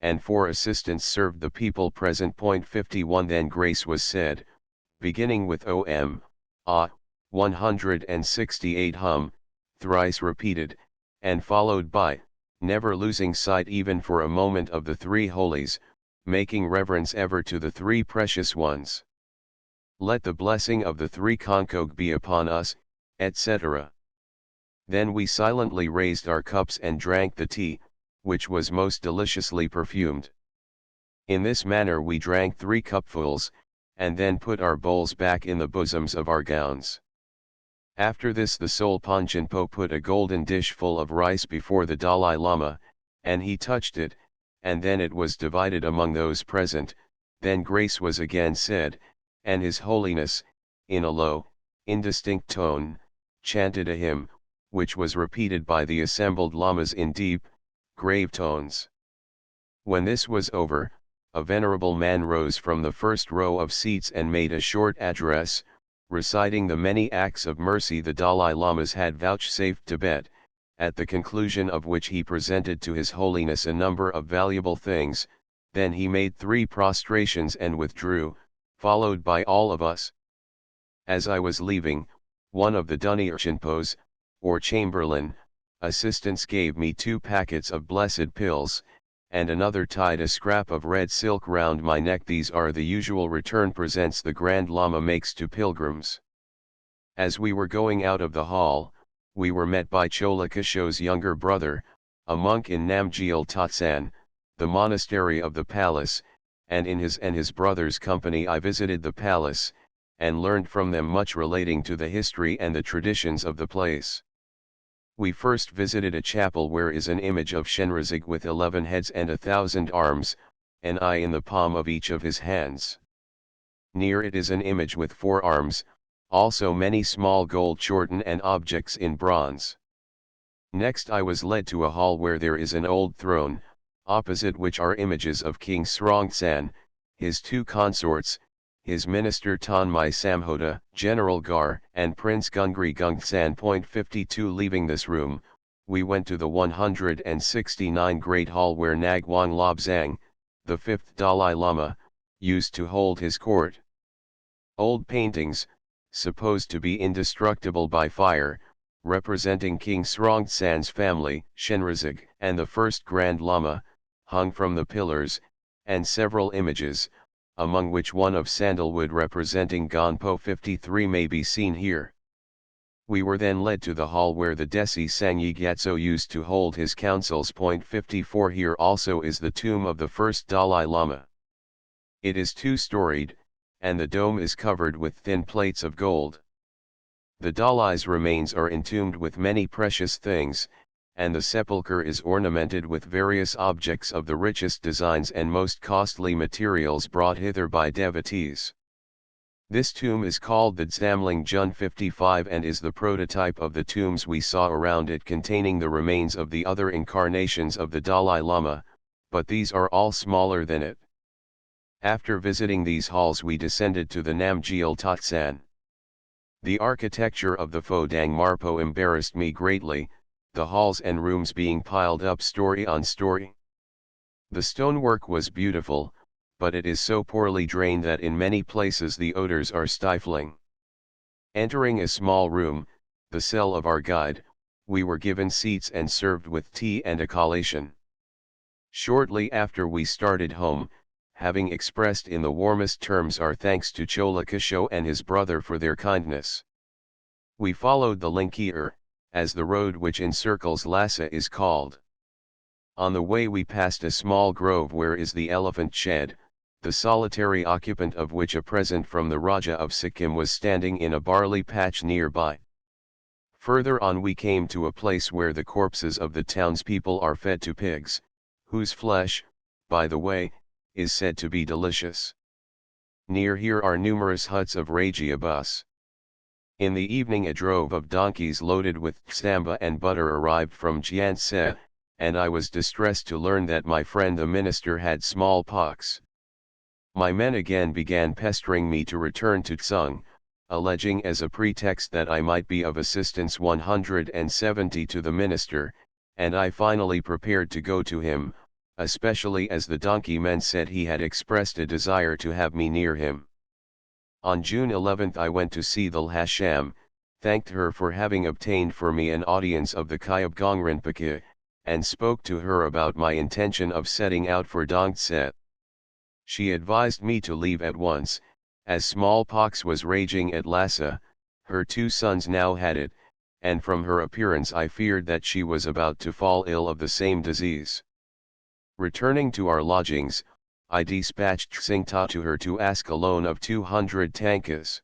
and 4 assistants served the people present. 51 Then grace was said, beginning with Om, 168 thrice repeated, and followed by, never losing sight even for a moment of the 3 holies, making reverence ever to the 3 precious ones. Let the blessing of the 3 Konkog be upon us, etc. Then we silently raised our cups and drank the tea, which was most deliciously perfumed. In this manner we drank 3 cupfuls, and then put our bowls back in the bosoms of our gowns. After this the Sol Ponchinpo put a golden dish full of rice before the Dalai Lama, and he touched it, and then it was divided among those present. Then grace was again said, and His Holiness, in a low, indistinct tone, chanted a hymn, which was repeated by the assembled lamas in deep, grave tones. When this was over, a venerable man rose from the first row of seats and made a short address, reciting the many acts of mercy the Dalai Lamas had vouchsafed Tibet, at the conclusion of which he presented to His Holiness a number of valuable things. Then he made 3 prostrations and withdrew, followed by all of us. As I was leaving, one of the Dunirchinpos, or Chamberlain, assistants gave me 2 packets of blessed pills, and another tied a scrap of red silk round my neck. These are the usual return presents the Grand Lama makes to pilgrims. As we were going out of the hall, we were met by Chola Kisho's younger brother, a monk in Namgyal Totsan, the monastery of the palace, and in his and his brother's company I visited the palace, and learned from them much relating to the history and the traditions of the place. We first visited a chapel where is an image of Shenrazig with 11 heads and 1,000 arms, an eye in the palm of each of his hands. Near it is an image with 4 arms, also many small gold chorten and objects in bronze. Next I was led to a hall where there is an old throne, opposite which are images of King Srongtsan, his 2 consorts, his minister Tanmai Samhoda, General Gar, and Prince Gungri Gungtsan. 52 Leaving this room, we went to the 169 Great Hall where Nagwang Lobzang, the 5th Dalai Lama, used to hold his court. Old paintings, supposed to be indestructible by fire, representing King Srongtsan's family, Shenrazig, and the first Grand Lama, hung from the pillars, and several images, among which one of sandalwood representing Gonpo 53 may be seen here. We were then led to the hall where the Desi Sangye Gyatso used to hold his councils. 54 Here also is the tomb of the first Dalai Lama. It is 2-storied, and the dome is covered with thin plates of gold. The Dalai's remains are entombed with many precious things, and the sepulchre is ornamented with various objects of the richest designs and most costly materials brought hither by devotees. This tomb is called the Dzamling Jun 55 and is the prototype of the tombs we saw around it containing the remains of the other incarnations of the Dalai Lama, but these are all smaller than it. After visiting these halls we descended to the Namgyal Totsan. The architecture of the Phodang Marpo embarrassed me greatly, the halls and rooms being piled up story on story. The stonework was beautiful, but it is so poorly drained that in many places the odors are stifling. Entering a small room, the cell of our guide, we were given seats and served with tea and a collation. Shortly after we started home, having expressed in the warmest terms our thanks to Chola Kisho and his brother for their kindness. We followed the Linkir, as the road which encircles Lhasa is called. On the way we passed a small grove where is the elephant shed, the solitary occupant of which a present from the Raja of Sikkim was standing in a barley patch nearby. Further on we came to a place where the corpses of the townspeople are fed to pigs, whose flesh, by the way, is said to be delicious. Near here are numerous huts of Rajiabus. In the evening a drove of donkeys loaded with samba and butter arrived from Jianse, and I was distressed to learn that my friend the minister had smallpox. My men again began pestering me to return to Tsung, alleging as a pretext that I might be of assistance 170 to the minister, and I finally prepared to go to him, especially as the donkey men said he had expressed a desire to have me near him. On June 11 I went to see the Lhasa, thanked her for having obtained for me an audience of the Kyab Gongrinpoche, and spoke to her about my intention of setting out for Dongtse. She advised me to leave at once, as smallpox was raging at Lhasa, her two sons now had it, and from her appearance I feared that she was about to fall ill of the same disease. Returning to our lodgings, I dispatched Singta to her to ask a loan of 200 tankas.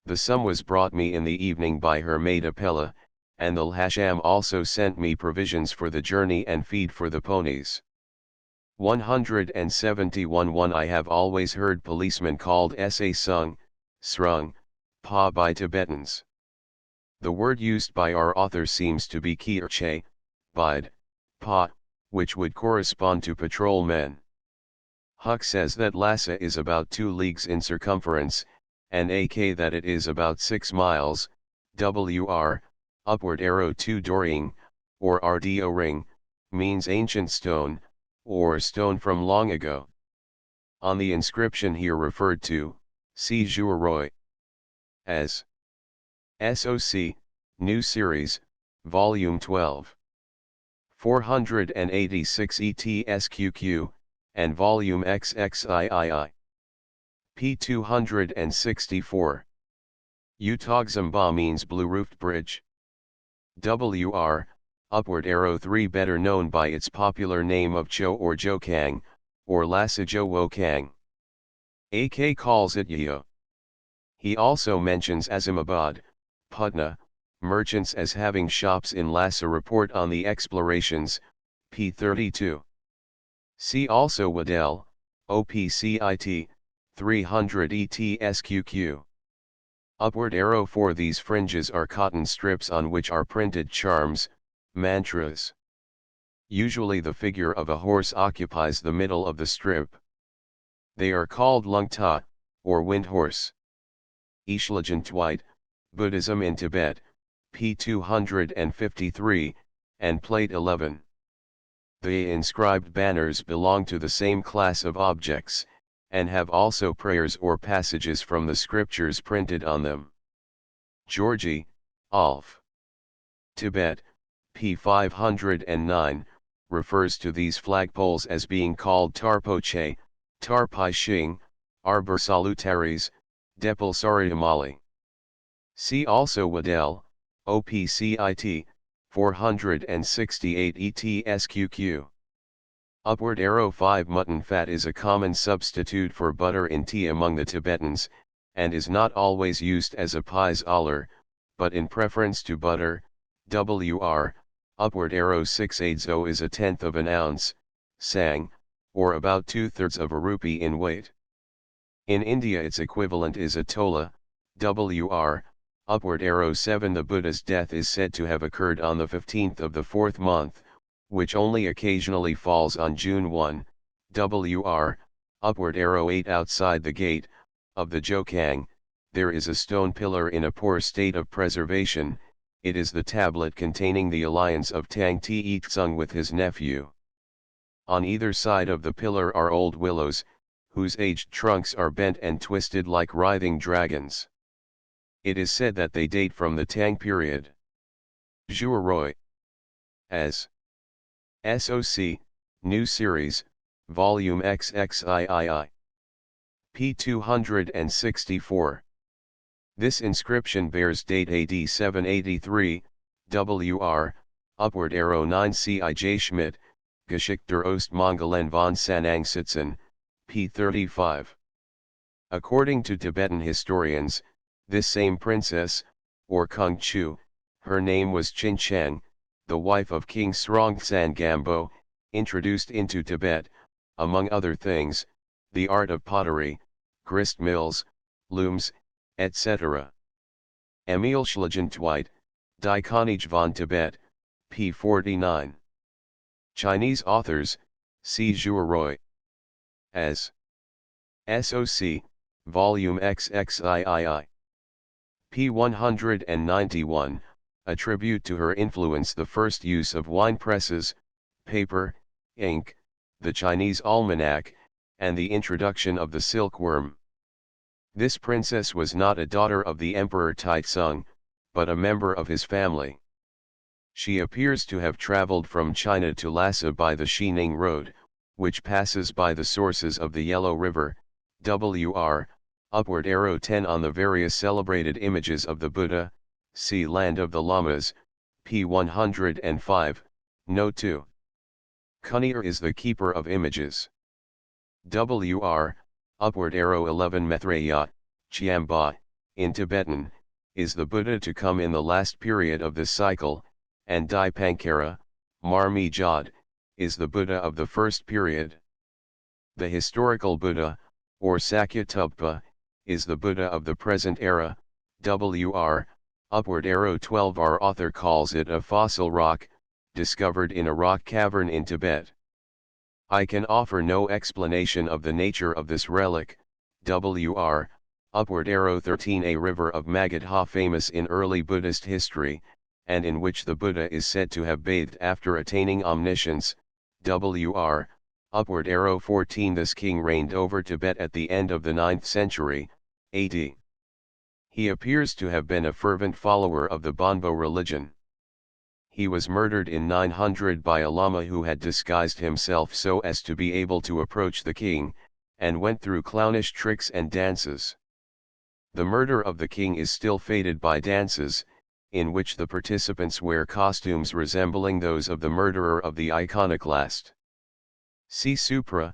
The sum was brought me in the evening by her maid Apella, and the Lhasa also sent me provisions for the journey and feed for the ponies. 171 I have always heard policemen called sa sung, srung, pa by Tibetans. The word used by our author seems to be kirche, bide, pa, which would correspond to patrolmen. Huck says that Lhasa is about 2 leagues in circumference, and ak that it is about 6 miles, wr, upward arrow 2 dorying, or rdo ring, means ancient stone, or stone from long ago. On the inscription here referred to, see Juroy. As SOC, New Series, Volume 12. 486 ETSQQ, and Volume XXIII. P 264. Utogzamba means blue-roofed bridge. WR, upward arrow 3 better known by its popular name of Cho or Jokang, or Lhasa Jo Wokang. AK calls it Yeo. He also mentions Azimabad, Putna, merchants as having shops in Lhasa. Report on the explorations, p. 32. See also Waddell, OPCIT, 300 ETSQQ. Upward arrow 4 These fringes are cotton strips on which are printed charms, mantras. Usually the figure of a horse occupies the middle of the strip. They are called lungta, or wind horse. Ishlajantwite, Buddhism in Tibet, p. 253, and plate 11. The inscribed banners belong to the same class of objects, and have also prayers or passages from the scriptures printed on them. Georgi, Alf. Tibet, p. 509, refers to these flagpoles as being called tarpoche, tarpai shing, arbor salutaris, depal saridamali. See also Waddell, OPCIT, 468 ETSQQ. Upward arrow 5 Mutton fat is a common substitute for butter in tea among the Tibetans, and is not always used as a pies aller, but in preference to butter. WR, upward arrow 6 Adzo is 1/10 of an ounce, sang, or about 2/3 of a rupee in weight. In India its equivalent is a tola. WR, upward arrow 7 The Buddha's death is said to have occurred on the 15th of the 4th month, which only occasionally falls on June 1, WR, upward arrow 8 Outside the gate, of the Jokang, there is a stone pillar in a poor state of preservation. It is the tablet containing the alliance of Tang Te Tsung with his nephew. On either side of the pillar are old willows, whose aged trunks are bent and twisted like writhing dragons. It is said that they date from the Tang period. Zhuoroi. As. SOC, New Series, Volume XXIII. p. 264. This inscription bears date AD 783, WR, upward arrow 9 Cij Schmidt, Geschichte Ostmongolei von Sanangsitzen, p. 35. According to Tibetan historians, this same princess, or Kung Chu, her name was Chin Chang, the wife of King Srongtsan Gampo, introduced into Tibet, among other things, the art of pottery, grist mills, looms, etc. Emil Schlagentweit, Die Könige von Tibet, p. 49. Chinese authors, C. Zhuoroi. As. SOC, Volume XXIII. p. 191, attribute to her influence the first use of wine presses, paper, ink, the Chinese almanac, and the introduction of the silkworm. This princess was not a daughter of the Emperor Taizong, but a member of his family. She appears to have traveled from China to Lhasa by the Xining Road, which passes by the sources of the Yellow River, WR, upward arrow 10 on the various celebrated images of the Buddha, see Land of the Lamas, p. 105, Note 2. Kunir is the keeper of images. WR, upward arrow 11 Methraya, Chiamba, in Tibetan, is the Buddha to come in the last period of this cycle, and Dipankara, Marmi Jod, is the Buddha of the first period. The historical Buddha, or Sakyatubpa, is the Buddha of the present era, WR, upward arrow 12. Our author calls it a fossil rock, discovered in a rock cavern in Tibet. I can offer no explanation of the nature of this relic, WR, upward arrow 13. A river of Magadha famous in early Buddhist history, and in which the Buddha is said to have bathed after attaining omniscience, WR, upward arrow 14. This king reigned over Tibet at the end of the 9th century, AD. He appears to have been a fervent follower of the Bonpo religion. He was murdered in 900 by a lama who had disguised himself so as to be able to approach the king, and went through clownish tricks and dances. The murder of the king is still faded by dances, in which the participants wear costumes resembling those of the murderer of the iconoclast. See Supra,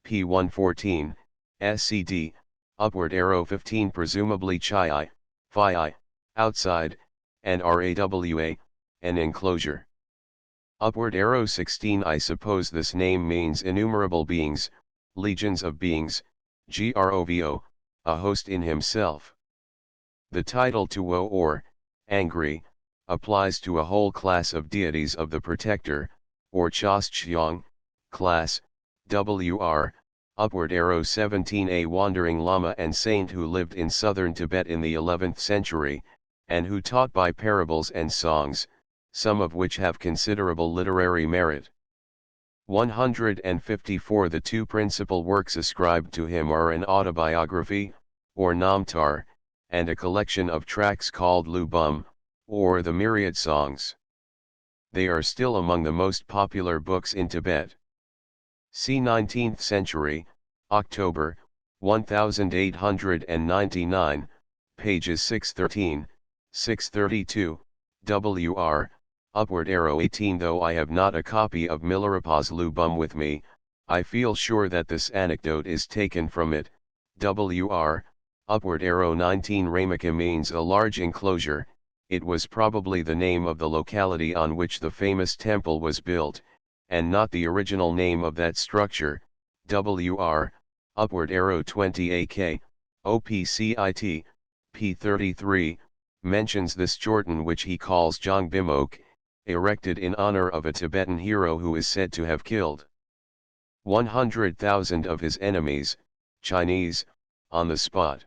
p. 114, SCD, upward arrow 15. Presumably Chi, Phi, outside, and Rawa, an enclosure. Upward arrow 16. I suppose this name means innumerable beings, legions of beings, Grovo, a host in himself. The title Tuo or, angry, applies to a whole class of deities of the protector, or Chostcheong, class, WR, upward arrow 17. A wandering lama and saint who lived in southern Tibet in the 11th century, and who taught by parables and songs, some of which have considerable literary merit. 154. The two principal works ascribed to him are an autobiography, or Namtar, and a collection of tracts called Lubum, or the Myriad Songs. They are still among the most popular books in Tibet. See 19th century, October, 1899, pages 613, 632, WR, upward arrow 18. Though I have not a copy of Milarepa's Lubum with me, I feel sure that this anecdote is taken from it, WR, upward arrow 19. Ramaka means a large enclosure. It was probably the name of the locality on which the famous temple was built, and not the original name of that structure, WR, upward arrow 20. AK, OPCIT, p. 33, mentions this Jordan which he calls Jongbimok, erected in honor of a Tibetan hero who is said to have killed 100,000 of his enemies, Chinese, on the spot.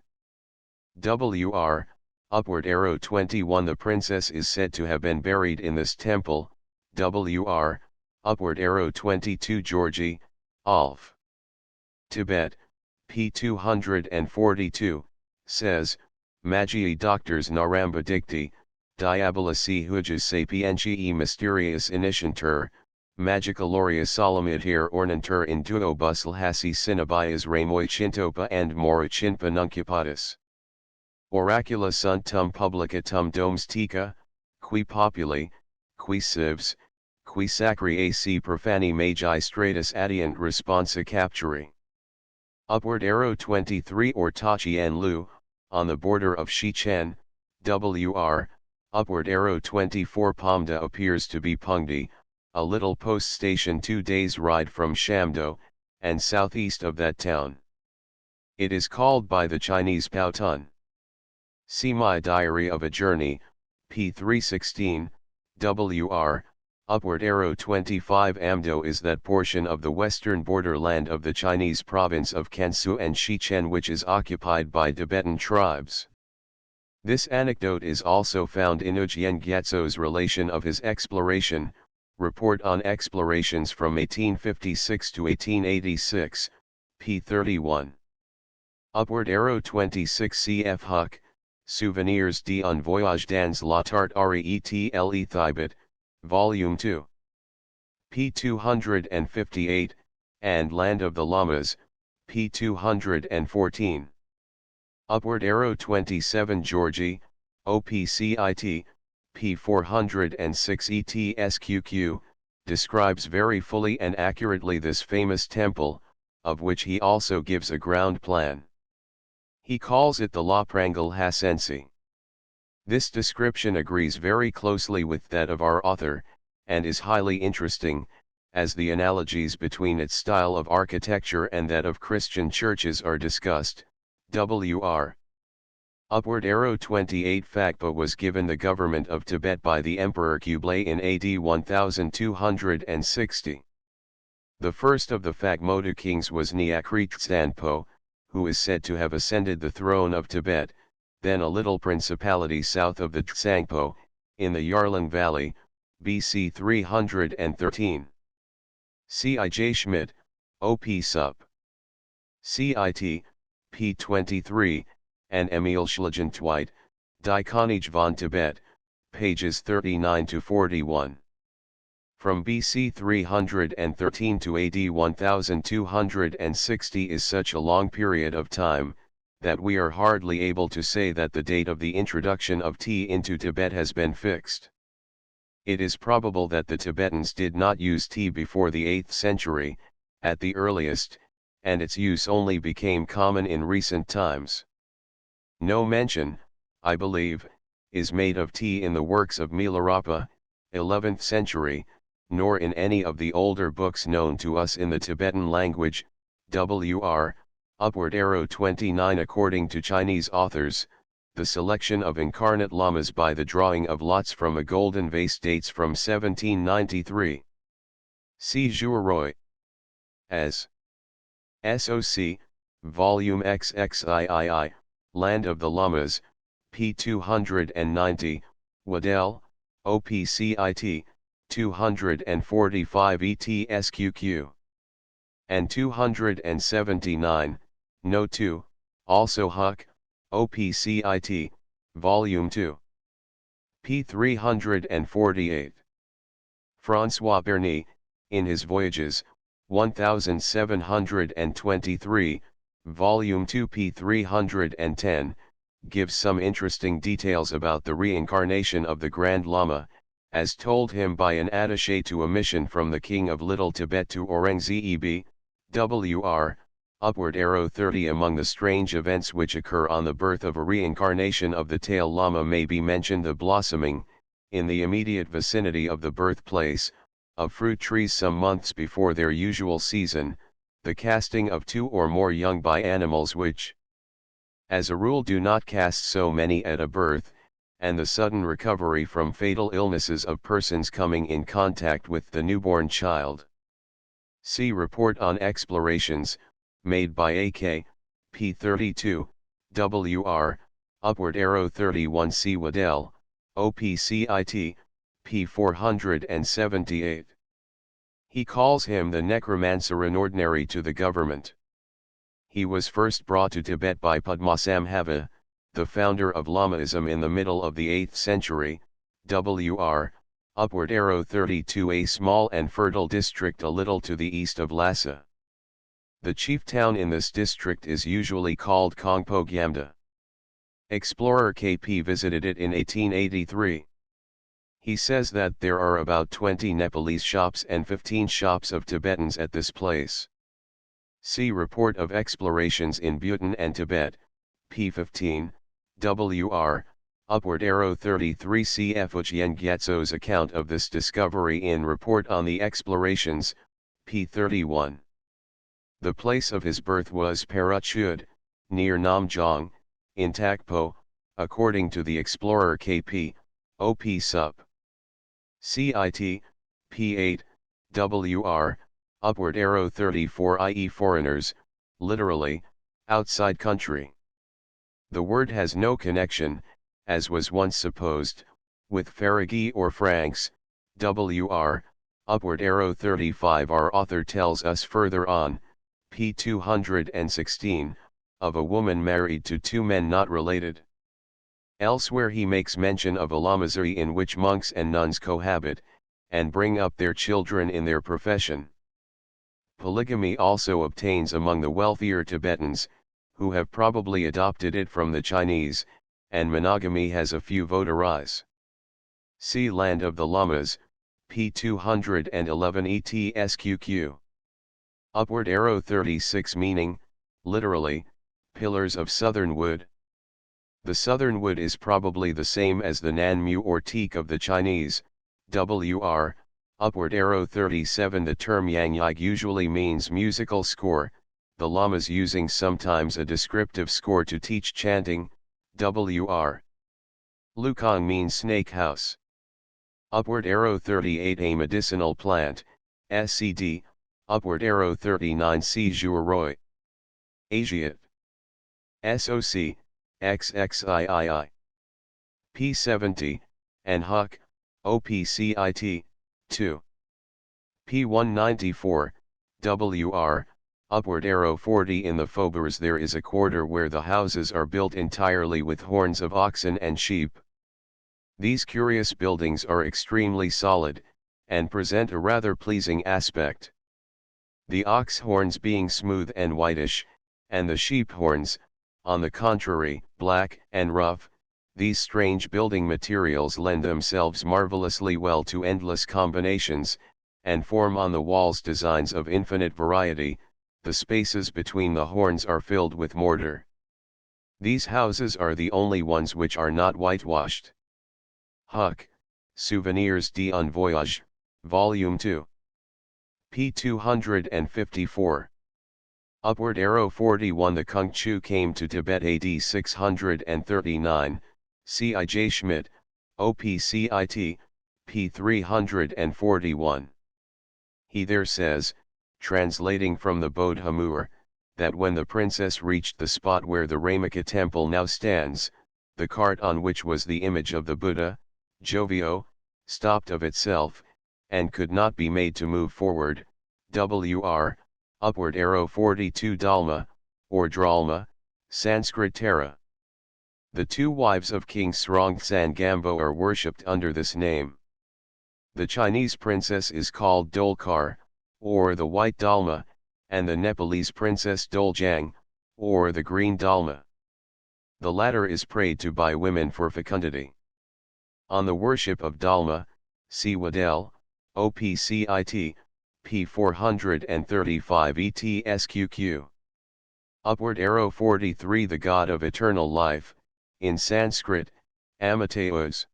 WR, upward arrow 21. The princess is said to have been buried in this temple, WR, upward arrow 22. Georgi, Alf. Tibet, p. 242, says, Magii doctors Naramba dicti, diabolisi hujas sapientiae mysterious initiantur, magicaloria solemnitir ornantur in duo bus Lhasi sinabias ramoi chintopa and mora chinpa nuncupatus. Oracula sunt tum publica tum domes tica, qui populi, qui civs, qui sacri ac profani magi stratus adient responsa capturi. Upward arrow 23. Or Tachien Lu, on the border of Shichen, WR, upward arrow 24. Pamda appears to be Pungdi, a little post station 2 days' ride from Shamdo, and southeast of that town. It is called by the Chinese Paotun. See My Diary of a Journey, p. 316, WR, upward arrow 25. Amdo is that portion of the western borderland of the Chinese province of Kansu and Shichen which is occupied by Tibetan tribes. This anecdote is also found in Ujien Gyatso's relation of his exploration, Report on Explorations from 1856 to 1886, p. 31. Upward arrow 26. Cf. Huck, Souvenirs d'un voyage dans la Tartarie et le Tibet, Volume 2. p. 258, and Land of the Lamas, p. 214. Upward arrow 27. Georgi, OPCIT, p. 406 ETSQQ, describes very fully and accurately this famous temple, of which he also gives a ground plan. He calls it the La Prangal Hasensi. This description agrees very closely with that of our author, and is highly interesting, as the analogies between its style of architecture and that of Christian churches are discussed. WR. Upward arrow 28. Phakpa was given the government of Tibet by the Emperor Kublai in AD 1260. The first of the Phakmoda kings was Nyakri Tsanpo, who is said to have ascended the throne of Tibet, then a little principality south of the Tsangpo, in the Yarlung Valley, BC 313. C.I.J. Schmidt, O.P. Sup. C.I.T., p. 23, and Emil Schlagentweit, Die Könige von Tibet, pages 39 to 41. From BC 313 to AD 1260 is such a long period of time, that we are hardly able to say that the date of the introduction of tea into Tibet has been fixed. It is probable that the Tibetans did not use tea before the 8th century, at the earliest, and its use only became common in recent times. No mention, I believe, is made of tea in the works of Milarepa, 11th century, nor in any of the older books known to us in the Tibetan language. WR, upward arrow 29. According to Chinese authors, the selection of incarnate lamas by the drawing of lots from a golden vase dates from 1793. See Zhuoroy. As SOC, Volume XXIII, Land of the Lamas, p. 290, Waddell, OPCIT, 245 ETSQQ. And 279, No. 2, also Huck, OPCIT, Volume 2. p. 348. François Berny, in his Voyages, 1723, Volume 2 p. 310, gives some interesting details about the reincarnation of the Grand Lama, as told him by an attaché to a mission from the King of Little Tibet to Aurangzeb, WR, upward arrow 30. Among the strange events which occur on the birth of a reincarnation of the tail Lama may be mentioned the blossoming, in the immediate vicinity of the birthplace, of fruit trees some months before their usual season, the casting of 2 or more young by animals which, as a rule, do not cast so many at a birth, and the sudden recovery from fatal illnesses of persons coming in contact with the newborn child. See Report on Explorations, made by A.K., p. 32, WR, upward arrow 31 C Waddell, OPCIT, p. 478. He calls him the necromancer inordinary to the government. He was first brought to Tibet by Padmasambhava, the founder of Lamaism in the middle of the 8th century, Wr. Upward arrow 32 a small and fertile district a little to the east of Lhasa. The chief town in this district is usually called Kongpo Gyamda. Explorer KP visited it in 1883. He says that there are about 20 Nepalese shops and 15 shops of Tibetans at this place. See Report of Explorations in Bhutan and Tibet, p. 15, Wr. Upward arrow 33 cf. Ujien Gyatso's account of this discovery in Report on the Explorations, p. 31. The place of his birth was Parachud, near Namjong, in Takpo, according to the explorer KP, OP Sup. CIT, p8, WR, upward arrow 34 i.e. foreigners, literally, outside country. The word has no connection, as was once supposed, with Faragi or Franks, WR, upward arrow 35. Our author tells us further on, p. 216, of a woman married to two men not related. Elsewhere he makes mention of a lamasery in which monks and nuns cohabit, and bring up their children in their profession. Polygamy also obtains among the wealthier Tibetans, who have probably adopted it from the Chinese, and monogamy has a few votaries. See Land of the Lamas, p. 211 ETSQQ. Upward arrow 36 meaning, literally, pillars of southern wood. The southern wood is probably the same as the Nanmu or teak of the Chinese, WR, upward arrow 37. The term Yangyag usually means musical score, the lamas using sometimes a descriptive score to teach chanting, WR. Lukang means snake house. Upward arrow 38 a medicinal plant, SCD, upward arrow 39 C Juaroi. Asiat. SOC, XXIII. P70, and Huck, OPCIT, 2. P194, WR, upward arrow 40. In the Phobers there is a quarter where the houses are built entirely with horns of oxen and sheep. These curious buildings are extremely solid, and present a rather pleasing aspect. The ox horns being smooth and whitish, and the sheep horns, on the contrary, black and rough. These strange building materials lend themselves marvelously well to endless combinations, and form on the walls designs of infinite variety. The spaces between the horns are filled with mortar. These houses are the only ones which are not whitewashed. Huck, Souvenirs d'un Voyage, Volume 2. p. 254. Upward arrow 41. The Kungchu came to Tibet AD 639, C.I.J. Schmidt, OPCIT, p. 341. He there says, translating from the Bodh Hamur, that when the princess reached the spot where the Ramaka temple now stands, the cart on which was the image of the Buddha, Jovio, stopped of itself, and could not be made to move forward, WR, upward arrow 42 Dalma, or Dralma, Sanskrit Tara. The two wives of King Srongtsan Gampo are worshipped under this name. The Chinese princess is called Dolkar, or the White Dalma, and the Nepalese princess Doljang, or the Green Dalma. The latter is prayed to by women for fecundity. On the worship of Dalma, see Waddell, OPCIT, p. 435 ETSQQ. Upward arrow 43. The god of eternal life, in Sanskrit, Amateos.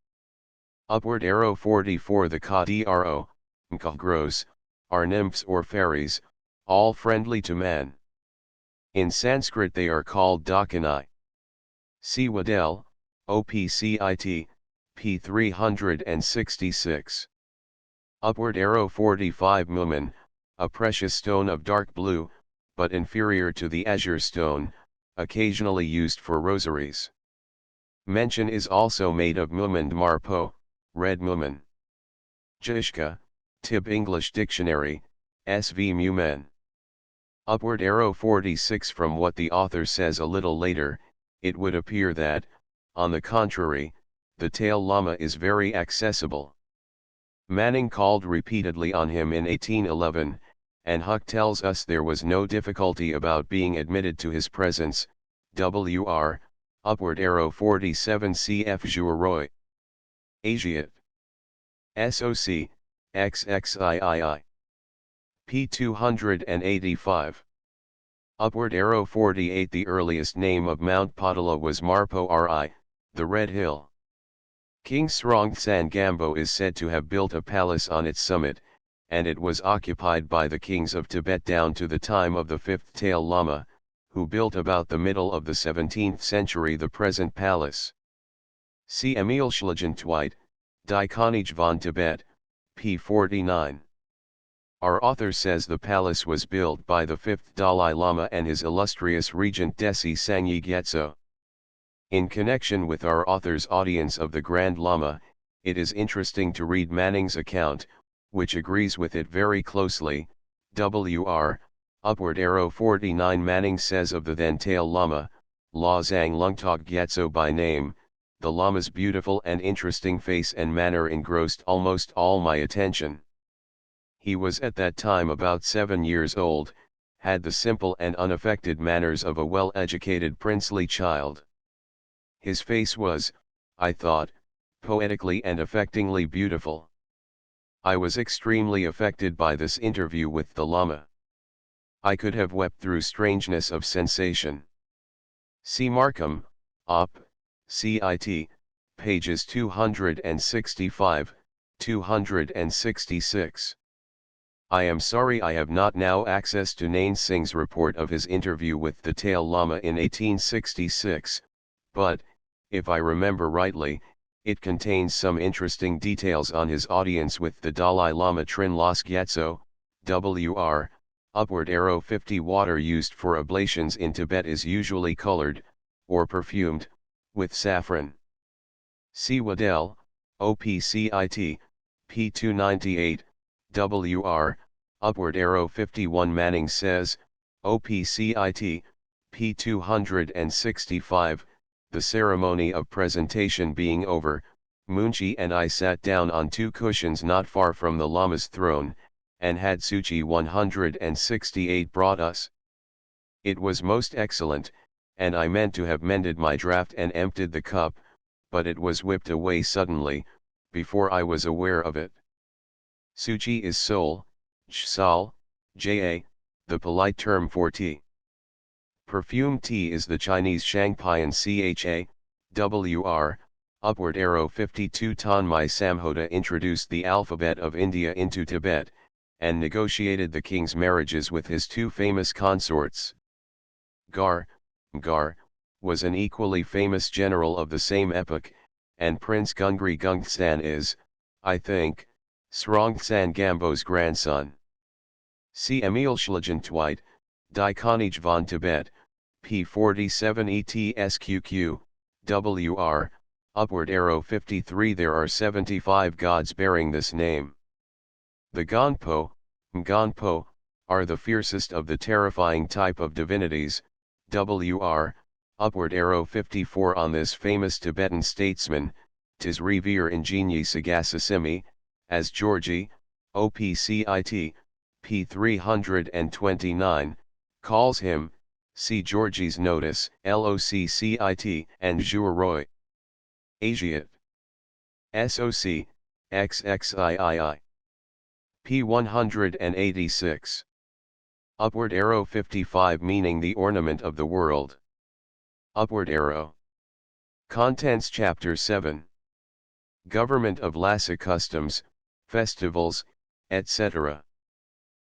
Upward arrow 44. The Kadro, Nkagros, are nymphs or fairies, all friendly to man. In Sanskrit they are called Dakini. See Waddell, OPCIT, p. 366. Upward arrow 45. Mumin, a precious stone of dark blue, but inferior to the azure stone, occasionally used for rosaries. Mention is also made of Mumand Marpo, red Muman. Jishka, Tib English Dictionary, SV Mumen. Upward arrow 46. From what the author says a little later, it would appear that, on the contrary, the tail lama is very accessible. Manning called repeatedly on him in 1811, and Huck tells us there was no difficulty about being admitted to his presence. Wr. Upward arrow 47. Cf. Juroy. Asiat. SOC, XXIII. P 285. Upward arrow 48. The earliest name of Mount Potala was Marpo Ri, the Red Hill. King Srongtsan Gampo is said to have built a palace on its summit, and it was occupied by the kings of Tibet down to the time of the fifth tail lama, who built about the middle of the 17th century the present palace. See Emil Schlegentweit, Die Konige von Tibet, p. 49. Our author says the palace was built by the fifth Dalai Lama and his illustrious regent Desi Sangye Gyatso. In connection with our author's audience of the Grand Lama, it is interesting to read Manning's account, which agrees with it very closely. Wr. Upward arrow 49. Manning says of the then tail Lama, La Zang Lungtog Gyatso by name, the Lama's beautiful and interesting face and manner engrossed almost all my attention. He was at that time about 7 years old, had the simple and unaffected manners of a well-educated princely child. His face was, I thought, poetically and affectingly beautiful. I was extremely affected by this interview with the Lama. I could have wept through strangeness of sensation. See Markham, Op. Cit. Pages 265, 266. I am sorry I have not now access to Nain Singh's report of his interview with the tail Lama in 1866, but, if I remember rightly, it contains some interesting details on his audience with the Dalai Lama Trin Las Gyatso. Wr. Upward arrow 50. Water used for ablations in Tibet is usually colored, or perfumed, with saffron. See Waddell, OPCIT, p. 298, Wr. Upward arrow 51. Manning says, OPCIT, p. 265, the ceremony of presentation being over, Munshi and I sat down on 2 cushions not far from the Lama's throne, and had Suchi 168 brought us. It was most excellent, and I meant to have mended my draught and emptied the cup, but it was whipped away suddenly, before I was aware of it. Suchi is soul, chsal, ja, the polite term for tea. Perfume tea is the Chinese Shangpian Cha, Wr. Upward arrow 52. Tanmai Samhoda introduced the alphabet of India into Tibet, and negotiated the king's marriages with his 2 famous consorts. Gar was an equally famous general of the same epoch, and Prince Gungri Gungtsan is, I think, Srongtsan Gampo's grandson. See Emil Schlegentweit, Die Konige von Tibet, p. 47 ETSQQ, Wr. Upward arrow 53. There are 75 gods bearing this name. The Gonpo, are the fiercest of the terrifying type of divinities. Wr. Upward arrow 54. On this famous Tibetan statesman, 'tis revere ingegni sagassissimi, as Georgi, OPCIT, p. 329, calls him. See Georgi's notice, LOCCIT, and Juroy. Asiat. SOC, XXIII. P 186. Upward arrow 55. Meaning the ornament of the world. Upward arrow. Contents Chapter 7. Government of Lhasa Customs, Festivals, etc.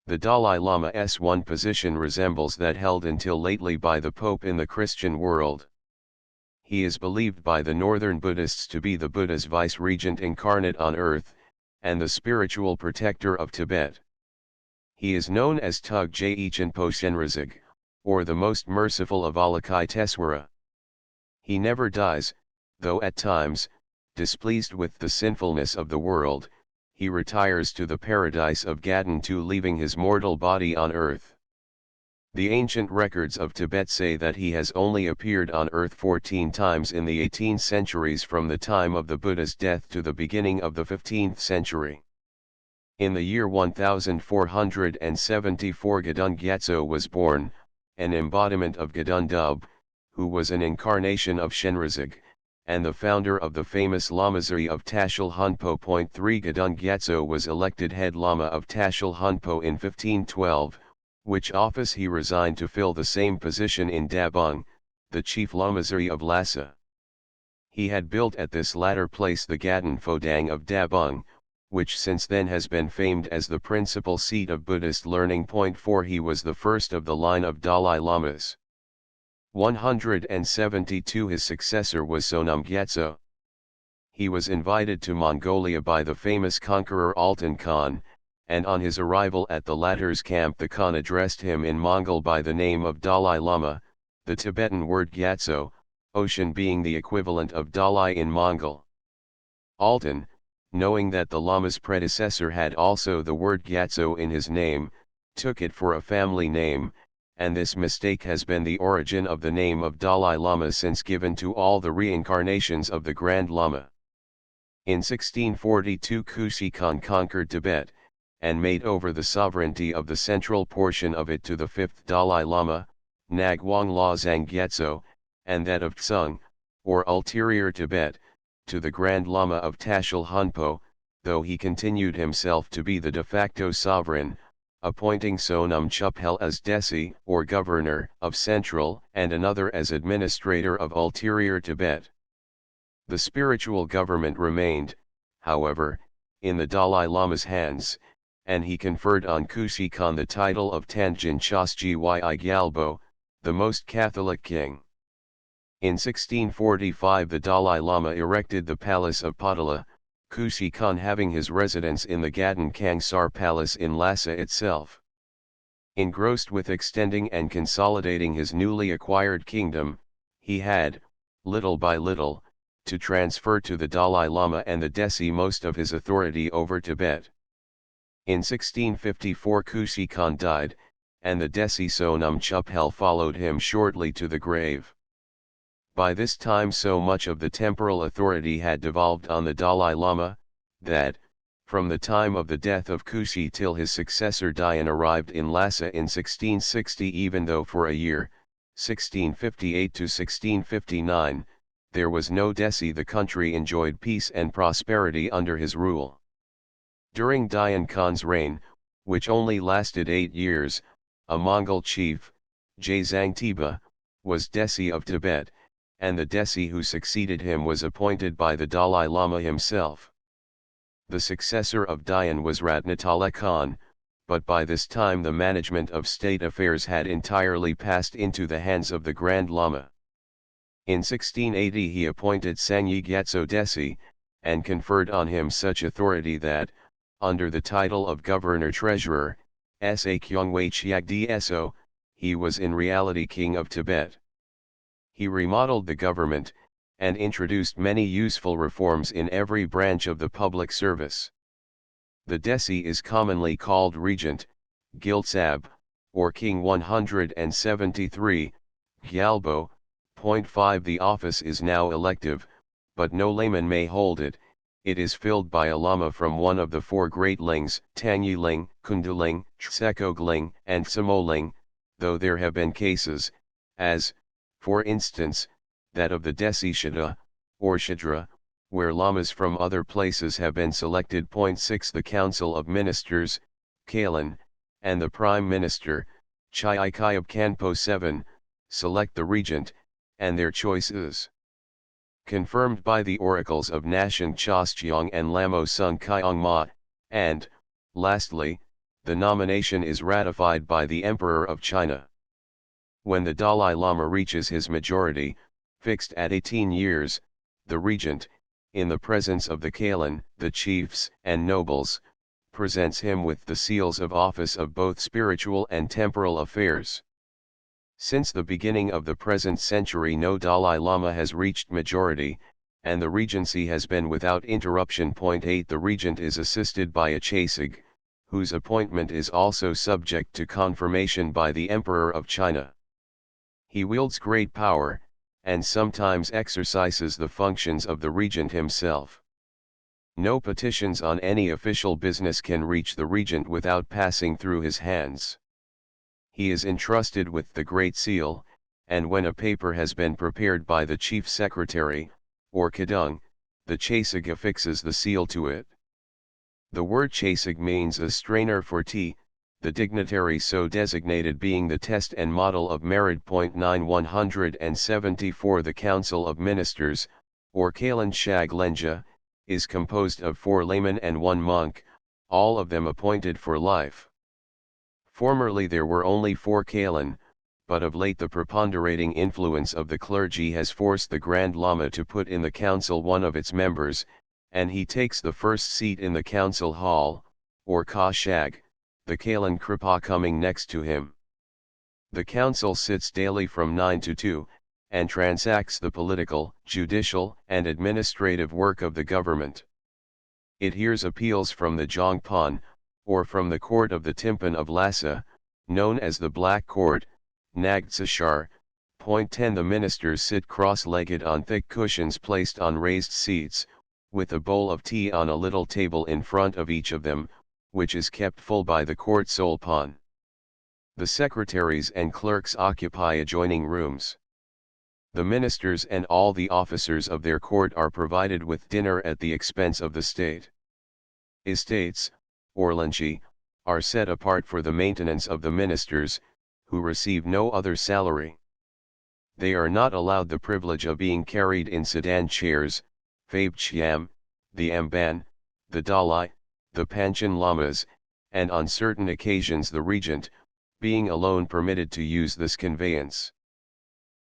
The Dalai Lama's one position resembles that held until lately by the Pope in the Christian world. He is believed by the northern Buddhists to be the Buddha's vice-regent incarnate on earth, and the spiritual protector of Tibet. He is known as Tug Jaichen Poshenrazig, or the most merciful of Alakai Teswara. He never dies, though at times, displeased with the sinfulness of the world, he retires to the paradise of Gaden to leaving his mortal body on earth. The ancient records of Tibet say that he has only appeared on earth 14 times in the 18 centuries from the time of the Buddha's death to the beginning of the 15th century. In the year 1474 Gedung Gyatso was born, an embodiment of Gedung Dub, who was an incarnation of Shenrezig, and the founder of the famous Lamasery of Tashil Hunpo. 3 Gedung Gyatso was elected head Lama of Tashil Hunpo in 1512, which office he resigned to fill the same position in Dabung, the chief Lamasery of Lhasa. He had built at this latter place the Gaden Phodang of Dabung, which since then has been famed as the principal seat of Buddhist learning. 4 He was the first of the line of Dalai Lamas. 172 His successor was Sonam Gyatso. He was invited to Mongolia by the famous conqueror Altan Khan, and on his arrival at the latter's camp the Khan addressed him in Mongol by the name of Dalai Lama, the Tibetan word Gyatso, ocean being the equivalent of Dalai in Mongol. Altan, knowing that the Lama's predecessor had also the word Gyatso in his name, took it for a family name, and this mistake has been the origin of the name of Dalai Lama since given to all the reincarnations of the Grand Lama. In 1642 Kushi Khan conquered Tibet, and made over the sovereignty of the central portion of it to the fifth Dalai Lama, Ngawang Lozang Gyatso, and that of Tsung, or ulterior Tibet, to the Grand Lama of Tashil Hunpo, though he continued himself to be the de facto sovereign, appointing Sonam Chuphel as Desi or governor of Central and another as administrator of ulterior Tibet. The spiritual government remained, however, in the Dalai Lama's hands, and he conferred on Kushi Khan the title of Tanjin Chosgyi Gyalbo, the most Catholic king. In 1645 the Dalai Lama erected the palace of Potala, Kushi Khan having his residence in the Gaden Kangsar Palace in Lhasa itself. Engrossed with extending and consolidating his newly acquired kingdom, he had, little by little, to transfer to the Dalai Lama and the Desi most of his authority over Tibet. In 1654 Kushi Khan died, and the Desi Sonam Chuphel followed him shortly to the grave. By this time so much of the temporal authority had devolved on the Dalai Lama, that, from the time of the death of Kushi till his successor Dayan arrived in Lhasa in 1660, even though for a year, 1658 to 1659, there was no Desi, the country enjoyed peace and prosperity under his rule. During Dayan Khan's reign, which only lasted 8 years, a Mongol chief, Jazang Tiba, was Desi of Tibet, and the Desi who succeeded him was appointed by the Dalai Lama himself. The successor of Dayan was Ratnatala Khan, but by this time the management of state affairs had entirely passed into the hands of the Grand Lama. In 1680 he appointed Sangye Gyatso Desi, and conferred on him such authority that, under the title of Governor-Treasurer, Sa Kyungwei Chiagdi Eso, he was in reality king of Tibet. He remodeled the government, and introduced many useful reforms in every branch of the public service. The Desi is commonly called Regent, Giltsab, or King 173, Gyalbo. 5 The office is now elective, but no layman may hold it. It is filled by a lama from one of the 4 great lings, Tangyiling, Kunduling, Tsekogling, and Samoling, though there have been cases, as, for instance, that of the Desi Shida, or Shidra, where lamas from other places have been selected. 6 The Council of Ministers, Kalan, and the Prime Minister, Chiaikai of Kanpo 7, select the regent, and their choice is confirmed by the oracles of Nashang Chostyong and Lamo Sung Kyong Ma, and, lastly, the nomination is ratified by the Emperor of China. When the Dalai Lama reaches his majority, fixed at 18 years, the regent, in the presence of the Kalan, the chiefs and nobles, presents him with the seals of office of both spiritual and temporal affairs. Since the beginning of the present century no Dalai Lama has reached majority, and the regency has been without interruption. 8. The regent is assisted by a chasig, whose appointment is also subject to confirmation by the Emperor of China. He wields great power, and sometimes exercises the functions of the regent himself. No petitions on any official business can reach the regent without passing through his hands. He is entrusted with the Great Seal, and when a paper has been prepared by the chief secretary, or kadung, the chasig affixes the seal to it. The word chasig means a strainer for tea, the dignitary so designated being the test and model of merit. 9. 174. The Council of Ministers, or Kalan Shag Lenja, is composed of 4 laymen and 1 monk, all of them appointed for life. Formerly there were only 4 Kalan, but of late the preponderating influence of the clergy has forced the Grand Lama to put in the council one of its members, and he takes the first seat in the council hall, or Ka Shag, the Kalan Kripa coming next to him. The council sits daily from 9 to 2, and transacts the political, judicial, and administrative work of the government. It hears appeals from the Jongpan, or from the court of the Timpan of Lhasa, known as the Black Court, Nagtsashar. 10. The ministers sit cross-legged on thick cushions placed on raised seats, with a bowl of tea on a little table in front of each of them, which is kept full by the court solpan. The secretaries and clerks occupy adjoining rooms. The ministers and all the officers of their court are provided with dinner at the expense of the state. Estates, or lanchi, are set apart for the maintenance of the ministers, who receive no other salary. They are not allowed the privilege of being carried in sedan chairs, Fabchiam, the Amban, the Dalai, the Panchen Lamas, and on certain occasions the regent, being alone permitted to use this conveyance.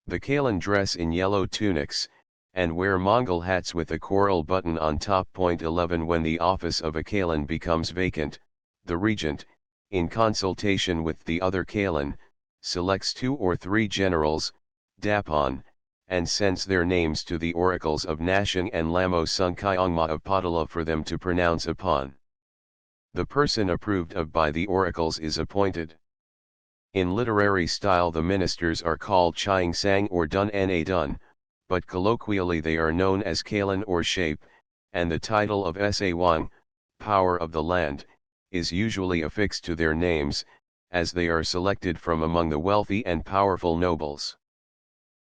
The Kalan dress in yellow tunics, and wear Mongol hats with a coral button on top. 11. When the office of a Kalan becomes vacant, the regent, in consultation with the other Kalan, selects 2 or 3 generals, Dapan, and sends their names to the oracles of Nashang and Lamo Sungkyongma of Patala for them to pronounce upon. The person approved of by the oracles is appointed. In literary style the ministers are called Chiang Sang or Dun Na Dun, but colloquially they are known as Kalan or Shape, and the title of Sa Wang, power of the land, is usually affixed to their names, as they are selected from among the wealthy and powerful nobles.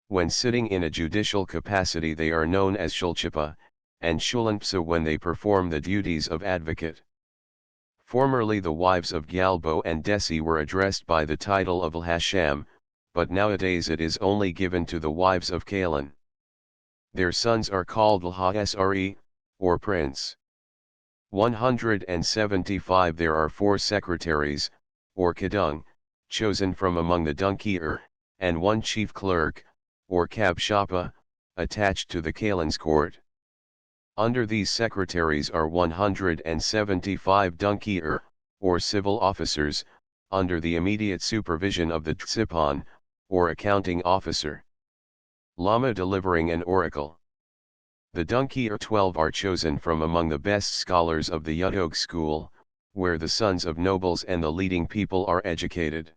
When sitting in a judicial capacity they are known as Shulchipa, and Shulanpsa when they perform the duties of advocate. Formerly the wives of Gyalbo and Desi were addressed by the title of Lhasham, but nowadays it is only given to the wives of Kalan. Their sons are called Lhasre, or prince. 175. There are 4 secretaries, or kadung, chosen from among the Dunkir, and 1 chief clerk, or Kabshapa, attached to the Kalan's court. Under these secretaries are 175 Dunkir, or civil officers, under the immediate supervision of the Tsipan, or accounting officer. Lama delivering an oracle. The Dunkir 12 are chosen from among the best scholars of the Yudog school, where the sons of nobles and the leading people are educated.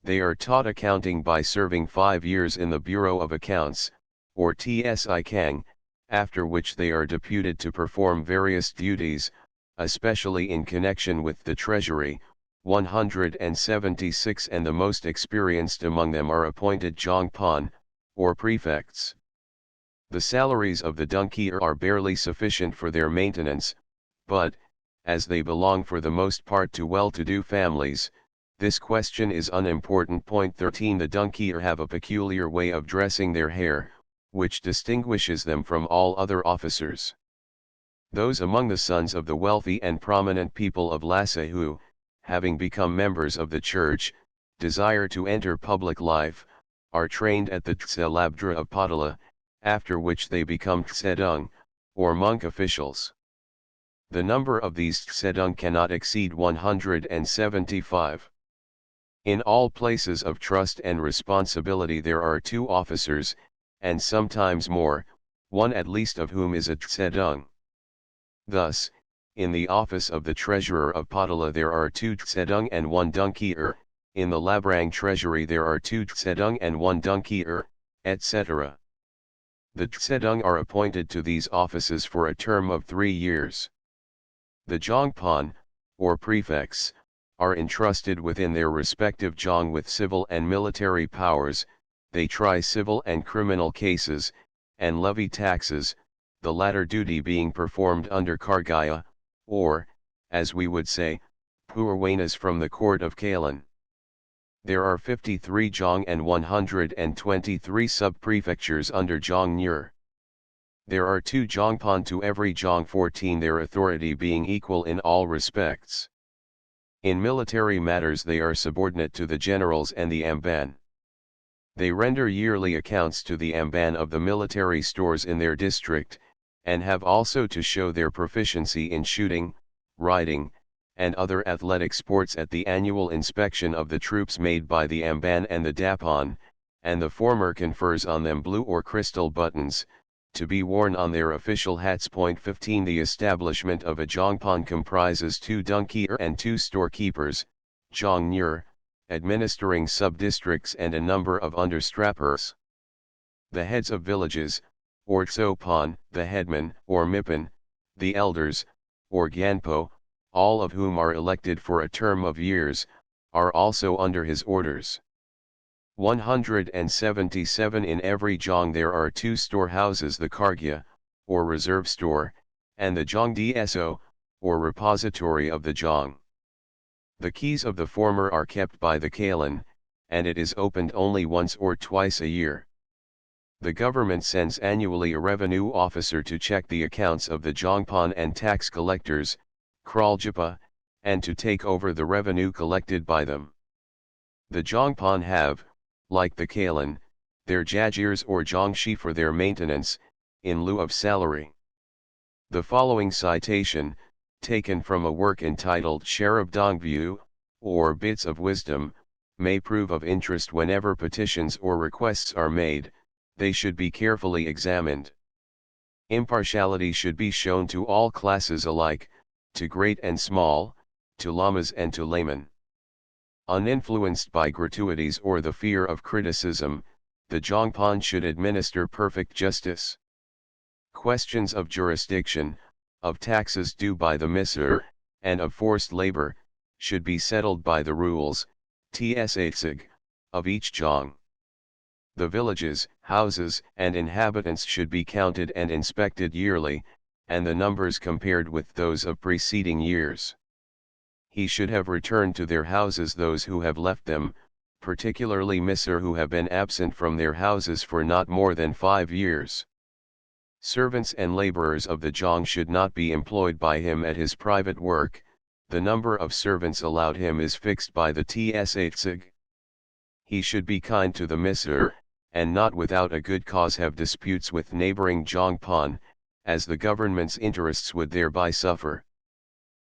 They are taught accounting by serving 5 years in the Bureau of Accounts, or TSI Kang, after which they are deputed to perform various duties, especially in connection with the treasury. 176. And the most experienced among them are appointed Jongpan, or prefects. The salaries of the Dunkir are barely sufficient for their maintenance, but, as they belong for the most part to well-to-do families, this question is unimportant. 13. The Dunkir have a peculiar way of dressing their hair, which distinguishes them from all other officers. Those among the sons of the wealthy and prominent people of Lhasa who, having become members of the church, desire to enter public life, are trained at the Tselabdra of Patala, after which they become Tsedung, or monk officials. The number of these Tsedung cannot exceed 175. In all places of trust and responsibility there are 2 officers, and sometimes more, one at least of whom is a tsedung. Thus, in the office of the treasurer of Patala there are 2 tsedung and 1 dungkier, in the Labrang treasury there are 2 tsedung and 1 dungkier, etc. The tsedung are appointed to these offices for a term of 3 years. The jongpan, or prefects, are entrusted within their respective jong with civil and military powers. They try civil and criminal cases, and levy taxes, the latter duty being performed under kargaya, or, as we would say, puarwanas from the court of Kalen. There are 53 jong and 123 sub-prefectures under jong Nur. There are 2 jongpan to every jong 14, their authority being equal in all respects. In military matters they are subordinate to the generals and the amban. They render yearly accounts to the amban of the military stores in their district, and have also to show their proficiency in shooting, riding, and other athletic sports at the annual inspection of the troops made by the amban and the dapan, and the former confers on them blue or crystal buttons, to be worn on their official hats. 15 The establishment of a jongpan comprises 2 dungkier and 2 storekeepers, jong Nur, administering sub-districts, and a number of understrappers. The heads of villages, or tsopan, the headman, or mipan, the elders, or ganpo, all of whom are elected for a term of years, are also under his orders. 177 In every jong there are 2 storehouses, the kargya, or reserve store, and the jong dso, or repository of the jong. The keys of the former are kept by the Kalen, and it is opened only once or twice a year. The government sends annually a revenue officer to check the accounts of the jongpan and tax collectors, kraljapa, and to take over the revenue collected by them. The jongpan have, like the Kalen, their jagirs or jongshi for their maintenance, in lieu of salary. The following citation, taken from a work entitled Sharab Dongview, or Bits of Wisdom, may prove of interest whenever petitions or requests are made. They should be carefully examined. Impartiality should be shown to all classes alike, to great and small, to lamas and to laymen. Uninfluenced by gratuities or the fear of criticism, the jongpan should administer perfect justice. Questions of jurisdiction, of taxes due by the misr, and of forced labor, should be settled by the rules, tsig, of each jong. The villages, houses, and inhabitants should be counted and inspected yearly, and the numbers compared with those of preceding years. He should have returned to their houses those who have left them, particularly misr who have been absent from their houses for not more than 5 years. Servants and laborers of the jong should not be employed by him at his private work. The number of servants allowed him is fixed by the tsig. He should be kind to the misr, and not without a good cause have disputes with neighboring jongpan, as the government's interests would thereby suffer.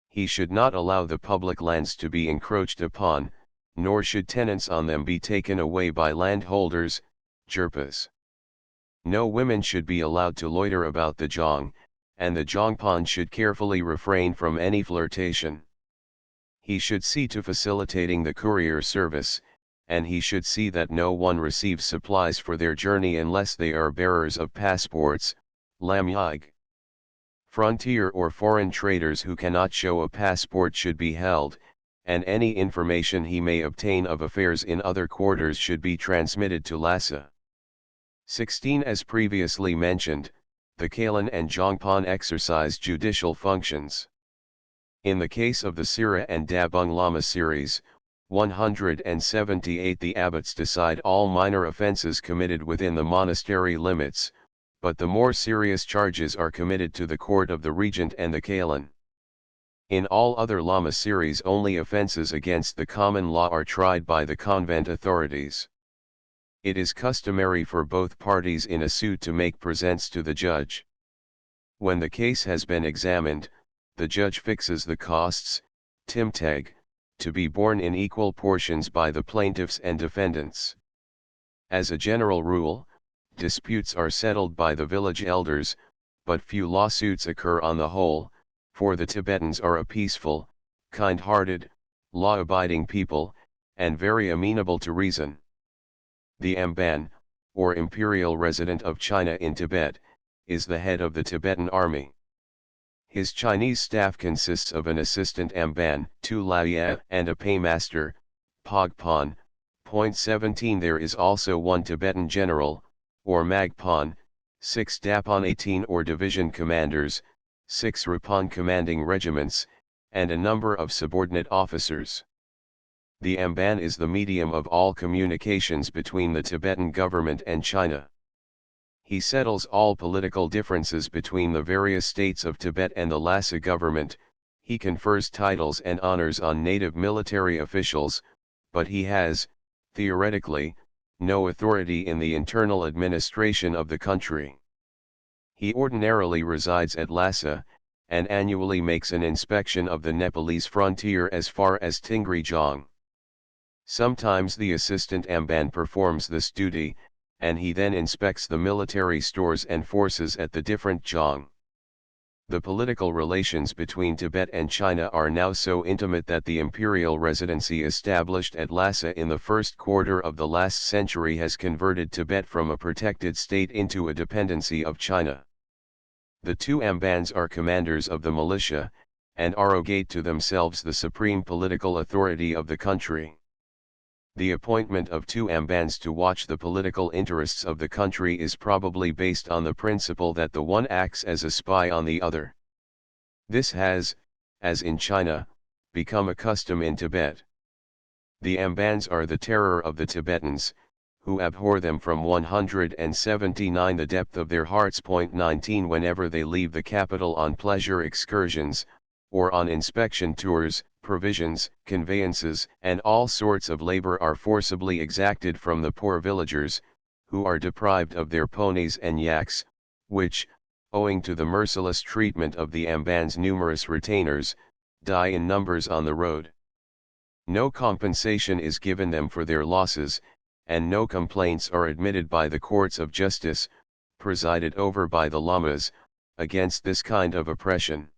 He should not allow the public lands to be encroached upon, nor should tenants on them be taken away by landholders, jerpas. No women should be allowed to loiter about the jong, and the jongpan should carefully refrain from any flirtation. He should see to facilitating the courier service, and he should see that no one receives supplies for their journey unless they are bearers of passports, lamyig. Frontier or foreign traders who cannot show a passport should be held, and any information he may obtain of affairs in other quarters should be transmitted to Lhasa. 16 As previously mentioned, the Kalen and jongpan exercise judicial functions. In the case of the Sira and Dabung Lama series, 178 the abbots decide all minor offences committed within the monastery limits, but the more serious charges are committed to the court of the regent and the Kalen. In all other Lama series only offences against the common law are tried by the convent authorities. It is customary for both parties in a suit to make presents to the judge. When the case has been examined, the judge fixes the costs, timteg, to be borne in equal portions by the plaintiffs and defendants. As a general rule, disputes are settled by the village elders, but few lawsuits occur on the whole, for the Tibetans are a peaceful, kind-hearted, law-abiding people, and very amenable to reason. The Amban, or imperial resident of China in Tibet, is the head of the Tibetan army. His Chinese staff consists of an assistant Amban, 2 Laya, and a paymaster, Pogpon. Point 17 There is also one Tibetan general, or Magpon, 6 Dapon 18 or division commanders, 6 Rapon commanding regiments, and a number of subordinate officers. The Amban is the medium of all communications between the Tibetan government and China. He settles all political differences between the various states of Tibet and the Lhasa government. He confers titles and honors on native military officials, but he has, theoretically, no authority in the internal administration of the country. He ordinarily resides at Lhasa, and annually makes an inspection of the Nepalese frontier as far as Tingri-jong. Sometimes the assistant Amban performs this duty, and he then inspects the military stores and forces at the different jong. The political relations between Tibet and China are now so intimate that the imperial residency established at Lhasa in the first quarter of the last century has converted Tibet from a protected state into a dependency of China. The two Ambans are commanders of the militia, and arrogate to themselves the supreme political authority of the country. The appointment of two Ambans to watch the political interests of the country is probably based on the principle that the one acts as a spy on the other. This has, as in China, become a custom in Tibet. The Ambans are the terror of the Tibetans, who abhor them from 179 the depth of their hearts. 19 Whenever they leave the capital on pleasure excursions, or on inspection tours, provisions, conveyances, and all sorts of labor are forcibly exacted from the poor villagers, who are deprived of their ponies and yaks, which, owing to the merciless treatment of the Amban's numerous retainers, die in numbers on the road. No compensation is given them for their losses, and no complaints are admitted by the courts of justice, presided over by the lamas, against this kind of oppression.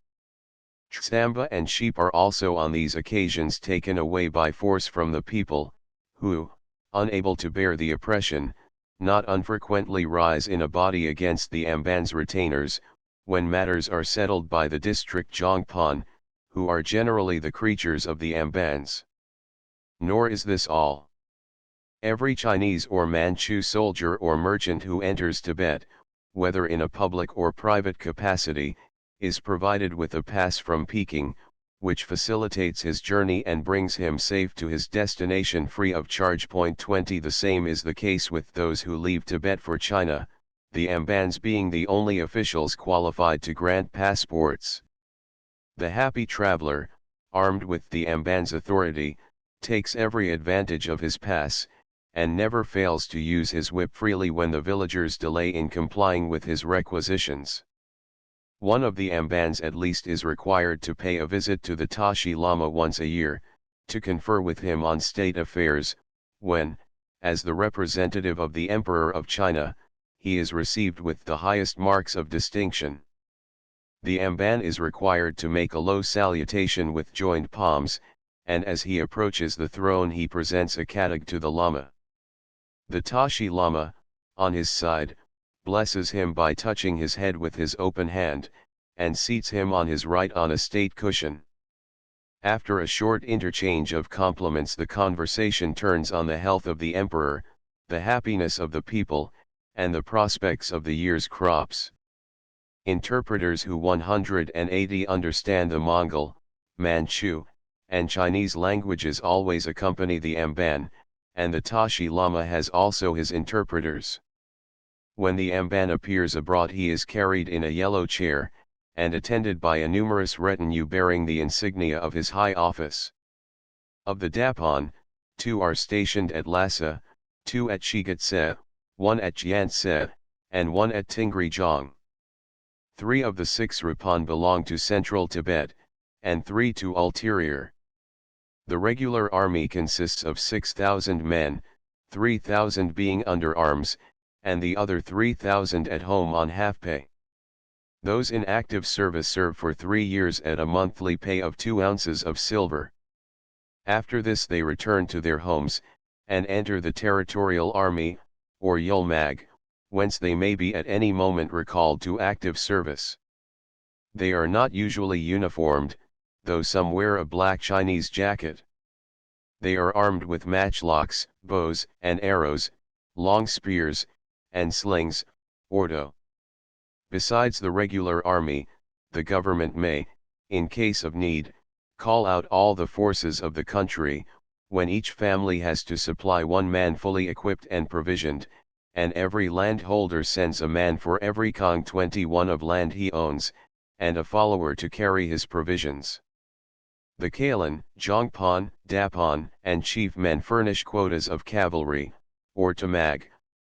Tsamba and sheep are also on these occasions taken away by force from the people, who, unable to bear the oppression, not unfrequently rise in a body against the Amban's retainers, when matters are settled by the district Jongpan, who are generally the creatures of the Ambans. Nor is this all. Every Chinese or Manchu soldier or merchant who enters Tibet, whether in a public or private capacity, is provided with a pass from Peking, which facilitates his journey and brings him safe to his destination free of charge. 20 The same is the case with those who leave Tibet for China, the Ambans being the only officials qualified to grant passports. The happy traveler, armed with the Amban's authority, takes every advantage of his pass, and never fails to use his whip freely when the villagers delay in complying with his requisitions. One of the Ambans at least is required to pay a visit to the Tashi Lama once a year, to confer with him on state affairs, when, as the representative of the Emperor of China, he is received with the highest marks of distinction. The Amban is required to make a low salutation with joined palms, and as he approaches the throne he presents a kadag to the Lama. The Tashi Lama, on his side, blesses him by touching his head with his open hand, and seats him on his right on a state cushion. After a short interchange of compliments the conversation turns on the health of the emperor, the happiness of the people, and the prospects of the year's crops. Interpreters who 180 understand the Mongol, Manchu, and Chinese languages always accompany the Amban, and the Tashi Lama has also his interpreters. When the Amban appears abroad he is carried in a yellow chair, and attended by a numerous retinue bearing the insignia of his high office. Of the Dapon, 2 are stationed at Lhasa, 2 at Shigatse, 1 at Jiantse, and 1 at Tingri-jong. 3 of the 6 Rapon belong to central Tibet, and 3 to ulterior. The regular army consists of 6,000 men, 3,000 being under arms, and the other 3,000 at home on half pay. Those in active service serve for 3 years at a monthly pay of 2 ounces of silver. After this they return to their homes, and enter the Territorial Army, or Yulmag, whence they may be at any moment recalled to active service. They are not usually uniformed, though some wear a black Chinese jacket. They are armed with matchlocks, bows and arrows, long spears, and slings, ordo. Besides the regular army, the government may, in case of need, call out all the forces of the country, when each family has to supply one man fully equipped and provisioned, and every landholder sends a man for every kong 21 of land he owns, and a follower to carry his provisions. The Kalan, Jongpon, Dapon, and chief men furnish quotas of cavalry, or tamag,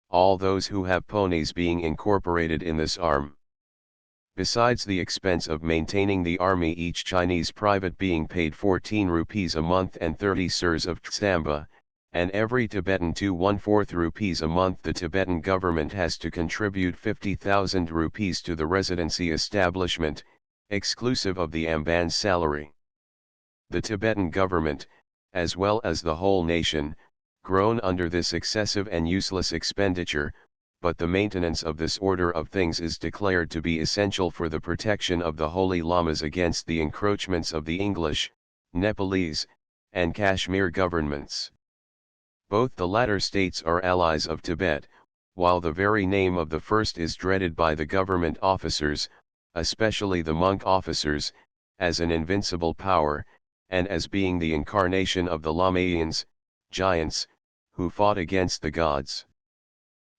all those who have ponies being incorporated in this arm. Besides the expense of maintaining the army, each Chinese private being paid 14 rupees a month and 30 sers of tsamba, and every Tibetan 2¼ rupees a month. The Tibetan government has to contribute 50,000 rupees to the residency establishment, exclusive of the amban's salary. The Tibetan government, as well as the whole nation, groan under this excessive and useless expenditure, but the maintenance of this order of things is declared to be essential for the protection of the holy lamas against the encroachments of the English, Nepalese, and Kashmir governments. Both the latter states are allies of Tibet, while the very name of the first is dreaded by the government officers, especially the monk officers, as an invincible power, and as being the incarnation of the Lamayans, giants, who fought against the gods.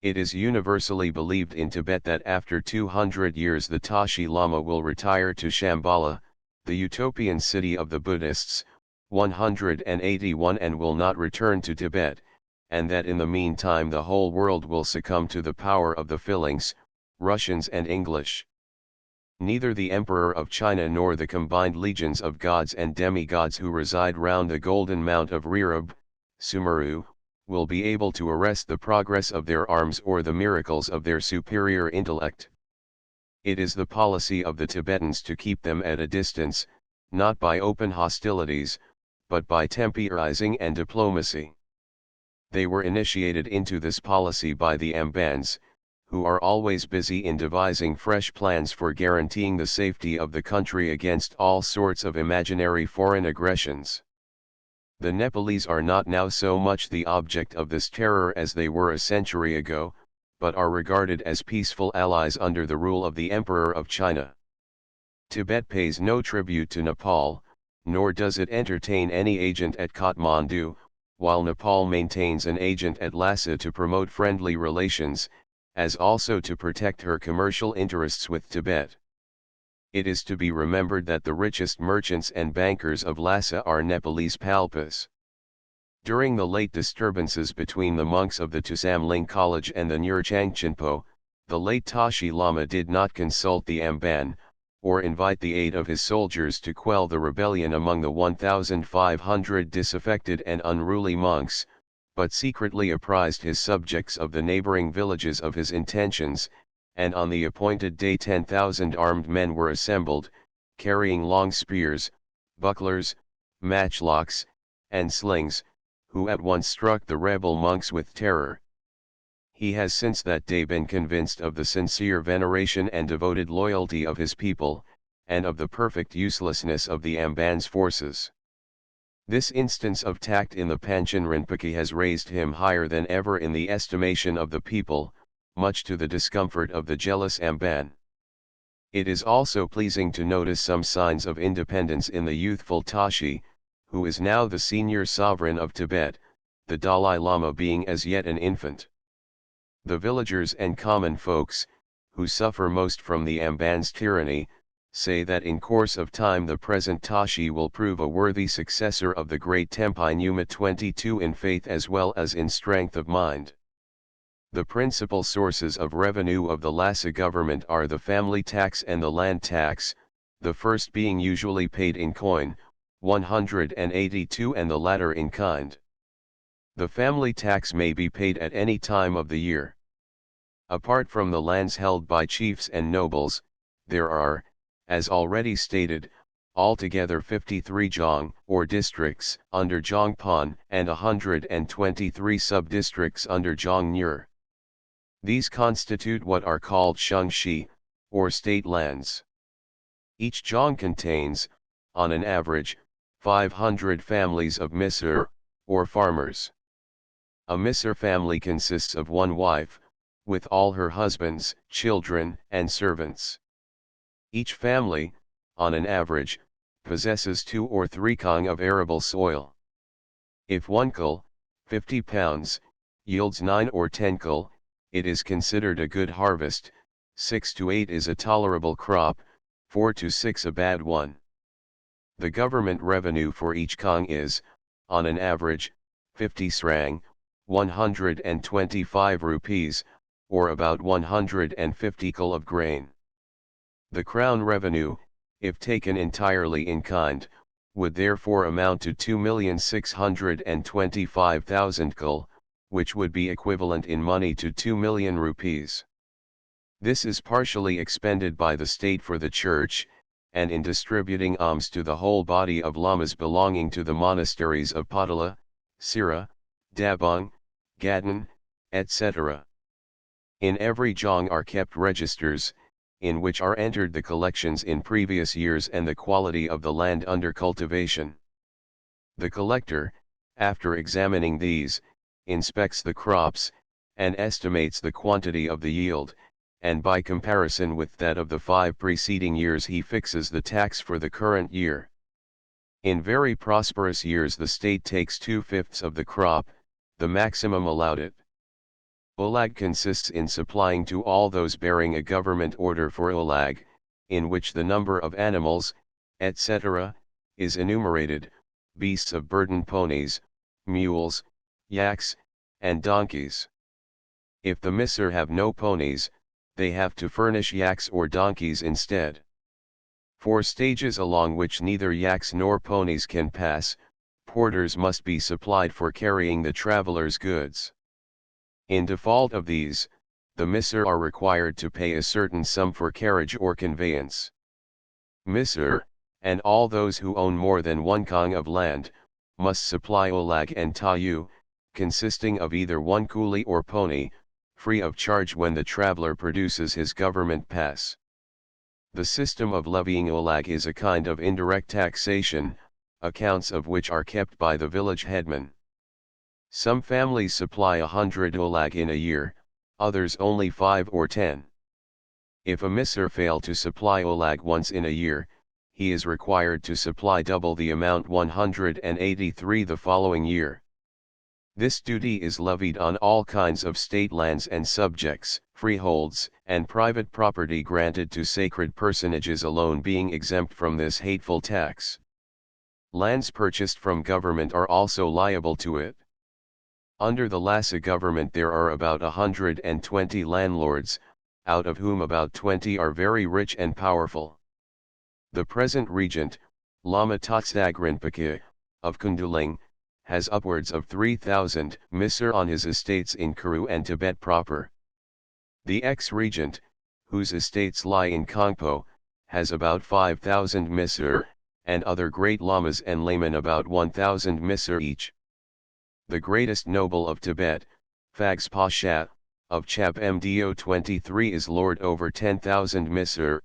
It is universally believed in Tibet that after 200 years the Tashi Lama will retire to Shambhala, the utopian city of the Buddhists, 181, and will not return to Tibet, and that in the meantime the whole world will succumb to the power of the Filings, Russians and English. Neither the Emperor of China nor the combined legions of gods and demigods who reside round the golden mount of Rirab, Sumeru, will be able to arrest the progress of their arms or the miracles of their superior intellect. It is the policy of the Tibetans to keep them at a distance, not by open hostilities, but by temporizing and diplomacy. They were initiated into this policy by the Ambans, who are always busy in devising fresh plans for guaranteeing the safety of the country against all sorts of imaginary foreign aggressions. The Nepalese are not now so much the object of this terror as they were a century ago, but are regarded as peaceful allies under the rule of the Emperor of China. Tibet pays no tribute to Nepal, nor does it entertain any agent at Kathmandu, while Nepal maintains an agent at Lhasa to promote friendly relations, as also to protect her commercial interests with Tibet. It is to be remembered that the richest merchants and bankers of Lhasa are Nepalese Palpas. During the late disturbances between the monks of the Tusamling College and the Nyurchangchenpo, the late Tashi Lama did not consult the Amban, or invite the aid of his soldiers to quell the rebellion among the 1,500 disaffected and unruly monks, but secretly apprised his subjects of the neighboring villages of his intentions, and on the appointed day 10,000 armed men were assembled, carrying long spears, bucklers, matchlocks, and slings, who at once struck the rebel monks with terror. He has since that day been convinced of the sincere veneration and devoted loyalty of his people, and of the perfect uselessness of the Amban's forces. This instance of tact in the Panchen Rinpoche has raised him higher than ever in the estimation of the people, much to the discomfort of the jealous Amban. It is also pleasing to notice some signs of independence in the youthful Tashi, who is now the senior sovereign of Tibet, the Dalai Lama being as yet an infant. The villagers and common folks, who suffer most from the Amban's tyranny, say that in course of time the present Tashi will prove a worthy successor of the great Tempai Numa 22 in faith as well as in strength of mind. The principal sources of revenue of the Lhasa government are the family tax and the land tax, the first being usually paid in coin, 182, and the latter in kind. The family tax may be paid at any time of the year. Apart from the lands held by chiefs and nobles, there are, as already stated, altogether 53 jong, or districts, under Jongpan, and 123 sub-districts under Zhongnur. These constitute what are called shengshi, or state lands. Each jong contains, on an average, 500 families of misr, or farmers. A misr family consists of one wife, with all her husbands, children, and servants. Each family, on an average, possesses 2 or 3 kang of arable soil. If 1 kul, 50 pounds, yields 9 or 10 kul, it is considered a good harvest, 6 to 8 is a tolerable crop, 4 to 6 a bad one. The government revenue for each kang is, on an average, 50 srang, 125 rupees, or about 150 kul of grain. The crown revenue, if taken entirely in kind, would therefore amount to 2,625,000 kul, which would be equivalent in money to 2 million rupees. This is partially expended by the state for the church, and in distributing alms to the whole body of lamas belonging to the monasteries of Patala, Sira, Dabong, Gadon, etc. In every jong are kept registers, in which are entered the collections in previous years and the quality of the land under cultivation. The collector, after examining these, inspects the crops, and estimates the quantity of the yield, and by comparison with that of the 5 preceding years he fixes the tax for the current year. In very prosperous years the state takes 2/5 of the crop, the maximum allowed it. Olag consists in supplying to all those bearing a government order for olag, in which the number of animals, etc., is enumerated, beasts of burden ponies, mules, yaks, and donkeys. If the misr have no ponies, they have to furnish yaks or donkeys instead. 4 stages along which neither yaks nor ponies can pass, porters must be supplied for carrying the travelers' goods. In default of these, the misr are required to pay a certain sum for carriage or conveyance. Misr, and all those who own more than 1 kang of land, must supply olag and tayu, consisting of either 1 coolie or pony, free of charge when the traveler produces his government pass. The system of levying olag is a kind of indirect taxation, accounts of which are kept by the village headman. Some families supply 100 olag in a year, others only 5 or 10. If a misr fail to supply olag once in a year, he is required to supply double the amount 183 the following year. This duty is levied on all kinds of state lands and subjects, freeholds, and private property granted to sacred personages alone being exempt from this hateful tax. Lands purchased from government are also liable to it. Under the Lhasa government there are about 120 landlords, out of whom about 20 are very rich and powerful. The present regent, Lama Tsogyal Rinpoche, of Kunduling, has upwards of 3,000 misr on his estates in Kuru and Tibet proper. The ex-regent, whose estates lie in Kongpo, has about 5,000 misr, and other great lamas and laymen about 1,000 misr each. The greatest noble of Tibet, Phags Pasha, of Chap Mdo 23 is lord over 10,000 misr.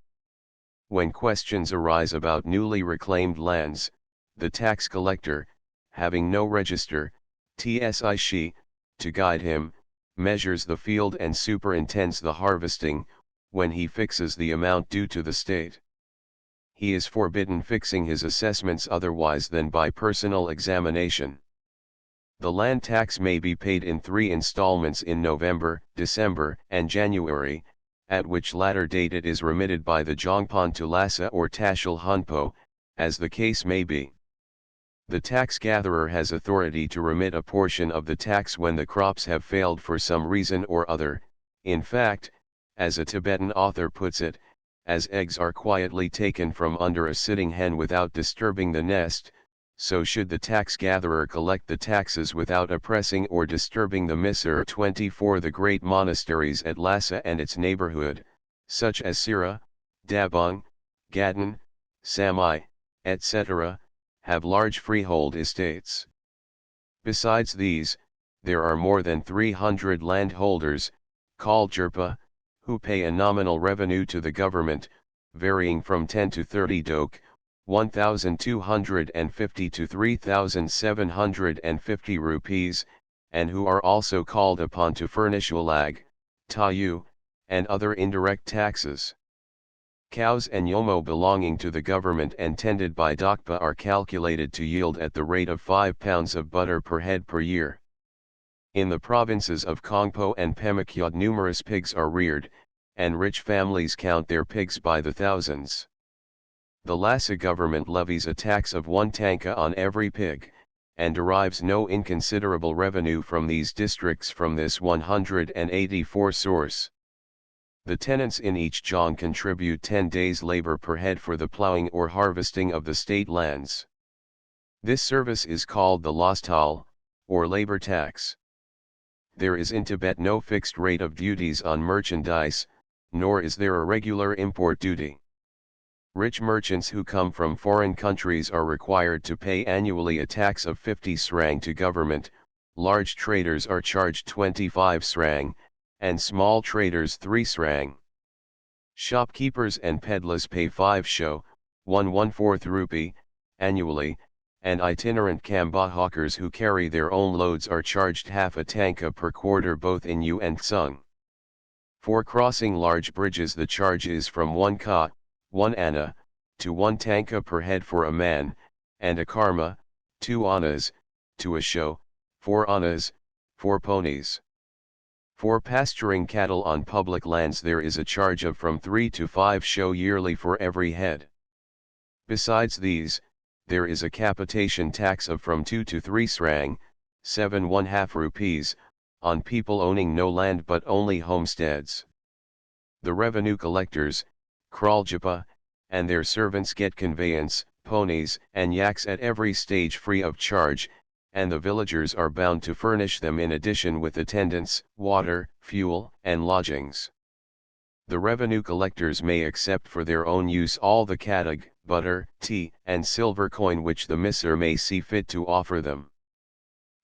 When questions arise about newly reclaimed lands, the tax collector, having no register, tsi to guide him, measures the field and superintends the harvesting, when he fixes the amount due to the state. He is forbidden fixing his assessments otherwise than by personal examination. The land tax may be paid in 3 installments in November, December, and January, at which latter date it is remitted by the Jongpan to Lhasa or Tashil Hunpo, as the case may be. The tax gatherer has authority to remit a portion of the tax when the crops have failed for some reason or other. In fact, as a Tibetan author puts it, as eggs are quietly taken from under a sitting hen without disturbing the nest, so should the tax gatherer collect the taxes without oppressing or disturbing the Misr. 24 The great monasteries at Lhasa and its neighborhood, such as Sira, Dabong, Gadon, Samai, etc., have large freehold estates. Besides these, there are more than 300 landholders, called Jerpa, who pay a nominal revenue to the government, varying from 10 to 30 dok, 1,250 to 3,750 rupees, and who are also called upon to furnish ulag, tayu, and other indirect taxes. Cows and yomo belonging to the government and tended by Dokpa are calculated to yield at the rate of 5 pounds of butter per head per year. In the provinces of Kongpo and Pemakyot numerous pigs are reared, and rich families count their pigs by the thousands. The Lhasa government levies a tax of 1 tanka on every pig, and derives no inconsiderable revenue from these districts from this 184 source. The tenants in each jong contribute 10 days' labor per head for the plowing or harvesting of the state lands. This service is called the lostal, or labor tax. There is in Tibet no fixed rate of duties on merchandise, nor is there a regular import duty. Rich merchants who come from foreign countries are required to pay annually a tax of 50 srang to government, large traders are charged 25 srang, and small traders 3 srang. Shopkeepers and peddlers pay 5 sho, 1/4 rupee, annually, and itinerant kamba hawkers who carry their own loads are charged half a tanka per quarter both in Yu and Tsung. For crossing large bridges the charge is from 1 ka, 1 anna, to 1 tanka per head for a man, and a karma, 2 annas, to a sho, 4 annas, for ponies. For pasturing cattle on public lands there is a charge of from 3 to 5 sho yearly for every head. Besides these, there is a capitation tax of from 2 to 3 srang, 7½ rupees, on people owning no land but only homesteads. The revenue collectors, Kraljapa, and their servants get conveyance, ponies, and yaks at every stage free of charge, and the villagers are bound to furnish them in addition with attendants, water, fuel, and lodgings. The revenue collectors may accept for their own use all the katag, butter, tea, and silver coin which the Misr may see fit to offer them.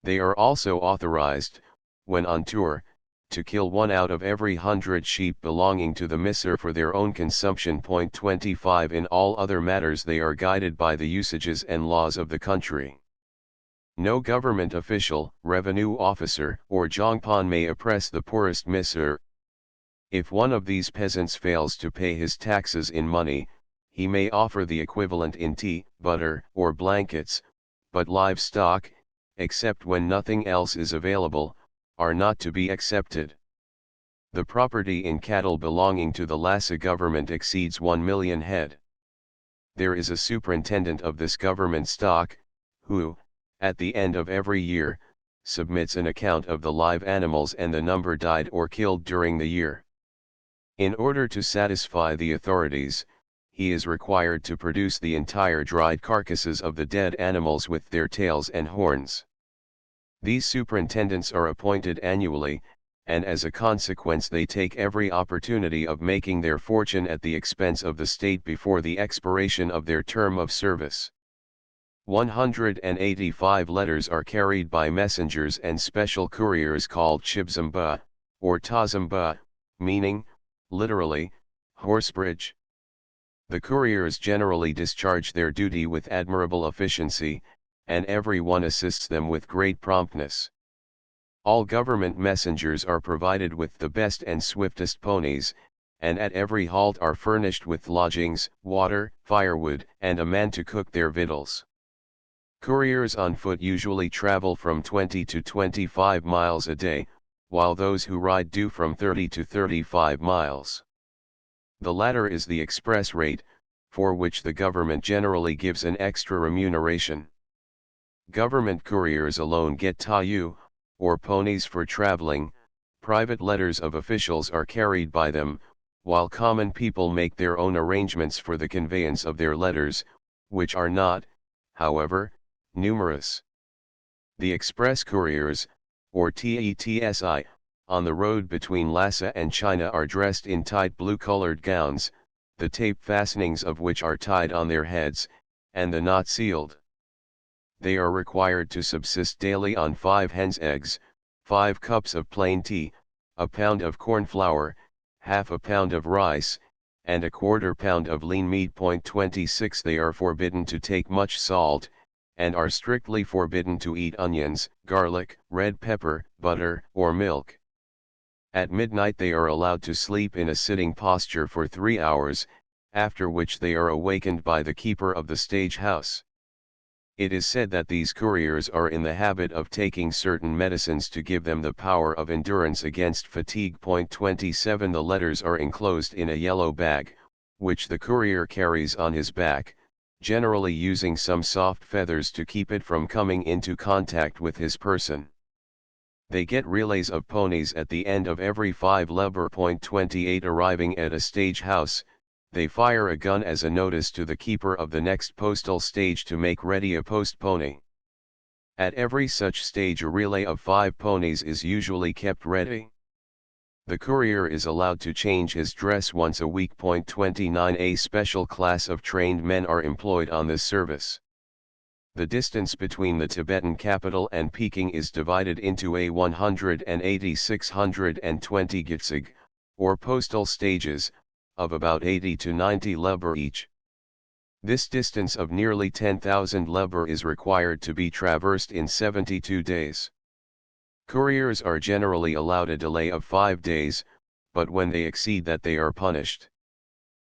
They are also authorized, when on tour, to kill 1 out of every 100 sheep belonging to the Misr for their own consumption. 25 In all other matters they are guided by the usages and laws of the country. No government official, revenue officer, or jongpan may oppress the poorest Misr. If one of these peasants fails to pay his taxes in money, he may offer the equivalent in tea, butter, or blankets, but livestock, except when nothing else is available, are not to be accepted. The property in cattle belonging to the Lhasa government exceeds 1 million head. There is a superintendent of this government stock, who, at the end of every year, submits an account of the live animals and the number died or killed during the year. In order to satisfy the authorities, he is required to produce the entire dried carcasses of the dead animals with their tails and horns. These superintendents are appointed annually, and as a consequence they take every opportunity of making their fortune at the expense of the state before the expiration of their term of service. 185 letters are carried by messengers and special couriers called chibzamba, or tazamba, meaning, literally, horsebridge. The couriers generally discharge their duty with admirable efficiency, and every one assists them with great promptness. All government messengers are provided with the best and swiftest ponies, and at every halt are furnished with lodgings, water, firewood, and a man to cook their victuals. Couriers on foot usually travel from 20 to 25 miles a day, while those who ride do from 30 to 35 miles. The latter is the express rate, for which the government generally gives an extra remuneration. Government couriers alone get tayu, or ponies for traveling. Private letters of officials are carried by them, while common people make their own arrangements for the conveyance of their letters, which are not, however, numerous. The express couriers, or TETSI, on the road between Lhasa and China are dressed in tight blue-colored gowns, the tape fastenings of which are tied on their heads, and the knot sealed. They are required to subsist daily on 5 hens' eggs, 5 cups of plain tea, a pound of corn flour, half a pound of rice, and a quarter pound of lean meat. 26 They are forbidden to take much salt, and are strictly forbidden to eat onions, garlic, red pepper, butter, or milk. At midnight they are allowed to sleep in a sitting posture for 3 hours, after which they are awakened by the keeper of the stage house. It is said that these couriers are in the habit of taking certain medicines to give them the power of endurance against fatigue. 27 The letters are enclosed in a yellow bag, which the courier carries on his back, generally using some soft feathers to keep it from coming into contact with his person. They get relays of ponies at the end of every 5 lever. 28 Arriving at a stage house, they fire a gun as a notice to the keeper of the next postal stage to make ready a post pony. At every such stage a relay of 5 ponies is usually kept ready. The courier is allowed to change his dress once a week. 29 A special class of trained men are employed on this service. The distance between the Tibetan capital and Peking is divided into a 180 620 gitsig, or postal stages, of about 80 to 90 leber each. This distance of nearly 10,000 leber is required to be traversed in 72 days. Couriers are generally allowed a delay of 5 days, but when they exceed that they are punished.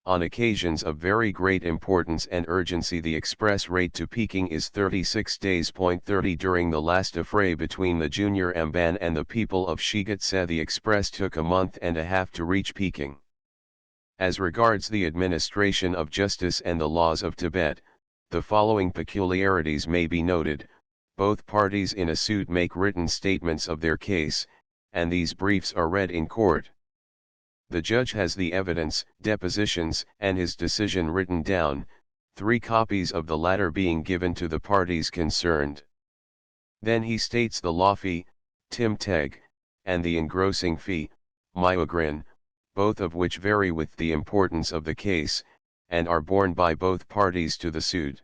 On occasions of very great importance and urgency the express rate to Peking is 36 days. 30 During the last affray between the Junior Amban and the people of Shigatse the express took a month and a half to reach Peking. As regards the administration of justice and the laws of Tibet, the following peculiarities may be noted. Both parties in a suit make written statements of their case, and these briefs are read in court. The judge has the evidence, depositions, and his decision written down, 3 copies of the latter being given to the parties concerned. Then he states the law fee, timteg, and the engrossing fee, myogrin, both of which vary with the importance of the case, and are borne by both parties to the suit.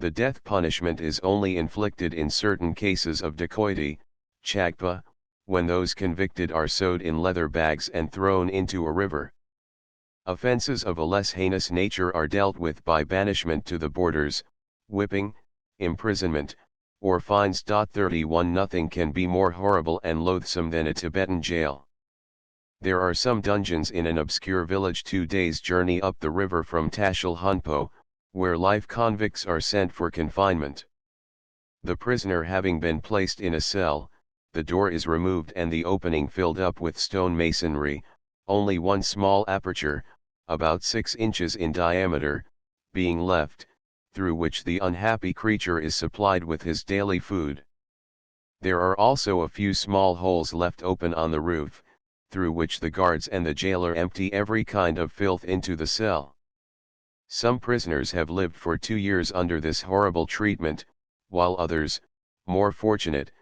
The death punishment is only inflicted in certain cases of dacoity, chagpa, when those convicted are sewed in leather bags and thrown into a river. Offences of a less heinous nature are dealt with by banishment to the borders, whipping, imprisonment, or fines. 31 Nothing can be more horrible and loathsome than a Tibetan jail. There are some dungeons in an obscure village 2 days' journey up the river from Tashil Hunpo, where life convicts are sent for confinement. The prisoner having been placed in a cell, the door is removed and the opening filled up with stone masonry, only one small aperture, about 6 inches in diameter, being left, through which the unhappy creature is supplied with his daily food. There are also a few small holes left open on the roof, through which the guards and the jailer empty every kind of filth into the cell. Some prisoners have lived for 2 years under this horrible treatment, while others, more fortunate,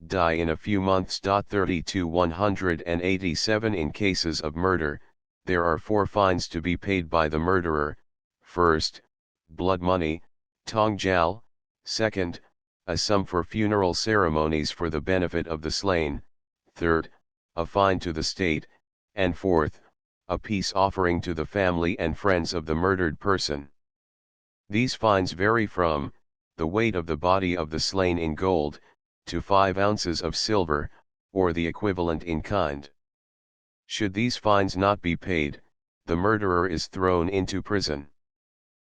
die in a few months. 32 187 In cases of murder, there are 4 fines to be paid by the murderer. First, blood money, tongjal; second, a sum for funeral ceremonies for the benefit of the slain; third, a fine to the state; and fourth, a peace offering to the family and friends of the murdered person. These fines vary from the weight of the body of the slain in gold, to 5 ounces of silver, or the equivalent in kind. Should these fines not be paid, the murderer is thrown into prison.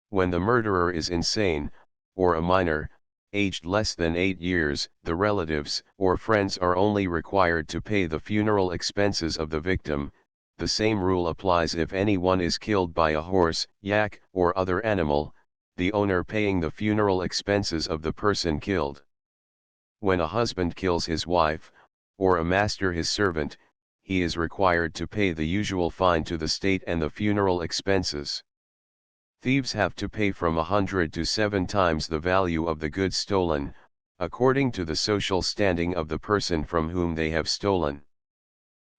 When the murderer is insane, or a minor, aged less than 8 years, the relatives or friends are only required to pay the funeral expenses of the victim. The same rule applies if anyone is killed by a horse, yak, or other animal, the owner paying the funeral expenses of the person killed. When a husband kills his wife, or a master his servant, he is required to pay the usual fine to the state and the funeral expenses. Thieves have to pay from 100 to 7 times the value of the goods stolen, according to the social standing of the person from whom they have stolen.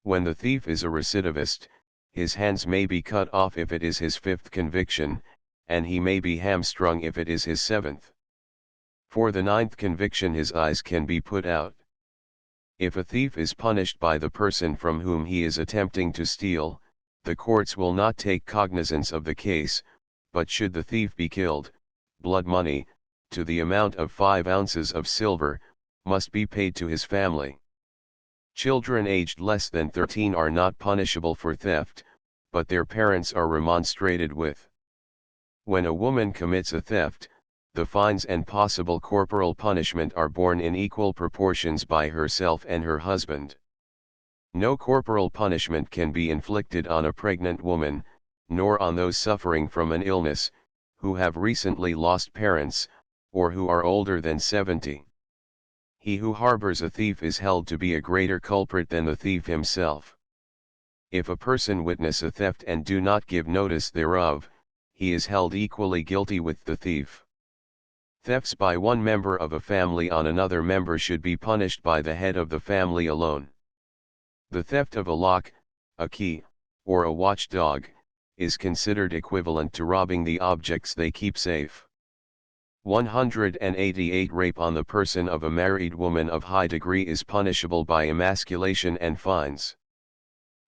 When the thief is a recidivist, his hands may be cut off if it is his 5th conviction, and he may be hamstrung if it is his 7th. For the 9th conviction his eyes can be put out. If a thief is punished by the person from whom he is attempting to steal, the courts will not take cognizance of the case, but should the thief be killed, blood money, to the amount of 5 ounces of silver, must be paid to his family. Children aged less than 13 are not punishable for theft, but their parents are remonstrated with. When a woman commits a theft, the fines and possible corporal punishment are borne in equal proportions by herself and her husband. No corporal punishment can be inflicted on a pregnant woman, nor on those suffering from an illness, who have recently lost parents, or who are older than 70. He who harbors a thief is held to be a greater culprit than the thief himself. If a person witness a theft and do not give notice thereof, he is held equally guilty with the thief. Thefts by one member of a family on another member should be punished by the head of the family alone. The theft of a lock, a key, or a watchdog, is considered equivalent to robbing the objects they keep safe. 188 Rape on the person of a married woman of high degree is punishable by emasculation and fines.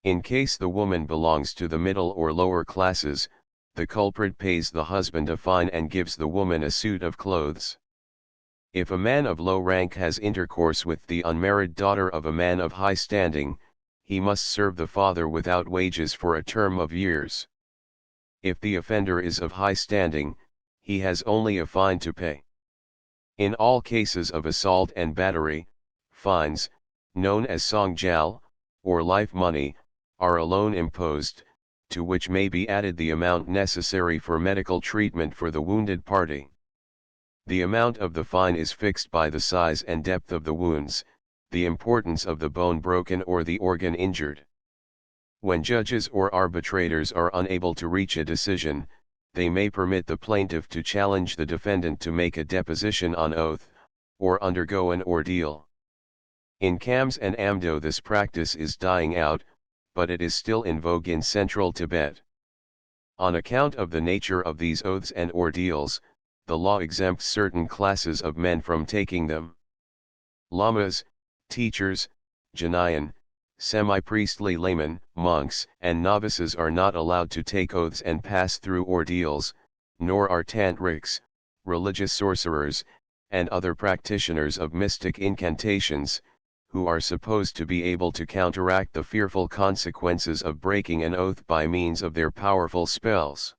In case the woman belongs to the middle or lower classes, the culprit pays the husband a fine and gives the woman a suit of clothes. If a man of low rank has intercourse with the unmarried daughter of a man of high standing, he must serve the father without wages for a term of years. If the offender is of high standing, he has only a fine to pay. In all cases of assault and battery, fines, known as songjal, or life money, are alone imposed, to which may be added the amount necessary for medical treatment for the wounded party. The amount of the fine is fixed by the size and depth of the wounds, the importance of the bone broken or the organ injured. When judges or arbitrators are unable to reach a decision, they may permit the plaintiff to challenge the defendant to make a deposition on oath, or undergo an ordeal. In Khams and Amdo this practice is dying out, but it is still in vogue in central Tibet. On account of the nature of these oaths and ordeals, the law exempts certain classes of men from taking them. Lamas, teachers, Janayan, semi-priestly laymen, monks, and novices are not allowed to take oaths and pass through ordeals, nor are tantrics, religious sorcerers, and other practitioners of mystic incantations, who are supposed to be able to counteract the fearful consequences of breaking an oath by means of their powerful spells.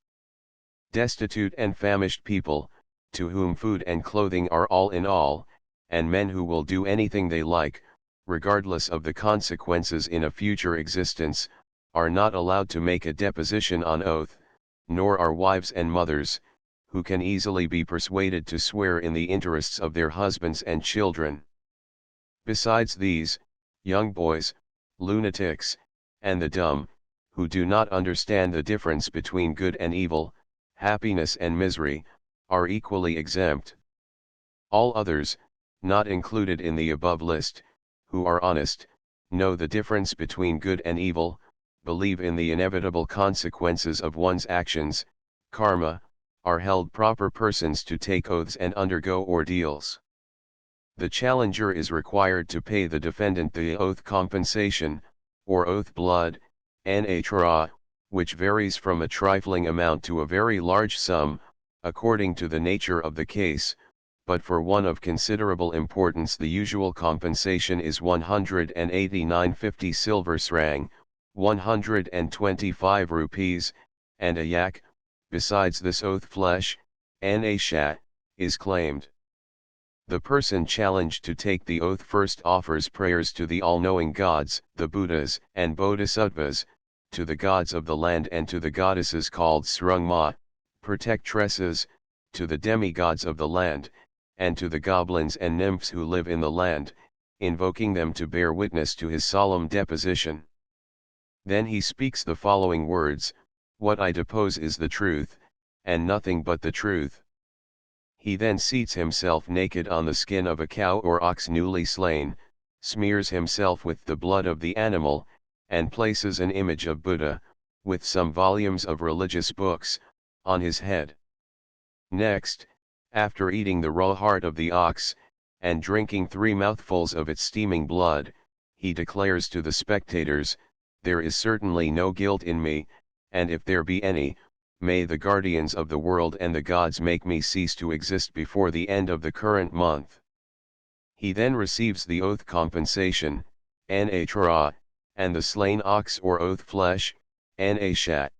Destitute and famished people, to whom food and clothing are all in all, and men who will do anything they like, regardless of the consequences in a future existence, are not allowed to make a deposition on oath, nor are wives and mothers, who can easily be persuaded to swear in the interests of their husbands and children. Besides these, young boys, lunatics, and the dumb, who do not understand the difference between good and evil, happiness and misery, are equally exempt. All others, not included in the above list, who are honest, know the difference between good and evil, believe in the inevitable consequences of one's actions, karma, are held proper persons to take oaths and undergo ordeals. The challenger is required to pay the defendant the oath compensation, or oath blood, nhra, which varies from a trifling amount to a very large sum, according to the nature of the case, but for one of considerable importance the usual compensation is 189.50 silver srang, 125 rupees, and a yak. Besides this oath flesh, nashat, is claimed. The person challenged to take the oath first offers prayers to the all-knowing gods, the Buddhas and Bodhisattvas, to the gods of the land and to the goddesses called Srungma, protectresses, to the demigods of the land, and to the goblins and nymphs who live in the land, invoking them to bear witness to his solemn deposition. Then he speaks the following words: "What I depose is the truth, and nothing but the truth. He then seats himself naked on the skin of a cow or ox newly slain, smears himself with the blood of the animal, and places an image of Buddha, with some volumes of religious books, on his head. Next, after eating the raw heart of the ox, and drinking 3 mouthfuls of its steaming blood, he declares to the spectators, "There is certainly no guilt in me, and if there be any, may the guardians of the world and the gods make me cease to exist before the end of the current month." He then receives the oath compensation, na, and the slain ox or oath flesh, na shat.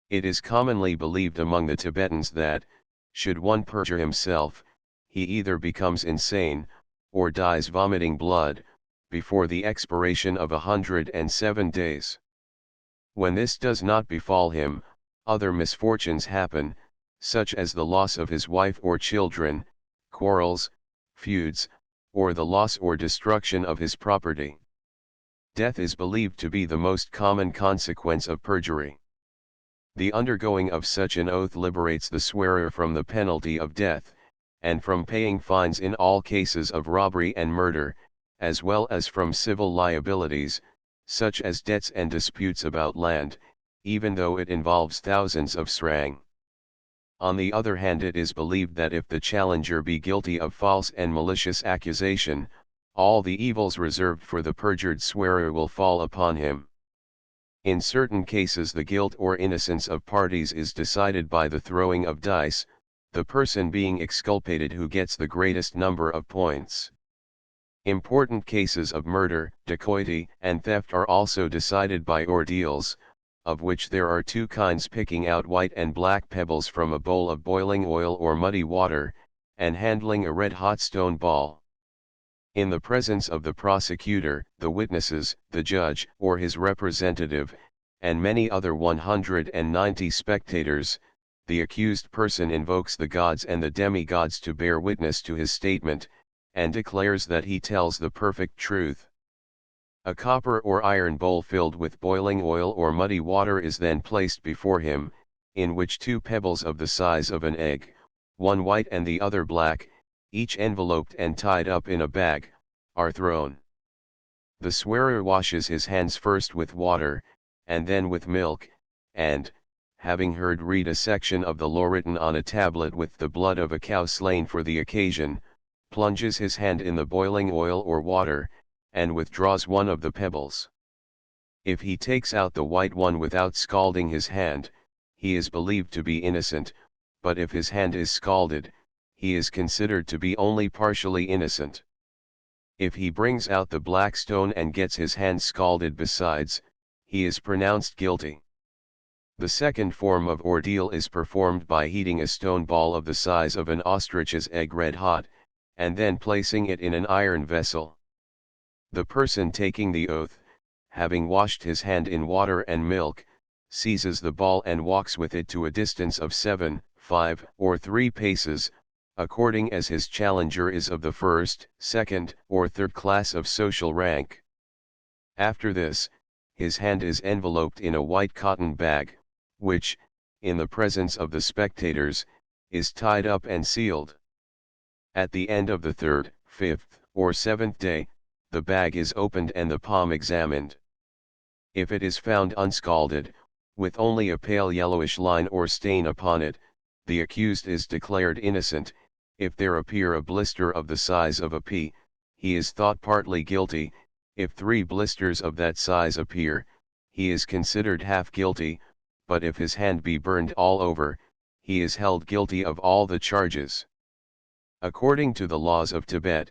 It is commonly believed among the Tibetans that, should one perjure himself, he either becomes insane, or dies vomiting blood, before the expiration of 107 days. When this does not befall him, other misfortunes happen, such as the loss of his wife or children, quarrels, feuds, or the loss or destruction of his property. Death is believed to be the most common consequence of perjury. The undergoing of such an oath liberates the swearer from the penalty of death, and from paying fines in all cases of robbery and murder, as well as from civil liabilities, such as debts and disputes about land, even though it involves thousands of srang. On the other hand, it is believed that if the challenger be guilty of false and malicious accusation, all the evils reserved for the perjured swearer will fall upon him. In certain cases the guilt or innocence of parties is decided by the throwing of dice, the person being exculpated who gets the greatest number of points. Important cases of murder, dacoity, and theft are also decided by ordeals, of which there are 2 kinds: picking out white and black pebbles from a bowl of boiling oil or muddy water, and handling a red-hot stone ball. In the presence of the prosecutor, the witnesses, the judge, or his representative, and many other 190 spectators, the accused person invokes the gods and the demigods to bear witness to his statement, and declares that he tells the perfect truth. A copper or iron bowl filled with boiling oil or muddy water is then placed before him, in which 2 pebbles of the size of an egg, one white and the other black, each enveloped and tied up in a bag, are thrown. The swearer washes his hands first with water, and then with milk, and, having heard read a section of the law written on a tablet with the blood of a cow slain for the occasion, plunges his hand in the boiling oil or water, and withdraws one of the pebbles. If he takes out the white one without scalding his hand, he is believed to be innocent, but if his hand is scalded, he is considered to be only partially innocent. If he brings out the black stone and gets his hand scalded besides, he is pronounced guilty. The second form of ordeal is performed by heating a stone ball of the size of an ostrich's egg red hot, and then placing it in an iron vessel. The person taking the oath, having washed his hand in water and milk, seizes the ball and walks with it to a distance of 7, 5, or 3 paces, according as his challenger is of the first, second, or third class of social rank. After this, his hand is enveloped in a white cotton bag, which, in the presence of the spectators, is tied up and sealed. At the end of the 3rd, 5th, or 7th day, the bag is opened and the palm examined. If it is found unscalded, with only a pale yellowish line or stain upon it, the accused is declared innocent. If there appear a blister of the size of a pea, he is thought partly guilty. If 3 blisters of that size appear, he is considered half guilty, but if his hand be burned all over, he is held guilty of all the charges. According to the laws of Tibet,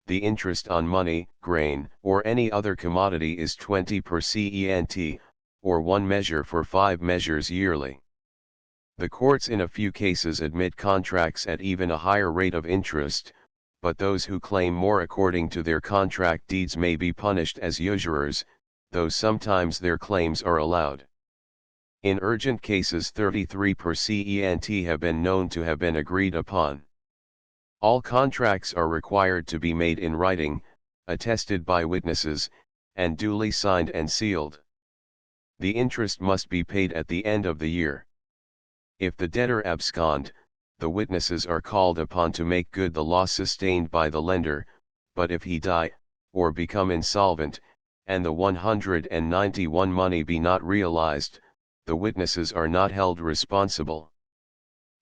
the interest on money, grain, or any other commodity is 20 per cent, or 1 measure for 5 measures yearly. The courts in a few cases admit contracts at even a higher rate of interest, but those who claim more according to their contract deeds may be punished as usurers, though sometimes their claims are allowed. In urgent cases 33 per cent have been known to have been agreed upon. All contracts are required to be made in writing, attested by witnesses, and duly signed and sealed. The interest must be paid at the end of the year. If the debtor abscond, the witnesses are called upon to make good the loss sustained by the lender, but if he die, or become insolvent, and the 191 money be not realized, the witnesses are not held responsible.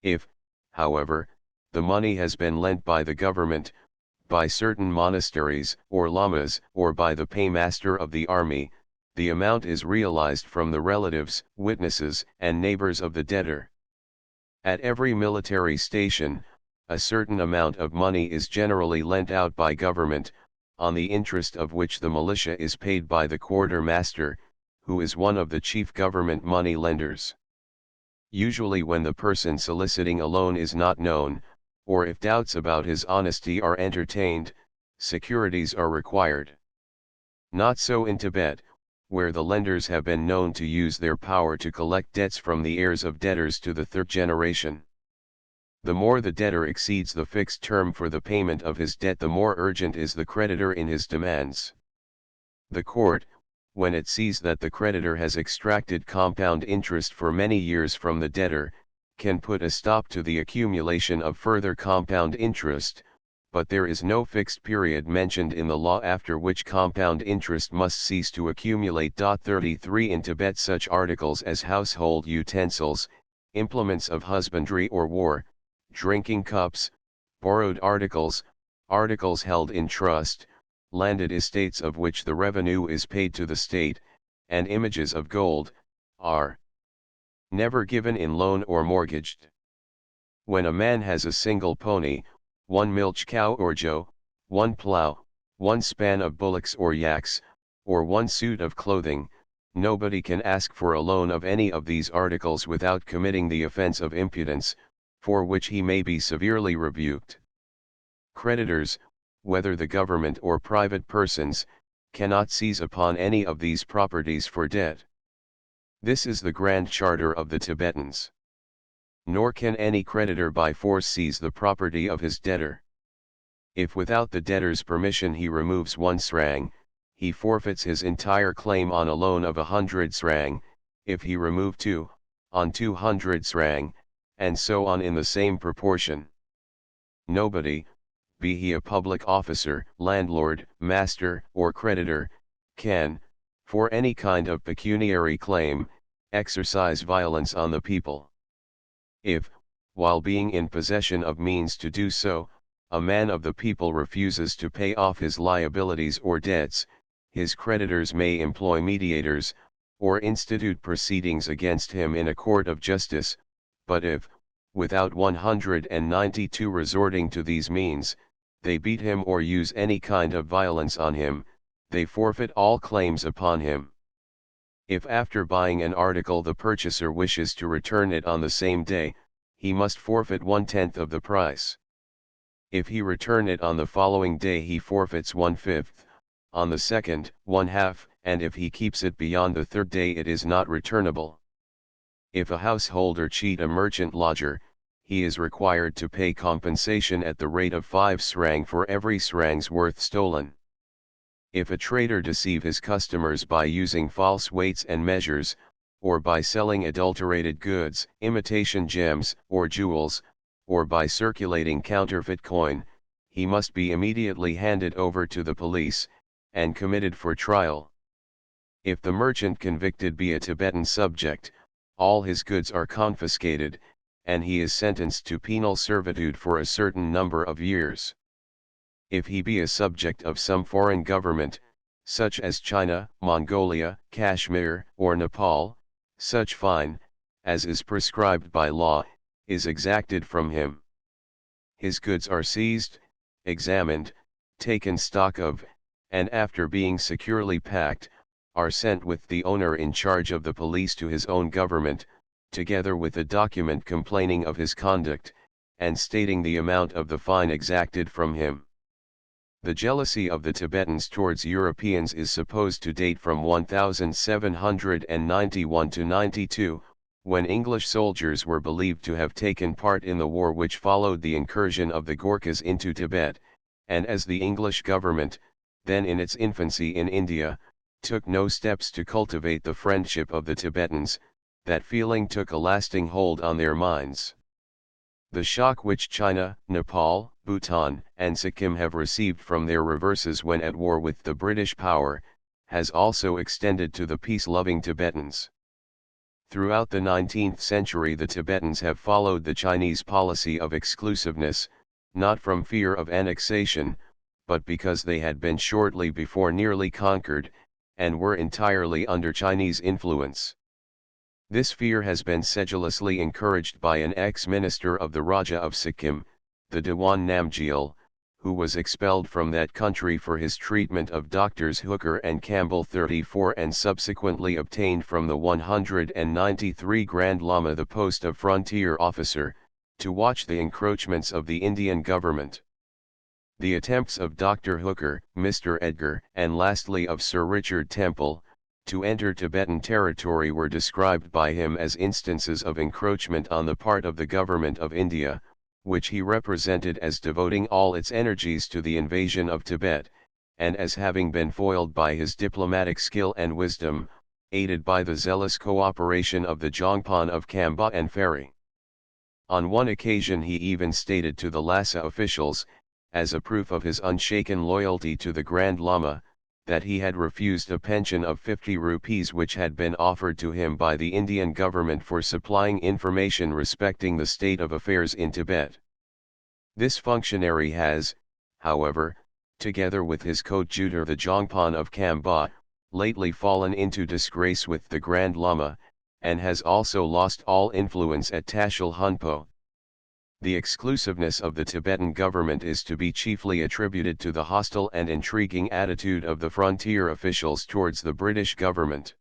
If, however, the money has been lent by the government, by certain monasteries or lamas, or by the paymaster of the army, the amount is realized from the relatives, witnesses, and neighbors of the debtor. At every military station, a certain amount of money is generally lent out by government, on the interest of which the militia is paid by the quartermaster, who is one of the chief government money lenders. Usually when the person soliciting a loan is not known, or if doubts about his honesty are entertained, securities are required. Not so in Tibet, where the lenders have been known to use their power to collect debts from the heirs of debtors to the third generation. The more the debtor exceeds the fixed term for the payment of his debt, the more urgent is the creditor in his demands. The court, when it sees that the creditor has extracted compound interest for many years from the debtor, can put a stop to the accumulation of further compound interest, but there is no fixed period mentioned in the law after which compound interest must cease to accumulate. 33 In Tibet, such articles as household utensils, implements of husbandry or war, drinking cups, borrowed articles, articles held in trust, landed estates of which the revenue is paid to the state, and images of gold, are never given in loan or mortgaged. When a man has a single pony, one milch cow or joe, one plow, one span of bullocks or yaks, or one suit of clothing, nobody can ask for a loan of any of these articles without committing the offense of impudence, for which he may be severely rebuked. Creditors, whether the government or private persons, cannot seize upon any of these properties for debt. This is the grand charter of the Tibetans. Nor can any creditor by force seize the property of his debtor. If without the debtor's permission he removes 1 srang, he forfeits his entire claim on a loan of 100 srang, if he remove 2, on 200 srang, and so on in the same proportion. Nobody, be he a public officer, landlord, master, or creditor, can, for any kind of pecuniary claim, exercise violence on the people. If, while being in possession of means to do so, a man of the people refuses to pay off his liabilities or debts, his creditors may employ mediators, or institute proceedings against him in a court of justice, but if, without 192 resorting to these means, they beat him or use any kind of violence on him, they forfeit all claims upon him. If after buying an article the purchaser wishes to return it on the same day, he must forfeit 1/10 of the price. If he return it on the following day he forfeits 1/5, on the second, 1/2, and if he keeps it beyond the third day it is not returnable. If a householder cheat a merchant lodger, he is required to pay compensation at the rate of 5 srang for every srang's worth stolen. If a trader deceive his customers by using false weights and measures, or by selling adulterated goods, imitation gems, or jewels, or by circulating counterfeit coin, he must be immediately handed over to the police, and committed for trial. If the merchant convicted be a Tibetan subject, all his goods are confiscated, and he is sentenced to penal servitude for a certain number of years. If he be a subject of some foreign government, such as China, Mongolia, Kashmir, or Nepal, such fine, as is prescribed by law, is exacted from him. His goods are seized, examined, taken stock of, and after being securely packed, are sent with the owner in charge of the police to his own government, together with a document complaining of his conduct, and stating the amount of the fine exacted from him. The jealousy of the Tibetans towards Europeans is supposed to date from 1791 to 92, when English soldiers were believed to have taken part in the war which followed the incursion of the Gorkhas into Tibet, and as the English government, then in its infancy in India, took no steps to cultivate the friendship of the Tibetans, that feeling took a lasting hold on their minds. The shock which China, Nepal, Bhutan, and Sikkim have received from their reverses when at war with the British power, has also extended to the peace-loving Tibetans. Throughout the 19th century the Tibetans have followed the Chinese policy of exclusiveness, not from fear of annexation, but because they had been shortly before nearly conquered, and were entirely under Chinese influence. This fear has been sedulously encouraged by an ex-minister of the Raja of Sikkim, the Dewan Namgyal, who was expelled from that country for his treatment of Doctors Hooker and Campbell 34 and subsequently obtained from the 193 Grand Lama the post of frontier officer, to watch the encroachments of the Indian government. The attempts of Dr. Hooker, Mr. Edgar, and lastly of Sir Richard Temple, to enter Tibetan territory were described by him as instances of encroachment on the part of the government of India, which he represented as devoting all its energies to the invasion of Tibet, and as having been foiled by his diplomatic skill and wisdom, aided by the zealous cooperation of the Jongpan of Kamba and Ferry. On one occasion he even stated to the Lhasa officials, as a proof of his unshaken loyalty to the Grand Lama, that he had refused a pension of 50 rupees which had been offered to him by the Indian government for supplying information respecting the state of affairs in Tibet. This functionary has, however, together with his coadjutor the Jongpan of Kamba, lately fallen into disgrace with the Grand Lama, and has also lost all influence at Tashil Hunpo. The exclusiveness of the Tibetan government is to be chiefly attributed to the hostile and intriguing attitude of the frontier officials towards the British government.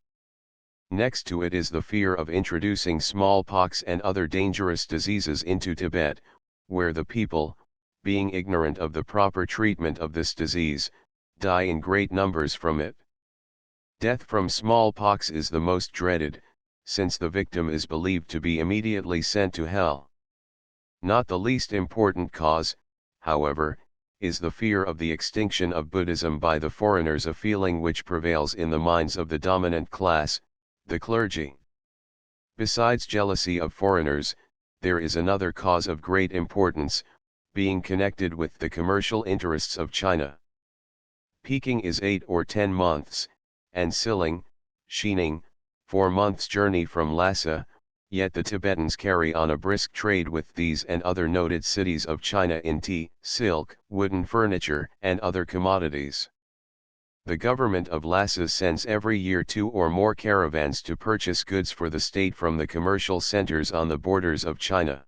Next to it is the fear of introducing smallpox and other dangerous diseases into Tibet, where the people, being ignorant of the proper treatment of this disease, die in great numbers from it. Death from smallpox is the most dreaded, since the victim is believed to be immediately sent to hell. Not the least important cause, however, is the fear of the extinction of Buddhism by the foreigners, a feeling which prevails in the minds of the dominant class, the clergy. Besides jealousy of foreigners, there is another cause of great importance, being connected with the commercial interests of China. Peking is 8 or 10 months, and Siling, Xining, 4 months' journey from Lhasa, yet the Tibetans carry on a brisk trade with these and other noted cities of China in tea, silk, wooden furniture, and other commodities. The government of Lhasa sends every year 2 or more caravans to purchase goods for the state from the commercial centers on the borders of China.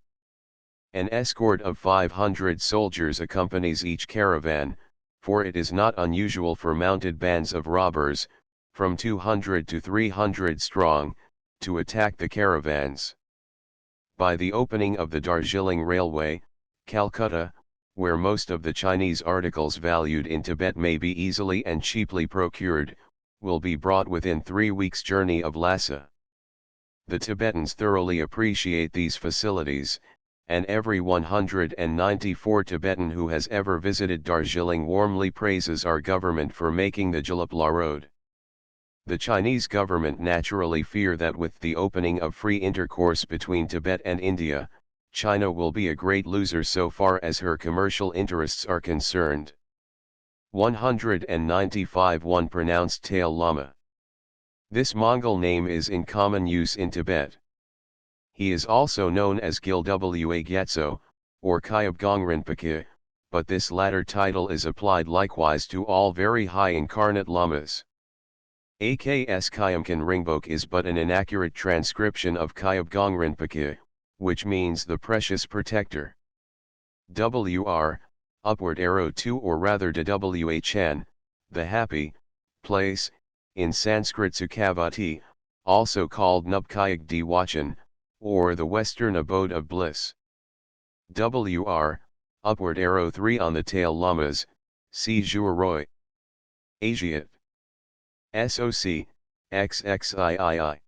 An escort of 500 soldiers accompanies each caravan, for it is not unusual for mounted bands of robbers, from 200 to 300 strong, to attack the caravans. By the opening of the Darjeeling Railway, Calcutta, where most of the Chinese articles valued in Tibet may be easily and cheaply procured, will be brought within 3 weeks' journey of Lhasa. The Tibetans thoroughly appreciate these facilities, and every 194 Tibetan who has ever visited Darjeeling warmly praises our government for making the Jalapla road. The Chinese government naturally fear that with the opening of free intercourse between Tibet and India, China will be a great loser so far as her commercial interests are concerned. 195 One pronounced Tail Lama. This Mongol name is in common use in Tibet. He is also known as Gilwa Gyatso, or Kyabgong Rinpoche, but this latter title is applied likewise to all very high incarnate lamas. AKS Kyamkan Rinpoche is but an inaccurate transcription of Kyabgong Rinpoche, which means the precious protector. WR, upward arrow 2 or rather DWHN, the happy place, in Sanskrit Sukhavati, also called Nubkayak Diwachan, or the western abode of bliss. WR, upward arrow 3 on the tail lamas, see Juaroi. Asiat. SOC, XXIII.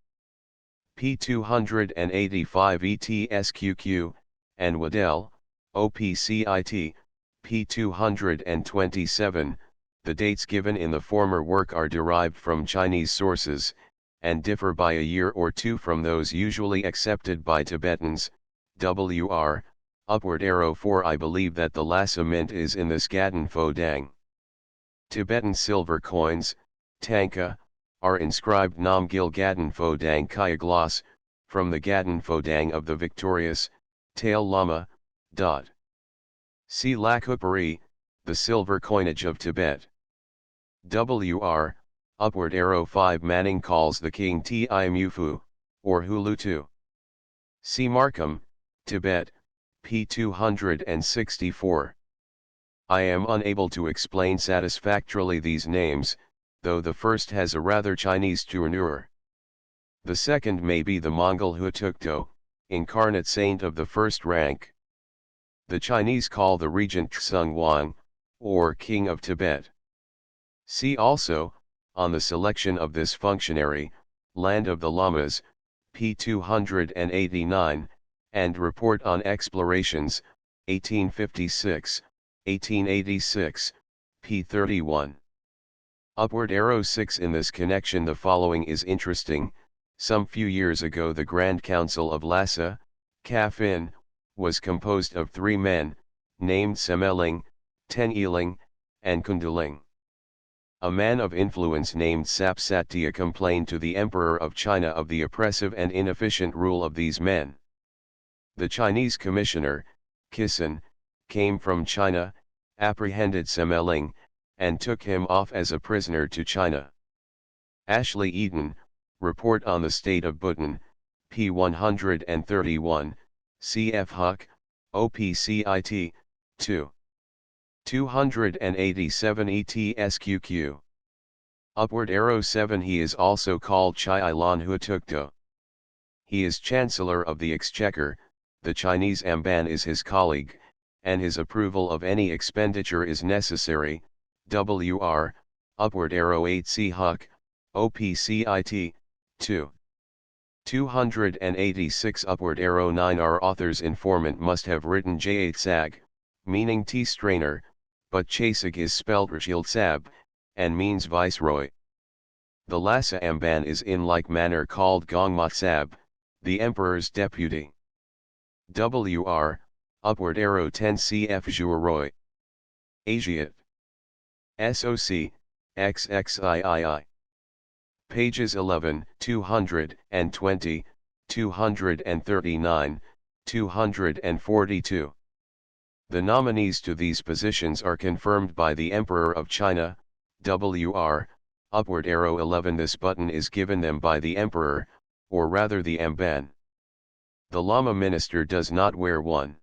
P285 ETSQQ, and Waddell, OPCIT, P227, the dates given in the former work are derived from Chinese sources, and differ by a year or two from those usually accepted by Tibetans. WR, upward arrow 4. I believe that the Lhasa mint is in the Skaden Phodang. Tibetan silver coins, tanka, are inscribed Nam Gil Gaden Phodang Kaya Gloss, from the Gaden Phodang of the victorious, Tail Lama. See Lakhupari, the silver coinage of Tibet. WR, upward arrow 5. Manning calls the king Timufu, or Hulutu. See Markham, Tibet, p. 264. I am unable to explain satisfactorily these names, though the first has a rather Chinese tournure. The second may be the Mongol Hutukto, incarnate saint of the first rank. The Chinese call the regent Tsung Wang, or King of Tibet. See also, on the selection of this functionary, Land of the Lamas, p. 289, and Report on Explorations, 1856, 1886, p. 31. Upward arrow 6. In this connection the following is interesting. Some few years ago the Grand Council of Lhasa, Kafin, was composed of 3 men, named Semeling, Teneling, and Kunduling. A man of influence named Sapsatya complained to the Emperor of China of the oppressive and inefficient rule of these men. The Chinese commissioner, Kisan, came from China, apprehended Semeling, and took him off as a prisoner to China. Ashley Eden, Report on the State of Bhutan, p. 131, cf. Huck, OPCIT, 2. 287 ETSQQ. Upward arrow 7. He is also called Chai Lan Hutukto. He is Chancellor of the Exchequer, the Chinese Amban is his colleague, and his approval of any expenditure is necessary. WR, upward arrow 8. See Huck, OPCIT, 2. 286 upward arrow 9. Our author's informant must have written Jaitsag, meaning tea strainer, but Chasag is spelled Rashildsab, and means viceroy. The Lhasa Amban is in like manner called Gongmatsab, the emperor's deputy. WR, upward arrow 10. Cf. Juroy. Asiat. SOC, XXIII. Pages 11, 220, 239, 242. The nominees to these positions are confirmed by the Emperor of China. WR, upward arrow 11. This button is given them by the Emperor, or rather the Amban. The Lama minister does not wear one.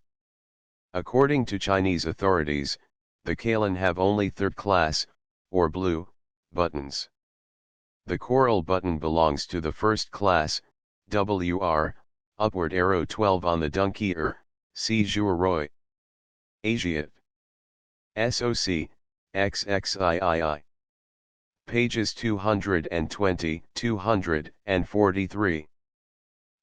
According to Chinese authorities, the Kalen have only third class, or blue, buttons. The coral button belongs to the first class. WR, upward arrow 12. On the donkey see Juroy. Asiat. SOC, XXIII. Pages 220, 243.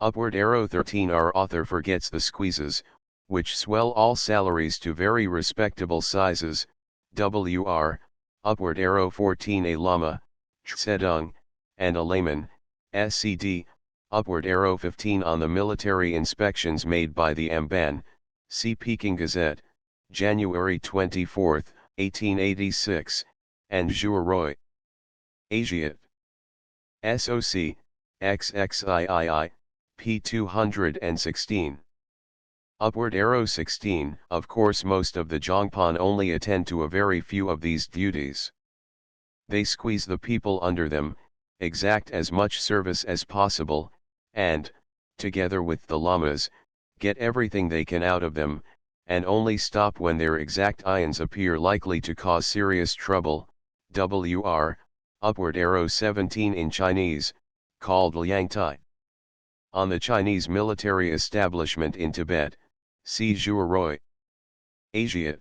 Upward arrow 13. Our author forgets the squeezes, which swell all salaries to very respectable sizes. WR, upward arrow 14. A lama, Tsedung, and a layman, SCD, upward arrow 15. On the military inspections made by the Amban, see Peking Gazette, January 24, 1886, and Juroy. Asiat. SOC, XXIII, p. 216. Upward arrow 16. Of course most of the Zhongpan only attend to a very few of these duties. They squeeze the people under them, exact as much service as possible, and, together with the lamas, get everything they can out of them, and only stop when their exact ions appear likely to cause serious trouble. WR, upward arrow 17. In Chinese, called Liangtai. On the Chinese military establishment in Tibet, see Juroy. Asiat.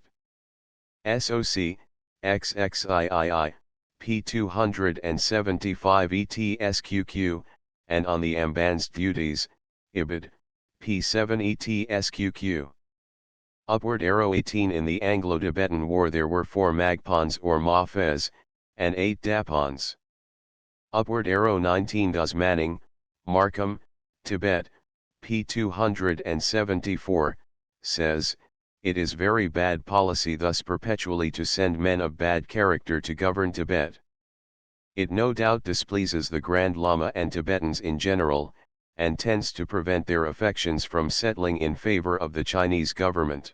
SOC, XXIII, p. 275 ETSQQ, and on the Amban's duties, Ibid, p. 7 ETSQQ. Upward arrow 18. In the Anglo-Tibetan War there were 4 magpans or mafes, and 8 dapans. Upward arrow 19 does Manning, Markham, Tibet, p. 274, says, it is very bad policy thus perpetually to send men of bad character to govern Tibet. It no doubt displeases the Grand Lama and Tibetans in general, and tends to prevent their affections from settling in favor of the Chinese government.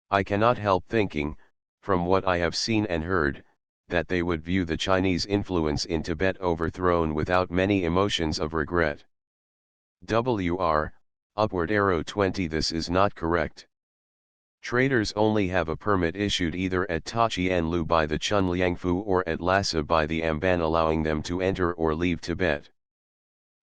I cannot help thinking, from what I have seen and heard, that they would view the Chinese influence in Tibet overthrown without many emotions of regret. WR, upward arrow 20. This is not correct. Traders only have a permit issued either at Tachianlu by the Chunliangfu or at Lhasa by the Amban, allowing them to enter or leave Tibet.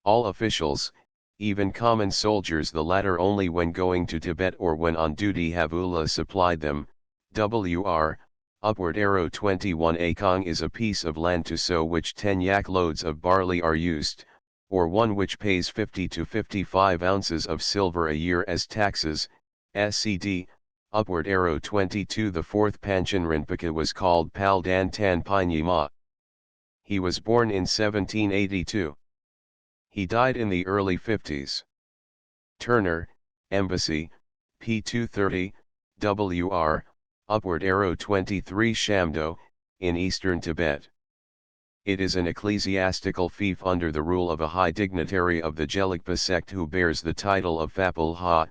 All officials, even common soldiers, the latter only when going to Tibet or when on duty, have ULA supplied them. WR, upward arrow 21. A kong is a piece of land to sow which 10 yak loads of barley are used, or one which pays 50 to 55 ounces of silver a year as taxes. SCD, upward arrow 22. The fourth Panchen Rinpoche was called Paldan Tanpai Nyima. He was born in 1782. He died in the early 50s. Turner, Embassy, p. 230, WR, upward arrow 23. Shamdo, in eastern Tibet. It is an ecclesiastical fief under the rule of a high dignitary of the Gelugpa sect who bears the title of Fapul Ha,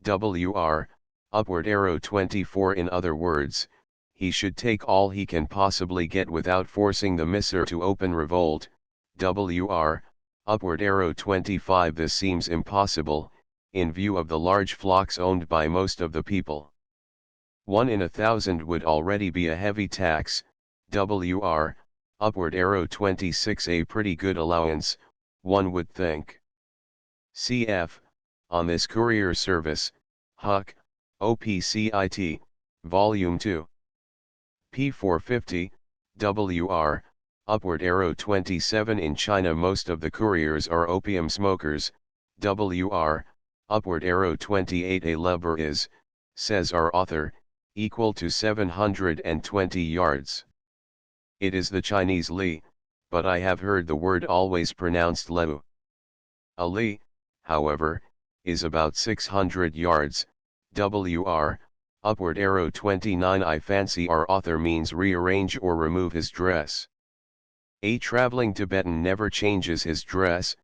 WR, upward arrow 24. In other words, he should take all he can possibly get without forcing the Misr to open revolt. WR, upward arrow 25. This seems impossible, in view of the large flocks owned by most of the people. 1 in 1,000 would already be a heavy tax. WR, upward arrow 26. A pretty good allowance, one would think. Cf. On this courier service, Huck, OPCIT, Volume 2. p. 450, WR, upward arrow 27. In China most of the couriers are opium smokers. WR, upward arrow 28. A leber is, says our author, equal to 720 yards. It is the Chinese li, but I have heard the word always pronounced leu. A li, however, is about 600 yards. WR, upward arrow 29. I fancy our author means rearrange or remove his dress. A traveling Tibetan never changes his dress.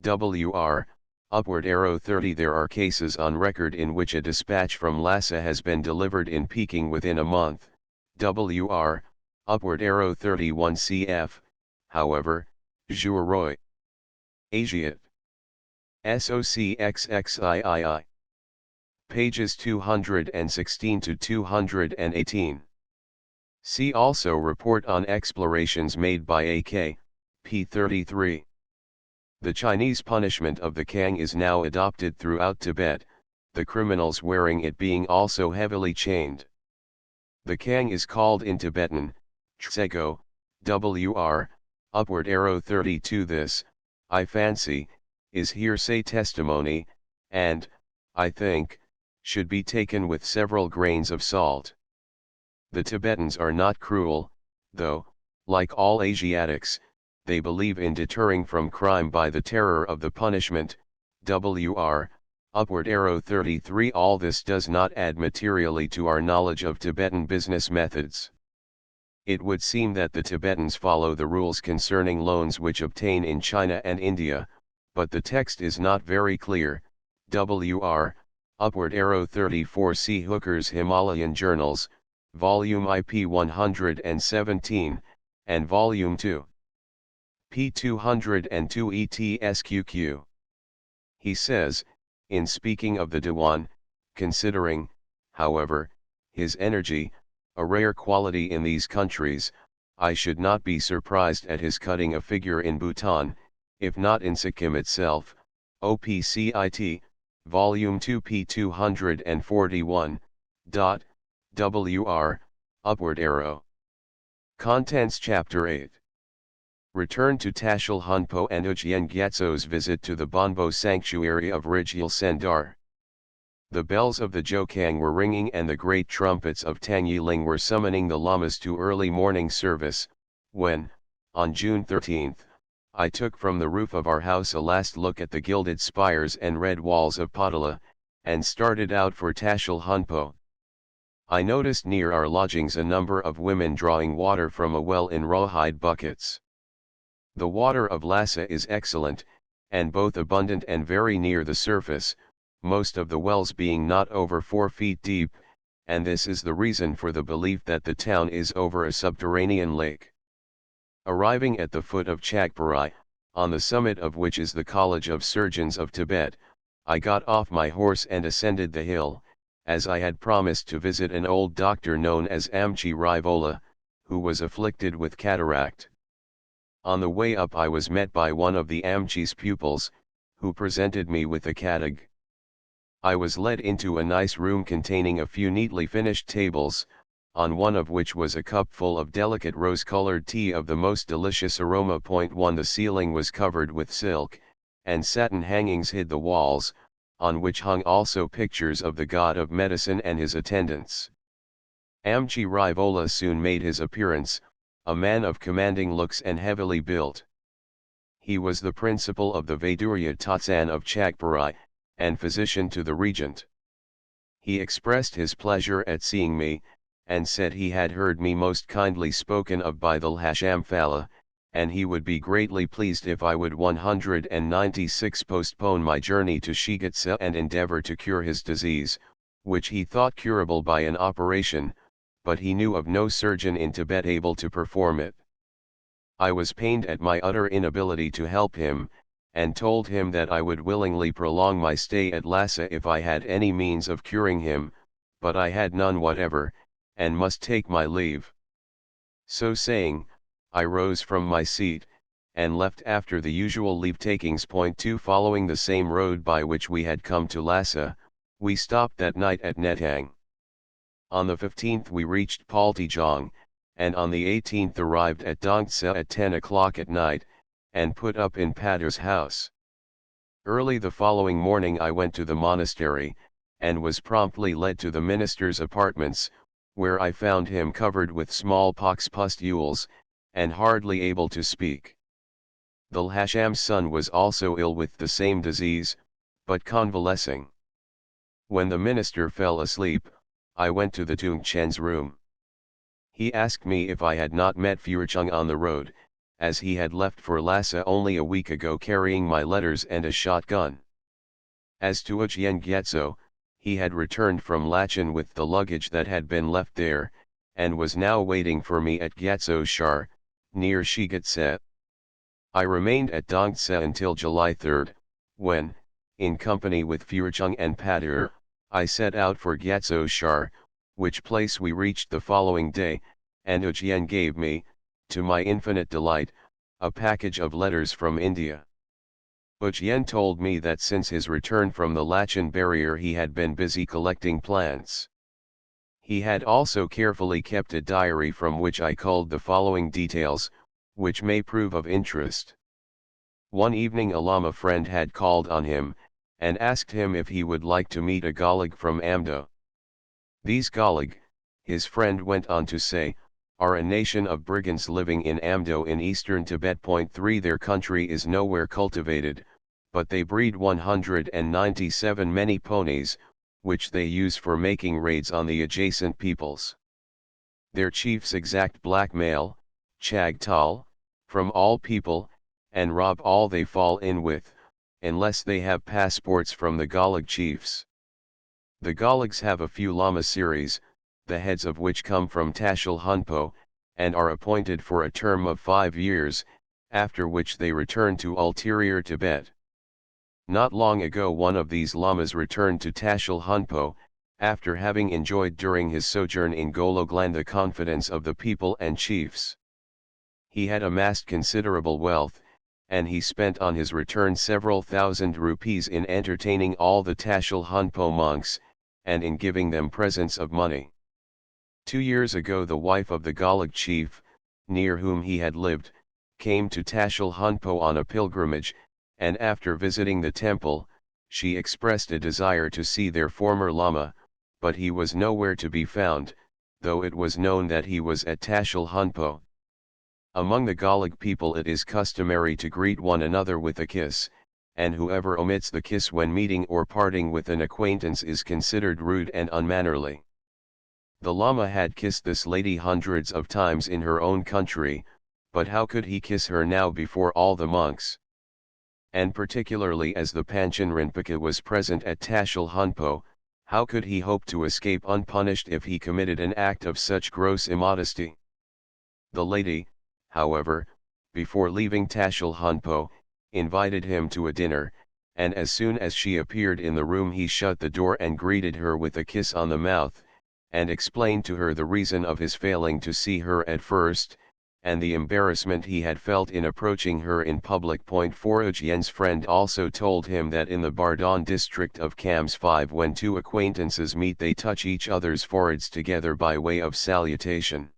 WR, upward arrow 30. There are cases on record in which a dispatch from Lhasa has been delivered in Peking within a month. WR, upward arrow 31. Cf. However, Zhuoroi. Asiat. SOCXXIII. Pages 216 to 218. See also report on explorations made by AK, p. 33. The Chinese punishment of the Kang is now adopted throughout Tibet, the criminals wearing it being also heavily chained. The Kang is called in Tibetan, Tsego, WR, upward arrow 32. This, I fancy, is hearsay testimony, and, I think, should be taken with several grains of salt. The Tibetans are not cruel, though, like all Asiatics, they believe in deterring from crime by the terror of the punishment. WR, upward arrow 33. All this does not add materially to our knowledge of Tibetan business methods. It would seem that the Tibetans follow the rules concerning loans which obtain in China and India, but the text is not very clear. WR, upward arrow 34. See Hooker's Himalayan Journals, Volume IP 117, and Volume 2. p. 202 ETSQQ. He says, in speaking of the Diwan, considering, however, his energy, a rare quality in these countries, I should not be surprised at his cutting a figure in Bhutan, if not in Sikkim itself. OPCIT, Volume 2 p. 241. WR, upward arrow. Contents Chapter 8. Return to Tashil Hunpo and Ujyen Gyatso's visit to the Bonbo sanctuary of Rijil Sendar. The bells of the Jokang were ringing and the great trumpets of Tangyiling were summoning the lamas to early morning service, when, on June 13, I took from the roof of our house a last look at the gilded spires and red walls of Potala, and started out for Tashil Hunpo. I noticed near our lodgings a number of women drawing water from a well in rawhide buckets. The water of Lhasa is excellent, and both abundant and very near the surface, most of the wells being not over 4 feet deep, and this is the reason for the belief that the town is over a subterranean lake. Arriving at the foot of Chakparai, on the summit of which is the College of Surgeons of Tibet, I got off my horse and ascended the hill, as I had promised to visit an old doctor known as Amchi Rivola, who was afflicted with cataract. On the way up I was met by one of the Amchi's pupils, who presented me with a kadag. I was led into a nice room containing a few neatly finished tables, on one of which was a cup full of delicate rose-colored tea of the most delicious aroma. 1 The ceiling was covered with silk, and satin hangings hid the walls, on which hung also pictures of the god of medicine and his attendants. Amchi Rivola soon made his appearance, a man of commanding looks and heavily built. He was the principal of the Vaidurya Tatsan of Chakparai, and physician to the regent. He expressed his pleasure at seeing me, and said he had heard me most kindly spoken of by the Lhasa Phala, and he would be greatly pleased if I would 196 postpone my journey to Shigatse and endeavor to cure his disease, which he thought curable by an operation, but he knew of no surgeon in Tibet able to perform it. I was pained at my utter inability to help him, and told him that I would willingly prolong my stay at Lhasa if I had any means of curing him, but I had none whatever, and must take my leave. So saying, I rose from my seat, and left after the usual leave-takings. 2 Following the same road by which we had come to Lhasa, we stopped that night at Netang. On the 15th we reached Paltijong, and on the 18th arrived at Dongtse at 10 o'clock at night, and put up in Pater's house. Early the following morning I went to the monastery, and was promptly led to the minister's apartments, where I found him covered with smallpox pustules, and hardly able to speak. The Lhasam's son was also ill with the same disease, but convalescing. When the minister fell asleep, I went to the Tungchen's room. He asked me if I had not met Furchung on the road, as he had left for Lhasa only a week ago carrying my letters and a shotgun. As to Ujien Gyatso, he had returned from Lachin with the luggage that had been left there, and was now waiting for me at Gyatso Shar, near Shigatse. I remained at Dongtse until July 3, when, in company with Furchung and Pater, I set out for Gyatso Shar, which place we reached the following day, and Ujien gave me, to my infinite delight, a package of letters from India. Ujien told me that since his return from the Lachin barrier he had been busy collecting plants. He had also carefully kept a diary from which I culled the following details, which may prove of interest. One evening a Lama friend had called on him, and asked him if he would like to meet a Galag from Amdo. These Galag, his friend went on to say, are a nation of brigands living in Amdo in eastern Tibet. 3 Their country is nowhere cultivated, but they breed 197 many ponies, which they use for making raids on the adjacent peoples. Their chiefs exact blackmail, chagtal, from all people, and rob all they fall in with, unless they have passports from the Galag chiefs. The Galags have a few Lama series, the heads of which come from Tashil Hunpo, and are appointed for a term of 5 years, after which they return to ulterior Tibet. Not long ago one of these lamas returned to Tashil Hunpo, after having enjoyed during his sojourn in Gologland the confidence of the people and chiefs. He had amassed considerable wealth, and he spent on his return several thousand rupees in entertaining all the Tashil Hunpo monks, and in giving them presents of money. 2 years ago the wife of the Galag chief, near whom he had lived, came to Tashil Hunpo on a pilgrimage, and after visiting the temple, she expressed a desire to see their former Lama, but he was nowhere to be found, though it was known that he was at Tashil Hunpo. Among the Galag people it is customary to greet one another with a kiss, and whoever omits the kiss when meeting or parting with an acquaintance is considered rude and unmannerly. The Lama had kissed this lady hundreds of times in her own country, but how could he kiss her now before all the monks? And particularly as the Panchen Rinpoche was present at Tashil Hunpo, how could he hope to escape unpunished if he committed an act of such gross immodesty? The lady, however, before leaving Tashil Hunpo, invited him to a dinner, and as soon as she appeared in the room he shut the door and greeted her with a kiss on the mouth, and explained to her the reason of his failing to see her at first, and the embarrassment he had felt in approaching her in public. 4 Ujien's friend also told him that in the Bardhan district of Khams 5 when two acquaintances meet they touch each other's foreheads together by way of salutation.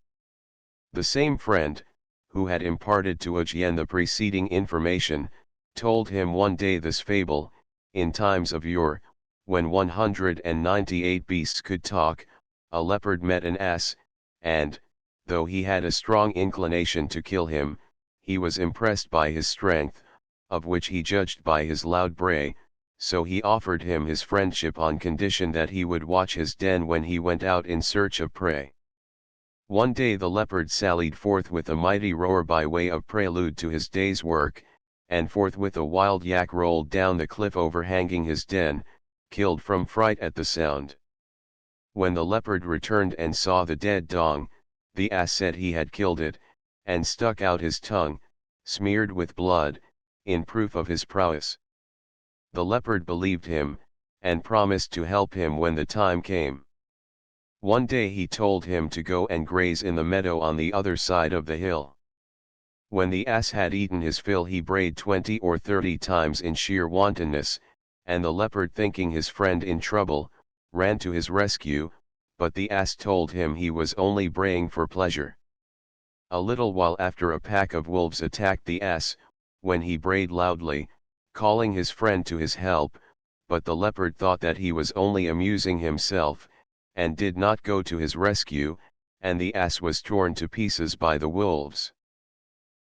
The same friend, who had imparted to Ujien the preceding information, told him one day this fable: in times of yore, when 198 beasts could talk, a leopard met an ass, and, though he had a strong inclination to kill him, he was impressed by his strength, of which he judged by his loud bray, so he offered him his friendship on condition that he would watch his den when he went out in search of prey. One day the leopard sallied forth with a mighty roar by way of prelude to his day's work, and forthwith a wild yak rolled down the cliff overhanging his den, killed from fright at the sound. When the leopard returned and saw the dead dong, the ass said he had killed it, and stuck out his tongue, smeared with blood, in proof of his prowess. The leopard believed him, and promised to help him when the time came. One day he told him to go and graze in the meadow on the other side of the hill. When the ass had eaten his fill he brayed 20 or 30 times in sheer wantonness, and the leopard, thinking his friend in trouble, ran to his rescue, but the ass told him he was only braying for pleasure. A little while after a pack of wolves attacked the ass, when he brayed loudly, calling his friend to his help, but the leopard thought that he was only amusing himself, and did not go to his rescue, and the ass was torn to pieces by the wolves.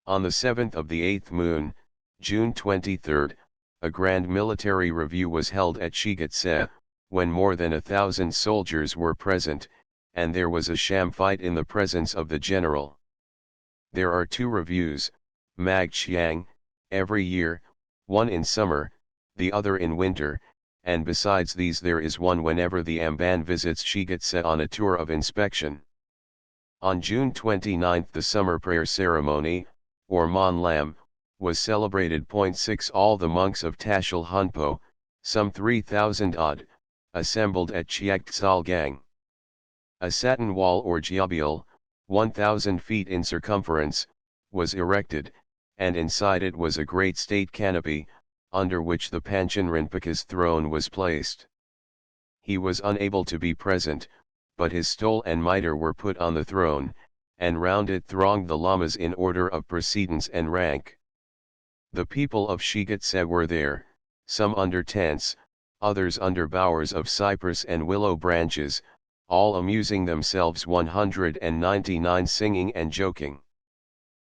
On the 7th of the 8th moon, June 23, a grand military review was held at Shigetse, when more than 1,000 soldiers were present, and there was a sham fight in the presence of the general. There are two reviews, Magchiang, every year, one in summer, the other in winter, and besides these there is one whenever the Amban visits Shigetse on a tour of inspection. On June 29 the summer prayer ceremony, or Mon Lam, was celebrated. 6 All the monks of Tashil Hunpo, some 3,000 odd, assembled at Chiektsal Gang. A satin wall or giabule, 1,000 feet in circumference, was erected, and inside it was a great state canopy, under which the Panchen Rinpoche's throne was placed. He was unable to be present, but his stole and mitre were put on the throne, and round it thronged the lamas in order of precedence and rank. The people of Shigetse were there, some under tents, others under bowers of cypress and willow branches, all amusing themselves 199 singing and joking.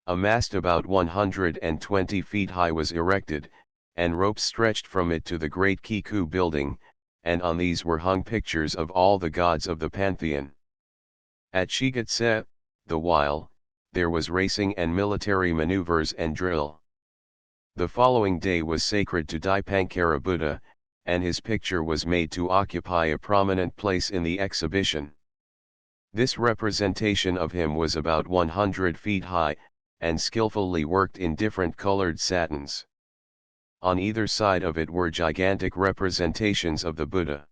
A mast about 120 feet high was erected, and ropes stretched from it to the great Kiku building, and on these were hung pictures of all the gods of the pantheon. At Shigetse, the while, there was racing and military maneuvers and drill. The following day was sacred to Dipankara Buddha, and his picture was made to occupy a prominent place in the exhibition. This representation of him was about 100 feet high, and skillfully worked in different colored satins. On either side of it were gigantic representations of the Buddha.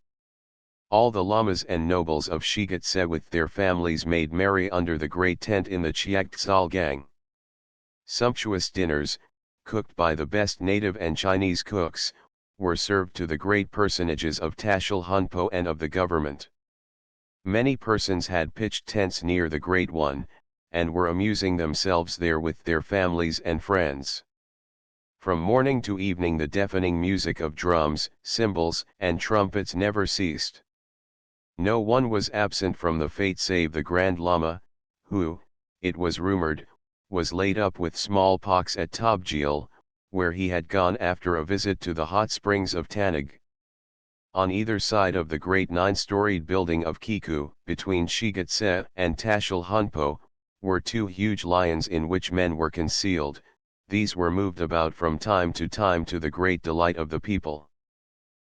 All the lamas and nobles of Shigetse with their families made merry under the great tent in the Chiektsal Gang. Sumptuous dinners, cooked by the best native and Chinese cooks, were served to the great personages of Tashil Hunpo and of the government. Many persons had pitched tents near the great one, and were amusing themselves there with their families and friends. From morning to evening the deafening music of drums, cymbals, and trumpets never ceased. No one was absent from the fete save the Grand Lama, who, it was rumored, was laid up with smallpox at Tobjil, where he had gone after a visit to the hot springs of Tanag. On either side of the great 9-storied building of Kiku, between Shigetse and Tashil Hunpo, were 2 huge lions in which men were concealed. These were moved about from time to time to the great delight of the people.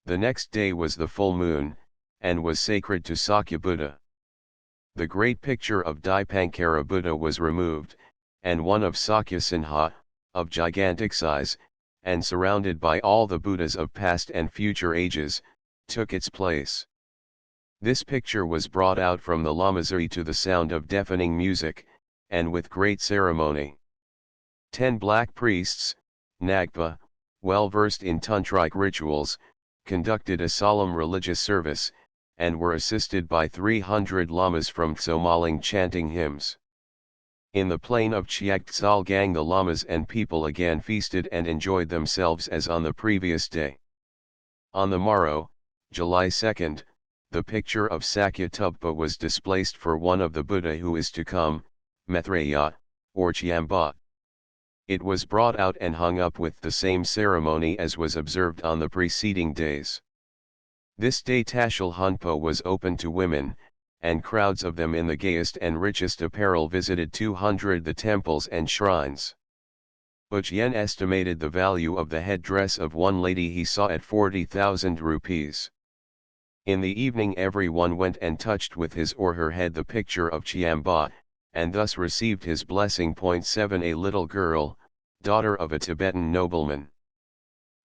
The next day was the full moon, and was sacred to Sakya Buddha. The great picture of Dipankara Buddha was removed, and one of Sakya Sinha, of gigantic size, and surrounded by all the Buddhas of past and future ages, took its place. This picture was brought out from the Lamasery to the sound of deafening music, and with great ceremony. 10 black priests, Nagpa, well versed in tantric rituals, conducted a solemn religious service, and were assisted by 300 lamas from Tsomaling chanting hymns. In the plain of Chiaktsal-gang the lamas and people again feasted and enjoyed themselves as on the previous day. On the morrow, July 2nd, the picture of Sakya Tubpa was displaced for one of the Buddha who is to come, Maitreya, or Chiamba. It was brought out and hung up with the same ceremony as was observed on the preceding days. This day Tashil Hunpo was open to women, and crowds of them in the gayest and richest apparel visited 200 the temples and shrines. Ujien estimated the value of the headdress of one lady he saw at 40,000 rupees. In the evening everyone went and touched with his or her head the picture of Chiamba, and thus received his blessing. 7 A little girl, daughter of a Tibetan nobleman.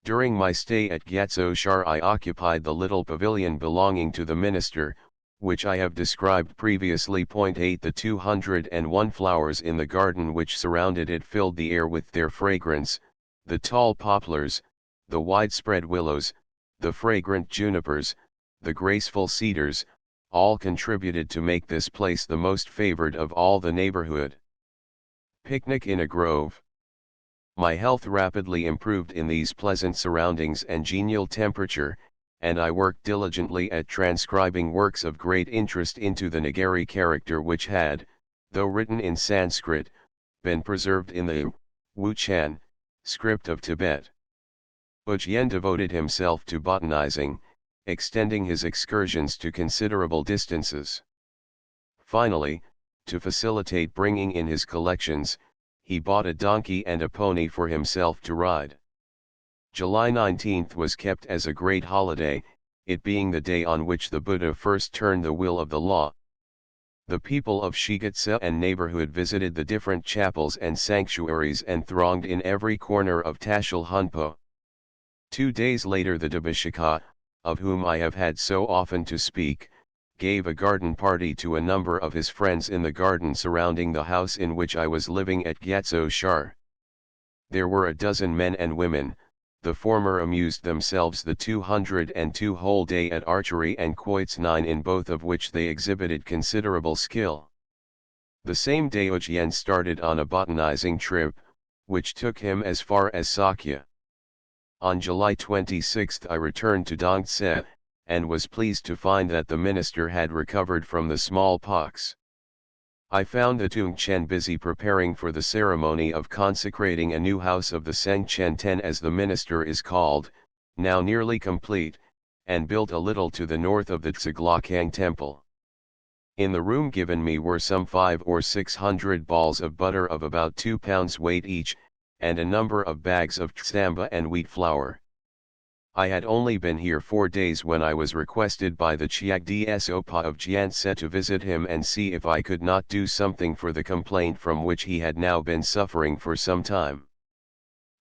During my stay at Gyatso Shar I occupied the little pavilion belonging to the minister, which I have described previously. 8 The 201 flowers in the garden which surrounded it filled the air with their fragrance, the tall poplars, the widespread willows, the fragrant junipers, the graceful cedars, all contributed to make this place the most favored of all the neighborhood. Picnic in a grove. My health rapidly improved in these pleasant surroundings and genial temperature, and I worked diligently at transcribing works of great interest into the Nagari character which had, though written in Sanskrit, been preserved in the Wuchan script of Tibet. Ujien devoted himself to botanizing, extending his excursions to considerable distances. Finally, to facilitate bringing in his collections, he bought a donkey and a pony for himself to ride. July 19th was kept as a great holiday, it being the day on which the Buddha first turned the wheel of the law. The people of Shigetse and neighborhood visited the different chapels and sanctuaries and thronged in every corner of Tashil Hunpo. 2 days later the Debashika, of whom I have had so often to speak, gave a garden party to a number of his friends in the garden surrounding the house in which I was living at Gyatso Shar. There were a dozen men and women, the former amused themselves the 202 whole day at archery and quoits 9 in both of which they exhibited considerable skill. The same day Ujien started on a botanizing trip, which took him as far as Sakya. On July 26 I returned to Dongtse, and was pleased to find that the minister had recovered from the smallpox. I found the Tungchen busy preparing for the ceremony of consecrating a new house of the Sengchen Ten as the minister is called, now nearly complete, and built a little to the north of the Tsaglakang temple. In the room given me were some 500 or 600 balls of butter of about 2 pounds weight each, and a number of bags of tsamba and wheat flour. I had only been here 4 days when I was requested by the Chiagdi Sopa of Gyantse to visit him and see if I could not do something for the complaint from which he had now been suffering for some time.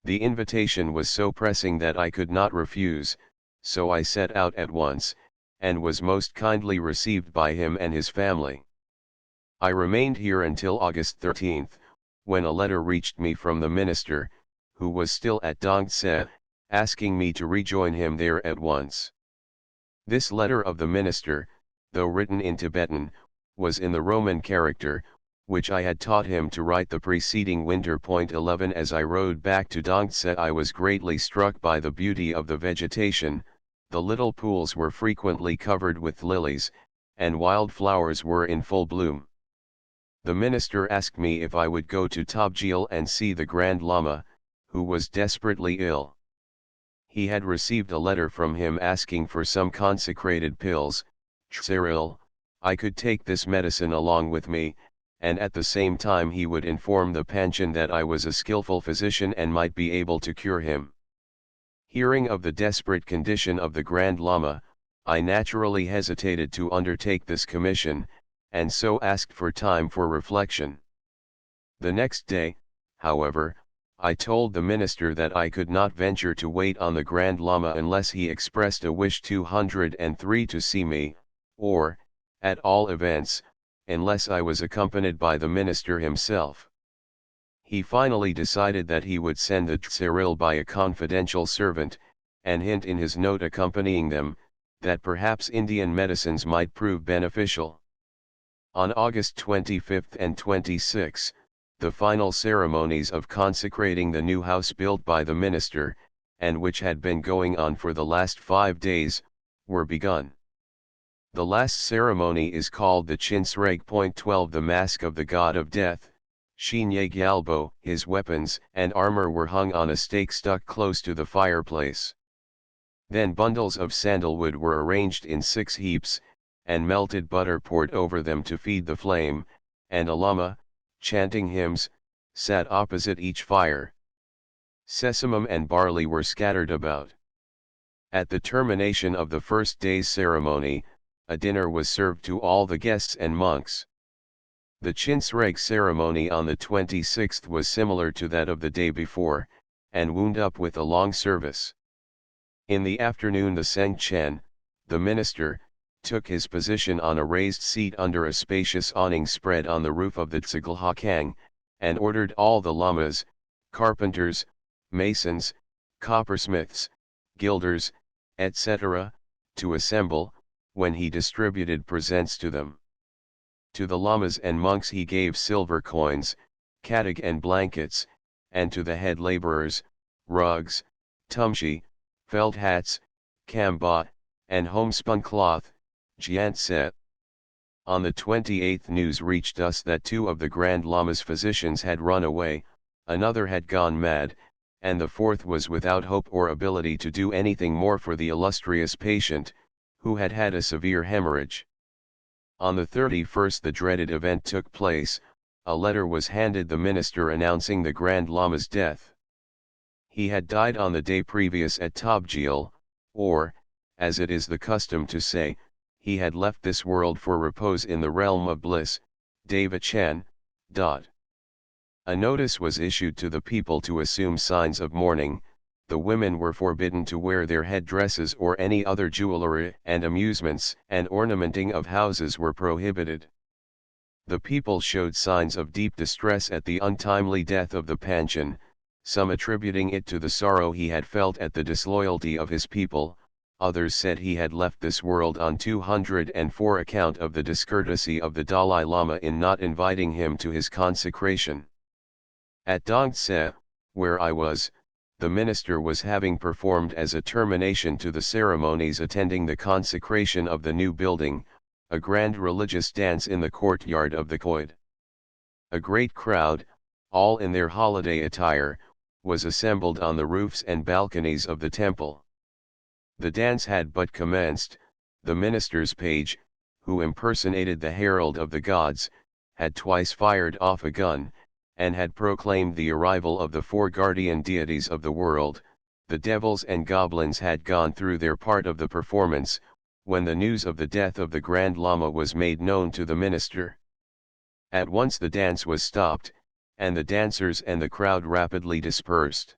The invitation was so pressing that I could not refuse, so I set out at once, and was most kindly received by him and his family. I remained here until August 13th, when a letter reached me from the minister, who was still at Dongtse, asking me to rejoin him there at once. This letter of the minister, though written in Tibetan, was in the Roman character, which I had taught him to write the preceding winter. 11 As I rode back to Dongtse I was greatly struck by the beauty of the vegetation, the little pools were frequently covered with lilies, and wild flowers were in full bloom. The minister asked me if I would go to Tabjil and see the Grand Lama, who was desperately ill. He had received a letter from him asking for some consecrated pills. Cyril, I could take this medicine along with me, and at the same time he would inform the Panchen that I was a skillful physician and might be able to cure him. Hearing of the desperate condition of the Grand Lama, I naturally hesitated to undertake this commission, and so asked for time for reflection. The next day, however, I told the minister that I could not venture to wait on the Grand Lama unless he expressed a wish 203 to see me, or, at all events, unless I was accompanied by the minister himself. He finally decided that he would send the Cyril by a confidential servant, and hint in his note accompanying them, that perhaps Indian medicines might prove beneficial. On August 25 and 26, the final ceremonies of consecrating the new house built by the minister, and which had been going on for the last 5 days, were begun. The last ceremony is called the Chinsreg.12. The mask of the god of death, Shinyeg Yalbo, his weapons and armor were hung on a stake stuck close to the fireplace. Then bundles of sandalwood were arranged in 6 heaps, and melted butter poured over them to feed the flame, and a lama, chanting hymns, sat opposite each fire. Sesamum and barley were scattered about. At the termination of the first day's ceremony, a dinner was served to all the guests and monks. The Chinsreg ceremony on the 26th was similar to that of the day before, and wound up with a long service. In the afternoon the Sengchen, the minister, took his position on a raised seat under a spacious awning spread on the roof of the Tsigalhakang, and ordered all the lamas, carpenters, masons, coppersmiths, gilders, etc., to assemble, when he distributed presents to them. To the lamas and monks he gave silver coins, katig and blankets, and to the head laborers, rugs, tumshi, felt hats, kamba, and homespun cloth, jiantset. On the 28th news reached us that 2 of the Grand Lama's physicians had run away, another had gone mad, and the 4th was without hope or ability to do anything more for the illustrious patient, who had had a severe hemorrhage. On the 31st the dreaded event took place. A letter was handed the minister announcing the Grand Lama's death. He had died on the day previous at Tabjil, or, as it is the custom to say, he had left this world for repose in the realm of bliss. Devachan. A notice was issued to the people to assume signs of mourning. The women were forbidden to wear their headdresses or any other jewelry, and amusements and ornamenting of houses were prohibited. The people showed signs of deep distress at the untimely death of the Panchen, some attributing it to the sorrow he had felt at the disloyalty of his people, others said he had left this world on 204 account of the discourtesy of the Dalai Lama in not inviting him to his consecration. At Dongtse, where I was, the minister was having performed as a termination to the ceremonies attending the consecration of the new building, a grand religious dance in the courtyard of the Koid. A great crowd, all in their holiday attire, was assembled on the roofs and balconies of the temple. The dance had but commenced. The minister's page, who impersonated the herald of the gods, had twice fired off a gun, and had proclaimed the arrival of the 4 guardian deities of the world. The devils and goblins had gone through their part of the performance, when the news of the death of the Grand Lama was made known to the minister. At once the dance was stopped, and the dancers and the crowd rapidly dispersed.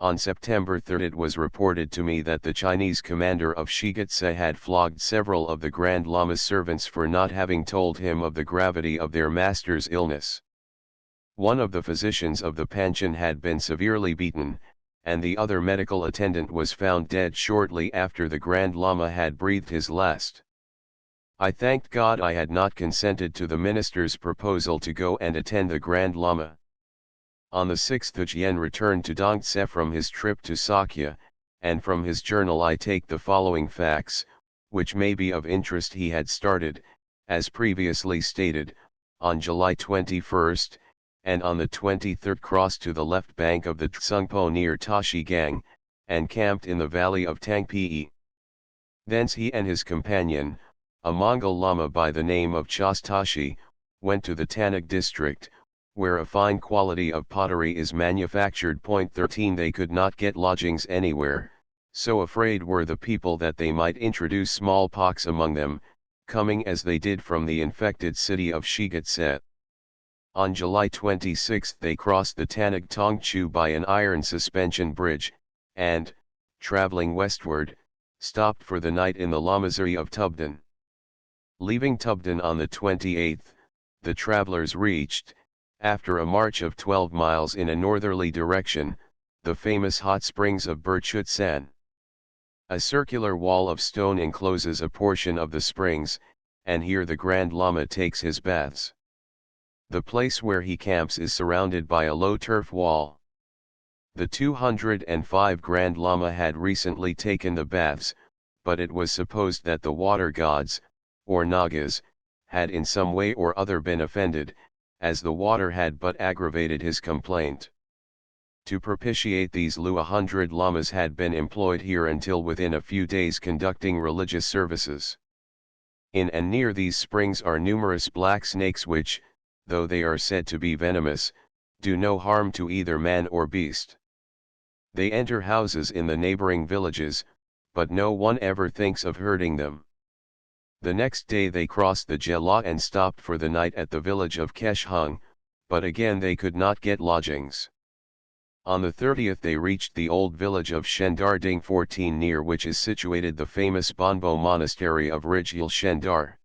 On September 3 it was reported to me that the Chinese commander of Shigatse had flogged several of the Grand Lama's servants for not having told him of the gravity of their master's illness. One of the physicians of the Panchen had been severely beaten, and the other medical attendant was found dead shortly after the Grand Lama had breathed his last. I thanked God I had not consented to the minister's proposal to go and attend the Grand Lama. On the 6th Ujien returned to Dongtse from his trip to Sakya, and from his journal I take the following facts, which may be of interest. He had started, as previously stated, on July 21, and on the 23rd crossed to the left bank of the Tsungpo near Tashigang, and camped in the valley of Tangpi. Thence he and his companion, a Mongol Lama by the name of Chastashi, went to the Tanag district, where a fine quality of pottery is manufactured. 13 They could not get lodgings anywhere, so afraid were the people that they might introduce smallpox among them, coming as they did from the infected city of Shigatse. On July 26 they crossed the Tanag Tongchu by an iron suspension bridge, and, traveling westward, stopped for the night in the Lamazuri of Tubdan. Leaving Tubdan on the 28th, the travelers reached, after a march of 12 miles in a northerly direction, the famous hot springs of Burchut-san. A circular wall of stone encloses a portion of the springs, and here the Grand Lama takes his baths. The place where he camps is surrounded by a low turf wall. The 205 Grand Lama had recently taken the baths, but it was supposed that the water gods, or Nagas, had in some way or other been offended, as the water had but aggravated his complaint. To propitiate these 100 lamas had been employed here until within a few days conducting religious services. In and near these springs are numerous black snakes which, though they are said to be venomous, do no harm to either man or beast. They enter houses in the neighboring villages, but no one ever thinks of hurting them. The next day they crossed the Jela and stopped for the night at the village of Keshhung, but again they could not get lodgings. On the 30th they reached the old village of Shendarding 14, near which is situated the famous Bonbo monastery of Rijil Shendar.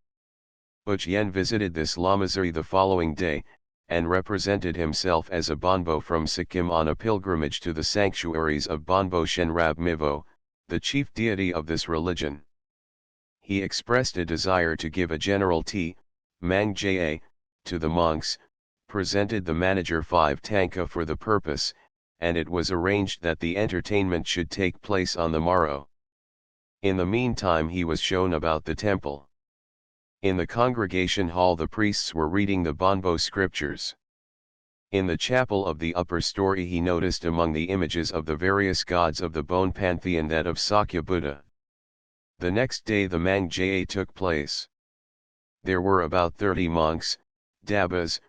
Ujien visited this Lamazuri the following day, and represented himself as a Bonbo from Sikkim on a pilgrimage to the sanctuaries of Bonbo Shenrab Mivo, the chief deity of this religion. He expressed a desire to give a general tea, mang ja, to the monks, presented the manager 5 tanka for the purpose, and it was arranged that the entertainment should take place on the morrow. In the meantime he was shown about the temple. In the congregation hall the priests were reading the Bonbo scriptures. In the chapel of the upper story he noticed among the images of the various gods of the bone pantheon that of Sakya Buddha. The next day the Mang Ja took place. There were about 30 monks, Dabbas,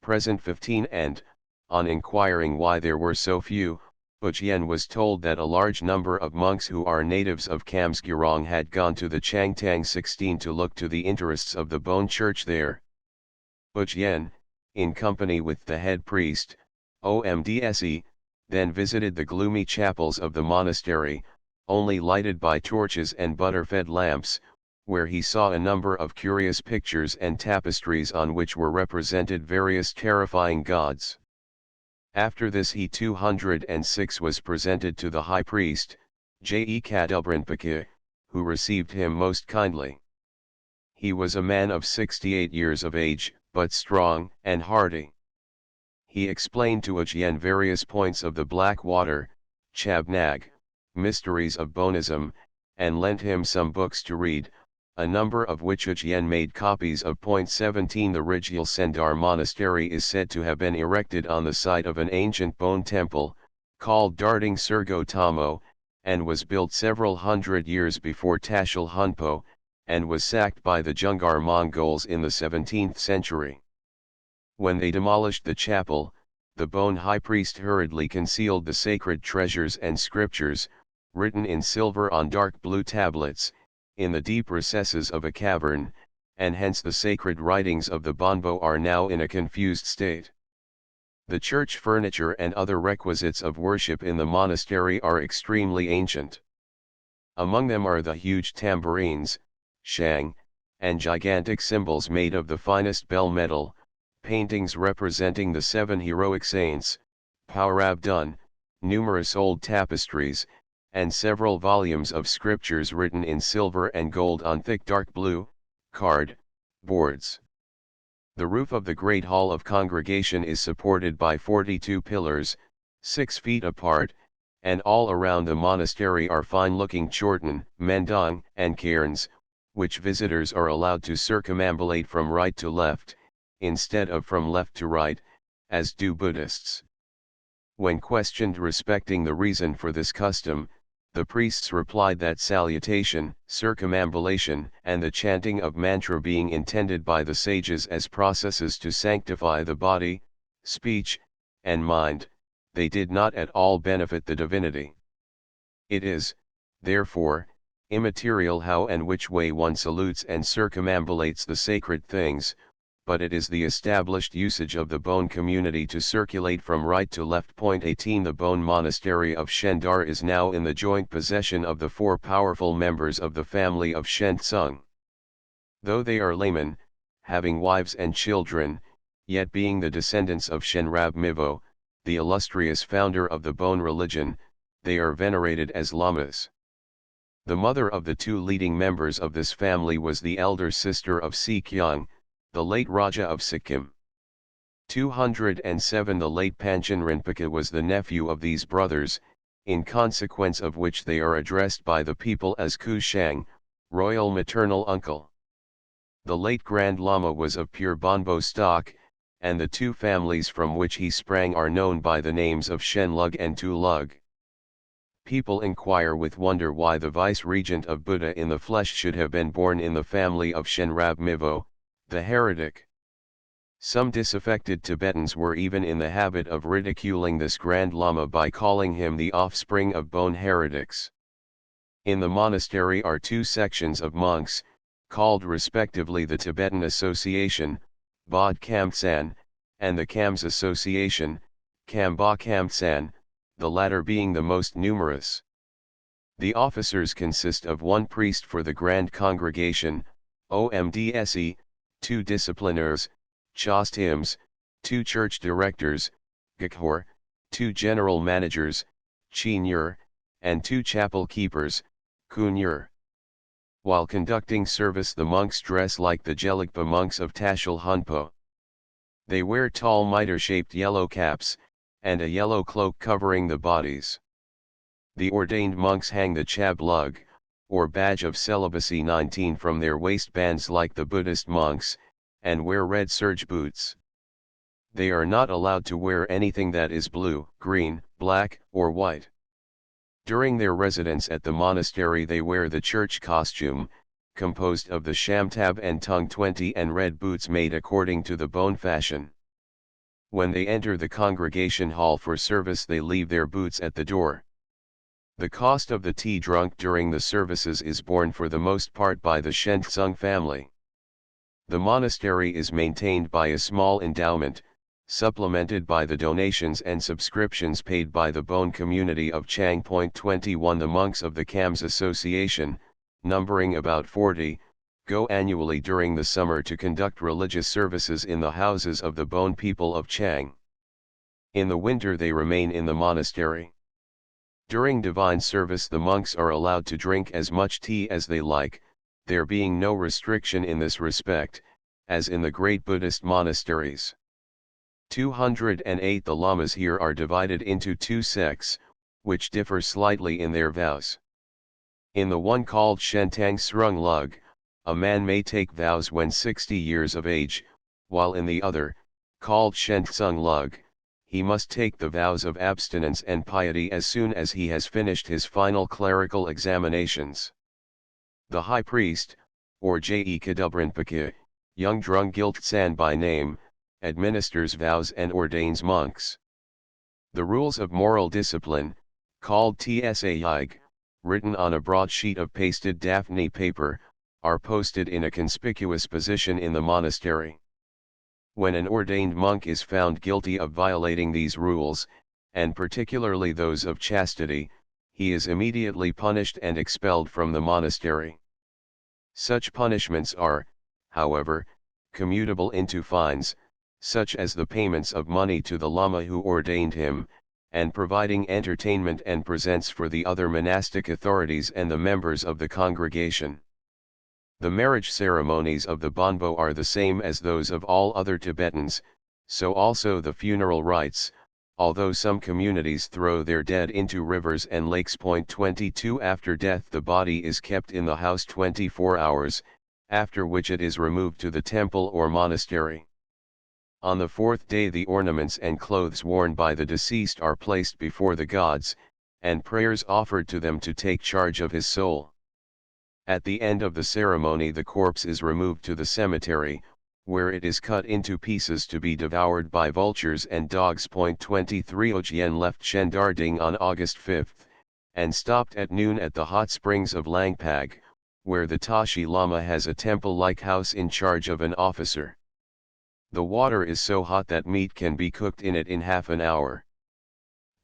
present 15, and, on inquiring why there were so few, Ujien was told that a large number of monks who are natives of Kamsgurong had gone to the Changtang 16 to look to the interests of the Bone Church there. Ujien, in company with the head priest, Omdse, then visited the gloomy chapels of the monastery, only lighted by torches and butter-fed lamps, where he saw a number of curious pictures and tapestries on which were represented various terrifying gods. After this he 206 was presented to the high priest, Je Kadubrinpake, who received him most kindly. He was a man of 68 years of age, but strong and hardy. He explained to Ujien various points of the black water, Chabnag, mysteries of Bonism, and lent him some books to read, a number of which Ujien made copies of. 17 The Rijil Sendar Monastery is said to have been erected on the site of an ancient bone temple, called Darding Surgo Tamo, and was built several hundred years before Tashil Hunpo, and was sacked by the Jungar Mongols in the 17th century. When they demolished the chapel, the bone high priest hurriedly concealed the sacred treasures and scriptures, written in silver on dark blue tablets, in the deep recesses of a cavern, and hence the sacred writings of the Bonbo are now in a confused state. The church furniture and other requisites of worship in the monastery are extremely ancient. Among them are the huge tambourines, shang, and gigantic cymbals made of the finest bell metal, paintings representing the 7 heroic saints, Pauravdun, numerous old tapestries, and several volumes of scriptures written in silver and gold on thick dark blue, card, boards. The roof of the great hall of congregation is supported by 42 pillars, 6 feet apart, and all around the monastery are fine-looking chorten, mendong, and cairns, which visitors are allowed to circumambulate from right to left, instead of from left to right, as do Buddhists. When questioned respecting the reason for this custom, the priests replied that salutation, circumambulation, and the chanting of mantra being intended by the sages as processes to sanctify the body, speech, and mind, they did not at all benefit the divinity. It is, therefore, immaterial how and which way one salutes and circumambulates the sacred things, but it is the established usage of the Bon community to circulate from right to left. 18 The Bon monastery of Shendar is now in the joint possession of the 4 powerful members of the family of Shentsung. Though they are laymen, having wives and children, yet being the descendants of Shenrab Mivo, the illustrious founder of the Bon religion, they are venerated as lamas. The mother of the 2 leading members of this family was the elder sister of Sikyong, the late Raja of Sikkim. 207 The late Panchen Rinpoche was the nephew of these brothers, in consequence of which they are addressed by the people as Ku Shang, royal maternal uncle. The late Grand Lama was of pure Bonbo stock, and the 2 families from which he sprang are known by the names of Shenlug and Tulug. People inquire with wonder why the vice-regent of Buddha in the flesh should have been born in the family of Shenrab Mivo, the heretic. Some disaffected Tibetans were even in the habit of ridiculing this Grand Lama by calling him the offspring of Bon heretics. In the monastery are 2 sections of monks, called respectively the Tibetan Association, Bod Kamtsan, and the Kams Association, Kamba Kamtsan, the latter being the most numerous. The officers consist of 1 priest for the Grand Congregation, OMDSE, 2 discipliners, Chastims, 2 church directors, Gakhor, 2 general managers, Chinur, and 2 chapel keepers, Kunur. While conducting service the monks dress like the Gelugpa monks of Tashil Hunpo. They wear tall mitre-shaped yellow caps, and a yellow cloak covering the bodies. The ordained monks hang the chablug, or badge of celibacy 19 from their waistbands like the Buddhist monks, and wear red serge boots. They are not allowed to wear anything that is blue, green, black, or white. During their residence at the monastery they wear the church costume, composed of the shamtab and tung 20 and red boots made according to the Bon fashion. When they enter the congregation hall for service they leave their boots at the door. The cost of the tea drunk during the services is borne for the most part by the Shentsung family. The monastery is maintained by a small endowment, supplemented by the donations and subscriptions paid by the Bon community of Chang. 21 The monks of the Kams Association, numbering about 40, go annually during the summer to conduct religious services in the houses of the Bon people of Chang. In the winter they remain in the monastery. During divine service the monks are allowed to drink as much tea as they like, there being no restriction in this respect, as in the great Buddhist monasteries. 208 The lamas here are divided into 2 sects, which differ slightly in their vows. In the one called Shentang Srung Lug, a man may take vows when 60 years of age, while in the other, called Shentsung Lug, he must take the vows of abstinence and piety as soon as he has finished his final clerical examinations. The high priest, or Je Kadubrinpake, Young Drung Giltsan by name, administers vows and ordains monks. The rules of moral discipline, called Tsa Yig, written on a broad sheet of pasted Daphne paper, are posted in a conspicuous position in the monastery. When an ordained monk is found guilty of violating these rules, and particularly those of chastity, he is immediately punished and expelled from the monastery. Such punishments are, however, commutable into fines, such as the payments of money to the Lama who ordained him, and providing entertainment and presents for the other monastic authorities and the members of the congregation. The marriage ceremonies of the Bonbo are the same as those of all other Tibetans, so also the funeral rites, although some communities throw their dead into rivers and lakes. 22 After death the body is kept in the house 24 hours, after which it is removed to the temple or monastery. On the fourth day the ornaments and clothes worn by the deceased are placed before the gods, and prayers offered to them to take charge of his soul. At the end of the ceremony the corpse is removed to the cemetery, where it is cut into pieces to be devoured by vultures and dogs. 23 Ojien left Chendarding on August 5, and stopped at noon at the hot springs of Langpag, where the Tashi Lama has a temple-like house in charge of an officer. The water is so hot that meat can be cooked in it in half an hour.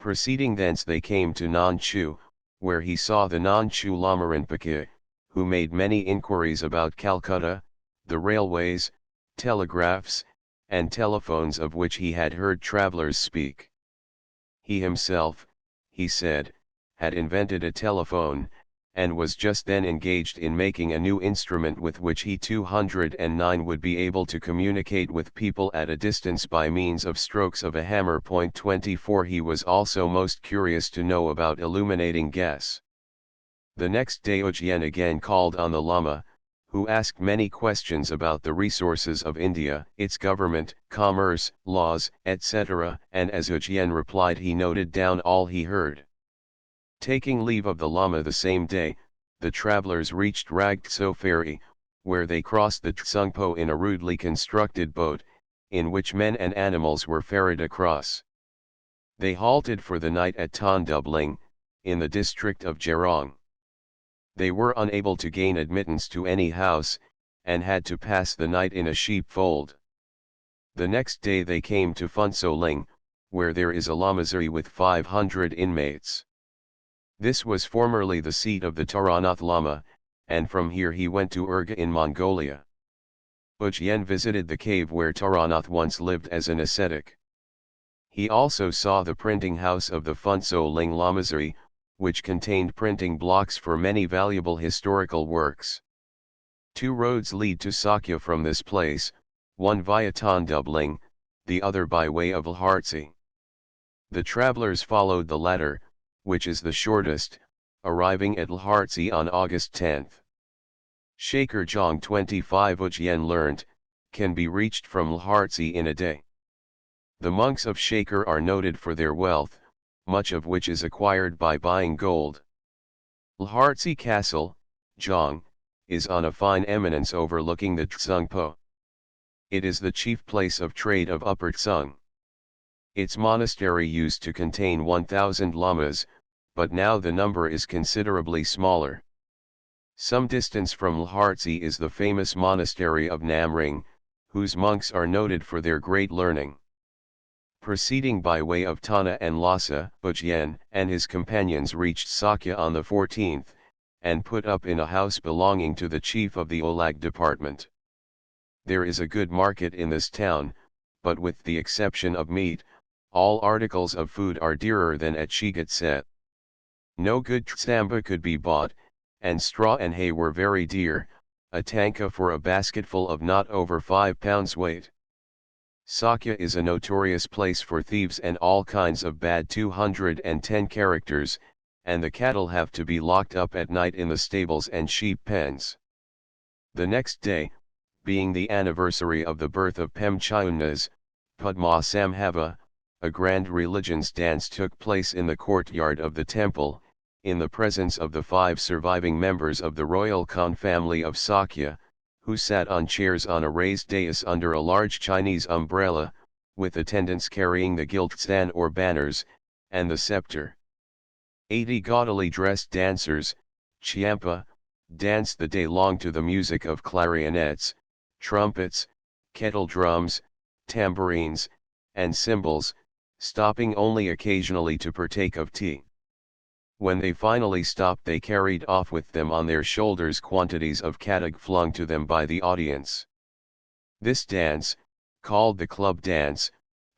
Proceeding thence they came to Nanchu, where he saw the Nanchu Lama Rinpoche, who made many inquiries about Calcutta, the railways, telegraphs, and telephones of which he had heard travelers speak. He himself, he said, had invented a telephone, and was just then engaged in making a new instrument with which he 209 would be able to communicate with people at a distance by means of strokes of a hammer. 24 He was also most curious to know about illuminating gas. The next day Ojien again called on the Lama, who asked many questions about the resources of India, its government, commerce, laws, etc., and as Ojien replied he noted down all he heard. Taking leave of the Lama the same day, the travelers reached Ragtso ferry, where they crossed the Tsungpo in a rudely constructed boat, in which men and animals were ferried across. They halted for the night at Tondubling, in the district of Jerong. They were unable to gain admittance to any house, and had to pass the night in a sheepfold. The next day they came to Phuntsholing, where there is a lamazari with 500 inmates. This was formerly the seat of the Taranath Lama, and from here he went to Urga in Mongolia. Ojien visited the cave where Taranath once lived as an ascetic. He also saw the printing house of the Phuntsholing Lamazari, which contained printing blocks for many valuable historical works. 2 roads lead to Sakya from this place, one via Tondubling, the other by way of Lhasa. The travelers followed the latter, which is the shortest, arriving at Lhasa on August 10. Shaker Jong 25 Ojien learnt, can be reached from Lhasa in a day. The monks of Shaker are noted for their wealth, much of which is acquired by buying gold. Lhasa Castle, Jong, is on a fine eminence overlooking the Tsungpo. It is the chief place of trade of Upper Tsung. Its monastery used to contain 1,000 lamas, but now the number is considerably smaller. Some distance from Lhasa is the famous monastery of Namring, whose monks are noted for their great learning. Proceeding by way of Tana and Lhasa, Ojien and his companions reached Sakya on the 14th, and put up in a house belonging to the chief of the Olag department. There is a good market in this town, but with the exception of meat, all articles of food are dearer than at Shigatse. No good tsamba could be bought, and straw and hay were very dear, a tanka for a basketful of not over 5 pounds weight. Sakya is a notorious place for thieves and all kinds of bad 210 characters, and the cattle have to be locked up at night in the stables and sheep pens. The next day, being the anniversary of the birth of Pemchaunas, Padma Samhava, a grand religions dance took place in the courtyard of the temple, in the presence of the 5 surviving members of the royal Khan family of Sakya, who sat on chairs on a raised dais under a large Chinese umbrella, with attendants carrying the gilt tsan or banners, and the scepter. 80 gaudily dressed dancers, chiampa, danced the day long to the music of clarionets, trumpets, kettle drums, tambourines, and cymbals, stopping only occasionally to partake of tea. When they finally stopped they carried off with them on their shoulders quantities of katag flung to them by the audience. This dance, called the club dance,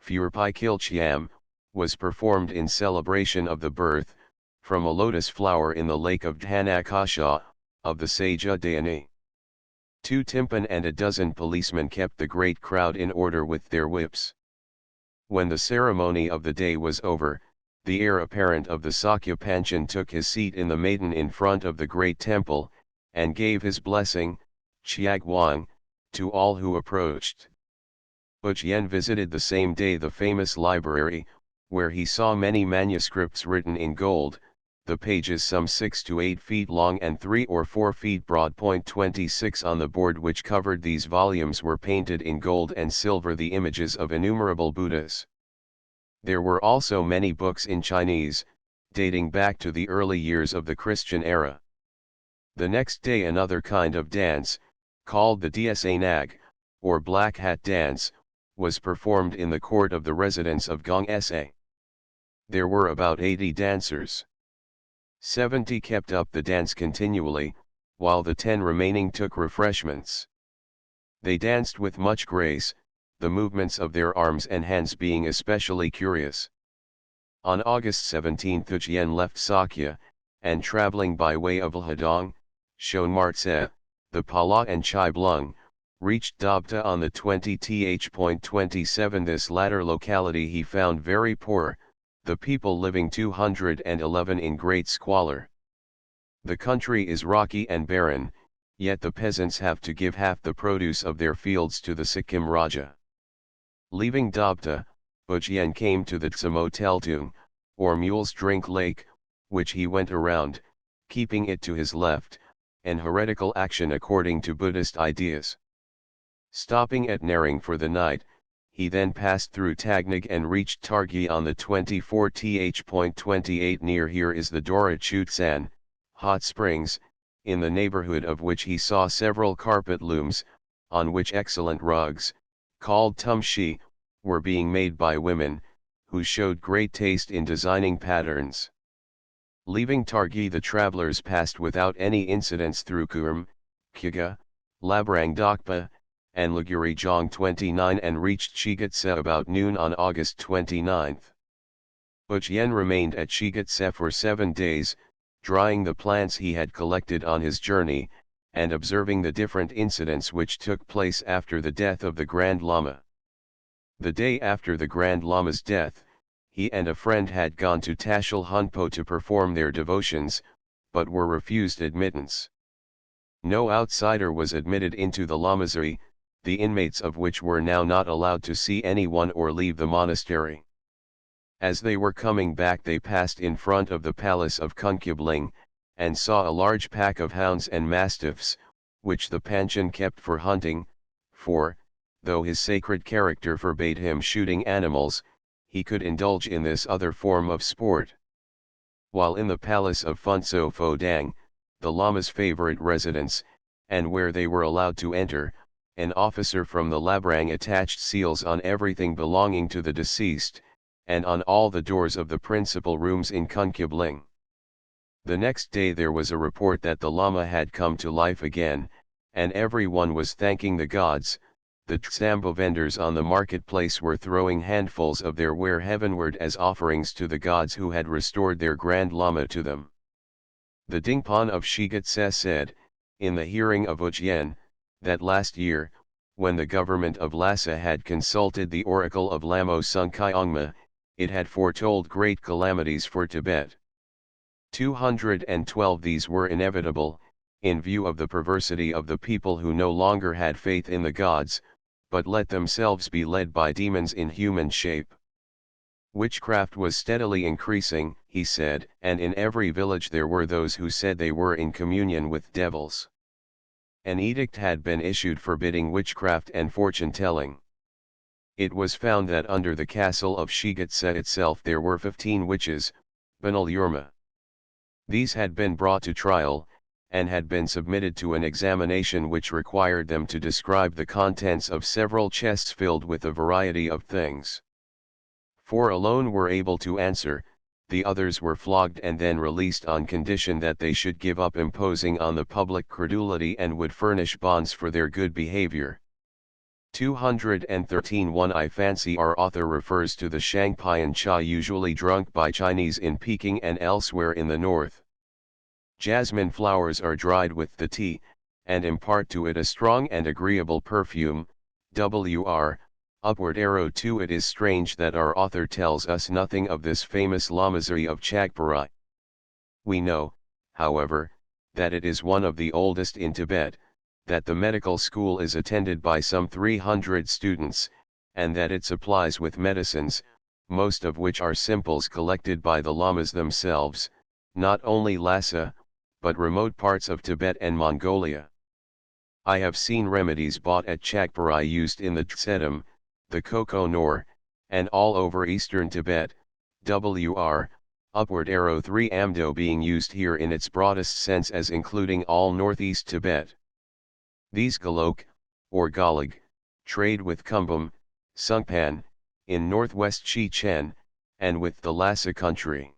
Furpai Kilchiam, was performed in celebration of the birth, from a lotus flower in the lake of Dhanakasha, of the Saja Dayani. 2 timpan and a dozen policemen kept the great crowd in order with their whips. When the ceremony of the day was over, the heir apparent of the Sakya Panchen took his seat in the maiden in front of the great temple, and gave his blessing, Chiagwang, to all who approached. Yen visited the same day the famous library, where he saw many manuscripts written in gold, the pages some 6 to 8 feet long and 3 or 4 feet broad. 26 On the board which covered these volumes were painted in gold and silver the images of innumerable Buddhas. There were also many books in Chinese, dating back to the early years of the Christian era. The next day another kind of dance, called the Dsa Nag, or Black Hat Dance, was performed in the court of the residence of Gong Sa. There were about 80 dancers. 70 kept up the dance continually, while the 10 remaining took refreshments. They danced with much grace, the movements of their arms and hands being especially curious. On August 17 Yen left Sakya, and traveling by way of Lhadong, Shonmartse, the Pala and Chai Blung, reached Dabta on the 20th.27. This latter locality he found very poor, the people living 211 in great squalor. The country is rocky and barren, yet the peasants have to give half the produce of their fields to the Sikkim Raja. Leaving Dabta, Yen came to the Tsamo Teltung, or Mule's Drink Lake, which he went around, keeping it to his left, an heretical action according to Buddhist ideas. Stopping at Naring for the night, he then passed through Tagnig and reached Targi on the 24th.28. Near here is the Dora Chutsan, hot springs, in the neighborhood of which he saw several carpet looms, on which excellent rugs, called tumshi, were being made by women, who showed great taste in designing patterns. Leaving Targi the travelers passed without any incidents through Kurm, Kiga, Labrang Dokpa, and Liguri Jong 29 and reached Shigatse about noon on August 29. Yen remained at Shigatse for 7 days, drying the plants he had collected on his journey, and observing the different incidents which took place after the death of the Grand Lama. The day after the Grand Lama's death, he and a friend had gone to Tashil Hunpo to perform their devotions, but were refused admittance. No outsider was admitted into the Lamasery, the inmates of which were now not allowed to see anyone or leave the monastery. As they were coming back they passed in front of the palace of Kunkubling, and saw a large pack of hounds and mastiffs, which the Panchen kept for hunting, for, though his sacred character forbade him shooting animals, he could indulge in this other form of sport. While in the palace of Phunso Phodang, the Lama's favorite residence, and where they were allowed to enter, an officer from the Labrang attached seals on everything belonging to the deceased, and on all the doors of the principal rooms in Kunkubling. The next day there was a report that the Lama had come to life again, and everyone was thanking the gods. The Tsambo vendors on the marketplace were throwing handfuls of their ware heavenward as offerings to the gods who had restored their Grand Lama to them. The Dingpan of Shigatse said, in the hearing of Yen, that last year, when the government of Lhasa had consulted the oracle of Lamo Sungkyongma, it had foretold great calamities for Tibet. 212 These were inevitable, in view of the perversity of the people who no longer had faith in the gods, but let themselves be led by demons in human shape. Witchcraft was steadily increasing, he said, and in every village there were those who said they were in communion with devils. An edict had been issued forbidding witchcraft and fortune-telling. It was found that under the castle of Shigatse itself there were 15 witches, Banal Yurma. These had been brought to trial, and had been submitted to an examination which required them to describe the contents of several chests filled with a variety of things. 4 alone were able to answer, the others were flogged and then released on condition that they should give up imposing on the public credulity and would furnish bonds for their good behavior. 213 1 I fancy our author refers to the Shangpian cha usually drunk by Chinese in Peking and elsewhere in the north. Jasmine flowers are dried with the tea, and impart to it a strong and agreeable perfume. Wr. Upward arrow 2 It is strange that our author tells us nothing of this famous Lamasery of Chakparai. We know, however, that it is one of the oldest in Tibet, that the medical school is attended by some 300 students, and that it supplies with medicines, most of which are simples collected by the lamas themselves, not only Lhasa, but remote parts of Tibet and Mongolia. I have seen remedies bought at Chakparai used in the Tsedam, the Koko Nor, and all over eastern Tibet, Wr. Upward arrow 3 Amdo being used here in its broadest sense as including all northeast Tibet. These Galok, or Galag, trade with Kumbum, Sungpan, in northwest Chichen, and with the Lhasa country.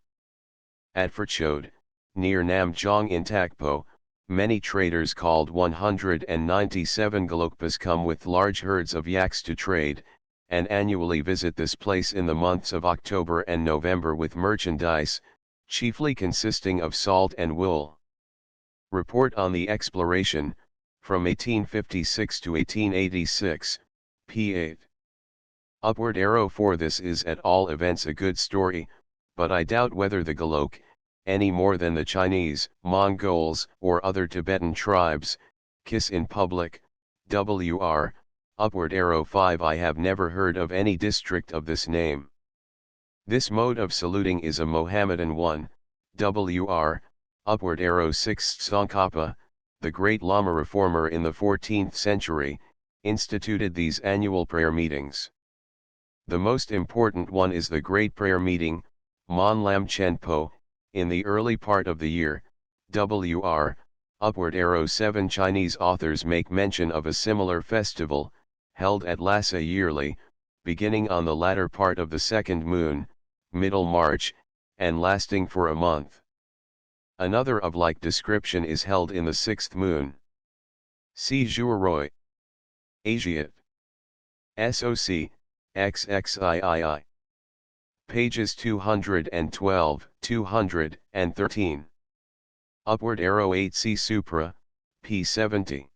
At Phirchode, near Namjong in Takpo, many traders called 197 Galokpas come with large herds of yaks to trade, and annually visit this place in the months of October and November with merchandise, chiefly consisting of salt and wool. Report on the exploration, from 1856 to 1886, p. 8. Upward arrow 4. This is at all events a good story, but I doubt whether the Galok, any more than the Chinese, Mongols, or other Tibetan tribes, kiss in public. Wr. Upward arrow 5. I have never heard of any district of this name. This mode of saluting is a Mohammedan one. Wr. Upward arrow 6. Tsongkhapa, the great Lama reformer in the 14th century, instituted these annual prayer meetings. The most important one is the Great Prayer Meeting, Mon Lam Chenpo, in the early part of the year. Wr. Upward arrow 7. Chinese authors make mention of a similar festival, held at Lhasa yearly, beginning on the latter part of the second moon, middle March, and lasting for a month. Another of like description is held in the sixth moon. See Zhuoroy. Asiat. SOC, XXIII. Pages 212, 213. Upward arrow 8. See Supra, p. 70.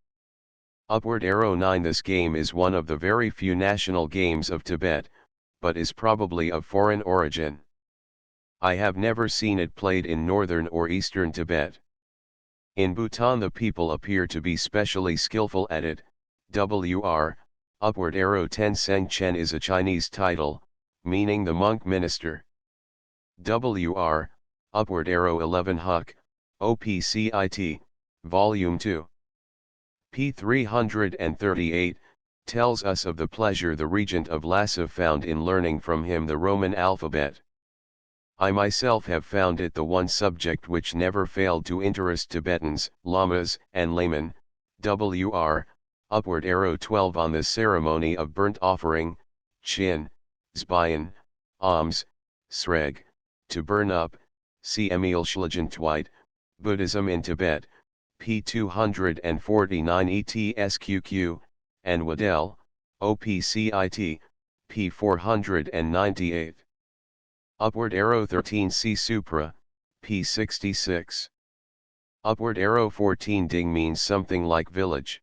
Upward arrow 9. This game is one of the very few national games of Tibet, but is probably of foreign origin. I have never seen it played in northern or eastern Tibet. In Bhutan the people appear to be specially skillful at it. Wr. Upward arrow 10. Seng Chen is a Chinese title, meaning the monk minister. Wr. Upward arrow 11. Huck, OPCIT, Volume 2. p. 338, tells us of the pleasure the regent of Lhasa found in learning from him the Roman alphabet. I myself have found it the one subject which never failed to interest Tibetans, lamas, and laymen. Wr. Upward arrow 12. On the ceremony of burnt offering, chin, zbayan, alms, sreg, to burn up, see Emil Schlagentweit, Buddhism in Tibet, p. 249 ETSQQ, and Waddell, OPCIT, p. 498. Upward arrow 13. See Supra, p. 66. Upward arrow 14. Ding means something like village.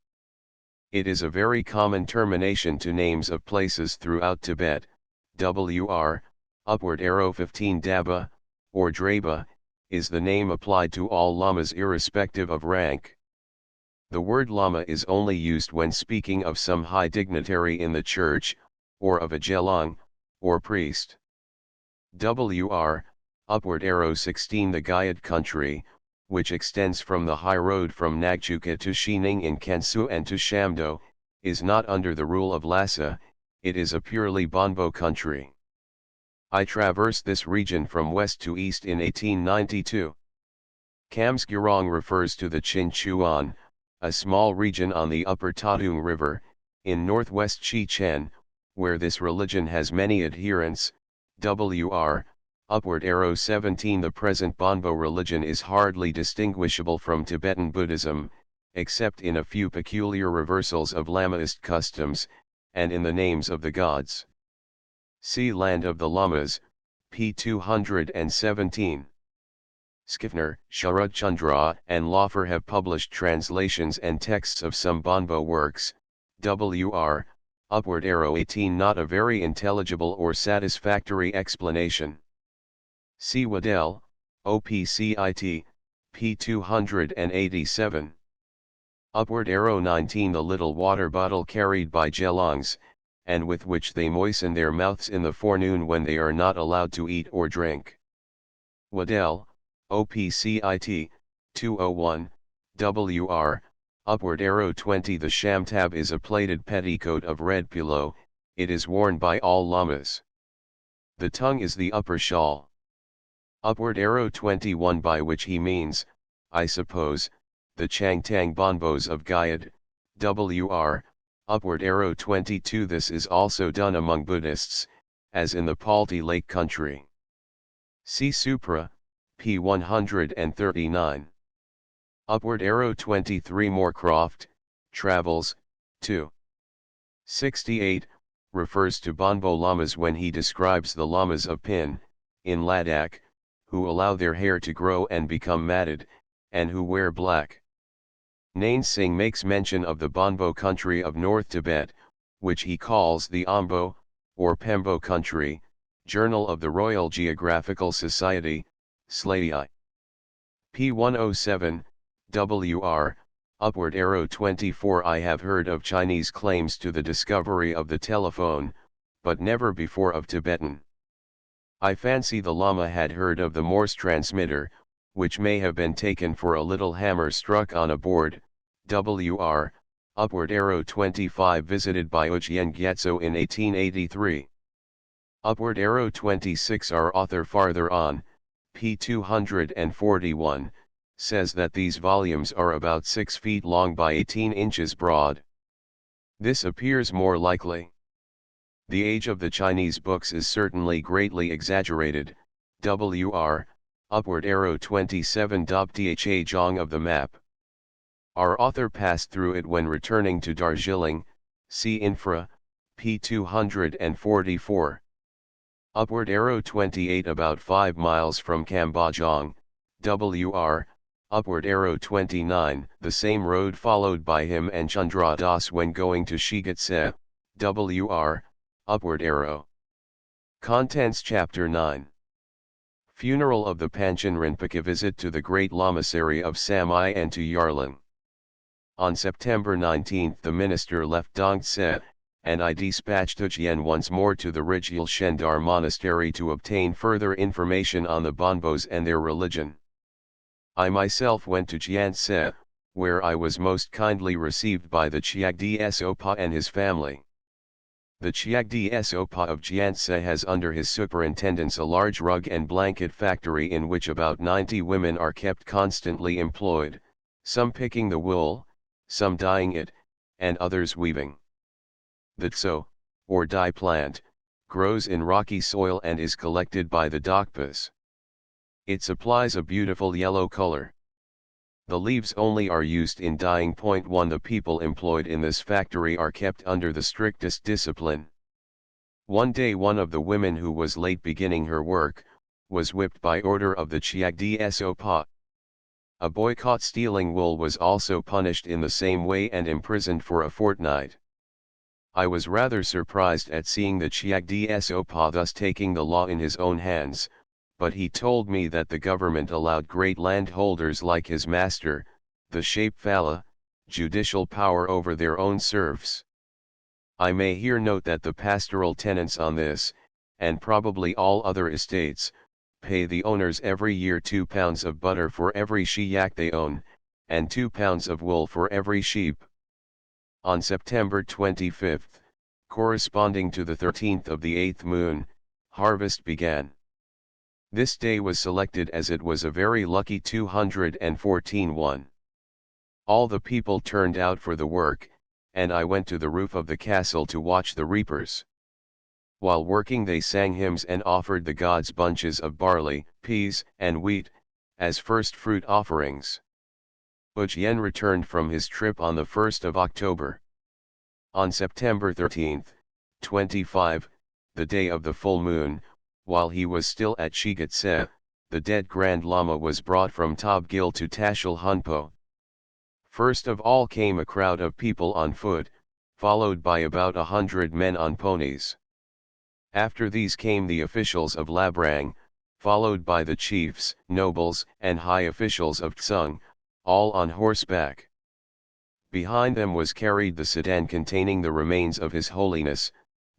It is a very common termination to names of places throughout Tibet. Wr. Upward arrow 15. Daba, or Draba, is the name applied to all lamas irrespective of rank. The word lama is only used when speaking of some high dignitary in the church, or of a gelong, or priest. Wr. Upward arrow 16. The Gayad country, which extends from the high road from Nagchuka to Xining in Kansu and to Shamdo, is not under the rule of Lhasa, it is a purely Bonbo country. I traversed this region from west to east in 1892. Kamsgurong refers to the Chin Chuan, a small region on the upper Tatung River, in northwest Chichen, where this religion has many adherents. Wr. Upward arrow 17. The present Bonbo religion is hardly distinguishable from Tibetan Buddhism, except in a few peculiar reversals of Lamaist customs, and in the names of the gods. See Land of the Lamas, p. 217. Scrivener, Sharad Chandra and Laufer have published translations and texts of some Bonbo works. Wr. Upward arrow 18. Not a very intelligible or satisfactory explanation. See Waddell, OPCIT, p. 287. Upward arrow 19. The little water bottle carried by gelongs, and with which they moisten their mouths in the forenoon when they are not allowed to eat or drink. Waddell, OPCIT, 201, WR, upward arrow 20. The shamtab is a plaited petticoat of red pillow, it is worn by all lamas. The tongue is the upper shawl. Upward arrow 21, by which he means, I suppose, the Changtang Bonbos of Gayad, WR, upward arrow 22. This is also done among Buddhists, as in the Palti Lake country. See Supra, p. 139. Upward arrow 23. Moorcroft, Travels, 2. 68, refers to Bonbo Lamas when he describes the Lamas of Pin, in Ladakh, who allow their hair to grow and become matted, and who wear black. Nain Singh makes mention of the Bonbo country of North Tibet, which he calls the Ambo, or Pembo country, Journal of the Royal Geographical Society, Slayai. p. 107, WR, upward arrow 24. I have heard of Chinese claims to the discovery of the telephone, but never before of Tibetan. I fancy the Lama had heard of the Morse transmitter, which may have been taken for a little hammer struck on a board, WR, upward arrow 25, visited by Ujien Gyatso in 1883. Upward arrow 26. Our author farther on, p. 241, says that these volumes are about 6 feet long by 18 inches broad. This appears more likely. The age of the Chinese books is certainly greatly exaggerated, WR, upward arrow 27. Tha Zhang of the map. Our author passed through it when returning to Darjeeling, see Infra, p. 244. Upward arrow 28. About 5 miles from Kambajong, WR, upward arrow 29. The same road followed by him and Chandra Das when going to Shigatse, WR, upward arrow. Contents Chapter 9. Funeral of the Panchen Rinpoche. Visit to the Great Lamasery of Samai and to Yarlung. On September 19 the minister left Dongtse, and I dispatched Ujien once more to the Rijil Shendar monastery to obtain further information on the Bonbos and their religion. I myself went to Jiantse, where I was most kindly received by the Chiagdi Sopa and his family. The Chiagdi Sopa of Jiantse has under his superintendence a large rug and blanket factory in which about 90 women are kept constantly employed, some picking the wool, some dyeing it, and others weaving. The tso, or dye plant, grows in rocky soil and is collected by the Dokpas. It supplies a beautiful yellow color. The leaves only are used in dyeing. 1. The people employed in this factory are kept under the strictest discipline. One day one of the women who was late beginning her work, was whipped by order of the Chiagdi Sopa. A boy caught stealing wool was also punished in the same way and imprisoned for a fortnight. I was rather surprised at seeing the Chiagdi Sopa thus taking the law in his own hands, but he told me that the government allowed great landholders like his master, the Shape Fala, judicial power over their own serfs. I may here note that the pastoral tenants on this, and probably all other estates, pay the owners every year 2 pounds of butter for every she-yak they own, and 2 pounds of wool for every sheep. On September 25, corresponding to the 13th of the 8th moon, harvest began. This day was selected as it was a very lucky 214-1. All the people turned out for the work, and I went to the roof of the castle to watch the reapers. While working they sang hymns and offered the gods bunches of barley, peas, and wheat, as first fruit offerings. Ujien returned from his trip on the 1st of October. On September 13, 25, the day of the full moon, while he was still at Shigatse, the dead Grand Lama was brought from Tobgil to Tashil Hunpo. First of all came a crowd of people on foot, followed by about 100 men on ponies. After these came the officials of Labrang, followed by the chiefs, nobles, and high officials of Tsung, all on horseback. Behind them was carried the sedan containing the remains of His Holiness,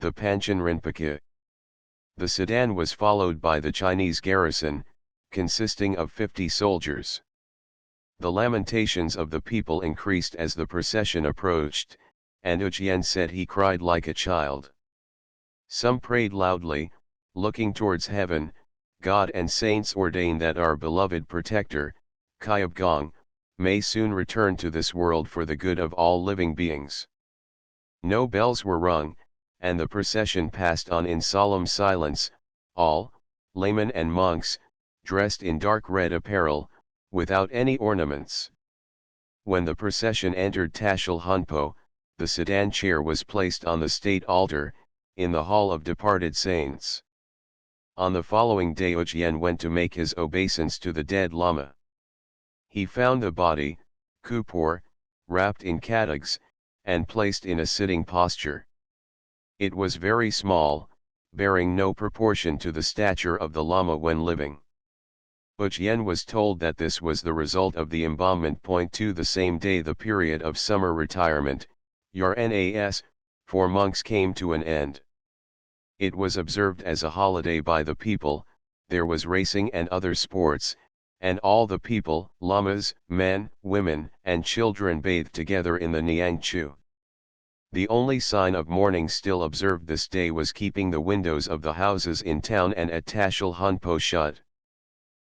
the Panchen Rinpoche. The sedan was followed by the Chinese garrison, consisting of 50 soldiers. The lamentations of the people increased as the procession approached, and Ujien said he cried like a child. Some prayed loudly, looking towards heaven. God and saints ordain that our beloved protector, Kyab Gong, may soon return to this world for the good of all living beings. No bells were rung, and the procession passed on in solemn silence, all, laymen and monks, dressed in dark red apparel, without any ornaments. When the procession entered Tashil Hunpo, the sedan chair was placed on the state altar, in the hall of departed saints. On the following day Ujien went to make his obeisance to the dead Lama. He found the body, Kupor, wrapped in katags, and placed in a sitting posture. It was very small, bearing no proportion to the stature of the Lama when living. Ujien was told that this was the result of the embalmment. To the same day the period of summer retirement, Yarnas, for monks came to an end. It was observed as a holiday by the people, there was racing and other sports, and all the people, lamas, men, women, and children bathed together in the Niangchu. The only sign of mourning still observed this day was keeping the windows of the houses in town and at Tashil Hunpo shut.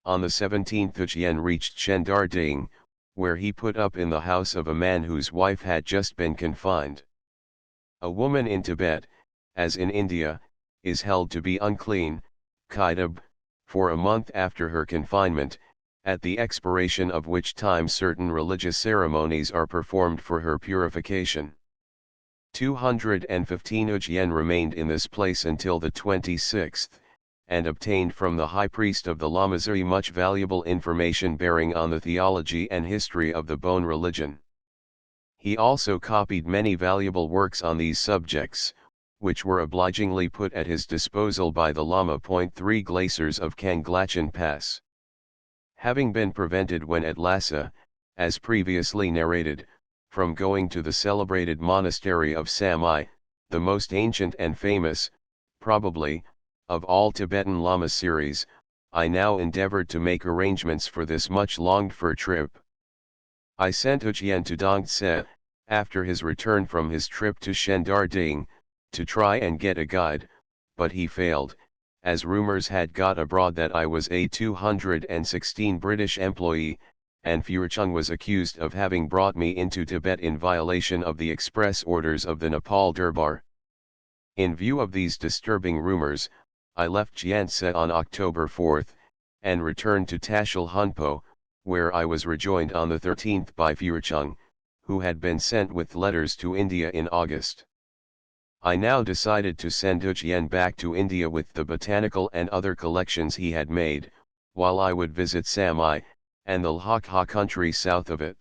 On the 17th Ujien reached Chandra, where he put up in the house of a man whose wife had just been confined. A woman in Tibet, as in India, is held to be unclean, Kaidab, for a month after her confinement, at the expiration of which time certain religious ceremonies are performed for her purification. 215 Ujien remained in this place until the 26th, and obtained from the high priest of the Lamazuri much valuable information bearing on the theology and history of the Bon religion. He also copied many valuable works on these subjects, which were obligingly put at his disposal by the Lama. 3 Glaciers of Kanglachan Pass. Having been prevented when at Lhasa, as previously narrated, from going to the celebrated monastery of Samai, the most ancient and famous, probably, of all Tibetan Lama series, I now endeavored to make arrangements for this much longed-for trip. I sent Ujien to Dongtse, after his return from his trip to Shendarding, to try and get a guide, but he failed, as rumors had got abroad that I was a 216 British employee, and Furchung was accused of having brought me into Tibet in violation of the express orders of the Nepal Durbar. In view of these disturbing rumors, I left Jianse on October 4, and returned to Tashil Hunpo, where I was rejoined on the 13th by Furchung, who had been sent with letters to India in August. I now decided to send Ujien back to India with the botanical and other collections he had made, while I would visit Samai, and the Lhasa country south of it.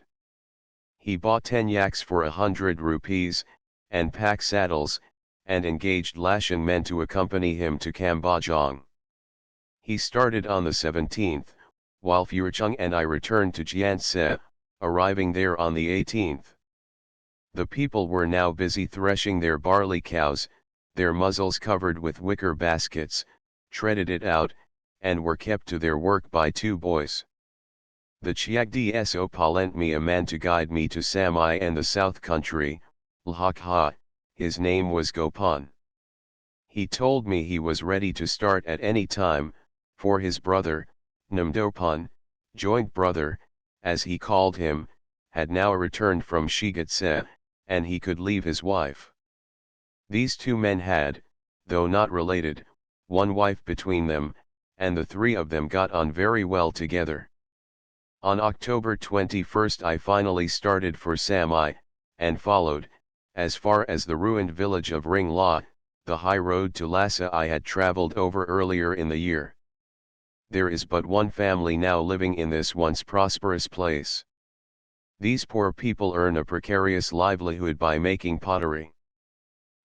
He bought 10 yaks for 100 rupees, and pack saddles, and engaged Lhashan men to accompany him to Kambajong. He started on the 17th, while Furchung and I returned to Jianse, arriving there on the 18th. The people were now busy threshing their barley cows, their muzzles covered with wicker baskets, treaded it out, and were kept to their work by 2 boys. The Chiagdi Sopa lent me a man to guide me to Samai and the south country, Lhasa. His name was Gopan. He told me he was ready to start at any time, for his brother, Namdopan, joint brother, as he called him, had now returned from Shigatse, and he could leave his wife. These 2 men had, though not related, 1 wife between them, and the 3 of them got on very well together. On October 21 I finally started for Samai, and followed, as far as the ruined village of Ringla, the high road to Lhasa I had traveled over earlier in the year. There is but 1 family now living in this once prosperous place. These poor people earn a precarious livelihood by making pottery.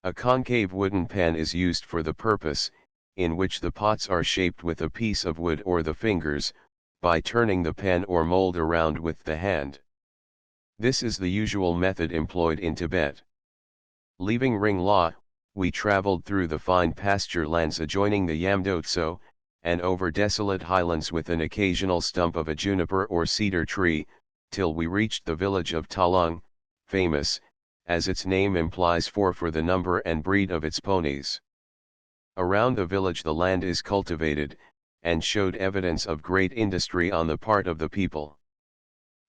A concave wooden pan is used for the purpose, in which the pots are shaped with a piece of wood or the fingers, by turning the pan or mold around with the hand. This is the usual method employed in Tibet. Leaving Ringla, we traveled through the fine pasture lands adjoining the Yamdotso, and over desolate highlands with an occasional stump of a juniper or cedar tree, till we reached the village of Talung, famous, as its name implies for the number and breed of its ponies. Around the village the land is cultivated, and showed evidence of great industry on the part of the people.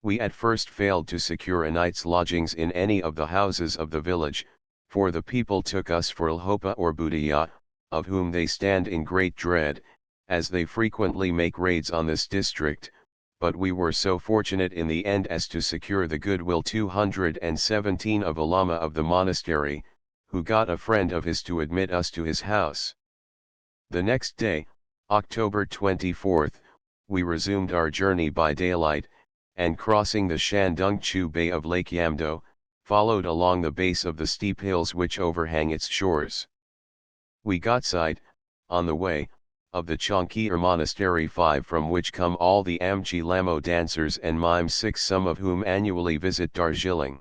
We at first failed to secure a night's lodgings in any of the houses of the village, for the people took us for Lhopa or Budaya, of whom they stand in great dread, as they frequently make raids on this district, but we were so fortunate in the end as to secure the goodwill 217 of a lama of the monastery, who got a friend of his to admit us to his house. The next day, October 24th, we resumed our journey by daylight, and crossing the Shandong-Chu Bay of Lake Yamdo, followed along the base of the steep hills which overhang its shores. We got sight, on the way, of the Chongqing Monastery 5, from which come all the Amchi Lamo dancers and mimes 6, some of whom annually visit Darjeeling.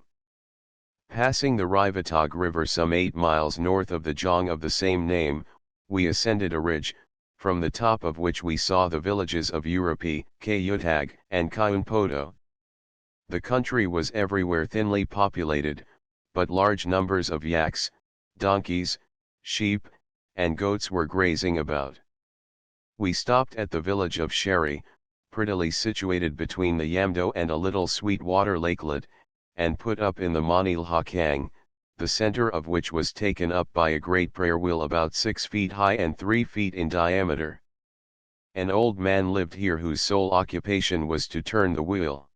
Passing the Rivatag River some 8 miles north of the Zhang of the same name, we ascended a ridge, from the top of which we saw the villages of Urapi, Kayutag, and Kayunpodo. The country was everywhere thinly populated, but large numbers of yaks, donkeys, sheep, and goats were grazing about. We stopped at the village of Sheri, prettily situated between the Yamdo and a little sweet-water lakelet, and put up in the Mani Lhakang, the center of which was taken up by a great prayer wheel about 6 feet high and 3 feet in diameter. An old man lived here whose sole occupation was to turn the wheel.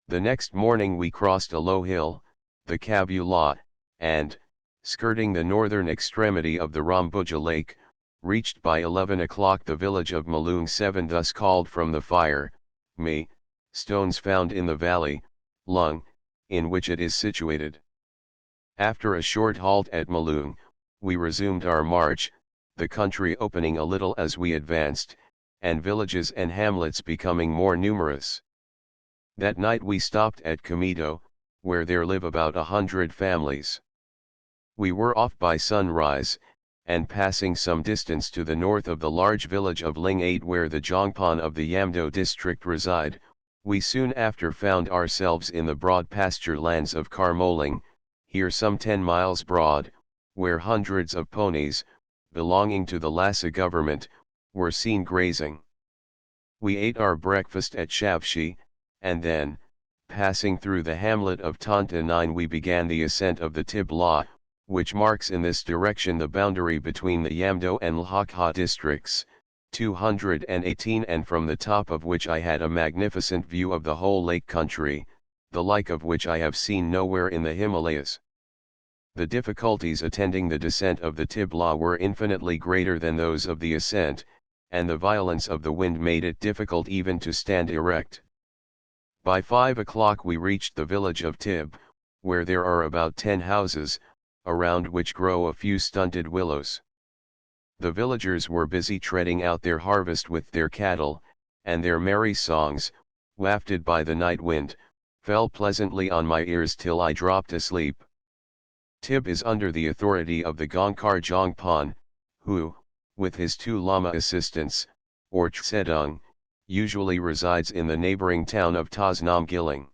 The next morning we crossed a low hill, the Kabula, and, skirting the northern extremity of the Rambuja Lake, reached by 11 o'clock the village of Malung 7, thus called from the fire, stones found in the valley, Lung, in which it is situated. After a short halt at Malung, we resumed our march, the country opening a little as we advanced, and villages and hamlets becoming more numerous. That night we stopped at Komedo, where there live about 100 families. We were off by sunrise, and passing some distance to the north of the large village of Ling 8 where the Zhongpan of the Yamdo district reside, we soon after found ourselves in the broad pasture lands of Karmoling, here some 10 miles broad, where hundreds of ponies, belonging to the Lhasa government, were seen grazing. We ate our breakfast at Shavshi, and then, passing through the hamlet of Tanta 9, we began the ascent of the Tibla, which marks in this direction the boundary between the Yamdo and Lhasa districts, 218, and from the top of which I had a magnificent view of the whole lake country, the like of which I have seen nowhere in the Himalayas. The difficulties attending the descent of the Tibla were infinitely greater than those of the ascent, and the violence of the wind made it difficult even to stand erect. By 5 o'clock we reached the village of Tib, where there are about 10 houses, around which grow a few stunted willows. The villagers were busy treading out their harvest with their cattle, and their merry songs, wafted by the night wind, fell pleasantly on my ears till I dropped asleep. Tib is under the authority of the Gongkar Zhongpan, who, with his 2 lama assistants, or Tsedung, usually resides in the neighboring town of Tasnam Giling.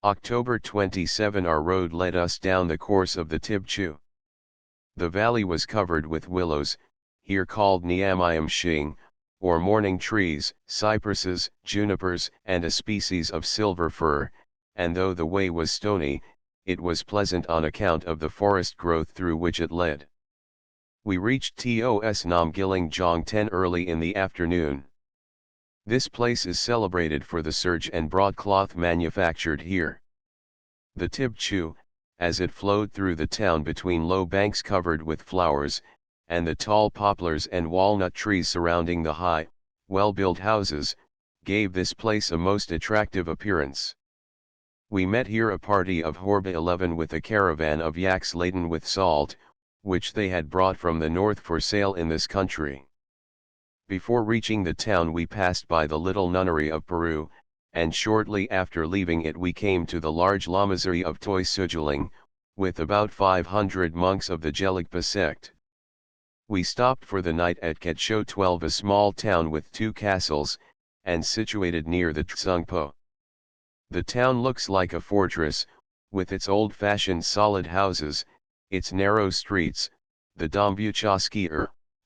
October 27, our road led us down the course of the Tib-Chu. The valley was covered with willows, here called Niamayam Shing, or morning trees, cypresses, junipers, and a species of silver fir, and though the way was stony, it was pleasant on account of the forest growth through which it led. We reached Tos Nam Giling Jong 10 early in the afternoon. This place is celebrated for the serge and broadcloth manufactured here. The Tib-Chu, as it flowed through the town between low banks covered with flowers, and the tall poplars and walnut trees surrounding the high, well-built houses, gave this place a most attractive appearance. We met here a party of Horba 11 with a caravan of yaks laden with salt, which they had brought from the north for sale in this country. Before reaching the town we passed by the little nunnery of Peru, and shortly after leaving it we came to the large lamazari of Toi Sujuling, with about 500 monks of the Gelugpa sect. We stopped for the night at Ketsho 12, a small town with 2 castles, and situated near the Tsungpo. The town looks like a fortress, with its old-fashioned solid houses, its narrow streets, the Dombuchoski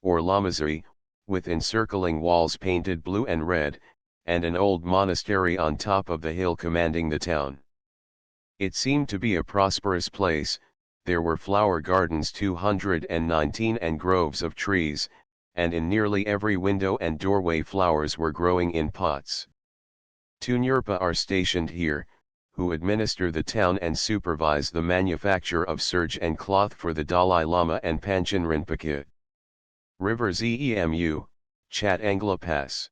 or Lamazuri, with encircling walls painted blue and red, and an old monastery on top of the hill commanding the town. It seemed to be a prosperous place. There were flower gardens 219 and groves of trees, and in nearly every window and doorway flowers were growing in pots. 2 Nyerpa are stationed here, who administer the town and supervise the manufacture of serge and cloth for the Dalai Lama and Panchen Rinpoche. River Zemu, Chat Angla Pass.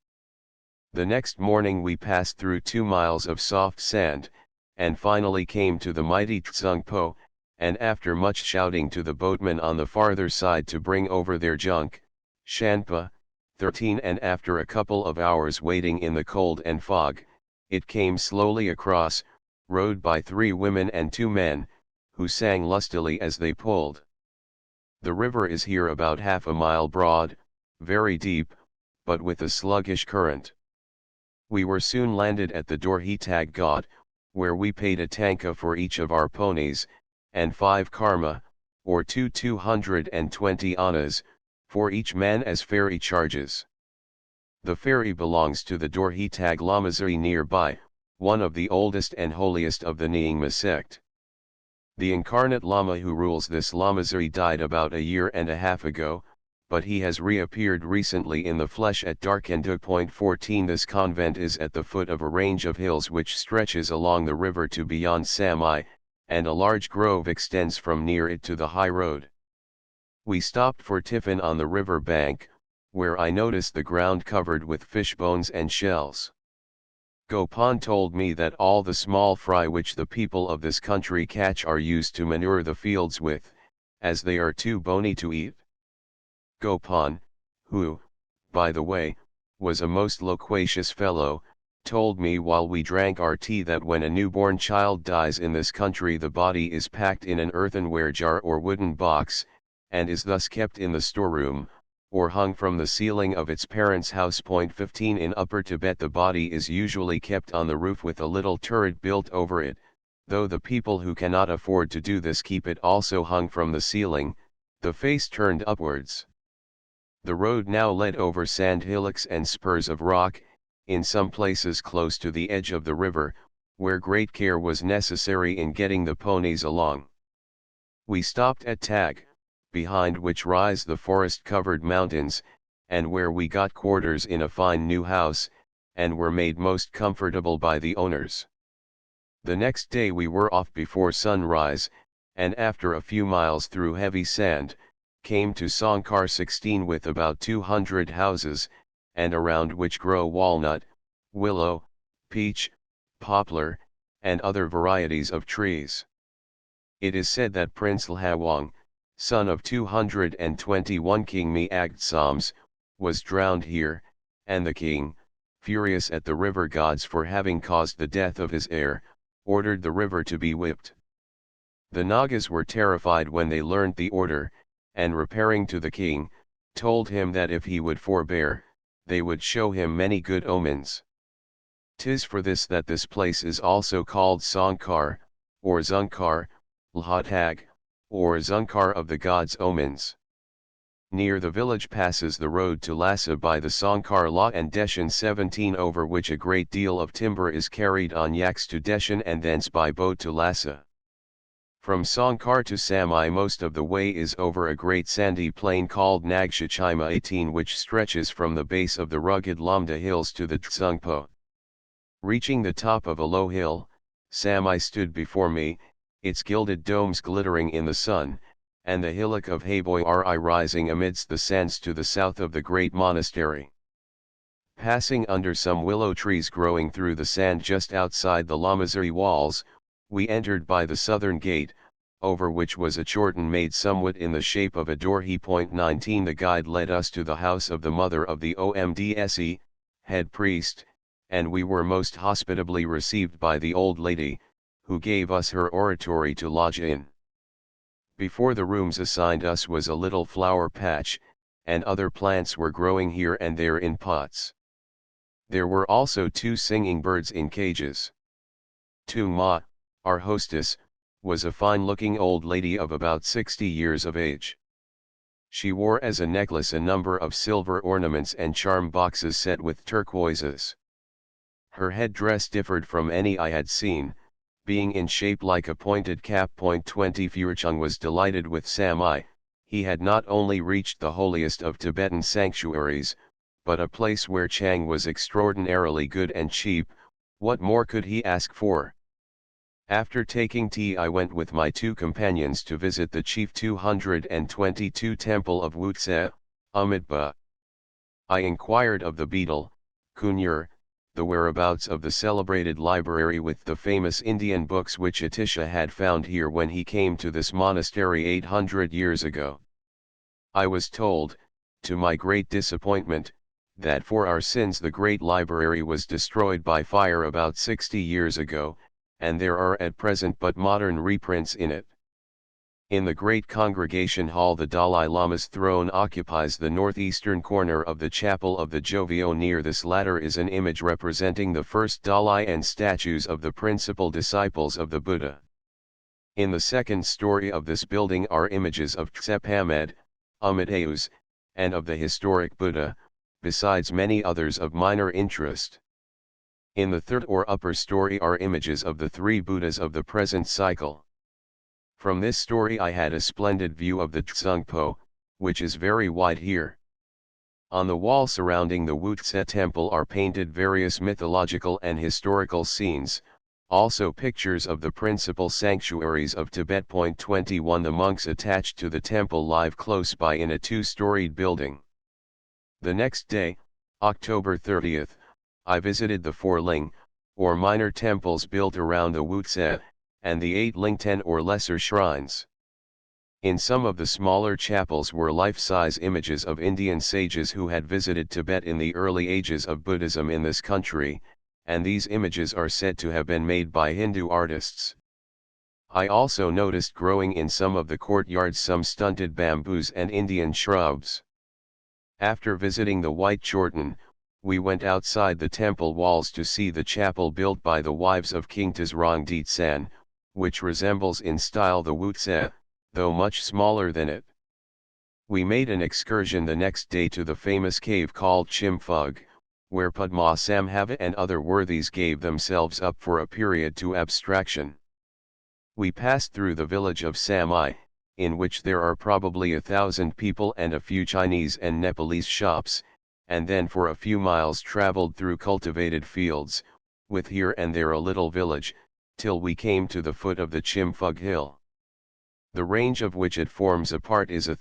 The next morning we passed through 2 miles of soft sand, and finally came to the mighty Tsungpo, and after much shouting to the boatmen on the farther side to bring over their junk, Shanpa, 13, and after a couple of hours waiting in the cold and fog, it came slowly across, rowed by 3 women and 2 men, who sang lustily as they pulled. The river is here about half a mile broad, very deep, but with a sluggish current. We were soon landed at the Dorhitag Ghat, where we paid a tanka for each of our ponies, and 5 karma, or 220 annas, for each man as ferry charges. The ferry belongs to the Dorhitag Lamazuri nearby, one of the oldest and holiest of the Nyingma sect. The incarnate Lama who rules this Lamazuri died about a year and a half ago, but he has reappeared recently in the flesh at Darkenduk. 14. This convent is at the foot of a range of hills which stretches along the river to beyond Samai, and a large grove extends from near it to the high road. We stopped for tiffin on the river bank, where I noticed the ground covered with fish bones and shells. Gopan told me that all the small fry which the people of this country catch are used to manure the fields with, as they are too bony to eat. Gopan, who, by the way, was a most loquacious fellow, told me while we drank our tea that when a newborn child dies in this country the body is packed in an earthenware jar or wooden box, and is thus kept in the storeroom, or hung from the ceiling of its parents' house. 15. In Upper Tibet the body is usually kept on the roof with a little turret built over it, though the people who cannot afford to do this keep it also hung from the ceiling, the face turned upwards. The road now led over sand hillocks and spurs of rock, in some places close to the edge of the river, where great care was necessary in getting the ponies along. We stopped at Tag, behind which rise the forest-covered mountains, and where we got quarters in a fine new house, and were made most comfortable by the owners. The next day we were off before sunrise, and after a few miles through heavy sand, came to Songkar 16 with about 200 houses, and around which grow walnut, willow, peach, poplar, and other varieties of trees. It is said that Prince Lhawang, son of 221 King Meagtsams, was drowned here, and the king, furious at the river gods for having caused the death of his heir, ordered the river to be whipped. The Nagas were terrified when they learnt the order, and repairing to the king, told him that if he would forbear, they would show him many good omens. 'Tis for this that this place is also called Songkar, or Zunkar, Lhatag, or Zunkar of the gods' omens. Near the village passes the road to Lhasa by the Songkar Law and Deshan 17, over which a great deal of timber is carried on yaks to Deshan and thence by boat to Lhasa. From Songkar to Samai most of the way is over a great sandy plain called Nagshichima 18, which stretches from the base of the rugged Lamda hills to the Tsungpo. Reaching the top of a low hill, Samai stood before me, its gilded domes glittering in the sun, and the hillock of Haboyri rising amidst the sands to the south of the great monastery. Passing under some willow trees growing through the sand just outside the Lamazuri walls, we entered by the southern gate, over which was a chorten made somewhat in the shape of a door. 19. The guide led us to the house of the mother of the Omdse, head priest, and we were most hospitably received by the old lady, who gave us her oratory to lodge in. Before the rooms assigned us was a little flower patch, and other plants were growing here and there in pots. There were also 2 singing birds in cages. Tu Ma, our hostess, was a fine-looking old lady of about 60 years of age. She wore as a necklace a number of silver ornaments and charm boxes set with turquoises. Her headdress differed from any I had seen, being in shape like a pointed cap. 20 Furchung was delighted with Samai. He had not only reached the holiest of Tibetan sanctuaries, but a place where Chang was extraordinarily good and cheap. What more could he ask for? After taking tea I went with my 2 companions to visit the chief 222 temple of Wutse, Amitabha. I inquired of the beadle, Kunyur, the whereabouts of the celebrated library with the famous Indian books which Atisha had found here when he came to this monastery 800 years ago. I was told, to my great disappointment, that for our sins the great library was destroyed by fire about 60 years ago, and there are at present but modern reprints in it. In the great congregation hall the Dalai Lama's throne occupies the northeastern corner of the chapel of the Jovio. Near this latter is an image representing the first Dalai and statues of the principal disciples of the Buddha. In the second story of this building are images of Tsep Hamed, Amadeus, and of the historic Buddha, besides many others of minor interest. In the third or upper story are images of the 3 Buddhas of the present cycle. From this story I had a splendid view of the Tsungpo, which is very wide here. On the wall surrounding the Wutse temple are painted various mythological and historical scenes, also pictures of the principal sanctuaries of Tibet. 21 The monks attached to the temple live close by in a 2-storied building. The next day, October 30th, I visited the 4 ling, or minor temples built around the Wutse, and the 8 ling-10 or lesser shrines. In some of the smaller chapels were life-size images of Indian sages who had visited Tibet in the early ages of Buddhism in this country, and these images are said to have been made by Hindu artists. I also noticed growing in some of the courtyards some stunted bamboos and Indian shrubs. After visiting the White Chorten, we went outside the temple walls to see the chapel built by the wives of King Tazrongditsan, which resembles in style the Wutse, though much smaller than it. We made an excursion the next day to the famous cave called Chimphug, where Padma Sambhava and other worthies gave themselves up for a period to abstraction. We passed through the village of Samai, in which there are probably 1,000 people and a few Chinese and Nepalese shops, and then for a few miles traveled through cultivated fields, with here and there a little village, till we came to the foot of the Chimphug hill. The range of which it forms a part is 1,000